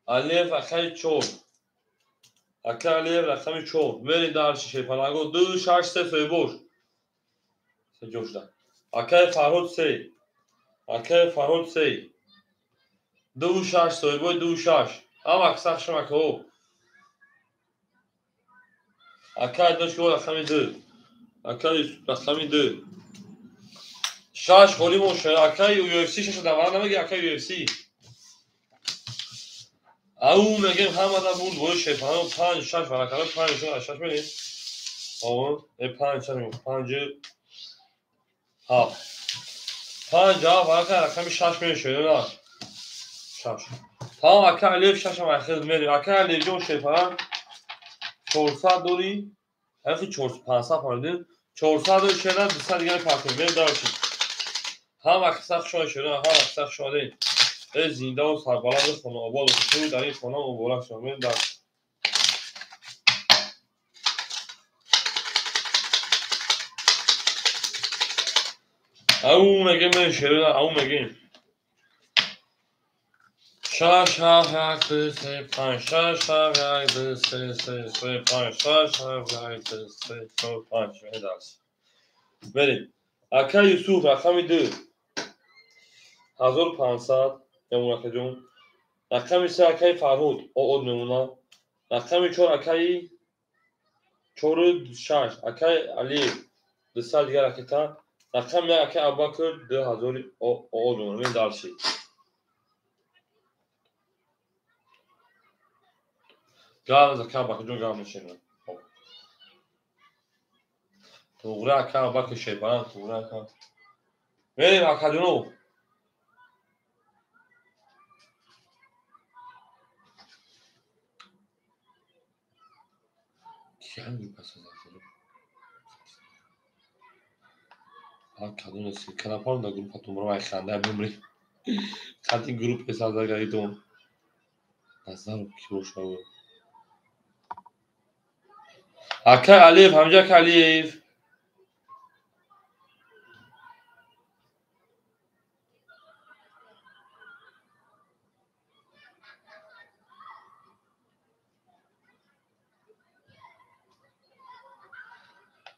الف رقم 4. اکه الف رقم 4 بریم در شیشه پلنگو 2 6 0 boş. Joşda. Akay Farhod 3. Akay Farhod 3. 2 6 soyboy 2 6. Ama kısa şımak o. Akay da şu rakam 2. Akay rakam 2. Şaş golim o şey. Akay UFC şaşı da var nemi Akay UFC. Au megem hamada bul boy şey falan 5 6 var akay 5 6 benim. O 5 5 ha. 5 var akay rakam 6 benim şöyle ne? 6. Tamam akay lev şaşı var خدمت akay lev جو şey falan 400 دوری حرفی 500 پاردین 400 شدن 200 دیگه پاکن بریم دارشیم هم اکساق شما شده هم اکساق شده از زنده و سربلند خانه آباد و کشوری در این خانه مبارک شما بریم دارشیم او مگه من شده او مگه شش هفت یک دو سه پنج شش هفت یک دو سه سه سه پنج شش هفت یک دو سه سه پنج بریم دارشیم بریم اکا یوسف رقم 2 1500 یمون جون رقم 3 اکای فرهود او od میمونه رقم 4 اکای 4 6 اکای علی 200 دیگه رکتا رقم 1 اکای ابوبکر 2000 او od میمونه من دارشی گام زکا ابوبکر جون گام میشینه توغرا اکای ابوبکر شیبان توغرا اکا بریم اکادونو کیان گروپ هست اکادونو سی کناپار دا گروپ تومرو ای خنده بمری خاطی گروپ سازگاری تو نظر کیو شو اکای الف همجا کلیف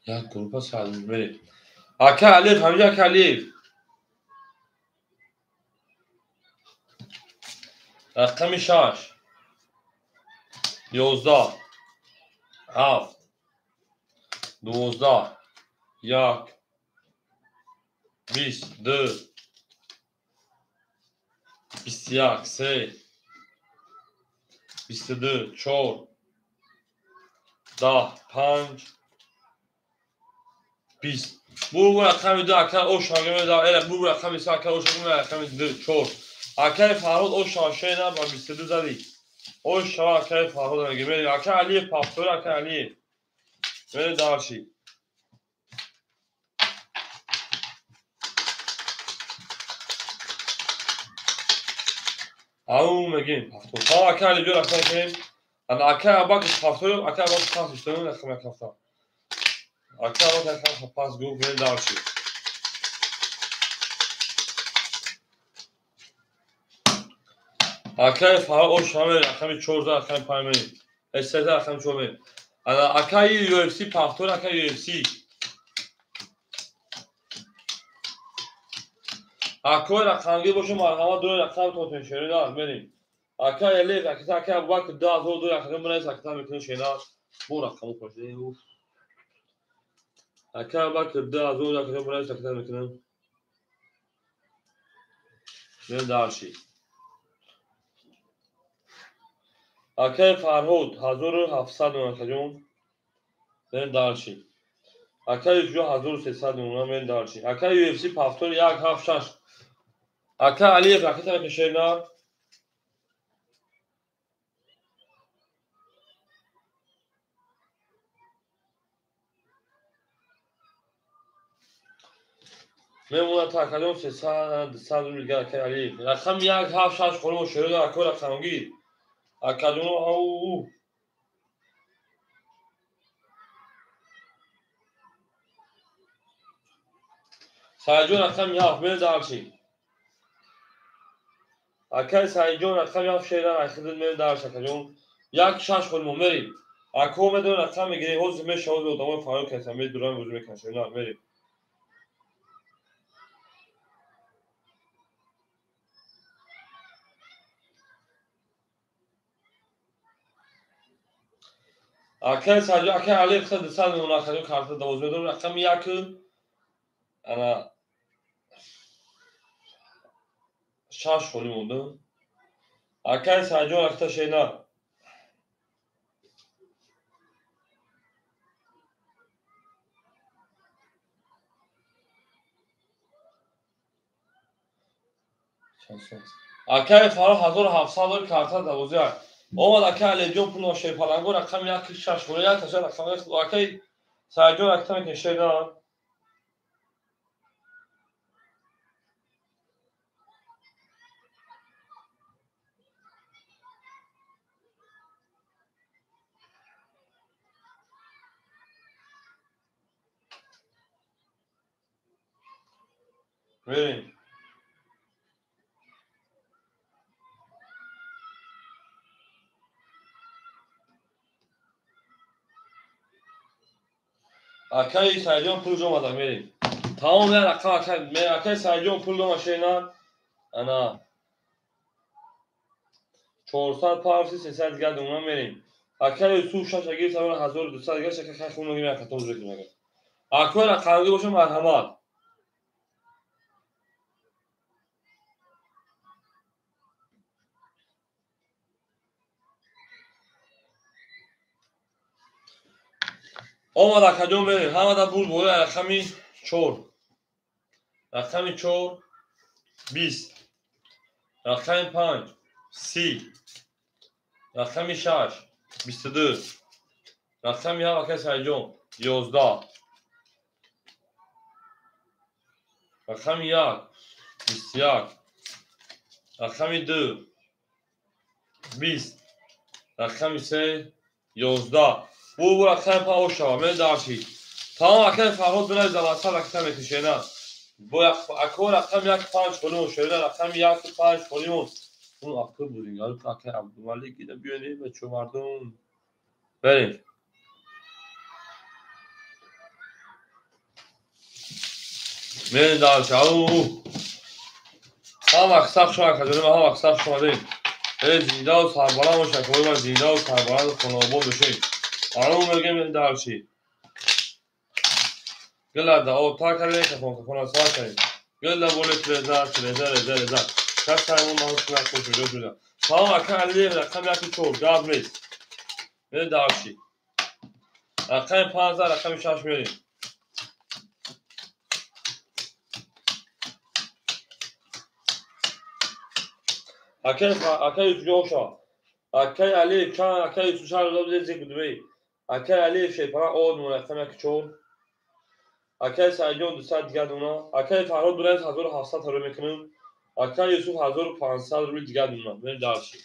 یا گروپ سازم بریم اکای الف همجا کلیف رقم 6 11 7 12 1 22 21 3 22 4 10 5 20 bu رقم 2 اکای او شاگرد دا bu رقم 3 اکای او شاگرد رقم 2 4 اکای فرهاد او شاشه نه با 22 زدی او شما اکای فرهاد میگه ببین اکای علی پاپتور اکای علی ببین داشی او میگیم پاپتور تا اکای علی بیار اکای کنیم انا اکای ابوبکر پاپتور اکای ابوبکر پاس استون رقم اکافتا اکای ابوبکر پاس گو ببین داشی اکای فرهاد او شما رقم 14 رقم 5 استاد رقم 4 انا اکای یو اف سی پاپتور اکای یو اف سی اکای رقمگی باشه مرحمت دو رقم تو شریدار بریم اکای لیف اکای ابوبکر 2002 رقم من اکای میکنه شینا bu رقمو خوشی اکای ابوبکر 2002 رقم من اکای میکنه من دارشی اکای فرهود 1700 اکجون من دارشی اکای جو 1300 من دارشی اکای یو اف سی پاپتور 176 اکای علی رقم شینا میمونه تا کدوم 300 میلیون که علی رقم 1 7 6 خورم شروع در کل رقمگیر اکدوم او سایجون رقم 7 میل دارشی اکل سایجون رقم 7 شیران اخیدن میل دارش اکدوم 1 6 خورم میریم اکو میدون رقم میگیری حوز میشه حوز اتاق فاروق کسان می دوران وجود میکنه نه میریم اکل سایجون اکل علی خد 200 میلیون اکدوم کارت 12 میدون رقم 1 انا 6 خورم مونده اکل سایجون رقم شینا اکل فاروق 1700 کارت 12 اومد اکل لیجون پول نشه پلنگو رقم 1 6 خورم تا رقم اکل سایجون رقم که شینا میریم اکل سایجون پول جو اومد میریم تمام نه رقم اکل سایجون پول دو ماشینا انا 400 پارسی 300 دیگه دونا میریم اکل سو شش اگه سوار 1200 دیگه شکل خون میگیره خطا بزرگ میگه اکل رقم باشه مرحمت اومد اکل میریم همه دا پول بوده رقمی 4 رقمی 4 20 رقمی 5 30 رقمی 6 22 رقمی هم اکل سایجون 11 رقمی 1 21 رقمی 2 20 رقمی 3 11 bu raqam pavuşa men darşi tamam akan farhod buna zavasa raqam etişena bu akor raqam 1 5 خونون şöyle raqam 1 5 خونون bunu akıl bugün alıp akan Abdülmalik gidip bir ve çomardım verin men darşi au tamam aksak şu an kadar ama aksak şu an değil زنده و سربلند باشه که من زنده و سربلند خانواباد بشیم آنو میگم دارشی گلا دا او تا کرده که فون سوال کنیم گلا بوله ترزا کس تایمون ماهوش کنه خوش رو شده تمام اکن علی رقم 1 4 گاب نیست میره دارشی رقم 15 رقم 6 میریم اکن یوشا اکن علی کان اکن سوشال رو دیدی کدومی اکن علی شیپرا اون رقم 1 4 اکل سایجون 200 دیگه دونا اکل فرهاد بلند 1700 رو میکنم اکل یوسف 1500 رو دیگه دونا من دارشی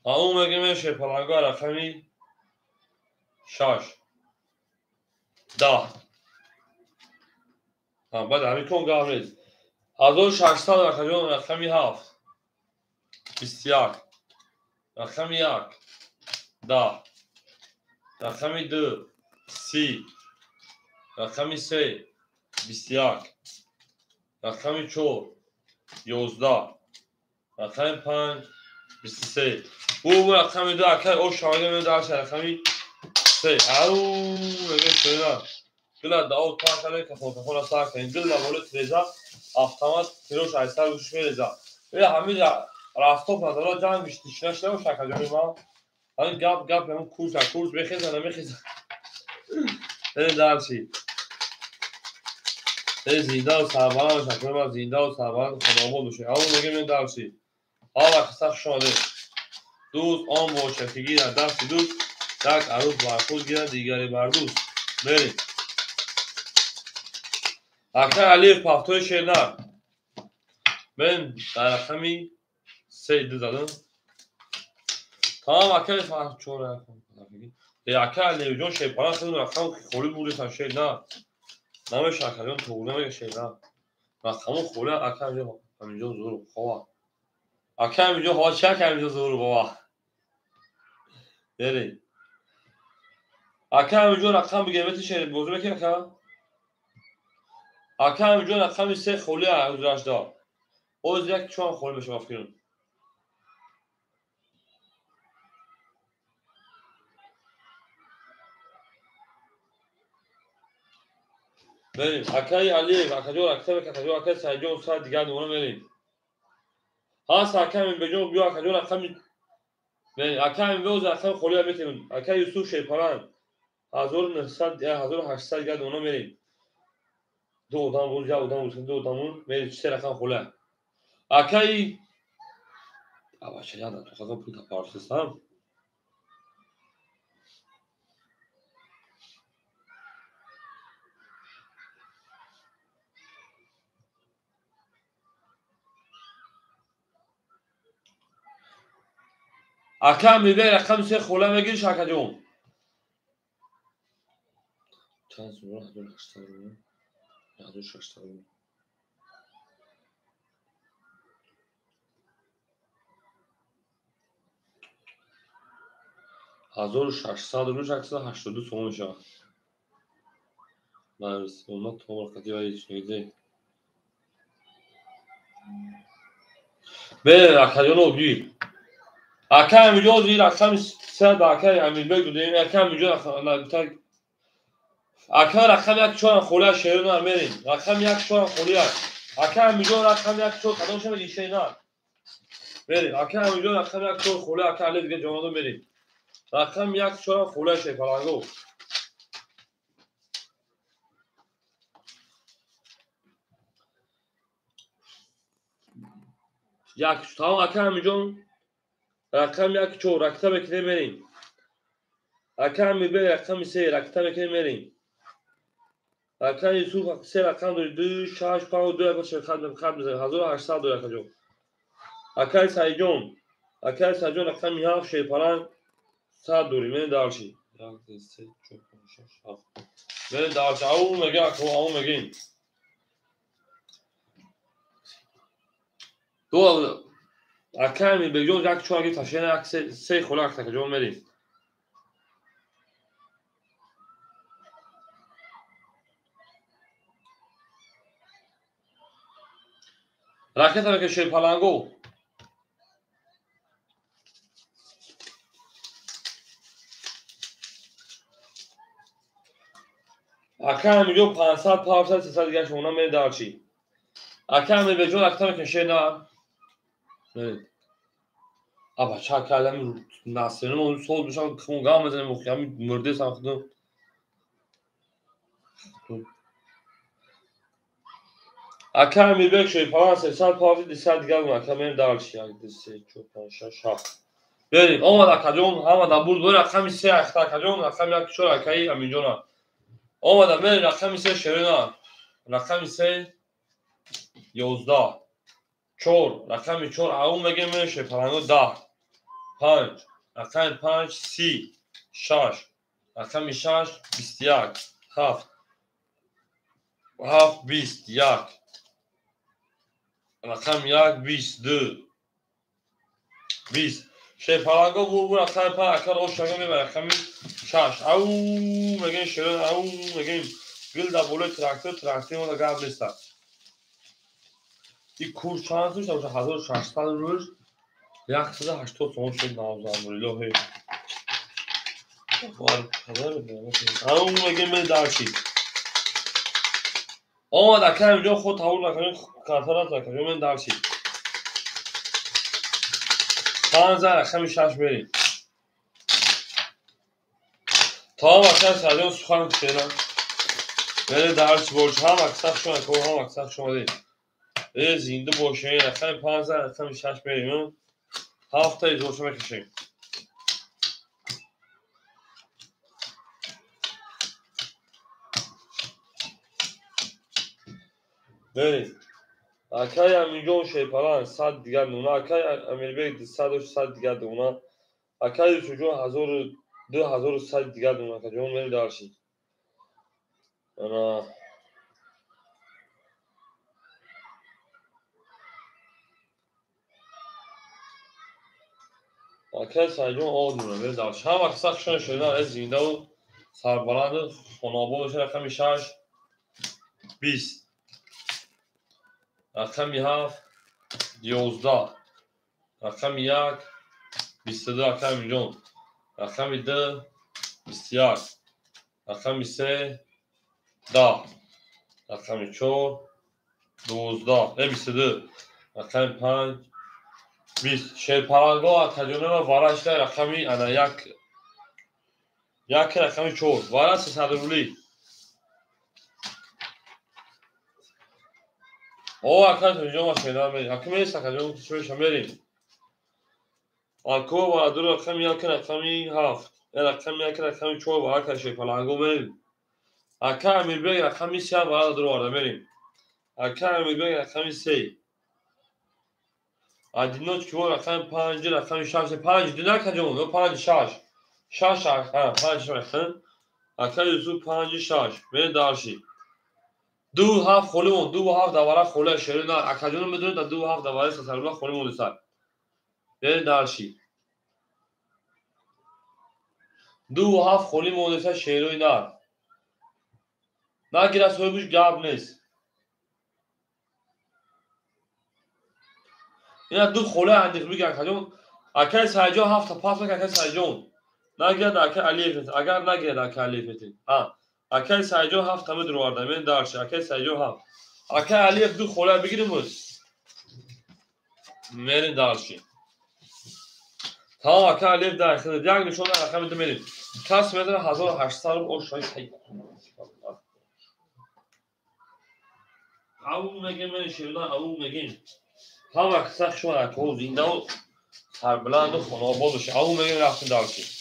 همون میگه میشه پلنگا رقمی 6 10 بعد همین کن گام نیست 1600 رقمی 7 21 رقمی 1 10 رقمی 2 30 رقمی 3 21 رقمی 4 11 رقمی 5 23 bu raqam ida akay o şahide men darş raqami 3 au mege şöyle gila da o taşale ka fotoğrafına sakın gila böyle treza avtomat kiloş aysa uç vereza ve hamid rastov nadara can mişti şnaşla o şakacı ma hani gap hem kurs bekhizana ben darşi زنده و سربلند باشه که من زنده و سربلند خانواباد باشه اون میگه من درسی حالا خسخ شده دوست آن باشه که گیرد دست دوست یک عروس بر خود گیرد دیگری بر دوست بریم اکای علیف پافتوی شیرنر من در رقمی 3 زدم. تمام اکای فقط 4 اکای علیف جون شیپاران خیلی رقم خوری بوده شیرنر نام شکریان توونه شیرنر رقم خوری اکای همینجا زور خواه اکای همینجا خواه چک همینجا زور خواه بریم اکای همینجا رقم بگیمت شیر بوزو بکی اکای همینجا رقم 3 خولی ازراش دار اوز یک چون خولی بشه بافکرون بریم اکای علیف اکای اکای سایجون ساعت دیگر دوانه بریم ها اکای من بجون بیو اکای رقم بریم اکای من بیوز رقم خولی میتونیم اکای یوسف شیپاران 1900 دیگر دوانه بریم دو ادام بود یا ادام بود دو ادامون بریم 3 رقم خوله اکای باشه یادم تو خدا پول پارسیستم اکای میبه رقم 3 خوله میگیری شاکا جون چند زور هزار هشتاد هزار ششتاد 1600 روز 882 سوم میشه من اونا تو وقتی هیچ میده به اکایون اوگی اکای میجوز این رقم 3 اکای امیر بگو دیم اکای میجوز اکای رقم یک چون خوله شیرون میریم رقم یک چون خوله اکای میجوز رقم یک چون قدم شما دیشه نه بریم اکای میجوز رقم یک چون خوله اکای علی دیگه جوانو بریم رقم یک چون خوله شیپالانگو یک تمام اکای میجوز رقم یک چون رکته بکنه بریم اکای میبه رقم 3 رکته بکنه بریم اکای یوسف 3 رقم داری 2 6 5 2 باشه خط میزنه 1800 داره اکای جون اکای سایجون رقم 7 شیپالان 100 دوری من دارشی یک 3 4 5 6 من دارش او میگه او میگیم دو اکای می به جون یک چون اگه تاشینه یک 3 خوله اکای جون میریم راکت هم که شیپالانگو اکای میجون 500 500 300 دیگه شما من دارشی اکای می به جون رکته که نه بریم ابا چا کلم ناسنم اون صوت بشم خونگام بزنم مخیام مرده ساختم اکای می به شیپالان 300 500 200 دیگه اکای من دارشی 1 2 3 4 5 6 7 بریم آمد اکجون آمد بود دو رقم 3 اکجون رقم یک چور اکای همینجونا آمد من رقم 3 شیرنا رقم 3 11 4 رقم 4 اون میگه من شیپالانگو 10 5 رقم 5 30 6 رقم 6 21 7 7 21 رقم 1 22 20 شیپالانگو بود رقم 5 اکر او شگه میبره رقم 6 او میگه شیرن او میگه گل دا بوله تراکتور ما گاب نیست این کور چانسش داشته 1600 روز 180 سوم شد نامزد الهی وار خبر او میگه من داشتی آمد اکر اینجا خود تاول نکنه کارترات نکنه من داشتی 15 رقم 6 بریم تا وقتا سادیون سخن کشیدن ولی درس برج هم اکثر شما که هم اکثر شما دید زنده باشه رقم 15 رقم 6 بریم هفته ایز باشه بکشیم بریم. اکای امیرجان شیپالان 100 دیگر نونه. اکای امیربگ 100 دیگر نونه. اکای سوجون 2100 دیگر نونه. که جون بریم دارشی. انا اکای سایجون آد نونه بریم دارشی. هم اکساق شون شدن از زینده و سربلند خونابادش رقم 6 20. رقم 7 11. رقم 1 22. رقم امیرجان. رقم 2 21. رقم 3 10. رقم 4 12. 22. رقم 5 20. شیرپرنگاه تجربه و وارش رقمی انا یک رقم 4 وارش 300 روبلی. او اکانت اینجا ما شیدار میریم. اکم ایست اکانت شویش هم بریم. اکو و دو رقم یک رقمی 7. رقم 1 رقمی 4 وارش شیرپرنگاه بریم. اکا امیربگ رقمی 3 وارش دو وارد بریم. اکا امیربگ رقمی 3. ادینوت که رقم 5 رقم 6 5 دینا کجا 5 6 6 5 رقم. اکا یوسف 5 6 به دارشی. 2 7 خولمون 2 7 دوباره خوله شیرین اکا جون میدونید 2 7 دوباره سربلا خولمون سر به دارشی. 2 7 خولمون سر شیرین نه گیره سویبوش گاب نیست. اینا دو خوله اندیخ میگن کجا اکا سایجون 7 تا پاس اکا سایجون نگیرد اکا علیف نیست. اگر نگیرد اکا علیف نیست اکا سایجون 7 همه درو آورده من دارش اکا سایجون 7 اکا علیف دو خوله بگیریم بس میرین دارشی. تمام اکا علیف در خیلی دیگر نشون در رقم دو میریم. کس میدونه 1800 او شایی خیلی او میگیم من شیرین او میگیم هم اکساق شما اکا زینده و سربلند و خوناباد بشه او میگیم رفتیم دارشی.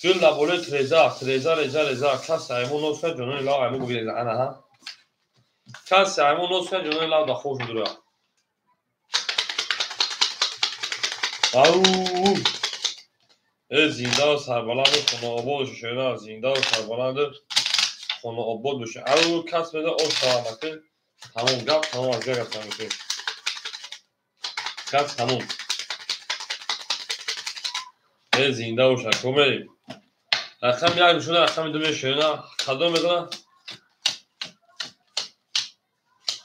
گل لبوله تریزا کس ایمون نوزکن جنون لاغ ایمون بگیره انا ها کس ایمون نوزکن جنون لاغ دا خوش دوره اووو زینده و سربلند خونه آباد بشه شده زینده و سربلند خونه آباد بشه اووو کس میده او سلامتی تموم گفت تمام از جای گفتم میشه کس تموم زینده و شکو میریم. رقم یک میشونه رقم دو میشه نه کدوم میدونه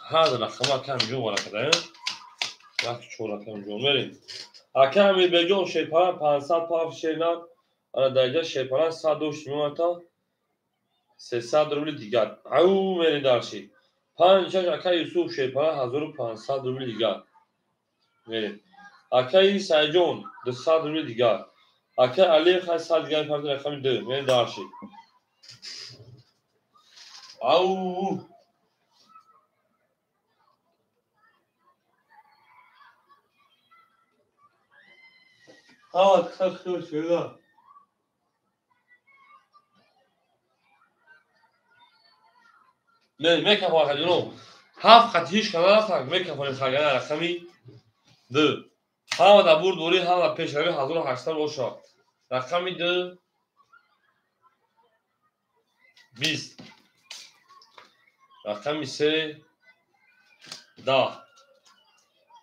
هذا رقم کم جون ولا کده وقت چون رقم جون میریم. اکا امیر بگم شیپاران 500 پاف شیرنا انا درجه شیپاران 102 تا 300 روبل دیگر او میرین دارشی. 5 اکا یوسف شیپاران 1500 روبل دیگر میرین. اکا سایجون 200 روبل دیگر. اکا علی خاص 100 دیگر فرد رقم 2 میرین دارشی. او ها خسته شده میکن واقعا جنوب 7 خط هیچ کنه نفرق میکن فایم خرگانه رقمی 2 همه در بور دوری همه در پیش روی 1800 باشد رقمی 2 20 رقمی 3 10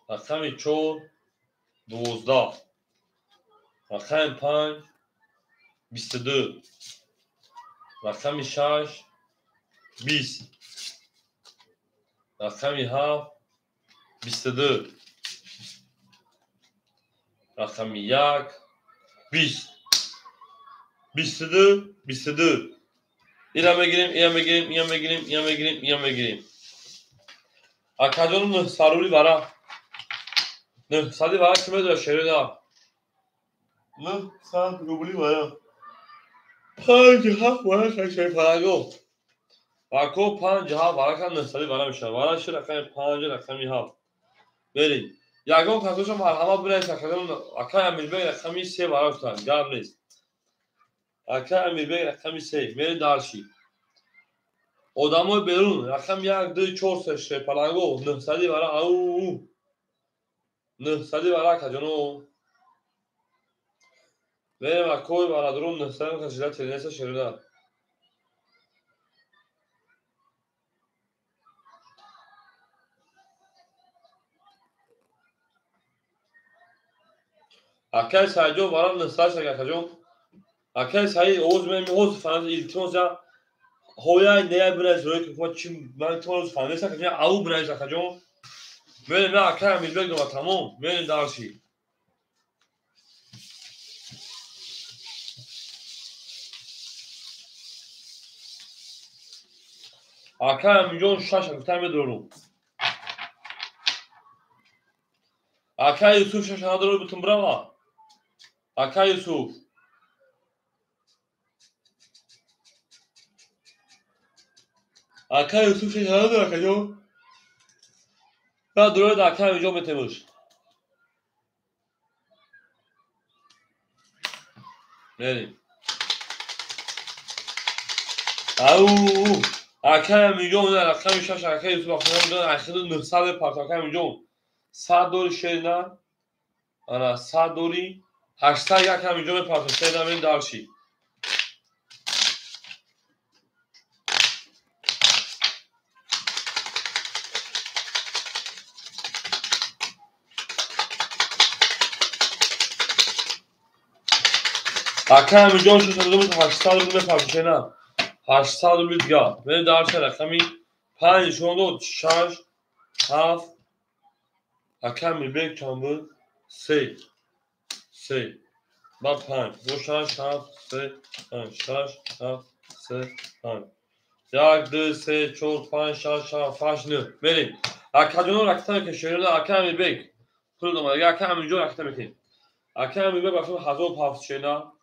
رقمی 4 12 رقمی 5 22 رقمی 6 20 رقمی 7 22 رقمی 1 20 22 اینا میگیریم اکادون سارولی برا نه سادی برا چه میدونه شیرین نه 100 روبلی برا 5 7 برا شیرین پرنگو اکو 5 7 برا کن نه سادی برا میشه برا شیر رقم 5 رقمی 7 بریم یگان کاتوش مرحمت بنویس اکادون اکا امیربگ رقمی 3 برا شدن گرم نیست اکا امیربگ رقمی 3 میرین دارشی. آدمای بیرون رقم 1 2 4 3 شه پلنگو 900 برای او 900 برای کجانو بریم اکوی برای درون 900 کجیلا تلینس شروع اکای سایجو برای 900 شگه کجان اکای سایی اوز اوز فانز ایلتون جا هویا نیا برای روی که خود چیم من تو روز فانز کجان او برای کجان بریم نه اکای میلبک دو تمام بریم دارشی اکای میلیون شش کتر میدونم اکای یوسف شش نداره بتون برام اکای یوسف اکای یوسف شش نداره کجان نه دروی اکای میلیون بتموش بریم او اکای میلیون نه رقم شش اکای یوسف اخیرا میدون اخیرا 900 پارت اکای میلیون 100 دور شیرنا انا 100 دوری 800 اکای میلیون پارت شیرنا بریم دارشی اکای میلیون شش نداره 800 دور پارت شیرنا 800 دور دیگه بریم دارشی رقمی 5 شوند 6 7 اکای میلبک چند بود 3 با 5 دو 6 7 3 5 6 7 3 5 1 2 3 4 5 6 7 8 9 بریم اکادونو رکتم که شیرون اکای میلبک پول دوما دیگه اکای همینجا رکتم میکنیم اکای میلبک باشون 1000 شیرنا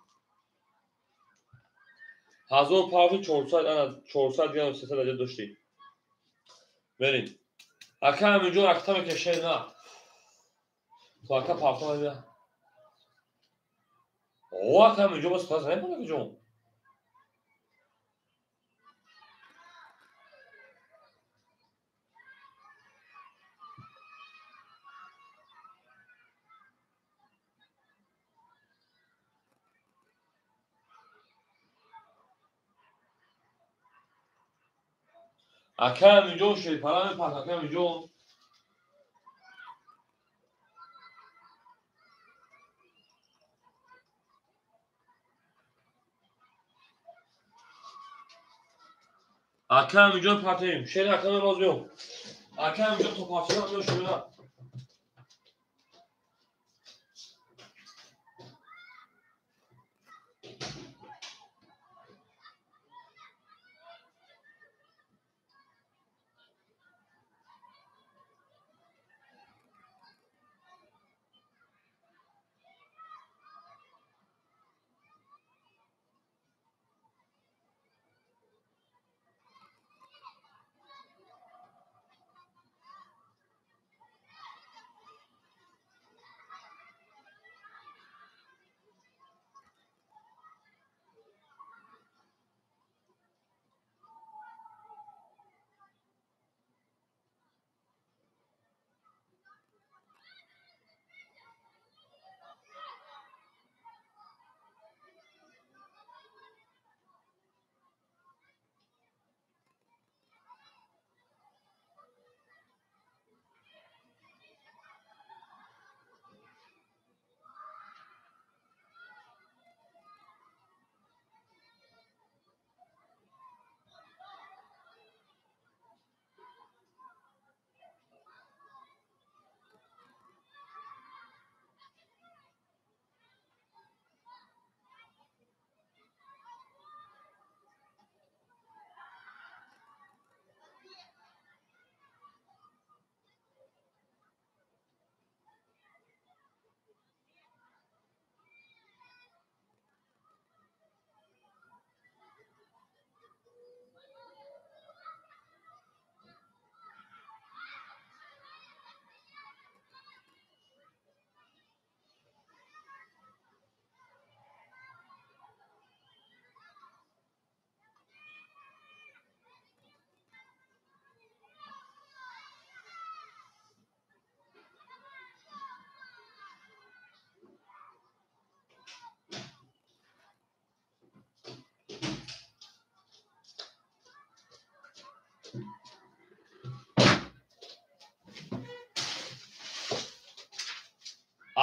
1000 400 انا 400 دیگه 300 دیگه داشتی بریم اکای همینجا رکتم که شیرنا تو اکای پافتم بیا او اکای همینجا بس پس نمیکنه که جون اکای همینجا شیر پرام پس اکای همینجا اکای همینجا پاتیم شیر اکای باز بیام اکای همینجا تو پاتیم همینجا شیرنا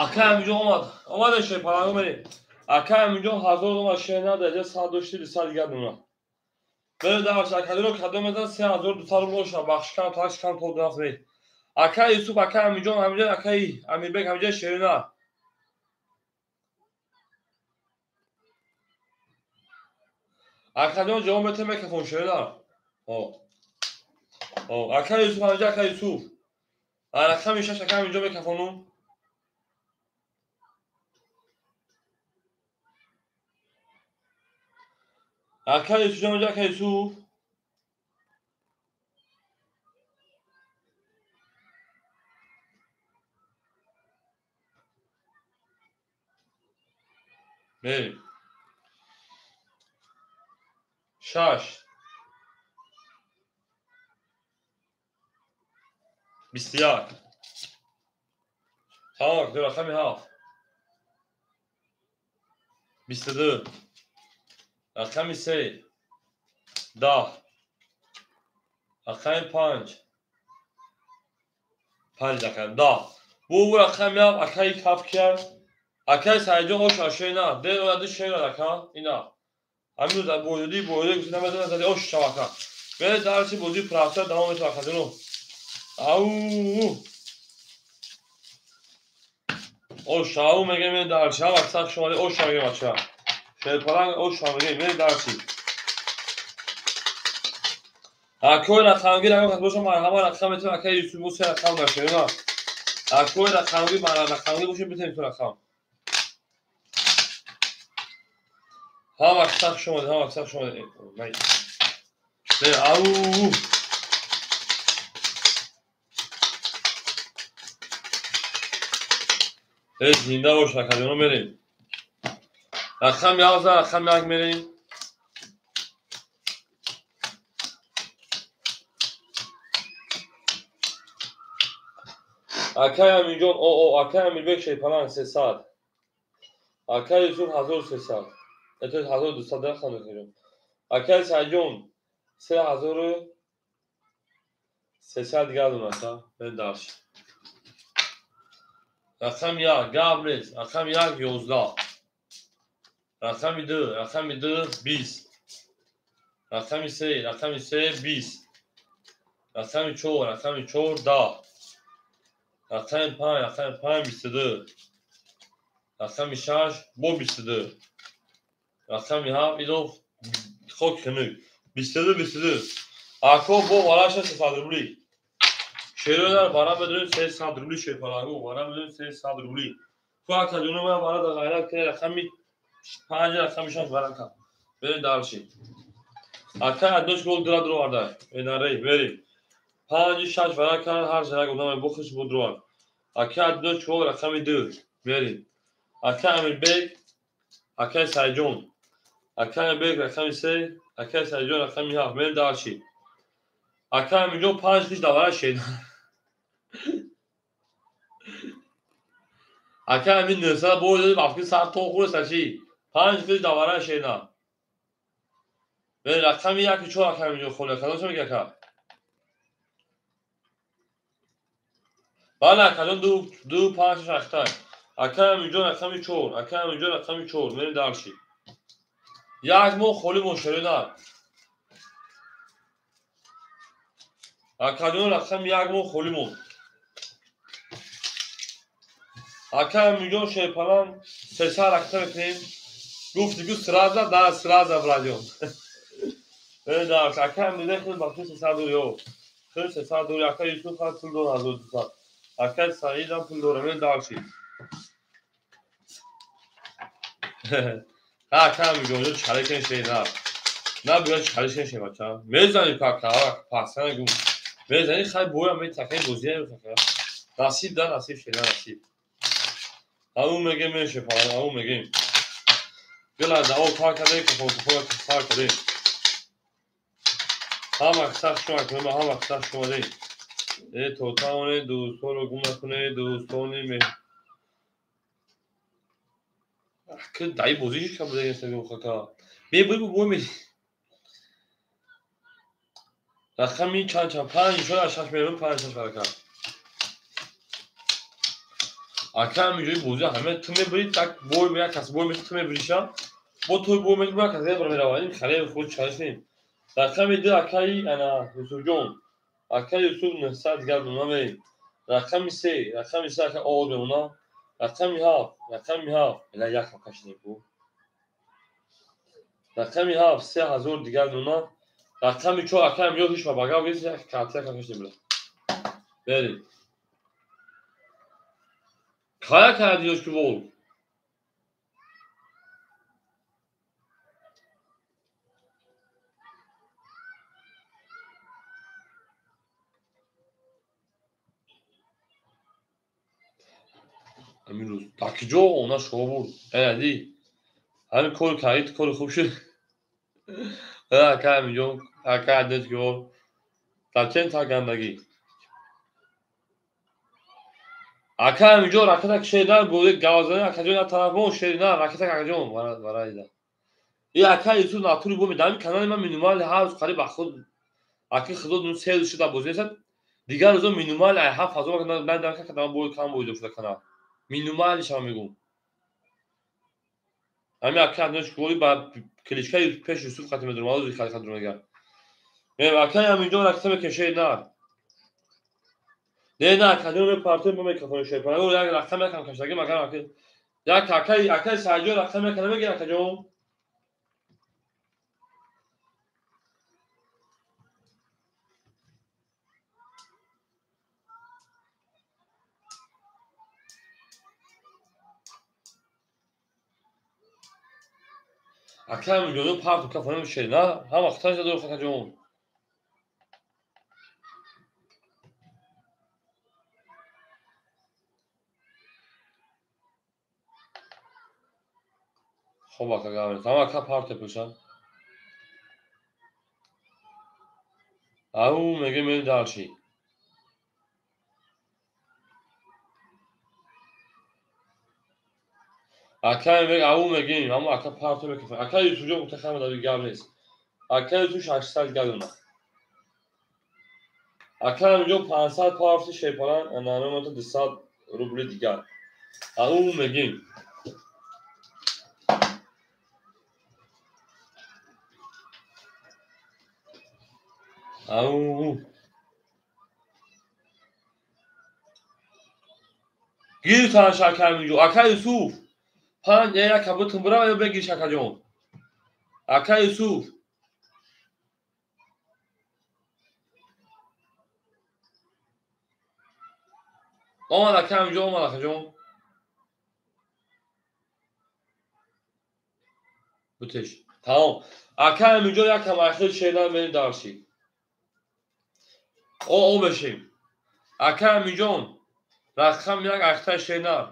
Aka همینجا آمدش پرنگو بریم. Aka همینجا هزار دوم شهر نداره 102 دیگر دونه. بله داشت اکادی رو کادو میدن 3200 رو روش بخش کن تاش کن تو دست می. Aka یوسف Aka همینجا اکای امیربک همینجا شهر اکادی جواب بده میکروفون شهر Aka یوسف همینجا Aka یوسف. Aka میشه Aka همینجا میکروفونو. Aka یوسف همینجا Aka یوسف. بریم. شش 21 تمام دو رقمی 7 22 رقمی 3 10 رقمی 5 رقم 10 bu رقمی 7 akay kaf کرد akay sadece o şaşıyla de o da şey raka ina همین در بودی گفتم مثلا زدی اوش شواکا به درسی بودی پراسه دوام تو اخذنو او او شاو میگه من در شاو اکثر شما او شاو میگه بچا شاید پرنگ او شاو میگه من درسی اکوی رقمگی رقم باشه مرحبا رقم تو اکای یوسف موسی رقم داشته اینا اکوی رقمگی رقمگی باشه بتونید تو رقم هم اکثر شما نه او زنده باش اکادیونو بریم رقم 11 رقم 1 میریم اکای همینجا او اکای امیربک شیپالان 300 اکای یوسف 1300 اتو 1200 رقم میگیرم اکای سجون 3300 دیگه دونه تا به داش رقم 1 گابریل رقم 1 11 رقم 2 20 رقم 3 20 رقم 4 10 رقم 5 22 رقم 6 22 رقم 7 ایدو خوک کنه 22 اکو بو والاش 300 روبلی شیرو در بارا بدون 300 روبلی شیپالاگو بارا بدون 300 روبلی تو اکادونو ما بارا در غیرت که رقم 5 رقم 6 بارا کن بریم دارشی اکا ادوش گل درا درو وارده اداره بریم 5 6 بارا کن هر جا گفتم بخش بود درو اکا ادوش گل رقم 2 بریم اکا امیربک اکا سایجون اکا امیربک رقم 3 اکا سایجون رقم 7 بریم دارشی اکا امیرجون 5 پیش دواره شید اکا امیر نسا بود بافکی سر تو خور سچی 5 پیش دواره شید نه بریم رقم 1 4 اکا امیرجون خونه کدوم چه میگه اکا بله کدوم دو 5 6 اختای اکا امیرجون رقم 4 اکا امیرجون رقم 4 بریم دارشی یک مو خولی مشتری نه اکادون رقم 1 مو خولی مو اکا امیرجون شیپالان 300 اختای بکنیم گفتگو سرازه در سرازه برادیون بریم دارش اکا امیرجون خیلی بخشی 300 دوریو خیلی 300 دوری اکا یوسف خواهد پول دون 1200 اکا سعید هم پول دوره بریم دارشی اکا امیرجون چاره کن شید نه بیاد چاره کن شید بچه ها میزنی کاکا پاسنه گون میزنی خیلی بویا می تکه بوزیه رو تکه نصیب ده نصیب شید نصیب همون میگه میشه پایان همون میگیم گلا دعوا کار کرده که فوق کار کرده هم اکثر شما کنه هم اکثر شما دی توتاونه دوستان رو گم نکنه دوستانی که دایی بوزیش کم بوده این سبیل خاکا بی رقمی چند 5 شد از 6 میلیون 5 برکت Akşam videoyu bozacağım. Hemen tüme biri tak boy veya kas boy mesela tüme birişan. Bu toy boy mesela kas ya böyle var. Khale khod çalışayım. Rakam idi akay ana Yusufjon. Akay Yusuf nesad geldim ona ve rakam ise akay oldu ona. Rakam ha. Ela yak kaç ne bu? Rakam ha 3000 diğer ona. Rakam çok akay yok hiç bagav geçecek. Kartya kaç ne bu? Böyle. Kaya diyor ki vol. امروز تاکیجو اونا شو بود دی همین کل کارید کل خوب شد هر میلیون هر عدد که در چند تا گندگی اکا اینجا راکت şeyler böyle gazları akacağına tarafı o şeyler raket akacağım var ayda. Ya اکا یوتیوب ناتوری بو میدم کانال من مینیمال هاوس قریب خود اکی خود اون سه شده بوزه دیگر روزا مینیمال ها فازو من دارم که کدام بو کام بوده شده کانال مینیمالش هم میگم همین اکا نداش کوی با کلیشکای پیش یوسف خاتم درمازو خاطر درماگر من اکا اینجا راکت میکشه نه کدوم پارتی با میکروفون شیر کنه و یک رقم کم کشتگی مگر یک اکای ساجو رقم کنه میگه کجا اکای میگه پارتی کافون شیر نه هم اختلاج دور کجا خب اکا تمام اکا پارتی پوشن او میگه می دارشی اکای میگه او میگه اما اکا پارتی میکفه اکای یوتیوب متخم داری گام نیست اکای تو 800 گلونا اکای میگه 500 پارتی شیر کنن انانه تو 200 روبل دیگر او میگه او گیر تا شکر میگه اکای یوسف پان یا کبوت برا یا بگیر شکر جون اکای یوسف اومد اکای میگه اومد اکای جون بتش تمام اکای میگه یک کم اخیر şeyler beni دارشی او بشیم اکای میگه رقم یک اخیر şeyler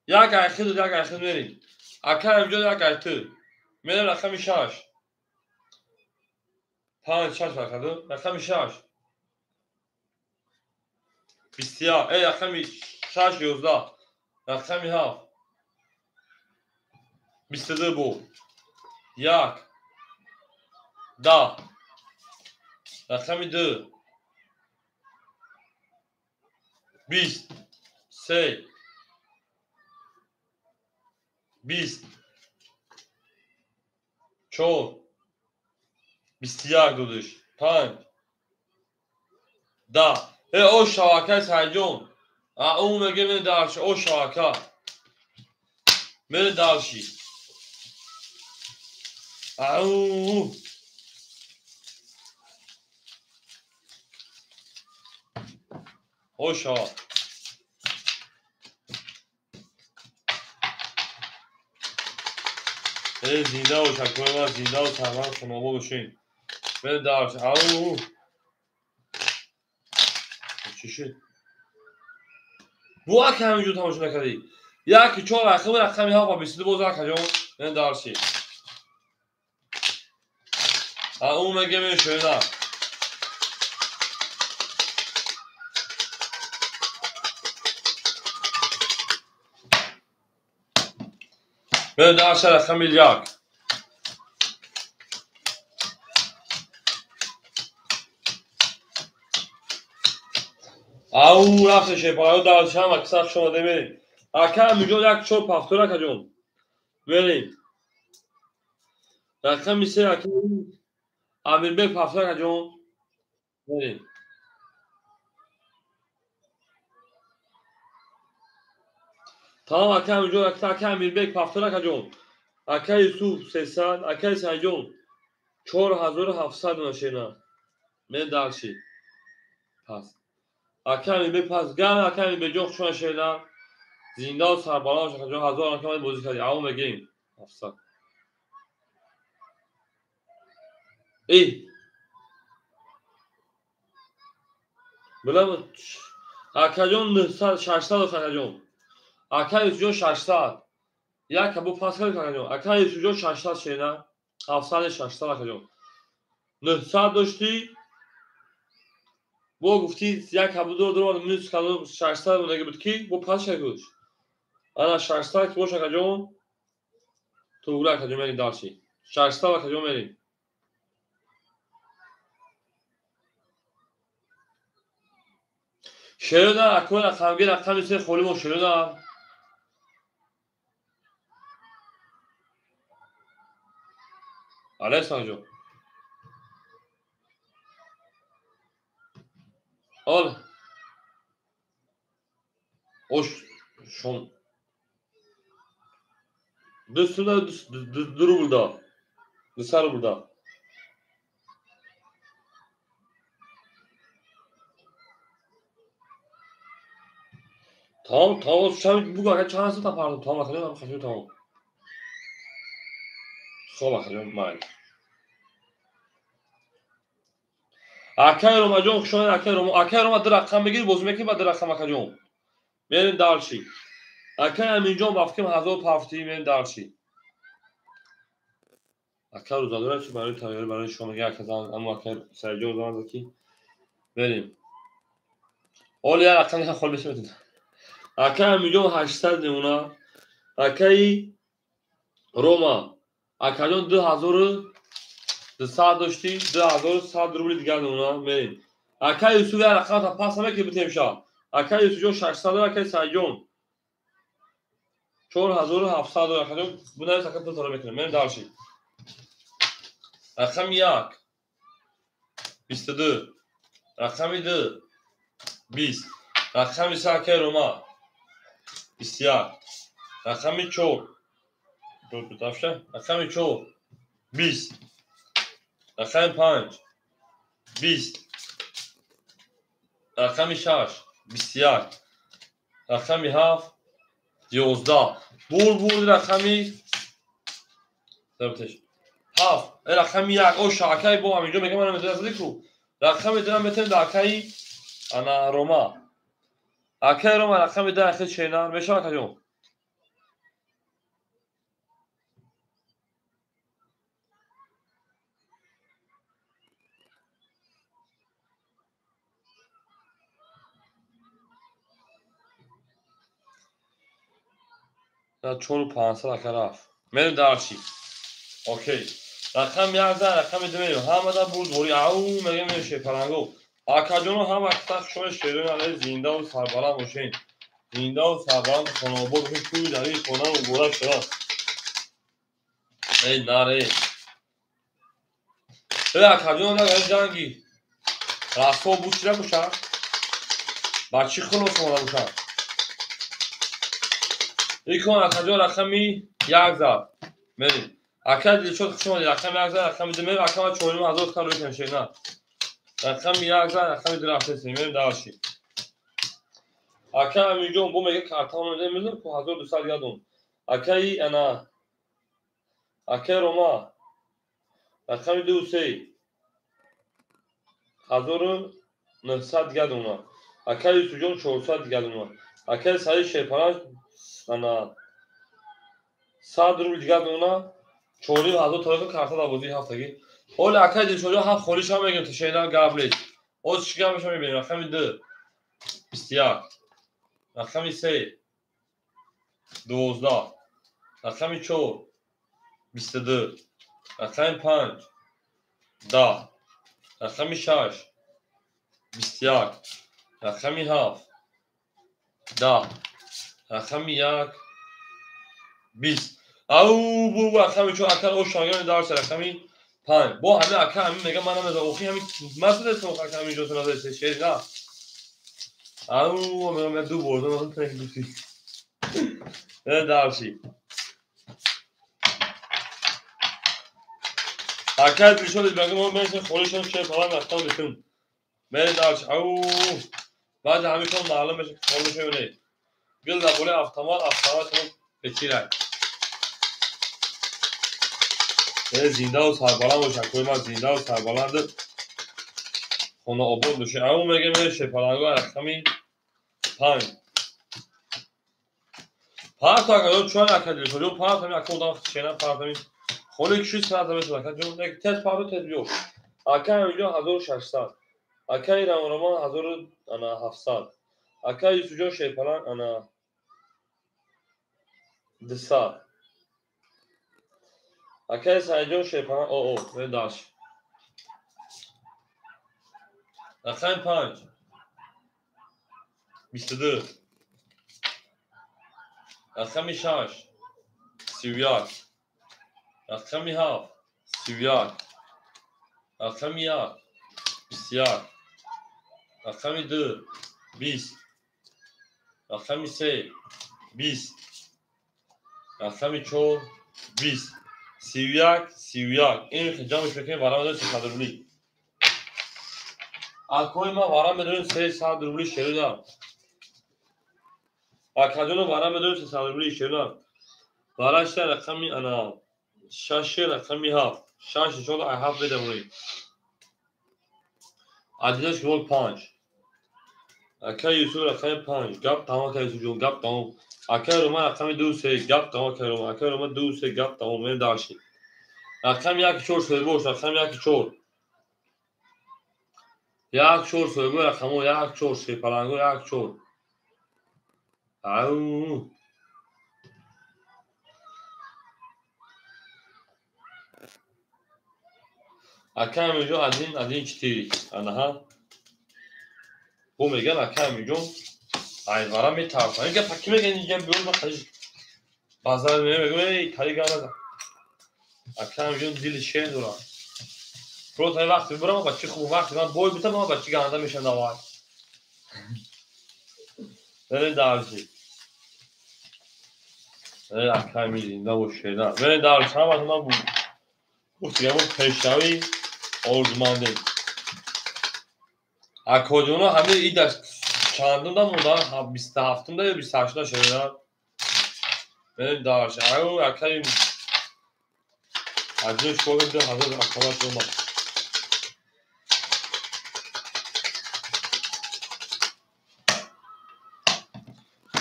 یک اخیر میریم اکای میگه یک اخیر میره رقم 6 5 6 رقم 6 بسیار ای رقم 6 11 رقم 7 22 bu یک 10 رقم 2 20 3 20 4 21 دودش 5 10 او شبکه سجون اون میگه من دارش او شبکه من دارشی او او شبکه زنده و شکر و زنده و تمام شما باشین من دارش او چی شد bu ak همینجور تماشا نکردی یکی چون رقمی ها با 22 بوزا کجا من دارشی اون میگه من شده من دارش رقم یک او رفتشه پایو دارش هم اکثر شما دمید اکر میلیون یک چهار پافتور اکجون بریم رقم میشه اکر امیر بک پافتور اکجون بریم tamam اکر میلیون اکر امیر بک پافتور اکجون اکر یوسف 300 اکر سنجون 4700 ماشینا من دارشی پس اکر امیر بک پس گم اکر امیر بک جوخ شما شینا زنده و سربالان شما جو هزار رقم بازی کردی اما بگیم 700 ای بلام اکجون 900 600 اکجون اکر یوسف 600 یک کبو پاس کرد اکجون اکر یوسف 600 شینا 700 600 اکجون 900 داشتی بو گفتی یک کبو دور میز کلو 600 بود اگه بود کی بو پاس شکوش انا 600 که باشه اکجون تو گولا اکجون میرین داشتی 600 اکجون میرین شیرودا اکون رقمگی رقم میشه خولی مو شیرودا آره سانجو آل oş şon dışına duru burada dışarı burada tamam sen bu kadar çansı da pardon tamam bakalım bakalım tamam sonra bakalım mal akar majon şu an akar در رقم بگیر بازی میکنی بعد رقم akacağım بریم دارشی akar همینجا بافکم 1000 پافتی بریم دارشی akar uzadırlar چی برای تغییر برای شما میگه akar اما akar سرجو زمان کی بریم اول یا رقم خال بشه بدید akar همینجا 800 اونا akar روما akacağım 2000 ساعت داشتی 2100 روبل دیگر اونا بریم اکا یوسف رقم تا پاس همه که بتیم شا اکا یوسف جو 600 اکا سایجون 4700 اکا بنا سکت پول طلب میکنه من دارشی رقم 1 22 رقم 2 20 رقم 3 اکا روما 21 رقم 4 دو بتافشه رقم 4 20 رقم 5 20 رقم 6 21 رقم 7 11 بول رقمی ضبطش هفت رقم 1 او شاکای بو همینجا میگم من متوجه شدی کو رقم دارم بتونم داکای انا روما اکای روما رقم داخل شینار میشه کجا یا 4500 اکراف من دارشی اوکی رقم 11 رقم 2 همه دا بود وری او میگم میشه پرنگو اکاجونو هم اکتاخ شو شیرین علی زنده و سربالا ماشین زنده و سربالا خانوادو که کوی داری خونم و گورا شد ای ناره اکاجونو دا جنگی راستو بود چرا بوشا بچی خلاص اومده بوشا ایکون اکاجو رقمی 1000 بریم اکاد شد شما رقم 1000 رقم دمه رقم 4000 کار روی کنشینا رقم 1000 رقم درافت سیمیم داشتی اکا میگم بو میگه کارتون نمیذاره که 1200 یادم اکای انا اکای روما رقم 23 1900 یادم اکای سوجون 400 یادم اکای سای شپارا انا 100 روبل دیگه اونا 4000 تا کارت داوزی هفتگی اول اکای دی شجاع هم خولیش هم میگم تو شینا قبلش اوز چیکار میشه میبینیم رقم 2 21 رقم 3 12 رقم 4 22 رقم 5 10 رقم 6 21 رقم 7 10 رقم 1 20. او بو رقمی چون اکل او شاگرد درس رقمی 5 با همه اکل همین میگه منم از اوخی همین مسئله تو اکل همین جوتون نداره شیر نه او میگم دو بردم اون تکنیکی نه درسی اکل پیشو دیگه ما مثل خودشون چه فلان رفتم بتون من درس او بعد همین کار معلوم میشه خودشون نه گل دبوله автомат بچیرای زنده و سربلند باشه کوی من زنده و سربلند خونه آباد باشه اما میگه میشه پلنگو رقمی 5 پارت اگر چون اکدی کجا پارت همین اکودان شینا پارت همین خونه کشی ساعت همین اکد جو یک تست پارت تست بیو اکد اینجا 1600 اکد رمان 1700 اکد سوجو شیپلان انا 200 اکد سایجو شیپلان او وداش رقم 5 22 رقم 6 31 رقم 7 31 رقم 1 21 رقم 2 20 رقم 3 20 رقم 4 20 31 این جامش بکنیم وارم بدون 300 روبلی اکوی ما وارم بدون 300 روبلی شروع اکادون وارم بدون 300 روبلی شروع وارش رقمی انا 6 رقمی 7 6 شد 7 بدمونی عددش گل 5 اکا یوسف رقم 5 گپ تمام که یوسف جون گپ تمام اکا روما رقم 2 3 گپ تمام که روما اکا روما 2 3 گپ تمام من داشتی رقم 1 4 سویبوش رقم 1 4 1 4 سویبو رقم 1 4 سی پلنگو 1 4 او اکا میجو از این چتی آنها بو میگن اکا میجو ای وارا میتارفن اینجا پکی میگن اینجا بیرون بخش بازار میگه ای کاری گانا اکا میجو دل شین دورا پرو تای وقت برام بچه خوب وقت من بوی بیتم ما بچه گاندا میشن داوار برای دارچی اکا میجو نباشه نه برای دارچی هم از من بود یه بود پیشنهایی آرزومنده اکا جونا همه ای دست چندم دا مونده 27 دا یا 28 دا شده برای دارچی او اکا ارزش کوه ده حاضر اکا شما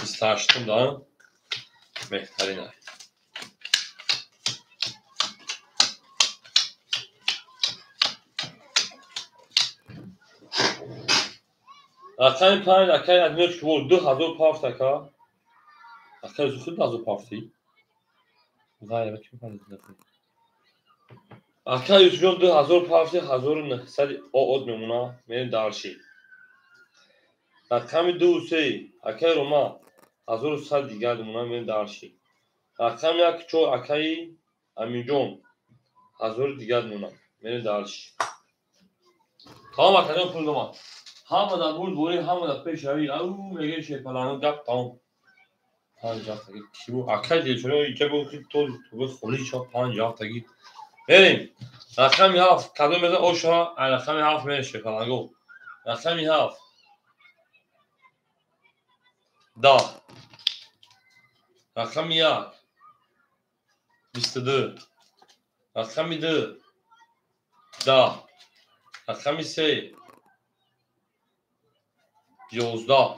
28 دا بهترین های رقم 5 اکا ادمیش که بود 2500 اکا اکا خود 2500 غایب کی میکنه اکا یوسف 2500 1900 آد میمونه میریم دارشی رقم 2 3 اکا روما 1100 دیگه میمونه میریم دارشی رقم 1 4 اکای امیجون 1000 دیگه میمونه میریم دارشی تمام اکا پول دوما همه در بود بوری همه در پیش روی او میگه چه پلانو گپ تمام 50 تاگی کیو اکا دیگه چون که بود تو خولی چا 50 تاگی بریم رقم 7 کدوم بزن اوشا رقم 7 میشه پلنگو رقم 7 10 رقم 1 22 رقم 2 10 رقم 3 11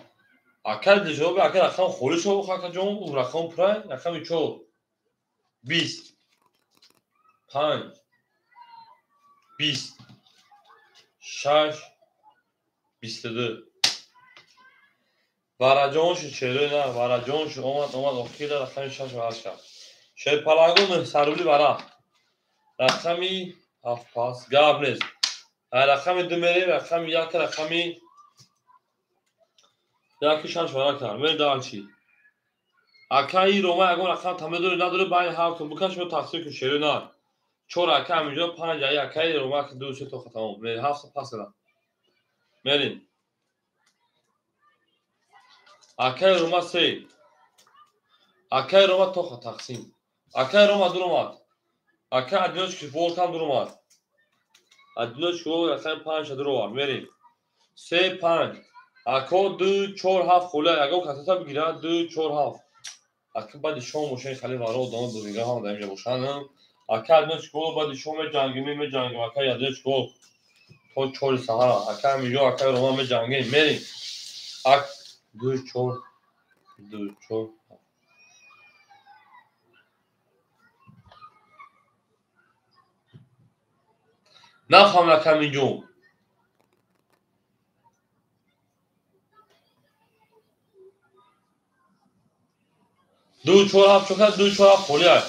اکل دیجا به اکل رقم خولی شو بخواه جون و رقم پرای رقم 4 20 5 20 6 22 وارجانش چهره نه وارجانش اومد اخیر رقم 6 و 8 شای پلنگو سرولی برا رقمی 7 پاس گاب نیست رقم 2 میره رقم 1 رقمی یکی شانس برا کار من دارچی اکای روما اگر رقم تمام داره نداره باید هر کم بکش و تقسیم کن شیرین ها 4 اکای همینجا 5 اکای روما که 2 تا تمام میره 7 پاس دادم میریم اکای روما 3 اکای روما تو تقسیم اکای روما دور اومد اکای ادناش که فولت هم دور اومد ادناش که رقم 5 دور اومد میریم 3 5 اکا 2 4 7 خوله اگه کساتا بگیره 2 4 7 اکا بعد شما موشن خیلی وارو دامه دوزینگاه هم در اینجا باشن اکا ادناش که بعد شما می جنگیم اکا ادناش که تو 4 سهارا اکا میجو اکا روما می جنگیم میریم اک 2 4 2 4 نخوام اکا میجو 2 4 7 چوکا 2 4 7 خوله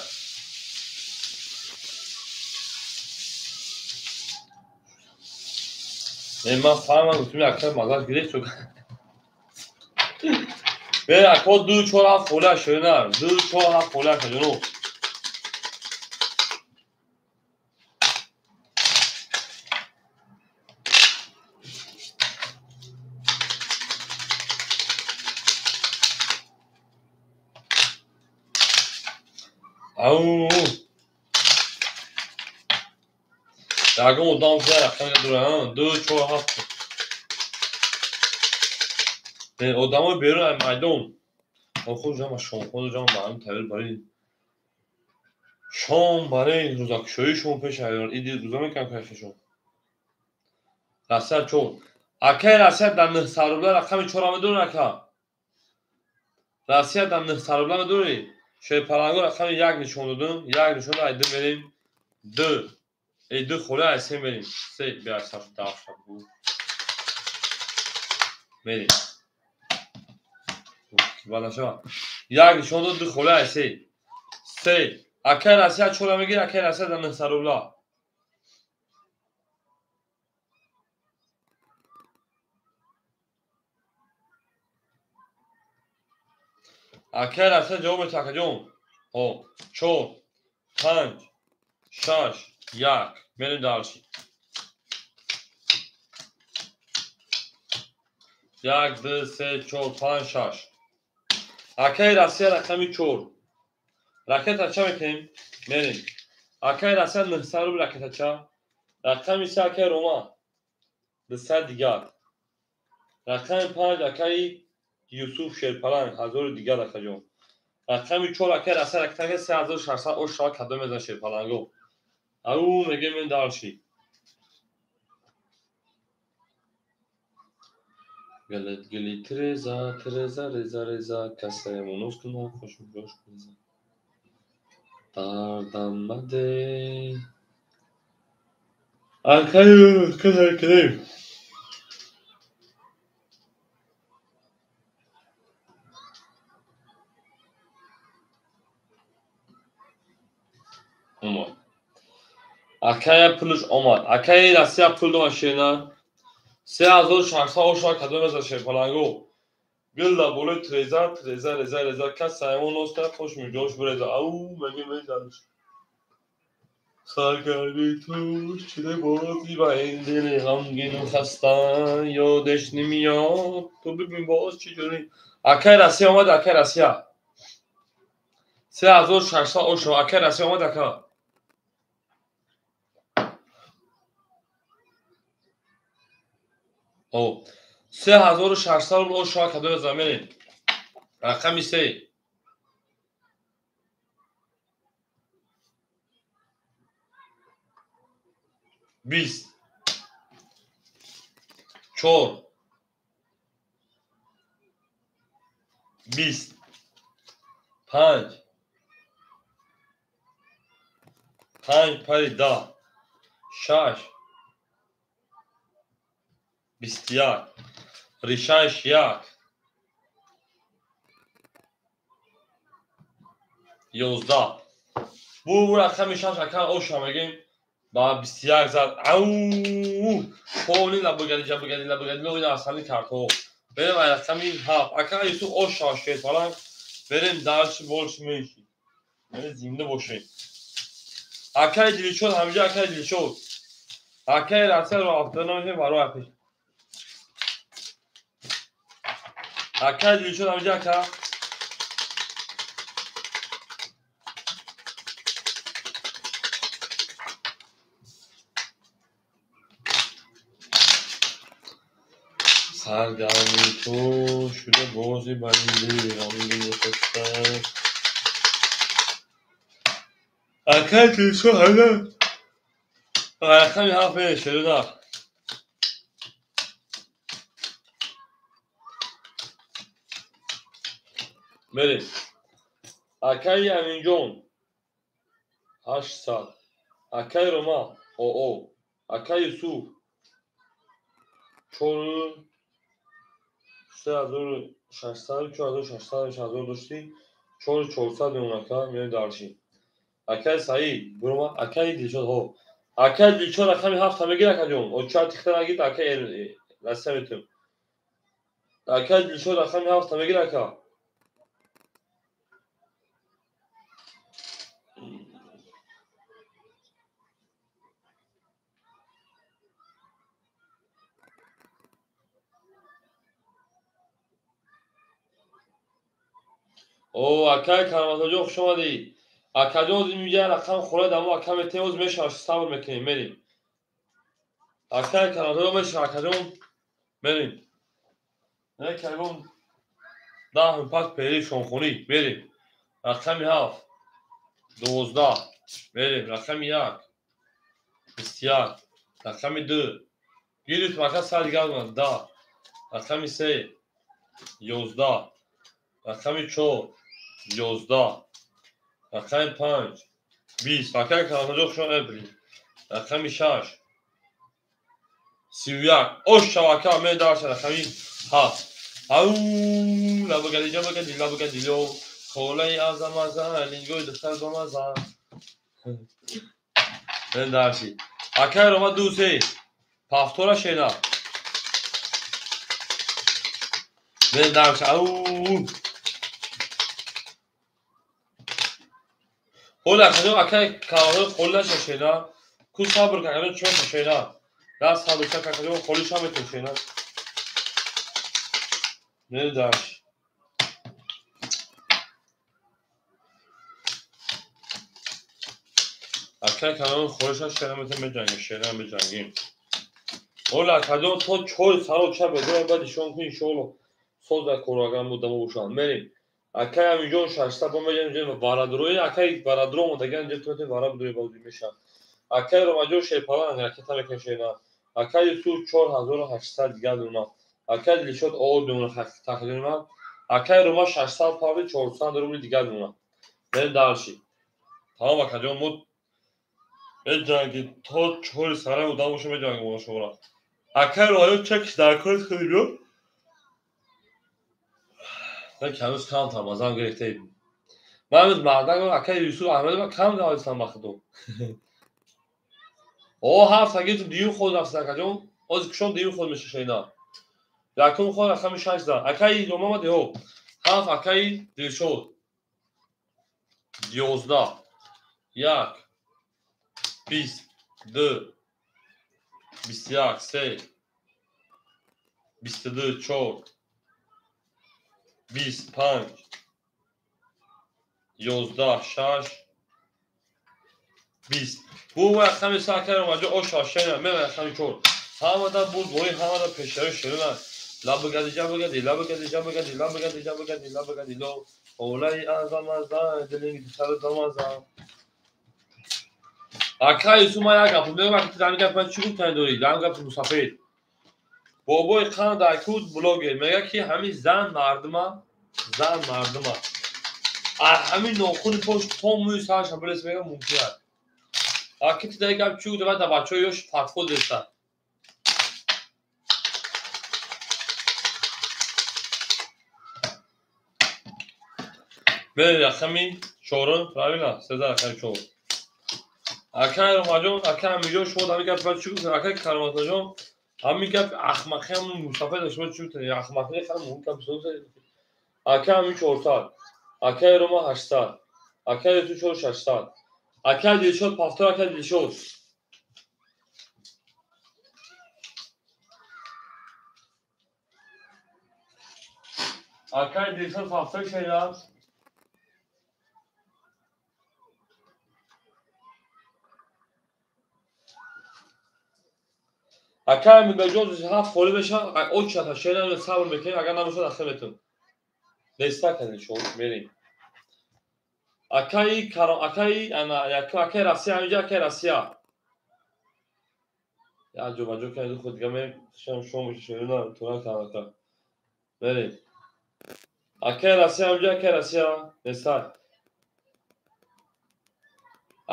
من فهمم گفتم اکا مازال گرفت چوکا به اکا 2 4 7 خوله شده نه 2 4 7 خوله شده او درگاه مدام زیر رقم دوره 2 4 7 آدم بیرون میدون خود جمع شام خود جمع معلوم تبیر برای شام برای روزاکشوی شما پیش ایران ایدی روزا میکنم کششون رسیت چون اکای رسیت در نه سروبله رقم 4 میدون اکا رسیت در نه سروبله میدونی شوی پلنگو رقم 1 نشون دادم 1 نشون دادم ایدی بریم 2 ای 2 خوله از 3 بریم 3 بیا صف دفت بود بریم بالا شما 1 نشون دادم 2 خوله از 3 3 اکای رسیت چون میگیر اکای رسیت در نه سروبله اکای رسیت جواب تاکه جون 4 5 6 1 بریم دارشی 1 2 3 4 5 6 اکای رسیت رقمی 4 رکت چه میکنیم بریم اکای رسیت نه سروبله رکت چه رقمی 3 اکای روما به سر دیگر رقم 5 اکای یوسف شیرپلنگ 1000 دیگر اکا جون رقم 4 اکای رسیت رکت 3600 او شاک کدو میزن شیرپلنگو او میگه من دارشی گلت گلی ترزا ترزا رزا رزا کسه مونوش کنه خوشم جوش کنه دردم بده اکای کدر کدیم اومد اکای پولش اومد اکای رسیت پول دو ماشینه 3600 او شاک کدو میزن شیرپلنگو گل دا بوله ترزا ترزا رزا رزا کسه مونوش کنه خوشم جوش برزا او میگه من دارشی سرگردی توش چیده بازی و این دل غمگین و خستن یادش نمیاد تو ببین باز چجوری اکای رسی آمد اکای رسی 3600 او شو اکای رسی آمد اکا او 3600 او شو کدو زمین رقمی 3 20 4 20 5 5 پری 10 6 21 ریشش 1 11 bu رقم 6 اکا او شو میگیم با 21 زد او خونی لبگدی لو این اصلی کرد بریم رقمی 7 اکا یوسف او شاشید فلان بریم درش بولش میشی زنده باشین اکای دیلی شد همینجا اکای دیلی شد اکای رسه رو افتاده میشه برای اپیش اکای دیلی شد همینجا اکای سرگرمی تو شده بازی بندی راملی بسستن اکای دیلی شد همینجا اکای حرفه شده نه بریم اکای امینجون 800 اکای روما او اکای یوسف چون 3600 4600 داشتی 4400 اون اکا میره دارشی اکای سعید برو اکای دیشود ها اکای دیشود اکای هفت همه گیر اکای جون او چهار تخته نگید اکای لسه میتون اکای دیشود اکای هفت همه گیر اکا او اکای کرمات جو خوش اومدی اکای جون میگه رقم خورد اما اکای تیوز میشه صبر میکنیم بریم اکای کرمات جو میشه اکای جون بریم نه کلون ده پاک پیری شونخونی بریم رقم هفت 12 بریم رقم 1 21 رقم 2 گیرید مرکز سر دیگر اومد 10 رقم 3 11 رقم 4 11 رقم 5 20 رقم کلانجا شما ابری رقم 6 31 اوش شواکه همه دارش رقم 7 او لبو گلی جا بگدی لبو گدی لو خوله ازم ازم لینگوی دختر بمزم من درشی اکای روما دوستی پافتورا شینا من درشی اوه خول اکادو اکای کارو خول شینا کو صبر کنه چون شینا راست صبر کنه اکادو خولش هم تو شینا من درشی اکای کارو خولش شینا میتونه بجنگه شینا بجنگیم خول اکادو تو چول سرو چه بدون بعد شون کنی شولو سوزا کوراگان بودم وشان بریم اکای همینجون 600 با میگن وارادروی اکای وارادرو مدگن جتوتی وارادروی بودی میشن اکای روماجو شیپالان حرکت میکنه اکای سو 4800 دیگه دونا اکای لیشود او دونا تقریبا اکای روما 600 پاوی 400 روبل دیگه دونا بریم دارشی تمام اکای مود بجنگی تو چول سره بودم وشو بجنگی با شورا اکای روماجو چکش در کارت خیلی بیو من کنوز کم تمازم گرفته ایم من از مردم اکای یوسف احمد من کم دارستم بخدو او هفت اگه تو دیو خود رفت اکای از کشون دیو خود میشه شینا رقم خود رقم 16 اکای روما ما دیو هفت اکای دیل شد 11 1 22 21 3 22 4 25 11 6 20 bu raqam sakar omaca o şaşayla mən raqam 4 hamada bu boyu hamada peşəri şırına labıqadi cabıqadi labıqadi cabıqadi labıqadi cabıqadi labıqadi lo olay azamazda dilin sarı damazda akay sumaya kapı ben vakti dami kapı çubuk tane doğru dami kapı musafir بابای خان دایکود بلاگر میگه که همین زن مردما همین ناخون پشت تا موی سرش هم برس میگه ممکنه اکی دیگه گپ چی بود بعد بچه‌ها یوش پاتفول دستا به رقمی چهارم راوینا سزار رقم 4 اکای روماجون اکای میجو شو دمی گپ بعد چی بود اکای کارماتجون همین گپ احمقی هم مسافر داشت چی بود احمقی خرم ممکن بسوزه اکای همین 400 Акай Рома 800. Акай Ютучор 600. Акай Дилшод Пафтор Акай Дилшод. Акай Дилшод Пафтор şeyler. Акай ми беҷоз 7 фоли бешад, о чата şeyler sabr bekleyin agar nabashad akhir betun. Desta kadin şol vereyim. Акай Каро Акай ана Акай Россия амиҷа Акай Россия. Я ҷобаҷо карди худ дига ме шом шӯна тура карда. Верем. Акай Россия амиҷа Акай Россия. Деста.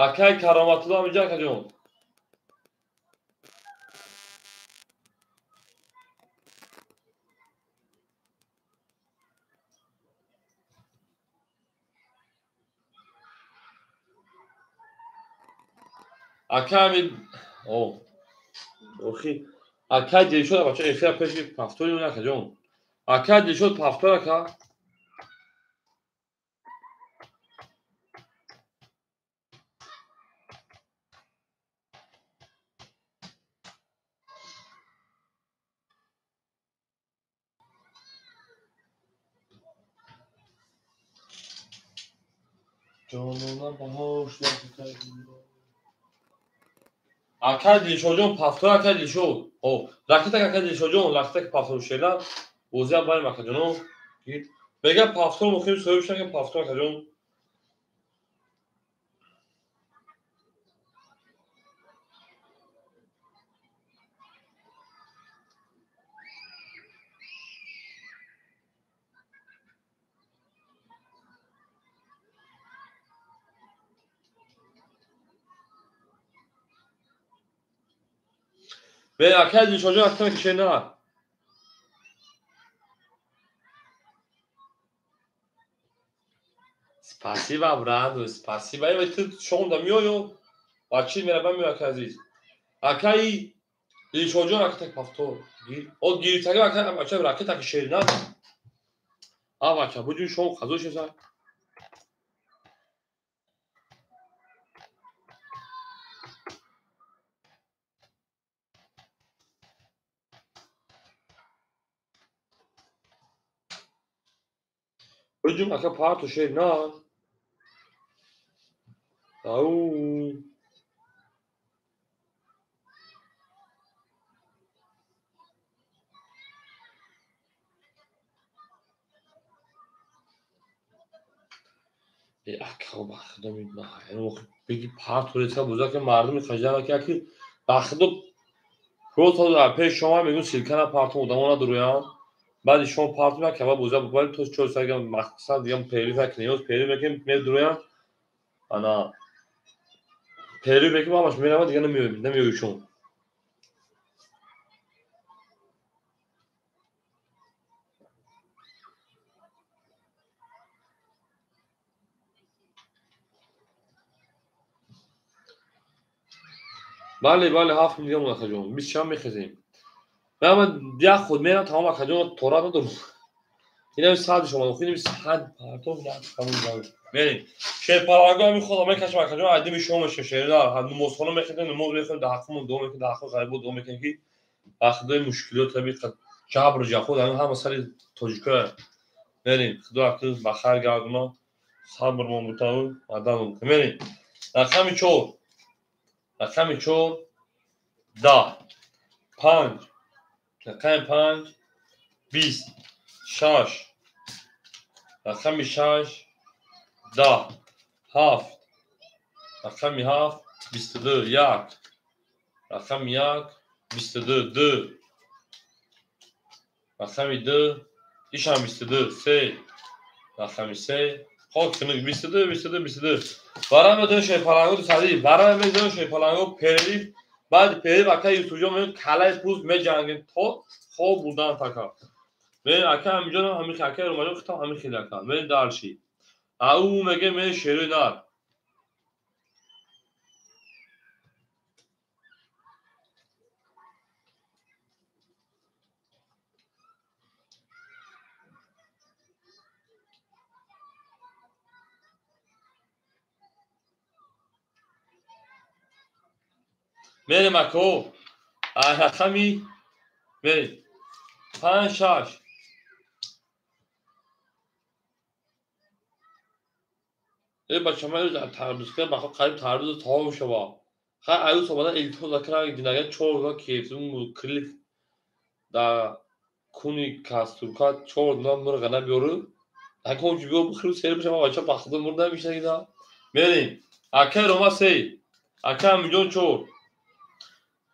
Акай Кароматулло амиҷа акаҷон. Акай ми о охи Акай Дилшод бача эфира пешки пафтори он акаҷон. Акай Дилшод пафтор ака. Ҷонона баҳош Акай Дилшоҷон пафтор Акай Дилшод. О ракета Акай Дилшоҷон ракета ки пафтор шела бозиам барем акаҷоно. Мега пафтор мухим соҳиб шуда ки пафтор акаҷон. Ve Акай Дилшоҷон ракета ки шена. Спасибо, брат, спасибо. Эй, ты шом да миёю? Бачи мерабам миё Акай азиз. Акай Дилшоҷон ракета ки пафтор. О гирифтаги Акай бача ракета ки шена. А бача буҷи шом қазо шеса. Буҷум ака парту шена. Ау. Ака бахудо мебахад. Беги парту реса буза ки мардуми хаҷава ки бахудо роз пеш шома мегӯ силкана парту одамона дуруян. Баъди шом парту мекава буза вали то чор сага мақсад дигам пеҳлӯ як ниёз пеҳлӯ мекунем медуруян. Ана пеҳлӯ мекунем ҳамаш мерава дига намеёю шом. бале 7 миллион акаҷон 20 шам мехезем. Меамад як худ мерам тамом акаҷон тора надорум. Инам сад шумо худем сад партов як тамом мерем. Шерпаранго ами худо мекашам акаҷон айдими шом шешера намозхона мехонем намоз мехонем дахмон дуо мекунем дахо ғайбо дуо мекунем ки ахдои мушкилот таби ҷабр ҷафо дар ҳама сари тоҷикоя мерем. Худо акил бахайр гардона сабрмон бутаву адану мерем. Рақами 4 рақами 4 10 5 рақами 5 20 6 рақами 6 10 7 рақами 7 22 1 рақами 1 22 2 рақами 2 ишам 22 3 рақами 3 хок кунук 22 22 22 барам медон шерпаранго сади барам медон шерпаранго перив баъди перив Акай Юсуфҷон меёд калаи пӯст меҷангем то хоб бурдан така. Мен Акай ҳаминҷонам ҳамин Акай Ромаҷон хитам ҳамин хел ака мен дарши ау мегем мен шерӯи нар میریم اکو رقمی بریم 5 6 ای بچه من از تربیز که بخواه قریب تربیز تمام شما خیلی عیوز آمده ایلتو ذکر دیگه چور کیف اون کلیف در کنی کاستورکات چور نام مرغ نبیاره اگه اونجا بیو بخیر سری بشه ما بچه بخدا مرده میشه اینا بریم اکه روما سی اکه میلیون چور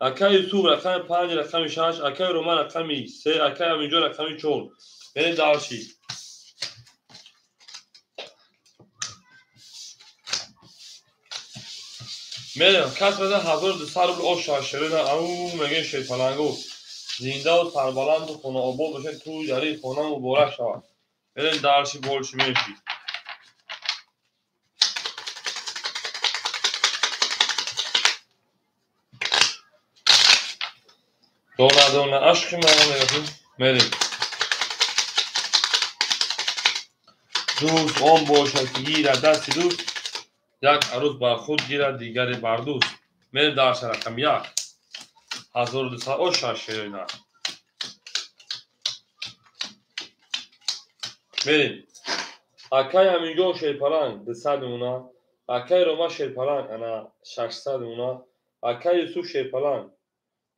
اکه یوسف رقم 5 رقم 6 اکه روما رقم 3 اکه میلیون رقم 4 بریم داشی میرم کس بده 1200 روبل آش شیرین او میگه شیطانگو زنده و سربلند و خونه آباد باشه تو یاری خونه مبارک شود بریم داشی بولشی میشی دونه عشق من نگفتیم میریم دوست آن باشد که گیرد دستی دوست یک عروس بر خود گیرد دیگری بر دوست میریم درس رقم 1 1200 آش شیرین میریم اکای همینجا شیرپلنگ 200 اونا اکای روما شیرپلنگ انا 600 اونا اکای یوسف شیرپلنگ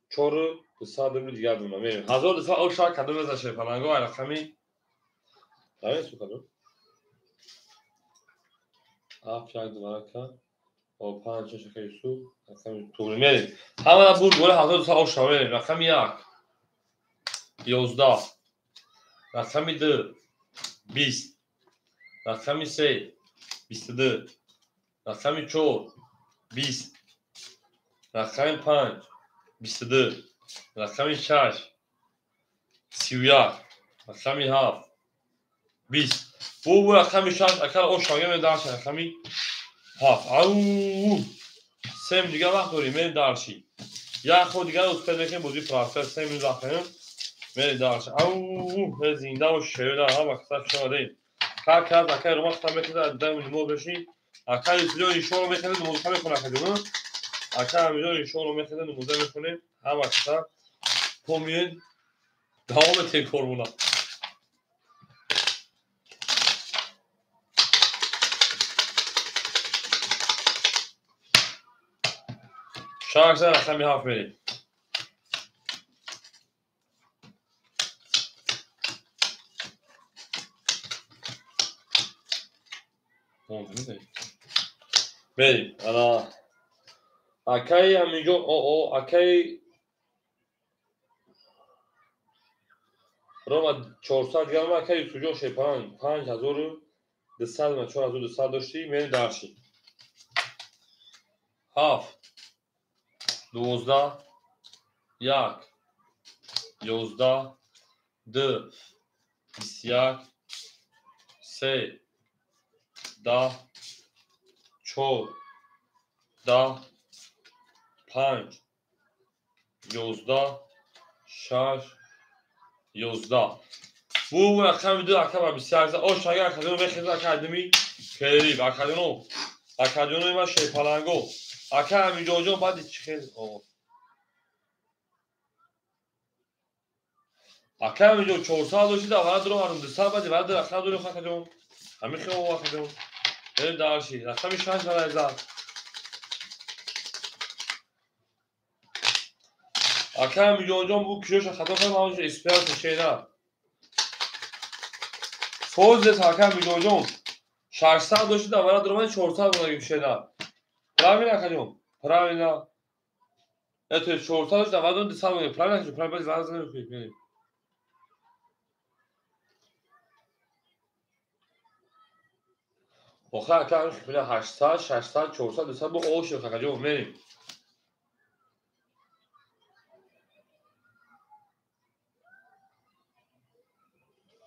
4 200 روبل دیگر اونا میریم 1200 آش کدو بزن شیرپلنگو رقمی همین سو کدو اف یک دوباره کن و 5 6 اکای یوسف رقمی تو میریم همه بود گل 1200 آش میریم رقم 1 11 رقم 2 20 رقم 3 22 رقم 4 20 رقم 5 22 رقم 6 31 رقم 7 20 bu رقم 6 اکل او شاگرد درس رقمی 7 او سم دیگه وقت داریم میریم درسی یا خود دیگه از پیدا کنیم بودی پرافسور سم این وقت کنیم میریم درس او زنده و شیرده ها وقت شما دیم کار کرد اکل رو وقت هم بکنید از دم نمو بشین اکل ایسلیو ایشون رو بکنید نموزه میکنه اکل اکل همیجا ایشون رو میکنید نموزه میکنیم هم وقت پومین دوام تکر بونا شارکسر رقمی 7 میریم بریم انا اکای همینجا اکای روما 400 گرم اکای سوجو شیپان 5200 و 4200 داشتی میریم درشی 7 12 1 11 2 21 3 10 4 10 5 11 6 11 bu رقم 2 رقم 23 آش اگر اکادمی بخیز اکادمی کلیب اکادمی ما شیپالنگو اکادمی جوجو بعد چیز اکادمی جو 400 داشتید اول درو هرم 200 بعد بعد رقم دو اکادمی همین خیلی اکادمی بریم داشتی رقم 6 برای اکادمی جوجو bu کیوش خطا کنم اونش اسپرت چینا فوز اکادمی جوجو 600 داشتید اول درو 400 بودیم شینا правильно اکادمی правильно это 400 داشتید اول درو 200 بودیم правильно правильно بعد زدیم آخه اکرم میره 800 600 400 200 bu o şey kakacığım benim.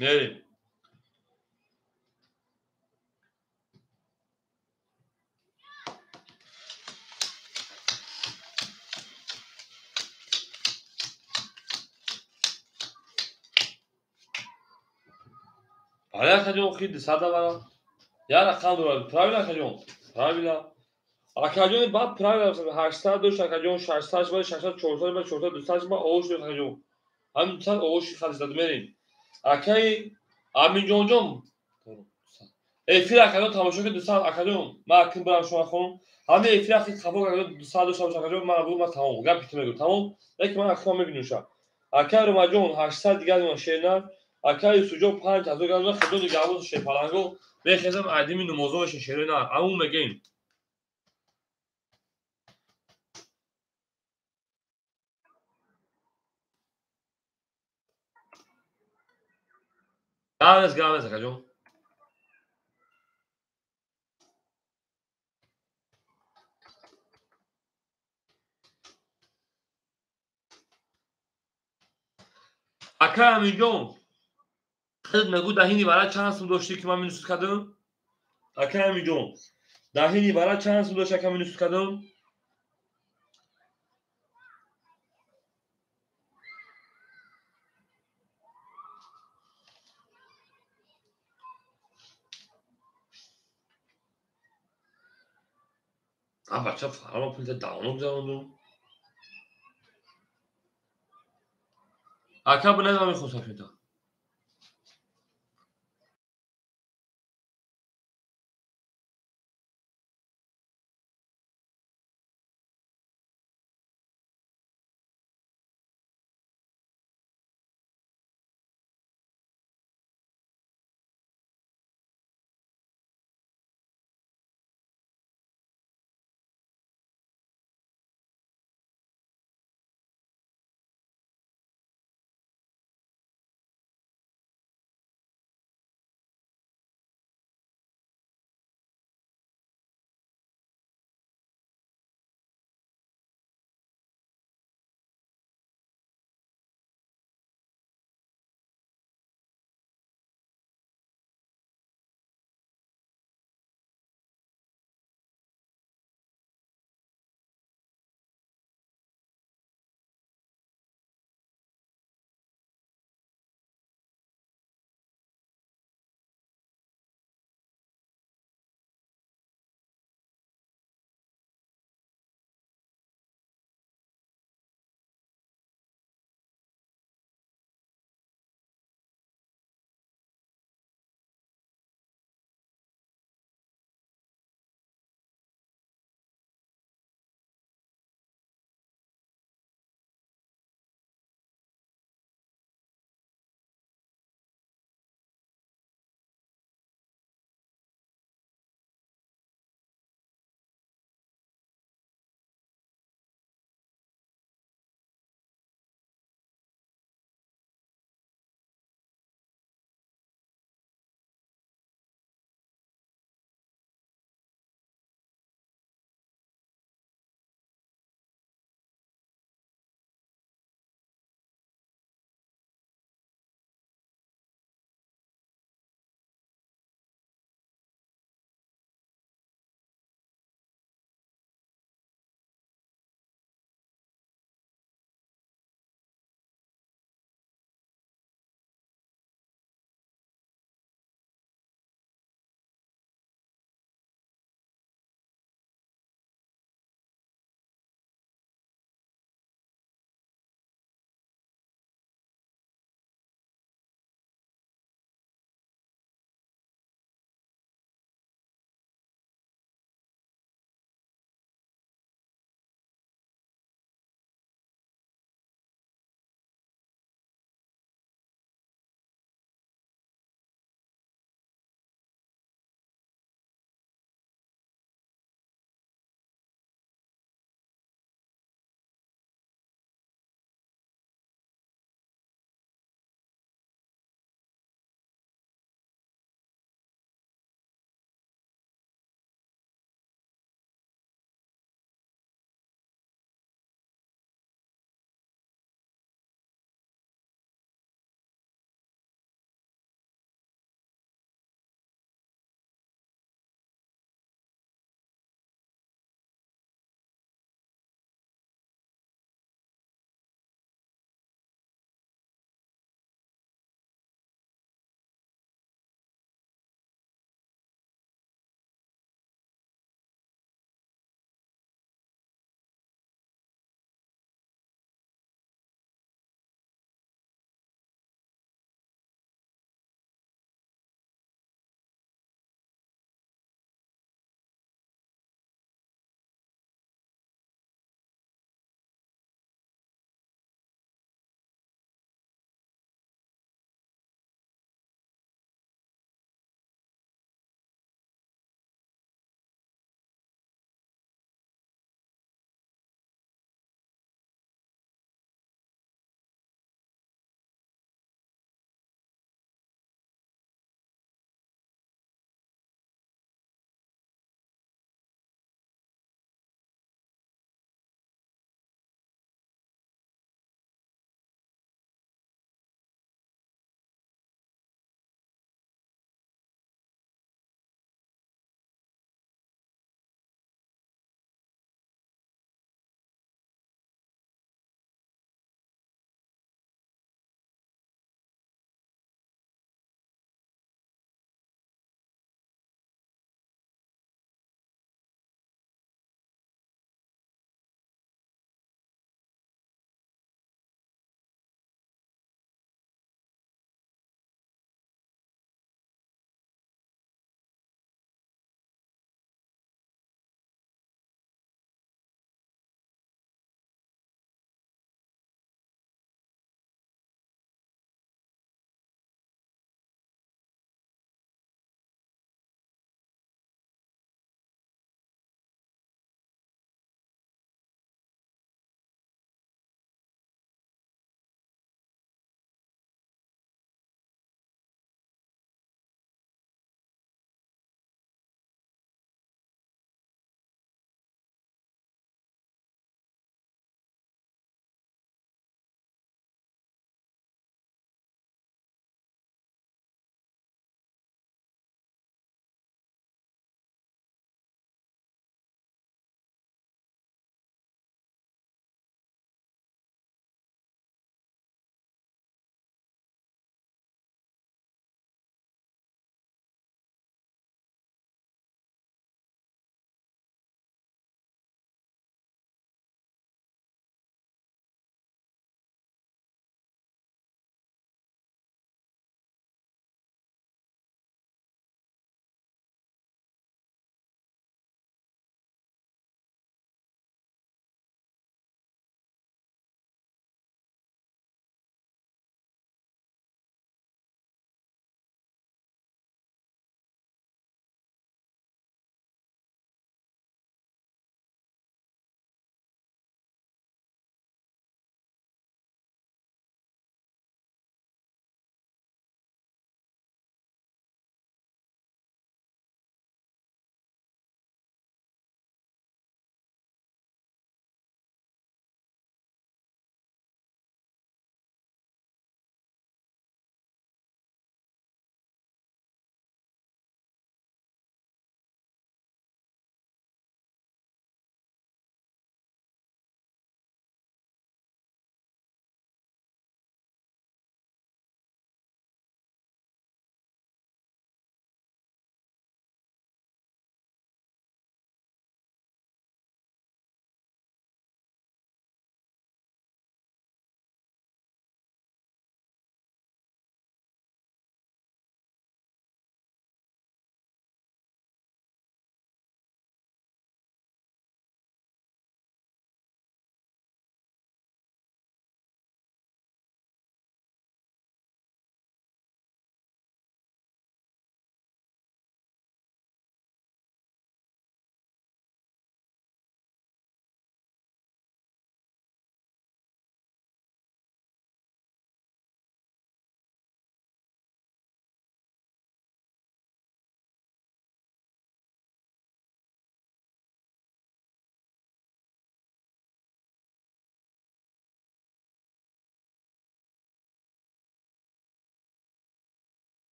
Benim. Hala kakacığım ki 200 da var. Ya rakam dolar. Правильно kakacığım. Правильно. Акаҷони баъд программ 800 дошт, акаҷон 600 ба 600 400 ба 400 200 ба овош дошт акаҷон. Ҳамин 200 овоши халӣ зада мерем. Акаи Аминҷонҷон эфир акаҷон тамошо ки 200 акаҷон ман акин барам шумо хонум. Ҳамин эфир ахи қабул акаҷон 200 дошта бош акаҷон ман бу ма тамом. Гапи ту мегӯ тамом. Лекин ман акҳо мебинуша. Акаи Ромаҷон 800 дигар ман шернар. Акаи Юсуфҷон 5000 гам хидоти гавоз шепаланго мехезам адими намозош шерена. Амун мегем. Games akajón. Aka Amинҷон хеле нагӯ даҳини вара чанд сум дошти ки ман минусид кардам? Aka Аминҷон даҳини вара чанд сум дошти ка минусид кардам? Бача фарама пулта давно гузарондум. Ака бу неза мехостам шута.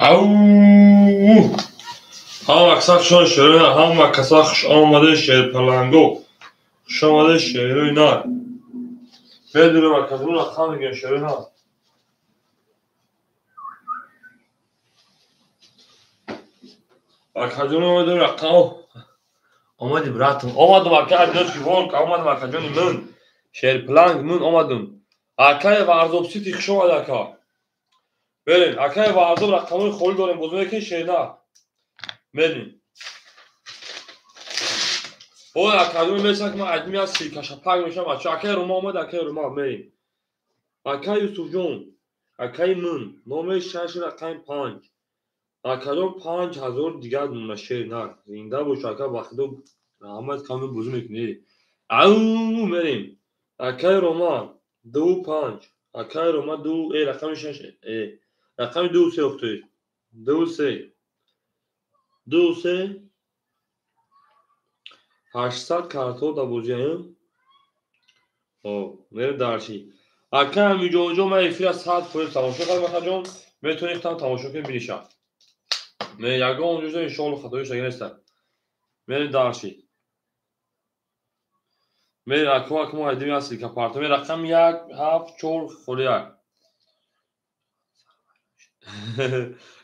او هم اکثر شان شیرین هم اکثر خوش آمده شیر پلنگو خوش آمده شیرین نه بدون مکدون رقم میگن شیرین نه مکدون آمده رقم آمدی براتون آمدم اکه دوست ورک آمدم مکدون من شیر پلنگ من آمدم اکه ورزوب سیتی خوش آمده اکه بریم اکه ورزوب رقمای خوری داریم بزرگه که شیرین نه بریم اون اکادمی مثل که من ادمی از سیرکا شپک میشم بچه اکای روما آمد اکای روما بریم اکای یوسف جون اکای من نامه شش رقم 5 اکادم 5000 دیگر دونه شیر نه زنده باش اکا بخدو رحمت کامل بزرگ میکنی او بریم اکای روما 25 اکای روما 2 رقم 6 رقم 2 3 اکتوبر 2 3 2 3 800 کارتو دا بوزیم او میره درشی اکه همینجا اونجا من افیر ساعت پویل تماشا کنم اکه جون میتونی اختم تماشا کنیم بینیشم من یکا اونجا انشاءالله خطایش اگه نیستم میره درشی میره اکه اکه ما ادمی هستی که پارتا میره رقم 1 7 4 خوری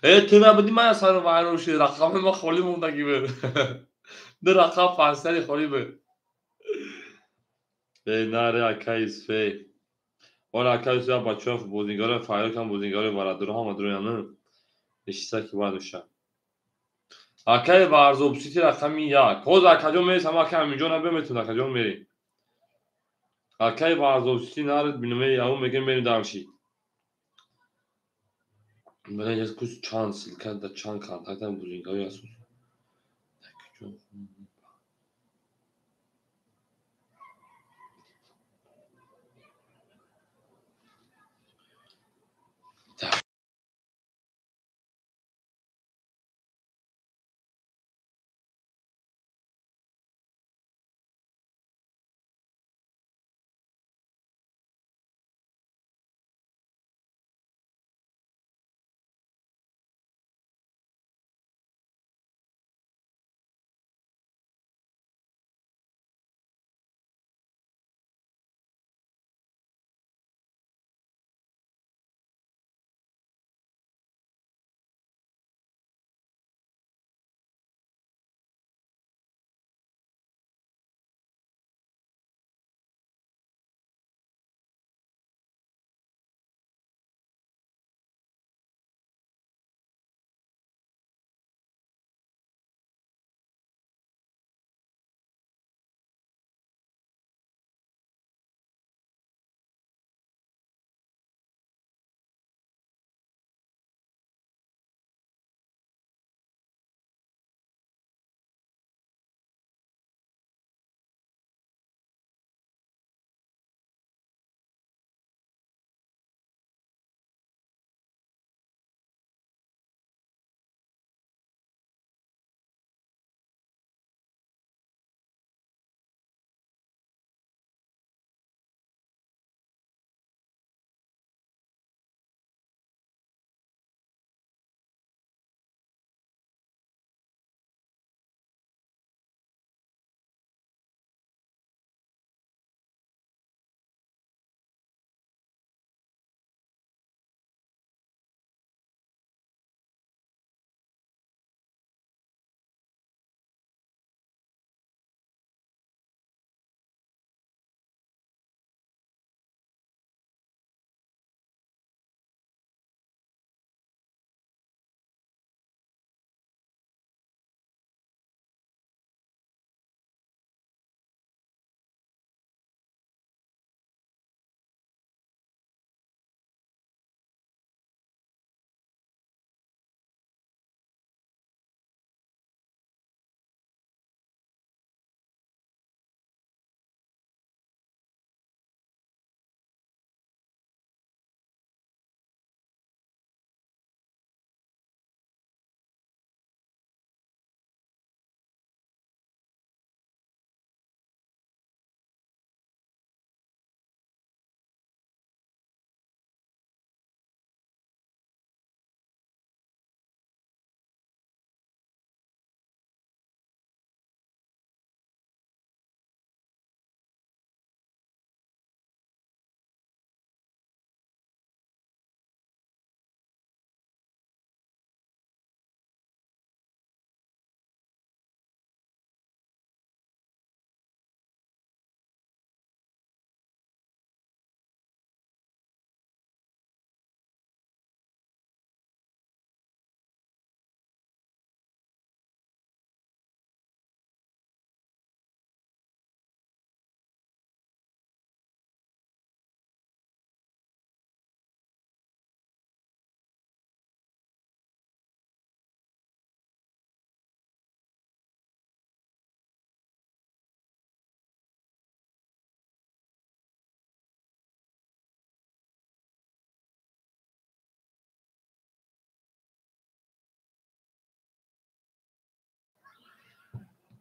یک تو نبودی من اصلا رو ویرون شد رقم ما خولی موندگی بر ده رقم فرستری خولی بر نره اکه ایسفه ولی اکه ایسفه بچه ها بودینگار فایل کن بودینگار ورادر ها مدرو یا نه اشتیسه که باید بشه اکه ورزوب سیتی رقم 1 خوز اکه جون میرسم اکه همینجا نبه میتون اکه جون میریم اکه ورزوب سیتی نرد بینومه اون میگن بریم درشی بله یک کس چند سیلکت در چند کانتاکت هم بودینگاری هست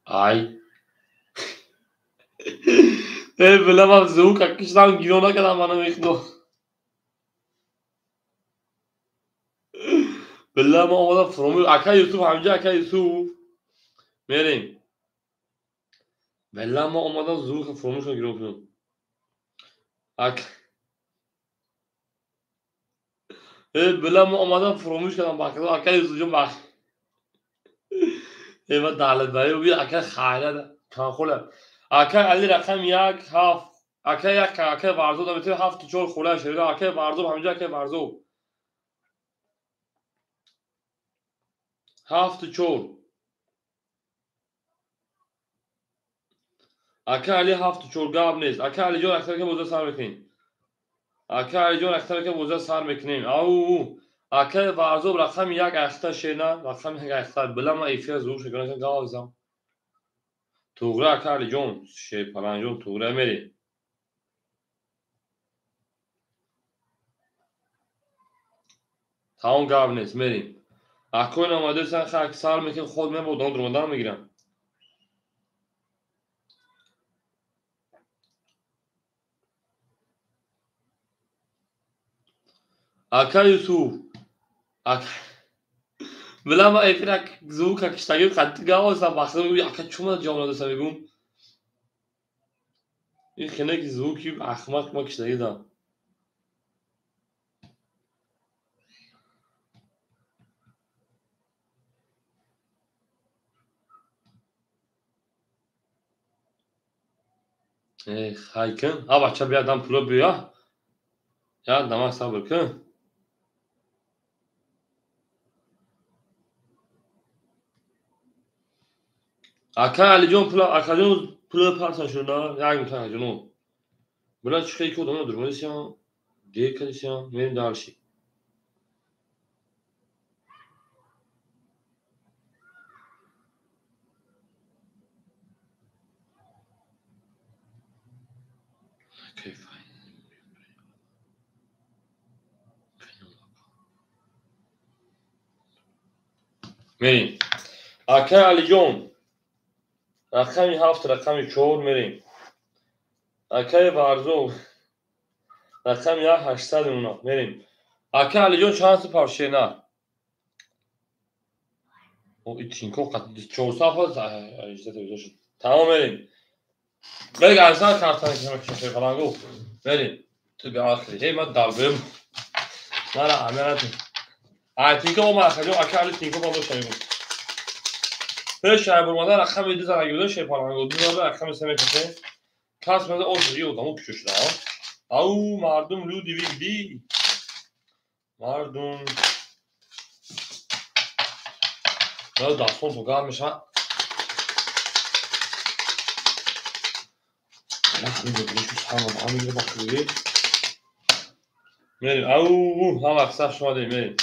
Ay. Bilemem zevk akıştan girona kadar bana mekno. Bilemem ama da from Aka Yusuf amca Aka Yusuf. Merim. Bilemem ama da zevk from girona. Ak. Bilemem ama da from kadar bakıyor Aka Yusuf'cum bak. Evet dalet bayi bir Aka khayla kan khola. Aka Ali rakam yak haf. Aka yak Aka varzo da metre hafta çor khola şöyle Aka varzo amca Aka varzo. Hafta çor. Aka Ali hafta çor gab nez. Aka Ali jo akhtar ke boza sar mekin. Aka Ali jo akhtar ke boza sar mekin. Au. Aka varzo rakam yak akhtar shena rakam yak akhtar bila ma ifiya zor shekana gavzam. To'g'ri aka Alijon, Palanjon to'g'ri meri. Tamam gavnes meri. Akoin آماده سن خاک سال میکنم خود من بودم درمدان میگیرم. Aka Yusuf. Aka. بلا ما ایفرک زوک کشتگی خطی گاو سام بخشم میگم aka چوم جامعه دستم میگم. این خنک زوکی احمق ما کشتگی دام. Haykın. Ha bak bir adam pula büyüyor. Ya damak sabır kın. Aka Alijon pula Akajon pula parça şuna. Ya git Akajon. Bula çıkıyor ki odamda durmalıyız ya. Diye kalış ya. Benim daha şey. Keyif. Merin. Aka Alijon. Rakami haft rakami çor merin. Aka varzo. Rakam ya 800 اونا بریم. Aka Alijon şansı parçayına. O içinko kat çoğu safa işte televizyon. Tamam verin. Ve gelsen kartını kesmek için falan go. Verin. Tabii akıllı. Hey ben dalgım. Nara ameliyatım. Ay tinko o markacı Aka Ali tinko bana şey bu. Ve şey bulmadan rakam 7 tane gibi şey falan go. Dünyada rakam istemek için. Kasmada o iyi odamı küçük daha. Au mardum lu dividi. Mardum. Ya da son tokarmış ha. Ya hamile bir tamam hamile bakıyor. Merin au ha bak sen şuna değil Merin.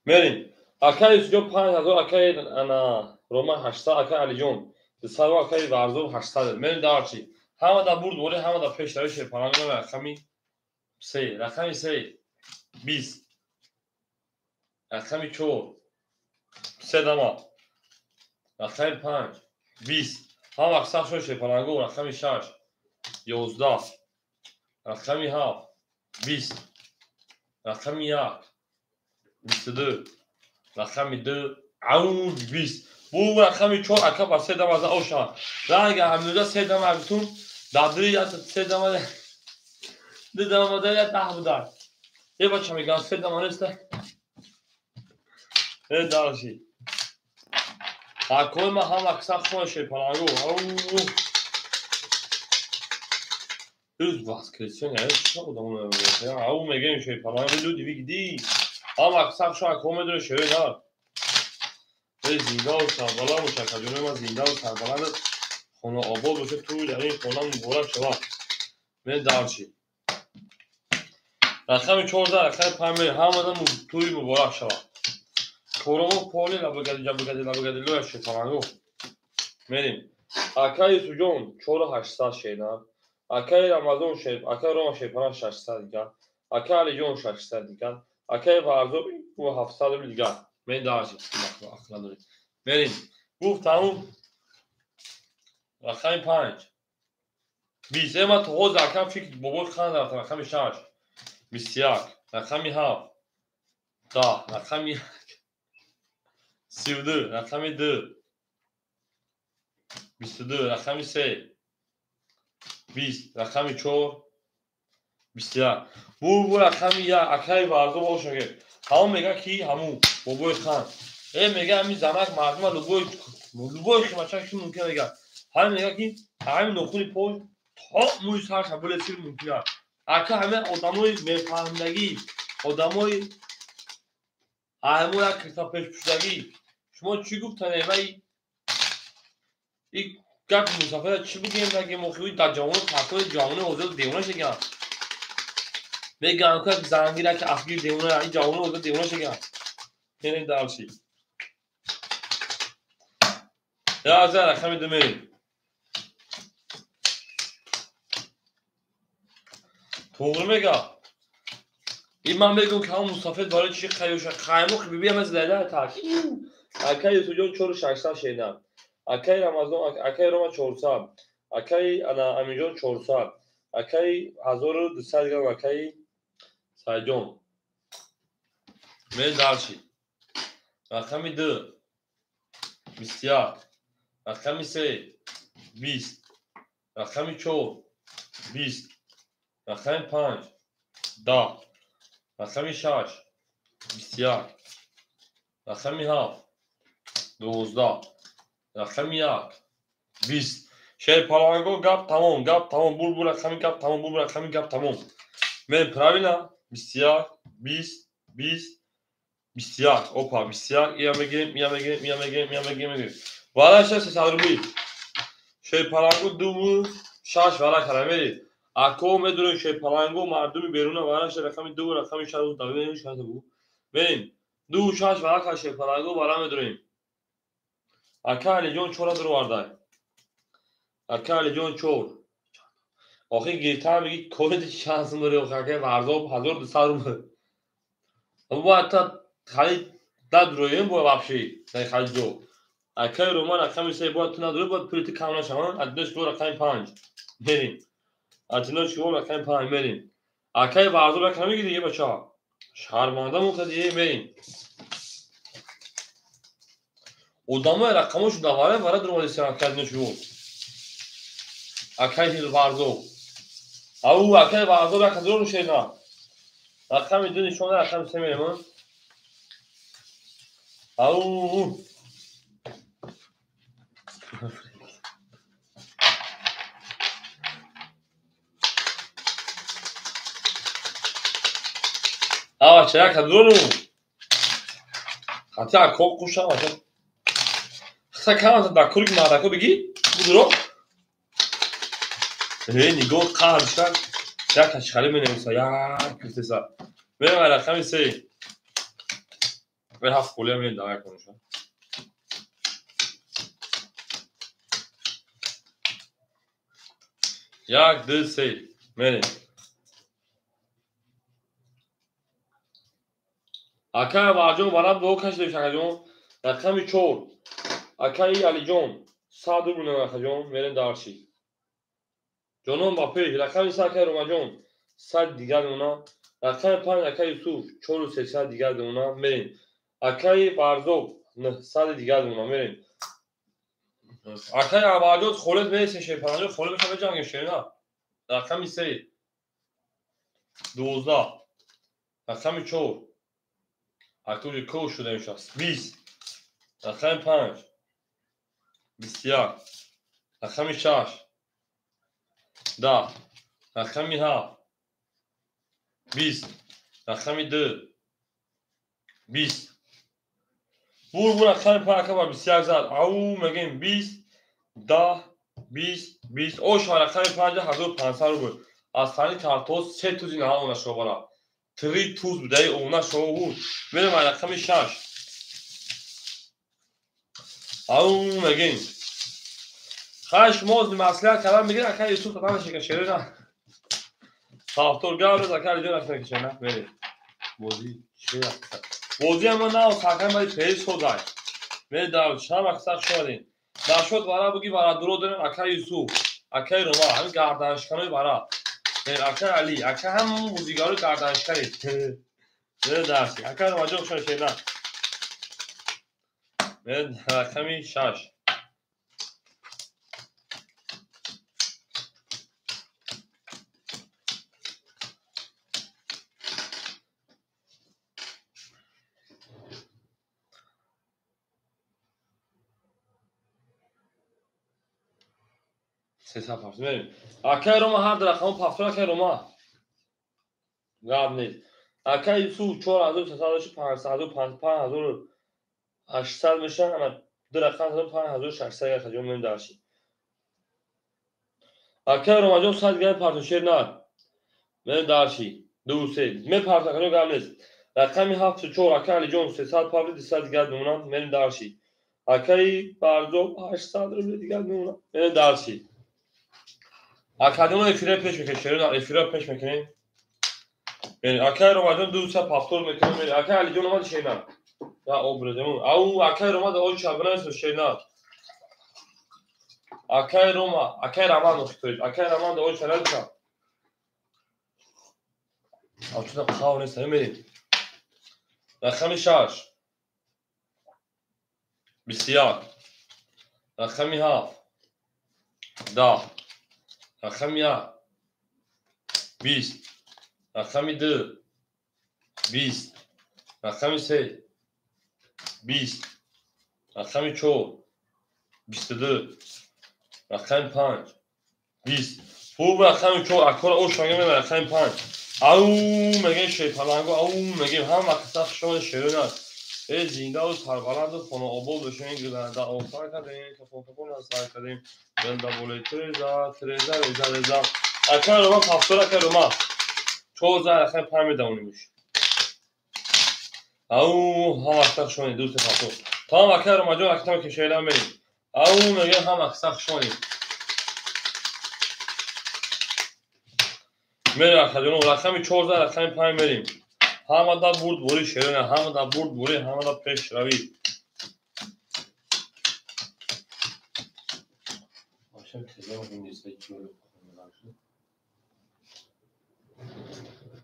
Merin Aka Yusuf 5000 Aka ana Roma 800 Aka Alijon. Dışarı Aka varzo 800. Merin daha çi. Hamı da burada oluyor hamı da peşleri şey falan ne rakami şey rakami şey biz rakami çoğu sedama rakami 5 20 ha bak sen şöyle şey falan go rakami 6 11 rakami 7 20 rakami 22 rakami 2 عود 20 bu rakami çok akaba sedama za oşa ranga hamluda sedama bütün dadri ya sedama dedama da ya tahbudar e bacha میگن sedama neste e dalşi ha koyma ham aksa خوشه پلنگو روز واسکریشن چه بودم ya او میگن şey پلنگو دو دیگه هم aksa şu an komedro şöyle ne زنده و سربلند و شکرجونه من زنده و سربلند خانه آباد باشه توی در این خانه مبارک شود من درچی رقم 14 رقم 5 همه توی مبارک شود کورما پالی لبگدی لوش شفرانگو میریم Aka Yusuf 4800 şeyler Akay Ramazan Şerif, Akay Roma Şerifana 600 دیگر Akay Ali John 600 دیگر Akay Varzo bu 700 دیگر من داشتم aklına داریم بریم گفتم رقم 5 20 اما تو رقم فکر بابا خان رقم 6 21 رقم 7 10 رقم 32 رقم 2 22 رقم 3 20 رقم 4 21 bu رقم یا اکای وارزو باشه که همون میگه کی همون بابای خان میگه همین زمک مردم لوبوی خماچا کی ممکنه میگه همین میگه کی همین نخونی پول تا موی سر قبول سیر ممکنه اکا همه آدمای میفهمدگی آدمای همون کتاب پیش پشتگی شما چی گفتن ولی این گپ مسافر چی بگیم نگه مخوی در جامعه فکر جامعه اوضاع دیوانه شگم بگم که زنگیره که افگیر دیوانه این جامعه اوضاع دیوانه شگم یعنی دارشی یا از رقم دمیر توغر میگه این من بگم که همون مسافر داره چی خیوشه خیمو خیلی بیم از لیده تاک اکای سوجون چور 600 شیدن اکای رمضان اکای روما 400 اکای انا امیجون 400 اکای 1200 دیگر اکای سایجون من دارشی رقم 2 21 رقم 3 20 رقم 4 20 رقم 5 10 رقم 6 21 رقم 7 12 رقم 1 20 شیر پالانگو گپ تمام بول رقم گپ تمام بول رقم گپ تمام من правильно 21 20 20 21 опа 21 я میگم والا 600 روبی شیر پالانگو دو 6 والا کلمه اکو میدونی شیر پالانگو مردمی بیرون والا رقم 2 رقم 6 رو داویدش کرده بود بریم 2 6 والا شیر پالانگو والا میدونیم اکا علی جون چورا درو وارده اکا علی جون چور آخه گیرتر میگی کلت شانسم داره آخه که ورزاب 1200 روبه اما حتی خیلی ندرویم با وابشی خیلی جو اکای رومان رقم 3 باید تو نداره باید پولیتی کاملا شمان ادنش رو رقم 5 بریم ادنش رو رقم 5 بریم اکای ورزاب رقم میگی دیگه بچه ها شرمانده مقتدیه بریم ادامه رقمش دواره وارد رو مالی سرم کردنش رو اکای ورزاب او اکای ورزاب رقم رو شیدن رقم دو نشونه رقم 3 میریم او چرا کدرونو حتی اکو خوشم حتی سکان تا دکوری مارکو بگی بودرو نگاه قهر شد یک اشخالی می نویسه یک کلتسا بریم رقم 3 به 7 قولی هم دعوی کنشن 1 2 3 بریم اکای واجون برام دو کش دیو شکجون رقم 4 اکای علی جون 100 بونه رقم بریم دارشی جونم با پیش رقم 3 اکای روما جون 100 دیگر اونا رقم 5 اکای یوسف 400 دیگر اونا بریم اکای بارزو 100 دیگر اونا بریم اکای واجون خولت میشه شه پنجو خولت میشه جنگ شه رقم 3 12 رقم 4 اکتوری کوش شده میشه 20 رقم 5 21 رقم 6 10 رقم 7 20 رقم 2 20 بور رقم 5 با 21 زد او میگیم 20 10 20 20 اوش رقم 5 1500 رو بود از ثانی کارتوس 3000 اینا اون شو بالا 3000 بوده اون شو بود میرم رقم 6 او میگیم خواهش موز مسئله کلام میگه اکا یوسف تمام شکشیره نه ساختور گاورز اکا لیجون اکا کشیره نه بله بوزی چی اکا بوزی اما نه ساکن باید پیش سوزای بله داود شام اکساق شدین داشت وارا بگی وارا درو دارن اکا یوسف اکا روما همین گردنشکنوی وارا بله اکا علی اکا هم بوزیگارو گردنشکنی بله درسی اکا روما جو شکشیره نه بله رقمی 6 300 پافتون بریم اکای روما هر در رقم پافتون اکای روما گرد نیست اکای سو 4300 میشه همه در رقم 5600 یک خجون میم داشتی اکای روما جون ساعت گرد پارتون شیر نه میم داشتی دو سه می پارتون کنو گرد نیست رقمی 74 اکای علی جون 300 پافتون دیستاد گرد میمونم میم داشتی اکای بارزو 800 رو دیگر میمونم میم داشتی اکادون افیره پیش میکنی شیرون افیره پیش میکنی یعنی اکای رومادون دو سه پافتور میکنی یعنی اکای علی جون اومد شیرون یا اوبرزمون او اکای روماد اول شابنه است شیرون اکای روما اکای رامان نخستوید اکای رامان اول شلال کن آچون قاون است میریم رقمی 6 بسیار رقمی 7 10 رقمی 20 رقمی 2 20 رقمی 3 20 رقمی 4 22 رقم 5 20 خوب رقم 4 اکور او شنگه میمه رقم 5 او میگه شیطانانگو او میگه هم اقصاق شما شیرون است ای زینده و سربلند و خانه آباد بشین گلنده آفر کردیم که فوتکون از سر کردیم بلده بولی تریزه ریزه اکور روما پافتور اکور روما 14 رقم 5 میدونیمش او هم اقصاق شما دوست پافتور تا هم اکور روما جون اکتام که شیرون بریم او میگه هم اقصاق شما میره اخجانو رقمی 14 رقمی 5 میریم همه دا برد بوری شیرونه همه دا برد بوری همه دا پیش روی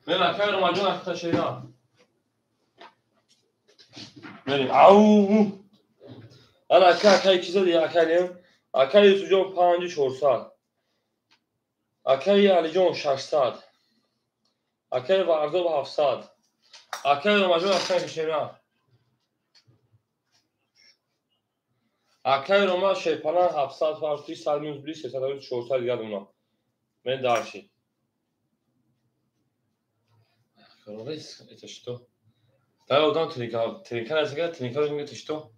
میره اکای روماجون اختا شیرونه میریم او انا اکای کیزه دیگه اکاییم اکای یوسف جون 5400 اکای علی جون 600 اکای وردو 700 اکای روماجون اختا شیرونه اکای روما شیپانه 700 فارسی 100 میوز بلی 300 400 دیگه اونا من دارشی Corres, это что? Да, удан треника сега, треника это что?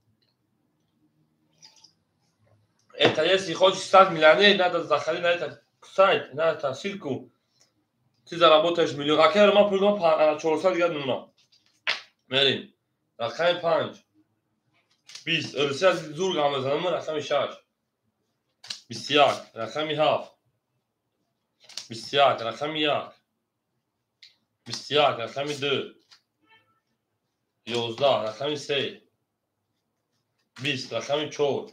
Это если хочешь стать миллионером, надо заходить на этот сайт, на эту ссылку. Ты заработаешь миллион. А когда мы придем по 400 год нужно. Мерим. Рахаем 5. 20. Örüsel zor gamazanım mı? Rахами 6. Бисяк. Рахами half. Бисяк. Рахами yak. Бисяк. Рахами 2. 11. Рахами 3. 20. Рахами 4.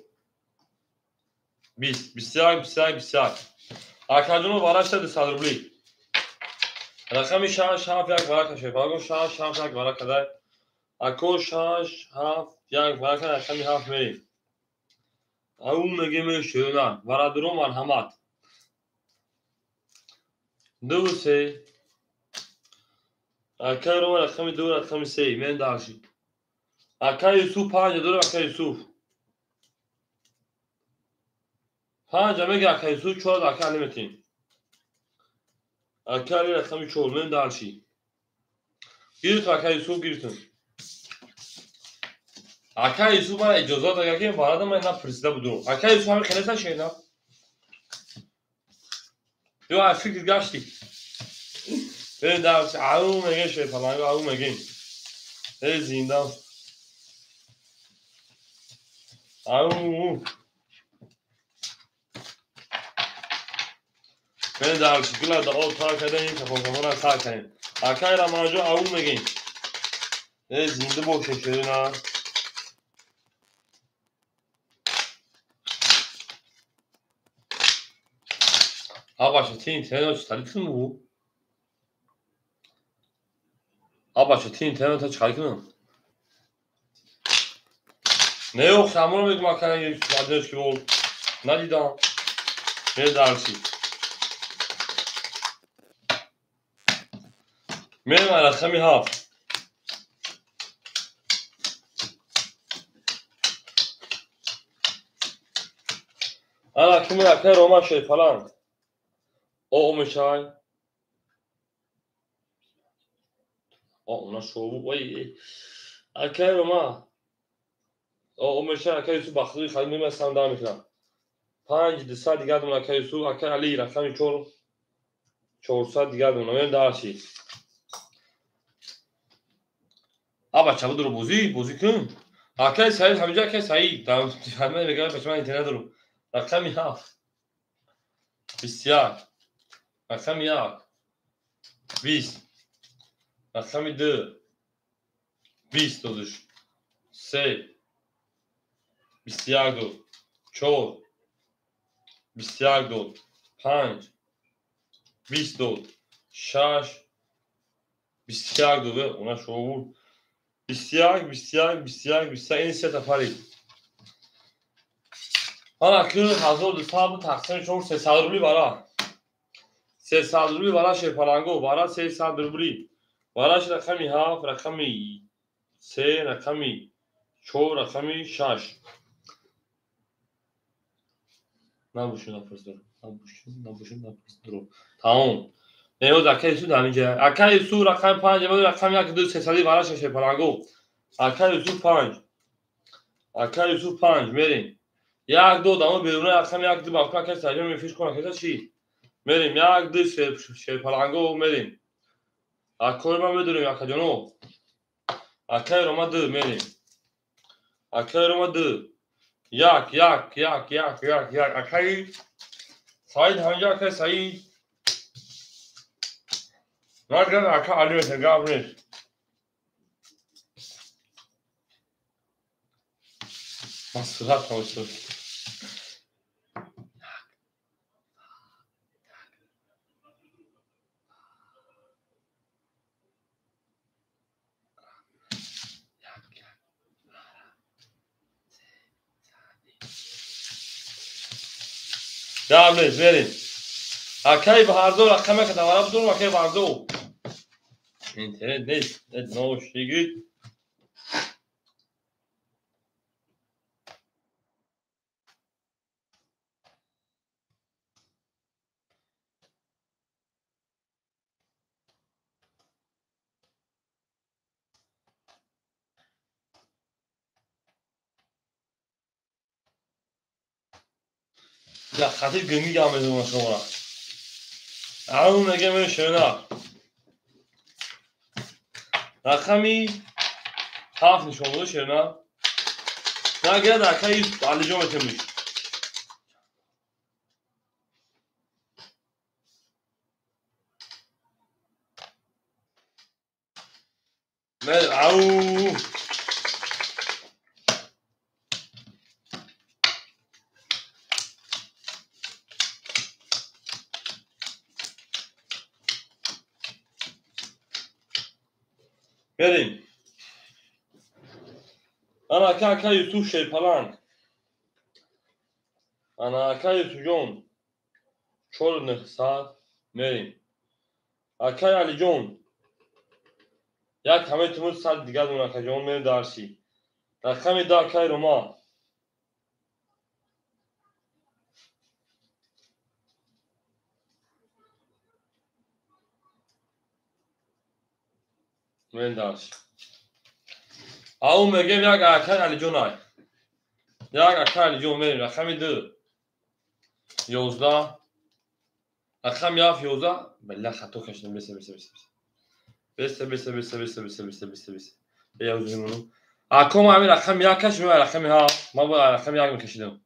20. Бисяк. اکادونو وارش ده 100 روبلی رقمی 6 7 یک ورق شه باگو 6 7 یک ورق ده اکو 6 7 یک ورق رقمی 7 میریم او میگه میشونن ورادرو مرحمت دو سه اکارو رقمی 2 رقمی 3 من داشی اکای یوسف 5 دو اکای یوسف 5 میگه اکای یوسف 4 اکای نمیتین اکای رقمی 4 من داشی گیرت اکای یوسف گیرتون اکای یوسف من اجازه داده که وارد من نه پرسیده بودم اکای یوسف همین خلاص شد نه یو از فکر گشتی به درس عو میگه شد فلان عو میگه ای زنده عو من در شکل دا او تا کردیم تفاهم را تا کردیم اکای را ماجو اون میگیم زنده باشه شده نه 아바샤 팀 대너치 다리트는 뭐? 아바샤 팀 대너치 다리트는 ne yok sen bunu mu makarnayı adres gibi ol. Ne daha? Ne dersin? Benim alakam yok. Ana kimi yapar Roma şey falan. O meşay. O ona şovu vay. Akar Roma. O meşay akar Yusuf baklı خیلی مثلا دام میکنم 5 ساعت دیگه دارم akar Yusuf akar علی رقم 4 ساعت دیگه دارم من داشتی آبا چابو درو بوزی کن akar سعید همینجا akar سعید دارم همه میگم بچه من اینترنت دارم رقمی 7 بسیار رقمی 20 رقمی 2 20 دادش 3 بسیار 4 بسیار 5 22 6 بسیار ve ona şovur بسیار این سه تفری حالا که حضور حساب تقسیم شما 300 روبلی برا 300 روبلی برا شپالانگو برا 300 روبلی براش رقمی 7 رقمی 3 رقمی 4 رقمی 6 نبوشون نفس درو تمام نیوز اکای سو دمیجه اکای سو رقم 5 بود رقم 1 2 3 سالی براش شپالانگو اکای سو 5 اکای سو 5 میریم 1 2 دامو بیرون رقم 1 2 باکا که ساجم میفیش کنه که چی میریم 1 2 شپالانگو میریم اکای ما بدونیم اکا جانو اکای روما 2 میریم اکای روما 2 یک اکای سعید همینجا اکای سعید نگرد اکای علی مثل نیست مسئولت نوشتم devam edelim verin اکای بهاردو رقمه که دواره بدون اکای بهاردو اینترنت نیست نوشتگی یا خطی گنگی گام بدون شما اون میگه من شنا رقمی 7 نشون بوده شنا نگرد اکای علی جان بتمیش او بریم انا اکای یوسف شیپالان انا اکای یوسف جون چور نخساد میریم اکای علی جون یک همه تموز سال دیگه دون اکای جون میریم دارسی رقمی 2 اکای روما میریم دارسی اون میگه یک اکای علی جون های یک اکای علی جون میریم رقمی 2 11 رقم 11 بالله خطو کشیدم بس بیاوزیم اونو اکوم همین رقم 1 کشیدم رقمی ها ما با رقم 1 میکشیدم